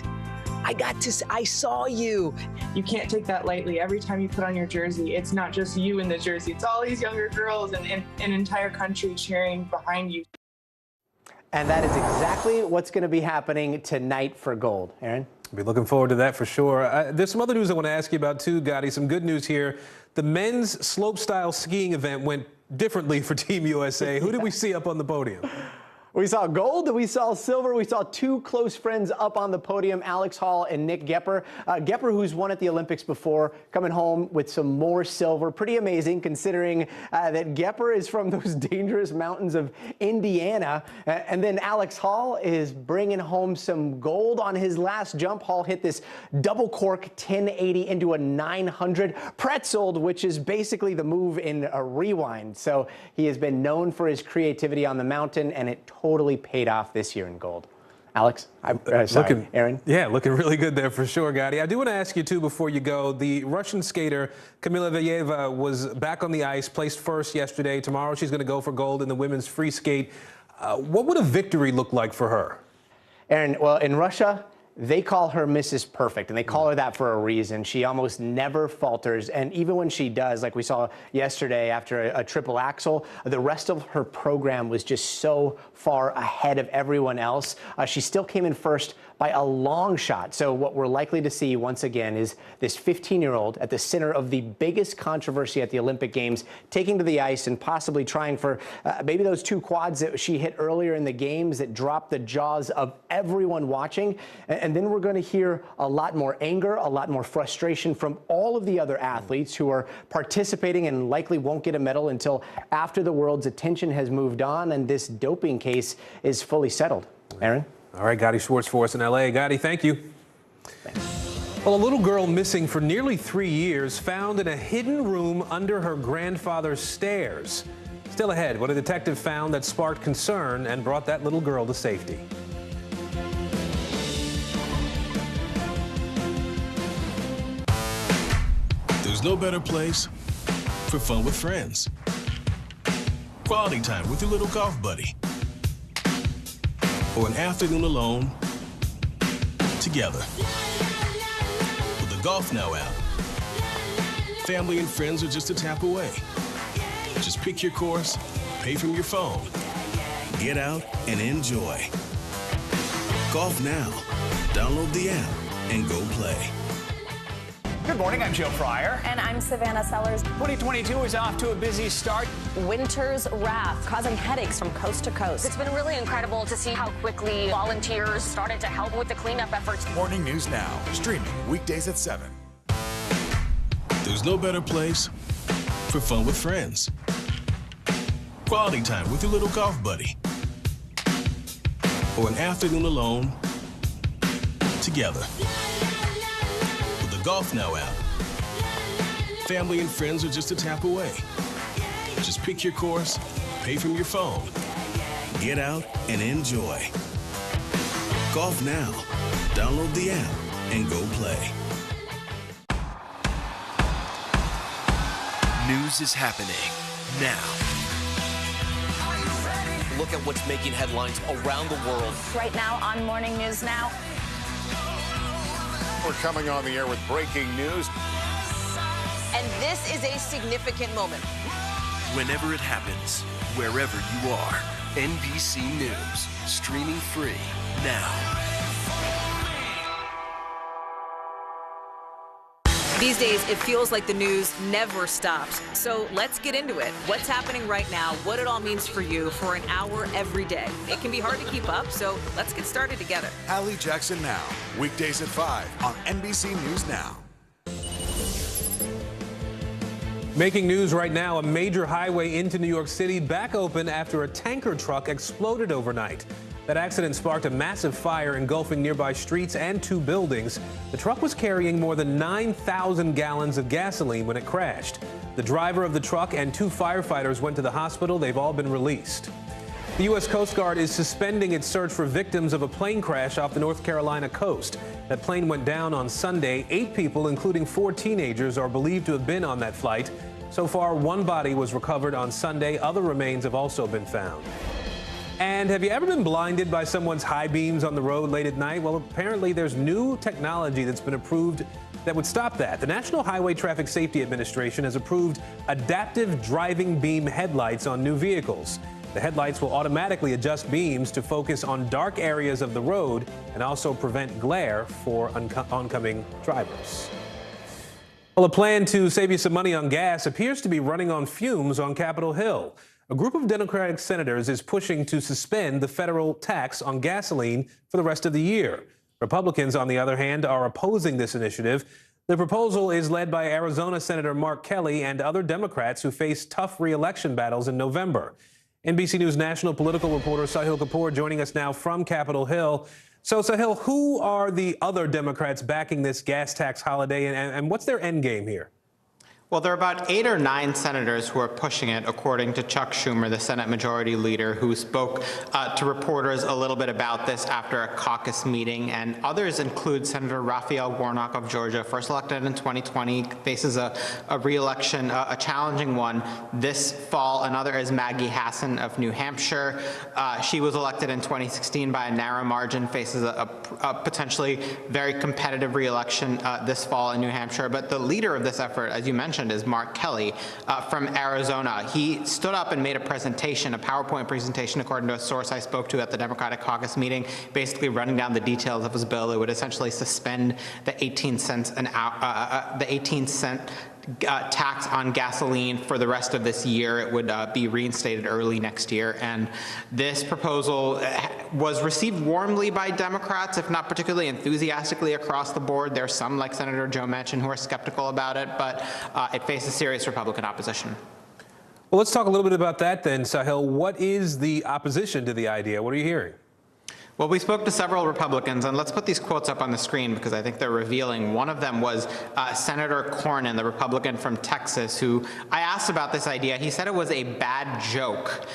Speaker 8: I saw you.
Speaker 9: You can't take that lightly. Every time you put on your jersey, it's not just you in the jersey. It's all these younger girls and an entire country cheering behind you.
Speaker 7: And that is exactly what's going to be happening tonight for gold. Aaron?
Speaker 21: I'll be looking forward to that for sure. There's some other news I want to ask you about too, Gotti. Some good news here. The men's slopestyle skiing event went differently for Team USA. Who did we see up on the podium?
Speaker 7: We saw gold, we saw silver, we saw 2 close friends up on the podium, Alex Hall and Nick Gepper. Gepper, who's won at the Olympics before, coming home with some more silver. Pretty amazing considering that Gepper is from those dangerous mountains of Indiana. And then Alex Hall is bringing home some gold on his last jump. Hall hit this double cork 1080 into a 900 pretzeled, which is basically the move in a rewind. So he has been known for his creativity on the mountain, and it totally paid off this year in gold. Alex, Aaron?
Speaker 21: Yeah, looking really good there for sure, Gotti. I do want to ask you, too, before you go, the Russian skater Kamila Valieva was back on the ice, placed first yesterday. Tomorrow she's going to go for gold in the women's free skate. What would a victory look like for her?
Speaker 7: Aaron, well, in Russia, they call her Mrs. Perfect, and they call her that for a reason. She almost never falters, and even when she does, like we saw yesterday after a triple axel, the rest of her program was just so far ahead of everyone else. She still came in first by a long shot. So what we're likely to see once again is this 15-year-old at the center of the biggest controversy at the Olympic Games, taking to the ice and possibly trying for maybe those 2 quads that she hit earlier in the games that dropped the jaws of everyone watching. And then we're going to hear a lot more anger, a lot more frustration from all of the other athletes who are participating and likely won't get a medal until after the world's attention has moved on and this doping case is fully settled. Aaron?
Speaker 21: All right, Gotti Schwartz for us in L.A. Gotti, thank you. Thanks. Well, a little girl missing for nearly 3 years found in a hidden room under her grandfather's stairs. Still ahead, what a detective found that sparked concern and brought that little girl to safety.
Speaker 1: There's no better place for fun with friends. Quality time with your little golf buddy. Or an afternoon alone together. With the Golf Now app, family and friends are just a tap away. Just pick your course, pay from your phone, get out and enjoy. Golf Now. Download the app and go play.
Speaker 15: Good morning, I'm Joe Fryer.
Speaker 18: And I'm Savannah Sellers.
Speaker 15: 2022 is off to a busy start.
Speaker 18: Winter's wrath causing headaches from coast to coast.
Speaker 26: It's been really incredible to see how quickly volunteers started to help with the cleanup efforts.
Speaker 27: Morning News Now, streaming weekdays at 7.
Speaker 1: There's no better place for fun with friends. Quality time with your little golf buddy. or an afternoon alone together. With the Golf Now app, family and friends are just a tap away. Just pick your course, pay from your phone, get out and enjoy. Golf Now. Download the app and go play.
Speaker 10: News is happening now. Look at what's making headlines around the world.
Speaker 26: Right now on Morning News Now.
Speaker 5: We're coming on the air with breaking news.
Speaker 11: And this is a significant moment.
Speaker 10: Whenever it happens, wherever you are, NBC News, streaming free now.
Speaker 12: These days, it feels like the news never stops. So let's get into it. What's happening right now, what it all means for you for an hour every day. It can be hard to keep up, so let's get started together.
Speaker 27: Hallie Jackson Now, weekdays at 5 on NBC News Now.
Speaker 21: Making news right now, a major highway into New York City back open after a tanker truck exploded overnight. That accident sparked a massive fire engulfing nearby streets and 2 buildings. The truck was carrying more than 9,000 gallons of gasoline when it crashed. The driver of the truck and 2 firefighters went to the hospital. They've all been released. The U.S. Coast Guard is suspending its search for victims of a plane crash off the North Carolina coast. That plane went down on Sunday. 8 people, including 4 teenagers, are believed to have been on that flight. So far, 1 body was recovered on Sunday. Other remains have also been found. And have you ever been blinded by someone's high beams on the road late at night? Well, apparently there's new technology that's been approved that would stop that. The National Highway Traffic Safety Administration has approved adaptive driving beam headlights on new vehicles. The headlights will automatically adjust beams to focus on dark areas of the road and also prevent glare for oncoming drivers. Well, a plan to save you some money on gas appears to be running on fumes on Capitol Hill. A group of Democratic senators is pushing to suspend the federal tax on gasoline for the rest of the year. Republicans, on the other hand, are opposing this initiative. The proposal is led by Arizona Senator Mark Kelly and other Democrats who face tough re-election battles in November. NBC News national political reporter Sahil Kapoor joining us now from Capitol Hill. So, Sahil, who are the other Democrats backing this gas tax holiday, and what's their end game here?
Speaker 13: Well, there are about 8 or 9 senators who are pushing it, according to Chuck Schumer, the Senate Majority Leader, who spoke to reporters a little bit about this after a caucus meeting. And others include Senator Raphael Warnock of Georgia, first elected in 2020, faces a re-election, a challenging one this fall. Another is Maggie Hassan of New Hampshire. She was elected in 2016 by a narrow margin, faces a potentially very competitive re-election this fall in New Hampshire. But the leader of this effort, as you mentioned, is Mark Kelly from Arizona. He stood up and made a presentation, a PowerPoint presentation, according to a source I spoke to at the Democratic caucus meeting, basically running down the details of his bill. It would essentially suspend the 18 cents an hour, the 18-cent tax on gasoline for the rest of this year. It would be reinstated early next year. And this proposal was received warmly by Democrats, if not particularly enthusiastically across the board. There are some, like Senator Joe Manchin, who are skeptical about it, but it faces serious Republican opposition.
Speaker 21: Well, let's talk a little bit about that then, Sahil. What is the opposition to the idea? What are you hearing?
Speaker 13: Well, we spoke to several Republicans, and let's put these quotes up on the screen because I think they're revealing. One of them was Senator Cornyn, the Republican from Texas, who I asked about this idea. He said it was a bad joke.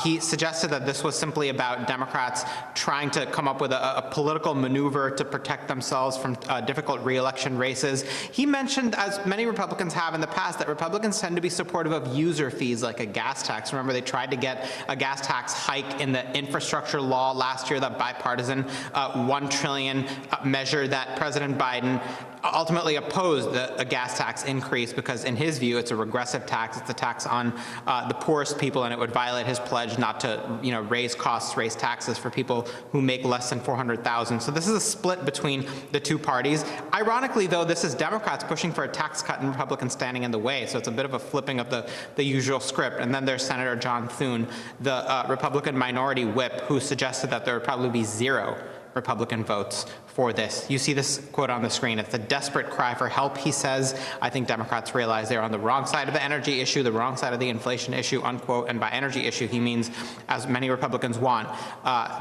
Speaker 13: He suggested that this was simply about Democrats trying to come up with a political maneuver to protect themselves from difficult re-election races. He mentioned, as many Republicans have in the past, that Republicans tend to be supportive of user fees like a gas tax. Remember, they tried to get a gas tax hike in the infrastructure law last year, that bipartisan $1 trillion measure that President Biden ultimately opposed a gas tax increase because, in his view, it's a regressive tax. It's a tax on the poorest people, and it would violate his pledge not to, raise costs, raise taxes for people who make less than $400,000. So this is a split between the two parties. Ironically, though, this is Democrats pushing for a tax cut and Republicans standing in the way. So it's a bit of a flipping of the usual script. And then there's Senator John Thune, the Republican minority whip, who suggested that there would probably be 0 Republican votes for this. You see this quote on the screen. It's a desperate cry for help, he says. I think Democrats realize they're on the wrong side of the energy issue, the wrong side of the inflation issue, unquote. And by energy issue, he means, as many Republicans want,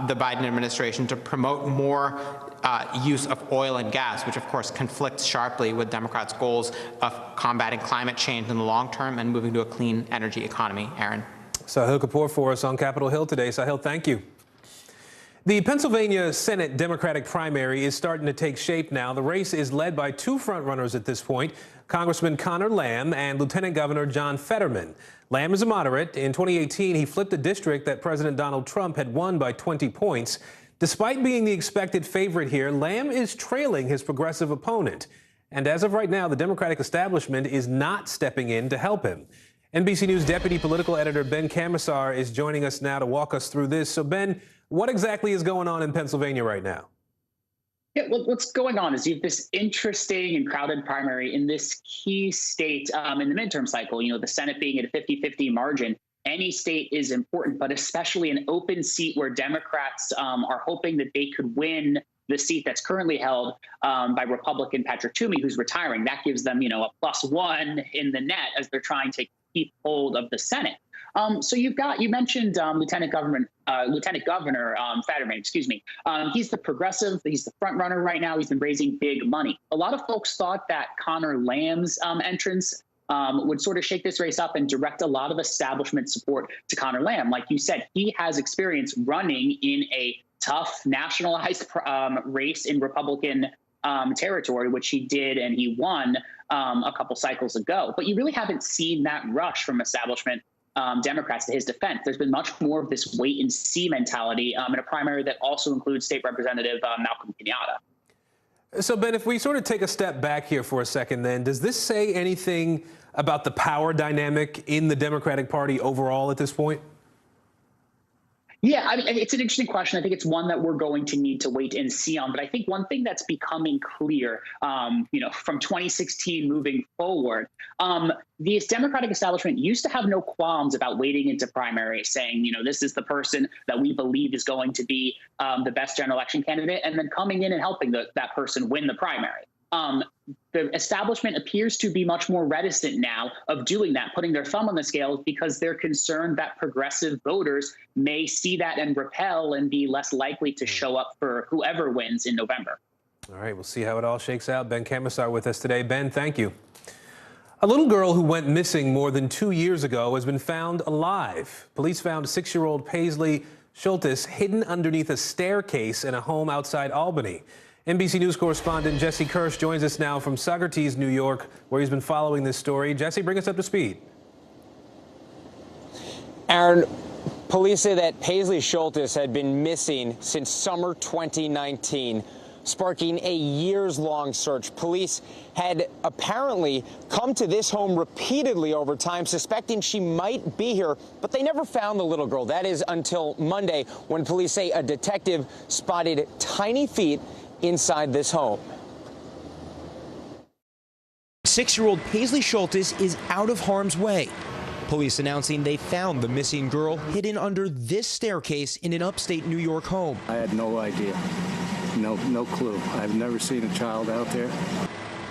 Speaker 13: the Biden administration to promote more use of oil and gas, which of course conflicts sharply with Democrats' goals of combating climate change in the long term and moving to a clean energy economy. Aaron.
Speaker 21: Sahil Kapoor for us on Capitol Hill today. Sahil, thank you. The Pennsylvania Senate Democratic primary is starting to take shape now. The race is led by two frontrunners at this point, Congressman Conor Lamb and Lieutenant Governor John Fetterman. Lamb is a moderate. In 2018, he flipped a district that President Donald Trump had won by 20 points. Despite being the expected favorite here, Lamb is trailing his progressive opponent. And as of right now, the Democratic establishment is not stepping in to help him. NBC News Deputy Political Editor Ben Camisar is joining us now to walk us through this. So, Ben, what exactly is going on in Pennsylvania right now?
Speaker 14: Yeah, well, what's going on is you have this interesting and crowded primary in this key state in the midterm cycle. You know, the Senate being at a 50-50 margin. Any state is important, but especially an open seat where Democrats are hoping that they could win the seat that's currently held by Republican Patrick Toomey, who's retiring. That gives them, you know, a +1 in the net as they're trying to keep hold of the Senate. So you mentioned Lieutenant Governor Fetterman, excuse me. He's the progressive, he's the front runner right now. He's been raising big money. A lot of folks thought that Conor Lamb's entrance would sort of shake this race up and direct a lot of establishment support to Conor Lamb. Like you said, he has experience running in a tough nationalized race in Republican territory, which he did, and he won a couple cycles ago. But you really haven't seen that rush from establishment Democrats to his defense. There's been much more of this wait and see mentality in a primary that also includes State Representative Malcolm Kenyatta.
Speaker 21: So, Ben, if we sort of take a step back here for a second, then, does this say anything about the power dynamic in the Democratic Party overall at this point?
Speaker 14: Yeah, I mean, it's an interesting question. I think it's one that we're going to need to wait and see on. But I think one thing that's becoming clear, you know, from 2016 moving forward, the Democratic establishment used to have no qualms about wading into primaries, saying, you know, this is the person that we believe is going to be the best general election candidate, and then coming in and helping that person win the primary. The establishment appears to be much more reticent now of doing that, putting their thumb on the scales, because they're concerned that progressive voters may see that and repel and be less likely to show up for whoever wins in November.
Speaker 21: All right, we'll see how it all shakes out. Ben Camisar with us today. Ben, thank you. A little girl who went missing more than 2 years ago has been found alive. Police found 6-year-old Paisley Schultes hidden underneath a staircase in a home outside Albany. NBC News correspondent Jesse Kirsch joins us now from Socrates, New York, where he's been following this story. Jesse, bring us up to speed.
Speaker 16: Aaron, police say that Paisley Schultes had been missing since summer 2019, sparking a years-long search. Police had apparently come to this home repeatedly over time, suspecting she might be here, but they never found the little girl. That is until Monday, when police say a detective spotted tiny feet inside this home.
Speaker 17: 6-year-old Paisley Schultes is out of harm's way. Police announcing they found the missing girl hidden under this staircase in an upstate New York home.
Speaker 3: I had no idea. No clue. I've never seen a child out there.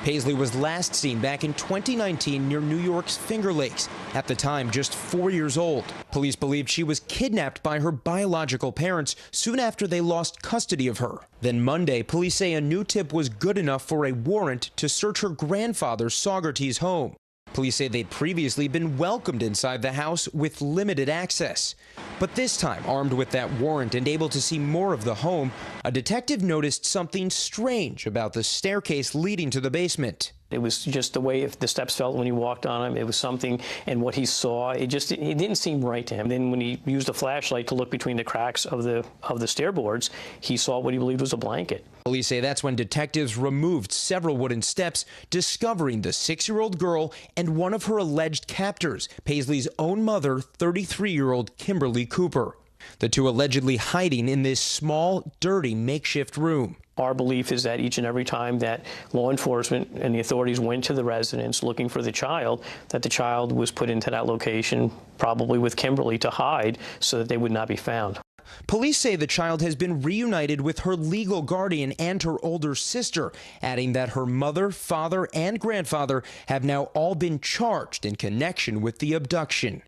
Speaker 17: Paisley was last seen back in 2019 near New York's Finger Lakes, at the time just 4 years old. Police believed she was kidnapped by her biological parents soon after they lost custody of her. Then Monday, police say a new tip was good enough for a warrant to search her grandfather's Saugerties home. Police say they'd previously been welcomed inside the house with limited access. But this time, armed with that warrant and able to see more of the home, a detective noticed something strange about the staircase leading to the basement.
Speaker 19: It was just the way the steps felt when he walked on them. It was something, and what he saw, it didn't seem right to him. Then when he used a flashlight to look between the cracks of the stairboards, he saw what he believed was a blanket.
Speaker 17: Police say that's when detectives removed several wooden steps, discovering the 6-year-old girl and one of her alleged captors, Paisley's own mother, 33-year-old Kimberly Cooper. The two allegedly hiding in this small, dirty makeshift room.
Speaker 19: Our belief is that each and every time that law enforcement and the authorities went to the residence looking for the child, that the child was put into that location, probably with Kimberly, to hide so that they would not be found.
Speaker 17: Police say the child has been reunited with her legal guardian and her older sister, adding that her mother, father, and grandfather have now all been charged in connection with the abduction.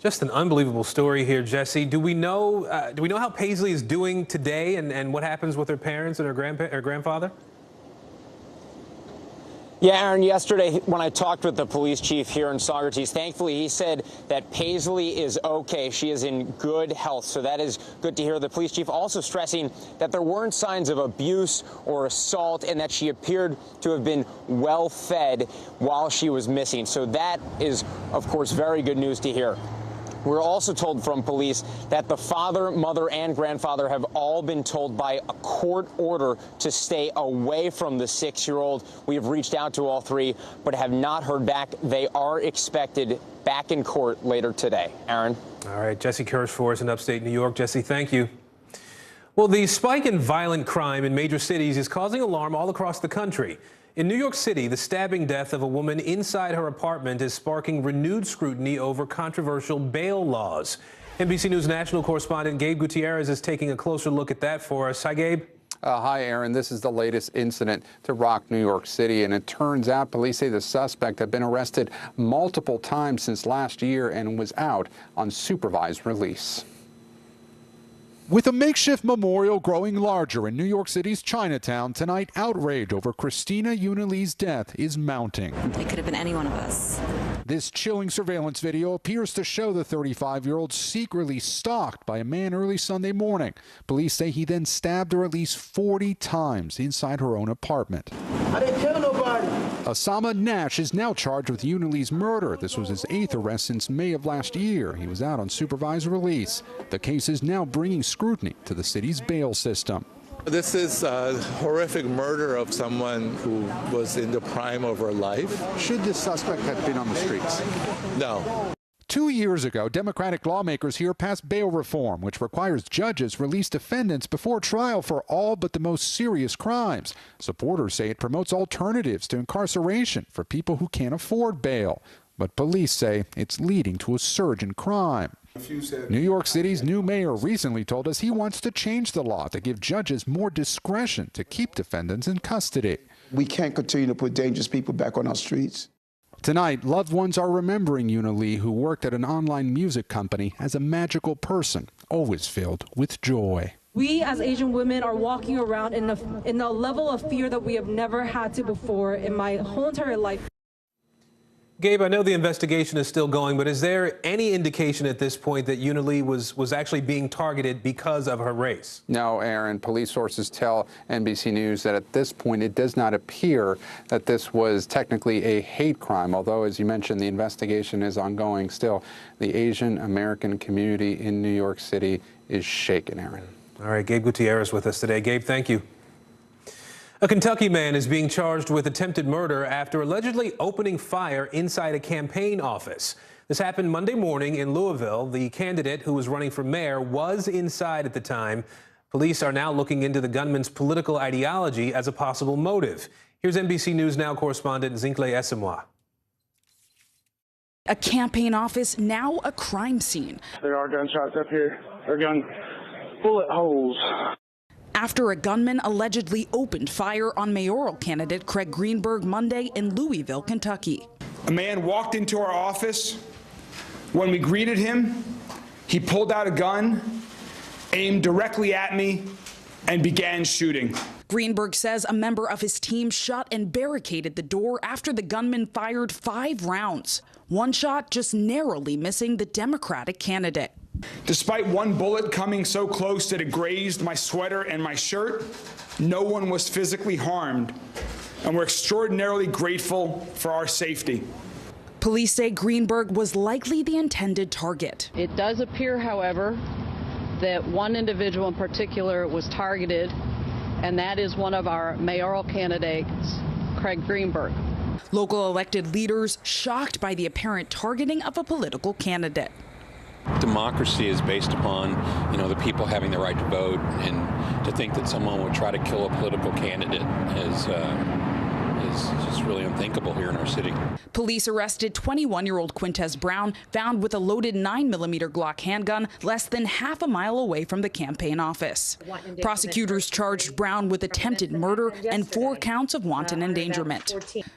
Speaker 21: Just an unbelievable story here, Jesse. Do we know how Paisley is doing today and what happens with her parents and her grandfather?
Speaker 16: Yeah, Aaron, yesterday when I talked with the police chief here in Saugerties, thankfully he said that Paisley is okay. She is in good health, so that is good to hear. The police chief also stressing that there weren't signs of abuse or assault and that she appeared to have been well fed while she was missing. So that is, of course, very good news to hear. We're also told from police that the father, mother, and grandfather have all been told by a court order to stay away from the 6-year-old. We have reached out to all three, but have not heard back. They are expected back in court later today. Aaron.
Speaker 21: All right, Jesse Kirsch for us in upstate New York. Jesse, thank you. Well, the spike in violent crime in major cities is causing alarm all across the country. In New York City, the stabbing death of a woman inside her apartment is sparking renewed scrutiny over controversial bail laws. NBC News national correspondent Gabe Gutierrez is taking a closer look at that for us. Hi, Gabe.
Speaker 2: Hi, Aaron. This is the latest incident to rock New York City, and it turns out police say the suspect had been arrested multiple times since last year and was out on supervised release.
Speaker 4: With a makeshift memorial growing larger in New York City's Chinatown tonight, outrage over Christina Unilee's death is mounting.
Speaker 20: It could have been any one of us.
Speaker 4: This chilling surveillance video appears to show the 35-year-old secretly stalked by a man early Sunday morning. Police say he then stabbed her at least 40 times inside her own apartment.
Speaker 22: I didn't kill nobody.
Speaker 4: Osama Nash is now charged with Unilee's murder. This was his 8th arrest since May of last year. He was out on supervised release. The case is now bringing scrutiny to the city's bail system.
Speaker 23: This is a horrific murder of someone who was in the prime of her life.
Speaker 4: Should this suspect have been on the streets?
Speaker 23: No.
Speaker 4: 2 years ago, Democratic lawmakers here passed bail reform, which requires judges release defendants before trial for all but the most serious crimes. Supporters say it promotes alternatives to incarceration for people who can't afford bail. But police say it's leading to a surge in crime. New York City's new mayor recently told us he wants to change the law to give judges more discretion to keep defendants in custody.
Speaker 22: We can't continue to put dangerous people back on our streets.
Speaker 4: Tonight, loved ones are remembering Unilee, who worked at an online music company, as a magical person, always filled with joy.
Speaker 24: We as Asian women are walking around in a level of fear that we have never had to before in my whole entire life.
Speaker 21: Gabe, I know the investigation is still going, but is there any indication at this point that Unilee was actually being targeted because of her race?
Speaker 2: No, Aaron. Police sources tell NBC News that at this point it does not appear that this was technically a hate crime, although, as you mentioned, the investigation is ongoing still. The Asian American community in New York City is shaken, Aaron.
Speaker 21: All right, Gabe Gutierrez with us today. Gabe, thank you. A Kentucky man is being charged with attempted murder after allegedly opening fire inside a campaign office. This happened Monday morning in Louisville. The candidate who was running for mayor was inside at the time. Police are now looking into the gunman's political ideology as a possible motive. Here's NBC News Now correspondent Zincle Esimwa.
Speaker 25: A campaign office, now a crime scene.
Speaker 22: There are gunshots up here. There are bullet holes.
Speaker 25: After a gunman allegedly opened fire on mayoral candidate Craig Greenberg Monday in Louisville, Kentucky.
Speaker 22: A man walked into our office. When we greeted him, he pulled out a gun, aimed directly at me, and began shooting.
Speaker 25: Greenberg says a member of his team shot and barricaded the door after the gunman fired 5 rounds. One shot just narrowly missing the Democratic candidate.
Speaker 22: Despite one bullet coming so close that it grazed my sweater and my shirt, no one was physically harmed, and we're extraordinarily grateful for our safety.
Speaker 25: Police say Greenberg was likely the intended target.
Speaker 28: It does appear, however, that one individual in particular was targeted, and that is one of our mayoral candidates, Craig Greenberg.
Speaker 25: Local elected leaders shocked by the apparent targeting of a political candidate.
Speaker 29: Democracy is based upon, the people having the right to vote, and to think that someone would try to kill a political candidate is just really unthinkable here in our city.
Speaker 25: Police arrested 21-year-old Quintez Brown, found with a loaded 9mm Glock handgun less than half a mile away from the campaign office. Prosecutors charged Brown with attempted murder and 4 counts of wanton endangerment.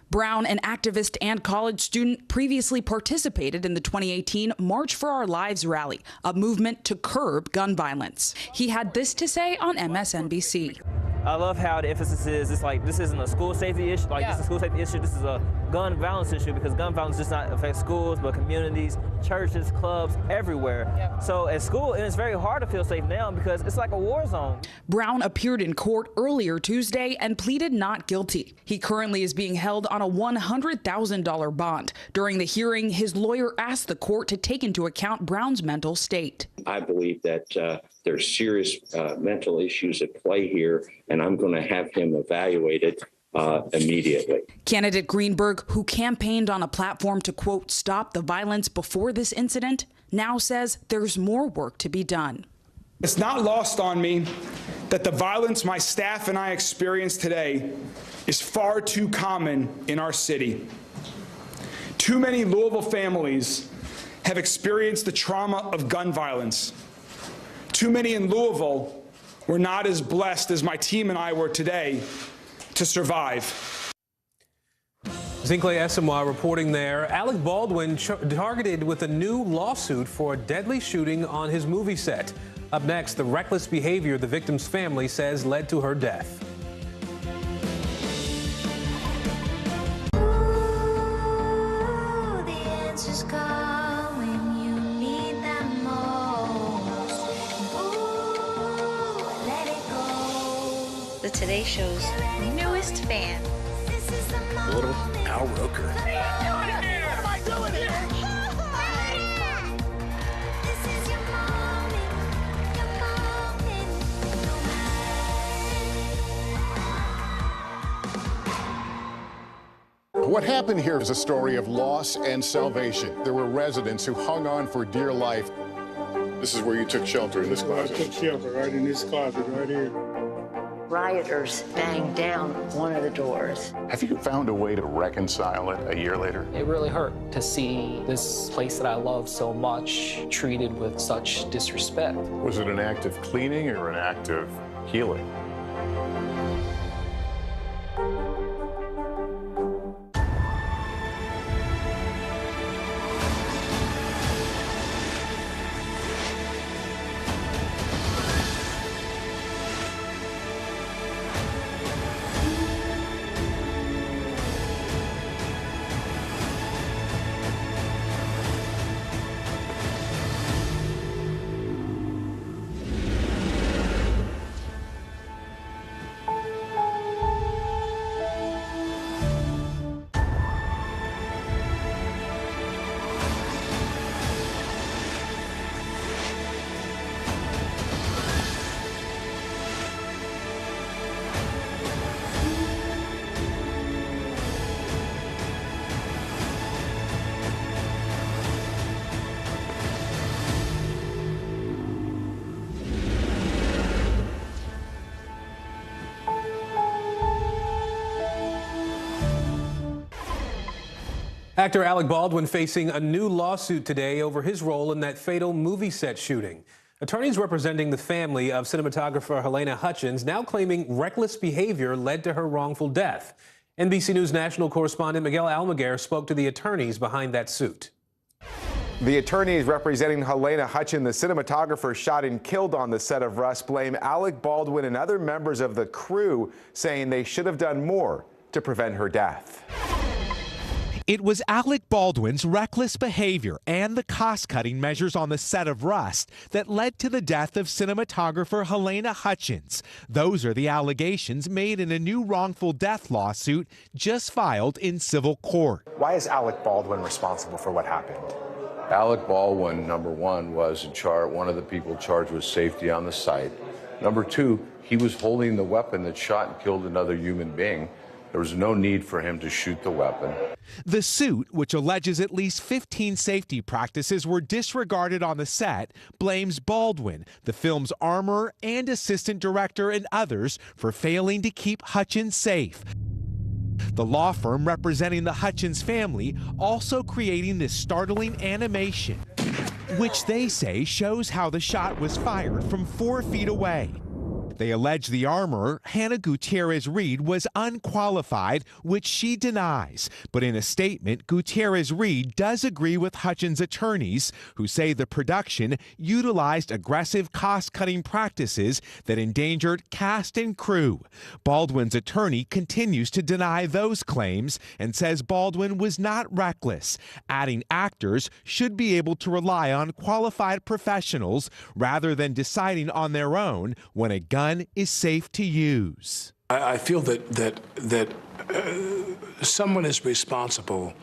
Speaker 25: Brown, an activist and college student, previously participated in the 2018 March for Our Lives rally, a movement to curb gun violence. He had this to say on MSNBC.
Speaker 1: I love how the emphasis is, it's like this isn't a school safety issue, this is a school safety issue, this is a gun violence issue, because gun violence does not affect schools, but communities, churches, clubs, everywhere. So at school, it's very hard to feel safe now because it's like a war zone.
Speaker 25: Brown appeared in court earlier Tuesday and pleaded not guilty. He currently is being held on a $100,000 bond. During the hearing, his lawyer asked the court to take into account Brown's mental state.
Speaker 5: I believe that there's serious mental issues at play here, and I'm going to have him evaluated immediately.
Speaker 25: Candidate Greenberg, who campaigned on a platform to, quote, stop the violence before this incident, now says there's more work to be done.
Speaker 22: It's not lost on me that the violence my staff and I experience today is far too common in our city. Too many Louisville families have experienced the trauma of gun violence. Too many in Louisville were not as blessed as my team and I were today to survive.
Speaker 21: Zincle Esamoah reporting there. Alec Baldwin targeted with a new lawsuit for a deadly shooting on his movie set. Up next, the reckless behavior the victim's family says led to her death.
Speaker 6: The Today Show's newest fan.
Speaker 27: Little Al Roker.
Speaker 6: What am I doing here?
Speaker 27: What happened here is a story of loss and salvation. There were residents who hung on for dear life. This is where you took shelter, in this closet.
Speaker 7: I took shelter right in this closet right here.
Speaker 6: Rioters banged down one of the doors.
Speaker 27: Have you found a way to reconcile it a year later?
Speaker 8: It really hurt to see this place that I love so much treated with such disrespect.
Speaker 27: Was it an act of cleaning or an act of healing?
Speaker 21: Actor Alec Baldwin facing a new lawsuit today over his role in that fatal movie set shooting. Attorneys representing the family of cinematographer Helena Hutchins now claiming reckless behavior led to her wrongful death. NBC News national correspondent Miguel Almaguer spoke to the attorneys behind that suit.
Speaker 9: The attorneys representing Helena Hutchins, the cinematographer shot and killed on the set of Rust, blame Alec Baldwin and other members of the crew, saying they should have done more to prevent her death.
Speaker 15: It was Alec Baldwin's reckless behavior and the cost-cutting measures on the set of Rust that led to the death of cinematographer Helena Hutchins. Those are the allegations made in a new wrongful death lawsuit just filed in civil court.
Speaker 9: Why is Alec Baldwin responsible for what happened?
Speaker 18: Alec Baldwin, number one, was in charge, one of the people charged with safety on the site. Number two, he was holding the weapon that shot and killed another human being. There was no need for him to shoot the weapon.
Speaker 15: The suit, which alleges at least 15 safety practices were disregarded on the set, blames Baldwin, the film's armorer and assistant director, and others for failing to keep Hutchins safe. The law firm representing the Hutchins family also creating this startling animation, which they say shows how the shot was fired from 4 feet away. They allege the armorer, Hannah Gutierrez-Reed, was unqualified, which she denies. But in a statement, Gutierrez-Reed does agree with Hutchins' attorneys, who say the production utilized aggressive cost-cutting practices that endangered cast and crew. Baldwin's attorney continues to deny those claims and says Baldwin was not reckless, adding actors should be able to rely on qualified professionals rather than deciding on their own when a gun is safe to use.
Speaker 3: I feel that someone is responsible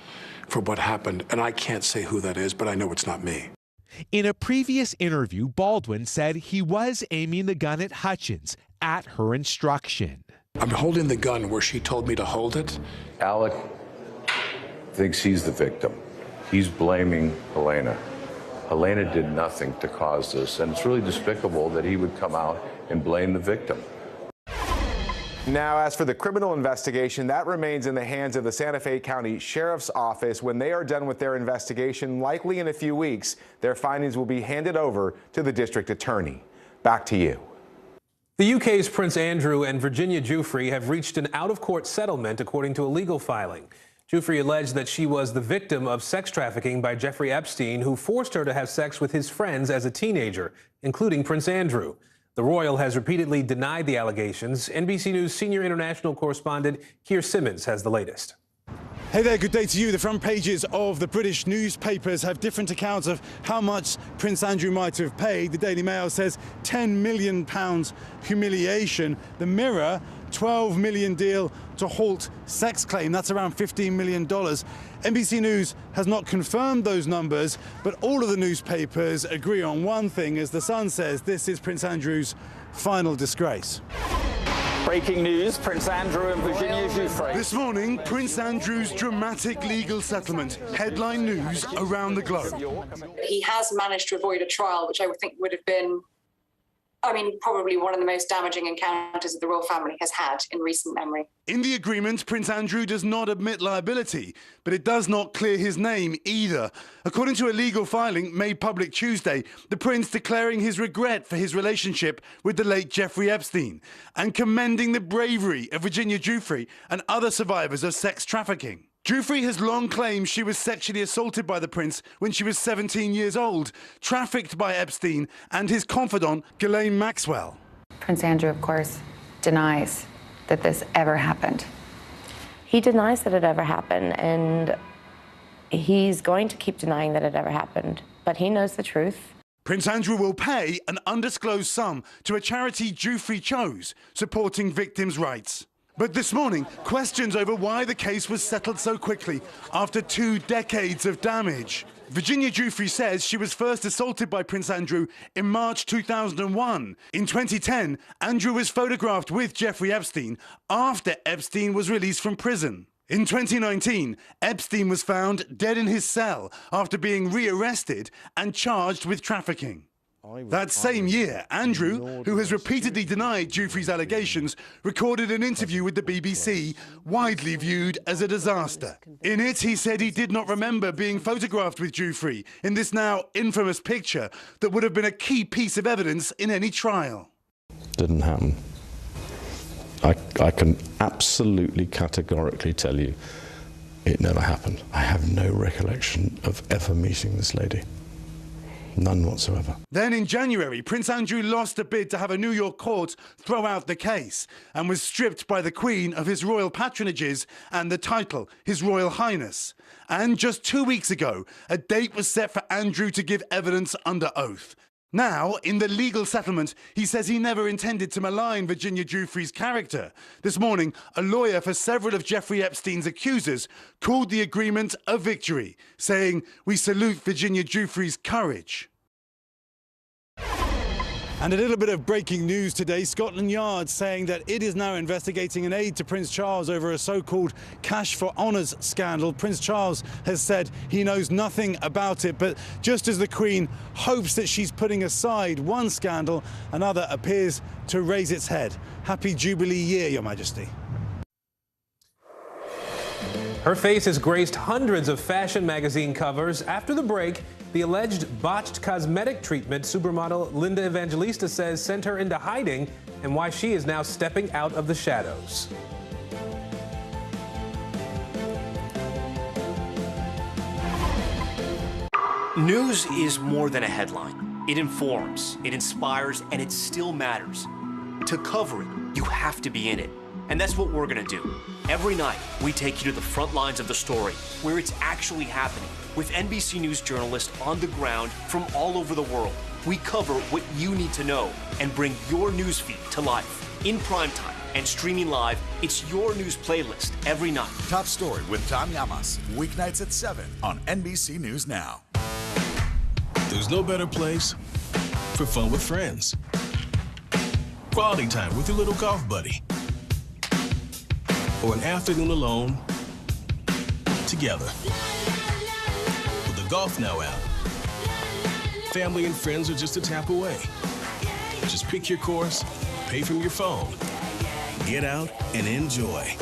Speaker 3: for what happened, and I can't say who that is, but I know it's not me.
Speaker 15: In a previous interview, Baldwin said he was aiming the gun at Hutchins at her instruction.
Speaker 3: I'm holding the gun where she told me to hold it.
Speaker 18: Alec thinks he's the victim. He's blaming Helena. Helena did nothing to cause this, and it's really despicable that he would come out and blame the victim.
Speaker 9: Now, as for the criminal investigation, that remains in the hands of the Santa Fe County Sheriff's Office. When they are done with their investigation, likely in a few weeks, their findings will be handed over to the district attorney. Back to you.
Speaker 21: The UK's Prince Andrew and Virginia Giuffre have reached an out-of-court settlement, according to a legal filing. Giuffre alleged that she was the victim of sex trafficking by Jeffrey Epstein, who forced her to have sex with his friends as a teenager, including Prince Andrew. The royal has repeatedly denied the allegations. NBC News senior international correspondent Keir Simmons has the latest.
Speaker 10: Hey there, good day to you. The front pages of the British newspapers have different accounts of how much Prince Andrew might have paid. The Daily Mail says £10 million humiliation. The Mirror, $12 million deal to halt sex claim. That's around $15 million. NBC News has not confirmed those numbers, but all of the newspapers agree on one thing. As The Sun says, this is Prince Andrew's final disgrace.
Speaker 11: Breaking news, Prince Andrew and Virginia Giuffre.
Speaker 10: This morning, Prince Andrew's dramatic legal settlement. Headline news around the globe.
Speaker 12: He has managed to avoid a trial, which I would think would have been, probably one of the most damaging encounters that the royal family has had in recent memory.
Speaker 10: In the agreement, Prince Andrew does not admit liability, but it does not clear his name either. According to a legal filing made public Tuesday, the prince declaring his regret for his relationship with the late Jeffrey Epstein and commending the bravery of Virginia Giuffre and other survivors of sex trafficking. Giuffre has long claimed she was sexually assaulted by the prince when she was 17 years old, trafficked by Epstein and his confidant, Ghislaine Maxwell.
Speaker 13: Prince Andrew, of course, denies that this ever happened.
Speaker 14: He denies that it ever happened, and he's going to keep denying that it ever happened, but he knows the truth.
Speaker 10: Prince Andrew will pay an undisclosed sum to a charity Giuffre chose, supporting victims' rights. But this morning, questions over why the case was settled so quickly after 2 decades of damage. Virginia Giuffre says she was first assaulted by Prince Andrew in March 2001. In 2010, Andrew was photographed with Jeffrey Epstein after Epstein was released from prison. In 2019, Epstein was found dead in his cell after being rearrested and charged with trafficking. That same year, Andrew, who has repeatedly denied Giuffre's allegations, recorded an interview with the BBC, widely viewed as a disaster. In it, he said he did not remember being photographed with Giuffre in this now infamous picture that would have been a key piece of evidence in any trial.
Speaker 17: Didn't happen. I can absolutely categorically tell you it never happened. I have no recollection of ever meeting this lady. None whatsoever.
Speaker 10: Then in January, Prince Andrew lost a bid to have a New York court throw out the case and was stripped by the Queen of his royal patronages and the title, His Royal Highness. And just 2 weeks ago, a date was set for Andrew to give evidence under oath. Now, in the legal settlement, he says he never intended to malign Virginia Giuffre's character. This morning, a lawyer for several of Jeffrey Epstein's accusers called the agreement a victory, saying, "We salute Virginia Giuffre's courage." And a little bit of breaking news today. Scotland Yard saying that it is now investigating an aide to Prince Charles over a so-called cash for honours scandal. Prince Charles has said he knows nothing about it, but just as the Queen hopes that she's putting aside one scandal, another appears to raise its head. Happy Jubilee year, Your Majesty.
Speaker 21: Her face has graced hundreds of fashion magazine covers. After the break, the alleged botched cosmetic treatment supermodel Linda Evangelista says sent her into hiding, and why she is now stepping out of the shadows.
Speaker 2: News is more than a headline. It informs, it inspires, and it still matters. To cover it, you have to be in it. And that's what we're gonna do. Every night, we take you to the front lines of the story, where it's actually happening, with NBC News journalists on the ground from all over the world. We cover what you need to know and bring your newsfeed to life. In primetime and streaming live, it's your news playlist every night.
Speaker 4: Top Story with Tom Llamas, weeknights at 7 on NBC News Now.
Speaker 16: There's no better place for fun with friends. Quality time with your little golf buddy. Or an afternoon alone together. With the Golf Now app, family and friends are just a tap away. Just pick your course, pay from your phone, get out and enjoy.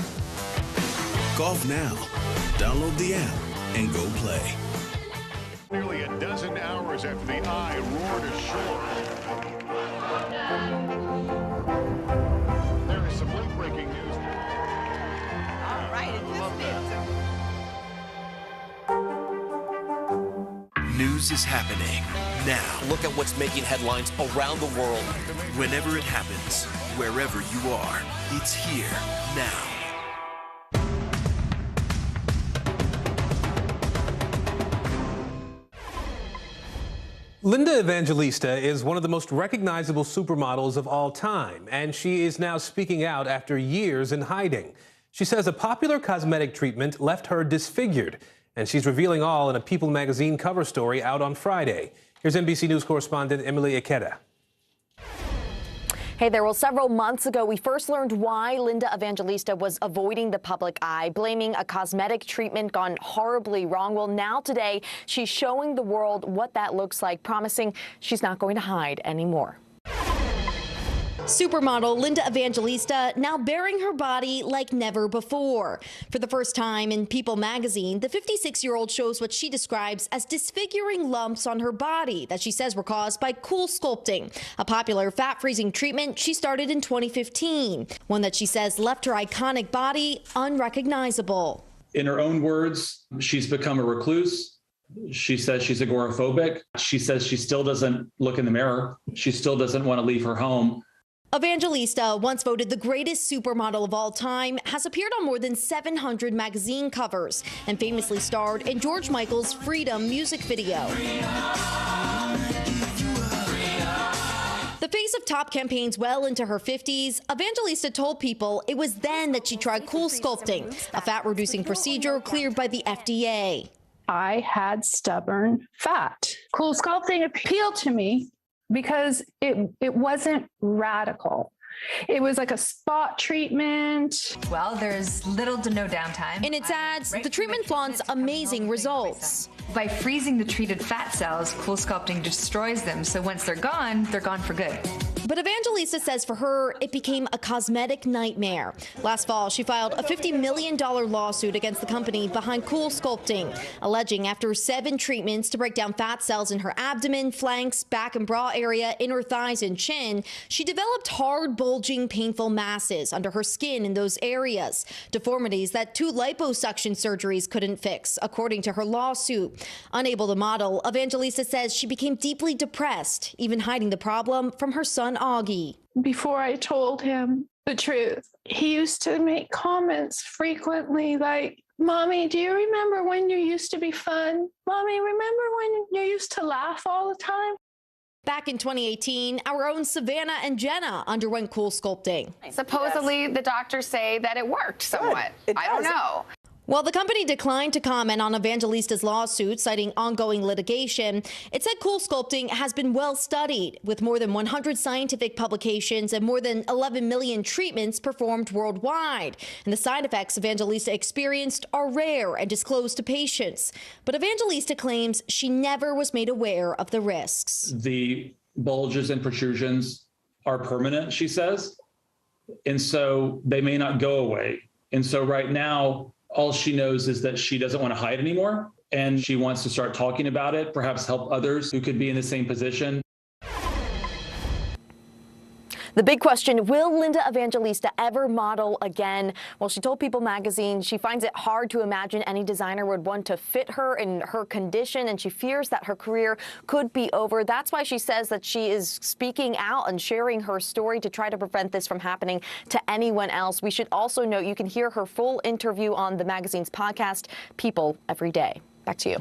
Speaker 16: Golf Now. Download the app and go play.
Speaker 27: Nearly a dozen hours after the eye roared ashore. There is some late-breaking news.
Speaker 19: All right,
Speaker 2: News is happening now. Look at what's making headlines around the world. Whenever it happens, wherever you are, it's here now.
Speaker 21: Linda Evangelista is one of the most recognizable supermodels of all time, and she is now speaking out after years in hiding. She says a popular cosmetic treatment left her disfigured, and she's revealing all in a People magazine cover story out on Friday. Here's NBC News correspondent Emily Ikeda.
Speaker 20: Hey there, well, several months ago, we first learned why Linda Evangelista was avoiding the public eye, blaming a cosmetic treatment gone horribly wrong. Well, now today, she's showing the world what that looks like, promising she's not going to hide anymore.
Speaker 23: Supermodel Linda Evangelista now bearing her body like never before. For the first time in People magazine, the 56-year-old shows what she describes as disfiguring lumps on her body that she says were caused by cool sculpting, a popular fat-freezing treatment she started in 2015, one that she says left her iconic body unrecognizable.
Speaker 24: In her own words, she's become a recluse. She says she's agoraphobic. She says she still doesn't look in the mirror. She still doesn't want to leave her home.
Speaker 23: Evangelista, once voted the greatest supermodel of all time, has appeared on more than 700 magazine covers and famously starred in George Michael's Freedom music video. The face of top campaigns well into her 50s, Evangelista told People it was then that she tried cool sculpting, a fat-reducing procedure cleared by the FDA.
Speaker 26: I had stubborn fat. Cool sculpting appealed to me because it wasn't radical. It was like a spot treatment.
Speaker 28: Well, there's little to no downtime.
Speaker 23: In its ads, the treatment flaunts amazing results.
Speaker 28: By freezing the treated fat cells, cool sculpting destroys them, so once they're gone for good.
Speaker 23: But Evangelista says for her, it became a cosmetic nightmare. Last fall, she filed a $50 million lawsuit against the company behind Cool Sculpting, alleging after 7 treatments to break down fat cells in her abdomen, flanks, back and bra area, inner thighs and chin, she developed hard, bulging, painful masses under her skin in those areas, deformities that 2 liposuction surgeries couldn't fix, according to her lawsuit. Unable to model, Evangelista says she became deeply depressed, even hiding the problem from her son, Augie.
Speaker 26: Before I told him the truth, he used to make comments frequently like, "Mommy, do you remember when you used to be fun? Mommy, remember when you used to laugh all the time?"
Speaker 23: Back in 2018, our own Savannah and Jenna underwent Cool Sculpting.
Speaker 13: Supposedly, the doctors say that it worked somewhat. I don't know.
Speaker 23: While the company declined to comment on Evangelista's lawsuit, citing ongoing litigation, it said Cool Sculpting has been well studied, with more than 100 scientific publications and more than 11 million treatments performed worldwide. And the side effects Evangelista experienced are rare and disclosed to patients. But Evangelista claims she never was made aware of the risks.
Speaker 24: The bulges and protrusions are permanent, she says, and so they may not go away. And so right now, All she knows is that she doesn't want to hide anymore, and she wants to start talking about it, perhaps help others who could be in the same position.
Speaker 20: The big question, will Linda Evangelista ever model again? Well, she told People magazine she finds it hard to imagine any designer would want to fit her in her condition, and she fears that her career could be over. That's why she says that she is speaking out and sharing her story to try to prevent this from happening to anyone else. We should also note you can hear her full interview on the magazine's podcast, People Every Day. Back to you.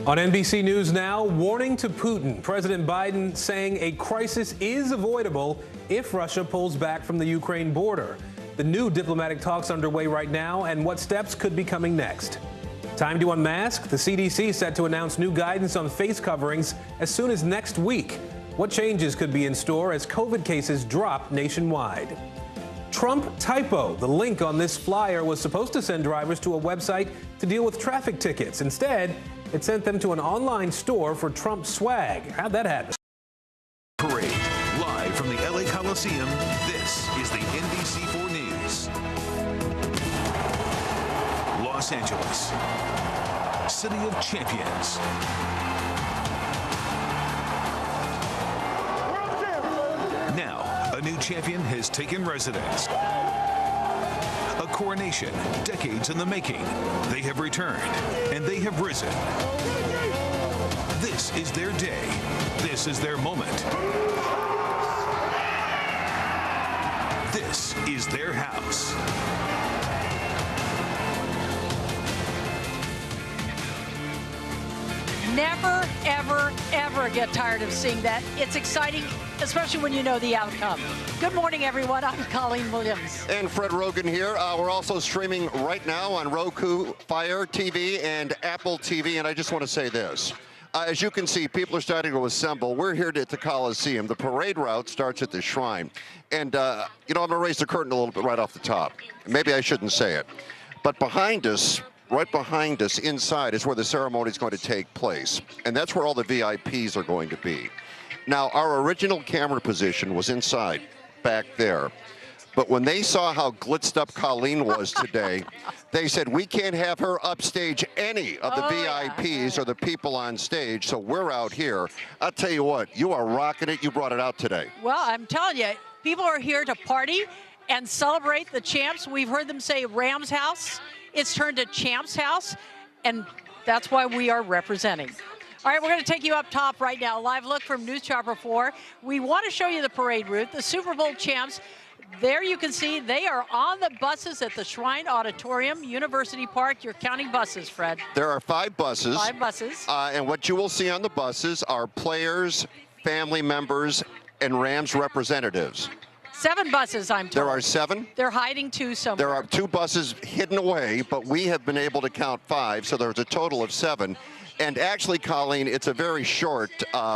Speaker 21: On NBC News Now, warning to Putin. President Biden saying a crisis is avoidable if Russia pulls back from the Ukraine border. The new diplomatic talks underway right now, and what steps could be coming next. Time to unmask. The CDC set to announce new guidance on face coverings as soon as next week. What changes could be in store as COVID cases drop nationwide? Trump typo. The link on this flyer was supposed to send drivers to a website to deal with traffic tickets. Instead, it sent them to an online store for Trump swag. How'd that happen?
Speaker 1: Parade, live from the LA Coliseum, this is the NBC4 News. Los Angeles, City of Champions. Now, a new champion has taken residence. A coronation, decades in the making. They have returned, and they have risen. This is their day. This is their moment. This is their house.
Speaker 5: Never, ever, ever get tired of seeing that. It's exciting, especially when you know the outcome. Good morning, everyone. I'm Colleen Williams.
Speaker 6: And Fred Rogan here. We're also streaming right now on Roku, Fire TV, and Apple TV. And I just want to say this. As you can see, people are starting to assemble. We're here at the Coliseum. The parade route starts at the Shrine. And, you know, I'm going to raise the curtain a little bit right off the top. Maybe I shouldn't say it. But behind us, right behind us inside is where the ceremony is going to take place. And that's where all the VIPs are going to be. Now, our original camera position was inside, back there. But when they saw how blitzed up Colleen was today, they said, we can't have her upstage any of the VIPs or the people on stage, so we're out here. I'll tell you what, you are rocking it. You brought it out today.
Speaker 5: Well, I'm telling you, people are here to party and celebrate the champs. We've heard them say Rams house. It's turned to Champs house, and that's why we are representing. All right, we're going to take you up top right now. Live look from News Chopper 4. We want to show you the parade route. The Super Bowl champs, there you can see they are on the buses at the Shrine Auditorium, University Park. You're counting buses, Fred.
Speaker 6: There are 5 buses.
Speaker 5: 5 buses.
Speaker 6: And what you will see on the buses are players, family members, and Rams representatives.
Speaker 5: 7 buses, I'm told.
Speaker 6: There are 7?
Speaker 5: They're hiding 2 somewhere.
Speaker 6: There are 2 buses hidden away, but we have been able to count 5, so there's a total of 7. And actually, Colleen, it's a very short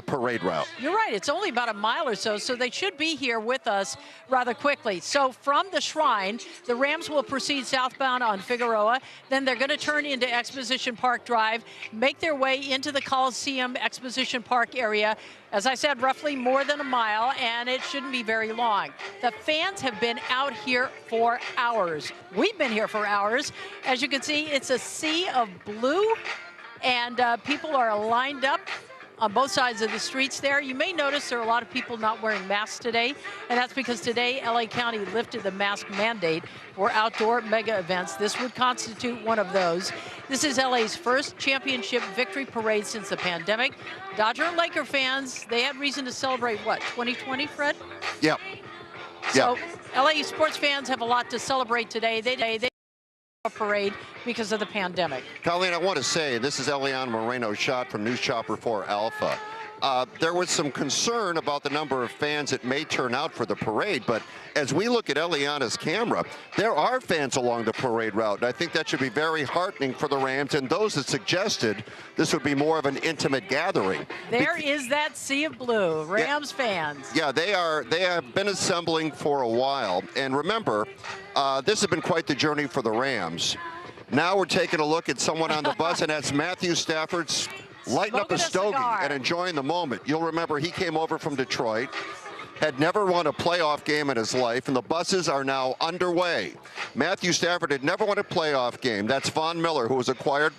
Speaker 6: parade route.
Speaker 5: You're right. It's only about a mile or so, so they should be here with us rather quickly. So from the Shrine, the Rams will proceed southbound on Figueroa. Then they're going to turn into Exposition Park Drive, make their way into the Coliseum Exposition Park area. As I said, roughly more than a mile, and it shouldn't be very long. The fans have been out here for hours. We've been here for hours. As you can see, it's a sea of blue. And people are lined up on both sides of the streets there. You may notice there are a lot of people not wearing masks today, and that's because today LA County lifted the mask mandate for outdoor mega events. This would constitute one of those. This is LA's first championship victory parade since the pandemic. Dodger and Laker fans, they had reason to celebrate, what, 2020, Fred?
Speaker 6: Yep.
Speaker 5: So LA sports fans have a lot to celebrate today. They a parade because of the pandemic.
Speaker 6: Colleen, I want to say, this is Eliana Moreno's shot from News Chopper 4 Alpha. There was some concern about the number of fans that may turn out for the parade, but as we look at Eliana's camera, there are fans along the parade route, and I think that should be very heartening for the Rams and those that suggested this would be more of an intimate gathering.
Speaker 5: There is that sea of blue, Rams fans.
Speaker 6: Yeah, they have been assembling for a while, and remember, this has been quite the journey for the Rams. Now we're taking a look at someone on the bus, and that's Matthew Stafford's lighting up a stogie and enjoying the moment. You'll remember he came over from Detroit. had never won a playoff game in his life, and the buses are now underway. Matthew Stafford had never won a playoff game. That's Von Miller, who was acquired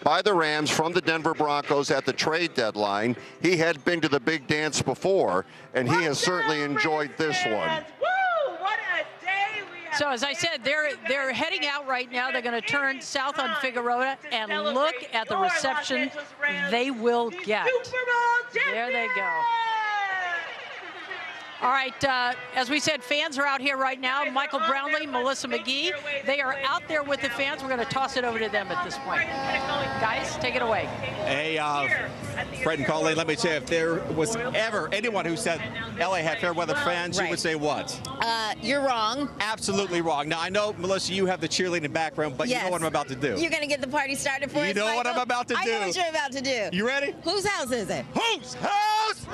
Speaker 6: by the Rams from the Denver Broncos at the trade deadline. He had been to the big dance before, and he has certainly enjoyed this one.
Speaker 5: So as I said, they're heading out right now. They're going to turn south on Figueroa and look at the reception they will get. There they go. All right, as we said, fans are out here right now. Michael Brownlee, Melissa McGee, they are out there with the fans. We're going to toss it over to them at this point. Guys, take it away.
Speaker 3: Hey, Fred and Colleen, let me tell you, if there was ever anyone who said LA had fair weather fans, you would say what?
Speaker 19: You're wrong.
Speaker 3: Absolutely wrong. Now, I know, Melissa, you have the cheerleading background, but you know what I'm about to do.
Speaker 19: You're going to get the party started for us,
Speaker 3: You know what I'm about to do.
Speaker 19: I know what you're about to do.
Speaker 3: You ready?
Speaker 19: Whose house is it?
Speaker 3: Whose house?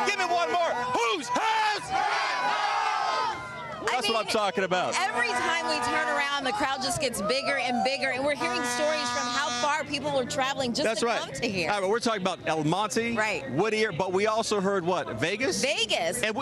Speaker 3: Give me one more. Whose house? That's what I'm talking about.
Speaker 19: Every time we turn around, the crowd just gets bigger and bigger, and we're hearing stories from how far people are traveling just to come to here.
Speaker 3: All right, but we're talking about El Monte, Whittier, but we also heard what? Vegas?
Speaker 19: Vegas.
Speaker 3: And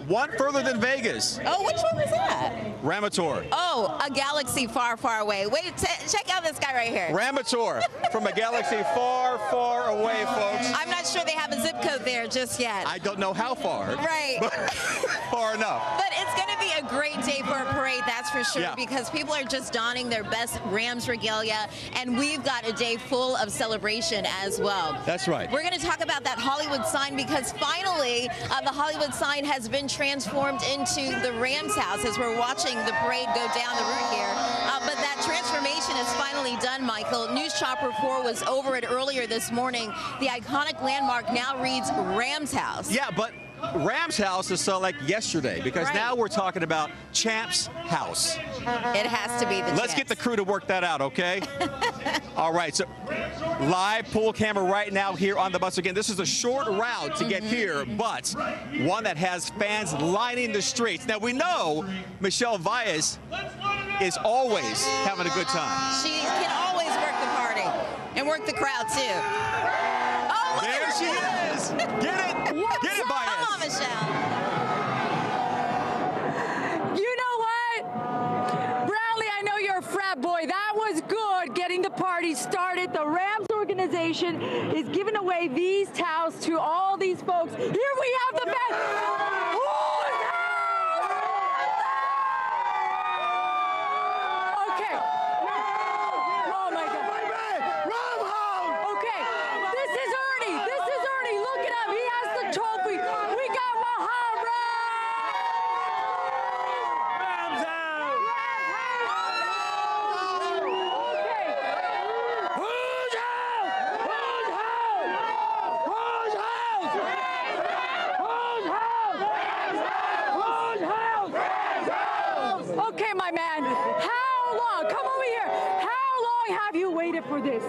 Speaker 3: one further than Vegas.
Speaker 19: Oh, which one was that?
Speaker 3: Ramator.
Speaker 19: Oh, a galaxy far, far away. Wait, check out this guy right here.
Speaker 3: Ramator, from a galaxy far, far away, folks.
Speaker 19: I'm not sure they have a zip code there just yet.
Speaker 3: I don't know how far.
Speaker 19: Right.
Speaker 3: But far enough.
Speaker 19: But it's going to be a great day for a parade, that's for sure,
Speaker 3: Yeah.
Speaker 19: because people are just donning their best Rams regalia, and we've got a day full of celebration as well.
Speaker 3: That's right.
Speaker 19: We're going to talk about that Hollywood sign, because finally the Hollywood sign has been transformed into the Rams house as we're watching the parade go down the route here. But that transformation is finally done, Michael. News Chopper 4 was over it earlier this morning. The iconic landmark now reads Rams House.
Speaker 3: Yeah, but Rams house is so like yesterday, because now we're talking about Champ's house.
Speaker 19: It has to be the
Speaker 3: Let's get the crew to work that out, okay? All right, so live pool camera right now here on the bus. Again, this is a short route to get here, but one that has fans lining the streets. Now, we know Michelle Valles is always having a good time.
Speaker 19: She can always work the party and work the crowd, too. Oh, look
Speaker 3: There
Speaker 19: at
Speaker 3: she
Speaker 19: her.
Speaker 3: is. Get it. Get it, Valles.
Speaker 19: Come on, Michelle.
Speaker 7: You know what? Brownlee, I know you're a frat boy. That was good getting the party started. The Rams organization is giving away these towels to all these folks. Here we have the best. Okay. Oh my God. Okay. This is Ernie. This is Ernie. Look at him. He has the trophy. We got Mahara. Okay, my man. How long? Come over here. How long have you waited for this?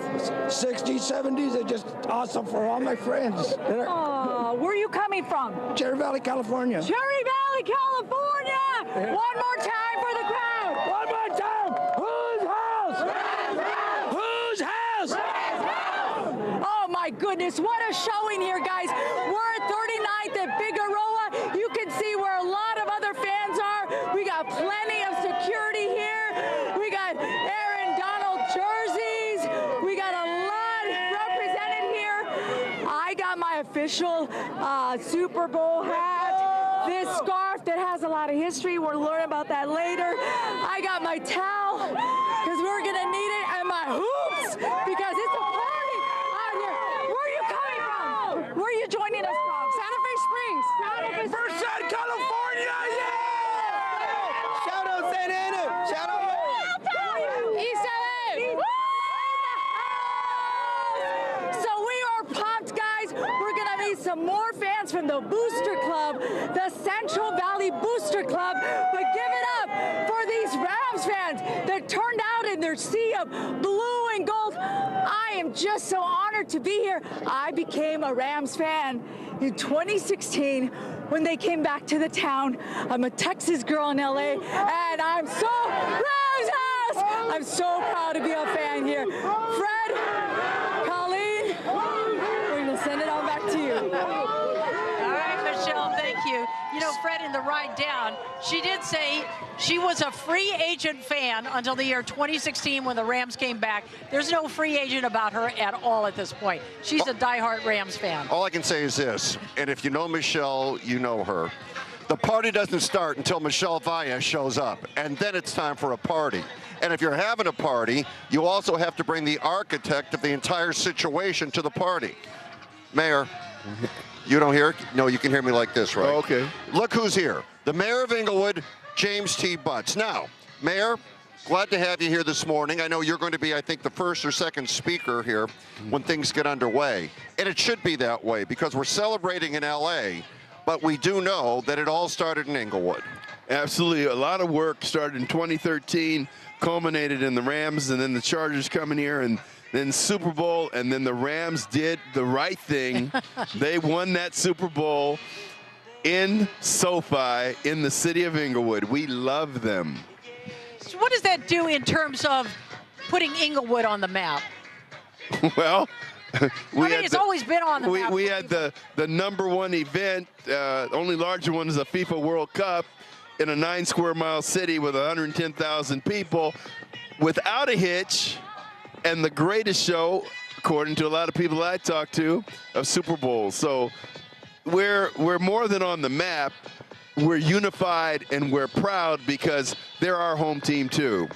Speaker 8: 60s, 70s, they're just awesome for all my friends.
Speaker 7: Oh, where are you coming from?
Speaker 8: Cherry Valley, California.
Speaker 7: Cherry Valley, California. One more time for the crowd.
Speaker 8: One more time. Whose house? Whose house?
Speaker 7: Oh my goodness, what a showing here, guys. We're at 39th at Figueroa. You can see where a lot of other fans are. We got plenty of security here. We got Aaron Donald jerseys. We got a lot represented here. I got my official Super Bowl hat. This scarf that has a lot of history. We'll learn about that later. I got my towel because we're gonna need it, and my hoops because it's a party out here. Where are you coming from? Where are you joining us from? Santa Fe Springs. Santa Fe Springs.
Speaker 8: Percent California, yeah! Shout out San Ana. Shout out.
Speaker 7: East LA. So we are pumped, guys. We're gonna meet some more fans from the Booster Club, the Central Valley Booster Club. But give it up for these Rams fans that turned out in their sea of blue and gold. I am just so honored to be here. I became a Rams fan in 2016 when they came back to the town. I'm a Texas girl in LA, and I'm so Rams house. I'm so proud to be a fan here. Fred, Colleen, we're gonna send it on back to you.
Speaker 5: All right, Michelle. You know, Fred, in the ride down, she did say she was a free agent fan until the year 2016 when the Rams came back. There's no free agent about her at all at this point. She's a diehard Rams fan.
Speaker 6: All I can say is this, and if you know Michelle, you know her. The party doesn't start until Michelle Vaya shows up, and then it's time for a party. And if you're having a party, you also have to bring the architect of the entire situation to the party. Mayor, you don't hear? No, you can hear me like this, right?
Speaker 9: Oh, okay.
Speaker 6: Look who's here. The mayor of Inglewood, James T. Butts. Now, Mayor, glad to have you here this morning. I know you're going to be, I think, the first or second speaker here when things get underway. And it should be that way because we're celebrating in L.A., but we do know that it all started in Inglewood.
Speaker 9: Absolutely. A lot of work started in 2013, culminated in the Rams, and then the Chargers coming here, and then Super Bowl, and then the Rams did the right thing. They won that Super Bowl in SoFi in the city of Inglewood. We love them.
Speaker 5: So what does that do in terms of putting Inglewood on the map?
Speaker 9: Well,
Speaker 5: it's always been on the map.
Speaker 9: We had the #1 event, only larger one is a FIFA World Cup in a 9 square mile city with 110,000 people without a hitch, and the greatest show, according to a lot of people I talked to, of Super Bowl. So we're more than on the map. We're unified and we're proud because they're our home team too.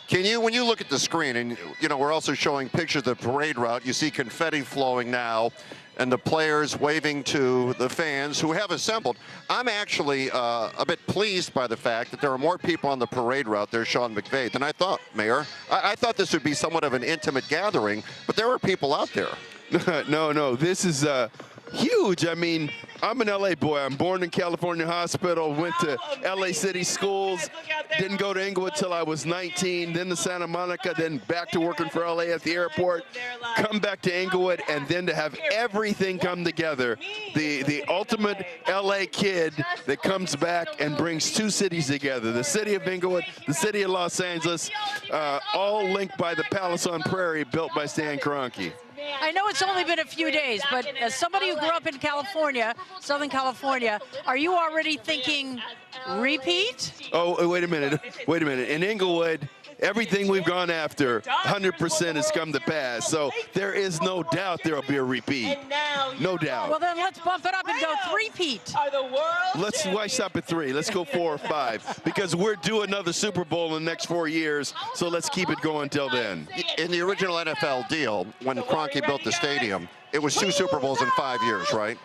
Speaker 6: Can you, when you look at the screen, and you know we're also showing pictures of the parade route, you see confetti flowing now, and the players waving to the fans who have assembled. I'm actually a bit pleased by the fact that there are more people on the parade route there, Sean McVay, than I thought, Mayor. I thought this would be somewhat of an intimate gathering, but there were people out there.
Speaker 9: No, this is huge. I mean, I'm an LA boy. I'm born in California Hospital, went to LA City schools, didn't go to Inglewood till I was 19, then to Santa Monica, then back to working for LA at the airport, come back to Inglewood, and then to have everything come together. The ultimate LA kid that comes back and brings two cities together, the city of Inglewood, the city of Los Angeles, all linked by the Palace on Prairie built by Stan Kroenke.
Speaker 5: I know it's only been a few days, but as somebody who grew up in California, Southern California, are you already thinking repeat?
Speaker 9: Oh, wait a minute. In Inglewood, everything we've gone after, 100% has come to pass. So there is no doubt there will be a repeat. No doubt.
Speaker 5: Well, then let's bump it up and go three-peat.
Speaker 9: Why stop at 3? Let's go 4 or 5 because we're due another Super Bowl in the next 4 years. So let's keep it going till then.
Speaker 6: In the original NFL deal, when Kroenke built the stadium, it was 2 Super Bowls in 5 years, right?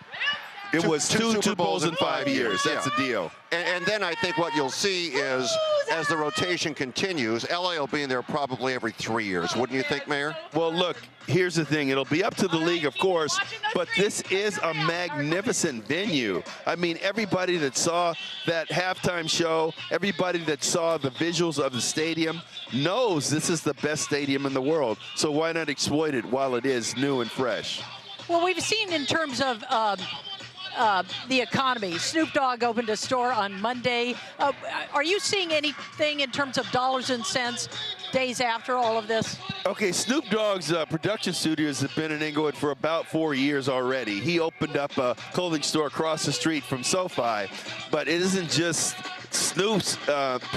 Speaker 9: It was two Super Bowls in 5 years. That's the deal.
Speaker 6: And then I think what you'll see is, as the rotation continues, LA will be in there probably every 3 years. Wouldn't you think, Mayor?
Speaker 9: Well, look, here's the thing. It'll be up to the league, of course, but this is a magnificent venue. I mean, everybody that saw that halftime show, everybody that saw the visuals of the stadium knows this is the best stadium in the world. So why not exploit it while it is new and fresh?
Speaker 5: Well, we've seen in terms of the economy. Snoop Dogg opened a store on Monday. Are you seeing anything in terms of dollars and cents days after all of this?
Speaker 9: Okay, Snoop Dogg's production studios have been in Inglewood for about 4 years already. He opened up a clothing store across the street from SoFi, but it isn't just Snoop's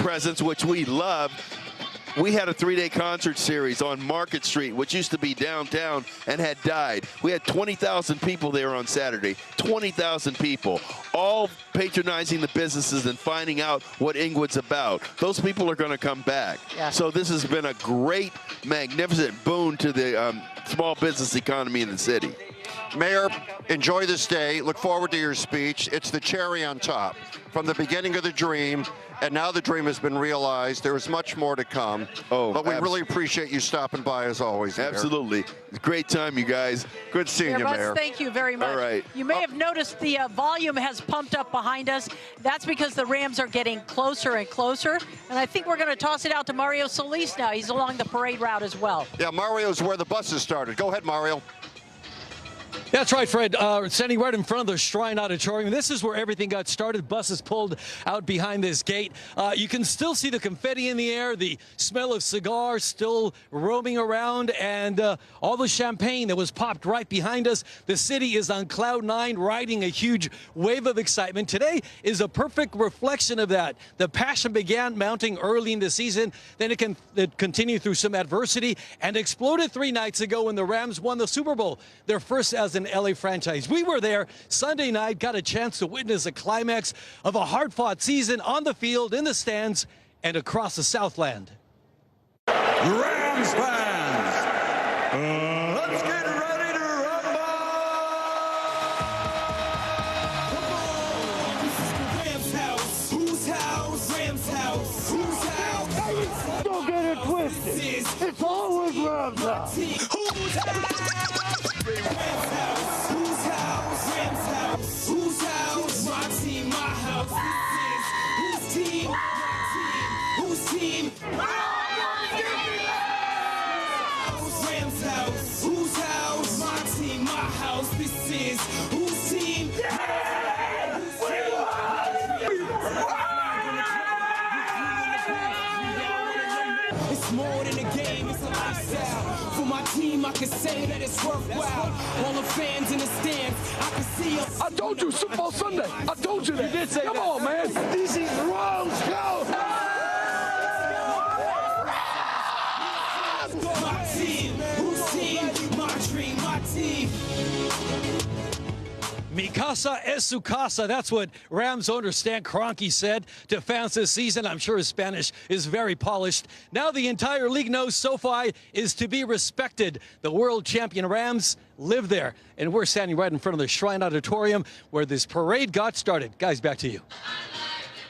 Speaker 9: presence, which we love. We had a 3-day concert series on Market Street, which used to be downtown and had died. We had 20,000 people there on Saturday, 20,000 people, all patronizing the businesses and finding out what Inglewood's about. Those people are going to come back.
Speaker 5: Yeah.
Speaker 9: So this has been a great, magnificent boon to the small business economy in the city.
Speaker 6: Mayor, enjoy this day. Look forward to your speech. It's the cherry on top. From the beginning of the dream, and now the dream has been realized. There is much more to come. But we really appreciate you stopping by as always, Mayor.
Speaker 9: Absolutely. Great time, you guys.
Speaker 6: Good seeing you, Mayor.
Speaker 5: Thank you very much.
Speaker 9: All right.
Speaker 5: You may have noticed the volume has pumped up behind us. That's because the Rams are getting closer and closer. And I think we're going to toss it out to Mario Solis now. He's along the parade route as well.
Speaker 6: Yeah, Mario's where the buses started. Go ahead, Mario.
Speaker 11: That's right, Fred. Standing right in front of the Shrine Auditorium. This is where everything got started. Buses pulled out behind this gate. You can still see the confetti in the air, the smell of cigars still roaming around, and all the champagne that was popped right behind us. The city is on cloud nine, riding a huge wave of excitement. Today is a perfect reflection of that. The passion began mounting early in the season, then it continued through some adversity and exploded 3 nights ago when the Rams won the Super Bowl, their first as an LA franchise. We were there Sunday night, got a chance to witness a climax of a hard-fought season on the field, in the stands, and across the Southland.
Speaker 12: Rams fans, let's get ready to rumble! Rams house, whose house? Rams house, whose house? Don't get it twisted. It's always Rams house. Whose house? Rams house, whose house? Rams house, whose house? My team, my house. This is whose team? Whose team? Rams house, whose house? My team, my house. This is whose team? It's more than a game, it's a lifestyle. For my team, I can say that it's worthwhile. All the fans in the stands, I can see them. I told you, Super Bowl Sunday. I told you that. You did say Come on, man. This is Rams house. My team, whose team? My dream, my team.
Speaker 11: Mi casa es su casa. That's what Rams owner Stan Kroenke said to fans this season. I'm sure his Spanish is very polished. Now the entire league knows SoFi is to be respected. The world champion Rams live there. And we're standing right in front of the Shrine Auditorium where this parade got started. Guys, back to you.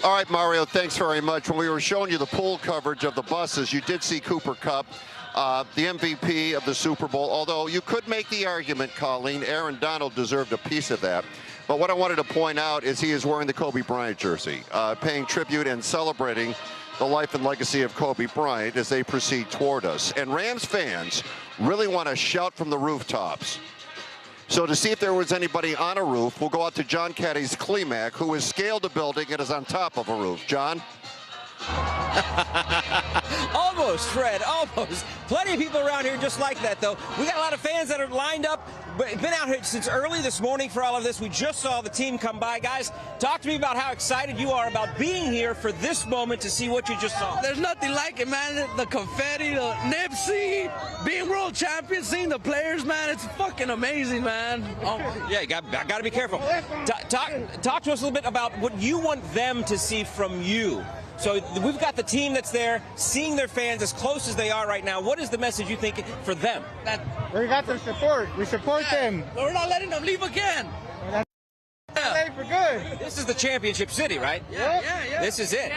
Speaker 6: All right, Mario, thanks very much. When we were showing you the pool coverage of the buses, you did see Cooper Kupp, the MVP of the Super Bowl, although you could make the argument, Colleen, Aaron Donald deserved a piece of that. But what I wanted to point out is he is wearing the Kobe Bryant jersey, paying tribute and celebrating the life and legacy of Kobe Bryant as they proceed toward us. And Rams fans really want to shout from the rooftops. So to see if there was anybody on a roof, we'll go out to John Caddy's Klimac, who has scaled a building and is on top of a roof. John?
Speaker 14: Almost, Fred, almost. Plenty of people around here just like that, though. We got a lot of fans that are lined up, been out here since early this morning for all of this. We just saw the team come by. Guys, talk to me about how excited you are about being here for this moment to see what you just saw.
Speaker 8: There's nothing like it, man. The confetti, the Nipsey, being world champion, seeing the players, man. It's fucking amazing, man.
Speaker 14: Yeah, you got to be careful. Talk to us a little bit about what you want them to see from you. So we've got the team that's there, seeing their fans as close as they are right now. What is the message you think for them?
Speaker 15: We got their support. We support them.
Speaker 8: We're not letting them leave again.
Speaker 15: For good.
Speaker 14: This is the championship city, right?
Speaker 15: Yeah.
Speaker 14: This is it.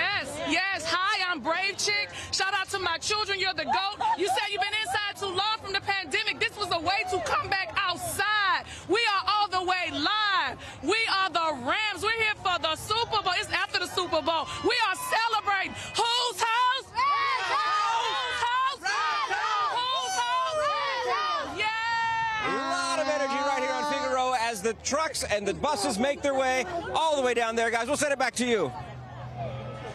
Speaker 17: Yes. Hi, I'm Brave Chick. Shout out to my children. You're the GOAT. You said you've been inside too long from the pandemic. This was a way to come back outside. We are all the way live. We are the Rams. We're here for the Super Bowl. It's after the Super Bowl. We are celebrating. Whose house? Rams house. Whose house? Whose house? Yeah.
Speaker 14: A lot of energy right here on Figueroa as the trucks and the buses make their way all the way down there. Guys, we'll send it back to you.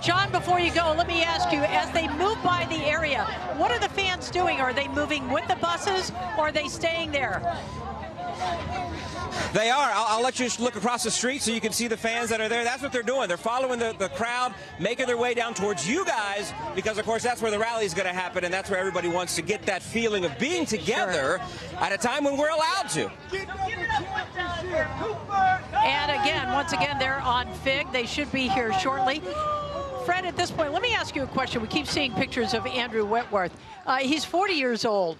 Speaker 5: John, before you go, let me ask you, as they move by the area, what are the fans doing? Are they moving with the buses, or are they staying there?
Speaker 14: They are. I'll let you look across the street so you can see the fans that are there. That's what they're doing. They're following the crowd, making their way down towards you guys, because, of course, that's where the rally is going to happen, and that's where everybody wants to get that feeling of being together at a time when we're allowed to.
Speaker 5: And again, once again, they're on FIG. They should be here shortly. Fred, at this point, let me ask you a question. We keep seeing pictures of Andrew Whitworth. He's 40 years old.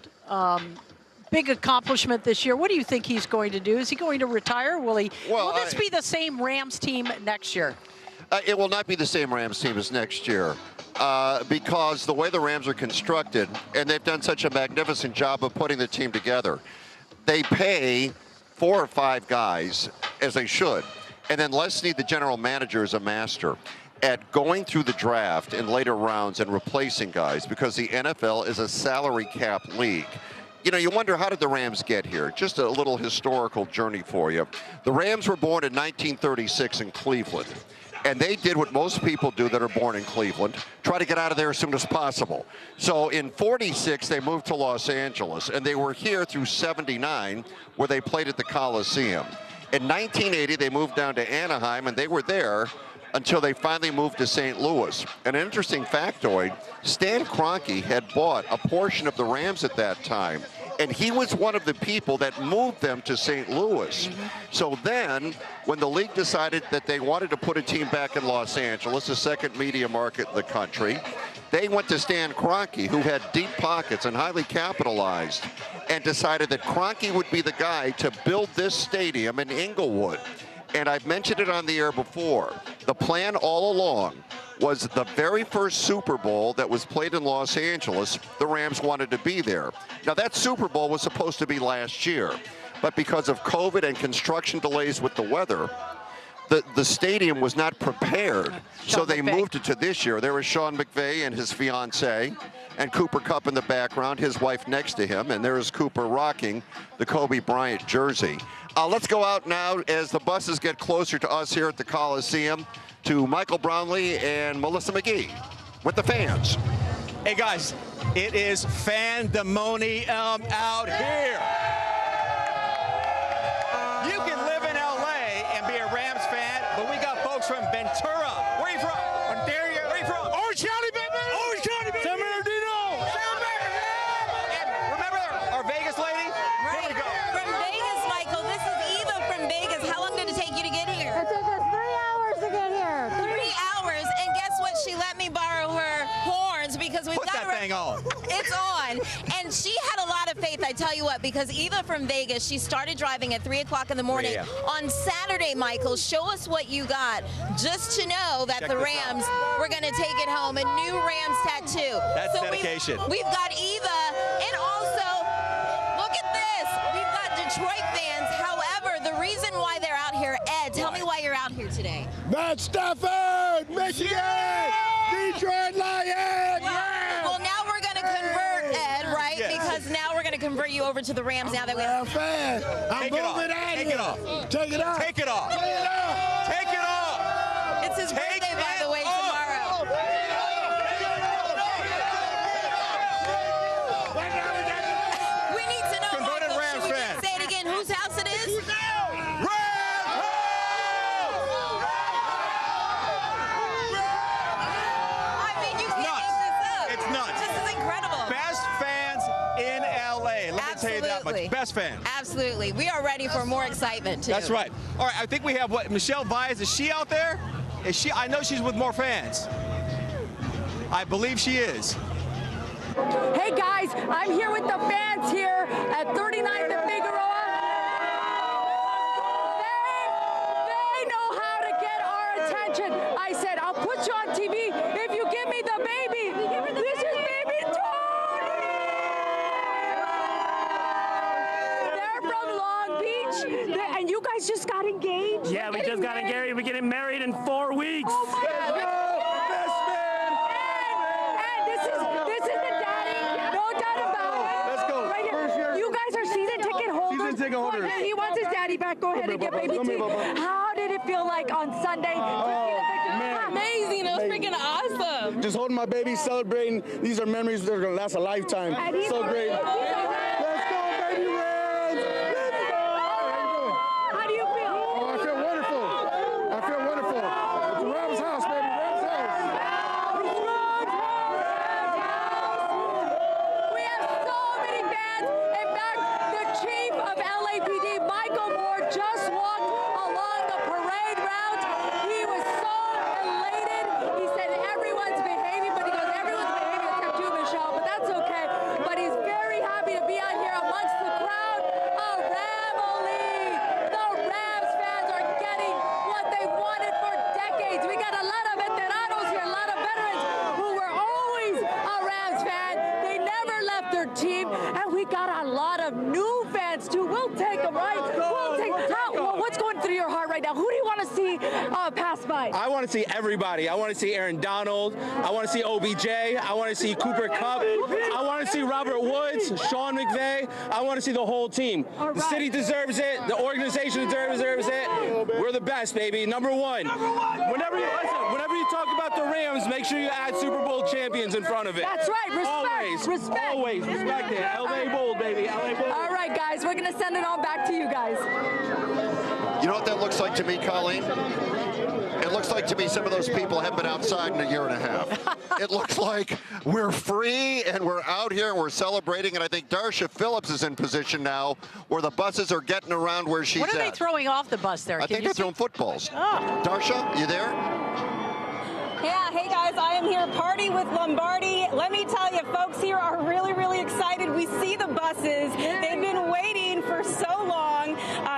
Speaker 5: Big accomplishment this year. What do you think he's going to do? Is he going to retire? Will this be the same Rams team next year?
Speaker 6: It will not be the same Rams team as next year because the way the Rams are constructed, and they've done such a magnificent job of putting the team together, they pay 4 or 5 guys, as they should, and then Leslie, the general manager, is a master at going through the draft in later rounds and replacing guys, because the NFL is a salary cap league. you know, you wonder, how did the Rams get here? Just a little historical journey for you. The Rams were born in 1936 in Cleveland. And they did what most people do that are born in Cleveland, try to get out of there as soon as possible. So in 46, they moved to Los Angeles, and they were here through 79, where they played at the Coliseum. In 1980, they moved down to Anaheim, and they were there until they finally moved to St. Louis. And an interesting factoid, Stan Kroenke had bought a portion of the Rams at that time, and he was one of the people that moved them to St. Louis. So then, when the league decided that they wanted to put a team back in Los Angeles, the second media market in the country, they went to Stan Kroenke, who had deep pockets and highly capitalized, and decided that Kroenke would be the guy to build this stadium in Inglewood. And I've mentioned it on the air before. The plan all along was the very first Super Bowl that was played in Los Angeles, the Rams wanted to be there. Now, that Super Bowl was supposed to be last year, but because of COVID and construction delays with the weather, the stadium was not prepared, so they moved it to this year. There was Sean McVay and his fiancée, and Cooper Kupp in the background, his wife next to him, and there is Cooper rocking the Kobe Bryant jersey. Let's go out now as the buses get closer to us here at the Coliseum, to Michael Brownlee and Melissa McGee with the fans.
Speaker 3: Hey guys, it is fandemonium out here. You can live in LA and be a Rams fan, but we got folks from Ventura. Where are you from? Ontario. Where are you from? Orange County, baby! Orange County, baby! San Bernardino! And remember our Vegas lady?
Speaker 19: Right.
Speaker 3: Here we go.
Speaker 19: From Vegas, Michael. This is Eva from Vegas. How long did it take you to get here?
Speaker 2: It took us 3 hours to get here.
Speaker 19: 3 hours, and guess what? She let me borrow her horns because we've
Speaker 3: Put
Speaker 19: got
Speaker 3: that thing on.
Speaker 19: It's on, and she had a lot of faith. I tell you what, because Eva from Vegas, she started driving at 3 o'clock in the morning on Saturday. Michael, show us what you got, just to know that the Rams were going to take it home. A new Rams tattoo.
Speaker 3: That's
Speaker 19: so
Speaker 3: dedication.
Speaker 19: We've got Eva, and also look at this. We've got Detroit fans. However, the reason why they're out here, Ed, tell me why you're out here today.
Speaker 12: Matt Stafford, Michigan, Detroit Lions.
Speaker 19: Well, now we're going to convert, Ed, right? Because now we're going to convert you over to the Rams now that we have.
Speaker 12: Fan. I'm moving out here.
Speaker 3: Take it off.
Speaker 12: Take it off.
Speaker 3: Take it off.
Speaker 12: Take it off.
Speaker 3: Take it off.
Speaker 19: It's his birthday, by the way, tomorrow. We need to know,
Speaker 3: Converted
Speaker 19: Michael,
Speaker 3: Rams
Speaker 19: should we
Speaker 3: fan.
Speaker 19: just say it again, whose house it is? I mean, you can't make this up.
Speaker 3: It's nuts.
Speaker 19: This is incredible.
Speaker 3: Best fans in LA. Let me tell you that much. Best fans.
Speaker 19: Absolutely. We are ready for more excitement, too.
Speaker 3: That's right. All right, I think we have what? Michelle Vyas, is she out there? Is she? I know she's with more fans. I believe she is.
Speaker 7: Hey guys, I'm here with the fans here at 39th and Figueroa. They know how to get our attention. I said, I'll put you on TV if you give me the baby. This is baby Tony. They're from Long Beach, and you guys just got engaged.
Speaker 4: Yeah, we just got engaged. We're getting married in 4 weeks.
Speaker 7: Oh my God. This is the daddy, no doubt about it.
Speaker 12: Let's go.
Speaker 7: Right here. You guys are season ticket holders.
Speaker 12: Season ticket holders.
Speaker 7: He wants his daddy back. Go ahead and get baby T. How did it feel like on Sunday?
Speaker 2: Amazing. It was freaking awesome.
Speaker 12: Just holding my baby, celebrating. These are memories that are going to last a lifetime. So great. Let's go, baby Rams. Let's go.
Speaker 7: How do you feel?
Speaker 12: Oh, I feel wonderful. I feel wonderful. It's the Rams house, baby. Rams house.
Speaker 7: We have so many fans. In fact, the chief of LAPD, Michael Moore, just walked along the parade route. He was so elated. He said everyone's behaving, but he goes, everyone's behaving except you, Michelle, but that's okay. But he's very happy to be out here amongst the crowd. A Ramily. The Rams fans are getting what they wanted for decades. We got a lot of veteranos here, a lot of veterans who were always a Rams fan. They never left their team, and we got a lot of new fans too. We'll take them, right? We'll take. What's going through your heart right now? Who do you want to see pass by?
Speaker 10: I want to see everybody. I want to see Aaron Donald. I want to see OBJ. I want to see Cooper Kupp. I want to see Robert Woods, Sean McVay. I want to see the whole team. The city deserves it. The organization deserves it. We're the best, baby. Number one. Whenever you talk about the Rams, make sure you add Super Bowl champions in front of it.
Speaker 7: That's right. Respect.
Speaker 10: Always.
Speaker 7: Respect.
Speaker 10: Always. Respect it. LA Bold, baby. LA Bold.
Speaker 7: All right, guys. We're going to send it all back to you guys.
Speaker 6: You know what that looks like to me, Colleen? It looks like to me some of those people haven't been outside in a year and a half. It looks like we're free and we're out here and we're celebrating. And I think Darsha Phillips is in position now where the buses are getting around where she's at.
Speaker 5: What are they throwing off the bus there?
Speaker 6: I think they're throwing footballs.
Speaker 5: Oh.
Speaker 6: Darsha, you there?
Speaker 16: Yeah, hey guys, I am here party with Lombardi. Let me tell you, folks here are really, really excited. We see the buses. They've been waiting for so long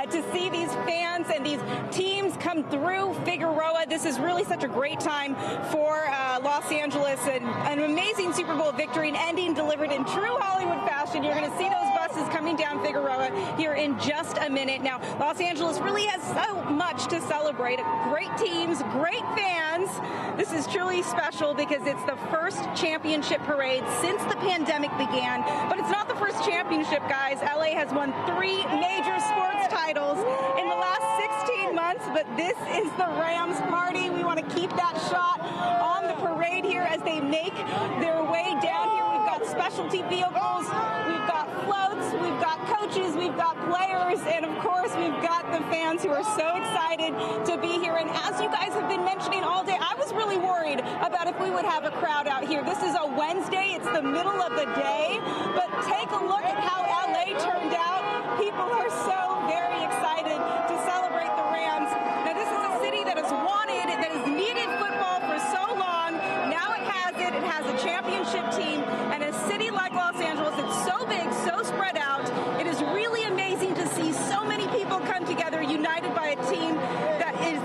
Speaker 16: to see these fans and these teams come through Figueroa. This is really such a great time for Los Angeles. An amazing Super Bowl victory, an ending delivered in true Hollywood fashion. You're going to see those buses coming down Figueroa here in just a minute. Now, Los Angeles really has so much to celebrate. Great teams, great fans. This is truly special because it's the first championship parade since the pandemic began. But it's not the first championship, guys. LA has won 3 major sports titles in the last 16 months, but this is the Rams party. We want to keep that shot on the parade here as they make their way down here. We've got specialty vehicles, we've got floats, we've got coaches, we've got players, and of course we've got the fans who are so excited to be here. And as you guys have been mentioning all day, I was really worried about if we would have a crowd out here. This is a Wednesday, it's the middle of the day, but take a look at how LA turned out. People are so very excited to celebrate the Rams. Now this is a city that has wanted, that has needed football for so long. Now it has it. It has a championship team, and a city like Los Angeles, it's so big, so spread out. It is really amazing to see so many people come together, united by a team that is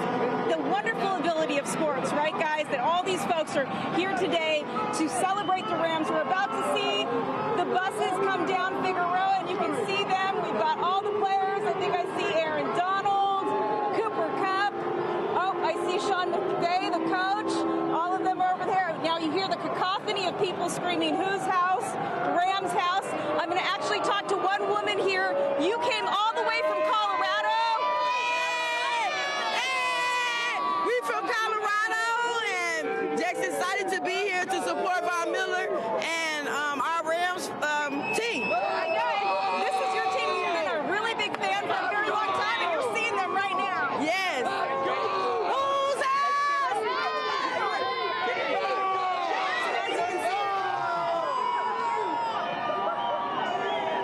Speaker 16: the wonderful ability of sports, right, guys? That all these folks are here today to celebrate the Rams. We're about to see the buses come down Figueroa, and you can see them. We've got all the players. I think I see Aaron Donald, Cooper Kupp. Oh, I see Sean McVay, the coach. All of them are over there. Now you hear the cacophony of people screaming, "Whose house?" Rams house. I'm going to actually talk to one woman here. You came all the way from Colorado.
Speaker 18: We from Colorado, and Jack's excited to be here to support Von Miller and our Rams team.
Speaker 16: I know. This is your team. You've been a really big fan for a very long time, and you're seeing them right now.
Speaker 18: Yes. Whose house?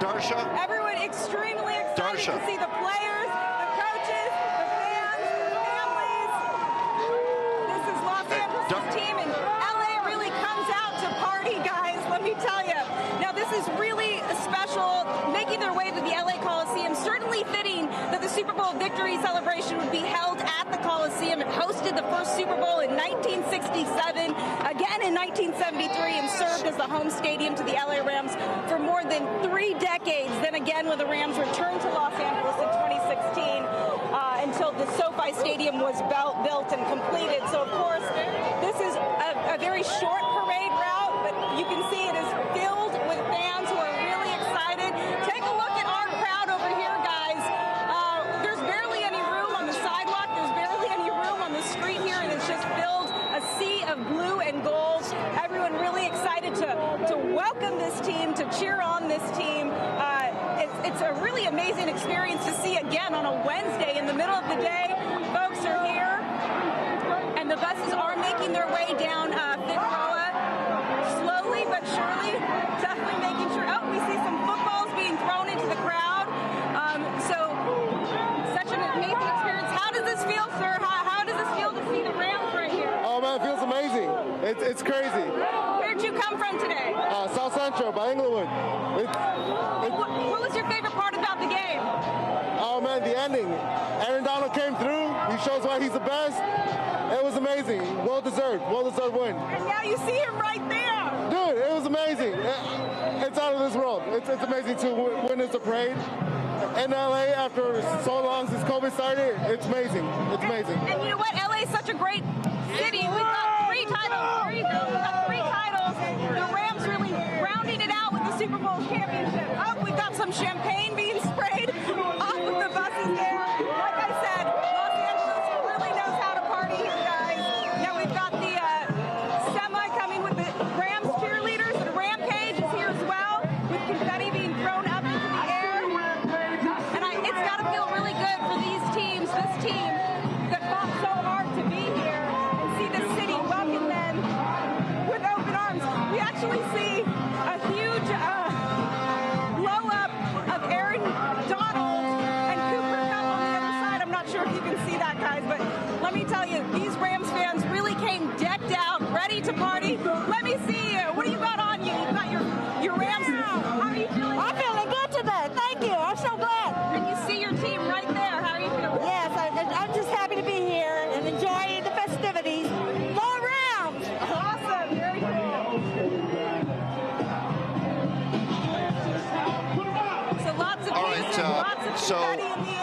Speaker 6: Darsha?
Speaker 16: Everyone extremely excited to see the players, the coaches, the fans, the families. This is Los Angeles' team, and LA really comes out to party, guys, let me tell you. Now, this is really special, making their way to the LA Coliseum. Certainly fitting that the Super Bowl victory celebration would be held at the Coliseum. It hosted the first Super Bowl in 1967, again in 1973, and served as the home stadium to the LA Rams for more than 3 decades. Then again, when the Rams returned to Los Angeles in 2016, until the SoFi Stadium was built and completed. So, of course, this is a very short parade route, but you can see it is filled with fans who are really excited. Take a look at our crowd over here, guys. There's barely any room on the sidewalk. There's barely any room on the street here, and it's just filled a sea of blue and gold. Everyone really excited to welcome this team, to cheer on this team. It's a really amazing experience to see again on a Wednesday in the middle of the day. Folks are here, and the buses are making their way down Figueroa, slowly but surely, definitely making sure. Oh, we see some footballs being thrown into the crowd. Such an amazing experience. How does this feel, sir? How does this feel to see the Rams right here?
Speaker 15: Oh man, it feels amazing. It's crazy.
Speaker 16: Where'd you come from today?
Speaker 15: South Central by Inglewood.
Speaker 16: What was your favorite part about the game?
Speaker 15: Oh man, the ending. Aaron Donald came through. He shows why he's the best. It was amazing. Well deserved win.
Speaker 16: And now you see him right there.
Speaker 15: Dude, it was amazing. It's out of this world. It's amazing to witness the parade in LA after so long since COVID started. It's amazing. It's amazing.
Speaker 16: And you know what? LA is such
Speaker 6: So,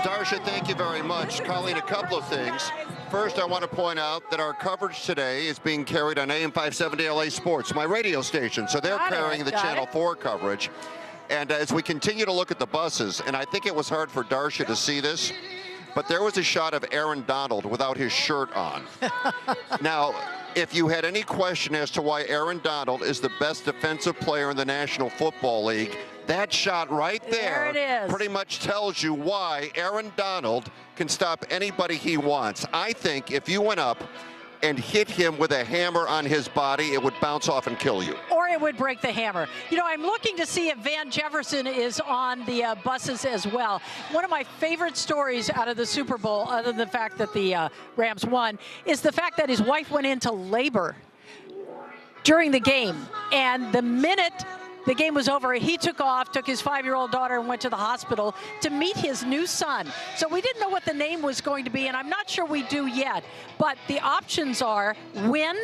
Speaker 6: Darsha, thank you very much. Colleen, a couple of things. First, I want to point out that our coverage today is being carried on AM 570 LA Sports, my radio station. So they're carrying the Channel 4 coverage. And as we continue to look at the buses, and I think it was hard for Darsha to see this, but there was a shot of Aaron Donald without his shirt on. Now, if you had any question as to why Aaron Donald is the best defensive player in the National Football League, that shot right there pretty much tells you why Aaron Donald can stop anybody he wants. I think if you went up and hit him with a hammer on his body, it would bounce off and kill you.
Speaker 5: Or it would break the hammer. You know, I'm looking to see if Van Jefferson is on the buses as well. One of my favorite stories out of the Super Bowl, other than the fact that the Rams won, is the fact that his wife went into labor during the game. And the minute the game was over, he took off, took his 5-year-old daughter and went to the hospital to meet his new son. So we didn't know what the name was going to be, and I'm not sure we do yet. But the options are Wynn,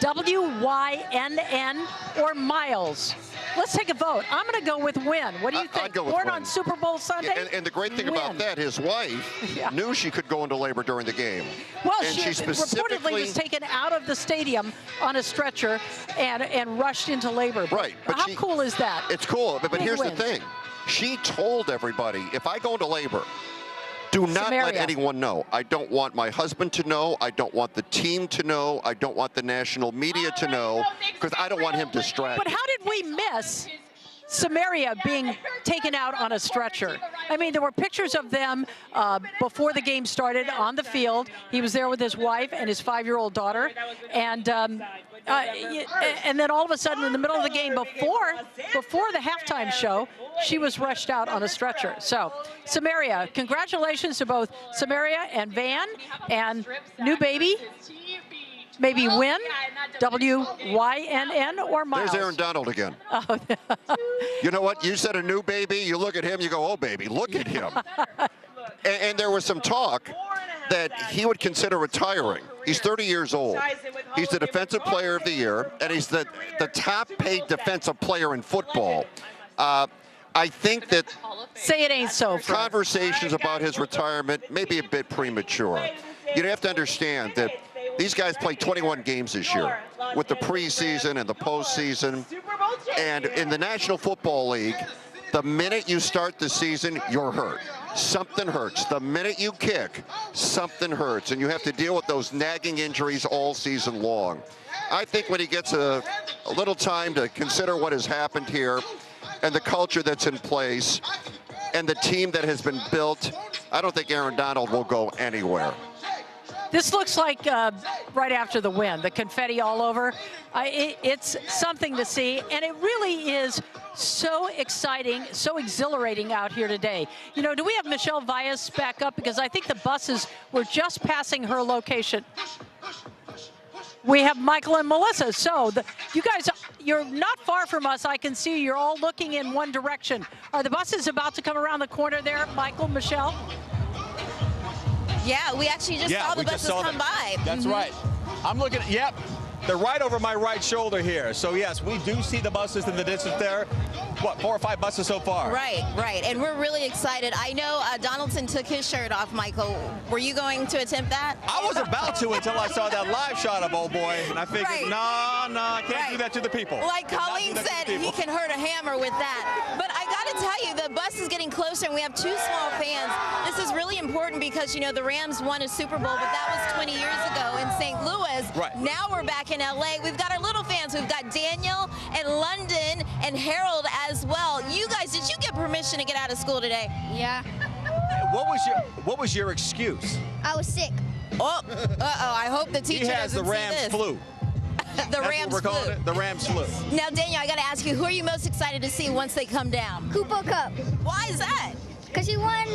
Speaker 5: W-Y-N-N, or Miles. Let's take a vote. I'm going to go with Wynn. What do you think? Born on Super Bowl Sunday?
Speaker 6: Yeah, and the great thing about that, his wife knew she could go into labor during the game.
Speaker 5: Well,
Speaker 6: and
Speaker 5: she reportedly was taken out of the stadium on a stretcher and rushed into labor.
Speaker 6: Right. But
Speaker 5: how cool is that?
Speaker 6: It's cool, but here's the thing. She told everybody, if I go into labor, do not let anyone know. I don't want my husband to know. I don't want the team to know. I don't want the national media to know, because I don't want him distracted.
Speaker 5: But how did we miss Samaria being taken out on a stretcher? I mean, there were pictures of them before the game started on the field. He was there with his wife and his 5-year-old daughter. And then all of a sudden, in the middle of the game, before the halftime show, she was rushed out on a stretcher. So, Samaria, congratulations to both Samaria and Van and new baby. Maybe Wynn, W-Y-N-N, or Miles.
Speaker 6: There's Aaron Donald again.
Speaker 5: Oh.
Speaker 6: You know what? You said a new baby. You look at him, you go, oh, baby, look at him. and there was some talk that he would consider retiring. He's 30 years old. He's the Defensive Player of the Year, and he's the top-paid defensive player in football. I think that
Speaker 5: say it ain't so.
Speaker 6: Conversations about his retirement may be a bit premature. You have to understand that these guys played 21 games this year with the preseason and the postseason. And in the National Football League, the minute you start the season, you're hurt. Something hurts. The minute you kick, something hurts. And you have to deal with those nagging injuries all season long. I think when he gets a little time to consider what has happened here and the culture that's in place and the team that has been built, I don't think Aaron Donald will go anywhere.
Speaker 5: This looks like right after the win, the confetti all over. It's something to see, and it really is so exciting, so exhilarating out here today. You know, do we have Michelle Valles back up? Because I think the buses were just passing her location. We have Michael and Melissa. So you guys, you're not far from us. I can see you're all looking in one direction. Are the buses about to come around the corner there, Michael, Michelle?
Speaker 19: Yeah, we actually just saw the buses come by.
Speaker 3: That's right. I'm looking, yep. They're right over my right shoulder here. So, yes, we do see the buses in the distance there. What, 4 or 5 buses so far?
Speaker 19: Right, right. And we're really excited. I know Donaldson took his shirt off, Michael. Were you going to attempt that?
Speaker 3: I was about to until I saw that live shot of old boy. And I figured, no, I can't do that to the people.
Speaker 19: Like Colleen said, he can hurt a hammer with that. But I got to tell you, the bus is getting closer, and we have 2 small fans. This is really important because, you know, the Rams won a Super Bowl, but that was 20 years ago in St. Louis. Right. Now we're back in LA. We've got our little fans. We've got Daniel and London and Harold as well. You guys, did you get permission to get out of school today?
Speaker 13: Yeah.
Speaker 3: What was your excuse?
Speaker 13: I was sick.
Speaker 19: Oh, I hope the teacher doesn't
Speaker 3: the Rams
Speaker 19: see this.
Speaker 3: flu.
Speaker 19: The Rams flu.
Speaker 3: The Rams flu.
Speaker 19: Now, Daniel, I got to ask you, who are you most excited to see once they come down?
Speaker 13: Cooper Kupp.
Speaker 19: Why is that?
Speaker 13: Because he won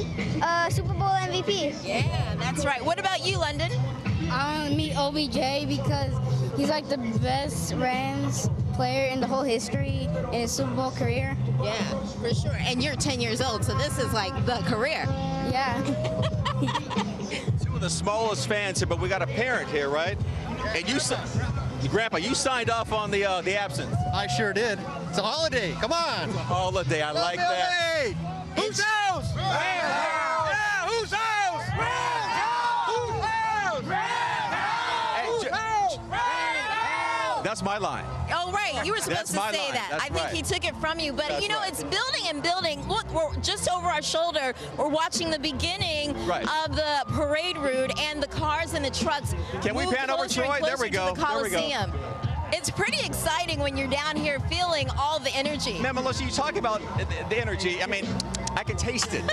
Speaker 13: Super Bowl MVP.
Speaker 19: Yeah, that's right. What about you, London?
Speaker 13: I want to meet OBJ because he's like the best Rams player in the whole history in his Super Bowl career.
Speaker 19: Yeah, for sure. And you're 10 years old, so this is like the career.
Speaker 13: Yeah.
Speaker 3: 2 of the smallest fans here, but we got a parent here, right? And you, Grandpa, you signed off on the absence.
Speaker 22: I sure did. It's a holiday. Come on.
Speaker 3: It's a holiday. I like that.
Speaker 22: Who's house?
Speaker 3: That's my line.
Speaker 19: Oh, right. You were supposed
Speaker 3: That's
Speaker 19: to
Speaker 3: my
Speaker 19: say
Speaker 3: line.
Speaker 19: that.
Speaker 3: That's
Speaker 19: I think
Speaker 3: right.
Speaker 19: he took it from you. But,
Speaker 3: That's
Speaker 19: you know,
Speaker 3: right.
Speaker 19: it's building and building. Look, we're just over our shoulder. We're watching the beginning of the parade route and the cars and the trucks.
Speaker 3: Can we
Speaker 19: move
Speaker 3: pan over,
Speaker 19: closer and
Speaker 3: Troy? There
Speaker 19: closer
Speaker 3: we go.
Speaker 19: to the
Speaker 3: There we go.
Speaker 19: Coliseum. It's pretty exciting when you're down here feeling all the energy.
Speaker 3: Man, Melissa, you talk about the energy. I mean, I can taste it.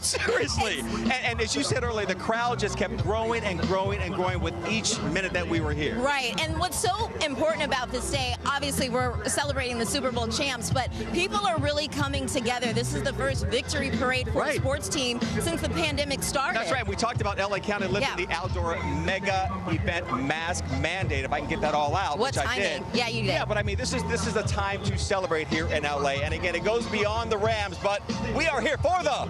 Speaker 3: Seriously. And as you said earlier, the crowd just kept growing and growing and growing with each minute that we were here.
Speaker 19: Right, and what's so important about this day, obviously we're celebrating the Super Bowl champs, but people are really coming together. This is the first victory parade for a sports team since the pandemic started.
Speaker 3: That's right. We talked about LA County lifting the outdoor mega event mask mandate, if I can get that all out,
Speaker 19: What
Speaker 3: which I did.
Speaker 19: timing? Yeah, you did.
Speaker 3: Yeah, but I mean, this is a time to celebrate here in LA. And again, it goes beyond the Rams, but we are here for the...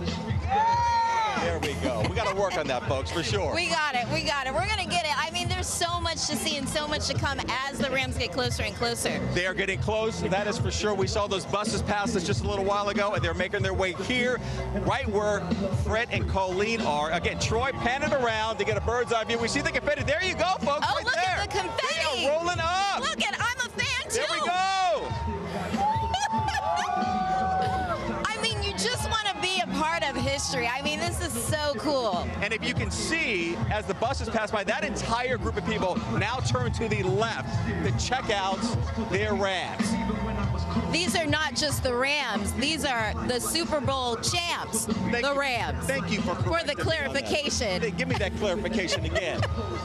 Speaker 3: There we go. We got to work on that, folks, for sure.
Speaker 19: We got it. We got it. We're going to get it. I mean, there's so much to see and so much to come as the Rams get closer and closer.
Speaker 3: They are getting close, that is for sure. We saw those buses pass us just a little while ago, and they're making their way here, right where Fred and Colleen are. Again, Troy panning around to get a bird's eye view. We see the confetti. There you go, folks,
Speaker 19: Oh,
Speaker 3: right
Speaker 19: look
Speaker 3: there.
Speaker 19: at the confetti.
Speaker 3: They are rolling up.
Speaker 19: Look at, I'm a fan, too.
Speaker 3: There we go.
Speaker 19: I mean, you just want to be a part of history. I mean, this is so cool.
Speaker 3: And if you can see, as the buses pass by, that entire group of people now turn to the left to check out their Rams.
Speaker 19: These are not just the Rams. These are the Super Bowl champs, the Rams.
Speaker 3: Thank you for
Speaker 19: the clarification.
Speaker 3: Give me that clarification again.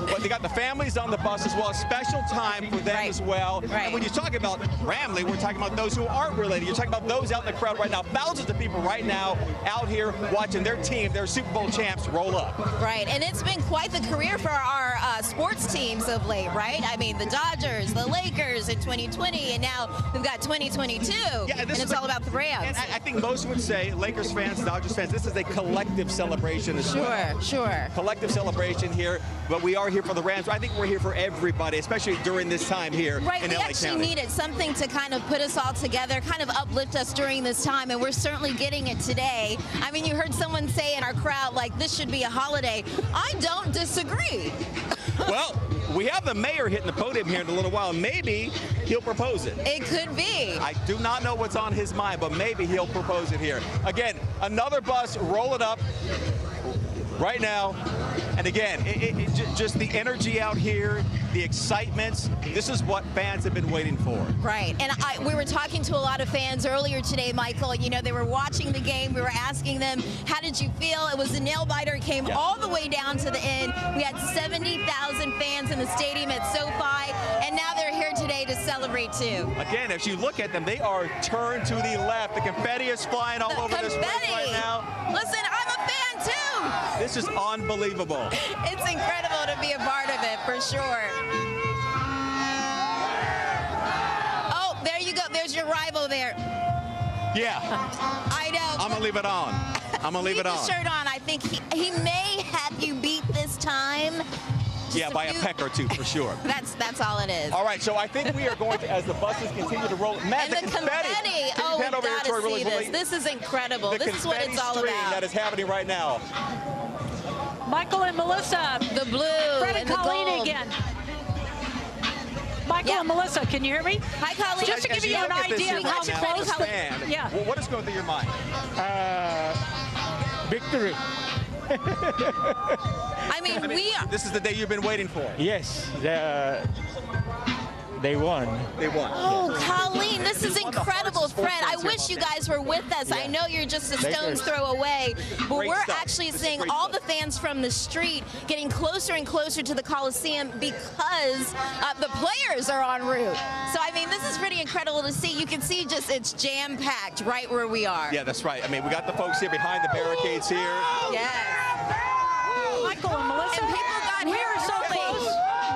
Speaker 3: But they got the families on the bus as well. A special time for them as well. And when you talk about Ramley, we're talking about those who aren't related. You're talking about those out in the crowd right now. Thousands of people right now out here watching their team, their Super Bowl champs, roll up.
Speaker 19: Right, and it's been quite the career for our sports teams of late, right? I mean, the Dodgers, the Lakers in 2020, and now we've got 2022, and it's all about the Rams.
Speaker 3: And I think most would say, Lakers fans, Dodgers fans, this is a collective celebration as well.
Speaker 19: Sure.
Speaker 3: Collective celebration here, but we are here for the Rams. I think we're here for everybody, especially during this time here in LA County.
Speaker 19: We actually needed something to kind of put us all together, kind of uplift us during this time, and we're certainly getting it today. I mean, you heard someone say in our crowd, like, this should be a holiday. I don't disagree.
Speaker 3: Well, we have the mayor hitting the podium here in a little while. Maybe he'll propose it.
Speaker 19: It could be.
Speaker 3: I do not know what's on his mind, but maybe he'll propose it here. Again, another bus rolling up right now. And again, just the energy out here, the excitement. This is what fans have been waiting for.
Speaker 19: Right. And we were talking to a lot of fans earlier today, Michael. You know, they were watching the game. We were asking them, how did you feel? It was a nail-biter. It came all the way down to the end. We had 70,000 fans in the stadium at SoFi, and now they're here today to celebrate, too.
Speaker 3: Again, as you look at them, they are turned to the left. The confetti is flying all over this place right now.
Speaker 19: Listen, I'm a fan, too.
Speaker 3: This is unbelievable.
Speaker 19: It's incredible to be a part of it, for sure. Oh, there you go. There's your rival there.
Speaker 3: Yeah.
Speaker 19: I know.
Speaker 3: I'm going to leave it on. I'm going to leave it on.
Speaker 19: Keep the shirt on. I think he may have you beat this time.
Speaker 3: Yeah, by a peck or two, for sure.
Speaker 19: That's all it is.
Speaker 3: All right, so I think we are going to, as the buses continue to roll. Man,
Speaker 19: and the confetti. Oh, we got to see this. This is incredible. This is what it's all about.
Speaker 3: That is happening right now.
Speaker 5: Michael and Melissa.
Speaker 19: The blue
Speaker 5: Fred and
Speaker 19: the
Speaker 5: Colleen
Speaker 19: gold.
Speaker 5: again. Michael and Melissa, can you hear me?
Speaker 19: Hi, Colleen.
Speaker 5: Just to give you an idea of how close.
Speaker 3: Yeah. Well, what is going through your mind?
Speaker 20: Victory.
Speaker 19: I mean, we are.
Speaker 3: This is the day you've been waiting for.
Speaker 20: Yes, they won.
Speaker 3: They won.
Speaker 19: Oh, Colleen, this is incredible, Fred. I wish you guys were with us. I know you're just a stone's throw away, but we're actually seeing all the fans from the street getting closer and closer to the Coliseum because the players are en route. So, I mean, this is pretty incredible to see. You can see just it's jam-packed right where we are.
Speaker 3: Yeah, that's right. I mean, we got the folks here behind the barricades here.
Speaker 19: Yes.
Speaker 5: Michael and Melissa,
Speaker 19: and people got
Speaker 5: we
Speaker 19: here
Speaker 5: are so
Speaker 19: early.
Speaker 5: close.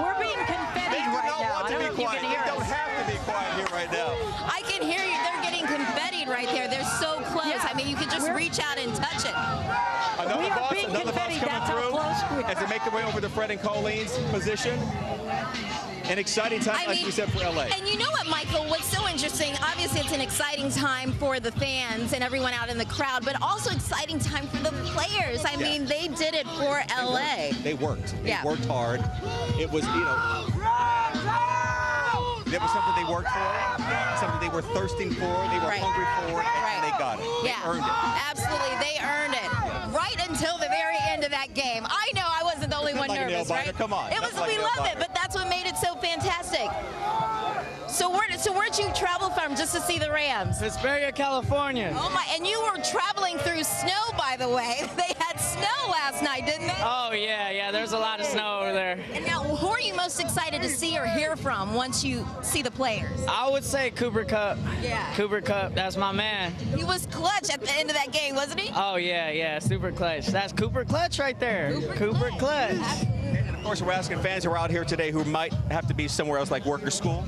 Speaker 5: We're being confettied right now. I don't know if you can hear us.
Speaker 3: They don't have to be quiet here right now.
Speaker 19: I can hear you. They're getting confettied right there. They're so close.
Speaker 5: Yeah.
Speaker 19: I mean, you can just reach out and touch it.
Speaker 3: Another bus coming through as they make their way over to Fred and Colleen's position. An exciting time, like we said, for LA.
Speaker 19: And you know what, Michael? What's so interesting, obviously it's an exciting time for the fans and everyone out in the crowd, but also exciting time for the players. I mean, they did it for LA.
Speaker 3: They worked. They worked hard. It was, you know. That was something they worked for, something they were thirsting for, they were hungry for, and they got it.
Speaker 19: Yeah,
Speaker 3: They earned it.
Speaker 19: absolutely, they earned it. Right until the very end of that game. I know I wasn't the only one
Speaker 3: Like a
Speaker 19: nervous,
Speaker 3: nail biter,
Speaker 19: right?
Speaker 3: come on.
Speaker 19: It was,
Speaker 3: That's like
Speaker 19: we
Speaker 3: a nail
Speaker 19: loved
Speaker 3: biter.
Speaker 19: it, but that's what made it so fantastic. So where'd you travel from just to see the Rams?
Speaker 20: Hesperia, California.
Speaker 19: Oh my, and you were traveling through snow, by the way. They had snow last night, didn't they?
Speaker 20: Oh, yeah, there's a lot of snow over there.
Speaker 19: And now, who are you most excited to see or hear from once you see the players?
Speaker 20: I would say Cooper Kupp.
Speaker 19: Yeah.
Speaker 20: Cooper Kupp, that's my man.
Speaker 19: He was clutch at the end of that game, wasn't he?
Speaker 20: Oh, yeah, super clutch. That's Cooper Clutch right there. Cooper Clutch.
Speaker 3: And of course, we're asking fans who are out here today who might have to be somewhere else, like work or school.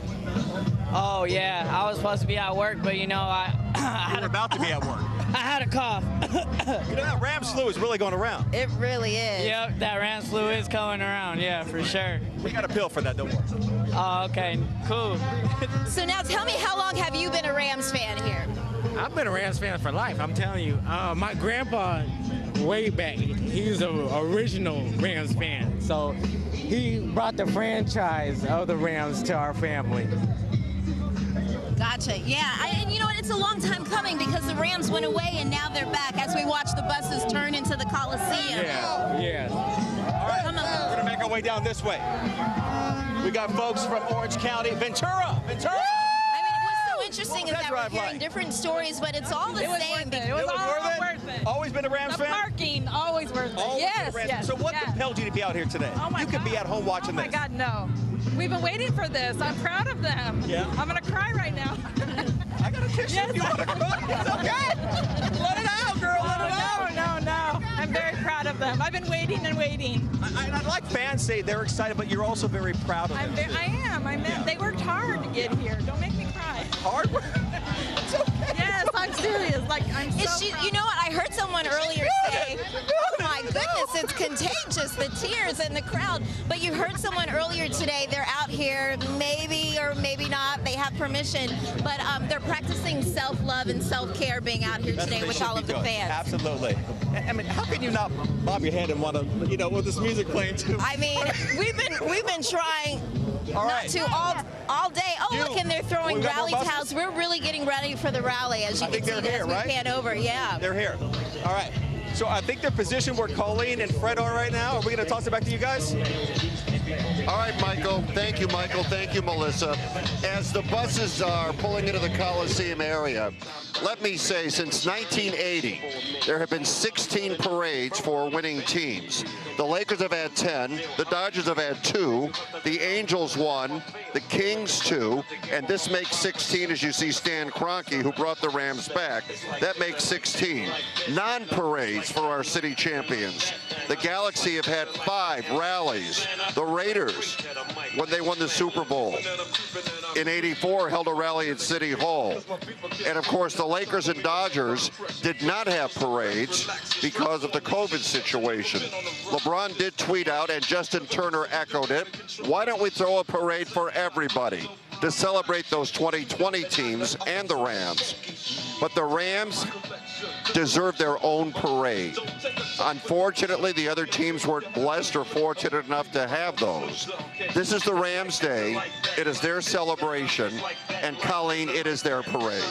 Speaker 20: Oh, yeah, I was supposed to be at work, but, you know,
Speaker 3: You were about to be at work.
Speaker 20: I had a cough.
Speaker 3: You know, that Rams flu is really going around.
Speaker 19: It really is.
Speaker 20: Yep, that Rams flu is coming around, yeah, for sure.
Speaker 3: We got a pill for that, don't worry.
Speaker 20: Oh, okay, cool.
Speaker 19: So now tell me, how long have you been a Rams fan here?
Speaker 22: I've been a Rams fan for life, I'm telling you. My grandpa, way back, he was an original Rams fan. So he brought the franchise of the Rams to our family.
Speaker 19: Gotcha. Yeah, and you know what? It's a long time coming because the Rams went away and now they're back as we watch the buses turn into the Coliseum.
Speaker 22: Yeah.
Speaker 3: All right, we're going to make our way down this way. We got folks from Orange County, Ventura.
Speaker 19: Interesting is that we're hearing different stories, but it's all the same.
Speaker 2: It was all worth it.
Speaker 3: Always been a Rams fan?
Speaker 2: The parking, always worth it.
Speaker 3: Always
Speaker 2: Yes,
Speaker 3: been a Rams fan.
Speaker 2: yes.
Speaker 3: So what
Speaker 2: yes.
Speaker 3: compelled you to be out here today?
Speaker 2: Oh my
Speaker 3: you could be at home watching
Speaker 2: Oh my
Speaker 3: this.
Speaker 2: God, no. We've been waiting for this. I'm proud of them.
Speaker 3: Yeah?
Speaker 2: I'm gonna cry right now.
Speaker 3: I got a tissue if you want to cry. It's okay. Let it out, girl. Let it out.
Speaker 2: No. I'm very proud of them. I've been waiting and waiting.
Speaker 3: I'd like fans say they're excited, but you're also very proud of them.
Speaker 2: I am. They worked hard to get here. Don't make me cry.
Speaker 3: Hard work? It's okay.
Speaker 2: Yes, I'm serious. Like, I'm so proud.
Speaker 19: You know what? I heard someone earlier say, oh my goodness, it's contagious, the tears in the crowd. But you heard someone earlier today, they're out here, maybe or maybe not, they have permission, but they're practicing self-love and self-care being out here today with all of the fans.
Speaker 3: Absolutely. I mean, how can you not bob your head and want to, you know, with this music playing too?
Speaker 19: I mean, we've been trying
Speaker 3: right.
Speaker 19: to all day. Oh, look, and they're throwing
Speaker 3: we got
Speaker 19: rally
Speaker 3: more buses?
Speaker 19: towels. We're really getting ready for the rally, as you
Speaker 3: I
Speaker 19: can
Speaker 3: think
Speaker 19: see
Speaker 3: they're
Speaker 19: as
Speaker 3: here,
Speaker 19: we
Speaker 3: right?
Speaker 19: pan over. Yeah.
Speaker 3: They're here. All right. So I think they're positioned where Colleen and Fred are right now. Are we going to toss it back to you guys?
Speaker 6: All right, Michael. Thank you, Michael. Thank you, Melissa. As the buses are pulling into the Coliseum area, let me say, since 1980, there have been 16 parades for winning teams. The Lakers have had 10, the Dodgers have had 2, the Angels 1, the Kings 2, and this makes 16 as you see Stan Kroenke, who brought the Rams back. That makes 16. Non-parades for our city champions. The Galaxy have had 5 rallies. The Raiders, when they won the Super Bowl in '84, held a rally at City Hall. And of course, the Lakers and Dodgers did not have parades because of the COVID situation. LeBron did tweet out, and Justin Turner echoed it, why don't we throw a parade for everybody to celebrate those 2020 teams and the Rams? But the Rams deserve their own parade. Unfortunately, the other teams weren't blessed or fortunate enough to have those. This is the Rams' day. It is their celebration. And Colleen, it is their parade.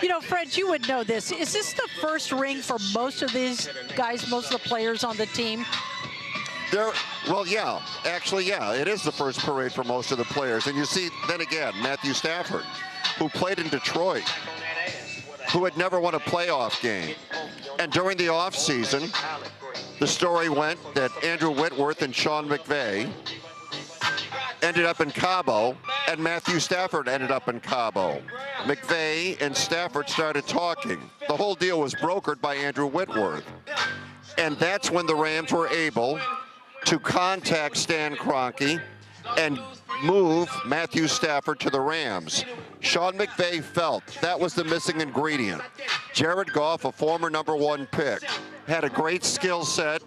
Speaker 5: You know, Fred, you would know this. Is this the first ring for most of these guys, most of the players on the team?
Speaker 6: Well, yeah. Actually, yeah. It is the first parade for most of the players. And you see, then again, Matthew Stafford, who played in Detroit, who had never won a playoff game. And during the offseason, the story went that Andrew Whitworth and Sean McVay ended up in Cabo, and Matthew Stafford ended up in Cabo. McVay and Stafford started talking. The whole deal was brokered by Andrew Whitworth. And that's when the Rams were able to contact Stan Kroenke and move Matthew Stafford to the Rams. Sean McVay felt that was the missing ingredient. Jared Goff, a former #1 pick, had a great skill set,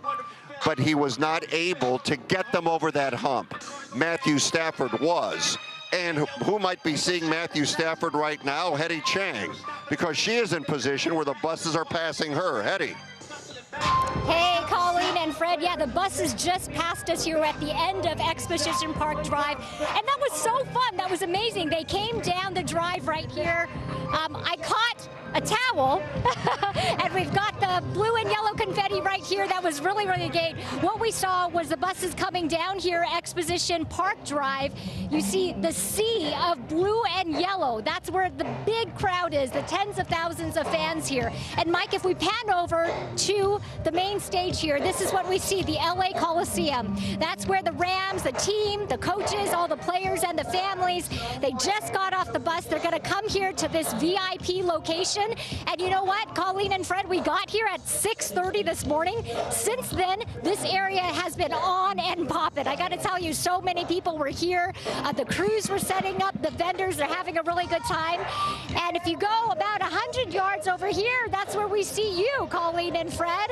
Speaker 6: but he was not able to get them over that hump. Matthew Stafford was. And who might be seeing Matthew Stafford right now? Hetty Chang, because she is in position where the buses are passing her. Hetty.
Speaker 23: Hey, Colleen
Speaker 1: And Fred, yeah, the buses just passed us here at the end of Exposition Park Drive, and that was so fun. That was amazing. They came down the drive right here. I caught a towel, and we've got the blue and yellow confetti right here. That was really, really great. What we saw was the buses coming down here, Exposition Park Drive. You see the sea of blue and yellow. That's where the big crowd is, the tens of thousands of fans here. And Mike, if we pan over to the main stage here, this is what we see, the LA Coliseum. That's where the Rams, the team, the coaches, all the players and the families, they just got off the bus. They're gonna come here to this VIP location. And you know what, Colleen and Fred, we got here at 6:30 this morning. Since then, this area has been on and popping. I got to tell you, so many people were here. The crews were setting up, the vendors are having a really good time. And if you go about 100 yards over here, that's where we see you, Colleen and Fred,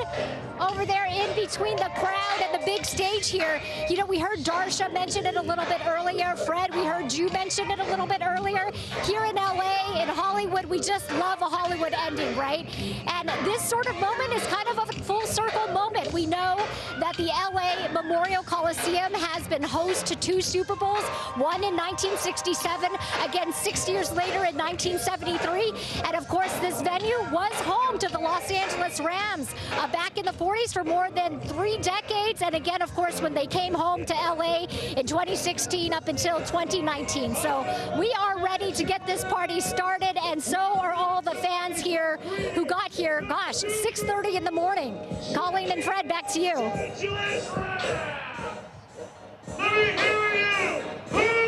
Speaker 1: over there in between the crowd and the big stage here. You know, we heard Darsha mention it a little bit earlier. Fred, we heard you mention it a little bit earlier. Here in LA, in Hollywood, we just love a Hollywood ending, right? And this sort of moment is kind of a full circle moment. We know that the LA Memorial Coliseum has been host to 2 Super Bowls, one in 1967, again 6 years later in 1973. And of course, this venue was home to the Los Angeles Rams back in the 40s for more than 3 decades. And again, of course, when they came home to LA in 2016 up until 2019. So we are ready to get this party started, and so are all the fans here who got here, gosh, 6:30 in the morning. Colleen and Fred, back to you.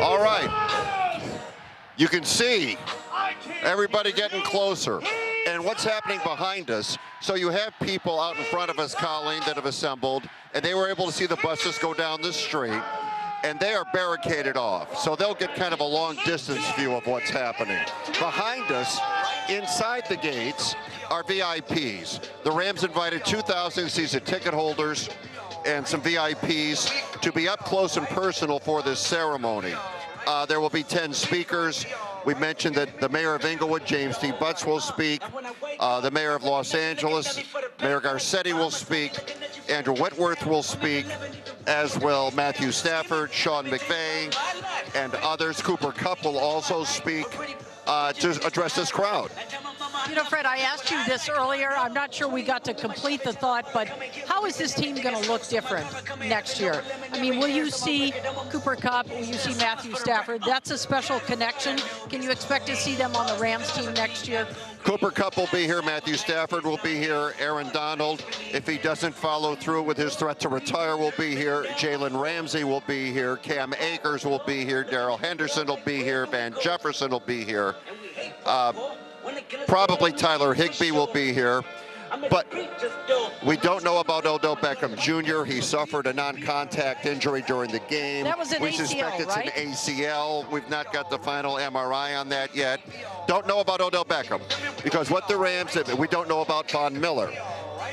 Speaker 6: All right. You can see everybody getting closer. And what's happening behind us, so you have people out in front of us, Colleen, that have assembled, and they were able to see the buses go down the street, and they are barricaded off. So they'll get kind of a long distance view of what's happening. Behind us, inside the gates, are VIPs. The Rams invited 2,000 season ticket holders and some VIPs to be up close and personal for this ceremony. There will be 10 speakers. We mentioned that the mayor of Inglewood, James D. Butts, will speak. The mayor of Los Angeles, Mayor Garcetti, will speak. Andrew Whitworth will speak, as will Matthew Stafford, Sean McVay, and others. Cooper Kupp will also speak to address this crowd.
Speaker 5: You know, Fred, I asked you this earlier. I'm not sure we got to complete the thought, but how is this team going to look different next year? I mean, will you see Cooper Kupp? Will you see Matthew Stafford? That's a special connection. Can you expect to see them on the Rams team next year?
Speaker 6: Cooper Kupp will be here. Matthew Stafford will be here. Aaron Donald, if he doesn't follow through with his threat to retire, will be here. Jalen Ramsey will be here. Cam Akers will be here. Darrell Henderson will be here. Van Jefferson will be here. Probably Tyler Higbee will be here. But we don't know about Odell Beckham Jr. He suffered a non-contact injury during the game.
Speaker 5: That was an
Speaker 6: we
Speaker 5: ACL,
Speaker 6: suspect it's
Speaker 5: right?
Speaker 6: an ACL. We've not got the final MRI on that yet. Don't know about Odell Beckham, because what the Rams did, we don't know about Von Miller.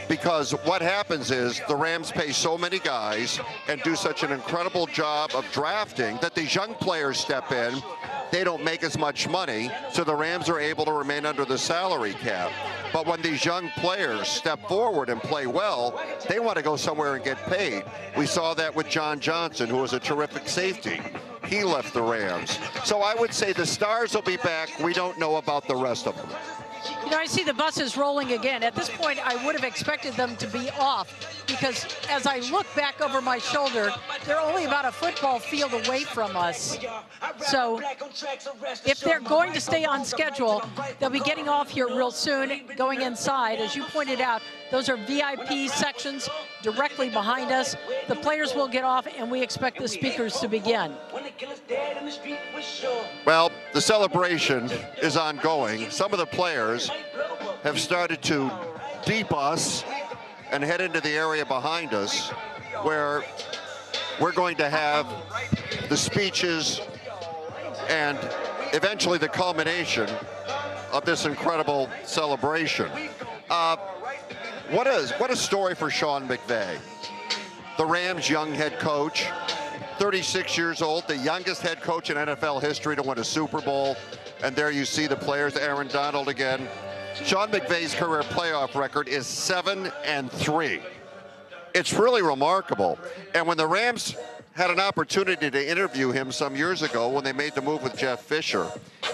Speaker 6: Because what happens is the Rams pay so many guys and do such an incredible job of drafting that these young players step in. They don't make as much money, so the Rams are able to remain under the salary cap. But when these young players step forward and play well, they want to go somewhere and get paid. We saw that with John Johnson, who was a terrific safety. He left the Rams. So I would say the stars will be back. We don't know about the rest of them.
Speaker 5: You know, I see the buses rolling again. At this point, I would have expected them to be off, because as I look back over my shoulder, they're only about a football field away from us. So if they're going to stay on schedule, they'll be getting off here real soon, going inside. As you pointed out, those are VIP sections directly behind us. The players will get off, and we expect the speakers to begin.
Speaker 6: Well, the celebration is ongoing. Some of the players have started to debus and head into the area behind us, where we're going to have the speeches and eventually the culmination of this incredible celebration. What a story for Sean McVay, the Rams' young head coach, 36 years old, the youngest head coach in NFL history to win a Super Bowl. And there you see the players, Aaron Donald again. Sean McVay's career playoff record is 7-3. It's really remarkable. And when the Rams had an opportunity to interview him some years ago when they made the move with Jeff Fisher,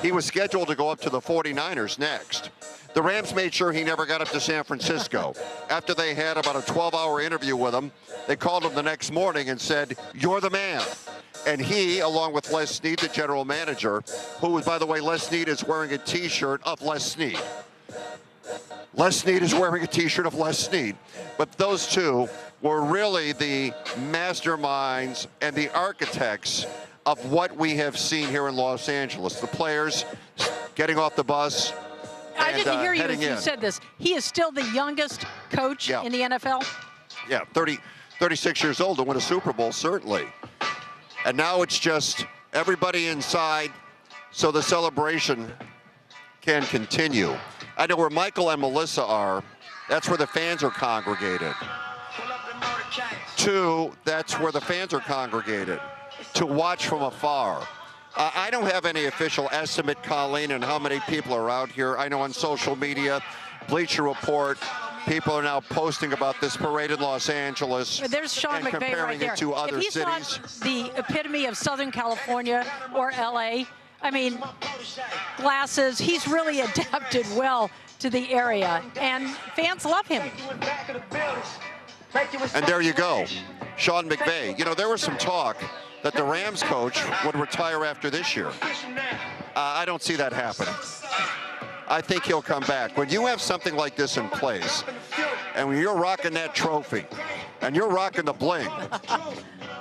Speaker 6: he was scheduled to go up to the 49ers next. The Rams made sure he never got up to San Francisco. After they had about a 12-hour interview with him, they called him the next morning and said, "You're the man." And he, along with Les Snead, the general manager, who, by the way, Les Snead is wearing a T-shirt of Les Snead. Les Snead is wearing a T-shirt of Les Snead. But those two were really the masterminds and the architects of what we have seen here in Los Angeles. The players getting off the bus.
Speaker 5: I didn't hear you as you said this. He is still the youngest coach in the NFL?
Speaker 6: Yeah, 36 years old to win a Super Bowl, certainly. And now it's just everybody inside so the celebration can continue. I know where Michael and Melissa are. That's where the fans are congregated. 2, that's where the fans are congregated to watch from afar. I don't have any official estimate, Colleen, on how many people are out here. I know on social media, Bleacher Report, people are now posting about this parade in Los Angeles.
Speaker 5: There's Sean
Speaker 6: and
Speaker 5: McVay
Speaker 6: comparing
Speaker 5: right there.
Speaker 6: it to other
Speaker 5: if he's
Speaker 6: cities.
Speaker 5: Not the epitome of Southern California or LA, I mean, glasses, he's really adapted well to the area, and fans love him.
Speaker 6: And there you go, Sean McVay. You know, there was some talk that the Rams coach would retire after this year. I don't see that happening. I think he'll come back. When you have something like this in place, and when you're rocking that trophy, and you're rocking the bling,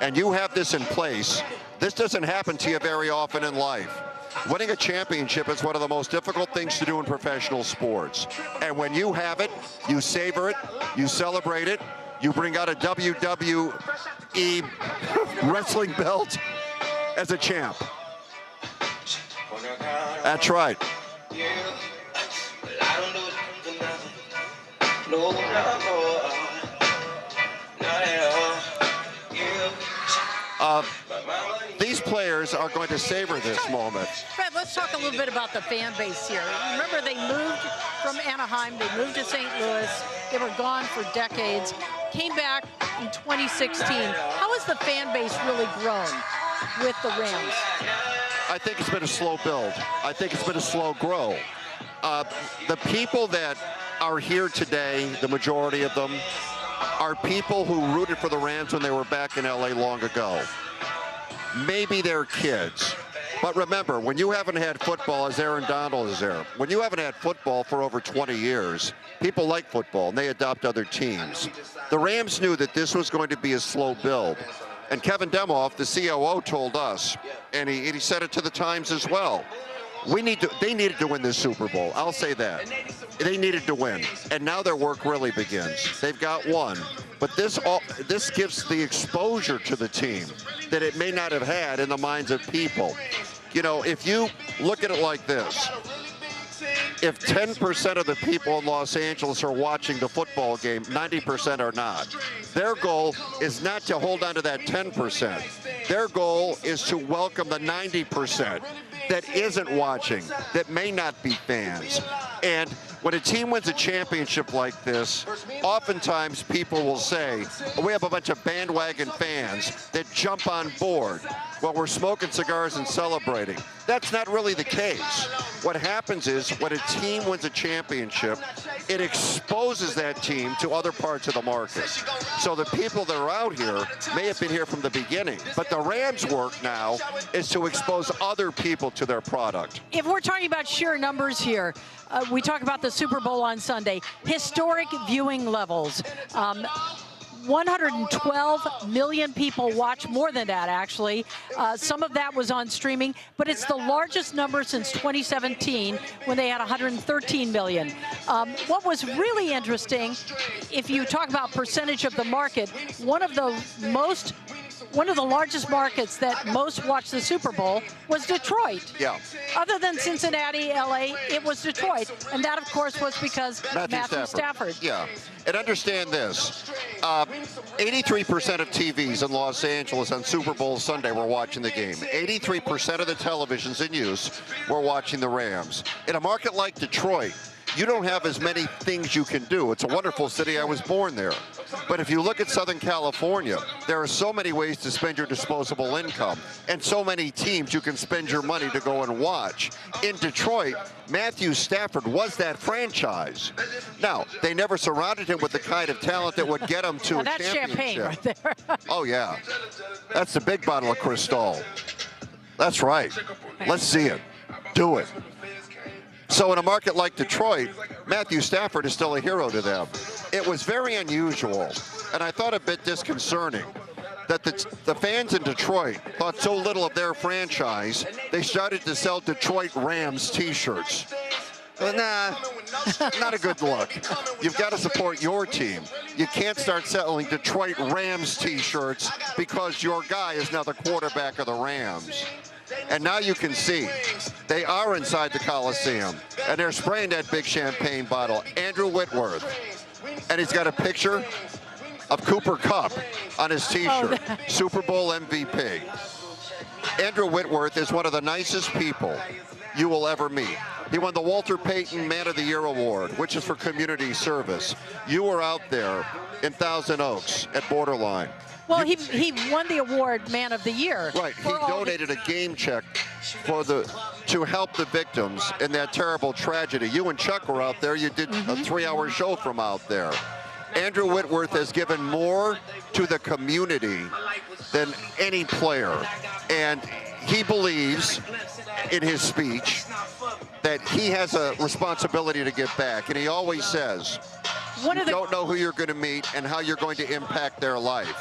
Speaker 6: and you have this in place, this doesn't happen to you very often in life. Winning a championship is one of the most difficult things to do in professional sports. And when you have it, you savor it, you celebrate it, you bring out a WWE wrestling belt as a champ. That's right. These players are going to savor this moment.
Speaker 5: Fred, let's talk a little bit about the fan base here. Remember, they moved from Anaheim, they moved to St. Louis, they were gone for decades, came back in 2016. How has the fan base really grown with the Rams?
Speaker 6: I think it's been a slow build. I think it's been a slow grow. The people that are here today, the majority of them, are people who rooted for the Rams when they were back in LA long ago. Maybe they're kids. But remember, when you haven't had football, as Aaron Donald is there, when you haven't had football for over 20 years, people like football and they adopt other teams. The Rams knew that this was going to be a slow build. And Kevin Demoff, the COO, told us, and he said it to the Times as well, they needed to win this Super Bowl. I'll say that. They needed to win. And now their work really begins. They've got one. But this gives the exposure to the team that it may not have had in the minds of people. You know, if you look at it like this, if 10% of the people in Los Angeles are watching the football game, 90% are not. Their goal is not to hold on to that 10%. Their goal is to welcome the 90% that isn't watching, that may not be fans. And when a team wins a championship like this, oftentimes people will say, we have a bunch of bandwagon fans that jump on board while we're smoking cigars and celebrating. That's not really the case. What happens is when a team wins a championship, it exposes that team to other parts of the market. So the people that are out here may have been here from the beginning, but the Rams' work now is to expose other people to their product.
Speaker 5: If we're talking about sheer numbers here, we talk about the Super Bowl on Sunday, historic viewing levels. 112 million people watch, more than that actually. Some of that was on streaming, but it's the largest number since 2017 when they had 113 million. What was really interesting, if you talk about percentage of the market, one of the largest markets that most watched the Super Bowl was Detroit.
Speaker 6: Yeah.
Speaker 5: Other than Cincinnati, LA, it was Detroit. And that, of course, was because Matthew Stafford.
Speaker 6: Yeah. And understand this, 83% of TVs in Los Angeles on Super Bowl Sunday were watching the game. 83% of the televisions in use were watching the Rams. In a market like Detroit, you don't have as many things you can do. It's a wonderful city. I was born there. But if you look at Southern California, there are so many ways to spend your disposable income and so many teams you can spend your money to go and watch. In Detroit, Matthew Stafford was that franchise. Now, they never surrounded him with the kind of talent that would get him to a
Speaker 5: that's
Speaker 6: championship.
Speaker 5: champagne right there.
Speaker 6: Oh, yeah. That's the big bottle of Cristal. That's right. Let's see it. Do it. So in a market like Detroit, Matthew Stafford is still a hero to them. It was very unusual, and I thought a bit disconcerting, that the fans in Detroit thought so little of their franchise, they started to sell Detroit Rams t-shirts. Nah, not a good look. You've got to support your team. You can't start selling Detroit Rams t-shirts because your guy is now the quarterback of the Rams. And now you can see they are inside the Coliseum, and they're spraying that big champagne bottle. Andrew Whitworth, and he's got a picture of Cooper Kupp on his t-shirt, Super Bowl MVP. Andrew Whitworth is one of the nicest people you will ever meet. He won the Walter Payton Man of the Year Award, which is for community service. You were out there in Thousand Oaks at Borderline.
Speaker 5: Well, he won the award Man of the Year.
Speaker 6: Right, he donated a game check to help the victims in that terrible tragedy. You and Chuck were out there. You did a 3-hour show from out there. Andrew Whitworth has given more to the community than any player. And he believes in his speech that he has a responsibility to give back. And he always says, you don't know who you're going to meet and how you're going to impact their life.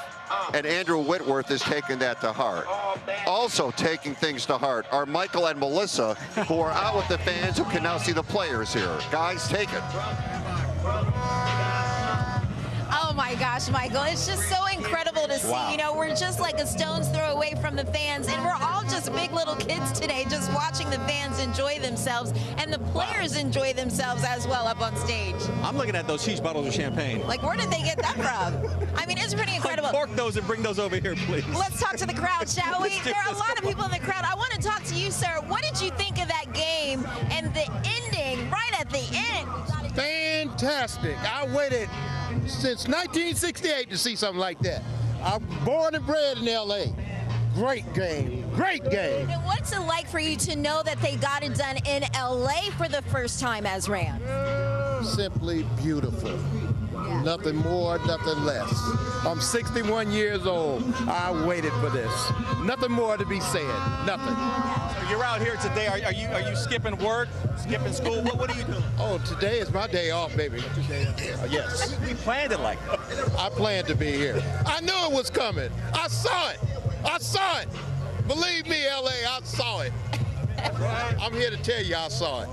Speaker 6: And Andrew Whitworth is taking that to heart. Also taking things to heart are Michael and Melissa, who are out with the fans who can now see the players here. Guys, take it.
Speaker 19: Oh my gosh, Michael, it's just so incredible to see.
Speaker 6: Wow.
Speaker 19: You know, we're just like a stone's throw away from the fans, and we're all just big little kids today just watching the fans enjoy themselves, and the players enjoy themselves as well up on stage.
Speaker 3: I'm looking at those huge bottles of champagne.
Speaker 19: Like, where did they get that from? I mean, it's pretty incredible.
Speaker 3: Cork those and bring those over here, please.
Speaker 19: Let's talk to the crowd, shall we? There are a lot of people in the crowd. I want to talk to you, sir. What did you think of that game and the ending right at the end?
Speaker 9: Fantastic. I waited since 1968 to see something like that. I'm born and bred in L.A. Great game. Great game.
Speaker 19: And what's it like for you to know that they got it done in L.A. for the first time as Rams?
Speaker 9: Simply beautiful. Nothing more, nothing less. I'm 61 years old. I waited for this. Nothing more to be said. Nothing.
Speaker 3: So you're out here today. Are you skipping work, skipping school? What are you doing?
Speaker 9: Oh, today is my day off, baby. Yes.
Speaker 3: We planned it like that.
Speaker 9: I planned to be here. I knew it was coming. I saw it. I saw it. Believe me, LA, I saw it. I'm here to tell you I saw it.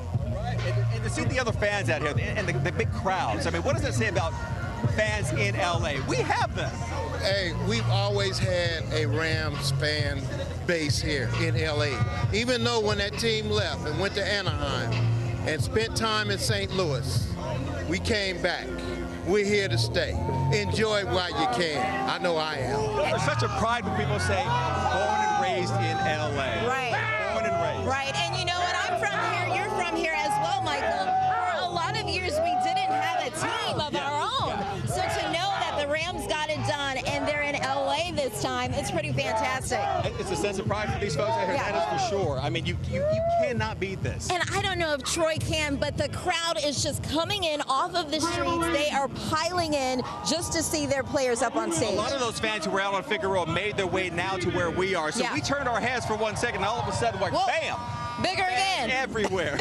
Speaker 3: And to see the other fans out here and the big crowds, I mean, what does that say about fans in LA? We have them.
Speaker 9: Hey, we've always had a Rams fan base here in LA. Even though when that team left and went to Anaheim and spent time in St. Louis, we came back. We're here to stay. Enjoy it while you can. I know I am.
Speaker 3: There's such a pride when people say, born and raised in LA.
Speaker 19: Right.
Speaker 3: Born and raised.
Speaker 19: Right, and you know what? I'm from here. You're from here as well, Michael. For a lot of years, we didn't have a team of our own. So to know that the Rams got it done and they're in LA this time, it's pretty fantastic.
Speaker 3: It's a sense of pride for these folks out here, that is for sure. I mean, you cannot beat this.
Speaker 19: And I don't know if Troy can, but the crowd is just coming in off of the streets. They are piling in just to see their players up on stage.
Speaker 3: A lot of those fans who were out on Figueroa made their way now to where we are. So we turned our heads for 1 second, and all of a sudden, like, bam!
Speaker 19: Bigger again.
Speaker 3: Everywhere.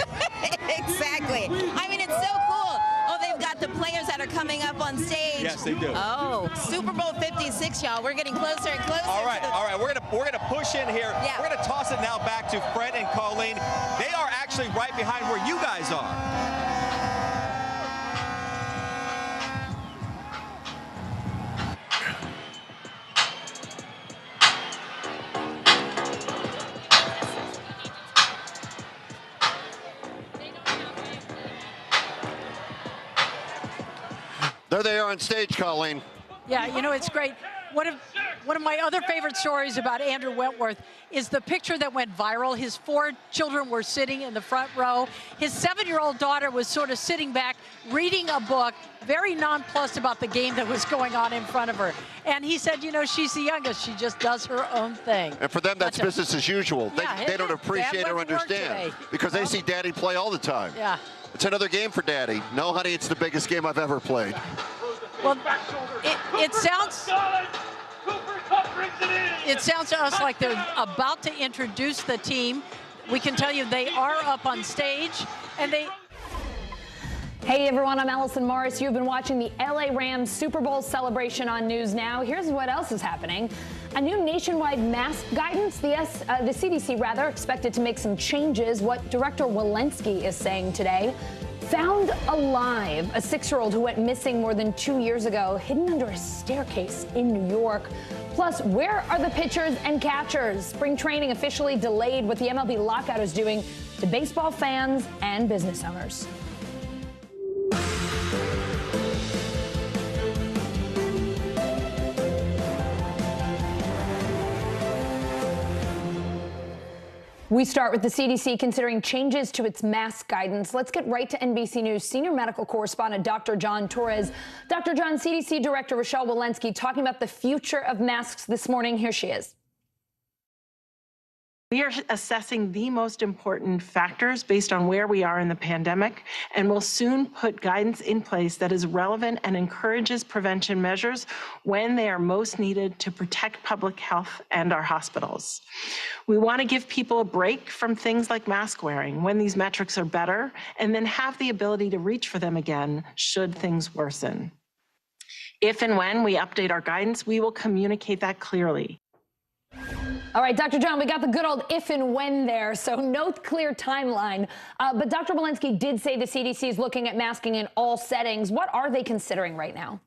Speaker 19: Exactly. I mean, it's so cool. Oh, they've got the players that are coming up on stage.
Speaker 3: Yes, they do.
Speaker 19: Oh, Super Bowl 56, y'all. We're getting closer and closer.
Speaker 3: All right. We're gonna push in here.
Speaker 19: Yeah.
Speaker 3: We're gonna toss it now back to Fred and Colleen. They are actually right behind where you guys are.
Speaker 6: There they are on stage, Colleen.
Speaker 5: Yeah, you know, it's great. What if One of my other favorite stories about Andrew Wentworth is the picture that went viral. His 4 children were sitting in the front row. His 7-year-old daughter was sort of sitting back, reading a book, very nonplussed about the game that was going on in front of her. And he said, you know, she's the youngest. She just does her own thing.
Speaker 6: And for them, that's business as usual.
Speaker 5: Yeah,
Speaker 6: they don't appreciate or understand because they see Daddy play all the time.
Speaker 5: Yeah.
Speaker 6: It's another game for Daddy. No, honey, it's the biggest game I've ever played.
Speaker 5: Well, it sounds to us like they're about to introduce the team. We can tell you they are up on stage, and they...
Speaker 11: Hey everyone, I'm Allison Morris. You've been watching the LA Rams Super Bowl celebration on News Now. Here's what else is happening. A new nationwide mask guidance, the CDC rather, expected to make some changes. What Director Walensky is saying today. Found alive, a 6-year-old who went missing more than 2 years ago, hidden under a staircase in New York. Plus, where are the pitchers and catchers? Spring training officially delayed. What the MLB lockout is doing to baseball fans and business owners. We start with the CDC considering changes to its mask guidance. Let's get right to NBC News senior medical correspondent Dr. John Torres. Dr. John, CDC Director Rochelle Walensky talking about the future of masks this morning. Here she is.
Speaker 21: We are assessing the most important factors based on where we are in the pandemic, and will soon put guidance in place that is relevant and encourages prevention measures when they are most needed to protect public health and our hospitals. We want to give people a break from things like mask wearing when these metrics are better, and then have the ability to reach for them again should things worsen. If and when we update our guidance, we will communicate that clearly.
Speaker 11: All right, Dr. John, we got the good old if and when there, so no clear timeline. But Dr. Walensky did say the CDC is looking at masking in all settings. What are they considering right now?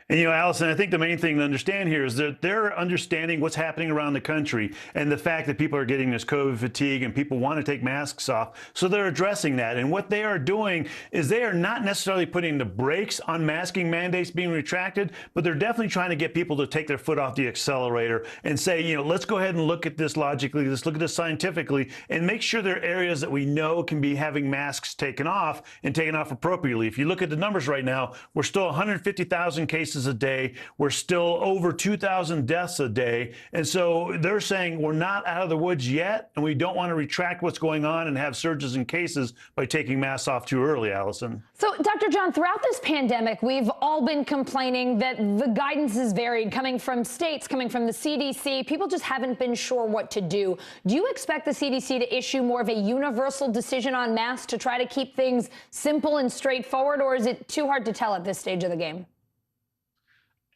Speaker 23: And, you know, Allison, I think the main thing to understand here is that they're understanding what's happening around the country and the fact that people are getting this COVID fatigue and people want to take masks off. So they're addressing that. And what they are doing is they are not necessarily putting the brakes on masking mandates being retracted, but they're definitely trying to get people to take their foot off the accelerator and say, you know, let's go ahead and look at this logically, let's look at this scientifically, and make sure there are areas that we know can be having masks taken off and taken off appropriately. If you look at the numbers right now, we're still 150,000 cases a day. We're still over 2,000 deaths a day. And so they're saying we're not out of the woods yet, and we don't want to retract what's going on and have surges in cases by taking masks off too early, Allison.
Speaker 11: So, Dr. John, throughout this pandemic, we've all been complaining that the guidance is varied, coming from states, coming from the CDC. People just haven't been sure what to do. Do you expect the CDC to issue more of a universal decision on masks to try to keep things simple and straightforward, or is it too hard to tell at this stage of the game?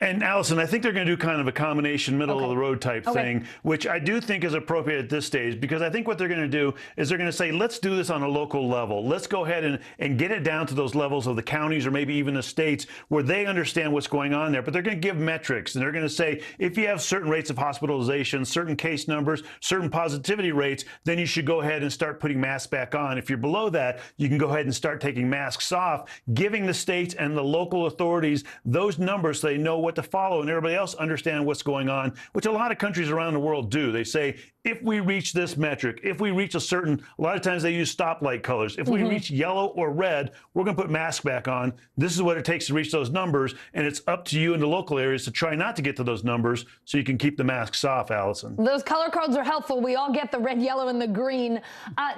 Speaker 23: And Allison, I think they're going to do kind of a combination middle of the road type thing, which I do think is appropriate at this stage, because I think what they're going to do is they're going to say, let's do this on a local level. Let's go ahead and get it down to those levels of the counties or maybe even the states where they understand what's going on there. But they're going to give metrics, and they're going to say, if you have certain rates of hospitalization, certain case numbers, certain positivity rates, then you should go ahead and start putting masks back on. If you're below that, you can go ahead and start taking masks off, giving the states and the local authorities those numbers so they know what to follow and everybody else understand what's going on, which a lot of countries around the world do. They say, if we reach this metric, if we reach a lot of times they use stoplight colors. If we reach yellow or red, we're going to put masks back on. This is what it takes to reach those numbers. And it's up to you in the local areas to try not to get to those numbers so you can keep the masks off, Allison.
Speaker 11: Those color codes are helpful. We all get the red, yellow, and the green.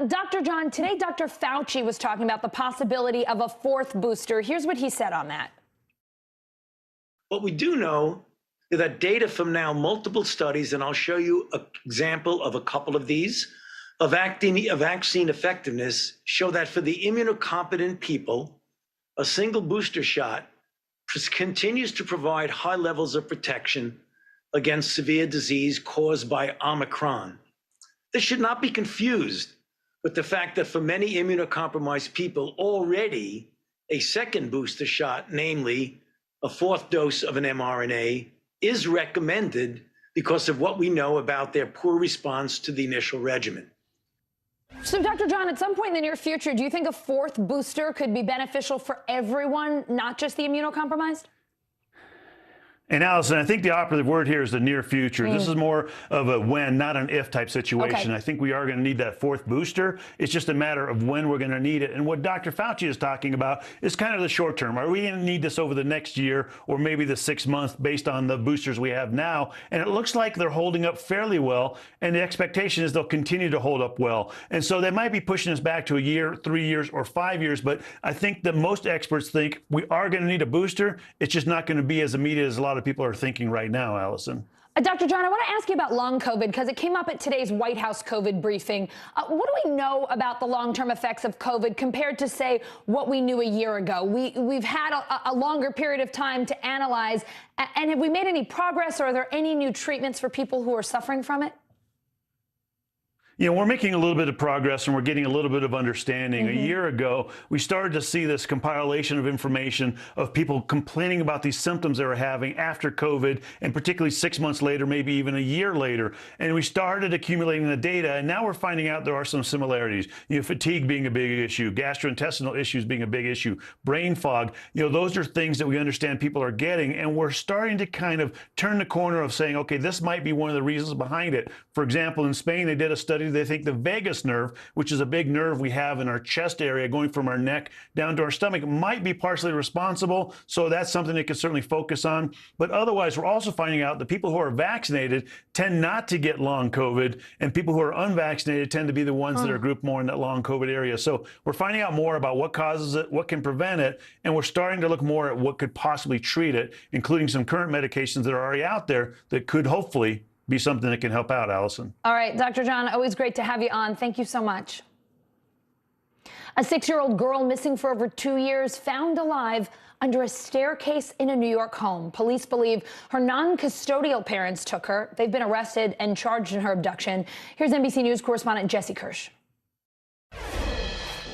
Speaker 11: Dr. John, today Dr. Fauci was talking about the possibility of a 4th booster. Here's what he said on that.
Speaker 24: What we do know is that data from now multiple studies, and I'll show you an example of a couple of these, of vaccine effectiveness show that for the immunocompetent people, a single booster shot continues to provide high levels of protection against severe disease caused by Omicron. This should not be confused with the fact that for many immunocompromised people already, a second booster shot, namely a 4th dose of an mRNA, is recommended because of what we know about their poor response to the initial regimen.
Speaker 11: So, Dr. John, at some point in the near future, do you think a 4th booster could be beneficial for everyone, not just the immunocompromised?
Speaker 23: And Allison, I think the operative word here is the near future. This is more of a when, not an if type situation.
Speaker 11: Okay.
Speaker 23: I think we are going to need that fourth booster. It's just a matter of when we're going to need it. And what Dr. Fauci is talking about is kind of the short term. Are we going to need this over the next year or maybe the 6 months based on the boosters we have now? And it looks like they're holding up fairly well. And the expectation is they'll continue to hold up well. And so they might be pushing us back to a year, 3 years, or 5 years. But I think that most experts think we are going to need a booster. It's just not going to be as immediate as a lot of people are thinking right now, Allison.
Speaker 11: Dr. John, I want to ask you about long COVID because it came up at today's White House COVID briefing. What do we know about the long-term effects of COVID compared to, say, what we knew a year ago? We've had a longer period of time to analyze. And have we made any progress, or are there any new treatments for people who are suffering from it?
Speaker 23: You know, we're making a little bit of progress and we're getting a little bit of understanding. A year ago, we started to see this compilation of information of people complaining about these symptoms they were having after COVID, and particularly 6 months later, maybe even a year later. And we started accumulating the data, and now we're finding out there are some similarities. You know, fatigue being a big issue, gastrointestinal issues being a big issue, brain fog. You know, those are things that we understand people are getting, and we're starting to kind of turn the corner of saying, okay, this might be one of the reasons behind it. For example, in Spain, they did a study. They think the vagus nerve, which is a big nerve we have in our chest area going from our neck down to our stomach, might be partially responsible. So that's something they could certainly focus on. But otherwise, we're also finding out that people who are vaccinated tend not to get long COVID, and people who are unvaccinated tend to be the ones that are grouped more in that long COVID area. So we're finding out more about what causes it, what can prevent it, and we're starting to look more at what could possibly treat it, including some current medications that are already out there that could hopefully be something that can help out, Allison.
Speaker 11: All right, Dr. John, always great to have you on. Thank you so much. A 6-year-old girl missing for over 2 years found alive under a staircase in a New York home. Police believe her non-custodial parents took her. They've been arrested and charged in her abduction. Here's NBC News correspondent Jesse Kirsch.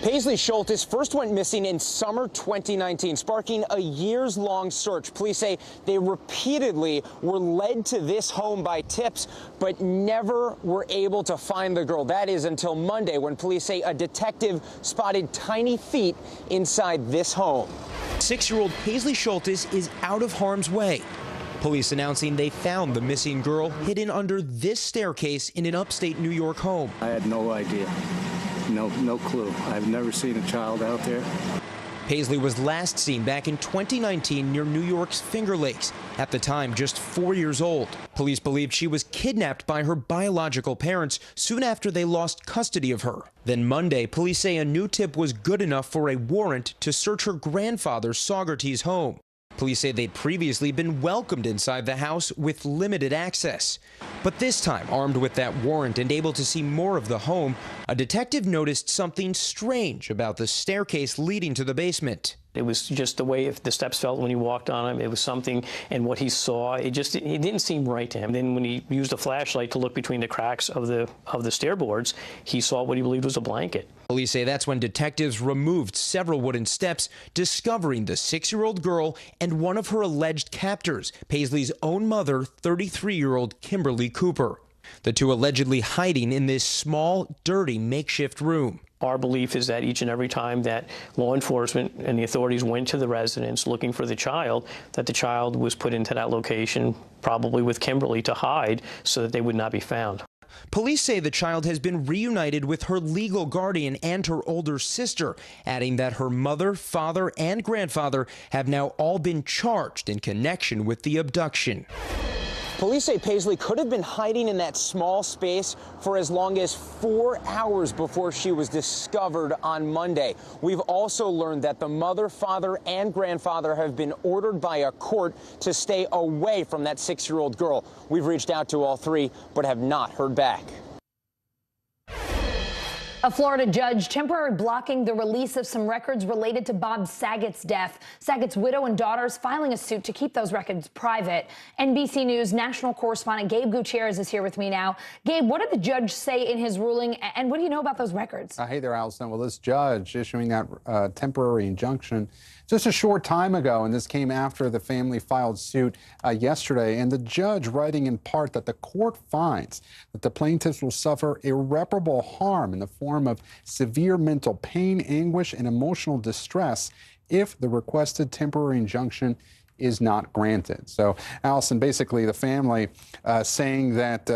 Speaker 4: Paisley Schultes first went missing in summer 2019, sparking a years-long search. Police say they repeatedly were led to this home by tips, but never were able to find the girl. That is until Monday, when police say a detective spotted tiny feet inside this home.
Speaker 8: 6-year-old Paisley Schultes is out of harm's way. Police announcing they found the missing girl hidden under this staircase in an upstate New York home.
Speaker 14: I had no idea. No clue. I've never seen a child out there.
Speaker 8: Paisley was last seen back in 2019 near New York's Finger Lakes, at the time just 4 years old. Police believed she was kidnapped by her biological parents soon after they lost custody of her. Then Monday, police say a new tip was good enough for a warrant to search her grandfather Saugerties' home. Police say they'd previously been welcomed inside the house with limited access. But this time, armed with that warrant and able to see more of the home, a detective noticed something strange about the staircase leading to the basement.
Speaker 17: It was just the way the steps felt when he walked on them. It was something, and what he saw, it didn't seem right to him. Then when he used a flashlight to look between the cracks of the stairboards, he saw what he believed was a blanket.
Speaker 8: Police say that's when detectives removed several wooden steps, discovering the 6-year-old girl and one of her alleged captors, Paisley's own mother, 33-year-old Kimberly Cooper. The two allegedly hiding in this small, dirty makeshift room.
Speaker 17: Our belief is that each and every time that law enforcement and the authorities went to the residence looking for the child, that the child was put into that location, probably with Kimberly, to hide so that they would not be found.
Speaker 8: Police say the child has been reunited with her legal guardian and her older sister, adding that her mother, father, and grandfather have now all been charged in connection with the abduction.
Speaker 4: Police say Paisley could have been hiding in that small space for as long as 4 hours before she was discovered on Monday. We've also learned that the mother, father, and grandfather have been ordered by a court to stay away from that 6-year-old girl. We've reached out to all three, but have not heard back.
Speaker 11: A Florida judge temporarily blocking the release of some records related to Bob Saget's death. Saget's widow and daughters filing a suit to keep those records private. NBC News national correspondent Gabe Gutierrez is here with me now. Gabe, what did the judge say in his ruling, and what do you know about those records?
Speaker 25: Hey there, Allison. Well, this judge issuing that temporary injunction just a short time ago, and this came after the family filed suit yesterday, and the judge writing in part that the court finds that the plaintiffs will suffer irreparable harm in the form of severe mental pain, anguish, and emotional distress if the requested temporary injunction is not granted. So, Allison, basically the family saying that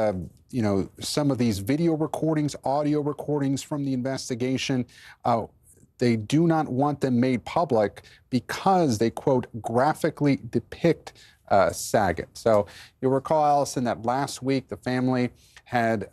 Speaker 25: you know, some of these video recordings, audio recordings from the investigation, they do not want them made public because they, quote, graphically depict Saget. So you'll recall, Allison, that last week the family had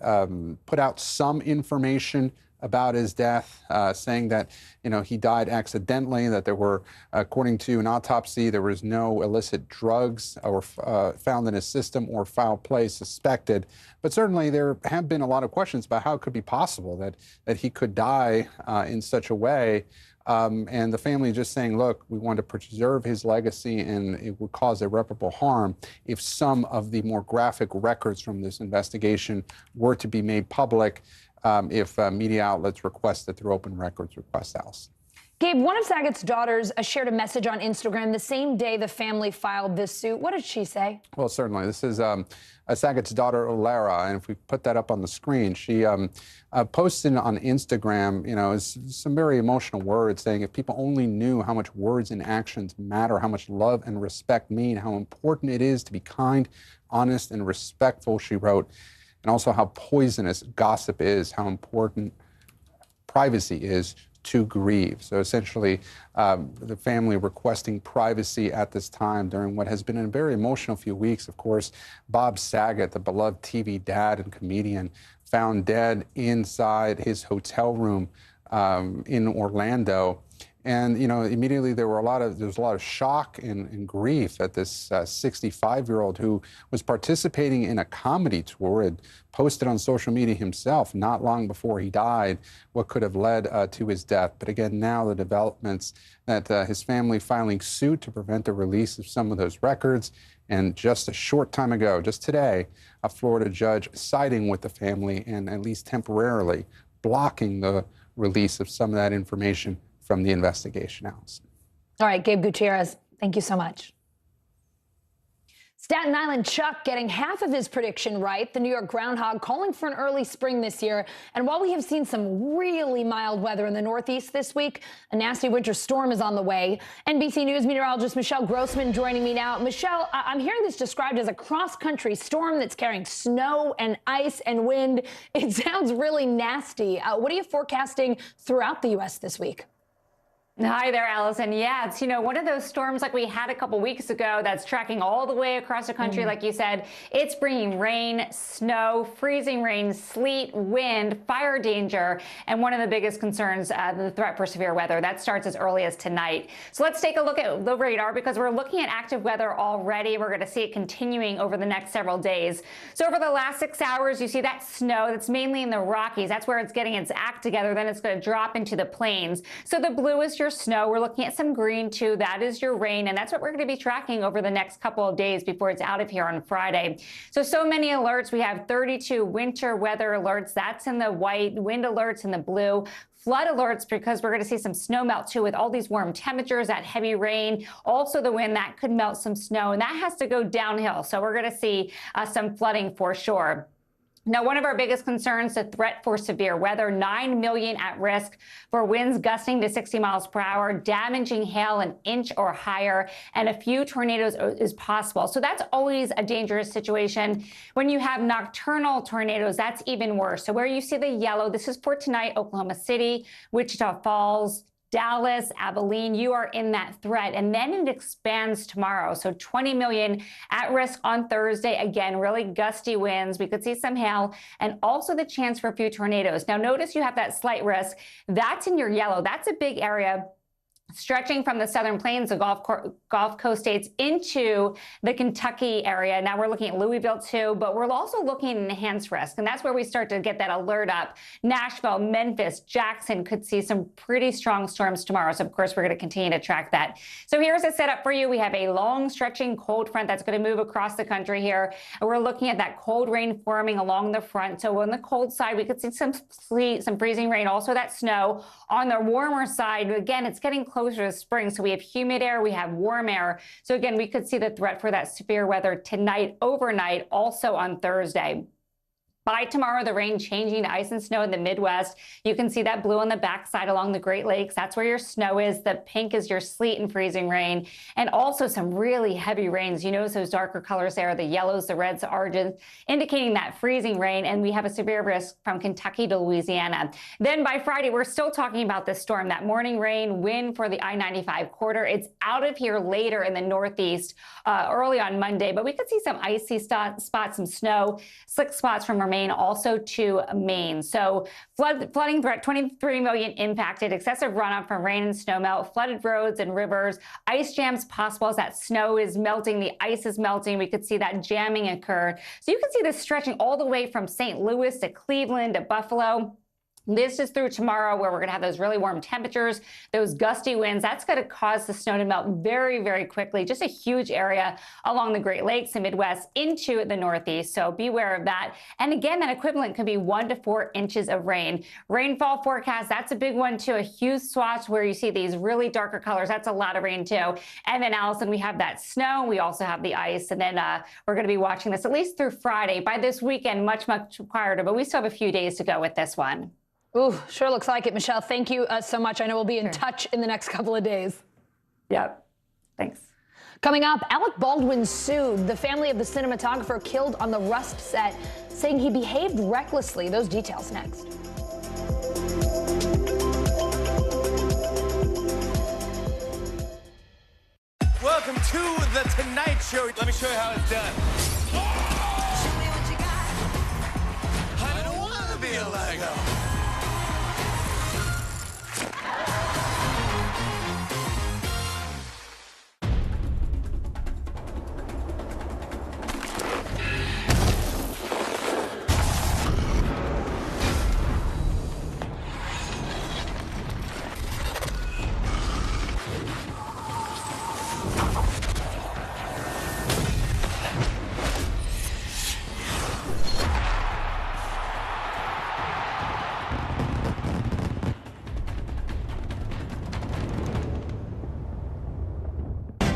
Speaker 25: put out some information about his death, saying that, you know, he died accidentally, that there were, according to an autopsy, there was no illicit drugs or found in his system or foul play suspected. But certainly there have been a lot of questions about how it could be possible that he could die in such a way. And the family just saying, look, we want to preserve his legacy, and it would cause irreparable harm if some of the more graphic records from this investigation were to be made public, if media outlets requested through open records request, Allison.
Speaker 11: Gabe, one of Saget's daughters shared a message on Instagram the same day the family filed this suit. What did she say?
Speaker 25: Well, certainly. This is Saget's daughter, Lara, and if we put that up on the screen, she posted on Instagram, you know, some very emotional words saying if people only knew how much words and actions matter, how much love and respect mean, how important it is to be kind, honest, and respectful, she wrote, and also how poisonous gossip is, how important privacy is to grieve. So essentially, the family requesting privacy at this time during what has been a very emotional few weeks. Of course, Bob Saget, the beloved TV dad and comedian, found dead inside his hotel room in Orlando. And, you know, immediately there was a lot of shock and grief at this 65-year-old who was participating in a comedy tour and posted on social media himself not long before he died what could have led to his death. But again, now the developments that his family filing suit to prevent the release of some of those records. And just a short time ago, just today, a Florida judge siding with the family and at least temporarily blocking the release of some of that information from the investigation, Allison.
Speaker 11: All right, Gabe Gutierrez, thank you so much. Staten Island Chuck getting half of his prediction right. The New York Groundhog calling for an early spring this year. And while we have seen some really mild weather in the Northeast this week, a nasty winter storm is on the way. NBC News meteorologist Michelle Grossman joining me now. Michelle, I'm hearing this described as a cross-country storm that's carrying snow and ice and wind. It sounds really nasty. What are you forecasting throughout the U.S. this week?
Speaker 7: Hi there, Allison. Yeah, it's, you know, one of those storms like we had a couple weeks ago that's tracking all the way across the country. Like you said, it's bringing rain, snow, freezing rain, sleet, wind, fire danger, and one of the biggest concerns, the threat for severe weather. That starts as early as tonight. So let's take a look at the radar because we're looking at active weather already. We're going to see it continuing over the next several days. So over the last 6 hours, you see that snow that's mainly in the Rockies. That's where it's getting its act together. Then it's going to drop into the plains. So the blue is your snow. We're looking at some green too. That is your rain, and that's what we're going to be tracking over the next couple of days before it's out of here on Friday. So many alerts. We have 32 winter weather alerts. That's in the white, wind alerts in the blue. Flood alerts because we're going to see some snow melt too with all these warm temperatures, that heavy rain, also the wind that could melt some snow, and that has to go downhill. So we're going to see some flooding for sure. Now, one of our biggest concerns, the threat for severe weather, 9 million at risk for winds gusting to 60 miles per hour, damaging hail an inch or higher, and a few tornadoes is possible. So that's always a dangerous situation. When you have nocturnal tornadoes, that's even worse. So where you see the yellow, this is for tonight, Oklahoma City, Wichita Falls, Dallas, Abilene, you are in that threat. And then it expands tomorrow. So 20 million at risk on Thursday. Again, really gusty winds. We could see some hail and also the chance for a few tornadoes. Now, notice you have that slight risk. That's in your yellow. That's a big area stretching from the southern plains, the Gulf Coast states into the Kentucky area. Now we're looking at Louisville too, but we're also looking at enhanced risk. And that's where we start to get that alert up. Nashville, Memphis, Jackson could see some pretty strong storms tomorrow. So of course, we're going to continue to track that. So here's a setup for you. We have a long stretching cold front that's going to move across the country here. And we're looking at that cold rain forming along the front. So on the cold side, we could see some freezing rain, also that snow. On the warmer side, again, it's getting closer to spring. So we have humid air, we have warm air. So again, we could see the threat for that severe weather tonight, overnight, also on Thursday. By tomorrow, the rain changing to ice and snow in the Midwest. You can see that blue on the backside along the Great Lakes. That's where your snow is. The pink is your sleet and freezing rain. And also some really heavy rains. You notice those darker colors there, the yellows, the reds, the oranges, indicating that freezing rain. And we have a severe risk from Kentucky to Louisiana. Then by Friday, we're still talking about this storm, that morning rain, wind for the I-95 corridor. It's out of here later in the Northeast early on Monday, but we could see some icy spots, some snow, slick spots from Maine also to Maine. So flooding threat, 23 million impacted, excessive runoff from rain and snow melt, flooded roads and rivers, ice jams possible as that snow is melting, the ice is melting. We could see that jamming occur. So you can see this stretching all the way from St. Louis to Cleveland to Buffalo. This is through tomorrow, where we're going to have those really warm temperatures, those gusty winds. That's going to cause the snow to melt very, very quickly. Just a huge area along the Great Lakes and Midwest into the Northeast. So beware of that. And again, that equivalent could be 1 to 4 inches of rain. Rainfall forecast, that's a big one too. A huge swatch where you see these really darker colors. That's a lot of rain too. And then, Allison, we have that snow. We also have the ice. And then we're going to be watching this at least through Friday. By this weekend, much, much quieter. But we still have a few days to go with this one.
Speaker 11: Ooh, sure looks like it, Michelle. Thank you so much. I know we'll be in touch in the next couple of days.
Speaker 7: Yep. Thanks.
Speaker 11: Coming up, Alec Baldwin sued the family of the cinematographer killed on the Rust set, saying he behaved recklessly. Those details next.
Speaker 10: Welcome to The Tonight Show. Let me show you how it's done. Show me what you got. I don't want to be a Lego.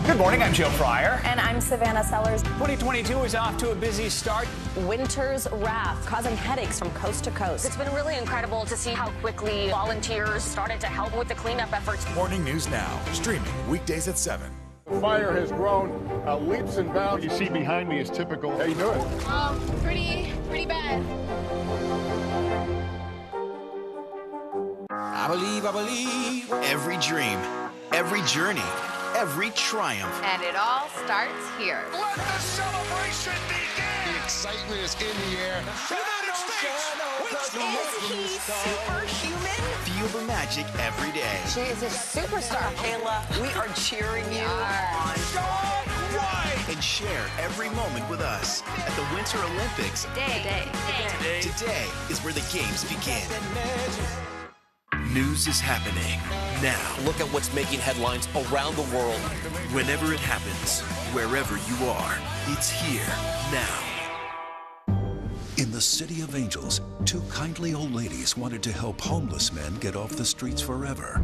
Speaker 10: Good morning, I'm Joe Fryer.
Speaker 12: And I'm Savannah Sellers.
Speaker 10: 2022 is off to a busy start.
Speaker 12: Winter's wrath causing headaches from coast to coast.
Speaker 15: It's been really incredible to see how quickly volunteers started to help with the cleanup efforts.
Speaker 16: Morning News Now, streaming weekdays at 7.
Speaker 18: The fire has grown leaps and bounds.
Speaker 26: What you see behind me is typical.
Speaker 18: How you doing?
Speaker 27: Pretty bad.
Speaker 16: I believe every dream, every journey, every triumph.
Speaker 28: And it all starts here.
Speaker 10: Let the celebration begin!
Speaker 18: The excitement is in the air.
Speaker 10: United States!
Speaker 12: Is he superhuman?
Speaker 16: Feel the magic every day.
Speaker 12: She is a superstar. Kayla, we are cheering you on.
Speaker 16: And share every moment with us at the Winter Olympics. Today is where the games begin. News is happening now.
Speaker 29: Look at what's making headlines around the world.
Speaker 16: Whenever it happens, wherever you are, it's here now.
Speaker 30: In the City of Angels, 2 kindly old ladies wanted to help homeless men get off the streets forever.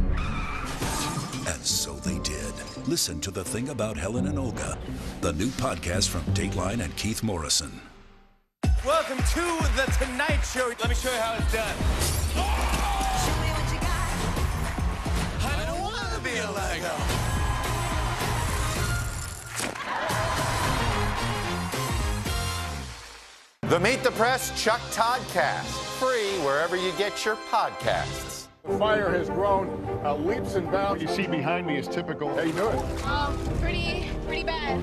Speaker 30: And so they did. Listen to The Thing About Helen and Olga, the new podcast from Dateline and Keith Morrison.
Speaker 10: Welcome to The Tonight Show. Let me show you how it's done. Show me what you got. I don't want to be a Lego.
Speaker 31: The Meet the Press Chuck Toddcast, free wherever you get your podcasts.
Speaker 18: The fire has grown leaps and bounds.
Speaker 26: What you see behind me is typical.
Speaker 18: How you doing?
Speaker 27: Pretty bad.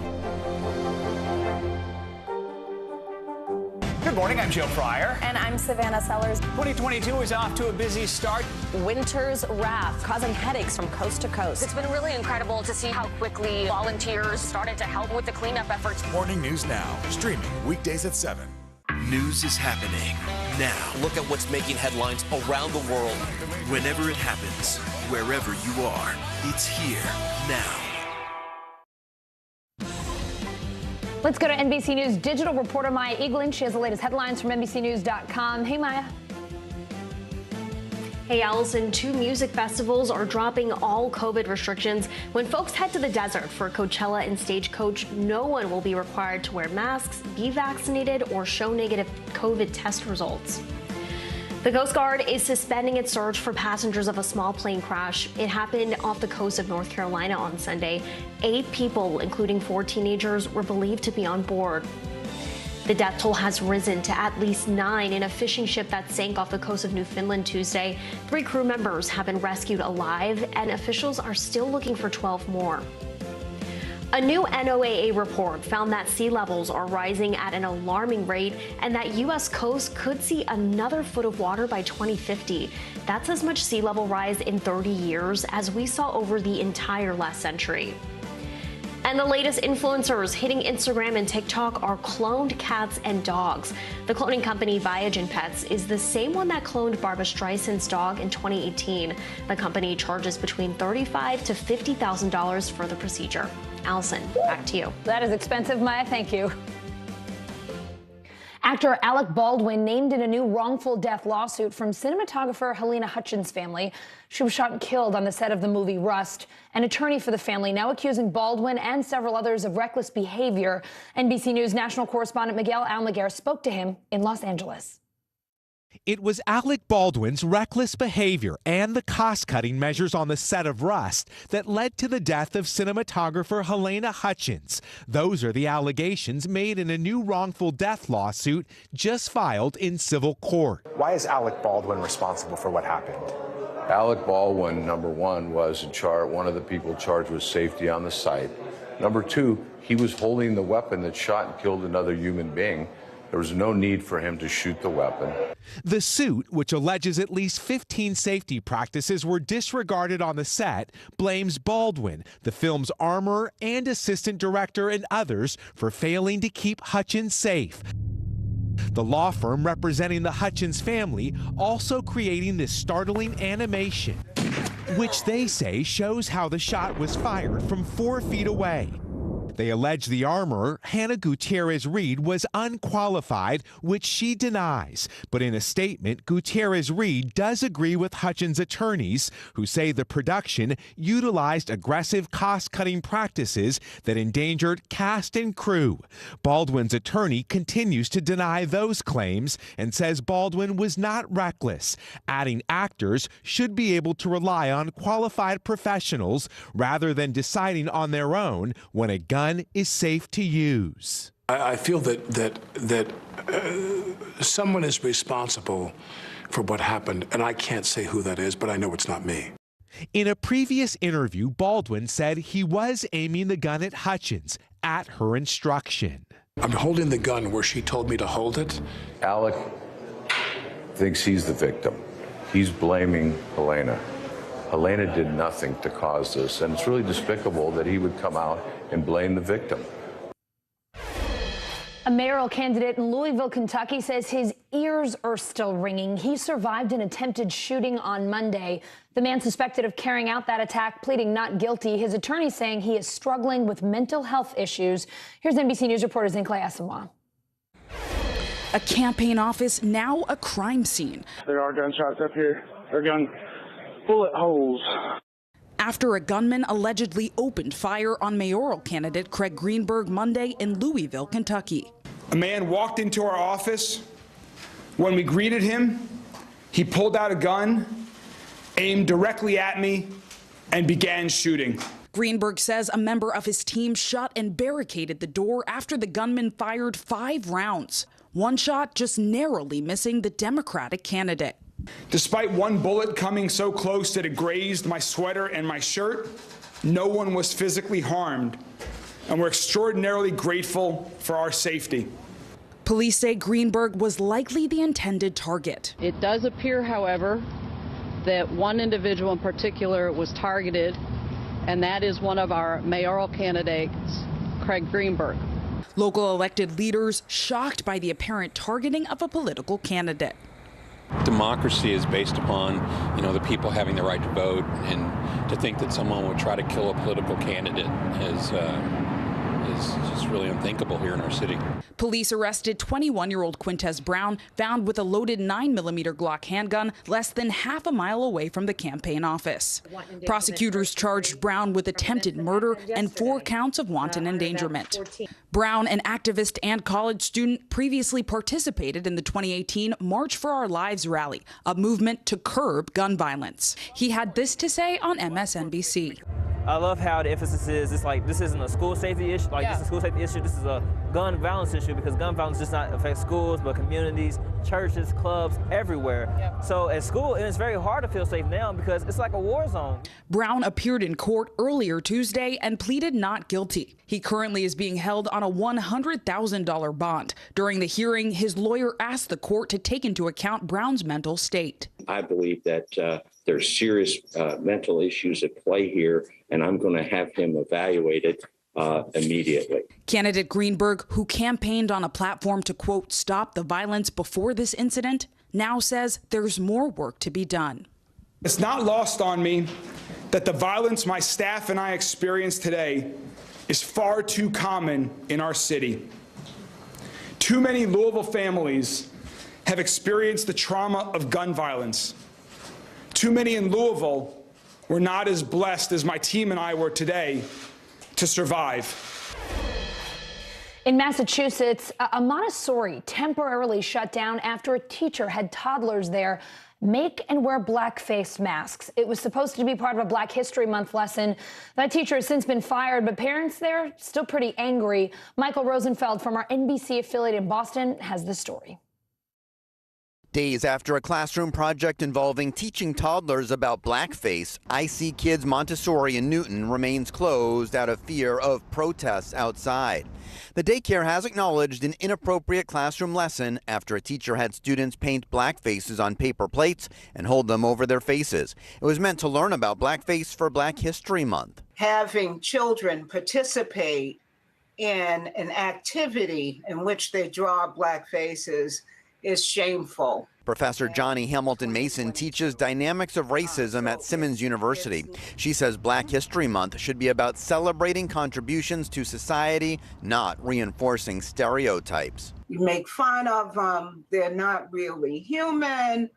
Speaker 10: Good morning, I'm Joe Fryer.
Speaker 12: And I'm Savannah Sellers.
Speaker 10: 2022 is off to a busy start.
Speaker 12: Winter's wrath causing headaches from coast to coast.
Speaker 15: It's been really incredible to see how quickly volunteers started to help with the cleanup efforts.
Speaker 16: Morning News Now, streaming weekdays at 7. News is happening now.
Speaker 29: Look at what's making headlines around the world.
Speaker 16: Whenever it happens, wherever you are, it's here now.
Speaker 11: Let's go to NBC News Digital reporter Maya Eaglin. She has the latest headlines from NBCNews.com. Hey, Maya.
Speaker 1: Hey, Allison, 2 music festivals are dropping all COVID restrictions. When folks head to the desert for Coachella and Stagecoach, no one will be required to wear masks, be vaccinated, or show negative COVID test results. The Coast Guard is suspending its search for passengers of a small plane crash. It happened off the coast of North Carolina on Sunday. 8 people, including 4 teenagers, were believed to be on board. The death toll has risen to at least 9 in a fishing ship that sank off the coast of Newfoundland Tuesday. 3 crew members have been rescued alive, and officials are still looking for 12 more. A new NOAA report found that sea levels are rising at an alarming rate and that U.S. coast could see another foot of water by 2050. That's as much sea level rise in 30 years as we saw over the entire last century. And the latest influencers hitting Instagram and TikTok are cloned cats and dogs. The cloning company Viagen Pets is the same one that cloned Barbra Streisand's dog in 2018. The company charges between $35,000 to $50,000 for the procedure. Allison, back to you.
Speaker 11: That is expensive, Maya. Thank you. Actor Alec Baldwin named in a new wrongful death lawsuit from cinematographer Helena Hutchins' family. She was shot and killed on the set of the movie Rust. An attorney for the family now accusing Baldwin and several others of reckless behavior. NBC News national correspondent Miguel Almaguer spoke to him in Los Angeles.
Speaker 2: It was Alec Baldwin's reckless behavior and the cost-cutting measures on the set of Rust that led to the death of cinematographer Helena Hutchins. Those are the allegations made in a new wrongful death lawsuit just filed in civil court.
Speaker 3: Why is Alec Baldwin responsible for what happened?
Speaker 5: Alec Baldwin, number one, was one of the people charged with safety on the site. Number two, he was holding the weapon that shot and killed another human being. There was no need for him to shoot the weapon.
Speaker 2: The suit, which alleges at least 15 safety practices were disregarded on the set, blames Baldwin, the film's armorer and assistant director, and others for failing to keep Hutchins safe. The law firm representing the Hutchins family also creating this startling animation, which they say shows how the shot was fired from 4 feet away. They allege the armorer, Hannah Gutierrez-Reed, was unqualified, which she denies. But in a statement, Gutierrez-Reed does agree with Hutchins' attorneys, who say the production utilized aggressive cost-cutting practices that endangered cast and crew. Baldwin's attorney continues to deny those claims and says Baldwin was not reckless, adding actors should be able to rely on qualified professionals rather than deciding on their own when a gun is safe to use.
Speaker 6: I feel that someone is responsible for what happened, and I can't say who that is, but I know it's not me.
Speaker 2: In a previous interview, Baldwin said he was aiming the gun at Hutchins at her instruction.
Speaker 6: I'm holding the gun where she told me to hold it.
Speaker 5: Alec thinks he's the victim. He's blaming Helena. Helena did nothing to cause this, and it's really despicable that he would come out and blame the victim.
Speaker 11: A mayoral candidate in Louisville, Kentucky says his ears are still ringing. He survived an attempted shooting on Monday. The man suspected of carrying out that attack pleading not guilty. His attorney saying he is struggling with mental health issues. Here's NBC News reporter Zinkley Asamoah.
Speaker 9: A campaign office, now a crime scene.
Speaker 13: There are gunshots up here. They're gun bullet holes.
Speaker 9: After a gunman allegedly opened fire on mayoral candidate Craig Greenberg Monday in Louisville, Kentucky.
Speaker 19: A man walked into our office. When we greeted him, he pulled out a gun, aimed directly at me, and began shooting.
Speaker 9: Greenberg says a member of his team shot and barricaded the door after the gunman fired 5 rounds. One shot just narrowly missing the Democratic candidate.
Speaker 19: Despite one bullet coming so close that it grazed my sweater and my shirt, no one was physically harmed, and we're extraordinarily grateful for our safety.
Speaker 9: Police say Greenberg was likely the intended target.
Speaker 20: It does appear, however, that one individual in particular was targeted, and that is one of our mayoral candidates, Craig Greenberg.
Speaker 9: Local elected leaders shocked by the apparent targeting of a political candidate.
Speaker 21: Democracy is based upon, the people having the right to vote, and to think that someone would try to kill a political candidate is just really unthinkable here in our city.
Speaker 9: Police arrested 21-year-old Quintez Brown, found with a loaded 9mm Glock handgun less than half a mile away from the campaign office. Prosecutors charged Brown with attempted murder and 4 counts of wanton endangerment. Brown, an activist and college student, previously participated in the 2018 March for Our Lives rally, a movement to curb gun violence. He had this to say on MSNBC.
Speaker 4: I love how the emphasis is, it's like this isn't a school safety issue, this is a school safety issue, this is a gun violence issue, because gun violence does not affect schools, but communities, churches, clubs, everywhere. So at school, it's very hard to feel safe now because it's like a war zone.
Speaker 9: Brown appeared in court earlier Tuesday and pleaded not guilty. He currently is being held on a $100,000 bond. During the hearing, his lawyer asked the court to take into account Brown's mental state.
Speaker 7: I believe that there's serious mental issues at play here, and I'm going to have him evaluated immediately.
Speaker 9: Candidate Greenberg, who campaigned on a platform to, quote, stop the violence before this incident, now says there's more work to be done.
Speaker 19: It's not lost on me that the violence my staff and I experience today is far too common in our city. Too many Louisville families have experienced the trauma of gun violence. Too many in Louisville were not as blessed as my team and I were today to survive.
Speaker 11: In Massachusetts, a Montessori temporarily shut down after a teacher had toddlers there make and wear black face masks. It was supposed to be part of a Black History Month lesson. That teacher has since been fired, but parents there still pretty angry. Michael Rosenfeld from our NBC affiliate in Boston has the story.
Speaker 8: Days after a classroom project involving teaching toddlers about blackface, I See Kids Montessori in Newton remains closed out of fear of protests outside. The daycare has acknowledged an inappropriate classroom lesson after a teacher had students paint black faces on paper plates and hold them over their faces. It was meant to learn about blackface for Black History Month.
Speaker 14: Having children participate in an activity in which they draw black faces is shameful.
Speaker 8: Professor Johnny Hamilton Mason teaches dynamics of racism at Simmons University. She says Black History Month should be about celebrating contributions to society, not reinforcing stereotypes.
Speaker 14: You make fun of them, they're not really human.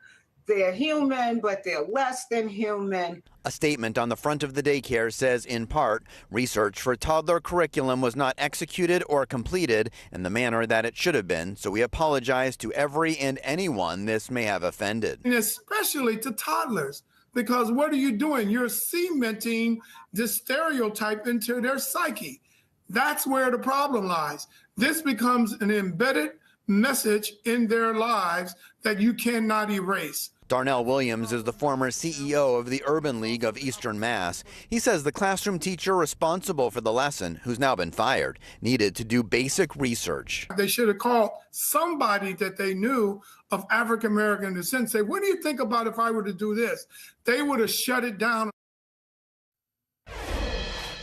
Speaker 14: They're human, but they're less than human.
Speaker 8: A statement on the front of the daycare says, in part, research for toddler curriculum was not executed or completed in the manner that it should have been, so we apologize to every and anyone this may have offended.
Speaker 17: And especially to toddlers, because what are you doing? You're cementing this stereotype into their psyche. That's where the problem lies. This becomes an embedded message in their lives that you cannot erase.
Speaker 8: Darnell Williams is the former CEO of the Urban League of Eastern Mass. He says the classroom teacher responsible for the lesson, who's now been fired, needed to do basic research.
Speaker 17: They should have called somebody that they knew of African American descent and say, what do you think about if I were to do this? They would have shut it down.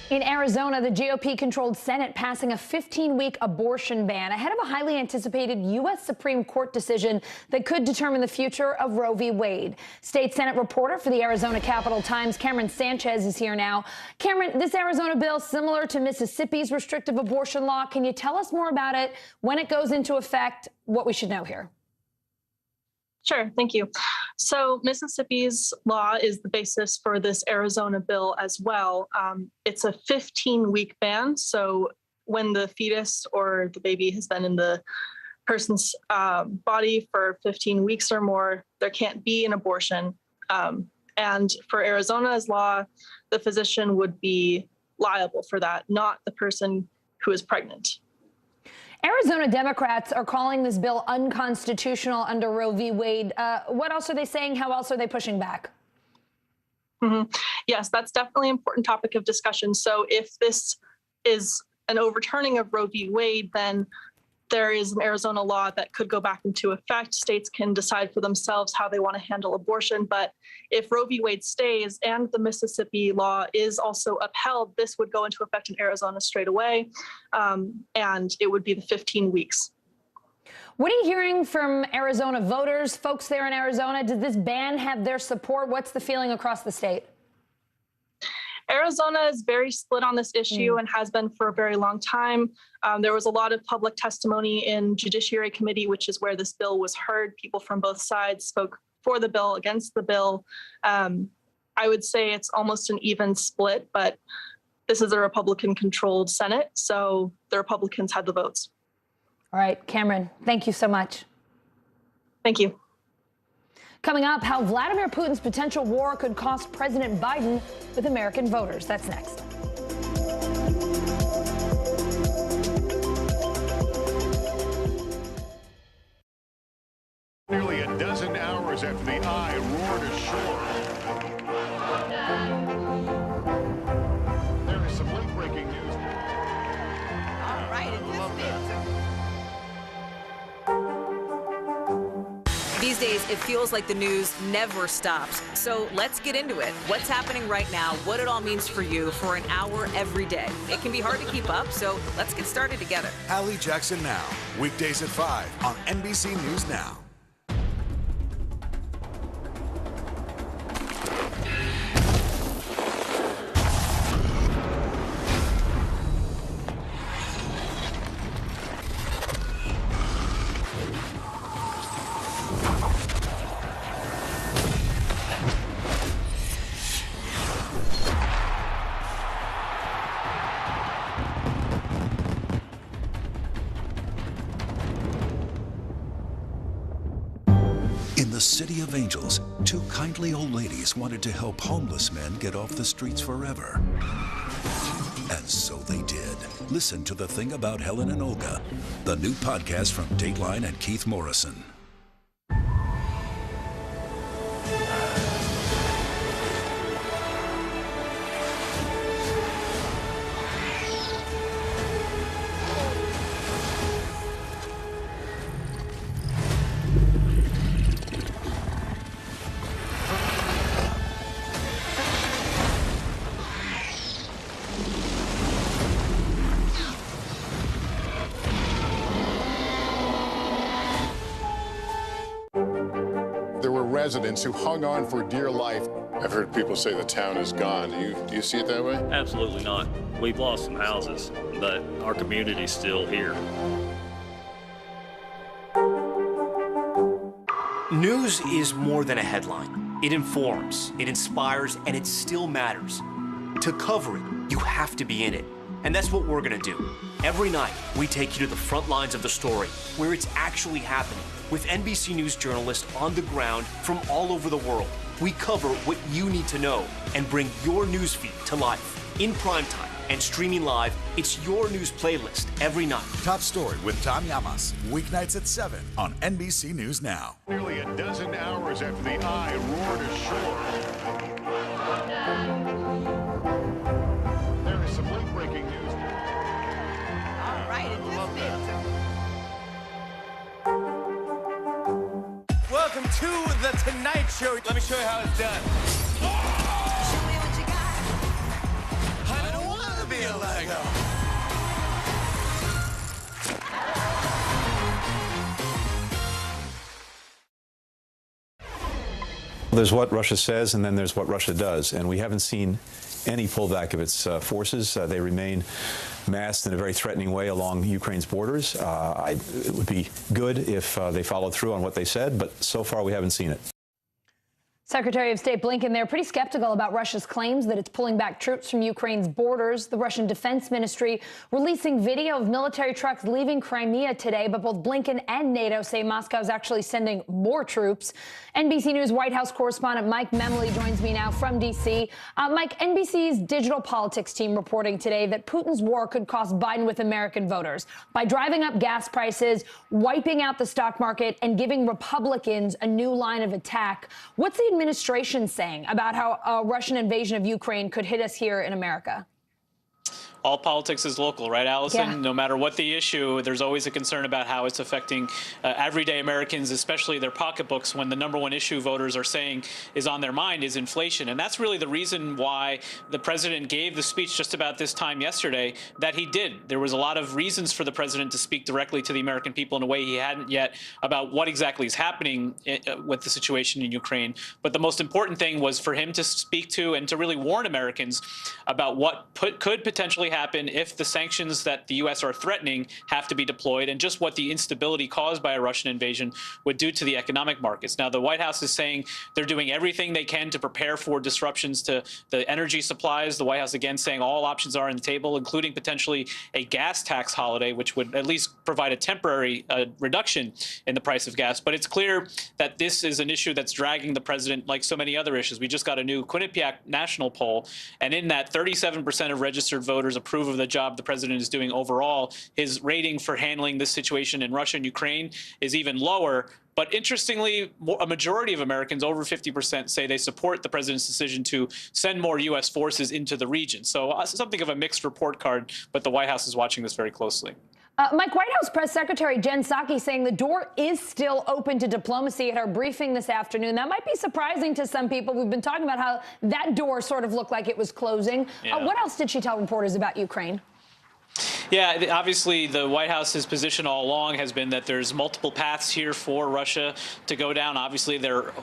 Speaker 11: In Arizona, the GOP-controlled Senate passing a 15-week abortion ban ahead of a highly anticipated U.S. Supreme Court decision that could determine the future of Roe v. Wade. State Senate reporter for the Arizona Capitol Times, Cameron Sanchez, is here now. Cameron, this Arizona bill, similar to Mississippi's restrictive abortion law. Can you tell us more about it, when it goes into effect, what we should know here?
Speaker 22: Sure, thank you. So Mississippi's law is the basis for this Arizona bill as well. It's a 15-week ban. So when the fetus or the baby has been in the person's body for 15 weeks or more, there can't be an abortion. And for Arizona's law, the physician would be liable for that, not the person who is pregnant.
Speaker 11: Arizona Democrats are calling this bill unconstitutional under Roe v. Wade. What else are they saying? How else are they pushing back?
Speaker 22: Yes, that's definitely an important topic of discussion. So if this is an overturning of Roe v. Wade, then there is an Arizona law that could go back into effect. States can decide for themselves how they want to handle abortion. But if Roe v. Wade stays and the Mississippi law is also upheld, this would go into effect in Arizona straight away, and it would be the 15 weeks.
Speaker 11: What are you hearing from Arizona voters, folks there in Arizona? Does this ban have their support? What's the feeling across the state?
Speaker 22: Arizona is very split on this issue and has been for a very long time. There was a lot of public testimony in Judiciary Committee, which is where this bill was heard. People from both sides spoke for the bill, against the bill. I would say it's almost an even split, but this is a Republican-controlled Senate, so the Republicans had the votes.
Speaker 11: All right, Cameron, thank you so much.
Speaker 22: Thank you.
Speaker 11: Coming up, how Vladimir Putin's potential war could cost President Biden with American voters. That's next.
Speaker 10: Nearly a dozen hours after the eye roared ashore. There is some late-breaking news.
Speaker 12: All right, These days, it feels like the news never stops. So let's get into it. What's happening right now, what it all means for you for an hour every day. It can be hard to keep up, so let's get started together.
Speaker 18: Hallie Jackson Now, weekdays at 5 on NBC News Now.
Speaker 23: In the City of Angels, two kindly old ladies wanted to help homeless men get off the streets forever. And so they did. Listen to The Thing About Helen and Olga, the new podcast from Dateline and Keith Morrison.
Speaker 10: There were residents who hung on for dear life. I've heard people say the town is gone. Do you see it that way?
Speaker 24: Absolutely not. We've lost some houses, but our community's still here.
Speaker 29: News is more than a headline. It informs, it inspires, and it still matters. To cover it, you have to be in it. And that's what we're gonna do. Every night, we take you to the front lines of the story, where it's actually happening, with NBC News journalists on the ground from all over the world. We cover what you need to know and bring your newsfeed to life. In primetime and streaming live, it's your news playlist every night.
Speaker 18: Top Story with Tom Llamas, weeknights at 7 on NBC News Now.
Speaker 10: Nearly a dozen hours after the eye roared ashore. There is some late-breaking news.
Speaker 12: All right,
Speaker 29: Welcome to The Tonight Show. Let me show you how it's done.
Speaker 12: Show me what you got.
Speaker 29: I don't want to be a Lego.
Speaker 25: There's what Russia says, and then there's what Russia does. And we haven't seen any pullback of its forces. They remain massed in a very threatening way along Ukraine's borders. It would be good if they followed through on what they said, but so far we haven't seen it.
Speaker 11: Secretary of State Blinken there pretty skeptical about Russia's claims that it's pulling back troops from Ukraine's borders. The Russian Defense Ministry releasing video of military trucks leaving Crimea today, but both Blinken and NATO say Moscow is actually sending more troops. NBC News White House correspondent Mike Memley joins me now from D.C. Mike, NBC's digital politics team reporting today that Putin's war could cost Biden with American voters by driving up gas prices, wiping out the stock market, and giving Republicans a new line of attack. What's the administration saying about how a Russian invasion of Ukraine could hit us here in America?
Speaker 1: all politics is local, right, Allison?
Speaker 11: Yeah.
Speaker 1: No matter what the issue, there's always a concern about how it's affecting everyday Americans, especially their pocketbooks, when the #1 issue voters are saying is on their mind is inflation. And that's really the reason why the president gave the speech just about this time yesterday that he did. There was a lot of reasons for the president to speak directly to the American people in a way he hadn't yet about what exactly is happening with the situation in Ukraine. But the most important thing was for him to speak to and to really warn Americans about what could potentially happen if the sanctions that the U.S. are threatening have to be deployed, and just what the instability caused by a Russian invasion would do to the economic markets. Now, the White House is saying they're doing everything they can to prepare for disruptions to the energy supplies. The White House, again, saying all options are on the table, including potentially a gas tax holiday, which would at least provide a temporary reduction in the price of gas. But it's clear that this is an issue that's dragging the president like so many other issues. We just got a new Quinnipiac national poll, and in that 37% of registered voters approve of the job the president is doing overall. His rating for handling this situation in Russia and Ukraine is even lower. But interestingly, a majority of Americans, over 50%, say they support the president's decision to send more U.S. forces into the region. So something of a mixed report card, but the White House is watching this very closely.
Speaker 11: Mike, White House Press Secretary Jen Psaki saying the door is still open to diplomacy at our briefing this afternoon. That might be surprising to some people. We've been talking about how that door sort of looked like it was closing.
Speaker 1: Yeah.
Speaker 11: What else did she tell reporters about Ukraine?
Speaker 1: Yeah, obviously the White House's position all along has been that there's multiple paths here for Russia to go down. Obviously, their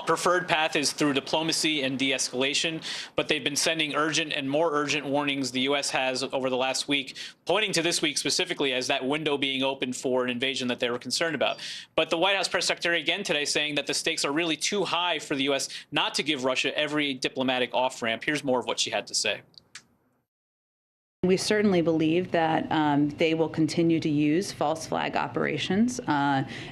Speaker 1: preferred path is through diplomacy and de-escalation, but they've been sending urgent and more urgent warnings the U.S. has over the last week, pointing to this week specifically as that window being open for an invasion that they were concerned about. But the White House press secretary again today saying that the stakes are really too high for the U.S. not to give Russia every diplomatic off-ramp. Here's more of what she had to say.
Speaker 2: We certainly believe that they will continue to use false flag operations,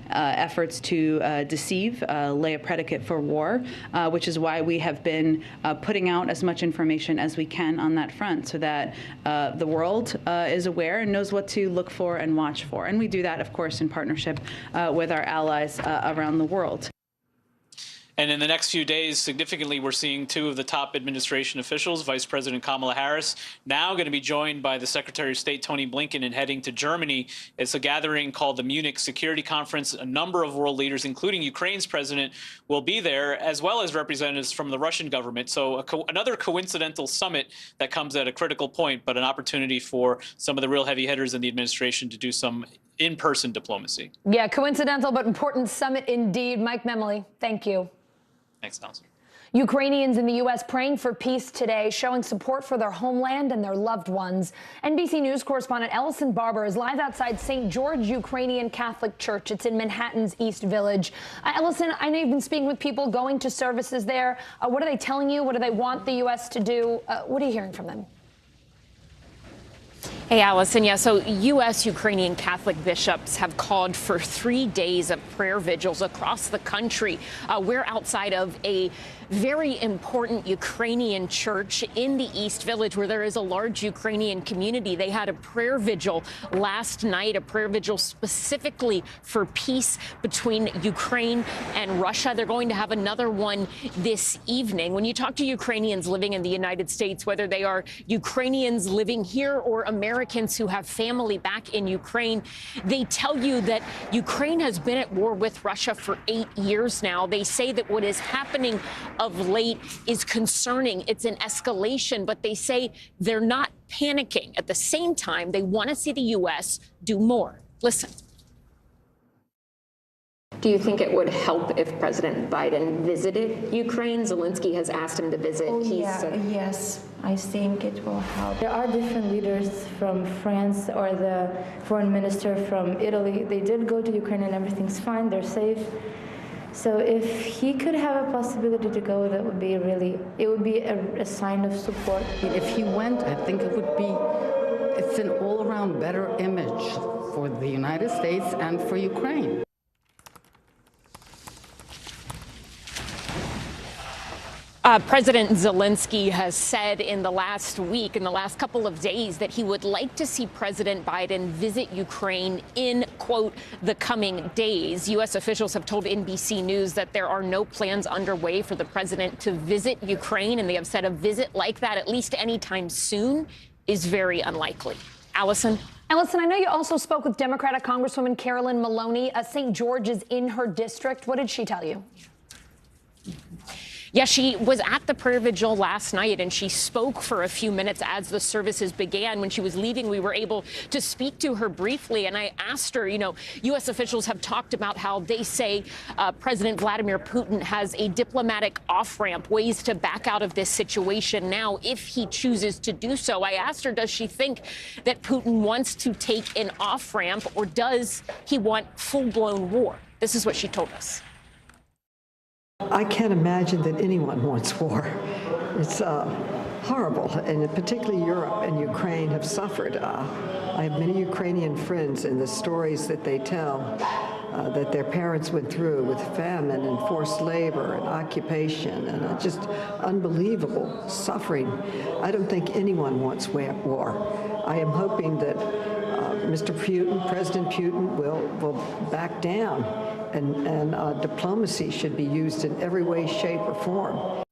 Speaker 2: efforts to deceive, lay a predicate for war, which is why we have been putting out as much information as we can on that front so that the world is aware and knows what to look for and watch for. And we do that, of course, in partnership with our allies around the world.
Speaker 1: And in the next few days, significantly, we're seeing two of the top administration officials, Vice President Kamala Harris, now going to be joined by the Secretary of State, Tony Blinken, and heading to Germany. It's a gathering called the Munich Security Conference. A number of world leaders, including Ukraine's president, will be there, as well as representatives from the Russian government. So another coincidental summit that comes at a critical point, but an opportunity for some of the real heavy hitters in the administration to do some in-person diplomacy.
Speaker 11: Yeah, coincidental but important summit indeed. Mike Memoli, thank you.
Speaker 1: Thanks, Nelson.
Speaker 11: Ukrainians in the U.S. praying for peace today, showing support for their homeland and their loved ones. NBC News correspondent Ellison Barber is live outside St. George Ukrainian Catholic Church. It's in Manhattan's East Village. Ellison, I know you've been speaking with people going to services there. What are they telling you? What do they want the U.S. to do? What are you hearing from them?
Speaker 3: Hey, Allison. Yeah, so U.S. Ukrainian Catholic bishops have called for 3 days of prayer vigils across the country. We're outside of a very important Ukrainian church in the East Village where there is a large Ukrainian community. They had a prayer vigil last night, a prayer vigil specifically for peace between Ukraine and Russia. They're going to have another one this evening. When you talk to Ukrainians living in the United States, whether they are Ukrainians living here or Americans who have family back in Ukraine, they tell you that Ukraine has been at war with Russia for 8 years now. They say that what is happening of late is concerning. It's an escalation, but they say they're not panicking. At the same time, they want to see the U.S. do more. Listen.
Speaker 6: Do you think it would help if President Biden visited Ukraine? Zelensky has asked him to visit.
Speaker 15: Yes, I think it will help. There are different leaders from France or the foreign minister from Italy. They did go to Ukraine and everything's fine. They're safe. So if he could have a possibility to go, that would be a sign of support.
Speaker 16: If he went, I think it's an all-around better image for the United States and for Ukraine.
Speaker 3: President Zelensky has said in the last week, in the last couple of days, that he would like to see President Biden visit Ukraine in, quote, the coming days. U.S. officials have told NBC News that there are no plans underway for the president to visit Ukraine, and they have said a visit like that, at least anytime soon, is very unlikely. Allison?
Speaker 11: Allison, I know you also spoke with Democratic Congresswoman Carolyn Maloney. St. George is in her district. What did she tell you?
Speaker 3: Yeah, she was at the prayer vigil last night, and she spoke for a few minutes as the services began. When she was leaving, we were able to speak to her briefly, and I asked her, you know, U.S. officials have talked about how they say President Vladimir Putin has a diplomatic off-ramp, ways to back out of this situation now if he chooses to do so. I asked her, does she think that Putin wants to take an off-ramp, or does he want full-blown war? This is what she told us.
Speaker 4: I can't imagine that anyone wants war. It's horrible, and particularly Europe and Ukraine have suffered. I have many Ukrainian friends, and the stories that they tell that their parents went through with famine and forced labor and occupation and just unbelievable suffering. I don't think anyone wants war. I am hoping that Mr. Putin, President Putin, will back down, and diplomacy should be used in every way, shape, or form.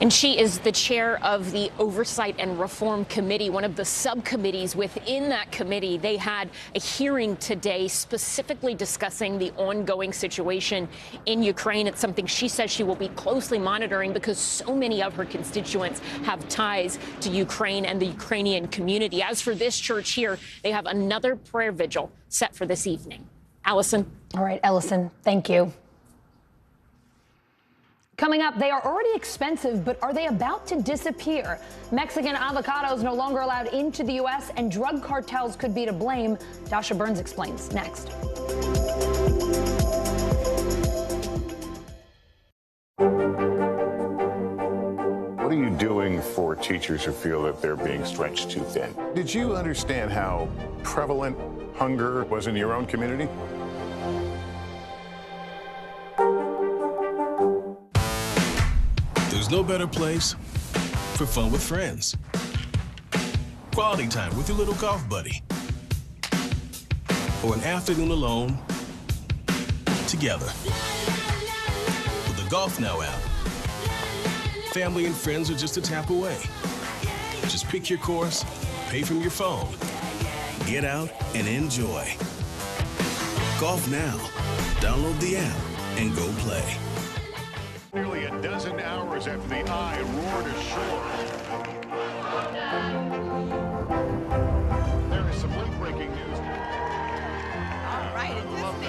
Speaker 3: And she is the chair of the Oversight and Reform Committee, one of the subcommittees within that committee. They had a hearing today specifically discussing the ongoing situation in Ukraine. It's something she says she will be closely monitoring because so many of her constituents have ties to Ukraine and the Ukrainian community. As for this church here, they have another prayer vigil set for this evening. Allison.
Speaker 11: All right, Ellison, thank you. Coming up, they are already expensive, but are they about to disappear? Mexican avocados no longer allowed into the U.S., and drug cartels could be to blame. Dasha Burns explains next.
Speaker 10: What are you doing for teachers who feel that they're being stretched too thin? Did you understand how prevalent hunger was in your own community?
Speaker 5: There's no better place for fun with friends. Quality time with your little golf buddy. Or an afternoon alone together. With the Golf Now app, family and friends are just a tap away. Just pick your course, pay from your phone, get out and enjoy. Golf Now. Download the app and go play.
Speaker 10: Nearly a dozen hours after the eye roared ashore. There is some late-breaking news.
Speaker 12: All right, isn't it?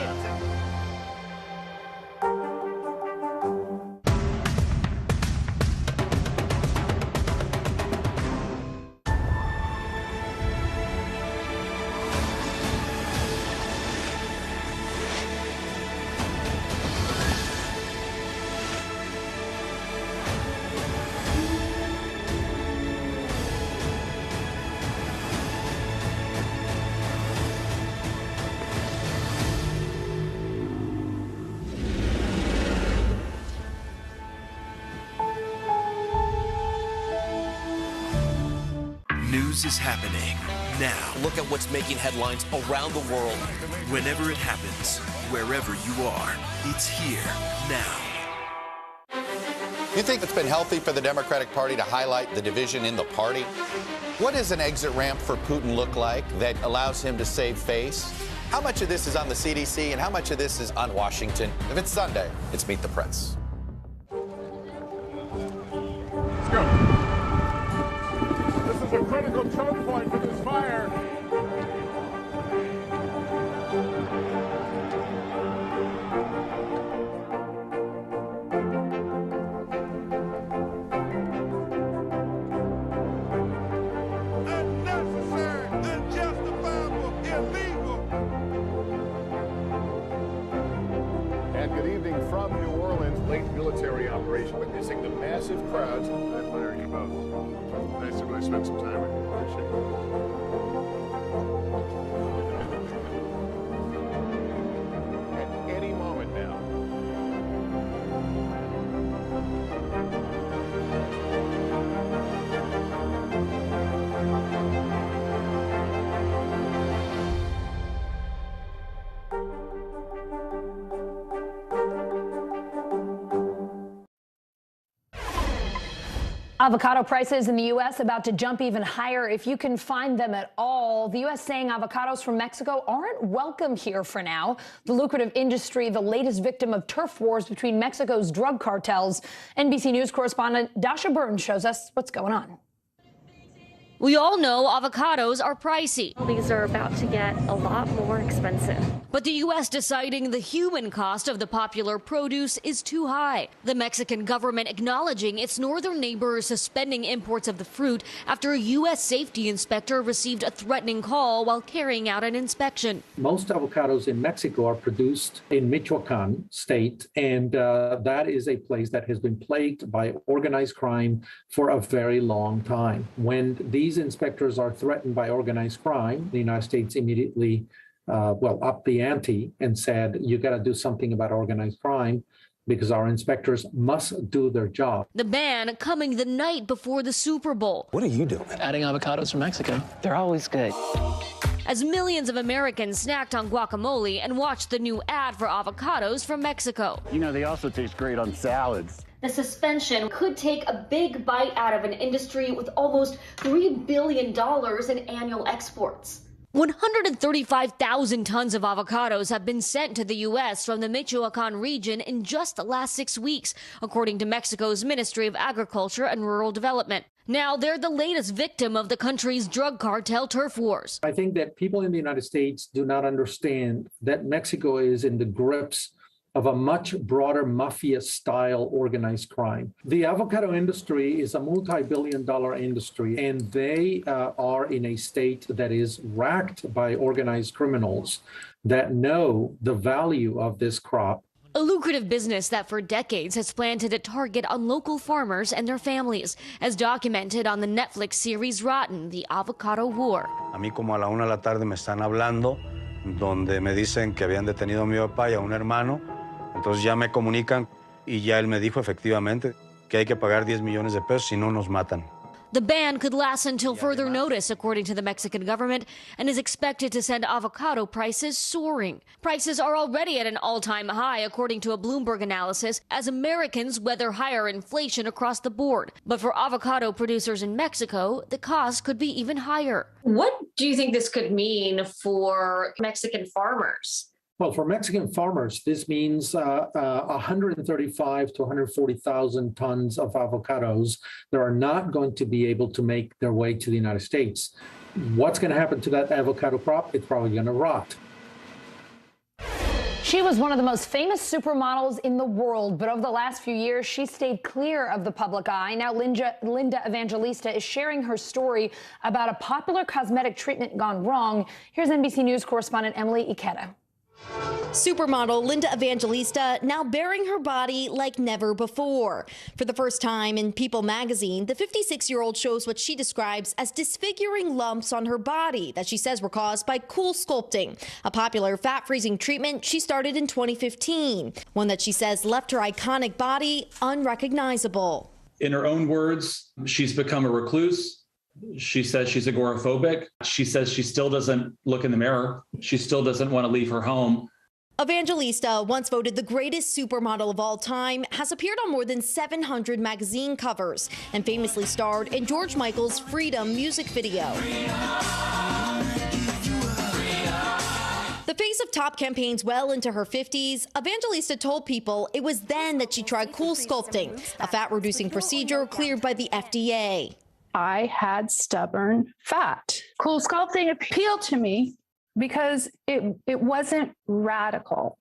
Speaker 7: News is happening now. Look at what's making headlines around the world. Whenever it happens, wherever you are, it's here now.
Speaker 13: You think it's been healthy for the Democratic Party to highlight the division in the party? What does an exit ramp for Putin look like that allows him to save face? How much of this is on the CDC and how much of this is on Washington? If it's Sunday, it's Meet the Press.
Speaker 10: Let's go. This is a critical choke point for this fire.
Speaker 20: Unnecessary, unjustifiable, illegal.
Speaker 10: And good evening from New Orleans. Late military operation witnessing the massive crowds. I admire you both. Nice to really spend some time with you. Appreciate it. At any moment now.
Speaker 11: Avocado prices in the U.S. about to jump even higher if you can find them at all. The U.S. saying avocados from Mexico aren't welcome here for now. The lucrative industry, the latest victim of turf wars between Mexico's drug cartels. NBC News correspondent Dasha Burns shows us what's going on.
Speaker 8: We all know avocados are pricey.
Speaker 9: These are about to get a lot more expensive.
Speaker 8: But the U.S. deciding the human cost of the popular produce is too high. The Mexican government acknowledging its northern neighbor is suspending imports of the fruit after a U.S. safety inspector received a threatening call while carrying out an inspection.
Speaker 14: Most avocados in Mexico are produced in Michoacan state, and that is a place that has been plagued by organized crime for a very long time. When these inspectors are threatened by organized crime, the United States immediately upped the ante and said, you got to do something about organized crime because our inspectors must do their job.
Speaker 8: The ban coming the night before the Super Bowl.
Speaker 17: What are you doing?
Speaker 19: Adding avocados from Mexico. They're always good.
Speaker 8: As millions of Americans snacked on guacamole and watched the new ad for avocados from Mexico.
Speaker 21: You know, they also taste great on salads.
Speaker 9: The suspension could take a big bite out of an industry with almost $3 billion in annual exports.
Speaker 8: 135,000 tons of avocados have been sent to the U.S. from the Michoacan region in just the last 6 weeks, according to Mexico's Ministry of Agriculture and Rural Development. Now they're the latest victim of the country's drug cartel turf wars.
Speaker 14: I think that people in the United States do not understand that Mexico is in the grips of a much broader mafia-style organized crime. The avocado industry is a multi-billion-dollar industry, and they are in a state that is racked by organized criminals that know the value of this crop.
Speaker 8: A lucrative business that for decades has planted a target on local farmers and their families, as documented on the Netflix series Rotten, The Avocado War.
Speaker 26: A mí como a la 1 de la tarde me están hablando, donde me dicen que habían detenido a mi papá y a un hermano. Entonces ya me comunican y ya él me dijo efectivamente que hay que pagar 10 millones de pesos si no nos matan.
Speaker 8: The ban could last until further notice, according to the Mexican government, and is expected to send avocado prices soaring. Prices are already at an all-time high, according to a Bloomberg analysis, as Americans weather higher inflation across the board. But for avocado producers in Mexico, the cost could be even higher.
Speaker 9: What do you think this could mean for Mexican farmers?
Speaker 14: Well, for Mexican farmers, this means 135 to 140,000 tons of avocados that are not going to be able to make their way to the United States. What's going to happen to that avocado crop? It's probably going to rot.
Speaker 11: She was one of the most famous supermodels in the world, but over the last few years, she stayed clear of the public eye. Now, Linda Evangelista is sharing her story about a popular cosmetic treatment gone wrong. Here's NBC News correspondent Emily Ikeda.
Speaker 27: Supermodel Linda Evangelista now bearing her body like never before. For the first time in People magazine, the 56-year-old shows what she describes as disfiguring lumps on her body that she says were caused by cool sculpting, a popular fat-freezing treatment she started in 2015, one that she says left her iconic body unrecognizable.
Speaker 28: In her own words, she's become a recluse. She says she's agoraphobic. She says she still doesn't look in the mirror. She still doesn't want to leave her home.
Speaker 27: Evangelista, once voted the greatest supermodel of all time, has appeared on more than 700 magazine covers and famously starred in George Michael's Freedom music video. The face of top campaigns well into her 50s, Evangelista told People it was then that she tried cool sculpting, a fat-reducing procedure cleared by the FDA.
Speaker 29: I had stubborn fat. Cool sculpting appealed to me because it wasn't radical.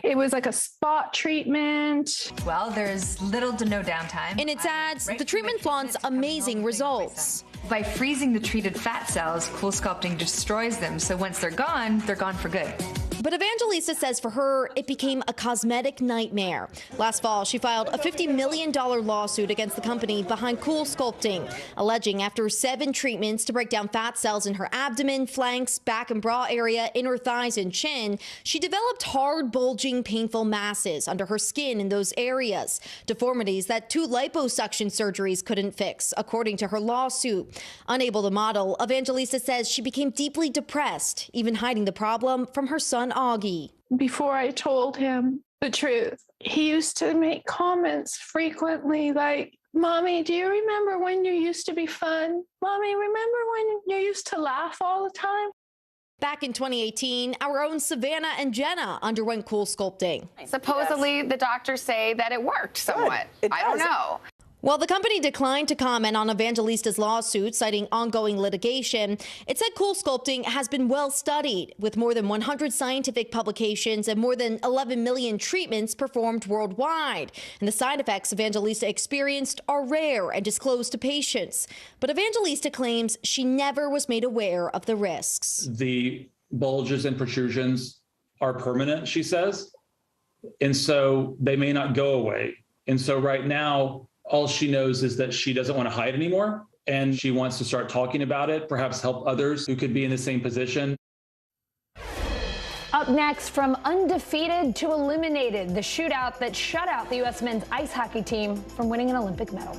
Speaker 29: It was like a spot treatment.
Speaker 30: Well, there's little to no downtime.
Speaker 27: In its ads, the treatment flaunts amazing results.
Speaker 30: By freezing the treated fat cells, cool sculpting destroys them. So once they're gone for good.
Speaker 27: But Evangelista says for her, it became a cosmetic nightmare. Last fall, she filed a $50 million lawsuit against the company behind Cool Sculpting, alleging after 7 treatments to break down fat cells in her abdomen, flanks, back and bra area, inner thighs, and chin, she developed hard, bulging, painful masses under her skin in those areas, deformities that 2 liposuction surgeries couldn't fix, according to her lawsuit. Unable to model, Evangelista says she became deeply depressed, even hiding the problem from her son, Augie.
Speaker 29: Before I told him the truth, he used to make comments frequently like,
Speaker 1: Mommy, do you remember when you used to be fun? Mommy, remember when you used to laugh all the time?
Speaker 27: Back in 2018, our own Savannah and Jenna underwent cool sculpting.
Speaker 2: Supposedly, the doctors say that it worked somewhat. I don't know.
Speaker 27: While the company declined to comment on Evangelista's lawsuit, citing ongoing litigation, it said cool sculpting has been well studied, with more than 100 scientific publications and more than 11 million treatments performed worldwide. And the side effects Evangelista experienced are rare and disclosed to patients. But Evangelista claims she never was made aware of the risks.
Speaker 28: The bulges and protrusions are permanent, she says, and so they may not go away. And so right now, all she knows is that she doesn't want to hide anymore, and she wants to start talking about it, perhaps help others who could be in the same position.
Speaker 11: Up next, from undefeated to eliminated, the shootout that shut out the U.S. men's ice hockey team from winning an Olympic medal.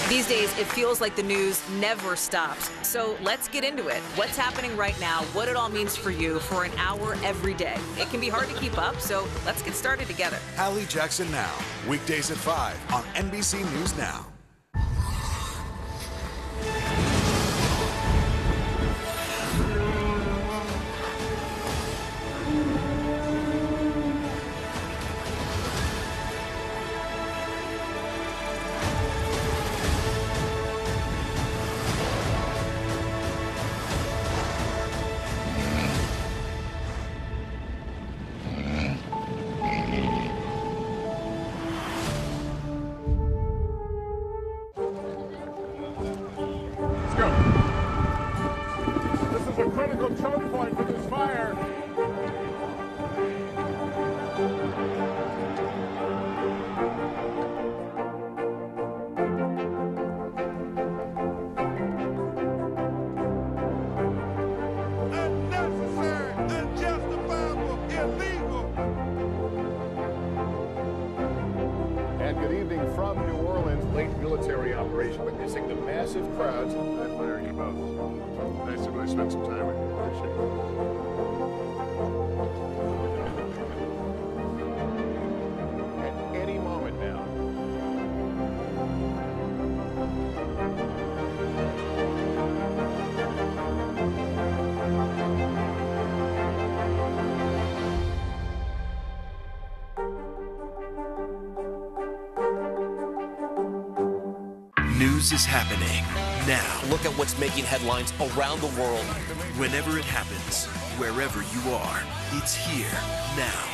Speaker 12: These days, it feels like the news never stops. So let's get into it. What's happening right now, what it all means for you for an hour every day. It can be hard to keep up, so let's get started together.
Speaker 6: Hallie Jackson Now, weekdays at 5 on NBC News Now.
Speaker 10: Choke point for this fire.
Speaker 20: Unnecessary, unjustifiable, illegal.
Speaker 10: And good evening from New Orleans. Late military operation witnessing the massive crowds. I admire you both. Nice to really spend some time with you. Appreciate it. At any moment now.
Speaker 7: News is happening now. Look at what's making headlines around the world. Whenever it happens, wherever you are, it's here now.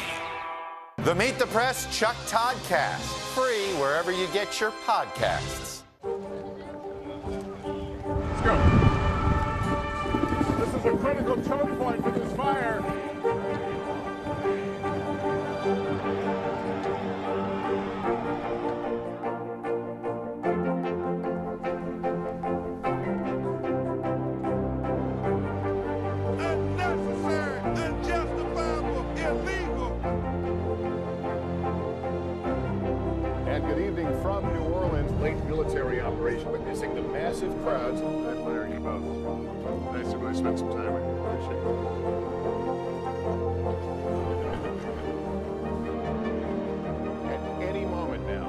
Speaker 13: The Meet the Press Chuck Todd Cast, free wherever you get your podcasts.
Speaker 10: Let's go. This is a critical choke point for this fire.
Speaker 20: Unnecessary, unjustifiable, illegal.
Speaker 10: And good evening from New Orleans. Late military operation witnessing the massive crowds. I admire you both. Nice to really spend some time with you. Appreciate it. At any moment now.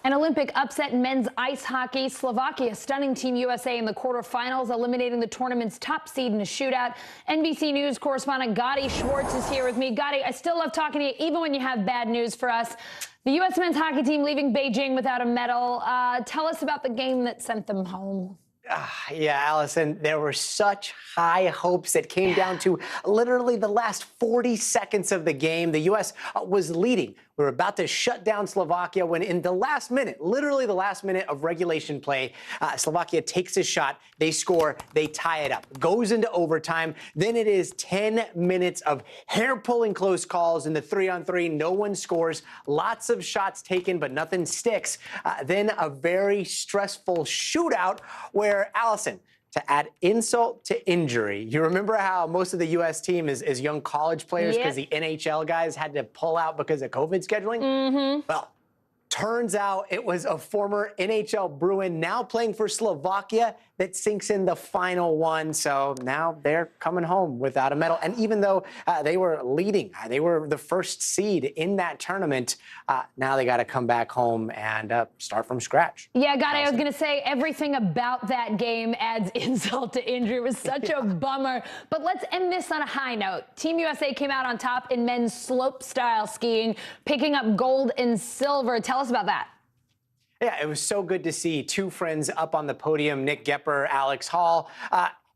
Speaker 11: An Olympic upset in men's ice hockey. Slovakia stunning Team USA in the quarterfinals, eliminating the tournament's top seed in a shootout. NBC News correspondent Gotti Schwartz is here with me. Gotti, I still love talking to you, even when you have bad news for us. The U.S. men's hockey team leaving Beijing without a medal. Tell us about the game that sent them home.
Speaker 3: Yeah, Allison, there were such high hopes that came down to literally the last 40 seconds of the game. The U.S. was leading. We were about to shut down Slovakia when in the last minute, literally the last minute of regulation play, Slovakia takes a shot, they score, they tie it up. Goes into overtime. Then it is 10 minutes of hair-pulling close calls in the 3-on-3. No one scores. Lots of shots taken, but nothing sticks. Then a very stressful shootout where, Allison, to add insult to injury, you remember how most of the U.S. team is young college players because the NHL guys had to pull out because of COVID scheduling? Well, turns out it was a former NHL Bruin now playing for Slovakia that sinks in the final one. So now they're coming home without a medal. And even though they were leading, they were the first seed in that tournament, now they got to come back home and start from scratch.
Speaker 11: Yeah, Gotti, I was going to say everything about that game adds insult to injury. It was such a bummer. But let's end this on a high note. Team USA came out on top in men's slope-style skiing, picking up gold and silver. Tell us about that.
Speaker 3: Yeah, it was so good to see two friends up on the podium, Nick Gepper, Alex Hall.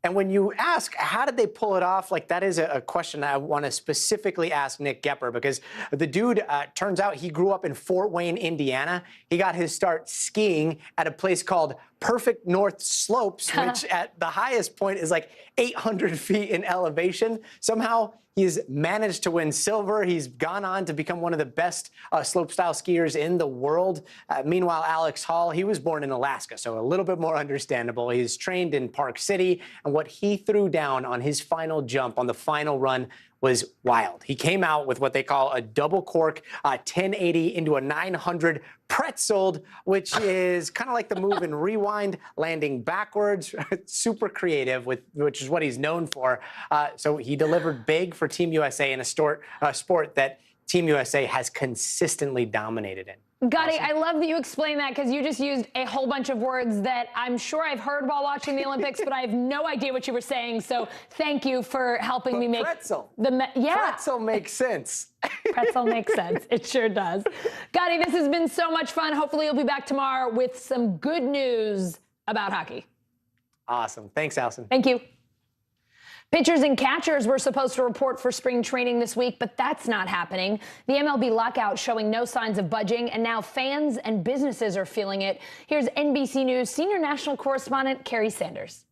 Speaker 3: And when you ask, how did they pull it off? Like, that is a question I want to specifically ask Nick Gepper, because the dude, turns out he grew up in Fort Wayne, Indiana. He got his start skiing at a place called Perfect North Slopes, which at the highest point is like 800 feet in elevation. Somehow he's managed to win silver. He's gone on to become one of the best slopestyle skiers in the world. Meanwhile, Alex Hall, he was born in Alaska, so a little bit more understandable. He's trained in Park City, and what he threw down on his final jump, on the final run, was wild. He came out with what they call a double cork, 1080 into a 900 pretzeled, which is kind of like the move in Rewind, landing backwards. Super creative, which is what he's known for. So he delivered big for Team USA in a sport that Team USA has consistently dominated in.
Speaker 11: Gotti, I love that you explained that, because you just used a whole bunch of words that I'm sure I've heard while watching the Olympics, but I have no idea what you were saying. So thank you for helping me make
Speaker 3: pretzel.
Speaker 11: Pretzel
Speaker 3: makes sense.
Speaker 11: Pretzel makes sense. It sure does. Gotti, this has been so much fun. Hopefully you'll be back tomorrow with some good news about hockey.
Speaker 3: Awesome. Thanks, Allison.
Speaker 11: Thank you. Pitchers and catchers were supposed to report for spring training this week, but that's not happening. The MLB lockout showing no signs of budging, and now fans and businesses are feeling it. Here's NBC News senior national correspondent Kerry Sanders.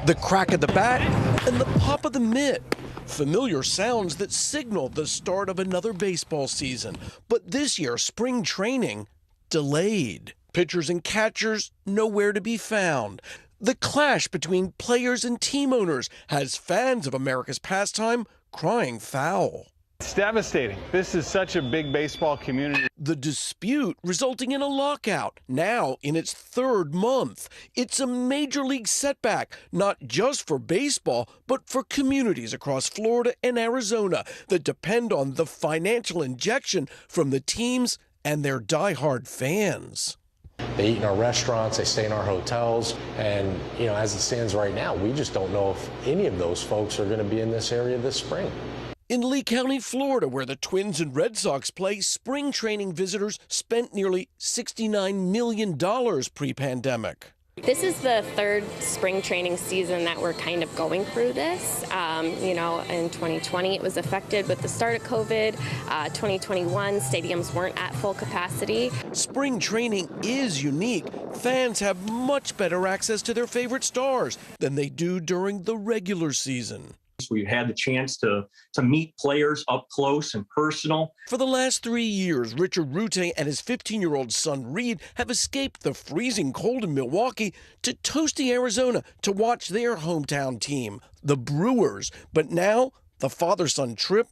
Speaker 4: The crack of the bat and the pop of the mitt. Familiar sounds that signal the start of another baseball season. But this year, spring training delayed. Pitchers and catchers nowhere to be found. The clash between players and team owners has fans of America's pastime crying foul.
Speaker 15: It's devastating. This is such a big baseball community.
Speaker 4: The dispute resulting in a lockout, now in its third month. It's a major league setback, not just for baseball, but for communities across Florida and Arizona that depend on the financial injection from the teams and their diehard fans.
Speaker 16: They eat in our restaurants, they stay in our hotels, and as it stands right now, we just don't know if any of those folks are going to be in this area this spring.
Speaker 4: In Lee County, Florida, where the Twins and Red Sox play, spring training visitors spent nearly $69 million pre-pandemic.
Speaker 17: This is the third spring training season that we're kind of going through this. In 2020 it was affected with the start of COVID. 2021 stadiums weren't at full capacity.
Speaker 4: Spring training is unique. Fans have much better access to their favorite stars than they do during the regular season.
Speaker 18: We've had the chance to meet players up close and personal.
Speaker 4: For the last 3 years, Richard Rute and his 15-year-old son Reed have escaped the freezing cold in Milwaukee to toasty Arizona to watch their hometown team, the Brewers. But now, the father-son trip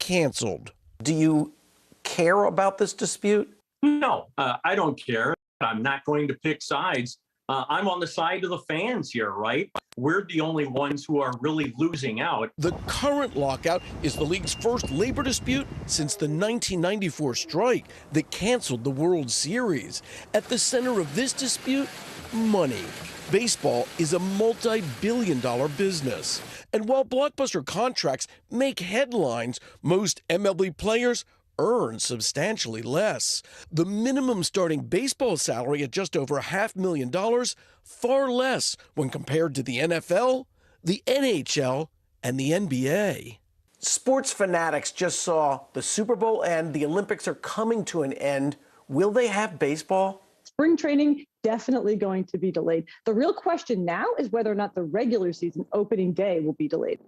Speaker 4: canceled.
Speaker 22: Do you care about this dispute?
Speaker 18: No, I don't care. I'm not going to pick sides. I'm on the side of the fans here, right? We're the only ones who are really losing out.
Speaker 4: The current lockout is the league's first labor dispute since the 1994 strike that canceled the World Series. At the center of this dispute, money. Baseball is a multi-billion-dollar business. And while blockbuster contracts make headlines, most MLB players earn substantially less. The minimum starting baseball salary at just over $500,000, far less when compared to the NFL, the NHL, and the NBA.
Speaker 22: Sports fanatics just saw the Super Bowl end. The Olympics are coming to an end. Will they have baseball?
Speaker 5: Spring training definitely going to be delayed. The real question now is whether or not the regular season opening day will be delayed.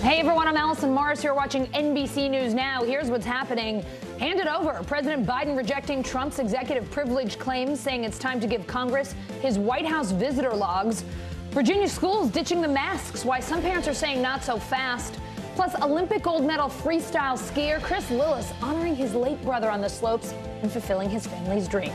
Speaker 11: Hey everyone, I'm Allison Morris. You're watching NBC News Now. Here's what's happening. Hand it over. President Biden rejecting Trump's executive privilege claims, saying it's time to give Congress his White House visitor logs. Virginia schools ditching the masks, why some parents are saying not so fast. Plus, Olympic gold medal freestyle skier Chris Lillis honoring his late brother on the slopes and fulfilling his family's dream.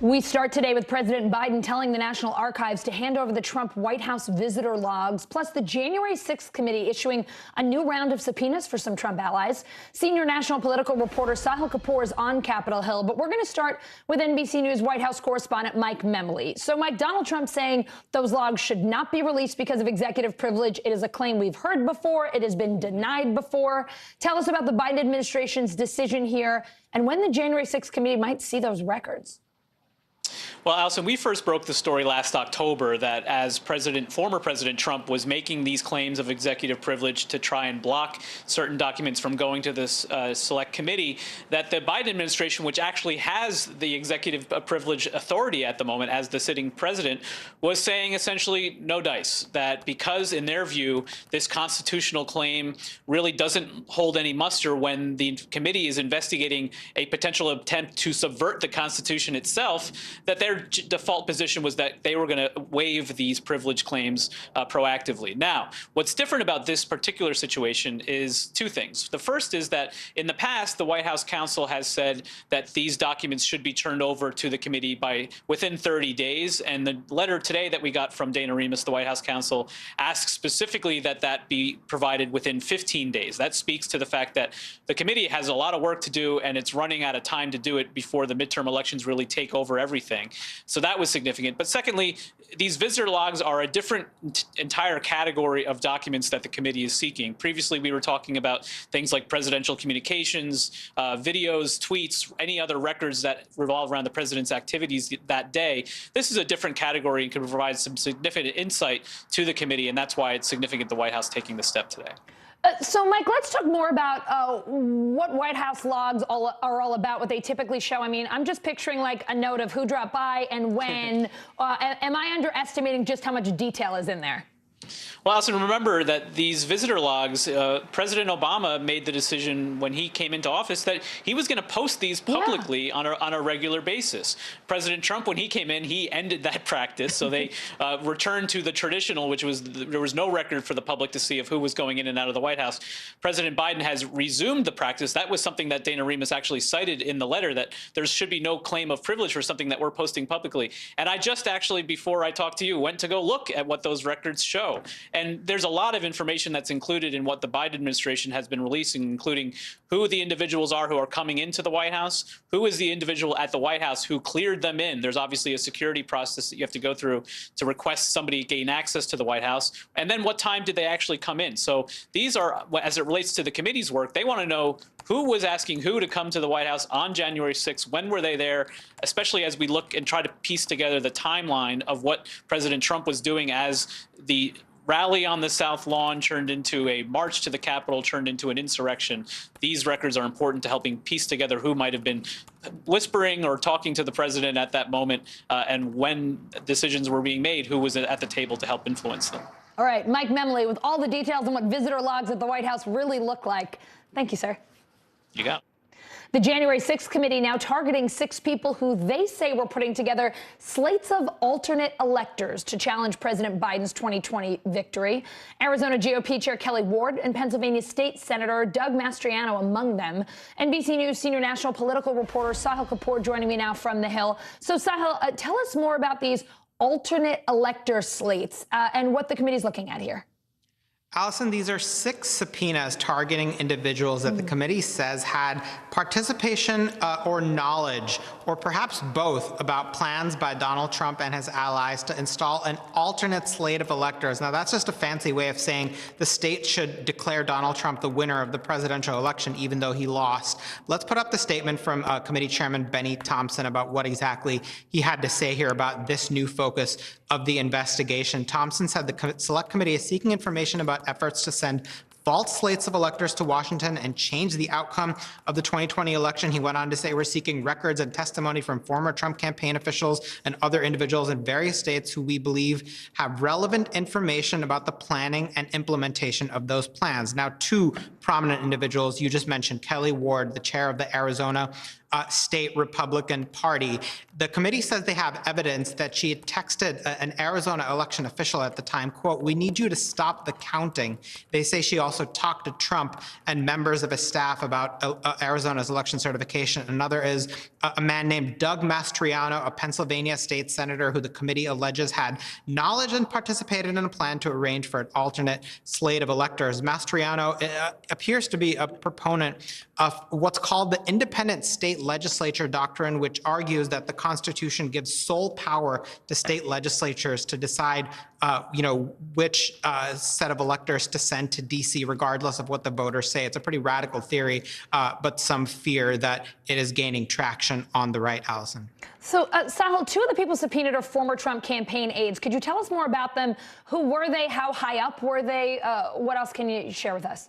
Speaker 11: We start today with President Biden telling the National Archives to hand over the Trump White House visitor logs, plus the January 6th committee issuing a new round of subpoenas for some Trump allies. Senior national political reporter Sahil Kapoor is on Capitol Hill, but we're going to start with NBC News White House correspondent Mike Memley. So, Mike, Donald Trump saying those logs should not be released because of executive privilege. It is a claim we've heard before. It has been denied before. Tell us about the Biden administration's decision here and when the January 6th committee might see those records.
Speaker 8: Well, Allison, we first broke the story last October that as former President Trump was making these claims of executive privilege to try and block certain documents from going to this select committee, that the Biden administration, which actually has the executive privilege authority at the moment as the sitting president, was saying essentially no dice, that because in their view, this constitutional claim really doesn't hold any muster when the committee is investigating a potential attempt to subvert the Constitution itself, that their default position was that they were going to waive these privilege claims proactively. Now, what's different about this particular situation is two things. The first is that in the past, the White House counsel has said that these documents should be turned over to the committee within 30 days. And the letter today that we got from Dana Remus, the White House counsel, asks specifically that that be provided within 15 days. That speaks to the fact that the committee has a lot of work to do and it's running out of time to do it before the midterm elections really take over everything. So that was significant. But secondly, these visitor logs are a different entire category of documents that the committee is seeking. Previously, we were talking about things like presidential communications, videos, tweets, any other records that revolve around the president's activities that day. This is a different category and can provide some significant insight to the committee, and that's why it's significant the White House taking this step today.
Speaker 11: So, Mike, let's talk more about what White House logs are all about, what they typically show. I mean, I'm just picturing like a note of who dropped by and when. Am I underestimating just how much detail is in there?
Speaker 8: Well, Allison, remember that these visitor logs, President Obama made the decision when he came into office that he was going to post these publicly on a regular basis. President Trump, when he came in, he ended that practice. So they returned to the traditional, which was there was no record for the public to see of who was going in and out of the White House. President Biden has resumed the practice. That was something that Dana Remus actually cited in the letter, that there should be no claim of privilege for something that we're posting publicly. And I just actually, before I talked to you, went to go look at what those records show. And there's a lot of information that's included in what the Biden administration has been releasing, including who the individuals are who are coming into the White House, who is the individual at the White House who cleared them in. There's obviously a security process that you have to go through to request somebody gain access to the White House. And then what time did they actually come in? So these are, as it relates to the committee's work, they want to know who was asking who to come to the White House on January 6th, when were they there, especially as we look and try to piece together the timeline of what President Trump was doing as the rally on the South Lawn turned into a march to the Capitol, turned into an insurrection. These records are important to helping piece together who might have been whispering or talking to the president at that moment, and when decisions were being made, who was at the table to help influence them.
Speaker 11: All right, Mike Memley with all the details on what visitor logs at the White House really look like. Thank you, sir.
Speaker 8: You got it.
Speaker 11: The January 6th committee now targeting 6 people who they say were putting together slates of alternate electors to challenge President Biden's 2020 victory. Arizona GOP Chair Kelly Ward and Pennsylvania State Senator Doug Mastriano among them. NBC News senior national political reporter Sahil Kapoor joining me now from the Hill. So, Sahil, tell us more about these alternate elector slates and what the committee is looking at here.
Speaker 9: Allison, these are 6 subpoenas targeting individuals that the committee says had participation or knowledge, or perhaps both, about plans by Donald Trump and his allies to install an alternate slate of electors. Now, that's just a fancy way of saying the state should declare Donald Trump the winner of the presidential election, even though he lost. Let's put up the statement from Committee Chairman Benny Thompson about what exactly he had to say here about this new focus of the investigation. Thompson said the Select Committee is seeking information about efforts to send false slates of electors to Washington and change the outcome of the 2020 election. He went on to say, we're seeking records and testimony from former Trump campaign officials and other individuals in various states who we believe have relevant information about the planning and implementation of those plans. Now, 2 prominent individuals, you just mentioned Kelly Ward, the chair of the Arizona State Republican Party. The committee says they have evidence that she had texted an Arizona election official at the time, quote, "We need you to stop the counting." They say she also talked to Trump and members of his staff about Arizona's election certification. Another is a man named Doug Mastriano, a Pennsylvania state senator who the committee alleges had knowledge and participated in a plan to arrange for an alternate slate of electors. Mastriano appears to be a proponent of what's called the independent state legislature doctrine, which argues that the Constitution gives sole power to state legislatures to decide, which set of electors to send to D.C., regardless of what the voters say. It's a pretty radical theory, but some fear that it is gaining traction on the right, Allison.
Speaker 11: So, Sahil, 2 of the people subpoenaed are former Trump campaign aides. Could you tell us more about them? Who were they? How high up were they? What else can you share with us?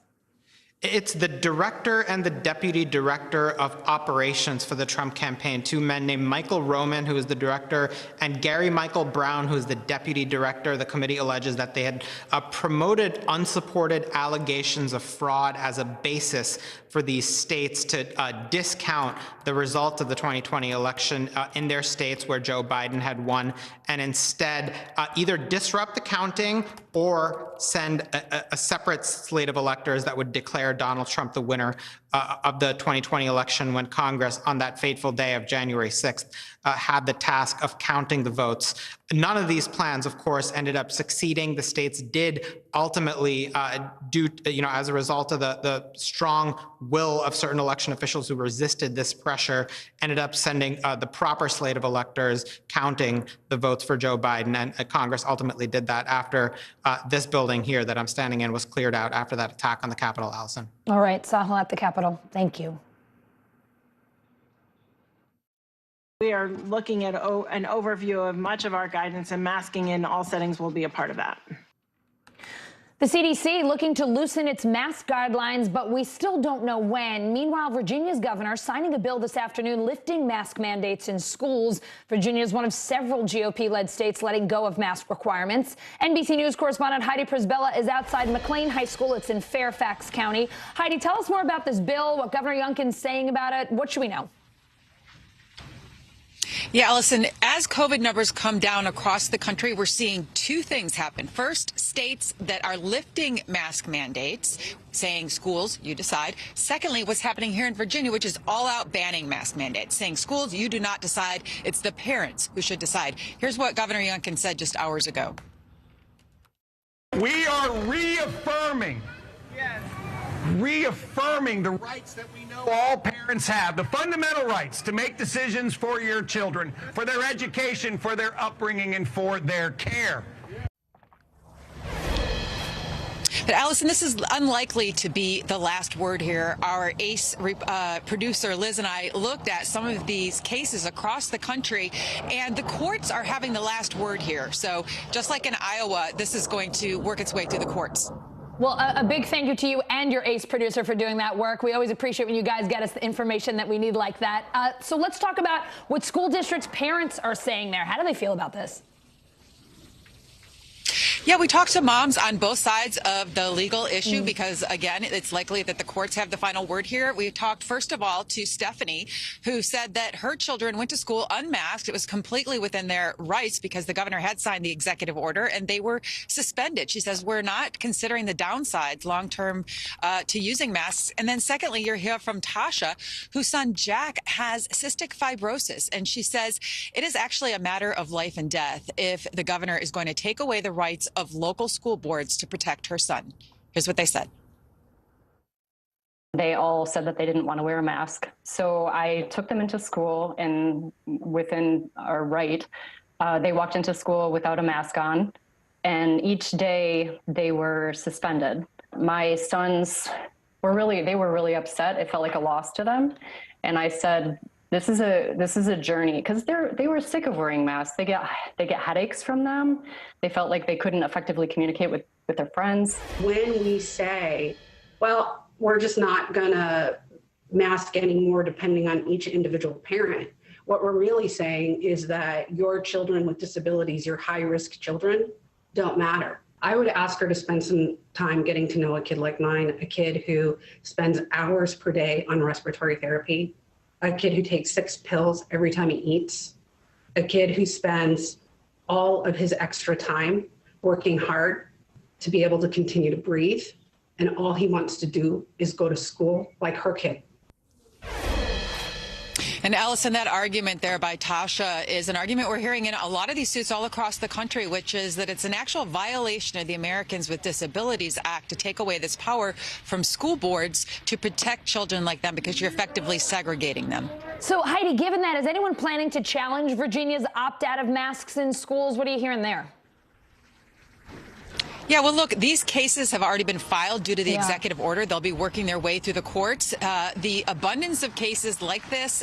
Speaker 9: It's the director and the deputy director of operations for the Trump campaign, 2 men named Michael Roman, who is the director, and Gary Michael Brown, who is the deputy director. The committee alleges that they had promoted unsupported allegations of fraud as a basis for these states to discount the result of the 2020 election in their states where Joe Biden had won, and instead either disrupt the counting or send a separate slate of electors that would declare Donald Trump the winner of the 2020 election, when Congress, on that fateful day of January 6th, had the task of counting the votes. None of these plans, of course, ended up succeeding. The states did ultimately, as a result of the strong will of certain election officials who resisted this pressure, ended up sending the proper slate of electors counting the votes for Joe Biden. And Congress ultimately did that after this building here that I'm standing in was cleared out after that attack on the Capitol, Allison.
Speaker 11: All right, Sahil at the Capitol. Thank you.
Speaker 14: We are looking at an overview of much of our guidance, and masking in all settings will be a part of that.
Speaker 11: The CDC looking to loosen its mask guidelines, but we still don't know when. Meanwhile, Virginia's governor signing a bill this afternoon lifting mask mandates in schools. Virginia is one of several GOP-led states letting go of mask requirements. NBC News correspondent Heidi Prisbilla is outside McLean High School. It's in Fairfax County. Heidi, tell us more about this bill, what Governor Youngkin's saying about it. What should we know?
Speaker 19: Yeah, Allison, as COVID numbers come down across the country, we're seeing 2 things happen. First, states that are lifting mask mandates, saying schools, you decide. Secondly, what's happening here in Virginia, which is all out banning mask mandates, saying schools, you do not decide. It's the parents who should decide. Here's what Governor Youngkin said just hours ago.
Speaker 21: We are reaffirming the rights that we know all parents have, the fundamental rights to make decisions for your children, for their education, for their upbringing, and for their care.
Speaker 19: But Allison, this is unlikely to be the last word here. Our ace producer Liz and I looked at some of these cases across the country, and the courts are having the last word here. So just like in Iowa, this is going to work its way through the courts.
Speaker 11: Well, a big thank you to you and your ace producer for doing that work. We always appreciate when you guys get us the information that we need like that. So let's talk about what school districts' parents are saying there. How do they feel about this?
Speaker 19: Yeah, we talked to moms on both sides of the legal issue because, again, it's likely that the courts have the final word here. We talked, first of all, to Stephanie, who said that her children went to school unmasked. It was completely within their rights because the governor had signed the executive order and they were suspended. She says, we're not considering the downsides long-term to using masks. And then secondly, you'll hear from Tasha, whose son Jack has cystic fibrosis. And she says it is actually a matter of life and death if the governor is going to take away the rights of local school boards to protect her son. Here's what they said.
Speaker 1: They all said that they didn't want to wear a mask. So I took them into school, and within our right, they walked into school without a mask on. And each day they were suspended. My sons were really upset. It felt like a loss to them. And I said, this is a journey, because they were sick of wearing masks. They get headaches from them. They felt like they couldn't effectively communicate with their friends.
Speaker 2: When we say, well, we're just not gonna mask anymore depending on each individual parent, what we're really saying is that your children with disabilities, your high-risk children, don't matter. I would ask her to spend some time getting to know a kid like mine, a kid who spends hours per day on respiratory therapy, a kid who takes 6 pills every time he eats, a kid who spends all of his extra time working hard to be able to continue to breathe, and all he wants to do is go to school like her kid.
Speaker 19: And Allison, that argument there by Tasha is an argument we're hearing in a lot of these suits all across the country, which is that it's an actual violation of the Americans with Disabilities Act to take away this power from school boards to protect children like them, because you're effectively segregating them.
Speaker 11: So, Heidi, given that, is anyone planning to challenge Virginia's opt-out of masks in schools? What are you hearing there?
Speaker 19: Yeah, well, look, these cases have already been filed due to the executive order. They'll be working their way through the courts. The abundance of cases like this,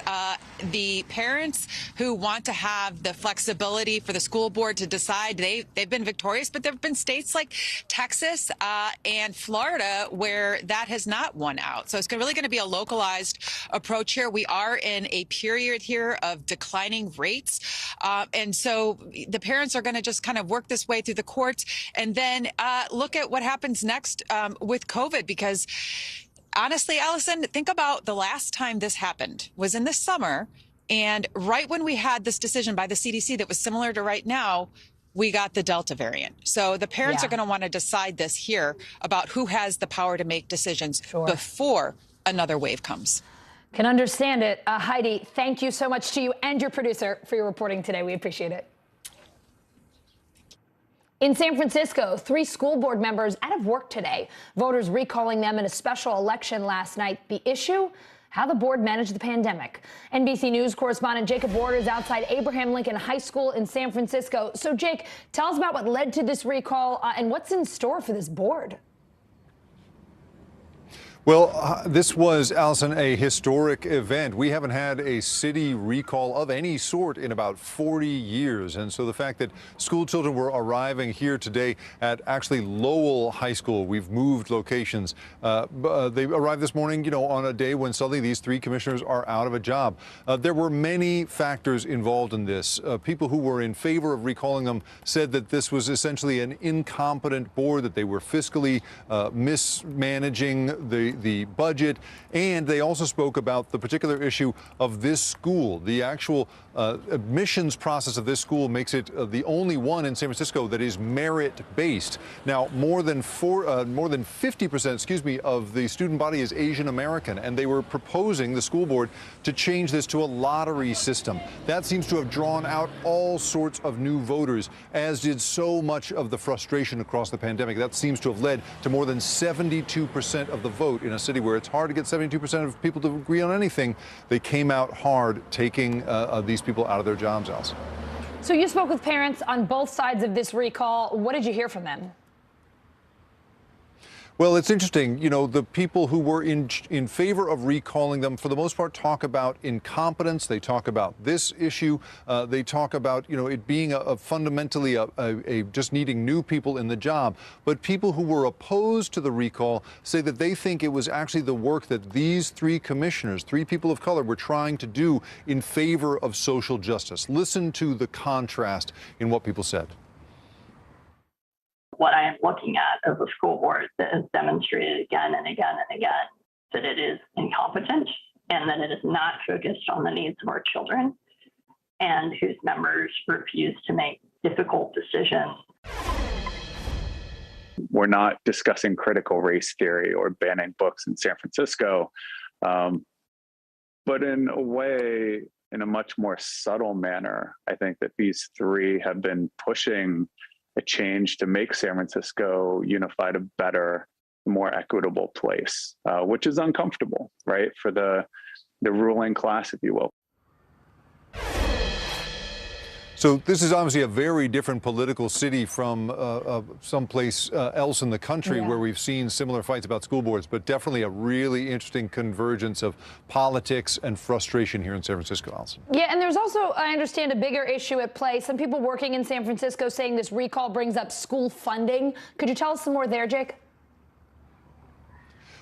Speaker 19: the parents who want to have the flexibility for the school board to decide, they've been victorious, but there have been states like Texas and Florida where that has not won out. So it's really going to be a localized approach here. We are in a period here of declining rates. And so the parents are going to just kind of work this way through the courts, and then look at what happens next with COVID, because honestly, Allison, think about the last time this happened was in the summer. And right when we had this decision by the CDC that was similar to right now, we got the Delta variant. So the parents are going to want to decide this here about who has the power to make decisions before another wave comes.
Speaker 11: Can understand it. Heidi, thank you so much to you and your producer for your reporting today. We appreciate it. In San Francisco, 3 school board members out of work today. Voters recalling them in a special election last night. The issue? How the board managed the pandemic. NBC News correspondent Jacob Ward is outside Abraham Lincoln High School in San Francisco. So, Jake, tell us about what led to this recall and what's in store for this board.
Speaker 23: Well, this was, Allison, a historic event. We haven't had a city recall of any sort in about 40 years. And so the fact that school children were arriving here today at actually Lowell High School, we've moved locations. They arrived this morning, on a day when suddenly these 3 commissioners are out of a job. There were many factors involved in this. People who were in favor of recalling them said that this was essentially an incompetent board, that they were fiscally mismanaging the budget, and they also spoke about the particular issue of this school. The actual admissions process of this school makes it the only one in San Francisco that is merit-based. Now, more than 50%, of the student body is Asian American, and they were proposing, the school board, to change this to a lottery system. That seems to have drawn out all sorts of new voters, as did so much of the frustration across the pandemic. That seems to have led to more than 72% of the vote in a city where it's hard to get 72% of people to agree on anything. They came out hard, taking these people out of their jobs, Alice.
Speaker 11: So you spoke with parents on both sides of this recall. What did you hear from them?
Speaker 23: Well, it's interesting. The people who were in favor of recalling them, for the most part, talk about incompetence. They talk about this issue. They talk about, it being fundamentally just needing new people in the job. But people who were opposed to the recall say that they think it was actually the work that these 3 commissioners, 3 people of color, were trying to do in favor of social justice. Listen to the contrast in what people said.
Speaker 24: What I am looking at as a school board that has demonstrated again and again and again that it is incompetent and that it is not focused on the needs of our children, and whose members refuse to make difficult decisions.
Speaker 25: We're not discussing critical race theory or banning books in San Francisco, but in a way, in a much more subtle manner, I think that these 3 have been pushing a change to make San Francisco unified a better more equitable place, which is uncomfortable, right, for the ruling class, if you will.
Speaker 23: So this is obviously a very different political city from someplace else in the country where we've seen similar fights about school boards, but definitely a really interesting convergence of politics and frustration here in San Francisco, Allison.
Speaker 11: Yeah, and there's also, I understand, a bigger issue at play. Some people working in San Francisco saying this recall brings up school funding. Could you tell us some more there, Jake?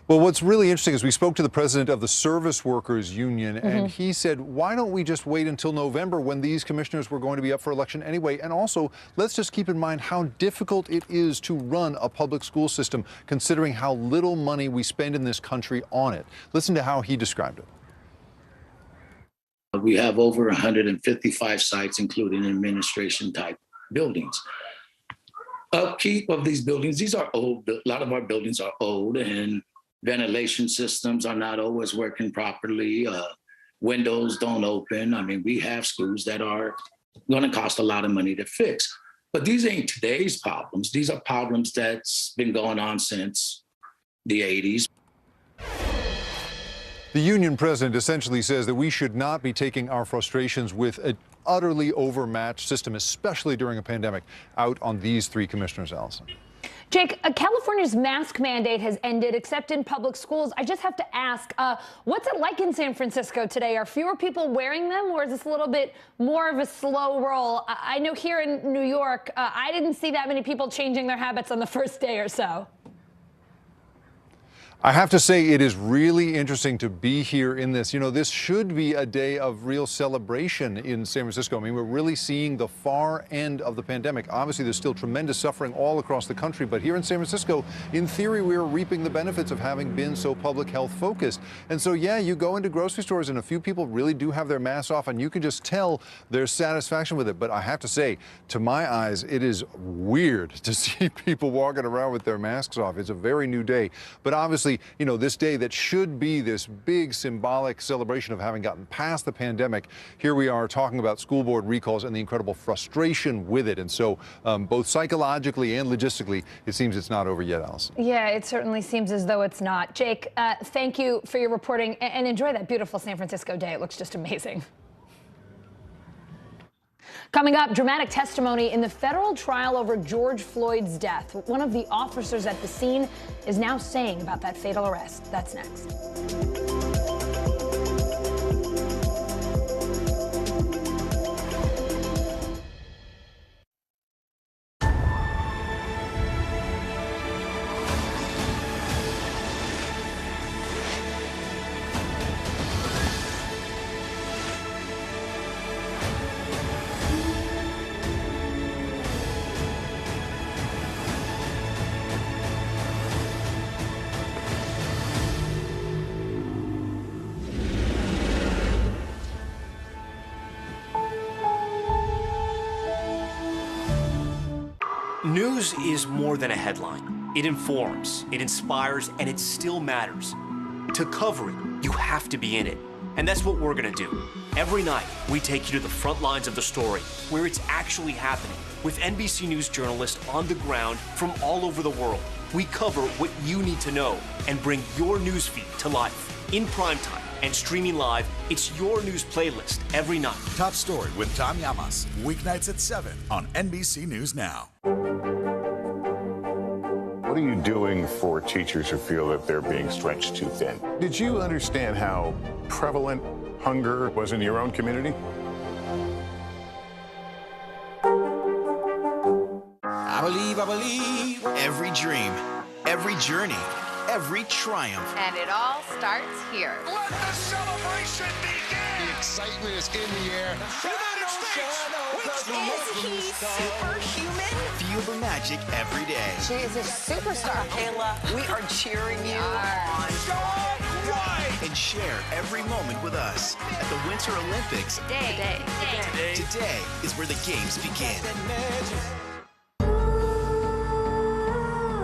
Speaker 23: Well, what's really interesting is we spoke to the president of the Service Workers Union, and he said, why don't we just wait until November when these commissioners were going to be up for election anyway? And also, let's just keep in mind how difficult it is to run a public school system, considering how little money we spend in this country on it. Listen to how he described it.
Speaker 6: We have over 155 sites, including administration-type buildings. Upkeep of these buildings, these are old. A lot of our buildings are old, and ventilation systems are not always working properly. Windows don't open. I mean, we have schools that are going to cost a lot of money to fix. But these ain't today's problems. These are problems that's been going on since the 80s.
Speaker 23: The union president essentially says that we should not be taking our frustrations with an utterly overmatched system, especially during a pandemic, out on these three commissioners, Allison.
Speaker 11: Jake, California's mask mandate has ended, except in public schools. I just have to ask, what's it like in San Francisco today? Are fewer people wearing them, or is this a little bit more of a slow roll? I know here in New York, I didn't see that many people changing their habits on the first day or so.
Speaker 23: I have to say it is really interesting to be here in this. You know, this should be a day of real celebration in San Francisco. I mean, we're really seeing the far end of the pandemic. Obviously, there's still tremendous suffering all across the country, but here in San Francisco, in theory, we are reaping the benefits of having been so public health focused. And so, yeah, you go into grocery stores and a few people really do have their masks off, and you can just tell their satisfaction with it. But I have to say, to my eyes, it is weird to see people walking around with their masks off. It's a very new day. But obviously, you know, this day that should be this big symbolic celebration of having gotten past the pandemic, here we are talking about school board recalls and the incredible frustration with it. And so both psychologically and logistically, it seems it's not over yet, Allison.
Speaker 11: Yeah, it certainly seems as though it's not. Jake, thank you for your reporting, and enjoy that beautiful San Francisco day. It looks just amazing. Coming up, dramatic testimony in the federal trial over George Floyd's death. One of the officers at the scene is now saying about that fatal arrest. That's next.
Speaker 7: News is more than a headline. It informs, it inspires, and it still matters. To cover it, you have to be in it. And that's what we're gonna do. Every night, we take you to the front lines of the story, where it's actually happening, with NBC News journalists on the ground from all over the world. We cover what you need to know and bring your newsfeed to life. In primetime and streaming live, it's your news playlist every night.
Speaker 12: Top Story with Tom Llamas, weeknights at 7 on NBC News Now.
Speaker 10: What are you doing for teachers who feel that they're being stretched too thin? Did you understand how prevalent hunger was in your own community?
Speaker 12: I believe every dream, every journey, every triumph.
Speaker 13: And it all starts here.
Speaker 21: Let the celebration begin!
Speaker 10: The excitement is in the air.
Speaker 12: United States!
Speaker 13: Is he superhuman?
Speaker 12: Feel the magic every day.
Speaker 13: She is a superstar. Kayla, we are cheering you on.
Speaker 12: And share every moment with us at the Winter Olympics. Today is where the games begin.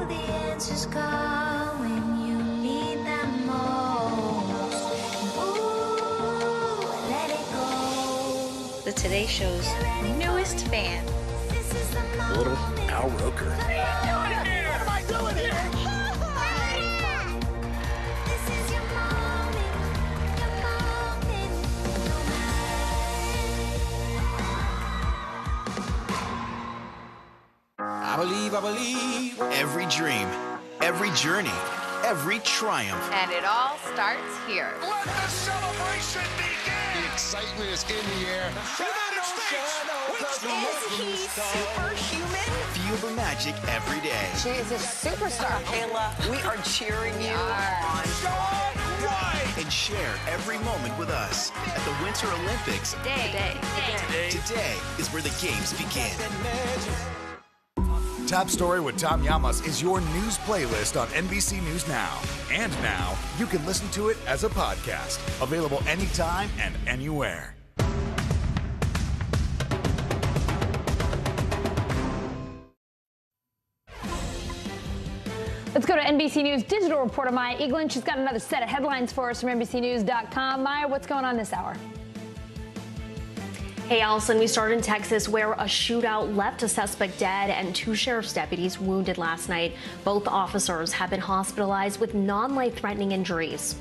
Speaker 20: The answers come when you need them most. Ooh, let it go.
Speaker 13: The Today Show's newest fan.
Speaker 12: Little Al Roker.
Speaker 20: What am I doing here?
Speaker 12: I believe. Every dream, every journey, every triumph.
Speaker 3: And it all starts here.
Speaker 10: Let the celebration begin!
Speaker 15: The excitement is in the air.
Speaker 3: Is he superhuman?
Speaker 12: Feel the magic every day.
Speaker 13: She is a superstar. Kayla, we are cheering you on.
Speaker 12: And share every moment with us at the Winter Olympics. Today is where the games begin.
Speaker 16: Top Story with Tom Llamas is your news playlist on NBC News Now. And now you can listen to it as a podcast, available anytime and anywhere.
Speaker 11: Let's go to NBC News Digital reporter Maya Eglin. She's got another set of headlines for us from NBCNews.com. Maya, what's going on this hour?
Speaker 17: Hey, Allison, we start in Texas where a shootout left a suspect dead and 2 sheriff's deputies wounded last night. Both officers have been hospitalized with non-life-threatening injuries.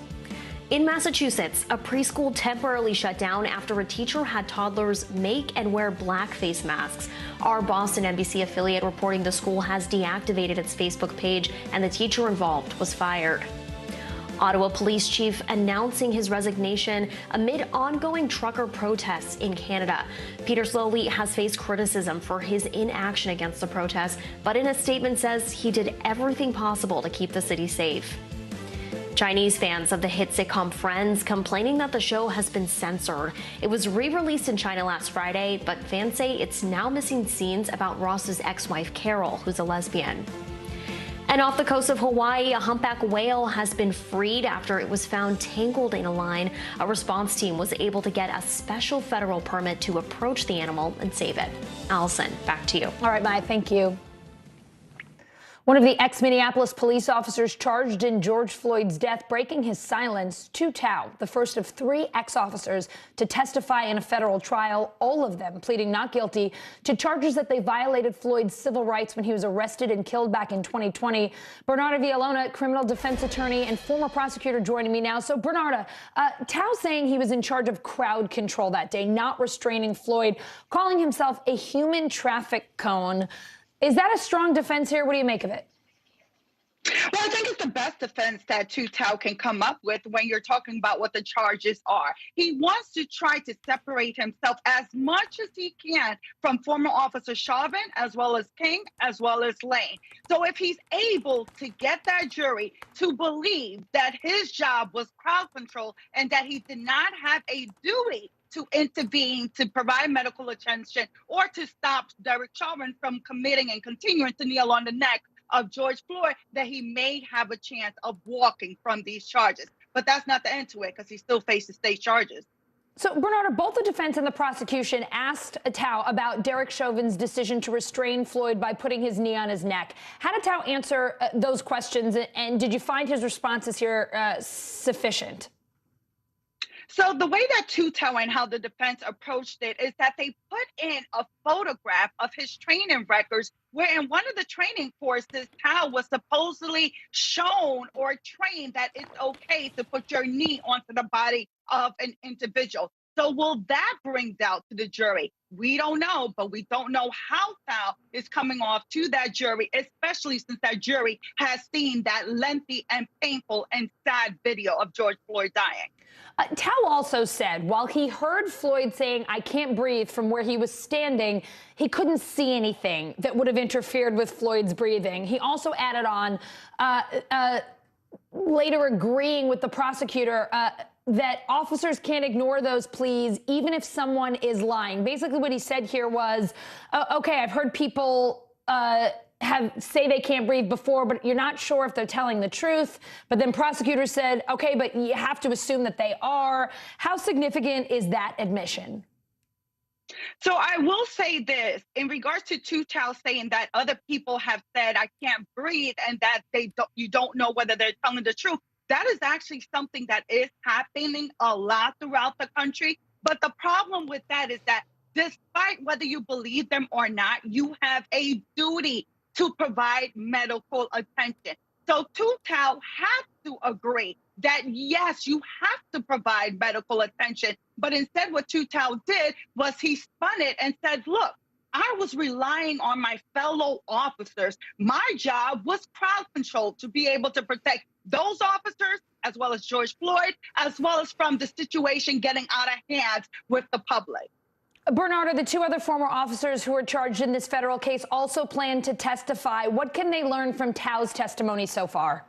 Speaker 17: In Massachusetts, a preschool temporarily shut down after a teacher had toddlers make and wear black face masks. Our Boston NBC affiliate reporting the school has deactivated its Facebook page and the teacher involved was fired. Ottawa Police Chief announcing his resignation amid ongoing trucker protests in Canada. Peter Slowey has faced criticism for his inaction against the protests, but in a statement says he did everything possible to keep the city safe. Chinese fans of the hit sitcom Friends complaining that the show has been censored. It was re-released in China last Friday, but fans say it's now missing scenes about Ross's ex-wife Carol, who's a lesbian. And off the coast of Hawaii, a humpback whale has been freed after it was found tangled in a line. A response team was able to get a special federal permit to approach the animal and save it. Allison, back to you.
Speaker 11: All right, Maya, thank you. One of the ex-Minneapolis police officers charged in George Floyd's death breaking his silence, Tu Tao, the first of 3 ex-officers to testify in a federal trial, all of them pleading not guilty to charges that they violated Floyd's civil rights when he was arrested and killed back in 2020. Bernarda Villalona, criminal defense attorney and former prosecutor, joining me now. So, Bernarda, Tao saying he was in charge of crowd control that day, not restraining Floyd, calling himself a human traffic cone. Is that a strong defense here? What do you make of it?
Speaker 18: Well, I think it's the best defense that Tu Tao can come up with when you're talking about what the charges are. He wants to try to separate himself as much as he can from former Officer Chauvin, as well as King, as well as Lane. So if he's able to get that jury to believe that his job was crowd control and that he did not have a duty to intervene, to provide medical attention, or to stop Derek Chauvin from committing and continuing to kneel on the neck of George Floyd, that he may have a chance of walking from these charges. But that's not the end to it, because he still faces state charges.
Speaker 11: So, Bernarda, both the defense and the prosecution asked Tao about Derek Chauvin's decision to restrain Floyd by putting his knee on his neck. How did Tao answer those questions, and did you find his responses here sufficient?
Speaker 18: So the way that Tu Tao and how the defense approached it is that they put in a photograph of his training records, where in one of the training courses, Tao was supposedly shown or trained that it's okay to put your knee onto the body of an individual. So will that bring doubt to the jury? We don't know, but we don't know how Tao is coming off to that jury, especially since that jury has seen that lengthy and painful and sad video of George Floyd dying.
Speaker 11: Tao also said while he heard Floyd saying, "I can't breathe," from where he was standing, he couldn't see anything that would have interfered with Floyd's breathing. He also added on, later agreeing with the prosecutor, that officers can't ignore those pleas even if someone is lying. Basically what he said here was, okay, I've heard people say they can't breathe before, but you're not sure if they're telling the truth. But then prosecutors said, okay, but you have to assume that they are. How significant is that admission?
Speaker 18: So I will say this in regards to Tu Tao saying that other people have said I can't breathe and that you don't know whether they're telling the truth. That is actually something that is happening a lot throughout the country. But the problem with that is that despite whether you believe them or not, you have a duty to provide medical attention. So Tu Tao has to agree that, yes, you have to provide medical attention. But instead what Tu Tao did was he spun it and said, look, I was relying on my fellow officers. My job was crowd control to be able to protect those officers, as well as George Floyd, as well as from the situation getting out of hand with the public.
Speaker 11: Bernardo, the two other former officers who were charged in this federal case also plan to testify. What can they learn from Tao's testimony so far?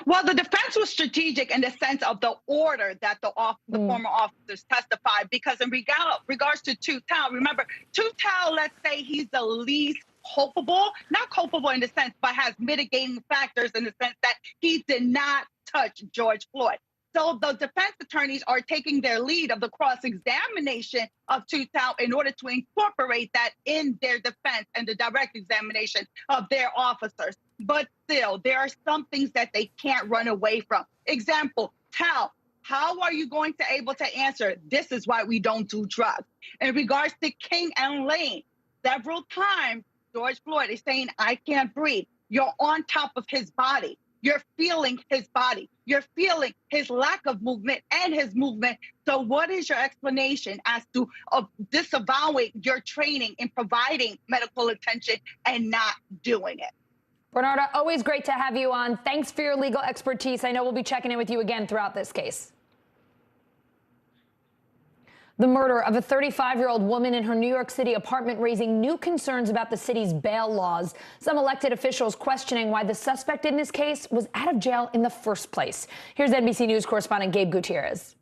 Speaker 18: Well, the defense was strategic in the sense of the order that the former officers testified, because in regards to Tu Tao, remember, Tu Tao, let's say he's the least culpable, not culpable in the sense, but has mitigating factors in the sense that he did not touch George Floyd. So the defense attorneys are taking their lead of the cross-examination of Tu Tao in order to incorporate that in their defense and the direct examination of their officers. But still, there are some things that they can't run away from. Example, Tao, how are you going to able to answer, this is why we don't do drugs? In regards to King and Lane, several times, George Floyd is saying, I can't breathe. You're on top of his body. You're feeling his body. You're feeling his lack of movement and his movement. So what is your explanation as to disavowing your training in providing medical attention and not doing it?
Speaker 11: Bernardo, always great to have you on. Thanks for your legal expertise. I know we'll be checking in with you again throughout this case. The murder of a 35-year-old woman in her New York City apartment raising new concerns about the city's bail laws. Some elected officials questioning why the suspect in this case was out of jail in the first place. Here's NBC News correspondent Gabe Gutierrez.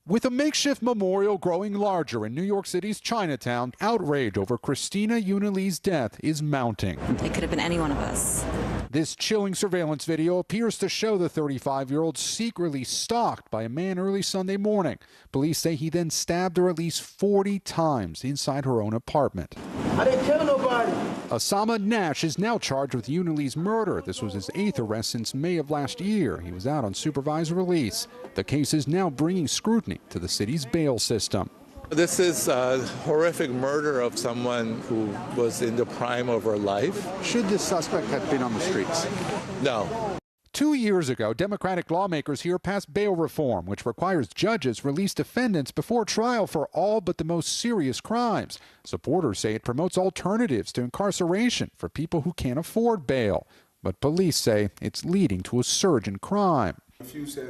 Speaker 4: With a makeshift memorial growing larger in New York City's Chinatown, outrage over Christina Unalee's death is mounting.
Speaker 5: It could have been any one of us.
Speaker 4: This chilling surveillance video appears to show the 35-year-old secretly stalked by a man early Sunday morning. Police say he then stabbed her at least 40 times inside her own apartment.
Speaker 8: I didn't kill nobody.
Speaker 4: Osama Nash is now charged with Unalee's murder. This was his 8th arrest since May of last year. He was out on supervised release. The case is now bringing scrutiny to the city's bail system.
Speaker 9: This is a horrific murder of someone who was in the prime of her life.
Speaker 4: Should this suspect have been on the streets?
Speaker 9: No.
Speaker 4: 2 years ago, Democratic lawmakers here passed bail reform, which requires judges release defendants before trial for all but the most serious crimes. Supporters say it promotes alternatives to incarceration for people who can't afford bail. But police say it's leading to a surge in crime.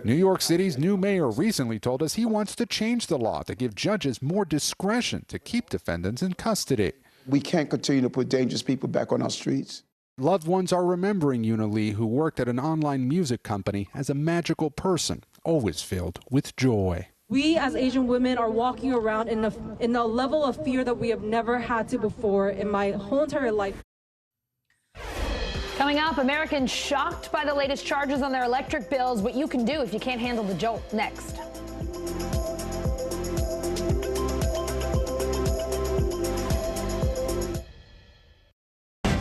Speaker 4: New York City's new mayor recently told us he wants to change the law to give judges more discretion to keep defendants in custody.
Speaker 22: We can't continue to put dangerous people back on our streets.
Speaker 4: Loved ones are remembering Unalee, who worked at an online music company, as a magical person, always filled with joy.
Speaker 26: We as Asian women are walking around in a level of fear that we have never had to before in my whole entire life.
Speaker 11: Coming up, Americans shocked by the latest charges on their electric bills, what you can do if you can't handle the jolt. Next.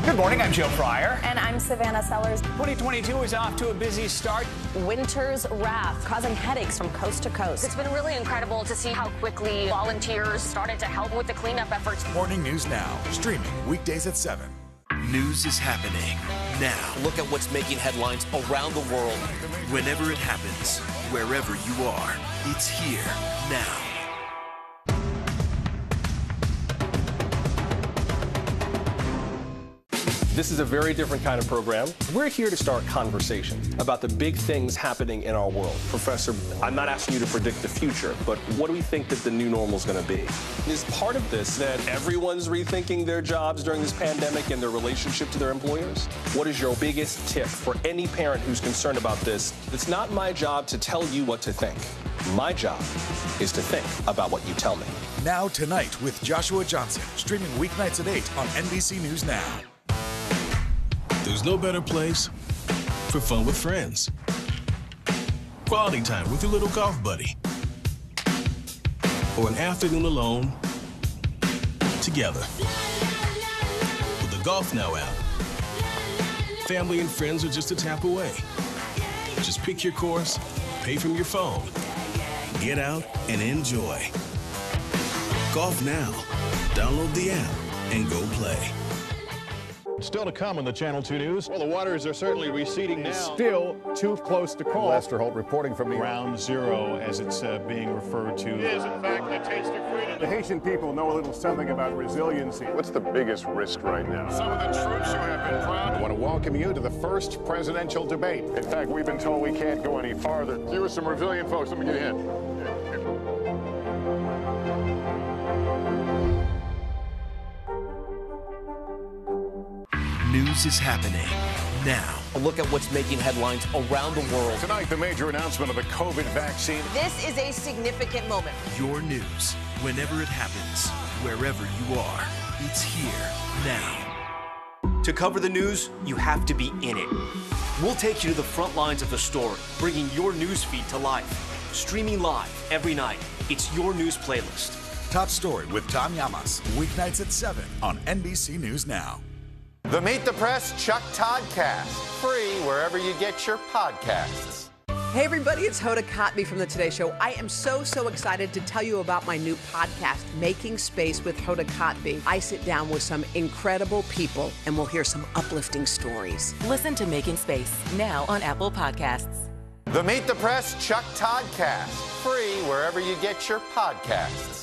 Speaker 7: Good morning, I'm Joe Fryer.
Speaker 27: And I'm Savannah Sellers.
Speaker 7: 2022 is off to a busy start.
Speaker 27: Winter's wrath causing headaches from coast to coast.
Speaker 28: It's been really incredible to see how quickly volunteers started to help with the cleanup efforts.
Speaker 16: Morning News Now, streaming weekdays at 7.
Speaker 12: News is happening now.
Speaker 7: Look at what's making headlines around the world.
Speaker 12: Whenever it happens, wherever you are, it's here now.
Speaker 29: This is a very different kind of program. We're here to start conversation about the big things happening in our world. Professor, I'm not asking you to predict the future, but what do we think that the new normal is going to be? Is part of this that everyone's rethinking their jobs during this pandemic and their relationship to their employers? What is your biggest tip for any parent who's concerned about this? It's not my job to tell you what to think. My job is to think about what you tell me.
Speaker 16: Now Tonight with Joshua Johnson, streaming weeknights at 8 on NBC News Now.
Speaker 30: There's no better place for fun with friends. Quality time with your little golf buddy. Or an afternoon alone together. With the Golf Now app, family and friends are just a tap away. Just pick your course, pay from your phone, get out and enjoy. Golf Now. Download the app and go play.
Speaker 10: Still to come on the Channel 2 News. Well, the waters are certainly receding now.
Speaker 31: Still too close to call.
Speaker 10: Lester Holt reporting from Ground Zero, as it's being referred to.
Speaker 31: It is, in fact, the taste of freedom.
Speaker 10: The Haitian people know a little something about resiliency. What's the biggest risk right now? Some of the troops who have been proud. I want to welcome you to the first presidential debate. In fact, we've been told we can't go any farther. You are some resilient folks. Let me give you a hint.
Speaker 12: News is happening now.
Speaker 7: A look at what's making headlines around the world.
Speaker 10: Tonight, the major announcement of the COVID vaccine.
Speaker 13: This is a significant moment.
Speaker 12: Your news, whenever it happens, wherever you are, it's here now.
Speaker 7: To cover the news, you have to be in it. We'll take you to the front lines of the story, bringing your news feed to life. Streaming live every night. It's your news playlist.
Speaker 16: Top Story with Tom Llamas, weeknights at 7 on NBC News Now.
Speaker 1: The Meet the Press Chuck Toddcast, free wherever you get your podcasts.
Speaker 13: Hey everybody, it's Hoda Kotb from the Today Show. I am so excited to tell you about my new podcast, Making Space with Hoda Kotb. I sit down with some incredible people and we'll hear some uplifting stories.
Speaker 2: Listen to Making Space now on Apple Podcasts.
Speaker 1: The Meet the Press Chuck Toddcast, free wherever you get your podcasts.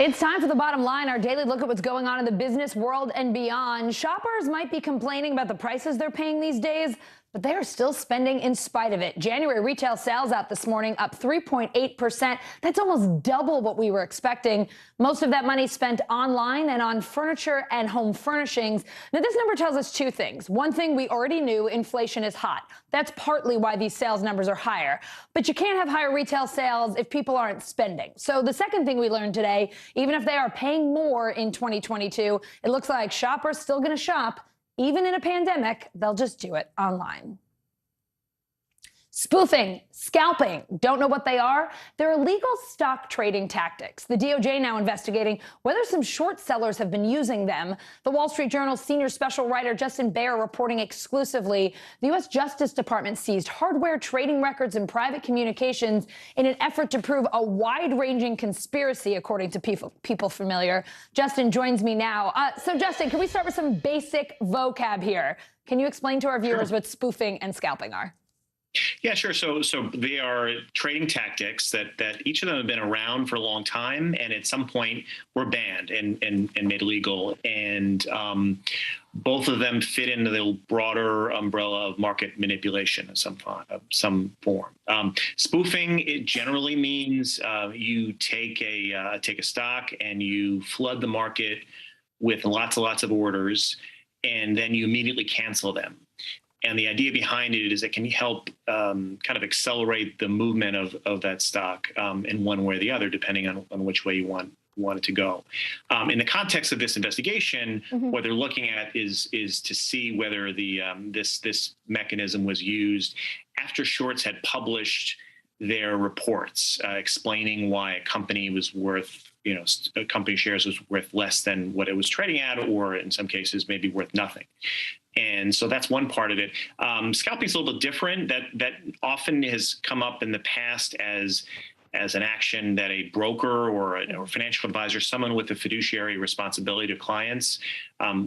Speaker 11: It's time for The Bottom Line, our daily look at what's going on in the business world and beyond. Shoppers might be complaining about the prices they're paying these days, but they are still spending in spite of it. January retail sales out this morning up 3.8%. That's almost double what we were expecting. Most of that money spent online and on furniture and home furnishings. Now, this number tells us two things. One thing we already knew, inflation is hot. That's partly why these sales numbers are higher. But you can't have higher retail sales if people aren't spending. So the second thing we learned today, even if they are paying more in 2022, it looks like shoppers still going to shop. Even in a pandemic, they'll just do it online. Spoofing, scalping, don't know what they are? They're illegal stock trading tactics. The DOJ now investigating whether some short sellers have been using them. The Wall Street Journal's senior special writer Justin Baer reporting exclusively. The U.S. Justice Department seized hardware, trading records, and private communications in an effort to prove a wide-ranging conspiracy, according to people familiar. Justin joins me now. So, Justin, can we start with some basic vocab here? Can you explain to our viewers what spoofing and scalping are?
Speaker 6: Yeah, sure. So they are trading tactics that each of them have been around for a long time, and at some point were banned and made illegal. And both of them fit into the broader umbrella of market manipulation of some form. Spoofing, it generally means you take a stock and you flood the market with lots of orders, and then you immediately cancel them. And the idea behind it is it can help kind of accelerate the movement of that stock in one way or the other, depending on which way you want it to go. In the context of this investigation, what they're looking at is to see whether the this mechanism was used after shorts had published their reports explaining why a company was worth, a company shares was worth less than what it was trading at, or in some cases maybe worth nothing. And so that's one part of it. Scalping is a little bit different. That often has come up in the past as an action that a broker or a financial advisor, someone with a fiduciary responsibility to clients,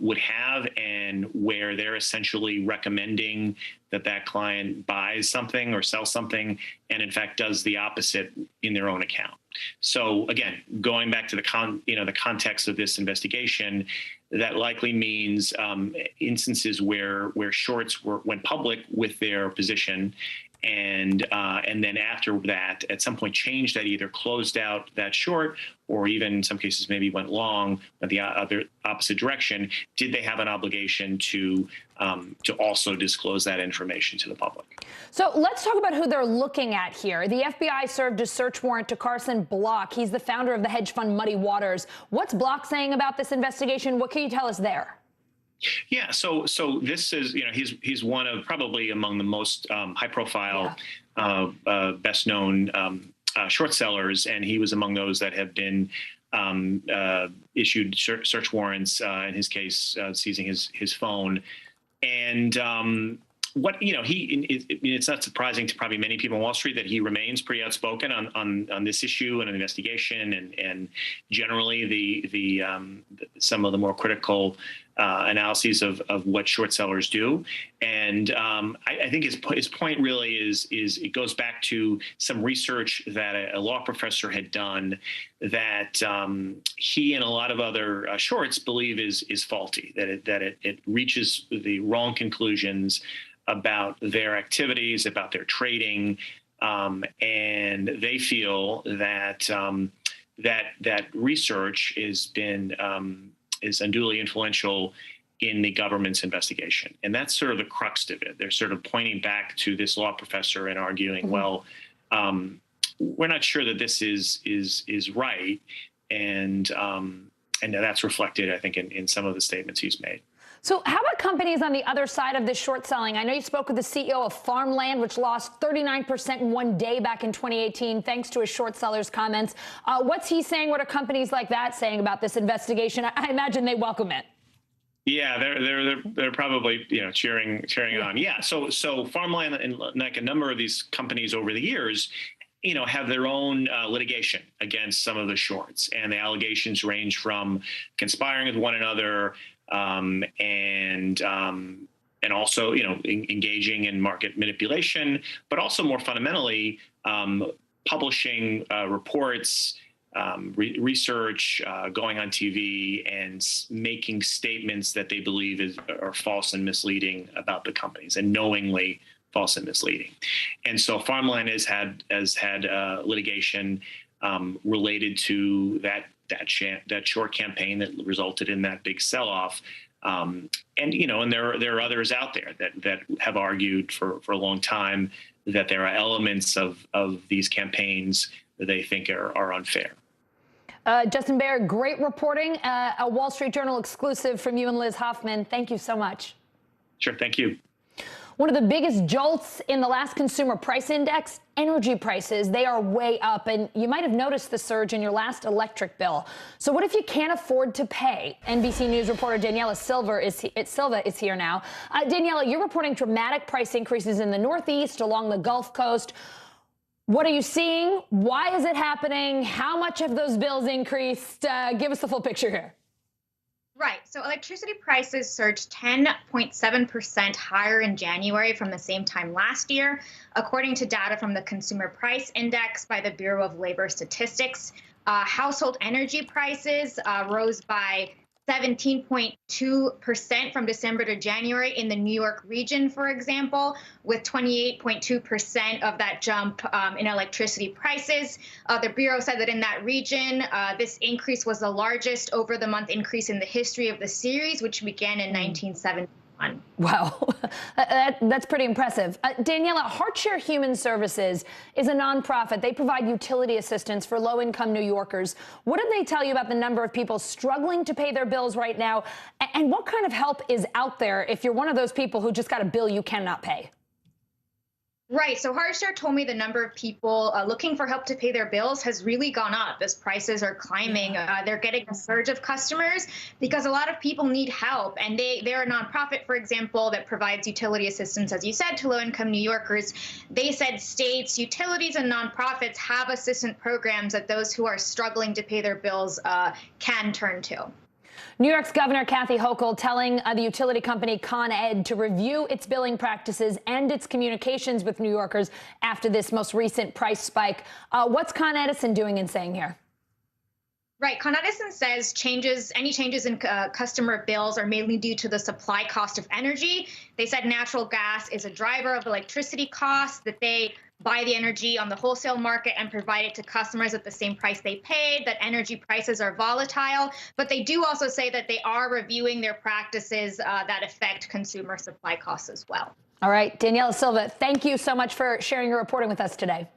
Speaker 6: would have, and where they're essentially recommending that client buys something or sells something, and in fact does the opposite in their own account. So again, going back to the context of this investigation, that likely means instances where shorts went public with their position, and then after that, at some point, changed that, either closed out that short, or even in some cases maybe went long, but the other opposite direction. Did they have an obligation to also disclose that information to the public?
Speaker 11: So let's talk about who they're looking at here. The FBI served a search warrant to Carson Block. He's the founder of the hedge fund Muddy Waters. What's Block saying about this investigation? What can you tell us there?
Speaker 6: Yeah, so this is, he's one of probably among the most high-profile, best-known short sellers, and he was among those that have been issued search warrants, in his case, seizing his phone. And it's not surprising to probably many people on Wall Street that he remains pretty outspoken on this issue and an investigation, and generally the some of the more critical analyses of what short sellers do. And I think his point really is it goes back to some research that a law professor had done that he and a lot of other shorts believe is faulty, that it reaches the wrong conclusions about their activities, about their trading, and they feel that that research is unduly influential in the government's investigation. And that's sort of the crux of it. They're sort of pointing back to this law professor and arguing, well, we're not sure that this is right. And that's reflected, I think, in some of the statements he's made.
Speaker 11: So how about companies on the other side of this short selling? I know you spoke with the CEO of Farmland, which lost 39% in one day back in 2018, thanks to a short seller's comments. What's he saying? What are companies like that saying about this investigation? I imagine they welcome it.
Speaker 6: Yeah, they're probably cheering on. Yeah, so Farmland and like a number of these companies over the years, have their own litigation against some of the shorts, and the allegations range from conspiring with one another. And also, engaging in market manipulation, but also more fundamentally, publishing reports, research, going on TV and making statements that they believe are false and misleading about the companies, and knowingly false and misleading. And so Farmland has had litigation related to that short campaign that resulted in that big sell-off. And there are others out there that have argued for a long time that there are elements of these campaigns that they think are unfair.
Speaker 11: Justin Baer, great reporting. A Wall Street Journal exclusive from you and Liz Hoffman. Thank you so much.
Speaker 6: Sure, thank you.
Speaker 11: One of the biggest jolts in the last consumer price index, energy prices, they are way up. And you might have noticed the surge in your last electric bill. So what if you can't afford to pay? NBC News reporter Daniela Silva is here now. Daniela, you're reporting dramatic price increases in the Northeast, along the Gulf Coast. What are you seeing? Why is it happening? How much have those bills increased? Give us the full picture here.
Speaker 3: Right. So electricity prices surged 10.7% higher in January from the same time last year, according to data from the Consumer Price Index by the Bureau of Labor Statistics. Household energy prices rose by 17.2% from December to January in the New York region, for example, with 28.2% of that jump in electricity prices. The Bureau said that in that region, this increase was the largest over-the-month increase in the history of the series, which began in 1971.
Speaker 11: Wow, that's pretty impressive. Daniela, HeartShare Human Services is a nonprofit. They provide utility assistance for low-income New Yorkers. What did they tell you about the number of people struggling to pay their bills right now? And what kind of help is out there if you're one of those people who just got a bill you cannot pay?
Speaker 3: Right. So HeartShare told me the number of people looking for help to pay their bills has really gone up as prices are climbing. They're getting a surge of customers because a lot of people need help. And they're a nonprofit, for example, that provides utility assistance, as you said, to low-income New Yorkers. They said states, utilities, and nonprofits have assistance programs that those who are struggling to pay their bills can turn to.
Speaker 11: New York's Governor Kathy Hochul telling the utility company Con Ed to review its billing practices and its communications with New Yorkers after this most recent price spike. What's Con Edison doing and saying here?
Speaker 3: Right. Con Edison says any changes in customer bills are mainly due to the supply cost of energy. They said natural gas is a driver of electricity costs, that they buy the energy on the wholesale market and provide it to customers at the same price they paid, that energy prices are volatile. But they do also say that they are reviewing their practices that affect consumer supply costs as well.
Speaker 11: All right. Daniela Silva, thank you so much for sharing your reporting with us today.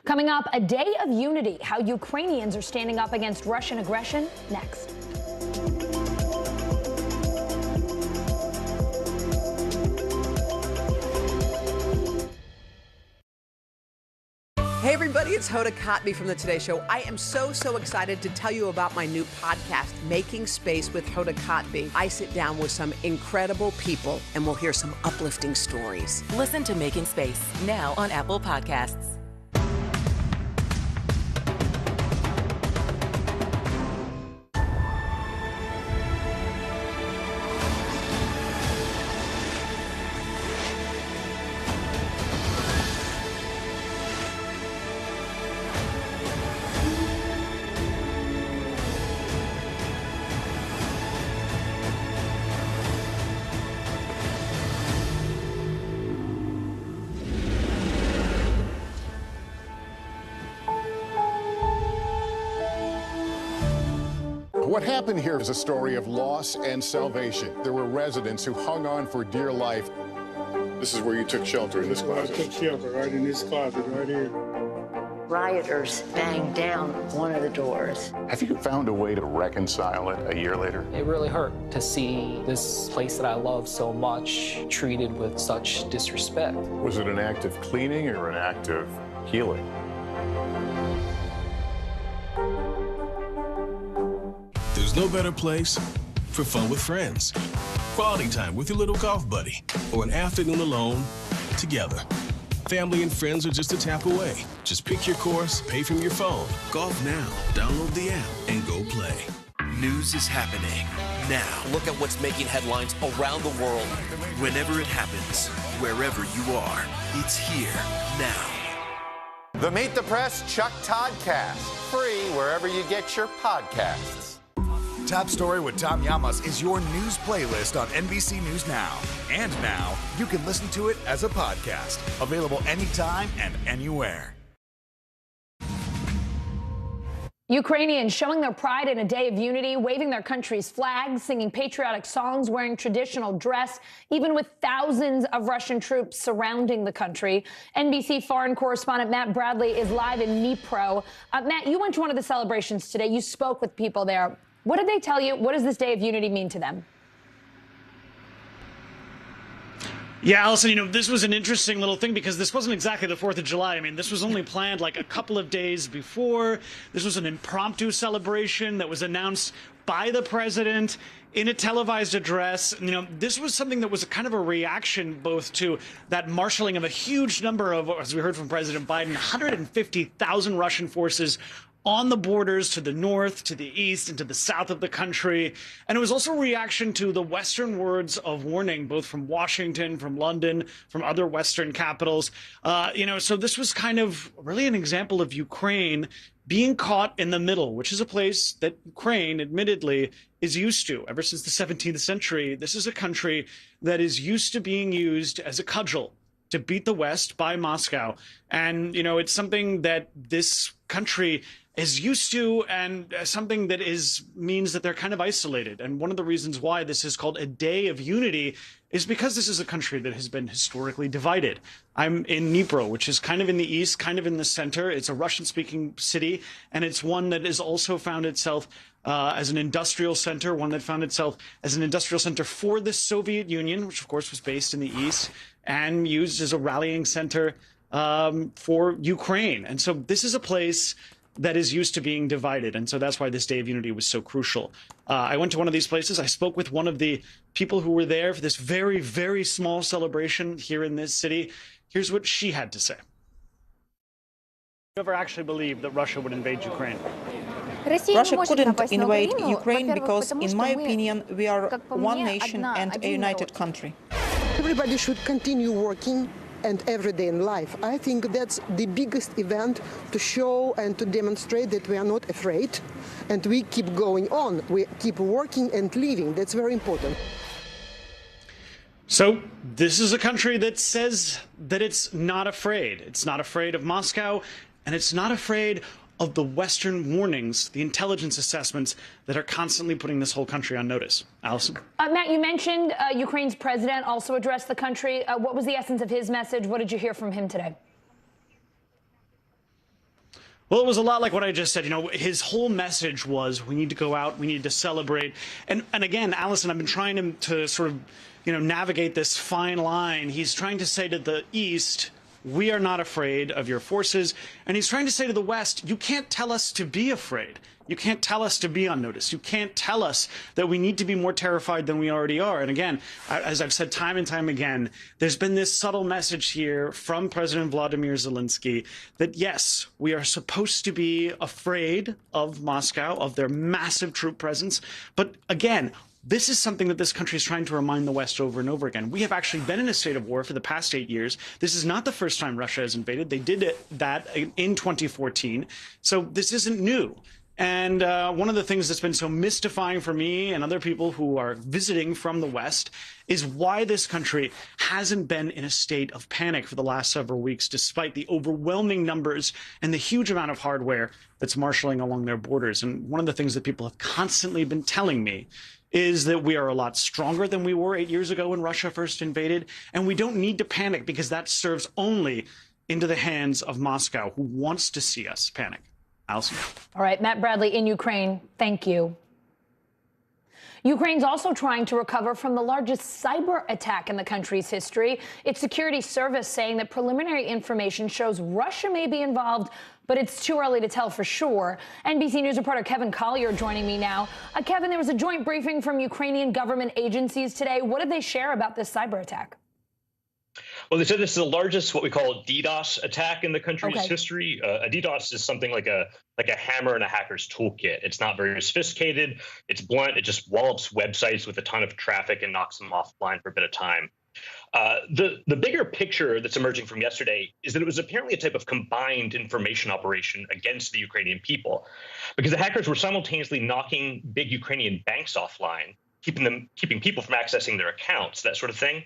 Speaker 11: Coming up, a day of unity, how Ukrainians are standing up against Russian aggression, next.
Speaker 13: Hey everybody, it's Hoda Kotb from the Today Show. I am so excited to tell you about my new podcast, Making Space with Hoda Kotb. I sit down with some incredible people and we'll hear some uplifting stories.
Speaker 2: Listen to Making Space now on Apple Podcasts.
Speaker 10: What happened here is a story of loss and salvation. There were residents who hung on for dear life. This is where you took shelter, in this closet.
Speaker 8: I took shelter right in this closet right here.
Speaker 14: Rioters banged down one of the doors.
Speaker 10: Have you found a way to reconcile it a year later?
Speaker 15: It really hurt to see this place that I love so much treated with such disrespect.
Speaker 10: Was it an act of cleaning or an act of healing?
Speaker 30: There's no better place for fun with friends, quality time with your little golf buddy, or an afternoon alone together. Family and friends are just a tap away. Just pick your course, pay from your phone. Golf now. Download the app and go play.
Speaker 12: News is happening now.
Speaker 7: Look at what's making headlines around the world.
Speaker 12: Whenever it happens, wherever you are, it's here now.
Speaker 1: The Meet the Press Chuck Toddcast, free wherever you get your podcasts.
Speaker 16: Top Story with Tom Llamas is your news playlist on NBC News Now. And now, you can listen to it as a podcast. Available anytime and anywhere.
Speaker 11: Ukrainians showing their pride in a day of unity, waving their country's flags, singing patriotic songs, wearing traditional dress, even with thousands of Russian troops surrounding the country. NBC foreign correspondent Matt Bradley is live in Dnipro. Matt, you went to one of the celebrations today. You spoke with people there. What did they tell you? What does this day of unity mean to them?
Speaker 17: Yeah, Allison, this was an interesting little thing because this wasn't exactly the 4th of July. I mean, this was only planned like a couple of days before. This was an impromptu celebration that was announced by the president in a televised address. This was something that was kind of a reaction both to that marshaling of a huge number of, as we heard from President Biden, 150,000 Russian forces on the borders to the north, to the east, and to the south of the country. And it was also a reaction to the Western words of warning, both from Washington, from London, from other Western capitals. So this was kind of really an example of Ukraine being caught in the middle, which is a place that Ukraine, admittedly, is used to. Ever since the 17th century, this is a country that is used to being used as a cudgel to beat the West by Moscow. And, it's something that this country is used to, and something that means that they're kind of isolated. And one of the reasons why this is called a day of unity is because this is a country that has been historically divided. I'm in Dnipro, which is kind of in the east, kind of in the center. It's a Russian-speaking city, and it's one that has also found itself as an industrial center, one that found itself as an industrial center for the Soviet Union, which of course was based in the east, and used as a rallying center for Ukraine. And so this is a place that is used to being divided. And so that's why this Day of Unity was so crucial. I went to one of these places. I spoke with one of the people who were there for this very, very small celebration here in this city. Here's what she had to say. Never actually believed that Russia would invade Ukraine.
Speaker 18: Russia couldn't invade Ukraine because, in my opinion, we are one nation and a united country.
Speaker 19: Everybody should continue working and every day in life. I think that's the biggest event to show and to demonstrate that we are not afraid and we keep going on. We keep working and living. That's very important.
Speaker 17: So this is a country that says that it's not afraid. It's not afraid of Moscow, and it's not afraid of the Western warnings, the intelligence assessments that are constantly putting this whole country on notice. Allison?
Speaker 11: Matt, you mentioned Ukraine's president also addressed the country. What was the essence of his message? What did you hear from him today?
Speaker 17: Well, it was a lot like what I just said. His whole message was we need to go out, we need to celebrate. And again, Allison, I've been trying to sort of, navigate this fine line. He's trying to say to the East, we are not afraid of your forces. And he's trying to say to the West, you can't tell us to be afraid. You can't tell us to be on notice. You can't tell us that we need to be more terrified than we already are. And again, as I've said time and time again, there's been this subtle message here from President Vladimir Zelensky that, yes, we are supposed to be afraid of Moscow, of their massive troop presence. But again, this is something that this country is trying to remind the West over and over again. We have actually been in a state of war for the past 8 years. This is not the first time Russia has invaded. They did that in 2014. So this isn't new. And one of the things that's been so mystifying for me and other people who are visiting from the West is why this country hasn't been in a state of panic for the last several weeks, despite the overwhelming numbers and the huge amount of hardware that's marshaling along their borders. And one of the things that people have constantly been telling me is that we are a lot stronger than we were 8 years ago when Russia first invaded, and we don't need to panic because that serves only into the hands of Moscow, who wants to see us panic. Allison.
Speaker 11: All right, Matt Bradley in Ukraine, thank you. Ukraine's also trying to recover from the largest cyber attack in the country's history. Its security service saying that preliminary information shows Russia may be involved, but it's too early to tell for sure. NBC News reporter Kevin Collier joining me now. Kevin, there was a joint briefing from Ukrainian government agencies today. What did they share about this cyber attack?
Speaker 4: Well, they said this is the largest, what we call DDoS attack in the country's history. A DDoS is something like a hammer in a hacker's toolkit. It's not very sophisticated. It's blunt. It just wallops websites with a ton of traffic and knocks them offline for a bit of time. The bigger picture that's emerging from yesterday is that it was apparently a type of combined information operation against the Ukrainian people, because the hackers were simultaneously knocking big Ukrainian banks offline, keeping people from accessing their accounts, that sort of thing.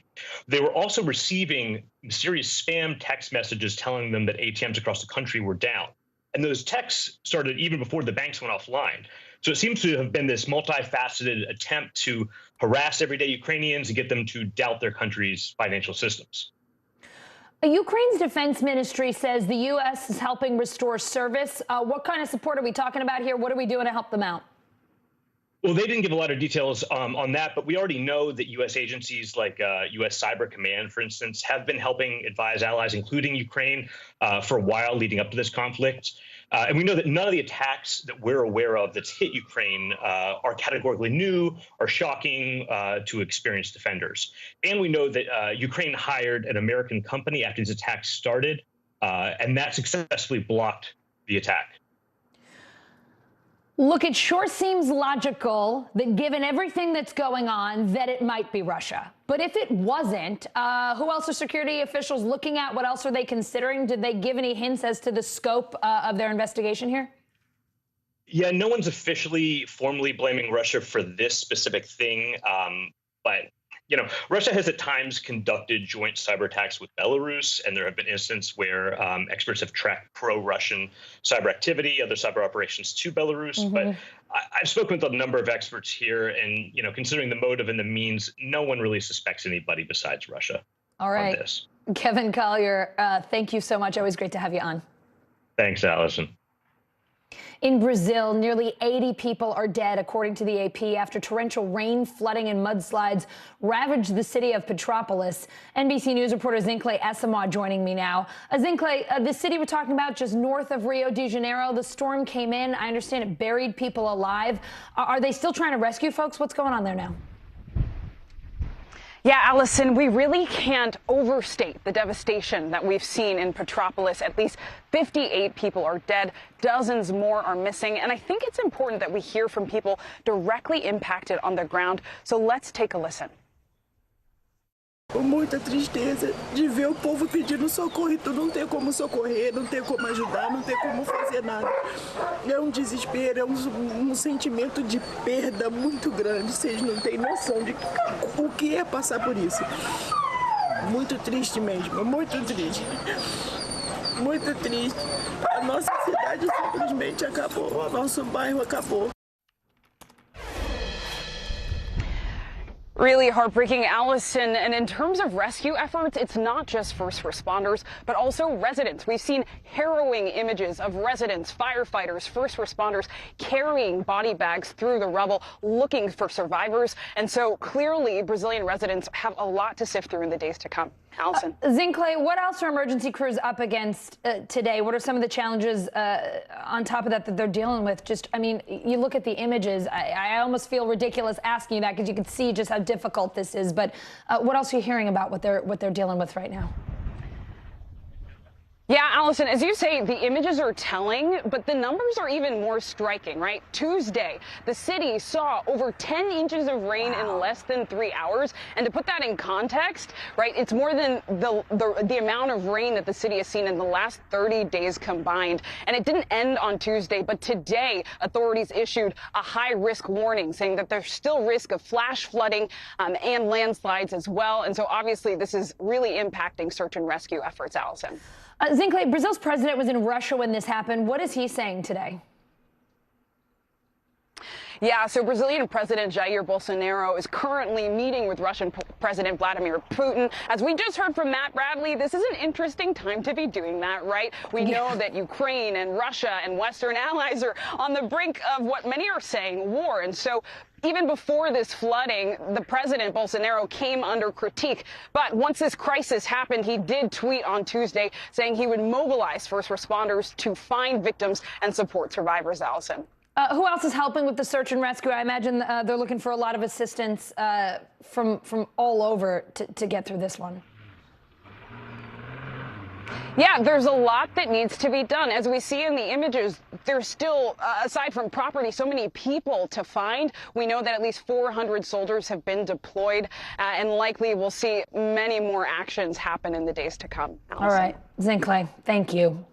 Speaker 4: They were also receiving mysterious spam text messages telling them that ATMs across the country were down. And those texts started even before the banks went offline. So it seems to have been this multifaceted attempt to harass everyday Ukrainians and get them to doubt their country's financial systems.
Speaker 11: Ukraine's defense ministry says the U.S. is helping restore service. What kind of support are we talking about here? What are we doing to help them out?
Speaker 4: Well, they didn't give a lot of details on that, but we already know that U.S. agencies like U.S. Cyber Command, for instance, have been helping advise allies, including Ukraine, for a while leading up to this conflict. And we know that none of the attacks that we're aware of that's hit Ukraine are categorically new or shocking to experienced defenders. And we know that Ukraine hired an American company after these attacks started, and that successfully blocked the attack.
Speaker 11: Look, it sure seems logical that given everything that's going on, that it might be Russia. But if it wasn't, who else are security officials looking at? What else are they considering? Did they give any hints as to the scope of their investigation here?
Speaker 4: Yeah, no one's officially formally blaming Russia for this specific thing. But, you know, Russia has at times conducted joint cyber attacks with Belarus, and there have been instances where experts have tracked pro-Russian cyber activity, other cyber operations to Belarus. Mm-hmm. But I've spoken with a number of experts here, and, you know, considering the motive and the means, no one really suspects anybody besides Russia.
Speaker 11: All right.
Speaker 4: On this.
Speaker 11: Kevin Collier, thank you so much. Always great to have you on.
Speaker 4: Thanks, Allison.
Speaker 11: In Brazil, nearly 80 people are dead, according to the AP, after torrential rain, flooding, and mudslides ravaged the city of Petrópolis. NBC News reporter Zincle Asamoah joining me now. Zincle, the city we're talking about just north of Rio de Janeiro, the storm came in. I understand it buried people alive. Are they still trying to rescue folks? What's going on there now?
Speaker 5: Yeah, Allison, we really can't overstate the devastation that we've seen in Petrópolis. At least 58 people are dead, dozens more are missing. And I think it's important that we hear from people directly impacted on the ground. So let's take a listen.
Speaker 9: Muita tristeza de ver o povo pedindo socorro e tu não tem como socorrer, não tem como ajudar, não tem como fazer nada. É desespero, é sentimento de perda muito grande. Vocês não têm noção de o que é passar por isso. Muito triste mesmo, muito triste. Muito triste. A nossa cidade simplesmente acabou, o nosso bairro acabou.
Speaker 5: Really heartbreaking, Allison. And in terms of rescue efforts, it's not just first responders, but also residents. We've seen harrowing images of residents, firefighters, first responders carrying body bags through the rubble, looking for survivors. And so clearly, Brazilian residents have a lot to sift through in the days to come. Allison.
Speaker 11: Zinkley, what else are emergency crews up against today? What are some of the challenges on top of that they're dealing with? Just, I mean, you look at the images, I almost feel ridiculous asking you that because you can see just how difficult this is. But what else are you hearing about what they're dealing with right now?
Speaker 5: Yeah, Allison, as you say, the images are telling, but the numbers are even more striking, right? Tuesday, the city saw over 10 inches of rain in less than 3 hours. And to put that in context, right, it's more than the amount of rain that the city has seen in the last 30 days combined. And it didn't end on Tuesday, but today, authorities issued a high-risk warning saying that there's still risk of flash flooding and landslides as well. And so obviously, this is really impacting search and rescue efforts, Allison.
Speaker 11: Zinkley, Brazil's president was in Russia when this happened. What is he saying today?
Speaker 5: Yeah, so Brazilian President Jair Bolsonaro is currently meeting with Russian President Vladimir Putin. As we just heard from Matt Bradley, this is an interesting time to be doing that, right? We know that Ukraine and Russia and Western allies are on the brink of what many are saying war. And so even before this flooding, the president, Bolsonaro, came under critique. But once this crisis happened, he did tweet on Tuesday saying he would mobilize first responders to find victims and support survivors, Allison.
Speaker 11: Who else is helping with the search and rescue? I imagine they're looking for a lot of assistance from all over to get through this one.
Speaker 5: Yeah, there's a lot that needs to be done. As we see in the images, there's still, aside from property, so many people to find. We know that at least 400 soldiers have been deployed, and likely we'll see many more actions happen in the days to come. Allison.
Speaker 11: All right, Zinkley, thank you.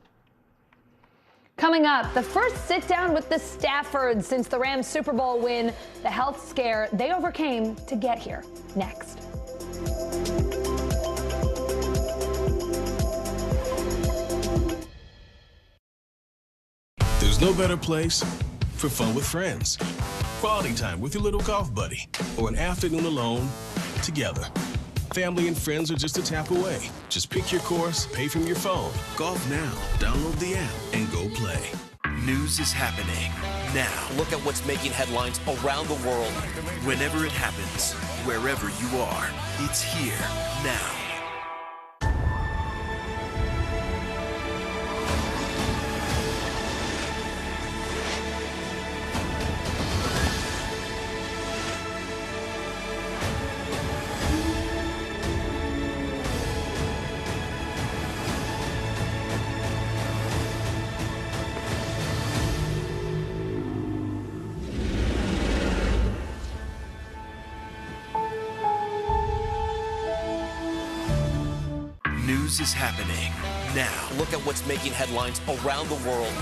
Speaker 11: Coming up, the first sit-down with the Staffords since the Rams Super Bowl win, the health scare they overcame to get here. Next.
Speaker 30: There's no better place for fun with friends. Quality time with your little golf buddy, or an afternoon alone together. Family and friends are just a tap away. Just pick your course, pay from your phone. Golf now. Download the app and go play.
Speaker 12: News is happening now.
Speaker 7: Look at what's making headlines around the world.
Speaker 12: Whenever it happens, wherever you are, it's here now. News is happening now.
Speaker 7: Look at what's making headlines around the world.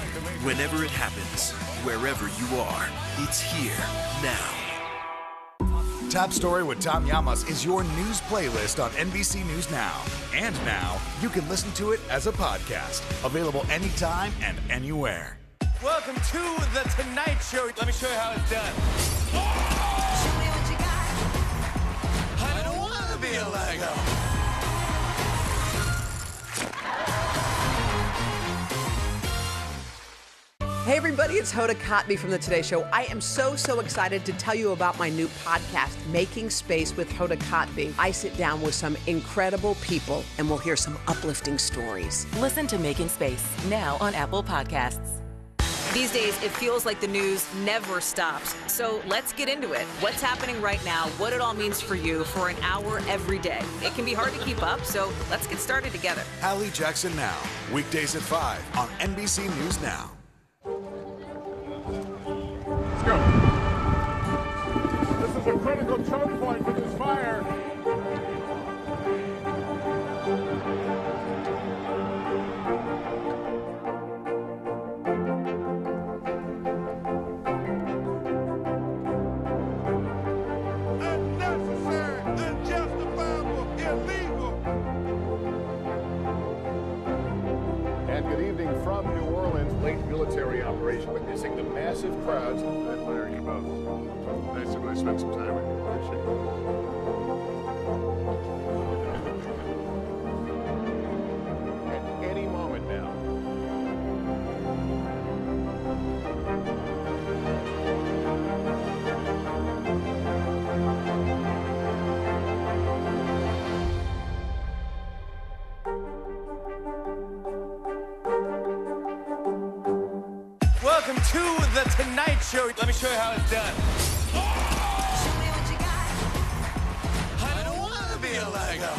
Speaker 12: Whenever it happens, wherever you are, it's here now.
Speaker 16: Top Story with Tom Llamas is your news playlist on NBC News Now. And now, you can listen to it as a podcast. Available anytime and anywhere.
Speaker 20: Welcome to The Tonight Show. Let me show you how it's done.
Speaker 21: Show me what you got.
Speaker 20: I don't want to be a Lego.
Speaker 13: Hey everybody, it's Hoda Kotb from The Today Show. I am so excited to tell you about my new podcast, Making Space with Hoda Kotb. I sit down with some incredible people and we'll hear some uplifting stories.
Speaker 2: Listen to Making Space now on Apple Podcasts.
Speaker 22: These days, it feels like the news never stops. So let's get into it. What's happening right now, what it all means for you for an hour every day. It can be hard to keep up, so let's get started together.
Speaker 16: Hallie Jackson Now, weekdays at 5 on NBC News Now.
Speaker 10: Let's go. This is a critical choke point for this fire.
Speaker 20: Unnecessary, unjustifiable, illegal.
Speaker 10: And good evening from New Orleans. Late military operation witnessing the massive crowds. I admire you both. Nice to really spend some time with you. Appreciate it. At any moment now.
Speaker 20: The Tonight Show. Let me show you how it's done. I don't want to be a Lego.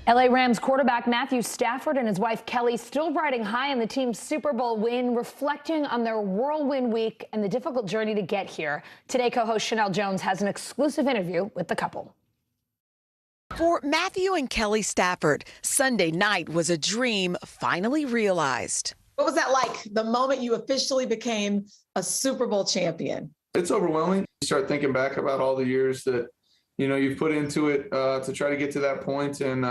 Speaker 11: LA Rams quarterback Matthew Stafford and his wife Kelly still riding high in the team's Super Bowl win, reflecting on their whirlwind week and the difficult journey to get here. Today, co-host Chanel Jones has an exclusive interview with the couple.
Speaker 3: For Matthew and Kelly Stafford, Sunday night was a dream finally realized.
Speaker 6: What was that like, the moment you officially became a Super Bowl champion?
Speaker 8: It's overwhelming. You start thinking back about all the years that you've put into it to try to get to that point, and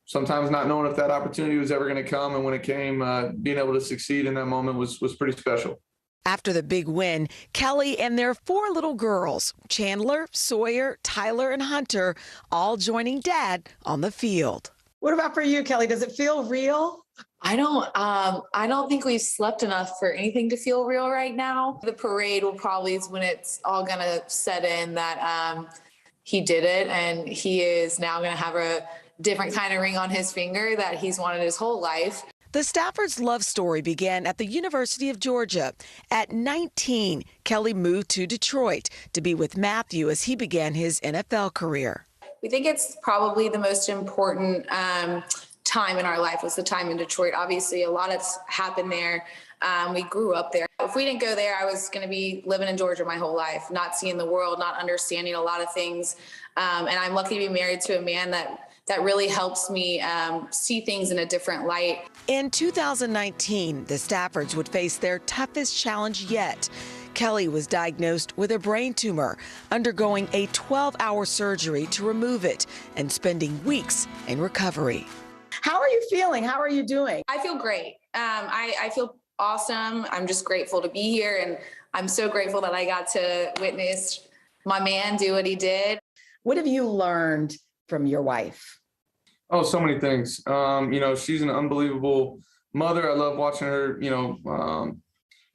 Speaker 8: sometimes not knowing if that opportunity was ever going to come. And when it came, being able to succeed in that moment was pretty special.
Speaker 3: After the big win, Kelly and their 4 little girls, Chandler, Sawyer, Tyler, and Hunter, all joining Dad on the field.
Speaker 6: What about for you, Kelly? Does it feel real?
Speaker 23: I don't think we've slept enough for anything to feel real right now. The parade will probably is when it's all going to set in that he did it, and he is now going to have a different kind of ring on his finger that he's wanted his whole life.
Speaker 3: The Staffords' love story began at the University of Georgia. At 19, Kelly moved to Detroit to be with Matthew as he began his NFL career.
Speaker 23: We think it's probably the most important time in our life was the time in Detroit. Obviously, a lot has happened there. We grew up there. If we didn't go there, I was going to be living in Georgia my whole life, not seeing the world, not understanding a lot of things. And I'm lucky to be married to a man that really helps me see things in a different light.
Speaker 3: In 2019, the Staffords would face their toughest challenge yet. Kelly was diagnosed with a brain tumor, undergoing a 12-hour surgery to remove it and spending weeks in recovery.
Speaker 6: How are you feeling? How are you doing?
Speaker 23: I feel great. I feel awesome. I'm just grateful to be here, and I'm so grateful that I got to witness my man do what he did.
Speaker 6: What have you learned from your wife?
Speaker 8: Oh, so many things. She's an unbelievable mother. I love watching her,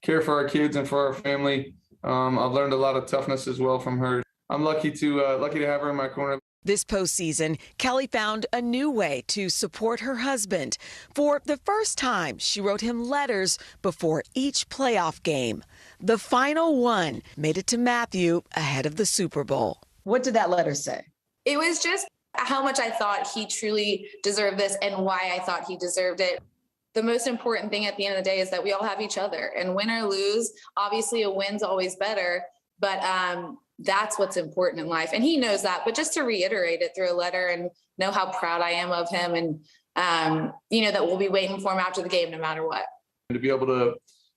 Speaker 8: care for our kids and for our family. I've learned a lot of toughness as well from her. I'm lucky to have her in my corner.
Speaker 3: This postseason, Kelly found a new way to support her husband. For the first time, she wrote him letters before each playoff game. The final one made it to Matthew ahead of the Super Bowl.
Speaker 6: What did that letter say?
Speaker 23: It was just how much I thought he truly deserved this and why I thought he deserved it. The most important thing at the end of the day is that we all have each other, and win or lose, obviously a win's always better, but that's what's important in life. And he knows that, but just to reiterate it through a letter and know how proud I am of him, and that we'll be waiting for him after the game no matter what.
Speaker 8: To be able to,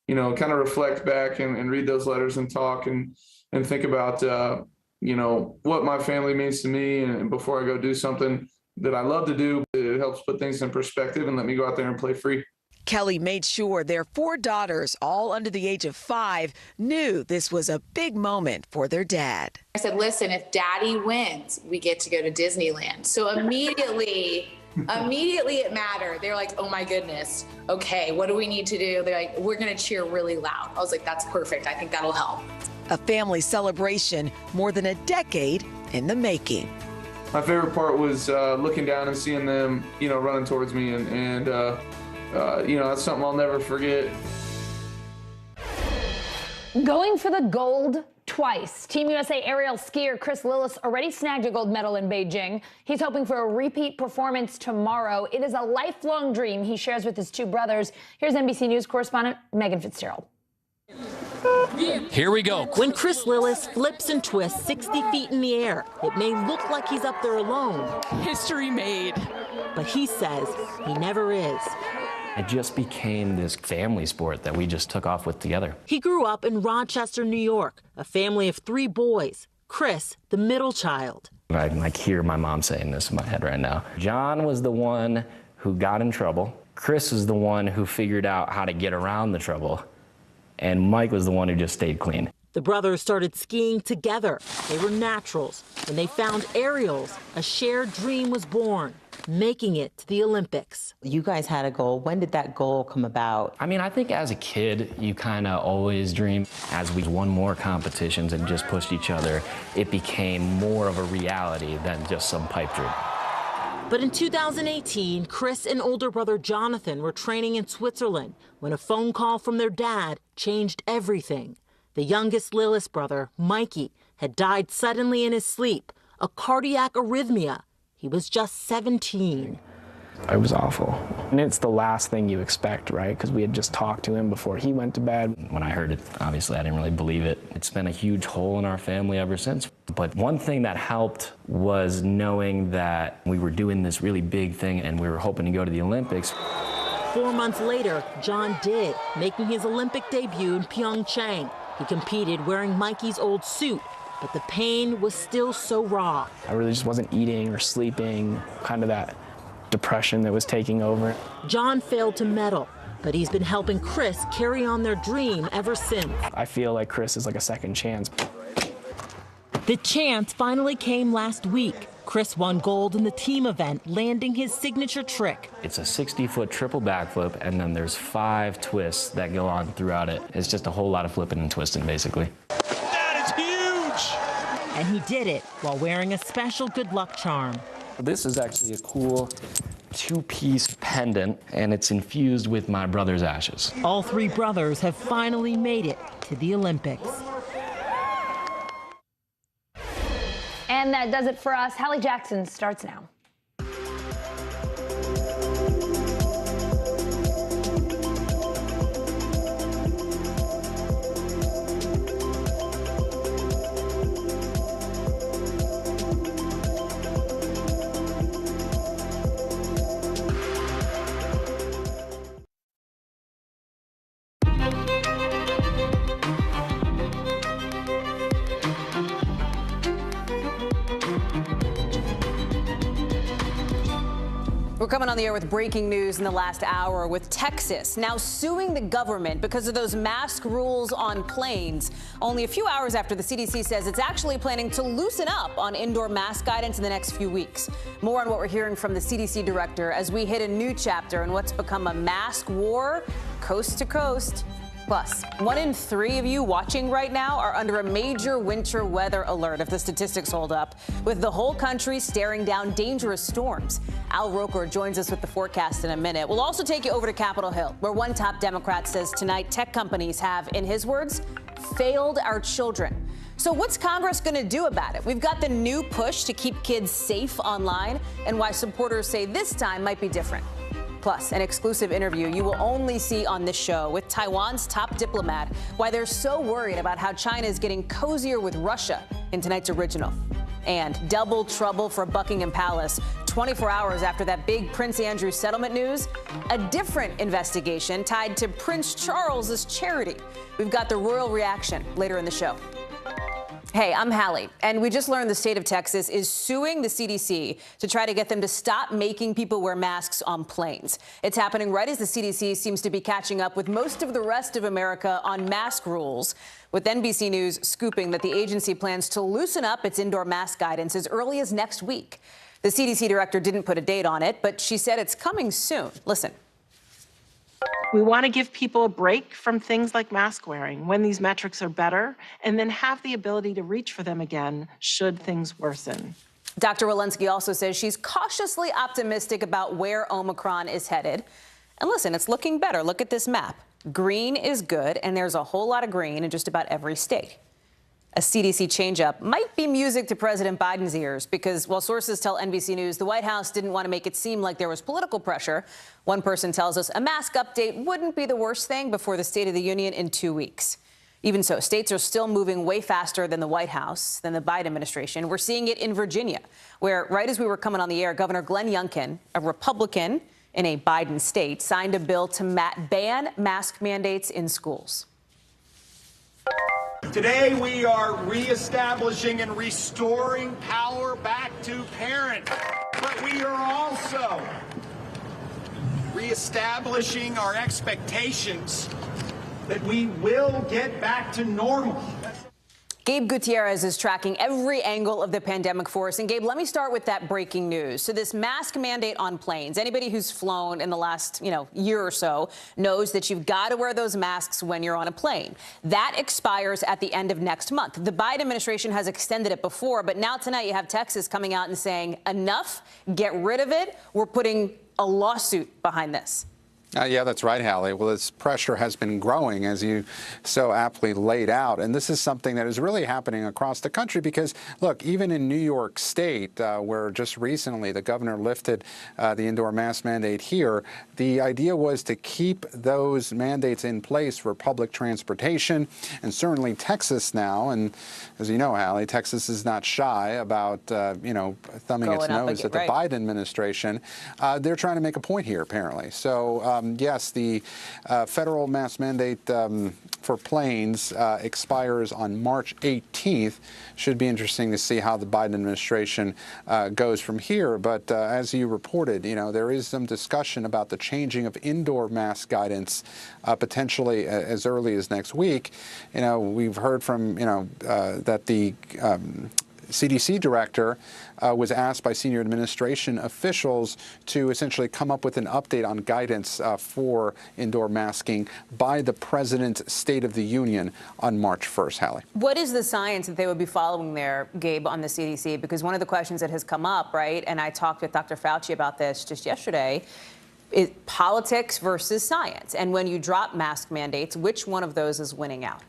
Speaker 8: kind of reflect back and read those letters and talk and think about, what my family means to me, and before I go do something that I love to do, it helps put things in perspective and let me go out there and play free.
Speaker 3: Kelly made sure their 4 daughters, all under the age of 5, knew this was a big moment for their dad.
Speaker 23: I said, listen, if Daddy wins, we get to go to Disneyland. So immediately it mattered. They were like, oh my goodness. Okay, what do we need to do? They're like, we're going to cheer really loud. I was like, that's perfect. I think that'll help.
Speaker 3: A family celebration more than a decade in the making.
Speaker 8: My favorite part was looking down and seeing them, running towards me, and that's something I'll never forget.
Speaker 11: Going for the gold twice. Team USA aerial skier Chris Lillis already snagged a gold medal in Beijing. He's hoping for a repeat performance tomorrow. It is a lifelong dream he shares with his 2 brothers. Here's NBC News correspondent Megan Fitzgerald.
Speaker 24: Here we go.
Speaker 25: When Chris Lillis flips and twists 60 feet in the air, it may look like he's up there alone. History made. But he says he never is.
Speaker 26: It just became this family sport that we just took off with together.
Speaker 25: He grew up in Rochester, New York, a family of 3 boys. Chris, the middle child.
Speaker 26: I can hear my mom saying this in my head right now. John was the one who got in trouble. Chris was the one who figured out how to get around the trouble. And Mike was the one who just stayed clean.
Speaker 25: The brothers started skiing together. They were naturals. When they found aerials, a shared dream was born, making it to the Olympics.
Speaker 1: You guys had a goal. When did that goal come about?
Speaker 26: I mean, I think as a kid, you kind of always dream. As we won more competitions and just pushed each other, it became more of a reality than just some pipe dream.
Speaker 25: But in 2018, Chris and older brother Jonathan were training in Switzerland when a phone call from their dad changed everything. The youngest, littlest brother, Mikey, had died suddenly in his sleep, a cardiac arrhythmia. He was just 17.
Speaker 4: It was awful. And it's the last thing you expect, right? Because we had just talked to him before he went to bed.
Speaker 26: When I heard it, obviously I didn't really believe it. It's been a huge hole in our family ever since. But one thing that helped was knowing that we were doing this really big thing and we were hoping to go to the Olympics.
Speaker 25: 4 months later, John did, making his Olympic debut in Pyeongchang. He competed wearing Mikey's old suit, but the pain was still so raw.
Speaker 4: I really just wasn't eating or sleeping, kind of that depression that was taking over.
Speaker 25: John failed to medal, but he's been helping Chris carry on their dream ever since.
Speaker 4: I feel like Chris is like a second chance.
Speaker 25: The chance finally came last week. Chris won gold in the team event, landing his signature trick.
Speaker 26: It's a 60-foot triple backflip, and then there's 5 twists that go on throughout it. It's just a whole lot of flipping and twisting, basically.
Speaker 25: That is huge! And he did it while wearing a special good luck charm.
Speaker 26: This is actually a cool 2-piece pendant, and it's infused with my brother's ashes.
Speaker 25: All 3 brothers have finally made it to the Olympics.
Speaker 11: And that does it for us. Hallie Jackson starts now.
Speaker 14: We're coming on the air with breaking news in the last hour, with Texas now suing the government because of those mask rules on planes. Only a few hours after the CDC says it's actually planning to loosen up on indoor mask guidance in the next few weeks. More on what we're hearing from the CDC director as we hit a new chapter in what's become a mask war coast to coast. Plus, 1 in 3 of you watching right now are under a major winter weather alert if the statistics hold up, with the whole country staring down dangerous storms. Al Roker joins us with the forecast in a minute. We'll also take you over to Capitol Hill, where one top Democrat says tonight tech companies have, in his words, failed our children. So what's Congress going to do about it? We've got the new push to keep kids safe online and why supporters say this time might be different. Plus, an exclusive interview you will only see on this show with Taiwan's top diplomat, why they're so worried about how China is getting cozier with Russia in tonight's original. And double trouble for Buckingham Palace. 24 hours after that big Prince Andrew settlement news, a different investigation tied to Prince Charles's charity. We've got the royal reaction later in the show. Hey, I'm Hallie, and we just learned the state of Texas is suing the CDC to try to get them to stop making people wear masks on planes. It's happening right as the CDC seems to be catching up with most of the rest of America on mask rules, with NBC News scooping that the agency plans to loosen up its indoor mask guidance as early as next week. The CDC director didn't put a date on it, but she said it's coming soon. Listen.
Speaker 15: We want to give people a break from things like mask wearing when these metrics are better, and then have the ability to reach for them again should things worsen.
Speaker 14: Dr. Walensky also says she's cautiously optimistic about where Omicron is headed. And listen, it's looking better. Look at this map. Green is good, and there's a whole lot of green in just about every state. A CDC changeup might be music to President Biden's ears because while sources tell NBC News the White House didn't want to make it seem like there was political pressure, one person tells us a mask update wouldn't be the worst thing before the State of the Union in 2 weeks. Even so, states are still moving way faster than the White House, than the Biden administration. We're seeing it in Virginia, where right as we were coming on the air, Governor Glenn Youngkin, a Republican in a Biden state, signed a bill to ban mask mandates in schools.
Speaker 20: Today, we are reestablishing and restoring power back to parents. But we are also reestablishing our expectations that we will get back to normal.
Speaker 14: Gabe Gutierrez is tracking every angle of the pandemic for us. And Gabe, let me start with that breaking news. So this mask mandate on planes, anybody who's flown in the last, year or so knows that you've got to wear those masks when you're on a plane. That expires at the end of next month. The Biden administration has extended it before, but now tonight you have Texas coming out and saying, enough, get rid of it. We're putting a lawsuit behind this.
Speaker 5: Yeah, that's right, Hallie. Well, this pressure has been growing, as you so aptly laid out. And this is something that is really happening across the country because, look, even in New York State, where just recently the governor lifted the indoor mask mandate here, the idea was to keep those mandates in place for public transportation. And certainly Texas now, and as you know, Hallie, Texas is not shy about, thumbing its nose at the Biden administration. They're trying to make a point here, apparently. So, yes, the federal mask mandate for planes expires on March 18th. Should be interesting to see how the Biden administration goes from here. But as you reported, there is some discussion about the changing of indoor mask guidance potentially as early as next week. We've heard from, that the CDC director was asked by senior administration officials to essentially come up with an update on guidance for indoor masking by the President's State of the Union on March 1st, Hallie.
Speaker 14: What is the science that they would be following there, Gabe, on the CDC? Because one of the questions that has come up, right, and I talked with Dr. Fauci about this just yesterday, is politics versus science. And when you drop mask mandates, which one of those is winning out?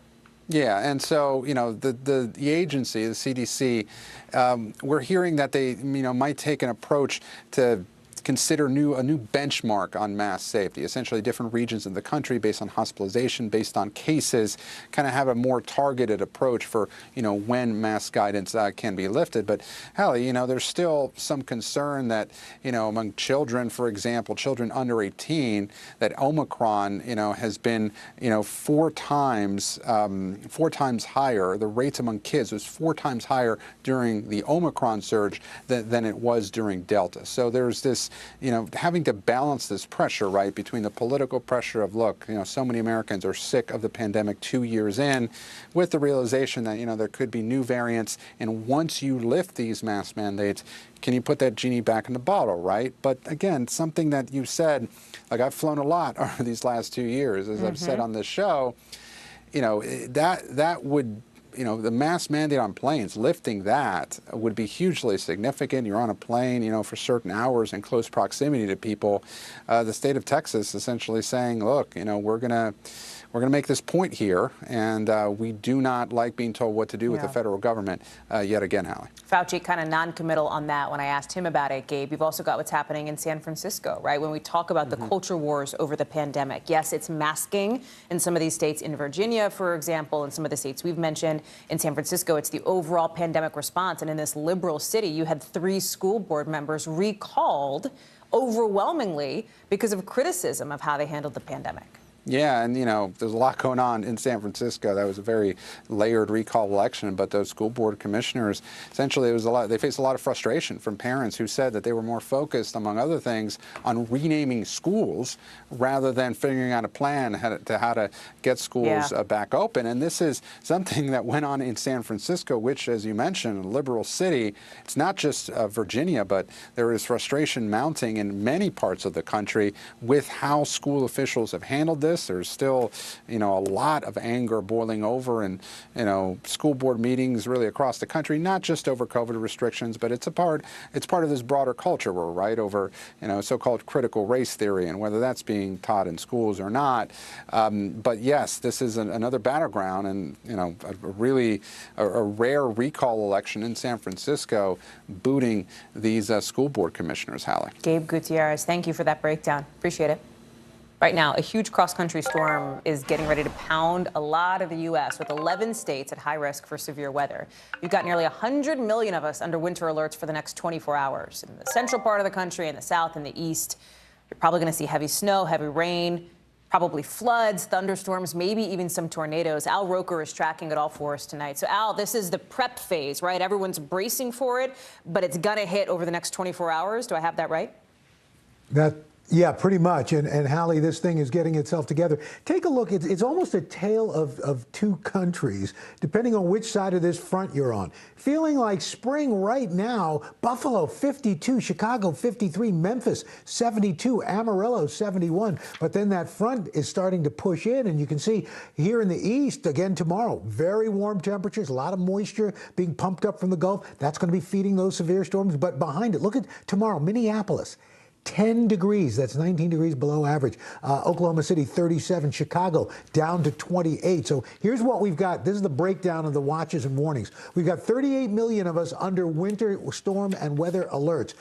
Speaker 5: Yeah, and so, the agency, the CDC, we're hearing that they, might take an approach to consider a new benchmark on mask safety. Essentially, different regions of the country, based on hospitalization, based on cases, kind of have a more targeted approach for, when mask guidance can be lifted. But, Hallie, there's still some concern that, among children, for example, children under 18, that Omicron, has been, 4 times higher. The rates among kids was 4 times higher during the Omicron surge than it was during Delta. So there's this, having to balance this pressure, right, between the political pressure of, look, so many Americans are sick of the pandemic 2 years in, with the realization that, there could be new variants. And once you lift these mask mandates, can you put that genie back in the bottle, right? But again, something that you said, like I've flown a lot over these last 2 years, as I've said on this show, that would, the mask mandate on planes, lifting that would be hugely significant. You're on a plane, for certain hours in close proximity to people. The state of Texas essentially saying, look, we're going to make this point here, and we do not like being told what to do with the federal government yet again, Hallie.
Speaker 14: Fauci kind of non-committal on that when I asked him about it, Gabe. You've also got what's happening in San Francisco, right? When we talk about the culture wars over the pandemic. Yes, it's masking in some of these states. In Virginia, for example, and some of the states we've mentioned. In San Francisco, it's the overall pandemic response. And in this liberal city, you had 3 school board members recalled overwhelmingly because of criticism of how they handled the pandemic.
Speaker 5: Yeah, and there's a lot going on in San Francisco. That was a very layered recall election, but those school board commissioners, essentially, they faced a lot of frustration from parents who said that they were more focused, among other things, on renaming schools rather than figuring out a plan how to get schools back open. And this is something that went on in San Francisco, which, as you mentioned, a liberal city. It's not just Virginia, but there is frustration mounting in many parts of the country with how school officials have handled this. There's still, a lot of anger boiling over in, school board meetings really across the country, not just over COVID restrictions, but it's part of this broader culture war, right, over, so-called critical race theory and whether that's being taught in schools or not. But yes, this is another battleground and, a rare recall election in San Francisco, booting these school board commissioners, Hallie.
Speaker 14: Gabe Gutierrez, thank you for that breakdown. Appreciate it. Right now, a huge cross-country storm is getting ready to pound a lot of the U.S., with 11 states at high risk for severe weather. You've got nearly 100 million of us under winter alerts for the next 24 hours. In the central part of the country, in the south and the east, you're probably going to see heavy snow, heavy rain. Probably floods, thunderstorms, maybe even some tornadoes. Al Roker is tracking it all for us tonight. So, Al, this is the prep phase, right? Everyone's bracing for it, but it's going to hit over the next 24 hours. Do I have that right?
Speaker 7: Yeah, pretty much. And Hallie, this thing is getting itself together. Take a look. It's almost a tale of two countries, depending on which side of this front you're on. Feeling like spring right now. Buffalo, 52. Chicago, 53. Memphis, 72. Amarillo, 71. But then that front is starting to push in, and you can see here in the east, again tomorrow, very warm temperatures, a lot of moisture being pumped up from the Gulf. That's going to be feeding those severe storms. But behind it, look at tomorrow, Minneapolis. 10 degrees, that's 19 degrees below average. Oklahoma City, 37. Chicago, down to 28. So here's what we've got. This is the breakdown of the watches and warnings. We've got 38 million of us under winter storm and weather alerts.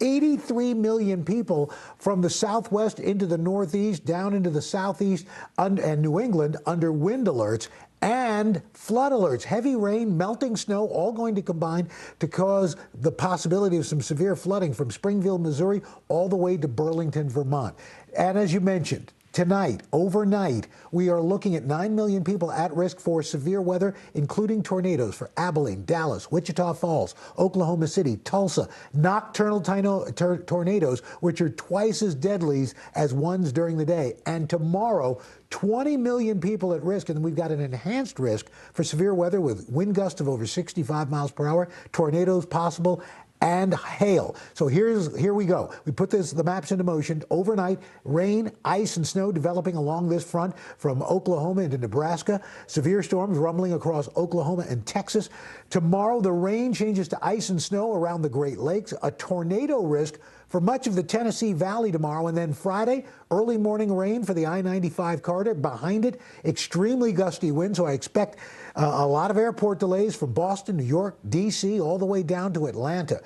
Speaker 7: 83 million people from the southwest into the northeast, down into the southeast and New England under wind alerts. And flood alerts, heavy rain, melting snow, all going to combine to cause the possibility of some severe flooding from Springfield, Missouri, all the way to Burlington, Vermont. And as you mentioned, tonight, overnight, we are looking at 9 million people at risk for severe weather, including tornadoes for Abilene, Dallas, Wichita Falls, Oklahoma City, Tulsa, nocturnal tornadoes, which are twice as deadly as ones during the day. And tomorrow, 20 million people at risk, and we've got an enhanced risk for severe weather with wind gusts of over 65 miles per hour, tornadoes possible, and hail. So here we go. We put the maps into motion. Overnight, rain, ice, and snow developing along this front from Oklahoma into Nebraska. Severe storms rumbling across Oklahoma and Texas. Tomorrow, the rain changes to ice and snow around the Great Lakes. A tornado risk for much of the Tennessee Valley tomorrow. And then Friday, early morning rain for the I-95 corridor. Behind it, extremely gusty winds. So I expect a lot of airport delays from Boston, New York, D.C., all the way down to Atlanta.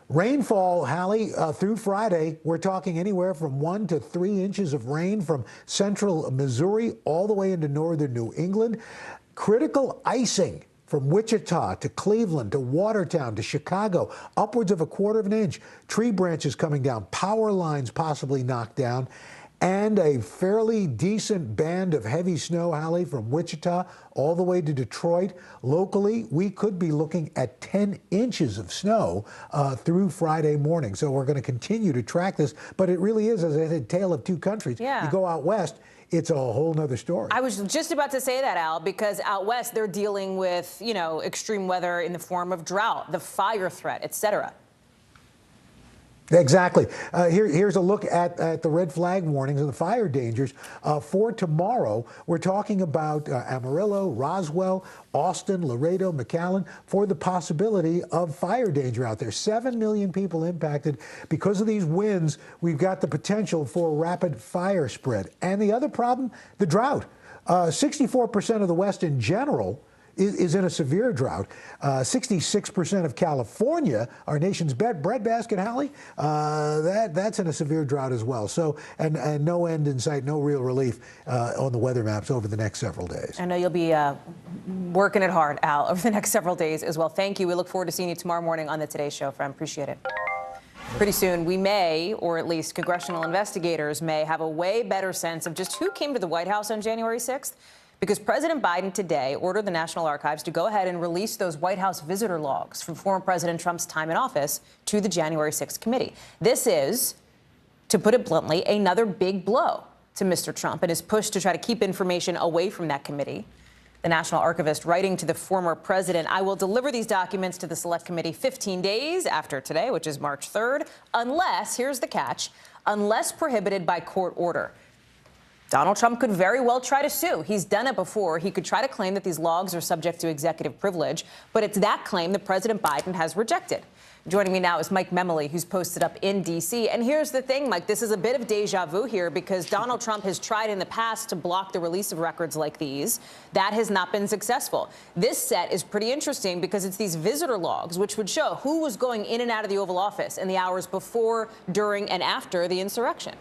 Speaker 7: Rainfall, Hallie, through Friday, we're talking anywhere from 1 to 3 inches of rain from central Missouri all the way into northern New England. Critical icing from Wichita to Cleveland to Watertown to Chicago, upwards of 1/4 of an inch. Tree branches coming down, power lines possibly knocked down, and a fairly decent band of heavy snow, Hallie, from Wichita all the way to Detroit. Locally, we could be looking at 10 inches of snow through Friday morning. So we're going to continue to track this, but it really is, as I said, a tale of two countries.
Speaker 14: Yeah.
Speaker 7: You go out west, it's a whole nother story.
Speaker 14: I was just about to say that, Al, because out west, they're dealing with, extreme weather in the form of drought, the fire threat, et cetera.
Speaker 7: Exactly. Here's a look at the red flag warnings and the fire dangers for tomorrow. We're talking about Amarillo, Roswell, Austin, Laredo, McAllen, for the possibility of fire danger out there. 7 million people impacted. Because of these winds, we've got the potential for rapid fire spread. And the other problem, the drought. 64% of the West in general is in a severe drought. 66% of California, our nation's breadbasket, Hallie, that's in a severe drought as well. So, and no end in sight, no real relief on the weather maps over the next several days.
Speaker 14: I know you'll be working it hard, Al, over the next several days as well. Thank you. We look forward to seeing you tomorrow morning on the Today Show, friend. Appreciate it. Pretty soon, we may, or at least congressional investigators may, have a way better sense of just who came to the White House on January 6th. Because President Biden today ordered the National Archives to go ahead and release those White House visitor logs from former President Trump's time in office to the January 6th committee. This is, to put it bluntly, another big blow to Mr. Trump and his push to try to keep information away from that committee. The National Archivist writing to the former president, "I will deliver these documents to the Select Committee 15 days after today, which is March 3rd, unless," here's the catch, "unless prohibited by court order." Donald Trump could very well try to sue. He's done it before. He could try to claim that these logs are subject to executive privilege, but it's that claim that President Biden has rejected. Joining me now is Mike Memoli, who's posted up in D.C. And here's the thing, Mike, this is a bit of deja vu here because Donald Trump has tried in the past to block the release of records like these. That has not been successful. This set is pretty interesting because it's these visitor logs, which would show who was going in and out of the Oval Office in the hours before, during, and after the insurrection.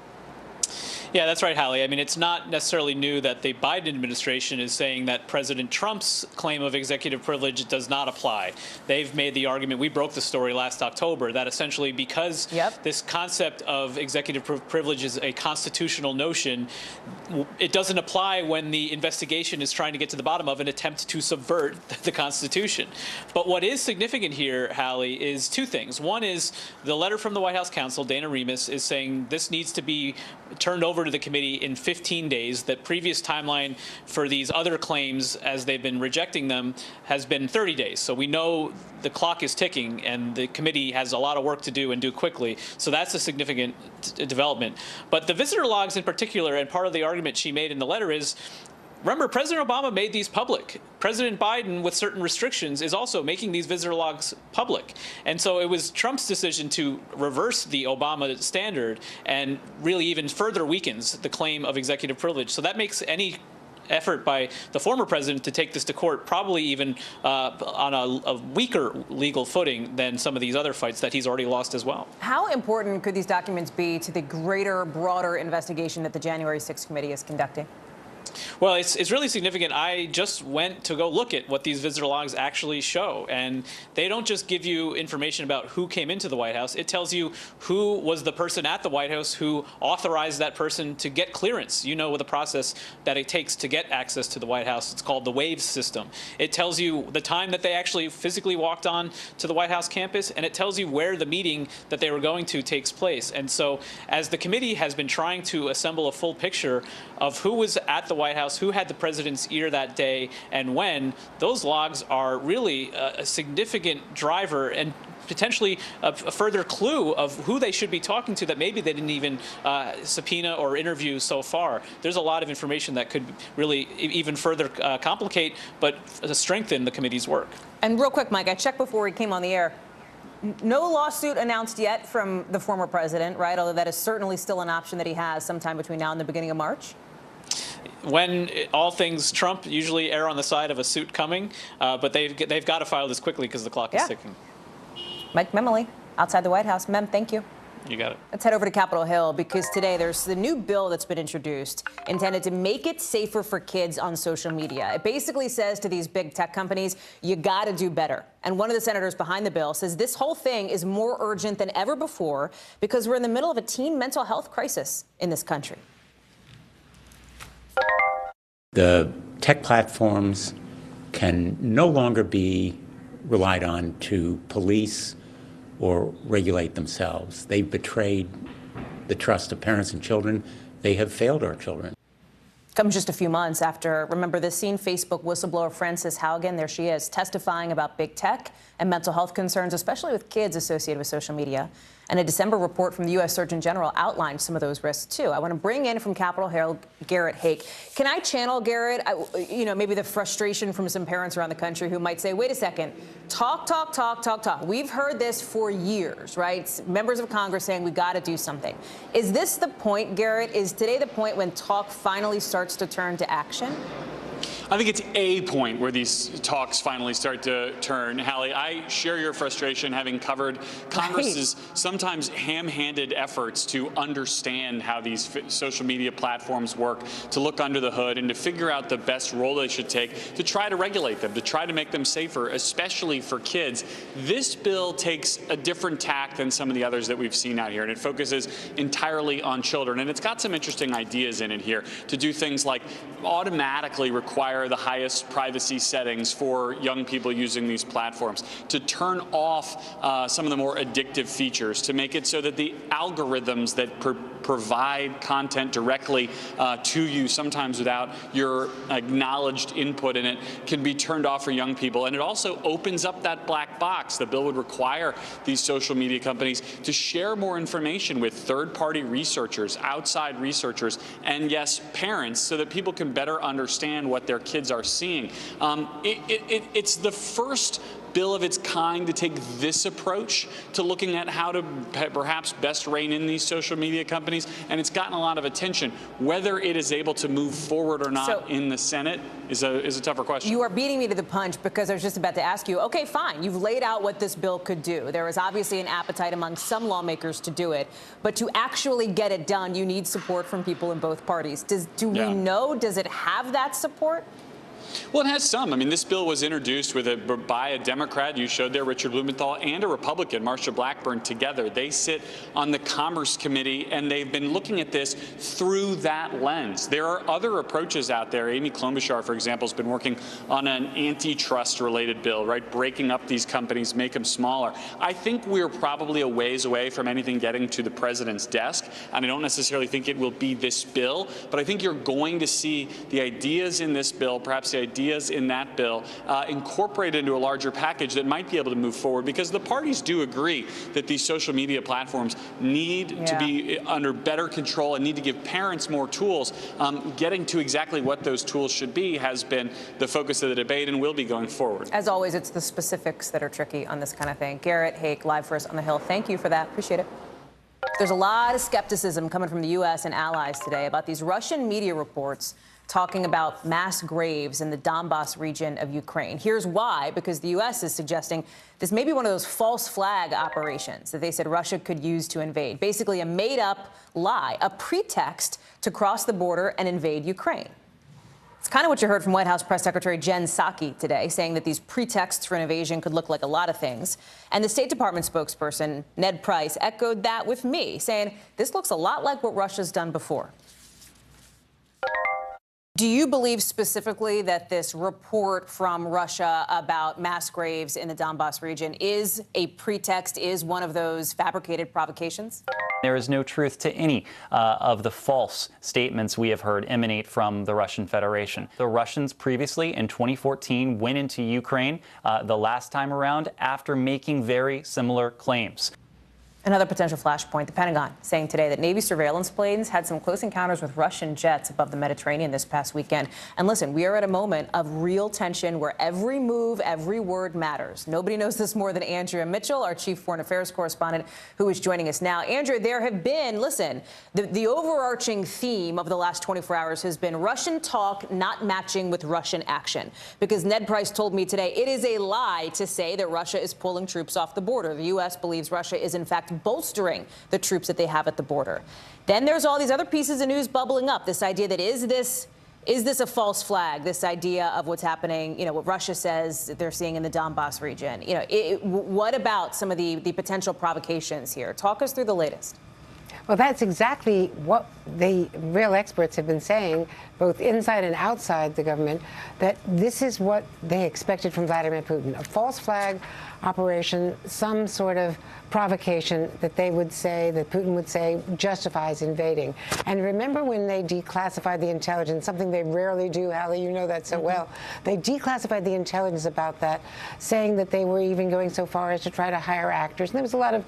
Speaker 9: Yeah, that's right, Hallie. I mean, it's not necessarily new that the Biden administration is saying that President Trump's claim of executive privilege does not apply. They've made the argument, we broke the story last October, that essentially because this concept of executive privilege is a constitutional notion, it doesn't apply when the investigation is trying to get to the bottom of an attempt to subvert the Constitution. But what is significant here, Hallie, is two things. One is the letter from the White House counsel, Dana Remus, is saying this needs to be turned over to the committee in 15 days. That previous timeline for these other claims, as they've been rejecting them, has been 30 days. So we know the clock is ticking and the committee has a lot of work to do and do quickly. So that's a significant development. But the visitor logs in particular, and part of the argument she made in the letter is, remember, President Obama made these public. President Biden, with certain restrictions, is also making these visitor logs public. And so it was Trump's decision to reverse the Obama standard and really even further weakens the claim of executive privilege. So that makes any effort by the former president to take this to court probably even on a weaker legal footing than some of these other fights that he's already lost as well.
Speaker 14: How important could these documents be to the greater, broader investigation that the January 6th committee is conducting?
Speaker 9: Well, it's really significant. I just went to go look at what these visitor logs actually show, and they don't just give you information about who came into the White House. It tells you who was the person at the White House who authorized that person to get clearance. You know, with the process that it takes to get access to the White House, it's called the WAVES system. It tells you the time that they actually physically walked on to the White House campus, and it tells you where the meeting that they were going to takes place. And so as the committee has been trying to assemble a full picture of who was at the White House, who had the president's ear that day and when, those logs are really a significant driver and potentially a further clue of who they should be talking to that maybe they didn't even subpoena or interview so far. There's a lot of information that could really even further complicate but strengthen the committee's work.
Speaker 14: And real quick, Mike, I checked before we came on the air. No lawsuit announced yet from the former president, right? Although that is certainly still an option that he has sometime between now and the beginning of March.
Speaker 9: When all things Trump usually err on the side of a suit coming, but they've got to file this quickly because the clock is ticking.
Speaker 14: Mike Memoli, outside the White House. Mem, thank you.
Speaker 9: You got it.
Speaker 14: Let's head over to Capitol Hill because today there's the new bill that's been introduced intended to make it safer for kids on social media. It basically says to these big tech companies, you got to do better. And one of the senators behind the bill says this whole thing is more urgent than ever before because we're in the middle of a teen mental health crisis in this country.
Speaker 12: The tech platforms can no longer be relied on to police or regulate themselves. They've betrayed the trust of parents and children. They have failed our children.
Speaker 14: Comes just a few months after, remember this scene, Facebook whistleblower Frances Haugen, there she is, testifying about big tech and mental health concerns, especially with kids associated with social media. And a December report from the U.S. Surgeon General outlined some of those risks, too. I want to bring in from Capitol Hill, Garrett Hake. Can I channel, Garrett, maybe the frustration from some parents around the country who might say, wait a second, talk. We've heard this for years, right? Members of Congress saying we got to do something. Is this the point, Garrett? Is today the point when talk finally starts to turn to action?
Speaker 17: I think it's a point where these talks finally start to turn. Hallie, I share your frustration having covered Congress's sometimes ham-handed efforts to understand how these social media platforms work, to look under the hood and to figure out the best role they should take to try to regulate them, to try to make them safer, especially for kids. This bill takes a different tack than some of the others that we've seen out here, and it focuses entirely on children. And it's got some interesting ideas in it here to do things like automatically require the highest privacy settings for young people using these platforms, to turn off some of the more addictive features, to make it so that the algorithms that provide content directly to you, sometimes without your acknowledged input in it, can be turned off for young people. And it also opens up that black box. The bill would require these social media companies to share more information with third-party researchers, outside researchers, and yes, parents, so that people can better understand what their kids are seeing. It's the first bill of its kind to take this approach to looking at how to perhaps best rein in these social media companies, and it's gotten a lot of attention. Whether it is able to move forward or not in the Senate is a tougher question.
Speaker 14: You are beating me to the punch because I was just about to ask you, okay, fine, you've laid out what this bill could do. There is obviously an appetite among some lawmakers to do it, but to actually get it done, you need support from people in both parties. Do we know, does it have that support?
Speaker 17: Well, it has some. I mean, this bill was introduced by a Democrat, you showed there, Richard Blumenthal, and a Republican, Marsha Blackburn, together. They sit on the Commerce Committee, and they've been looking at this through that lens. There are other approaches out there. Amy Klobuchar, for example, has been working on an antitrust-related bill, right, breaking up these companies, make them smaller. I think we're probably a ways away from anything getting to the president's desk, and I don't necessarily think it will be this bill, but I think you're going to see the ideas in this bill, perhaps the ideas in that bill incorporated into a larger package that might be able to move forward, because the parties do agree that these social media platforms need to be under better control and need to give parents more tools. Getting to exactly what those tools should be has been the focus of the debate and will be going forward.
Speaker 14: As always, it's the specifics that are tricky on this kind of thing. Garrett Hake, live for us on the Hill. Thank you for that. Appreciate it. There's a lot of skepticism coming from the U.S. and allies today about these Russian media reports talking about mass graves in the Donbas region of Ukraine. Here's why, because the U.S. is suggesting this may be one of those false flag operations that they said Russia could use to invade. Basically a made-up lie, a pretext to cross the border and invade Ukraine. It's kind of what you heard from White House Press Secretary Jen Psaki today, saying that these pretexts for an invasion could look like a lot of things. And the State Department spokesperson, Ned Price, echoed that with me, saying this looks a lot like what Russia's done before. Do you believe specifically that this report from Russia about mass graves in the Donbas region is a pretext, is one of those fabricated provocations?
Speaker 2: There is no truth to any of the false statements we have heard emanate from the Russian Federation. The Russians previously, in 2014, went into Ukraine the last time around after making very similar claims.
Speaker 14: Another potential flashpoint, the Pentagon saying today that Navy surveillance planes had some close encounters with Russian jets above the Mediterranean this past weekend. And listen, we are at a moment of real tension where every move, every word matters. Nobody knows this more than Andrea Mitchell, our chief foreign affairs correspondent, who is joining us now. Andrea, there have been, listen, the overarching theme of the last 24 hours has been Russian talk not matching with Russian action. Because Ned Price told me today it is a lie to say that Russia is pulling troops off the border. The U.S. believes Russia is, in fact, bolstering the troops that they have at the border. Then there's all these other pieces of news bubbling up. This idea that is this a false flag? This idea of what's happening, you know, what Russia says that they're seeing in the Donbas region. You know, what about some of the potential provocations here? Talk us through the latest.
Speaker 13: Well, that's exactly what the real experts have been saying, both inside and outside the government, that this is what they expected from Vladimir Putin, a false flag operation, some sort of provocation that they would say, that Putin would say, justifies invading. And remember when they declassified the intelligence, something they rarely do, Hallie, you know that so well. They declassified the intelligence about that, saying that they were even going so far as to try to hire actors. And there was a lot of,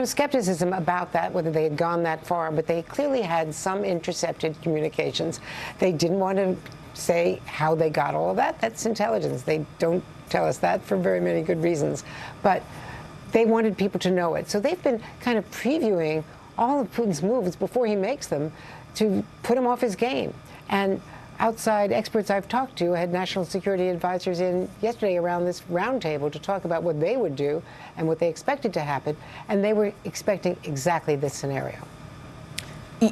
Speaker 13: skepticism about that, whether they had gone that far, but they clearly had some intercepted communications. They didn't want to say how they got all of that. That's intelligence. They don't tell us that for very many good reasons. But they wanted people to know it. So they've been kind of previewing all of Putin's moves before he makes them to put him off his game. And outside experts I've talked to had national security advisors in yesterday around this roundtable to talk about what they would do and what they expected to happen. And they were expecting exactly this scenario.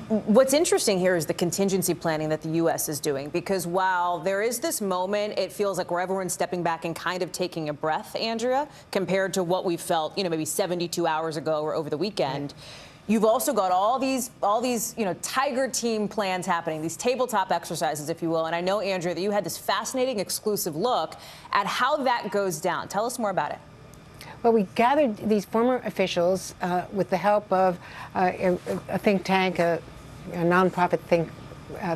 Speaker 14: What's interesting here is the contingency planning that the U.S. is doing, because while there is this moment, it feels like where everyone's stepping back and kind of taking a breath, Andrea, compared to what we felt, maybe 72 hours ago or over the weekend. You've also got all these, tiger team plans happening, these tabletop exercises, if you will. And I know, Andrea, that you had this fascinating exclusive look at how that goes down. Tell us more about it.
Speaker 13: Well, we gathered these former officials with the help of a think tank, a nonprofit think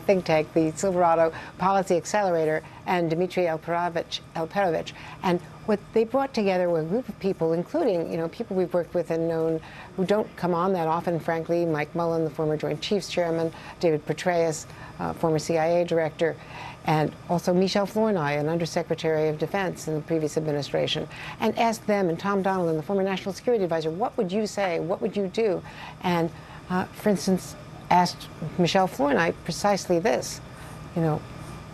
Speaker 13: think tank, the Silverado Policy Accelerator, and Dmitry Alperovich. And what they brought together were a group of people, including, people we've worked with and known who don't come on that often, frankly. Mike Mullen, the former Joint Chiefs Chairman, David Petraeus, former CIA director, and also Michel Flournoy, an Undersecretary of Defense in the previous administration, and asked them, and Tom Donilon, the former National Security Advisor, what would you say? What would you do? And, for instance, asked Michel Flournoy precisely this,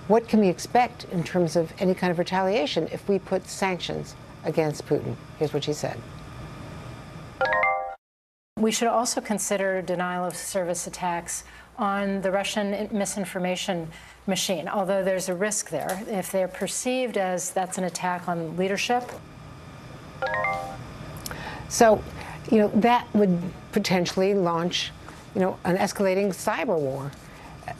Speaker 13: what can we expect in terms of any kind of retaliation if we put sanctions against Putin? Here's what she said.
Speaker 10: We should also consider denial of service attacks on the Russian misinformation machine, although there's a risk there. If they're perceived as that's an attack on leadership.
Speaker 13: So, that would potentially launch, an escalating cyber war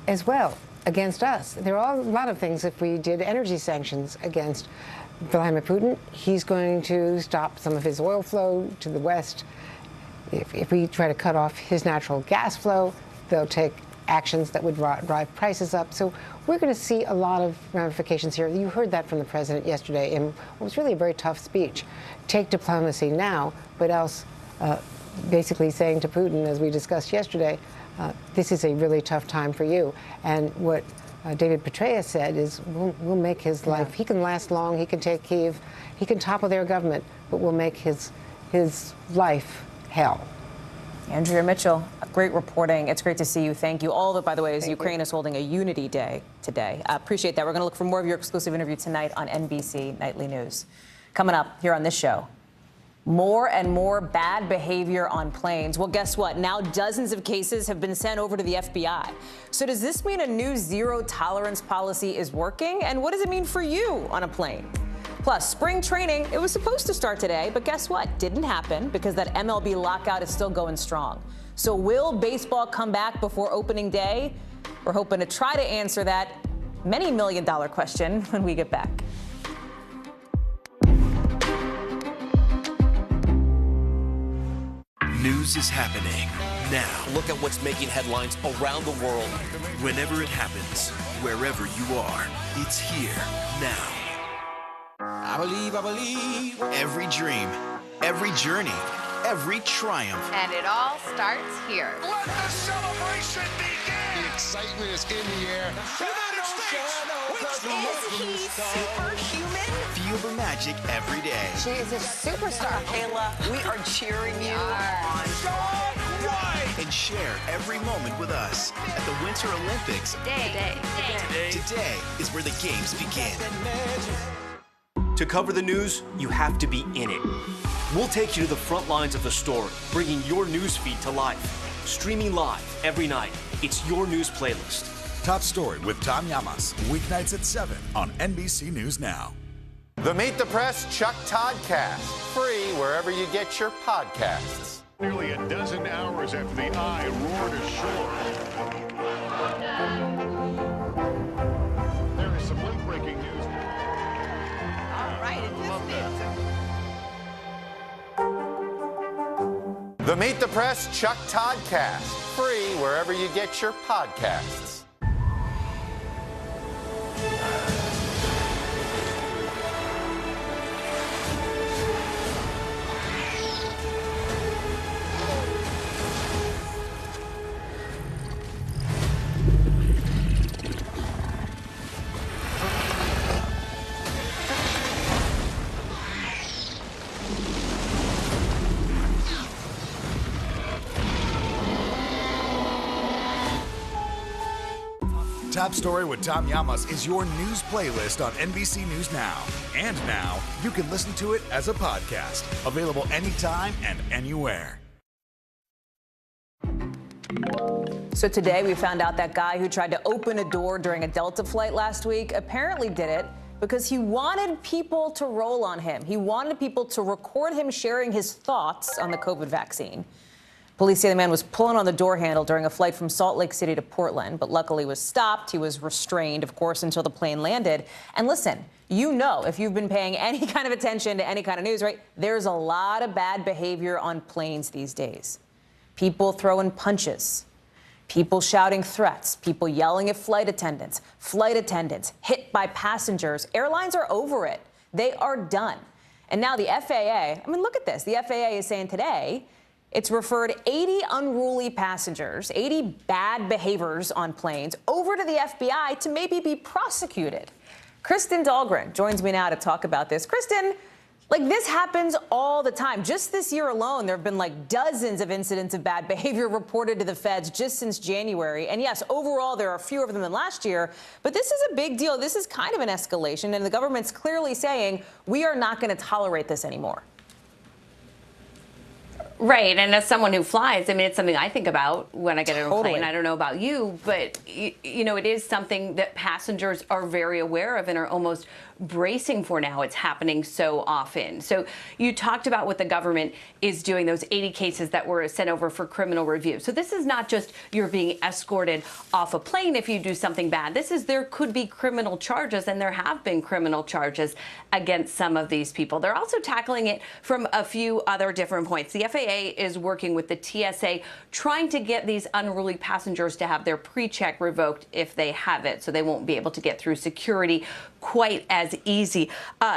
Speaker 13: as well against us. There are a lot of things. If we did energy sanctions against Vladimir Putin, he's going to stop some of his oil flow to the West. If we try to cut off his natural gas flow, they'll take actions that would drive prices up. So we're going to see a lot of ramifications here. You heard that from the president yesterday in what was really a very tough speech. Take diplomacy now, but else basically saying to Putin, as we discussed yesterday, this is a really tough time for you. And what David Petraeus said is, we'll make his life, he can last long, he can take Kyiv, he can topple their government, but we'll make his life hell.
Speaker 14: Andrea Mitchell, great reporting. It's great to see you. Thank you. All of it, by the way, is Ukraine is holding a Unity Day today. Appreciate that. We're going to look for more of your exclusive interview tonight on NBC Nightly News. Coming up here on this show, more and more bad behavior on planes. Well, guess what? Now dozens of cases have been sent over to the FBI. So does this mean a new zero tolerance policy is working? And what does it mean for you on a plane? Plus, spring training, it was supposed to start today, but guess what? Didn't happen because that MLB lockout is still going strong. So will baseball come back before opening day? We're hoping to try to answer that many million-dollar question when we get back.
Speaker 16: News is happening now. Look at what's making headlines around the world. Whenever it happens, wherever you are, it's here now. I believe. Every dream, every journey, every triumph.
Speaker 18: And it all starts here.
Speaker 20: Let the celebration begin!
Speaker 16: The excitement is in the air.
Speaker 20: United States!
Speaker 18: Is he superhuman?
Speaker 16: Feel the magic every day.
Speaker 18: She is a superstar. Kayla, we are cheering you on.
Speaker 16: And share every moment with us at the Winter Olympics. Today is where the games begin.
Speaker 19: To cover the news, you have to be in it. We'll take you to the front lines of the story, bringing your news feed to life. Streaming live every night. It's your news playlist.
Speaker 21: Top Story with Tom Llamas, weeknights at 7 on NBC News Now.
Speaker 22: The Meet the Press Chuck Todd Cast, free wherever you get your podcasts.
Speaker 20: Nearly a dozen hours after the eye roared ashore. There is some late-breaking news.
Speaker 22: The Meet the Press Chuck Todd Cast, free wherever you get your podcasts.
Speaker 21: Top Story with Tom Llamas is your news playlist on NBC News Now. And now, you can listen to it as a podcast. Available anytime and anywhere.
Speaker 14: So today we found out that guy who tried to open a door during a Delta flight last week apparently did it because he wanted people to roll on him. He wanted people to record him sharing his thoughts on the COVID vaccine. Police say the man was pulling on the door handle during a flight from Salt Lake City to Portland, but luckily was stopped. He was restrained, of course, until the plane landed. And listen, you know, if you've been paying any kind of attention to any kind of news, right, there's a lot of bad behavior on planes these days. People throwing punches, People shouting threats, people yelling at flight attendants hit by passengers. Airlines are over it. They are done. And now the FAA, I mean, look at this. The FAA is saying today it's referred 80 unruly passengers, 80 bad behaviors on planes over to the FBI to maybe be prosecuted. Kristen Dahlgren joins me now to talk about this. Kristen, like, this happens all the time. Just this year alone, there have been like dozens of incidents of bad behavior reported to the feds just since January. And yes, overall, there are fewer of them than last year. But this is a big deal. This is kind of an escalation. And the government's clearly saying we are not going to tolerate this anymore.
Speaker 1: Right. And as someone who flies, I mean, it's something I think about when I get on a plane. I don't know about you, but, you know, it is something that passengers are very aware of and are almost bracing for now. It's happening so often. So you talked about what the government is doing, those 80 cases that were sent over for criminal review. So this is not just you're being escorted off a plane if you do something bad. This is there could be criminal charges, and there have been criminal charges against some of these people. They're also tackling it from a few other different points. The FAA is working with the TSA, trying to get these unruly passengers to have their pre-check revoked if they have it, so they won't be able to get through security quite as easy.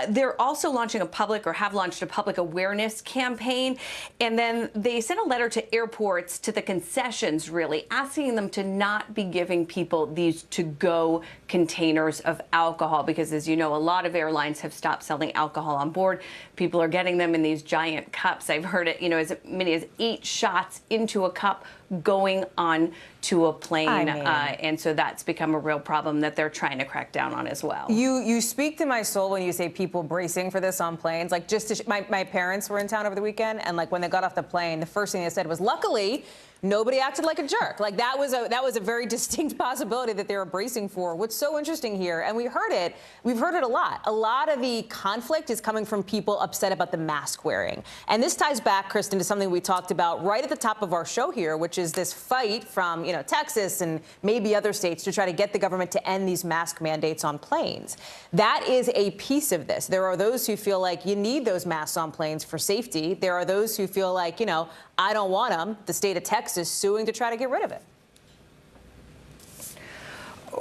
Speaker 1: They're also launching a public, or have launched a public awareness campaign. And then they sent a letter to airports, to the concessions, really, asking them to not be giving people these to-go containers of alcohol, because, as you know, a lot of airlines have stopped selling alcohol on board. People are getting them in these giant cups. I've heard it, you know, as many as 8 shots into a cup going on to a plane. And so that's become a real problem that they're trying to crack down on as well.
Speaker 14: You speak to my soul when you say people bracing for this on planes. Like, just to my parents were in town over the weekend, and like when they got off the plane, the first thing they said was, luckily, nobody acted like a jerk. Like, that was a very distinct possibility that they were bracing for. What's so interesting here, and we've heard it a lot. A lot of the conflict is coming from people upset about the mask wearing. And this ties back, Kristen, to something we talked about right at the top of our show here, which is this fight from, you know, Texas and maybe other states to try to get the government to end these mask mandates on planes. That is a piece of this. There are those who feel like you need those masks on planes for safety. There are those who feel like, you know, I don't want them. The state of Texas suing to try to get rid of it.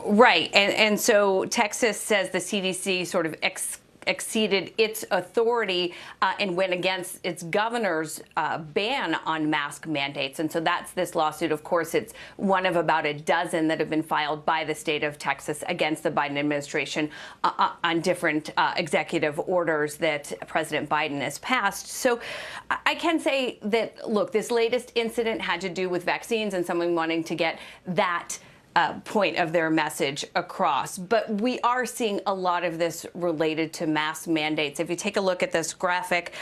Speaker 1: Right. And so Texas says the CDC sort of exceeded its authority and went against its governor's ban on mask mandates. And so that's this lawsuit. Of course, it's one of about a dozen that have been filed by the state of Texas against the Biden administration on different executive orders that President Biden has passed. So I can say that, look, this latest incident had to do with vaccines and someone wanting to get that point of their message across. But we are seeing a lot of this related to mask mandates. If you take a look at this graphic,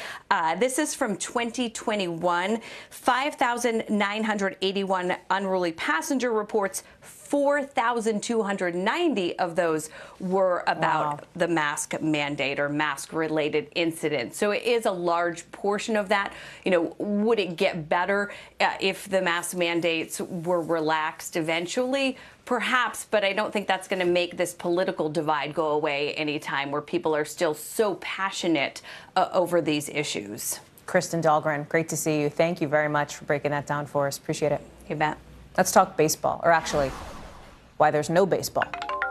Speaker 1: this is from 2021, 5,981 unruly passenger reports. 4,290 of those were about the mask mandate or mask-related incidents. So it is a large portion of that. You know, would it get better if the mask mandates were relaxed eventually? Perhaps, but I don't think that's going to make this political divide go away anytime, where people are still so passionate over these issues.
Speaker 14: Kristen Dahlgren, great to see you. Thank you very much for breaking that down for us. Appreciate it.
Speaker 1: You bet.
Speaker 14: Let's talk baseball, or actually, why there's no baseball.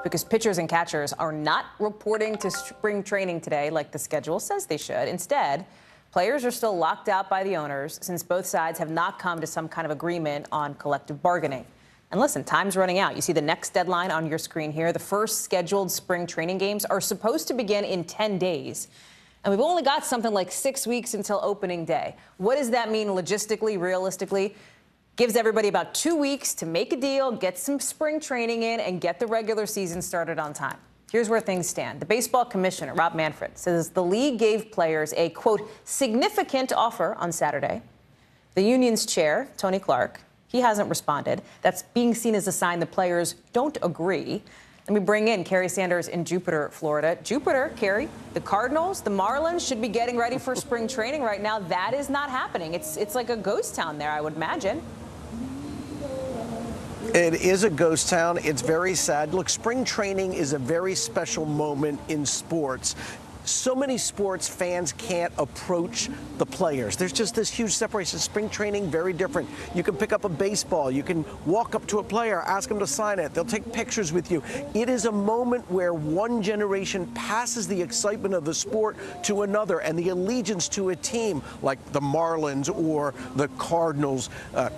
Speaker 14: Because pitchers and catchers are not reporting to spring training today like the schedule says they should. Instead, players are still locked out by the owners since both sides have not come to some kind of agreement on collective bargaining. And listen, time's running out. You see the next deadline on your screen here. The first scheduled spring training games are supposed to begin in 10 days. And we've only got something like 6 weeks until opening day. What does that mean logistically, realistically? Gives everybody about 2 weeks to make a deal, get some spring training in, and get the regular season started on time. Here's where things stand. The baseball commissioner, Rob Manfred, says the league gave players a, quote, significant offer on Saturday. The union's chair, Tony Clark, he hasn't responded. That's being seen as a sign the players don't agree. Let me bring in Carrie Sanders in Jupiter, Florida. Jupiter, Carrie, the Cardinals, the Marlins should be getting ready for spring training right now. That is not happening. It's like a ghost town there, I would imagine.
Speaker 3: It is a ghost town. It's very sad. Look, spring training is a very special moment in sports. so many sports fans can't approach the players. There's just this huge separation. Spring training, very different. You can pick up a baseball. You can walk up to a player, ask them to sign it. They'll take pictures with you. It is a moment where one generation passes the excitement of the sport to another and the allegiance to a team like the Marlins or the Cardinals.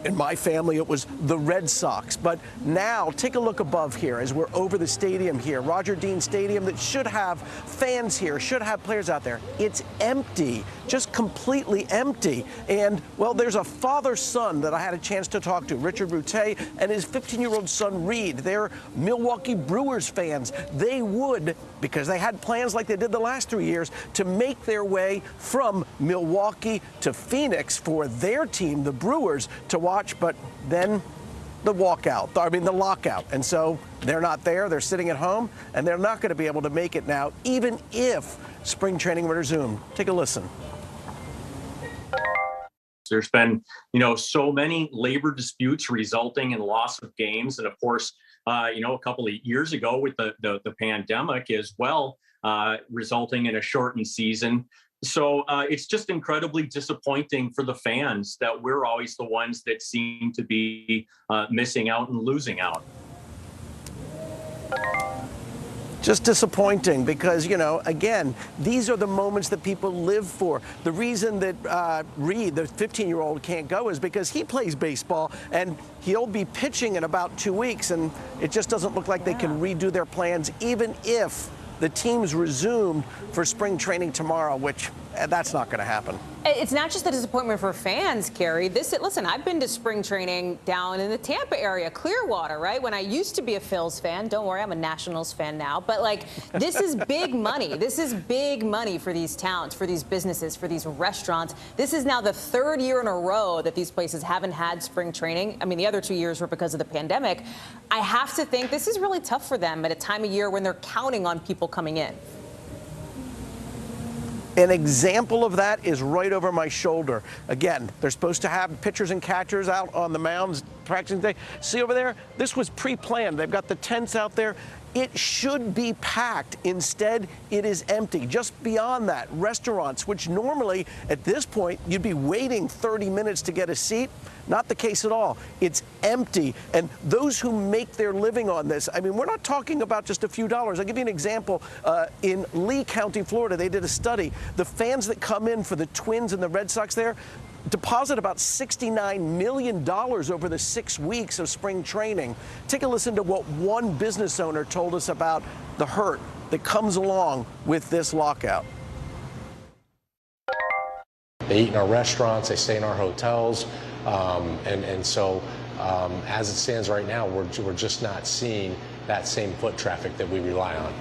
Speaker 3: In my family, it was the Red Sox. But now, take a look above here as we're over the stadium here. Roger Dean Stadium that should have fans here, should have players out there. It's empty, just completely empty. And, well, there's a father-son that I had a chance to talk to, Richard Boutte, and his 15-year-old son, Reed. They're Milwaukee Brewers fans. They would, because they had plans like they did the last 3 years, to make their way from Milwaukee to Phoenix for their team, the Brewers, to watch, but then the lockout. And so they're not there. They're sitting at home, and they're not going to be able to make it now, even if spring training were to resume. Take a listen.
Speaker 4: There's been, so many labor disputes resulting in loss of games. And of course, a couple of years ago with the pandemic as well, resulting in a shortened season. So it's just incredibly disappointing for the fans that we're always the ones that seem to be missing out and losing out.
Speaker 3: Just disappointing because, again, these are the moments that people live for. The reason that Reed, the 15-year-old, can't go is because he plays baseball and he'll be pitching in about 2 weeks, and it just doesn't look like they can redo their plans even if the team's resumed for spring training tomorrow, which that's not going to happen.
Speaker 14: It's not just the disappointment for fans, Carrie. Listen, I've been to spring training down in the Tampa area, Clearwater, right? When I used to be a Phils fan. Don't worry, I'm a Nationals fan now. But, this is big money. This is big money for these towns, for these businesses, for these restaurants. This is now the third year in a row that these places haven't had spring training. I mean, the other 2 years were because of the pandemic. I have to think this is really tough for them at a time of year when they're counting on people coming in.
Speaker 3: An example of that is right over my shoulder. Again, they're supposed to have pitchers and catchers out on the mounds practicing today. See over there? This was pre-planned. They've got the tents out there. It should be packed. Instead, it is empty. Just beyond that, restaurants, which normally at this point you'd be waiting 30 minutes to get a seat. Not the case at all. It's empty. And those who make their living on this, I mean, we're not talking about just a few dollars. I'll give you an example. In Lee County, Florida, they did a study. The fans that come in for the Twins and the Red Sox there deposit about $69 million over the 6 weeks of spring training. Take a listen to what one business owner told us about the hurt that comes along with this lockout.
Speaker 6: They eat in our restaurants, they stay in our hotels, and so as it stands right now, we're just not seeing that same foot traffic that we rely on.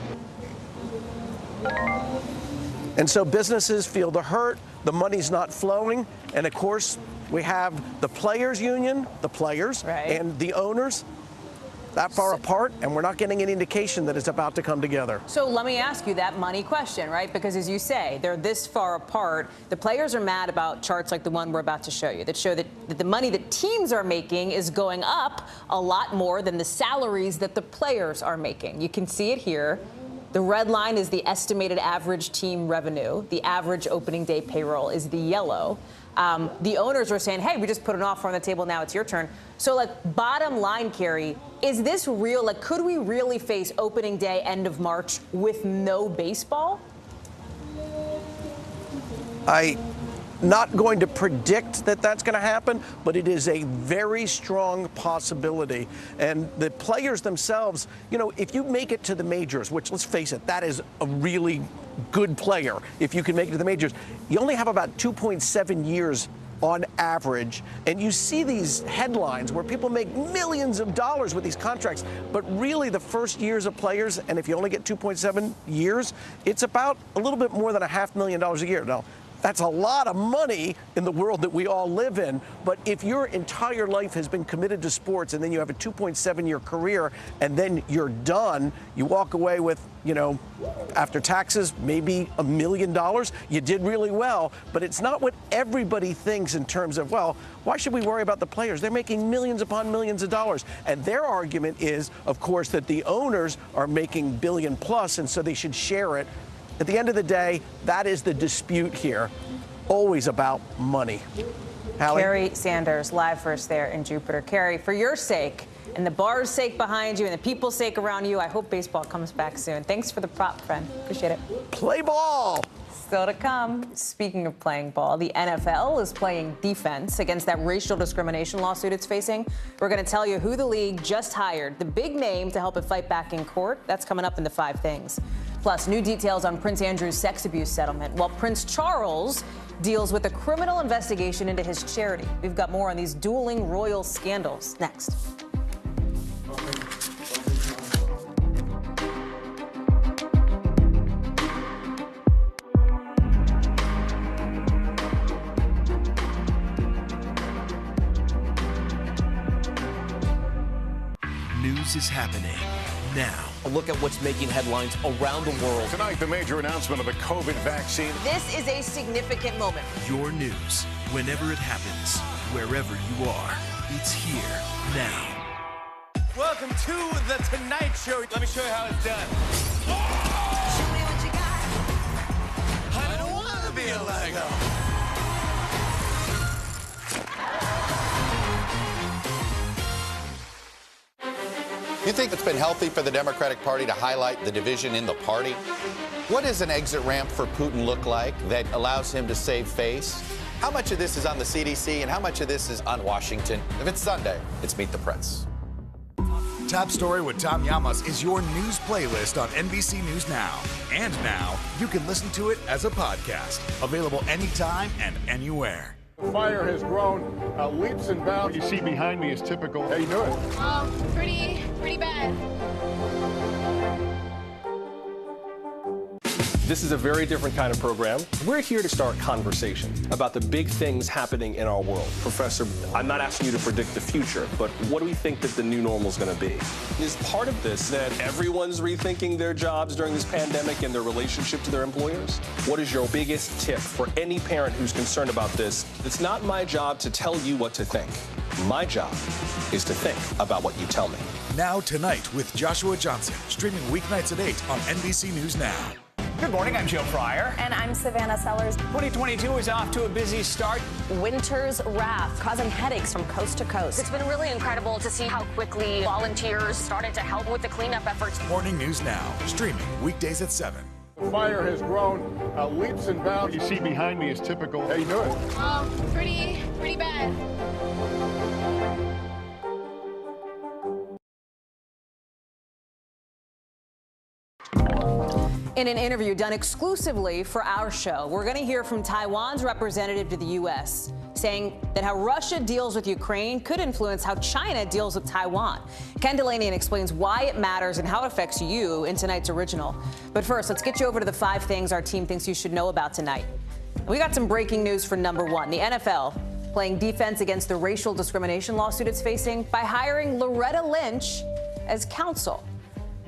Speaker 3: And so businesses feel the hurt, the money's not flowing, and of course we have the players union, the players, and the owners that far apart, and we're not getting any indication that it's about to come together.
Speaker 14: So let me ask you that money question, right? Because as you say, they're this far apart. The players are mad about charts like the one we're about to show you that show that the money that teams are making is going up a lot more than the salaries that the players are making. You can see it here. The red line is the estimated average team revenue. The average opening day payroll is the yellow. The owners are saying, hey, we just put an offer on the table. Now it's your turn. So, bottom line, Carrie, is this real? Could we really face opening day, end of March with no baseball?
Speaker 3: I'm not going to predict that that's going to happen, but it is a very strong possibility. And the players themselves, if you make it to the majors, which, let's face it, that is a really good player. If you can make it to the majors, you only have about 2.7 years on average. And you see these headlines where people make millions of dollars with these contracts, but really the first years of players, and if you only get 2.7 years, it's about a little bit more than $500,000 a year. Now, that's a lot of money in the world that we all live in. But if your entire life has been committed to sports and then you have a 2.7-year career and then you're done, you walk away with, after taxes, maybe $1 million. You did really well, but it's not what everybody thinks in terms of, well, why should we worry about the players? They're making millions upon millions of dollars. And their argument is, of course, that the owners are making billion plus, and so they should share it At the end of the day, that is the dispute here. Always about money. Hallie?
Speaker 14: Carrie Sanders, live for us there in Jupiter. Carrie, for your sake and the bar's sake behind you and the people's sake around you, I hope baseball comes back soon. Thanks for the prop, friend. Appreciate it.
Speaker 3: Play ball.
Speaker 14: Still to come. Speaking of playing ball, the NFL is playing defense against that racial discrimination lawsuit it's facing. We're going to tell you who the league just hired, the big name to help it fight back in court. That's coming up in the 5 things. Plus, new details on Prince Andrew's sex abuse settlement, while Prince Charles deals with a criminal investigation into his charity. We've got more on these dueling royal scandals next.
Speaker 16: News is happening now. A look at what's making headlines around the world.
Speaker 21: Tonight, the major announcement of the COVID vaccine.
Speaker 18: This is a significant moment.
Speaker 16: Your news, whenever it happens, wherever you are, it's here now.
Speaker 20: Welcome to the Tonight Show. Let me show you how it's done.
Speaker 18: Show me what you got.
Speaker 20: I don't want to be a Lego.
Speaker 22: You think it's been healthy for the Democratic Party to highlight the division in the party? What does an exit ramp for Putin look like that allows him to save face? How much of this is on the CDC and how much of this is on Washington? If it's Sunday, it's Meet the Press.
Speaker 21: Top Story with Tom Llamas is your news playlist on NBC News Now. And now, you can listen to it as a podcast. Available anytime and anywhere.
Speaker 8: Fire has grown leaps and bounds. You see behind me is typical. How you doing?
Speaker 11: Pretty bad.
Speaker 23: This is a very different kind of program. We're here to start conversation about the big things happening in our world. Professor, I'm not asking you to predict the future, but what do we think that the new normal is going to be? Is part of this that everyone's rethinking their jobs during this pandemic and their relationship to their employers? What is your biggest tip for any parent who's concerned about this? It's not my job to tell you what to think. My job is to think about what you tell me.
Speaker 21: Now Tonight with Joshua Johnson, streaming weeknights at 8 on NBC News Now.
Speaker 24: Good morning, I'm Joe Fryer.
Speaker 25: And I'm Savannah Sellers.
Speaker 24: 2022 is off to a busy start.
Speaker 25: Winter's wrath causing headaches from coast to coast.
Speaker 26: It's been really incredible to see how quickly volunteers started to help with the cleanup efforts.
Speaker 21: Morning News Now, streaming weekdays at 7.
Speaker 8: The fire has grown leaps and bounds. You see behind me is typical. How you doing?
Speaker 11: Pretty bad.
Speaker 14: In an interview done exclusively for our show, we're going to hear from Taiwan's representative to the U.S., saying that how Russia deals with Ukraine could influence how China deals with Taiwan. Ken Delanian explains why it matters and how it affects you in tonight's original. But first, let's get you over to the 5 things our team thinks you should know about tonight. We got some breaking news for number 1. The NFL playing defense against the racial discrimination lawsuit it's facing by hiring Loretta Lynch as counsel.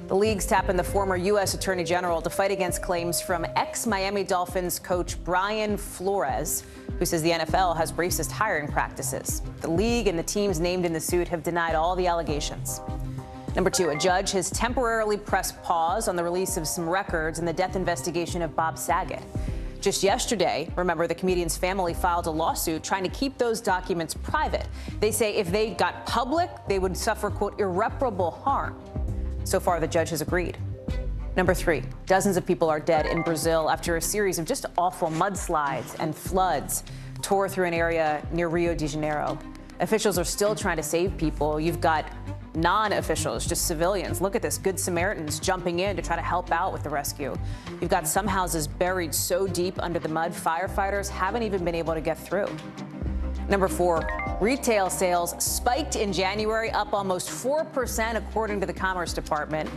Speaker 14: The league's tapping the former U.S. Attorney General to fight against claims from ex-Miami Dolphins coach Brian Flores, who says the NFL has racist hiring practices. The league and the teams named in the suit have denied all the allegations. Number 2, a judge has temporarily pressed pause on the release of some records in the death investigation of Bob Saget. Just yesterday, remember, the comedian's family filed a lawsuit trying to keep those documents private. They say if they got public, they would suffer, quote, irreparable harm. So far, the judge has agreed. Number 3, dozens of people are dead in Brazil after a series of just awful mudslides and floods tore through an area near Rio de Janeiro. Officials are still trying to save people. You've got non-officials, just civilians. Look at this, Good Samaritans jumping in to try to help out with the rescue. You've got some houses buried so deep under the mud, firefighters haven't even been able to get through. Number 4, retail sales spiked in January, up almost 4% according to the Commerce Department.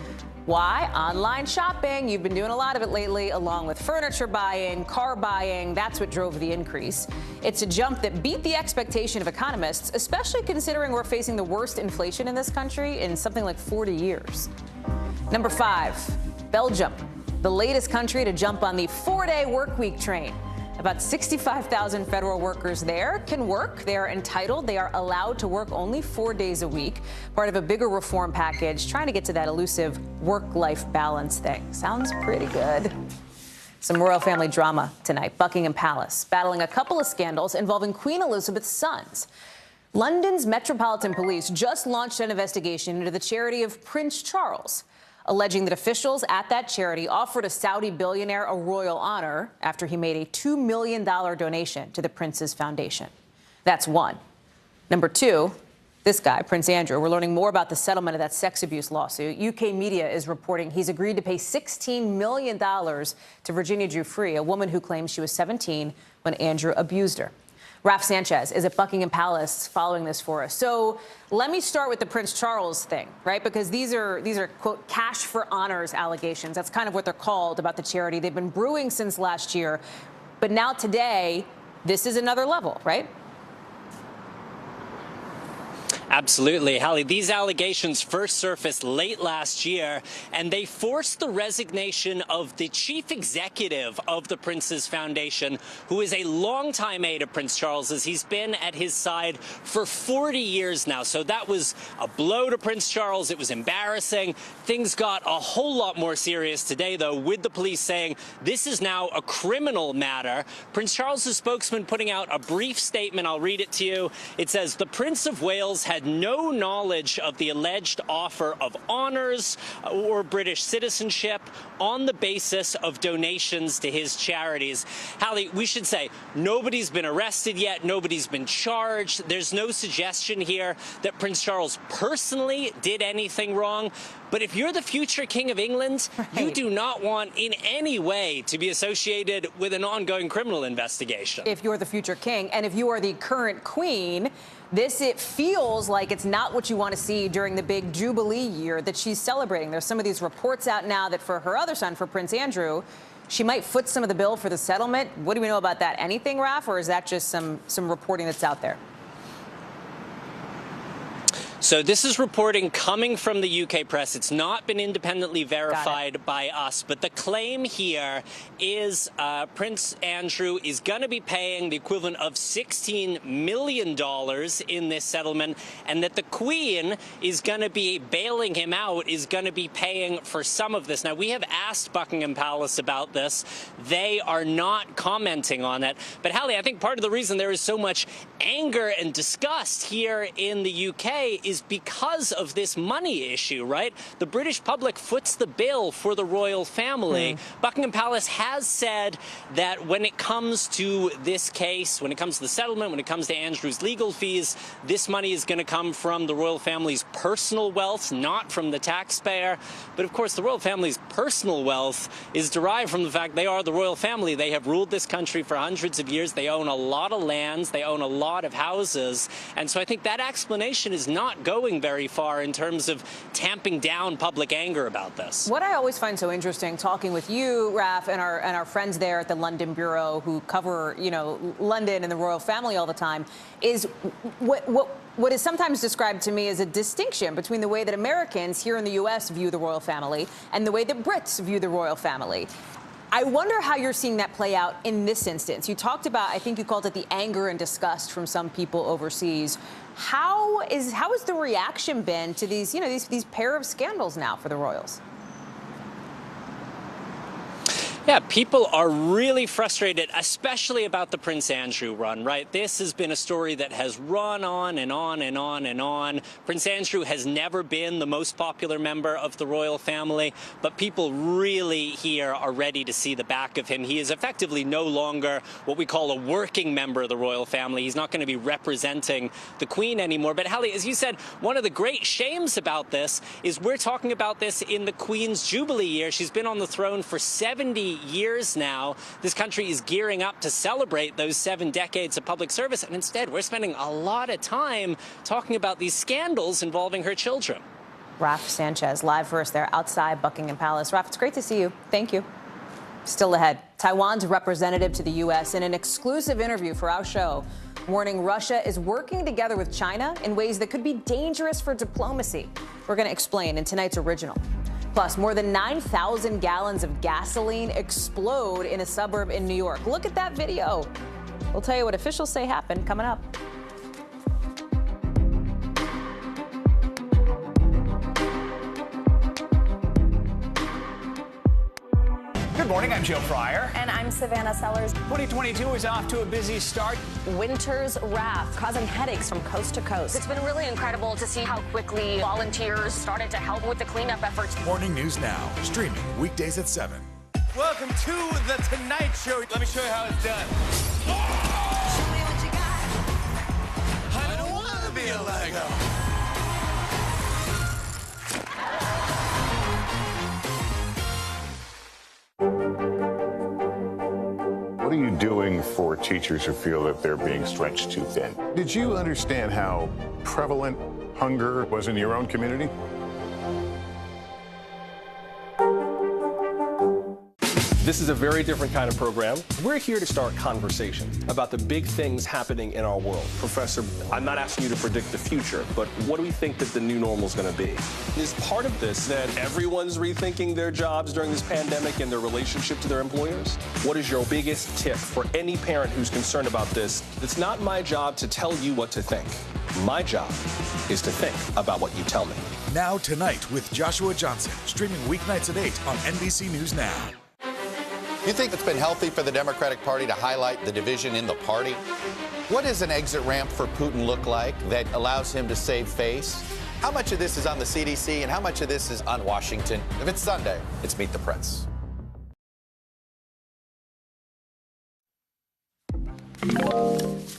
Speaker 14: Why? Online shopping. You've been doing a lot of it lately, along with furniture buying, car buying. That's what drove the increase. It's a jump that beat the expectation of economists, especially considering we're facing the worst inflation in this country in something like 40 years. Number 5, Belgium, the latest country to jump on the 4-day work week train. About 65,000 federal workers there can work. They are entitled. They are allowed to work only 4 days a week, part of a bigger reform package trying to get to that elusive work-life balance thing. Sounds pretty good. Some royal family drama tonight. Buckingham Palace battling a couple of scandals involving Queen Elizabeth's sons. London's Metropolitan Police just launched an investigation into the charity of Prince Charles, alleging that officials at that charity offered a Saudi billionaire a royal honor after he made a $2 million donation to the prince's foundation. That's one. Number two, this guy, Prince Andrew. We're learning more about the settlement of that sex abuse lawsuit. UK media is reporting he's agreed to pay $16 million to Virginia Giuffre, a woman who claims she was 17 when Andrew abused her. Raf Sanchez is at Buckingham Palace following this for us. So let me start with the Prince Charles thing, right? Because these are, quote, cash for honors allegations. That's kind of what they're called about the charity. They've been brewing since last year. But now today, this is another level, right?
Speaker 5: Absolutely, Hallie. These allegations first surfaced late last year, and they forced the resignation of the chief executive of the Prince's Foundation, who is a longtime aide of Prince Charles's. He's been at his side for 40 years now. So that was a blow to Prince Charles. It was embarrassing. Things got a whole lot more serious today, though, with the police saying this is now a criminal matter. Prince Charles's spokesman putting out a brief statement. I'll read it to you. It says, "The Prince of Wales had no knowledge of the alleged offer of honors or British citizenship on the basis of donations to his charities." Hallie, we should say nobody's been arrested yet. Nobody's been charged. There's no suggestion here that Prince Charles personally did anything wrong. But if you're the future King of England, you do not want in any way to be associated with an ongoing criminal investigation.
Speaker 14: If you're the future king and if you are the current queen, it feels like it's not what you want to see during the big Jubilee year that she's celebrating. There's some of these reports out now that for her other son, for Prince Andrew, she might foot some of the bill for the settlement. What do we know about that? Anything, Raf, or is that just some reporting that's out there?
Speaker 5: So this is reporting coming from the UK press. It's not been independently verified by us. But the claim here is Prince Andrew is going to be paying the equivalent of $16 million in this settlement, and that the Queen is going to be bailing him out, is going to be paying for some of this. Now, we have asked Buckingham Palace about this. They are not commenting on it. But, Hallie, I think part of the reason there is so much anger and disgust here in the UK is because of this money issue, right? The British public foots the bill for the royal family. Buckingham Palace has said that when it comes to this case, when it comes to the settlement, when it comes to Andrew's legal fees, this money is going to come from the royal family's personal wealth, not from the taxpayer. But of course, the royal family's personal wealth is derived from the fact they are the royal family. They have ruled this country for hundreds of years. They own a lot of lands. They own a lot of houses. And so I think that explanation is not going very far in terms of tamping down public anger about this.
Speaker 14: What I always find so interesting, talking with you, Raf, and our friends there at the London Bureau who cover, London and the royal family all the time, is what is sometimes described to me as a distinction between the way that Americans here in the U.S. view the royal family and the way that Brits view the royal family. I wonder how you're seeing that play out in this instance. You talked about, I think you called it the anger and disgust from some people overseas. How has the reaction been to these, these pair of scandals now for the royals?
Speaker 5: Yeah, people are really frustrated, especially about the Prince Andrew run, right? This has been a story that has run on and on and on and on. Prince Andrew has never been the most popular member of the royal family, but people really here are ready to see the back of him. He is effectively no longer what we call a working member of the royal family. He's not going to be representing the Queen anymore. But Hallie, as you said, one of the great shames about this is we're talking about this in the Queen's Jubilee year. She's been on the throne for 70 years now. This country is gearing up to celebrate those 7 decades of public service, and instead we're spending a lot of time talking about these scandals involving her children.
Speaker 14: Raf Sanchez, live for us there outside Buckingham Palace. Raf, it's great to see you. Thank you. Still ahead, Taiwan's representative to the U.S. in an exclusive interview for our show, warning Russia is working together with China in ways that could be dangerous for diplomacy. We're going to explain in tonight's original. Plus, more than 9,000 gallons of gasoline explode in a suburb in New York. Look at that video. We'll tell you what officials say happened coming up.
Speaker 24: Good morning, I'm Joe Fryer.
Speaker 25: And I'm Savannah Sellers.
Speaker 24: 2022 is off to a busy start.
Speaker 25: Winter's wrath causing headaches from coast to coast.
Speaker 26: It's been really incredible to see how quickly volunteers started to help with the cleanup efforts.
Speaker 21: Morning News Now, streaming weekdays at 7.
Speaker 2: Welcome to The Tonight Show. Let me show you how it's done.
Speaker 7: Show me what you got.
Speaker 2: I don't want to be a Lego.
Speaker 8: What are you doing for teachers who feel that they're being stretched too thin? Did you understand how prevalent hunger was in your own community?
Speaker 23: This is a very different kind of program. We're here to start conversation about the big things happening in our world. Professor, I'm not asking you to predict the future, but what do we think that the new normal is going to be? Is part of this that everyone's rethinking their jobs during this pandemic and their relationship to their employers? What is your biggest tip for any parent who's concerned about this? It's not my job to tell you what to think. My job is to think about what you tell me.
Speaker 21: Now Tonight with Joshua Johnson, streaming weeknights at 8 on NBC News Now.
Speaker 22: You think it's been healthy for the Democratic Party to highlight the division in the party? What does an exit ramp for Putin look like that allows him to save face? How much of this is on the CDC and how much of this is on Washington? If it's Sunday, it's Meet the Press.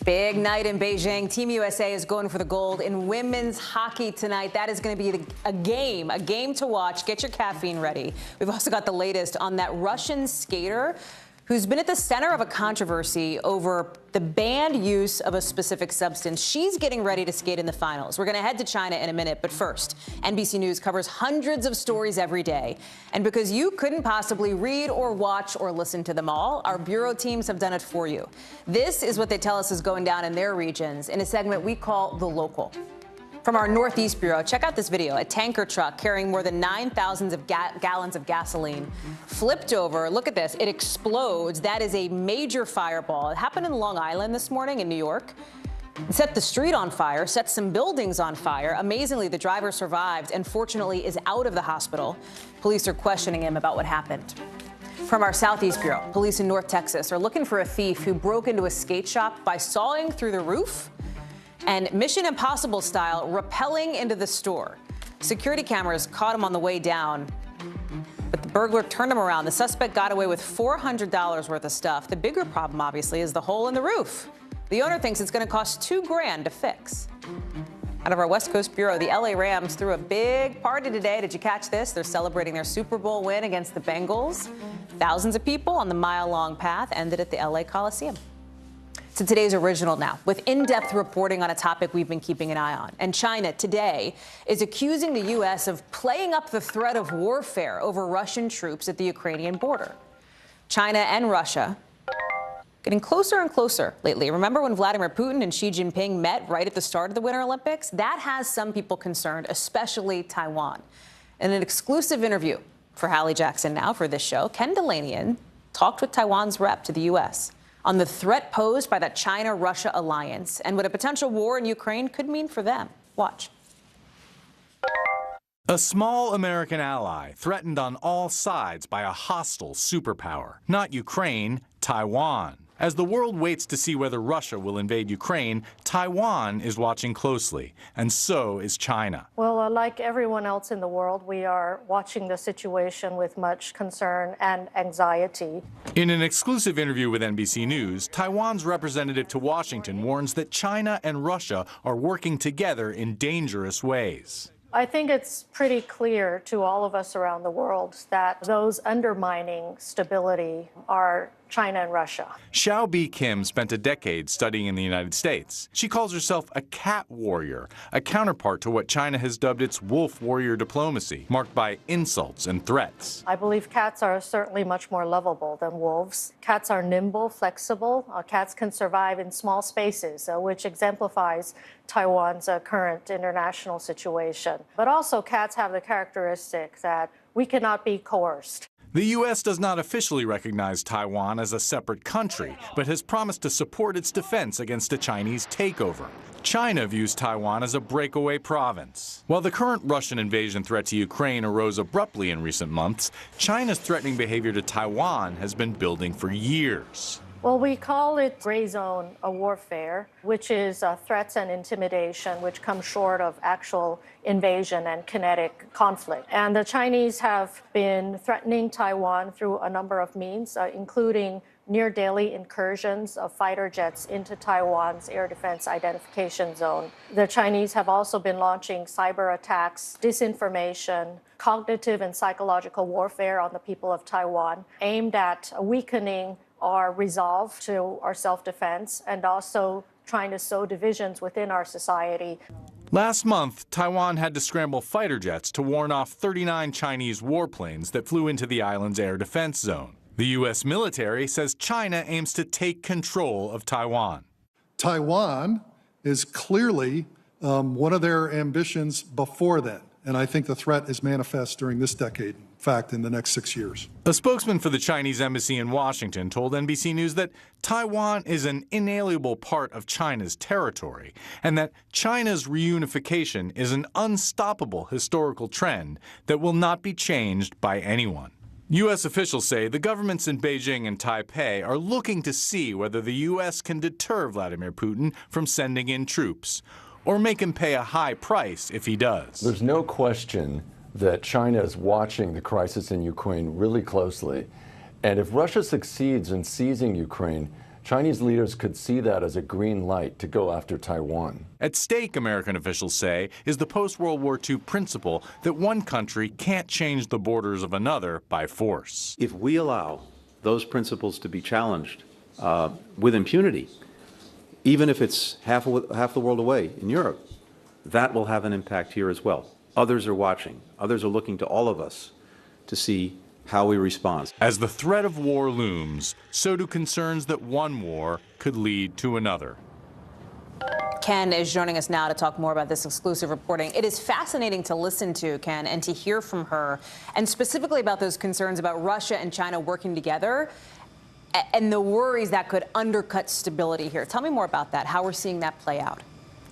Speaker 14: Big night in Beijing. Team USA is going for the gold in women's hockey tonight. That is going to be a game to watch. Get your caffeine ready. We've also got the latest on that Russian skater who's been at the center of a controversy over the banned use of a specific substance. She's getting ready to skate in the finals. We're going to head to China in a minute, but first, NBC News covers hundreds of stories every day. And because you couldn't possibly read or watch or listen to them all, our bureau teams have done it for you. This is what they tell us is going down in their regions in a segment we call The Local. From our Northeast Bureau, check out this video. A tanker truck carrying more than 9,000 gallons of gasoline flipped over. Look at this. It explodes. That is a major fireball. It happened in Long Island this morning in New York. It set the street on fire, set some buildings on fire. Amazingly, the driver survived and fortunately is out of the hospital. Police are questioning him about what happened. From our Southeast Bureau, police in North Texas are looking for a thief who broke into a skate shop by sawing through the roof and Mission Impossible style rappelling into the store. Security cameras caught him on the way down, but the burglar turned him around. The suspect got away with $400 worth of stuff. The bigger problem, obviously, is the hole in the roof. The owner thinks it's going to cost $2 grand to fix. Out of our West Coast Bureau, the LA Rams threw a big party today. Did you catch this? They're celebrating their Super Bowl win against the Bengals. Thousands of people on the mile-long path ended at the LA Coliseum. To today's original now, with in-depth reporting on a topic we've been keeping an eye on. And China today is accusing the U.S. of playing up the threat of warfare over Russian troops at the Ukrainian border. China and Russia getting closer and closer lately. Remember when Vladimir Putin and Xi Jinping met right at the start of the Winter Olympics? That has some people concerned, especially Taiwan. In an exclusive interview for Hallie Jackson Now for this show, Ken Delanian talked with Taiwan's rep to the U.S. on the threat posed by the China-Russia alliance and what a potential war in Ukraine could mean for them. Watch.
Speaker 9: A small American ally threatened on all sides by a hostile superpower. Not Ukraine, Taiwan. As the world waits to see whether Russia will invade Ukraine, Taiwan is watching closely, and so is China.
Speaker 12: Well, like everyone else in the world, we are watching the situation with much concern and anxiety.
Speaker 9: In an exclusive interview with NBC News, Taiwan's representative to Washington warns that China and Russia are working together in dangerous ways.
Speaker 12: I think it's pretty clear to all of us around the world that those undermining stability are China and Russia.
Speaker 9: Xiao B. Kim spent a decade studying in the United States. She calls herself a cat warrior, a counterpart to what China has dubbed its wolf warrior diplomacy, marked by insults and threats.
Speaker 12: I believe cats are certainly much more lovable than wolves. Cats are nimble, flexible. Cats can survive in small spaces, which exemplifies Taiwan's current international situation. But also cats have the characteristic that We cannot be coerced.
Speaker 9: The U.S. does not officially recognize Taiwan as a separate country, but has promised to support its defense against a Chinese takeover. China views Taiwan as a breakaway province. While the current Russian invasion threat to Ukraine arose abruptly in recent months, China's threatening behavior to Taiwan has been building for years.
Speaker 12: Well, we call it gray zone warfare, which is threats and intimidation, which come short of actual invasion and kinetic conflict. And the Chinese have been threatening Taiwan through a number of means, including near daily incursions of fighter jets into Taiwan's air defense identification zone. The Chinese have also been launching cyber attacks, disinformation, cognitive and psychological warfare on the people of Taiwan, aimed at weakening our resolve to our self-defense and also trying to sow divisions within our society.
Speaker 9: Last month, Taiwan had to scramble fighter jets to warn off 39 Chinese warplanes that flew into the island's air defense zone. The U.S. military says China aims to take control of Taiwan.
Speaker 1: Taiwan is clearly one of their ambitions before then, and I think the threat is manifest during this decade. In fact, in the next 6 years.
Speaker 9: A spokesman for the Chinese embassy in Washington told NBC News that Taiwan is an inalienable part of China's territory and that China's reunification is an unstoppable historical trend that will not be changed by anyone. U.S. officials say the governments in Beijing and Taipei are looking to see whether the U.S. can deter Vladimir Putin from sending in troops or make him pay a high price if he does.
Speaker 10: There's no question that China is watching the crisis in Ukraine really closely. And if Russia succeeds in seizing Ukraine, Chinese leaders could see that as a green light to go after Taiwan.
Speaker 9: At stake, American officials say, is the post-World War II principle that one country can't change the borders of another by force.
Speaker 13: If we allow those principles to be challenged with impunity, even if it's half the world away in Europe, that will have an impact here as well. Others are watching. Others are looking to all of us to see how we respond.
Speaker 9: As the threat of war looms, so do concerns that one war could lead to another.
Speaker 14: Ken is joining us now to talk more about this exclusive reporting. It is fascinating to listen to, Ken, and to hear from her, and specifically about those concerns about Russia and China working together and the worries that could undercut stability here. Tell me more about that, how we're seeing that play out.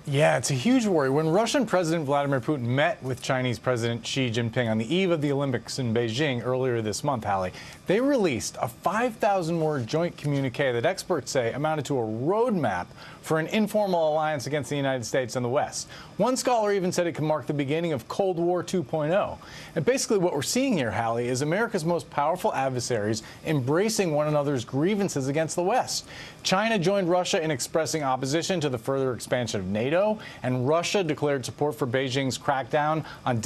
Speaker 15: Yeah, it's a huge worry. When Russian President Vladimir Putin met with Chinese President Xi Jinping on the eve of the Olympics in Beijing earlier this month, Hallie, they released a 5,000-word joint communique that experts say amounted to a roadmap for an informal alliance against the United States and the West. One scholar even said it could mark the beginning of Cold War 2.0. And basically what we're seeing here, Hallie, is America's most powerful adversaries embracing one another's grievances against the West. China joined Russia in expressing opposition to the further expansion of NATO, and Russia declared support for Beijing's crackdown on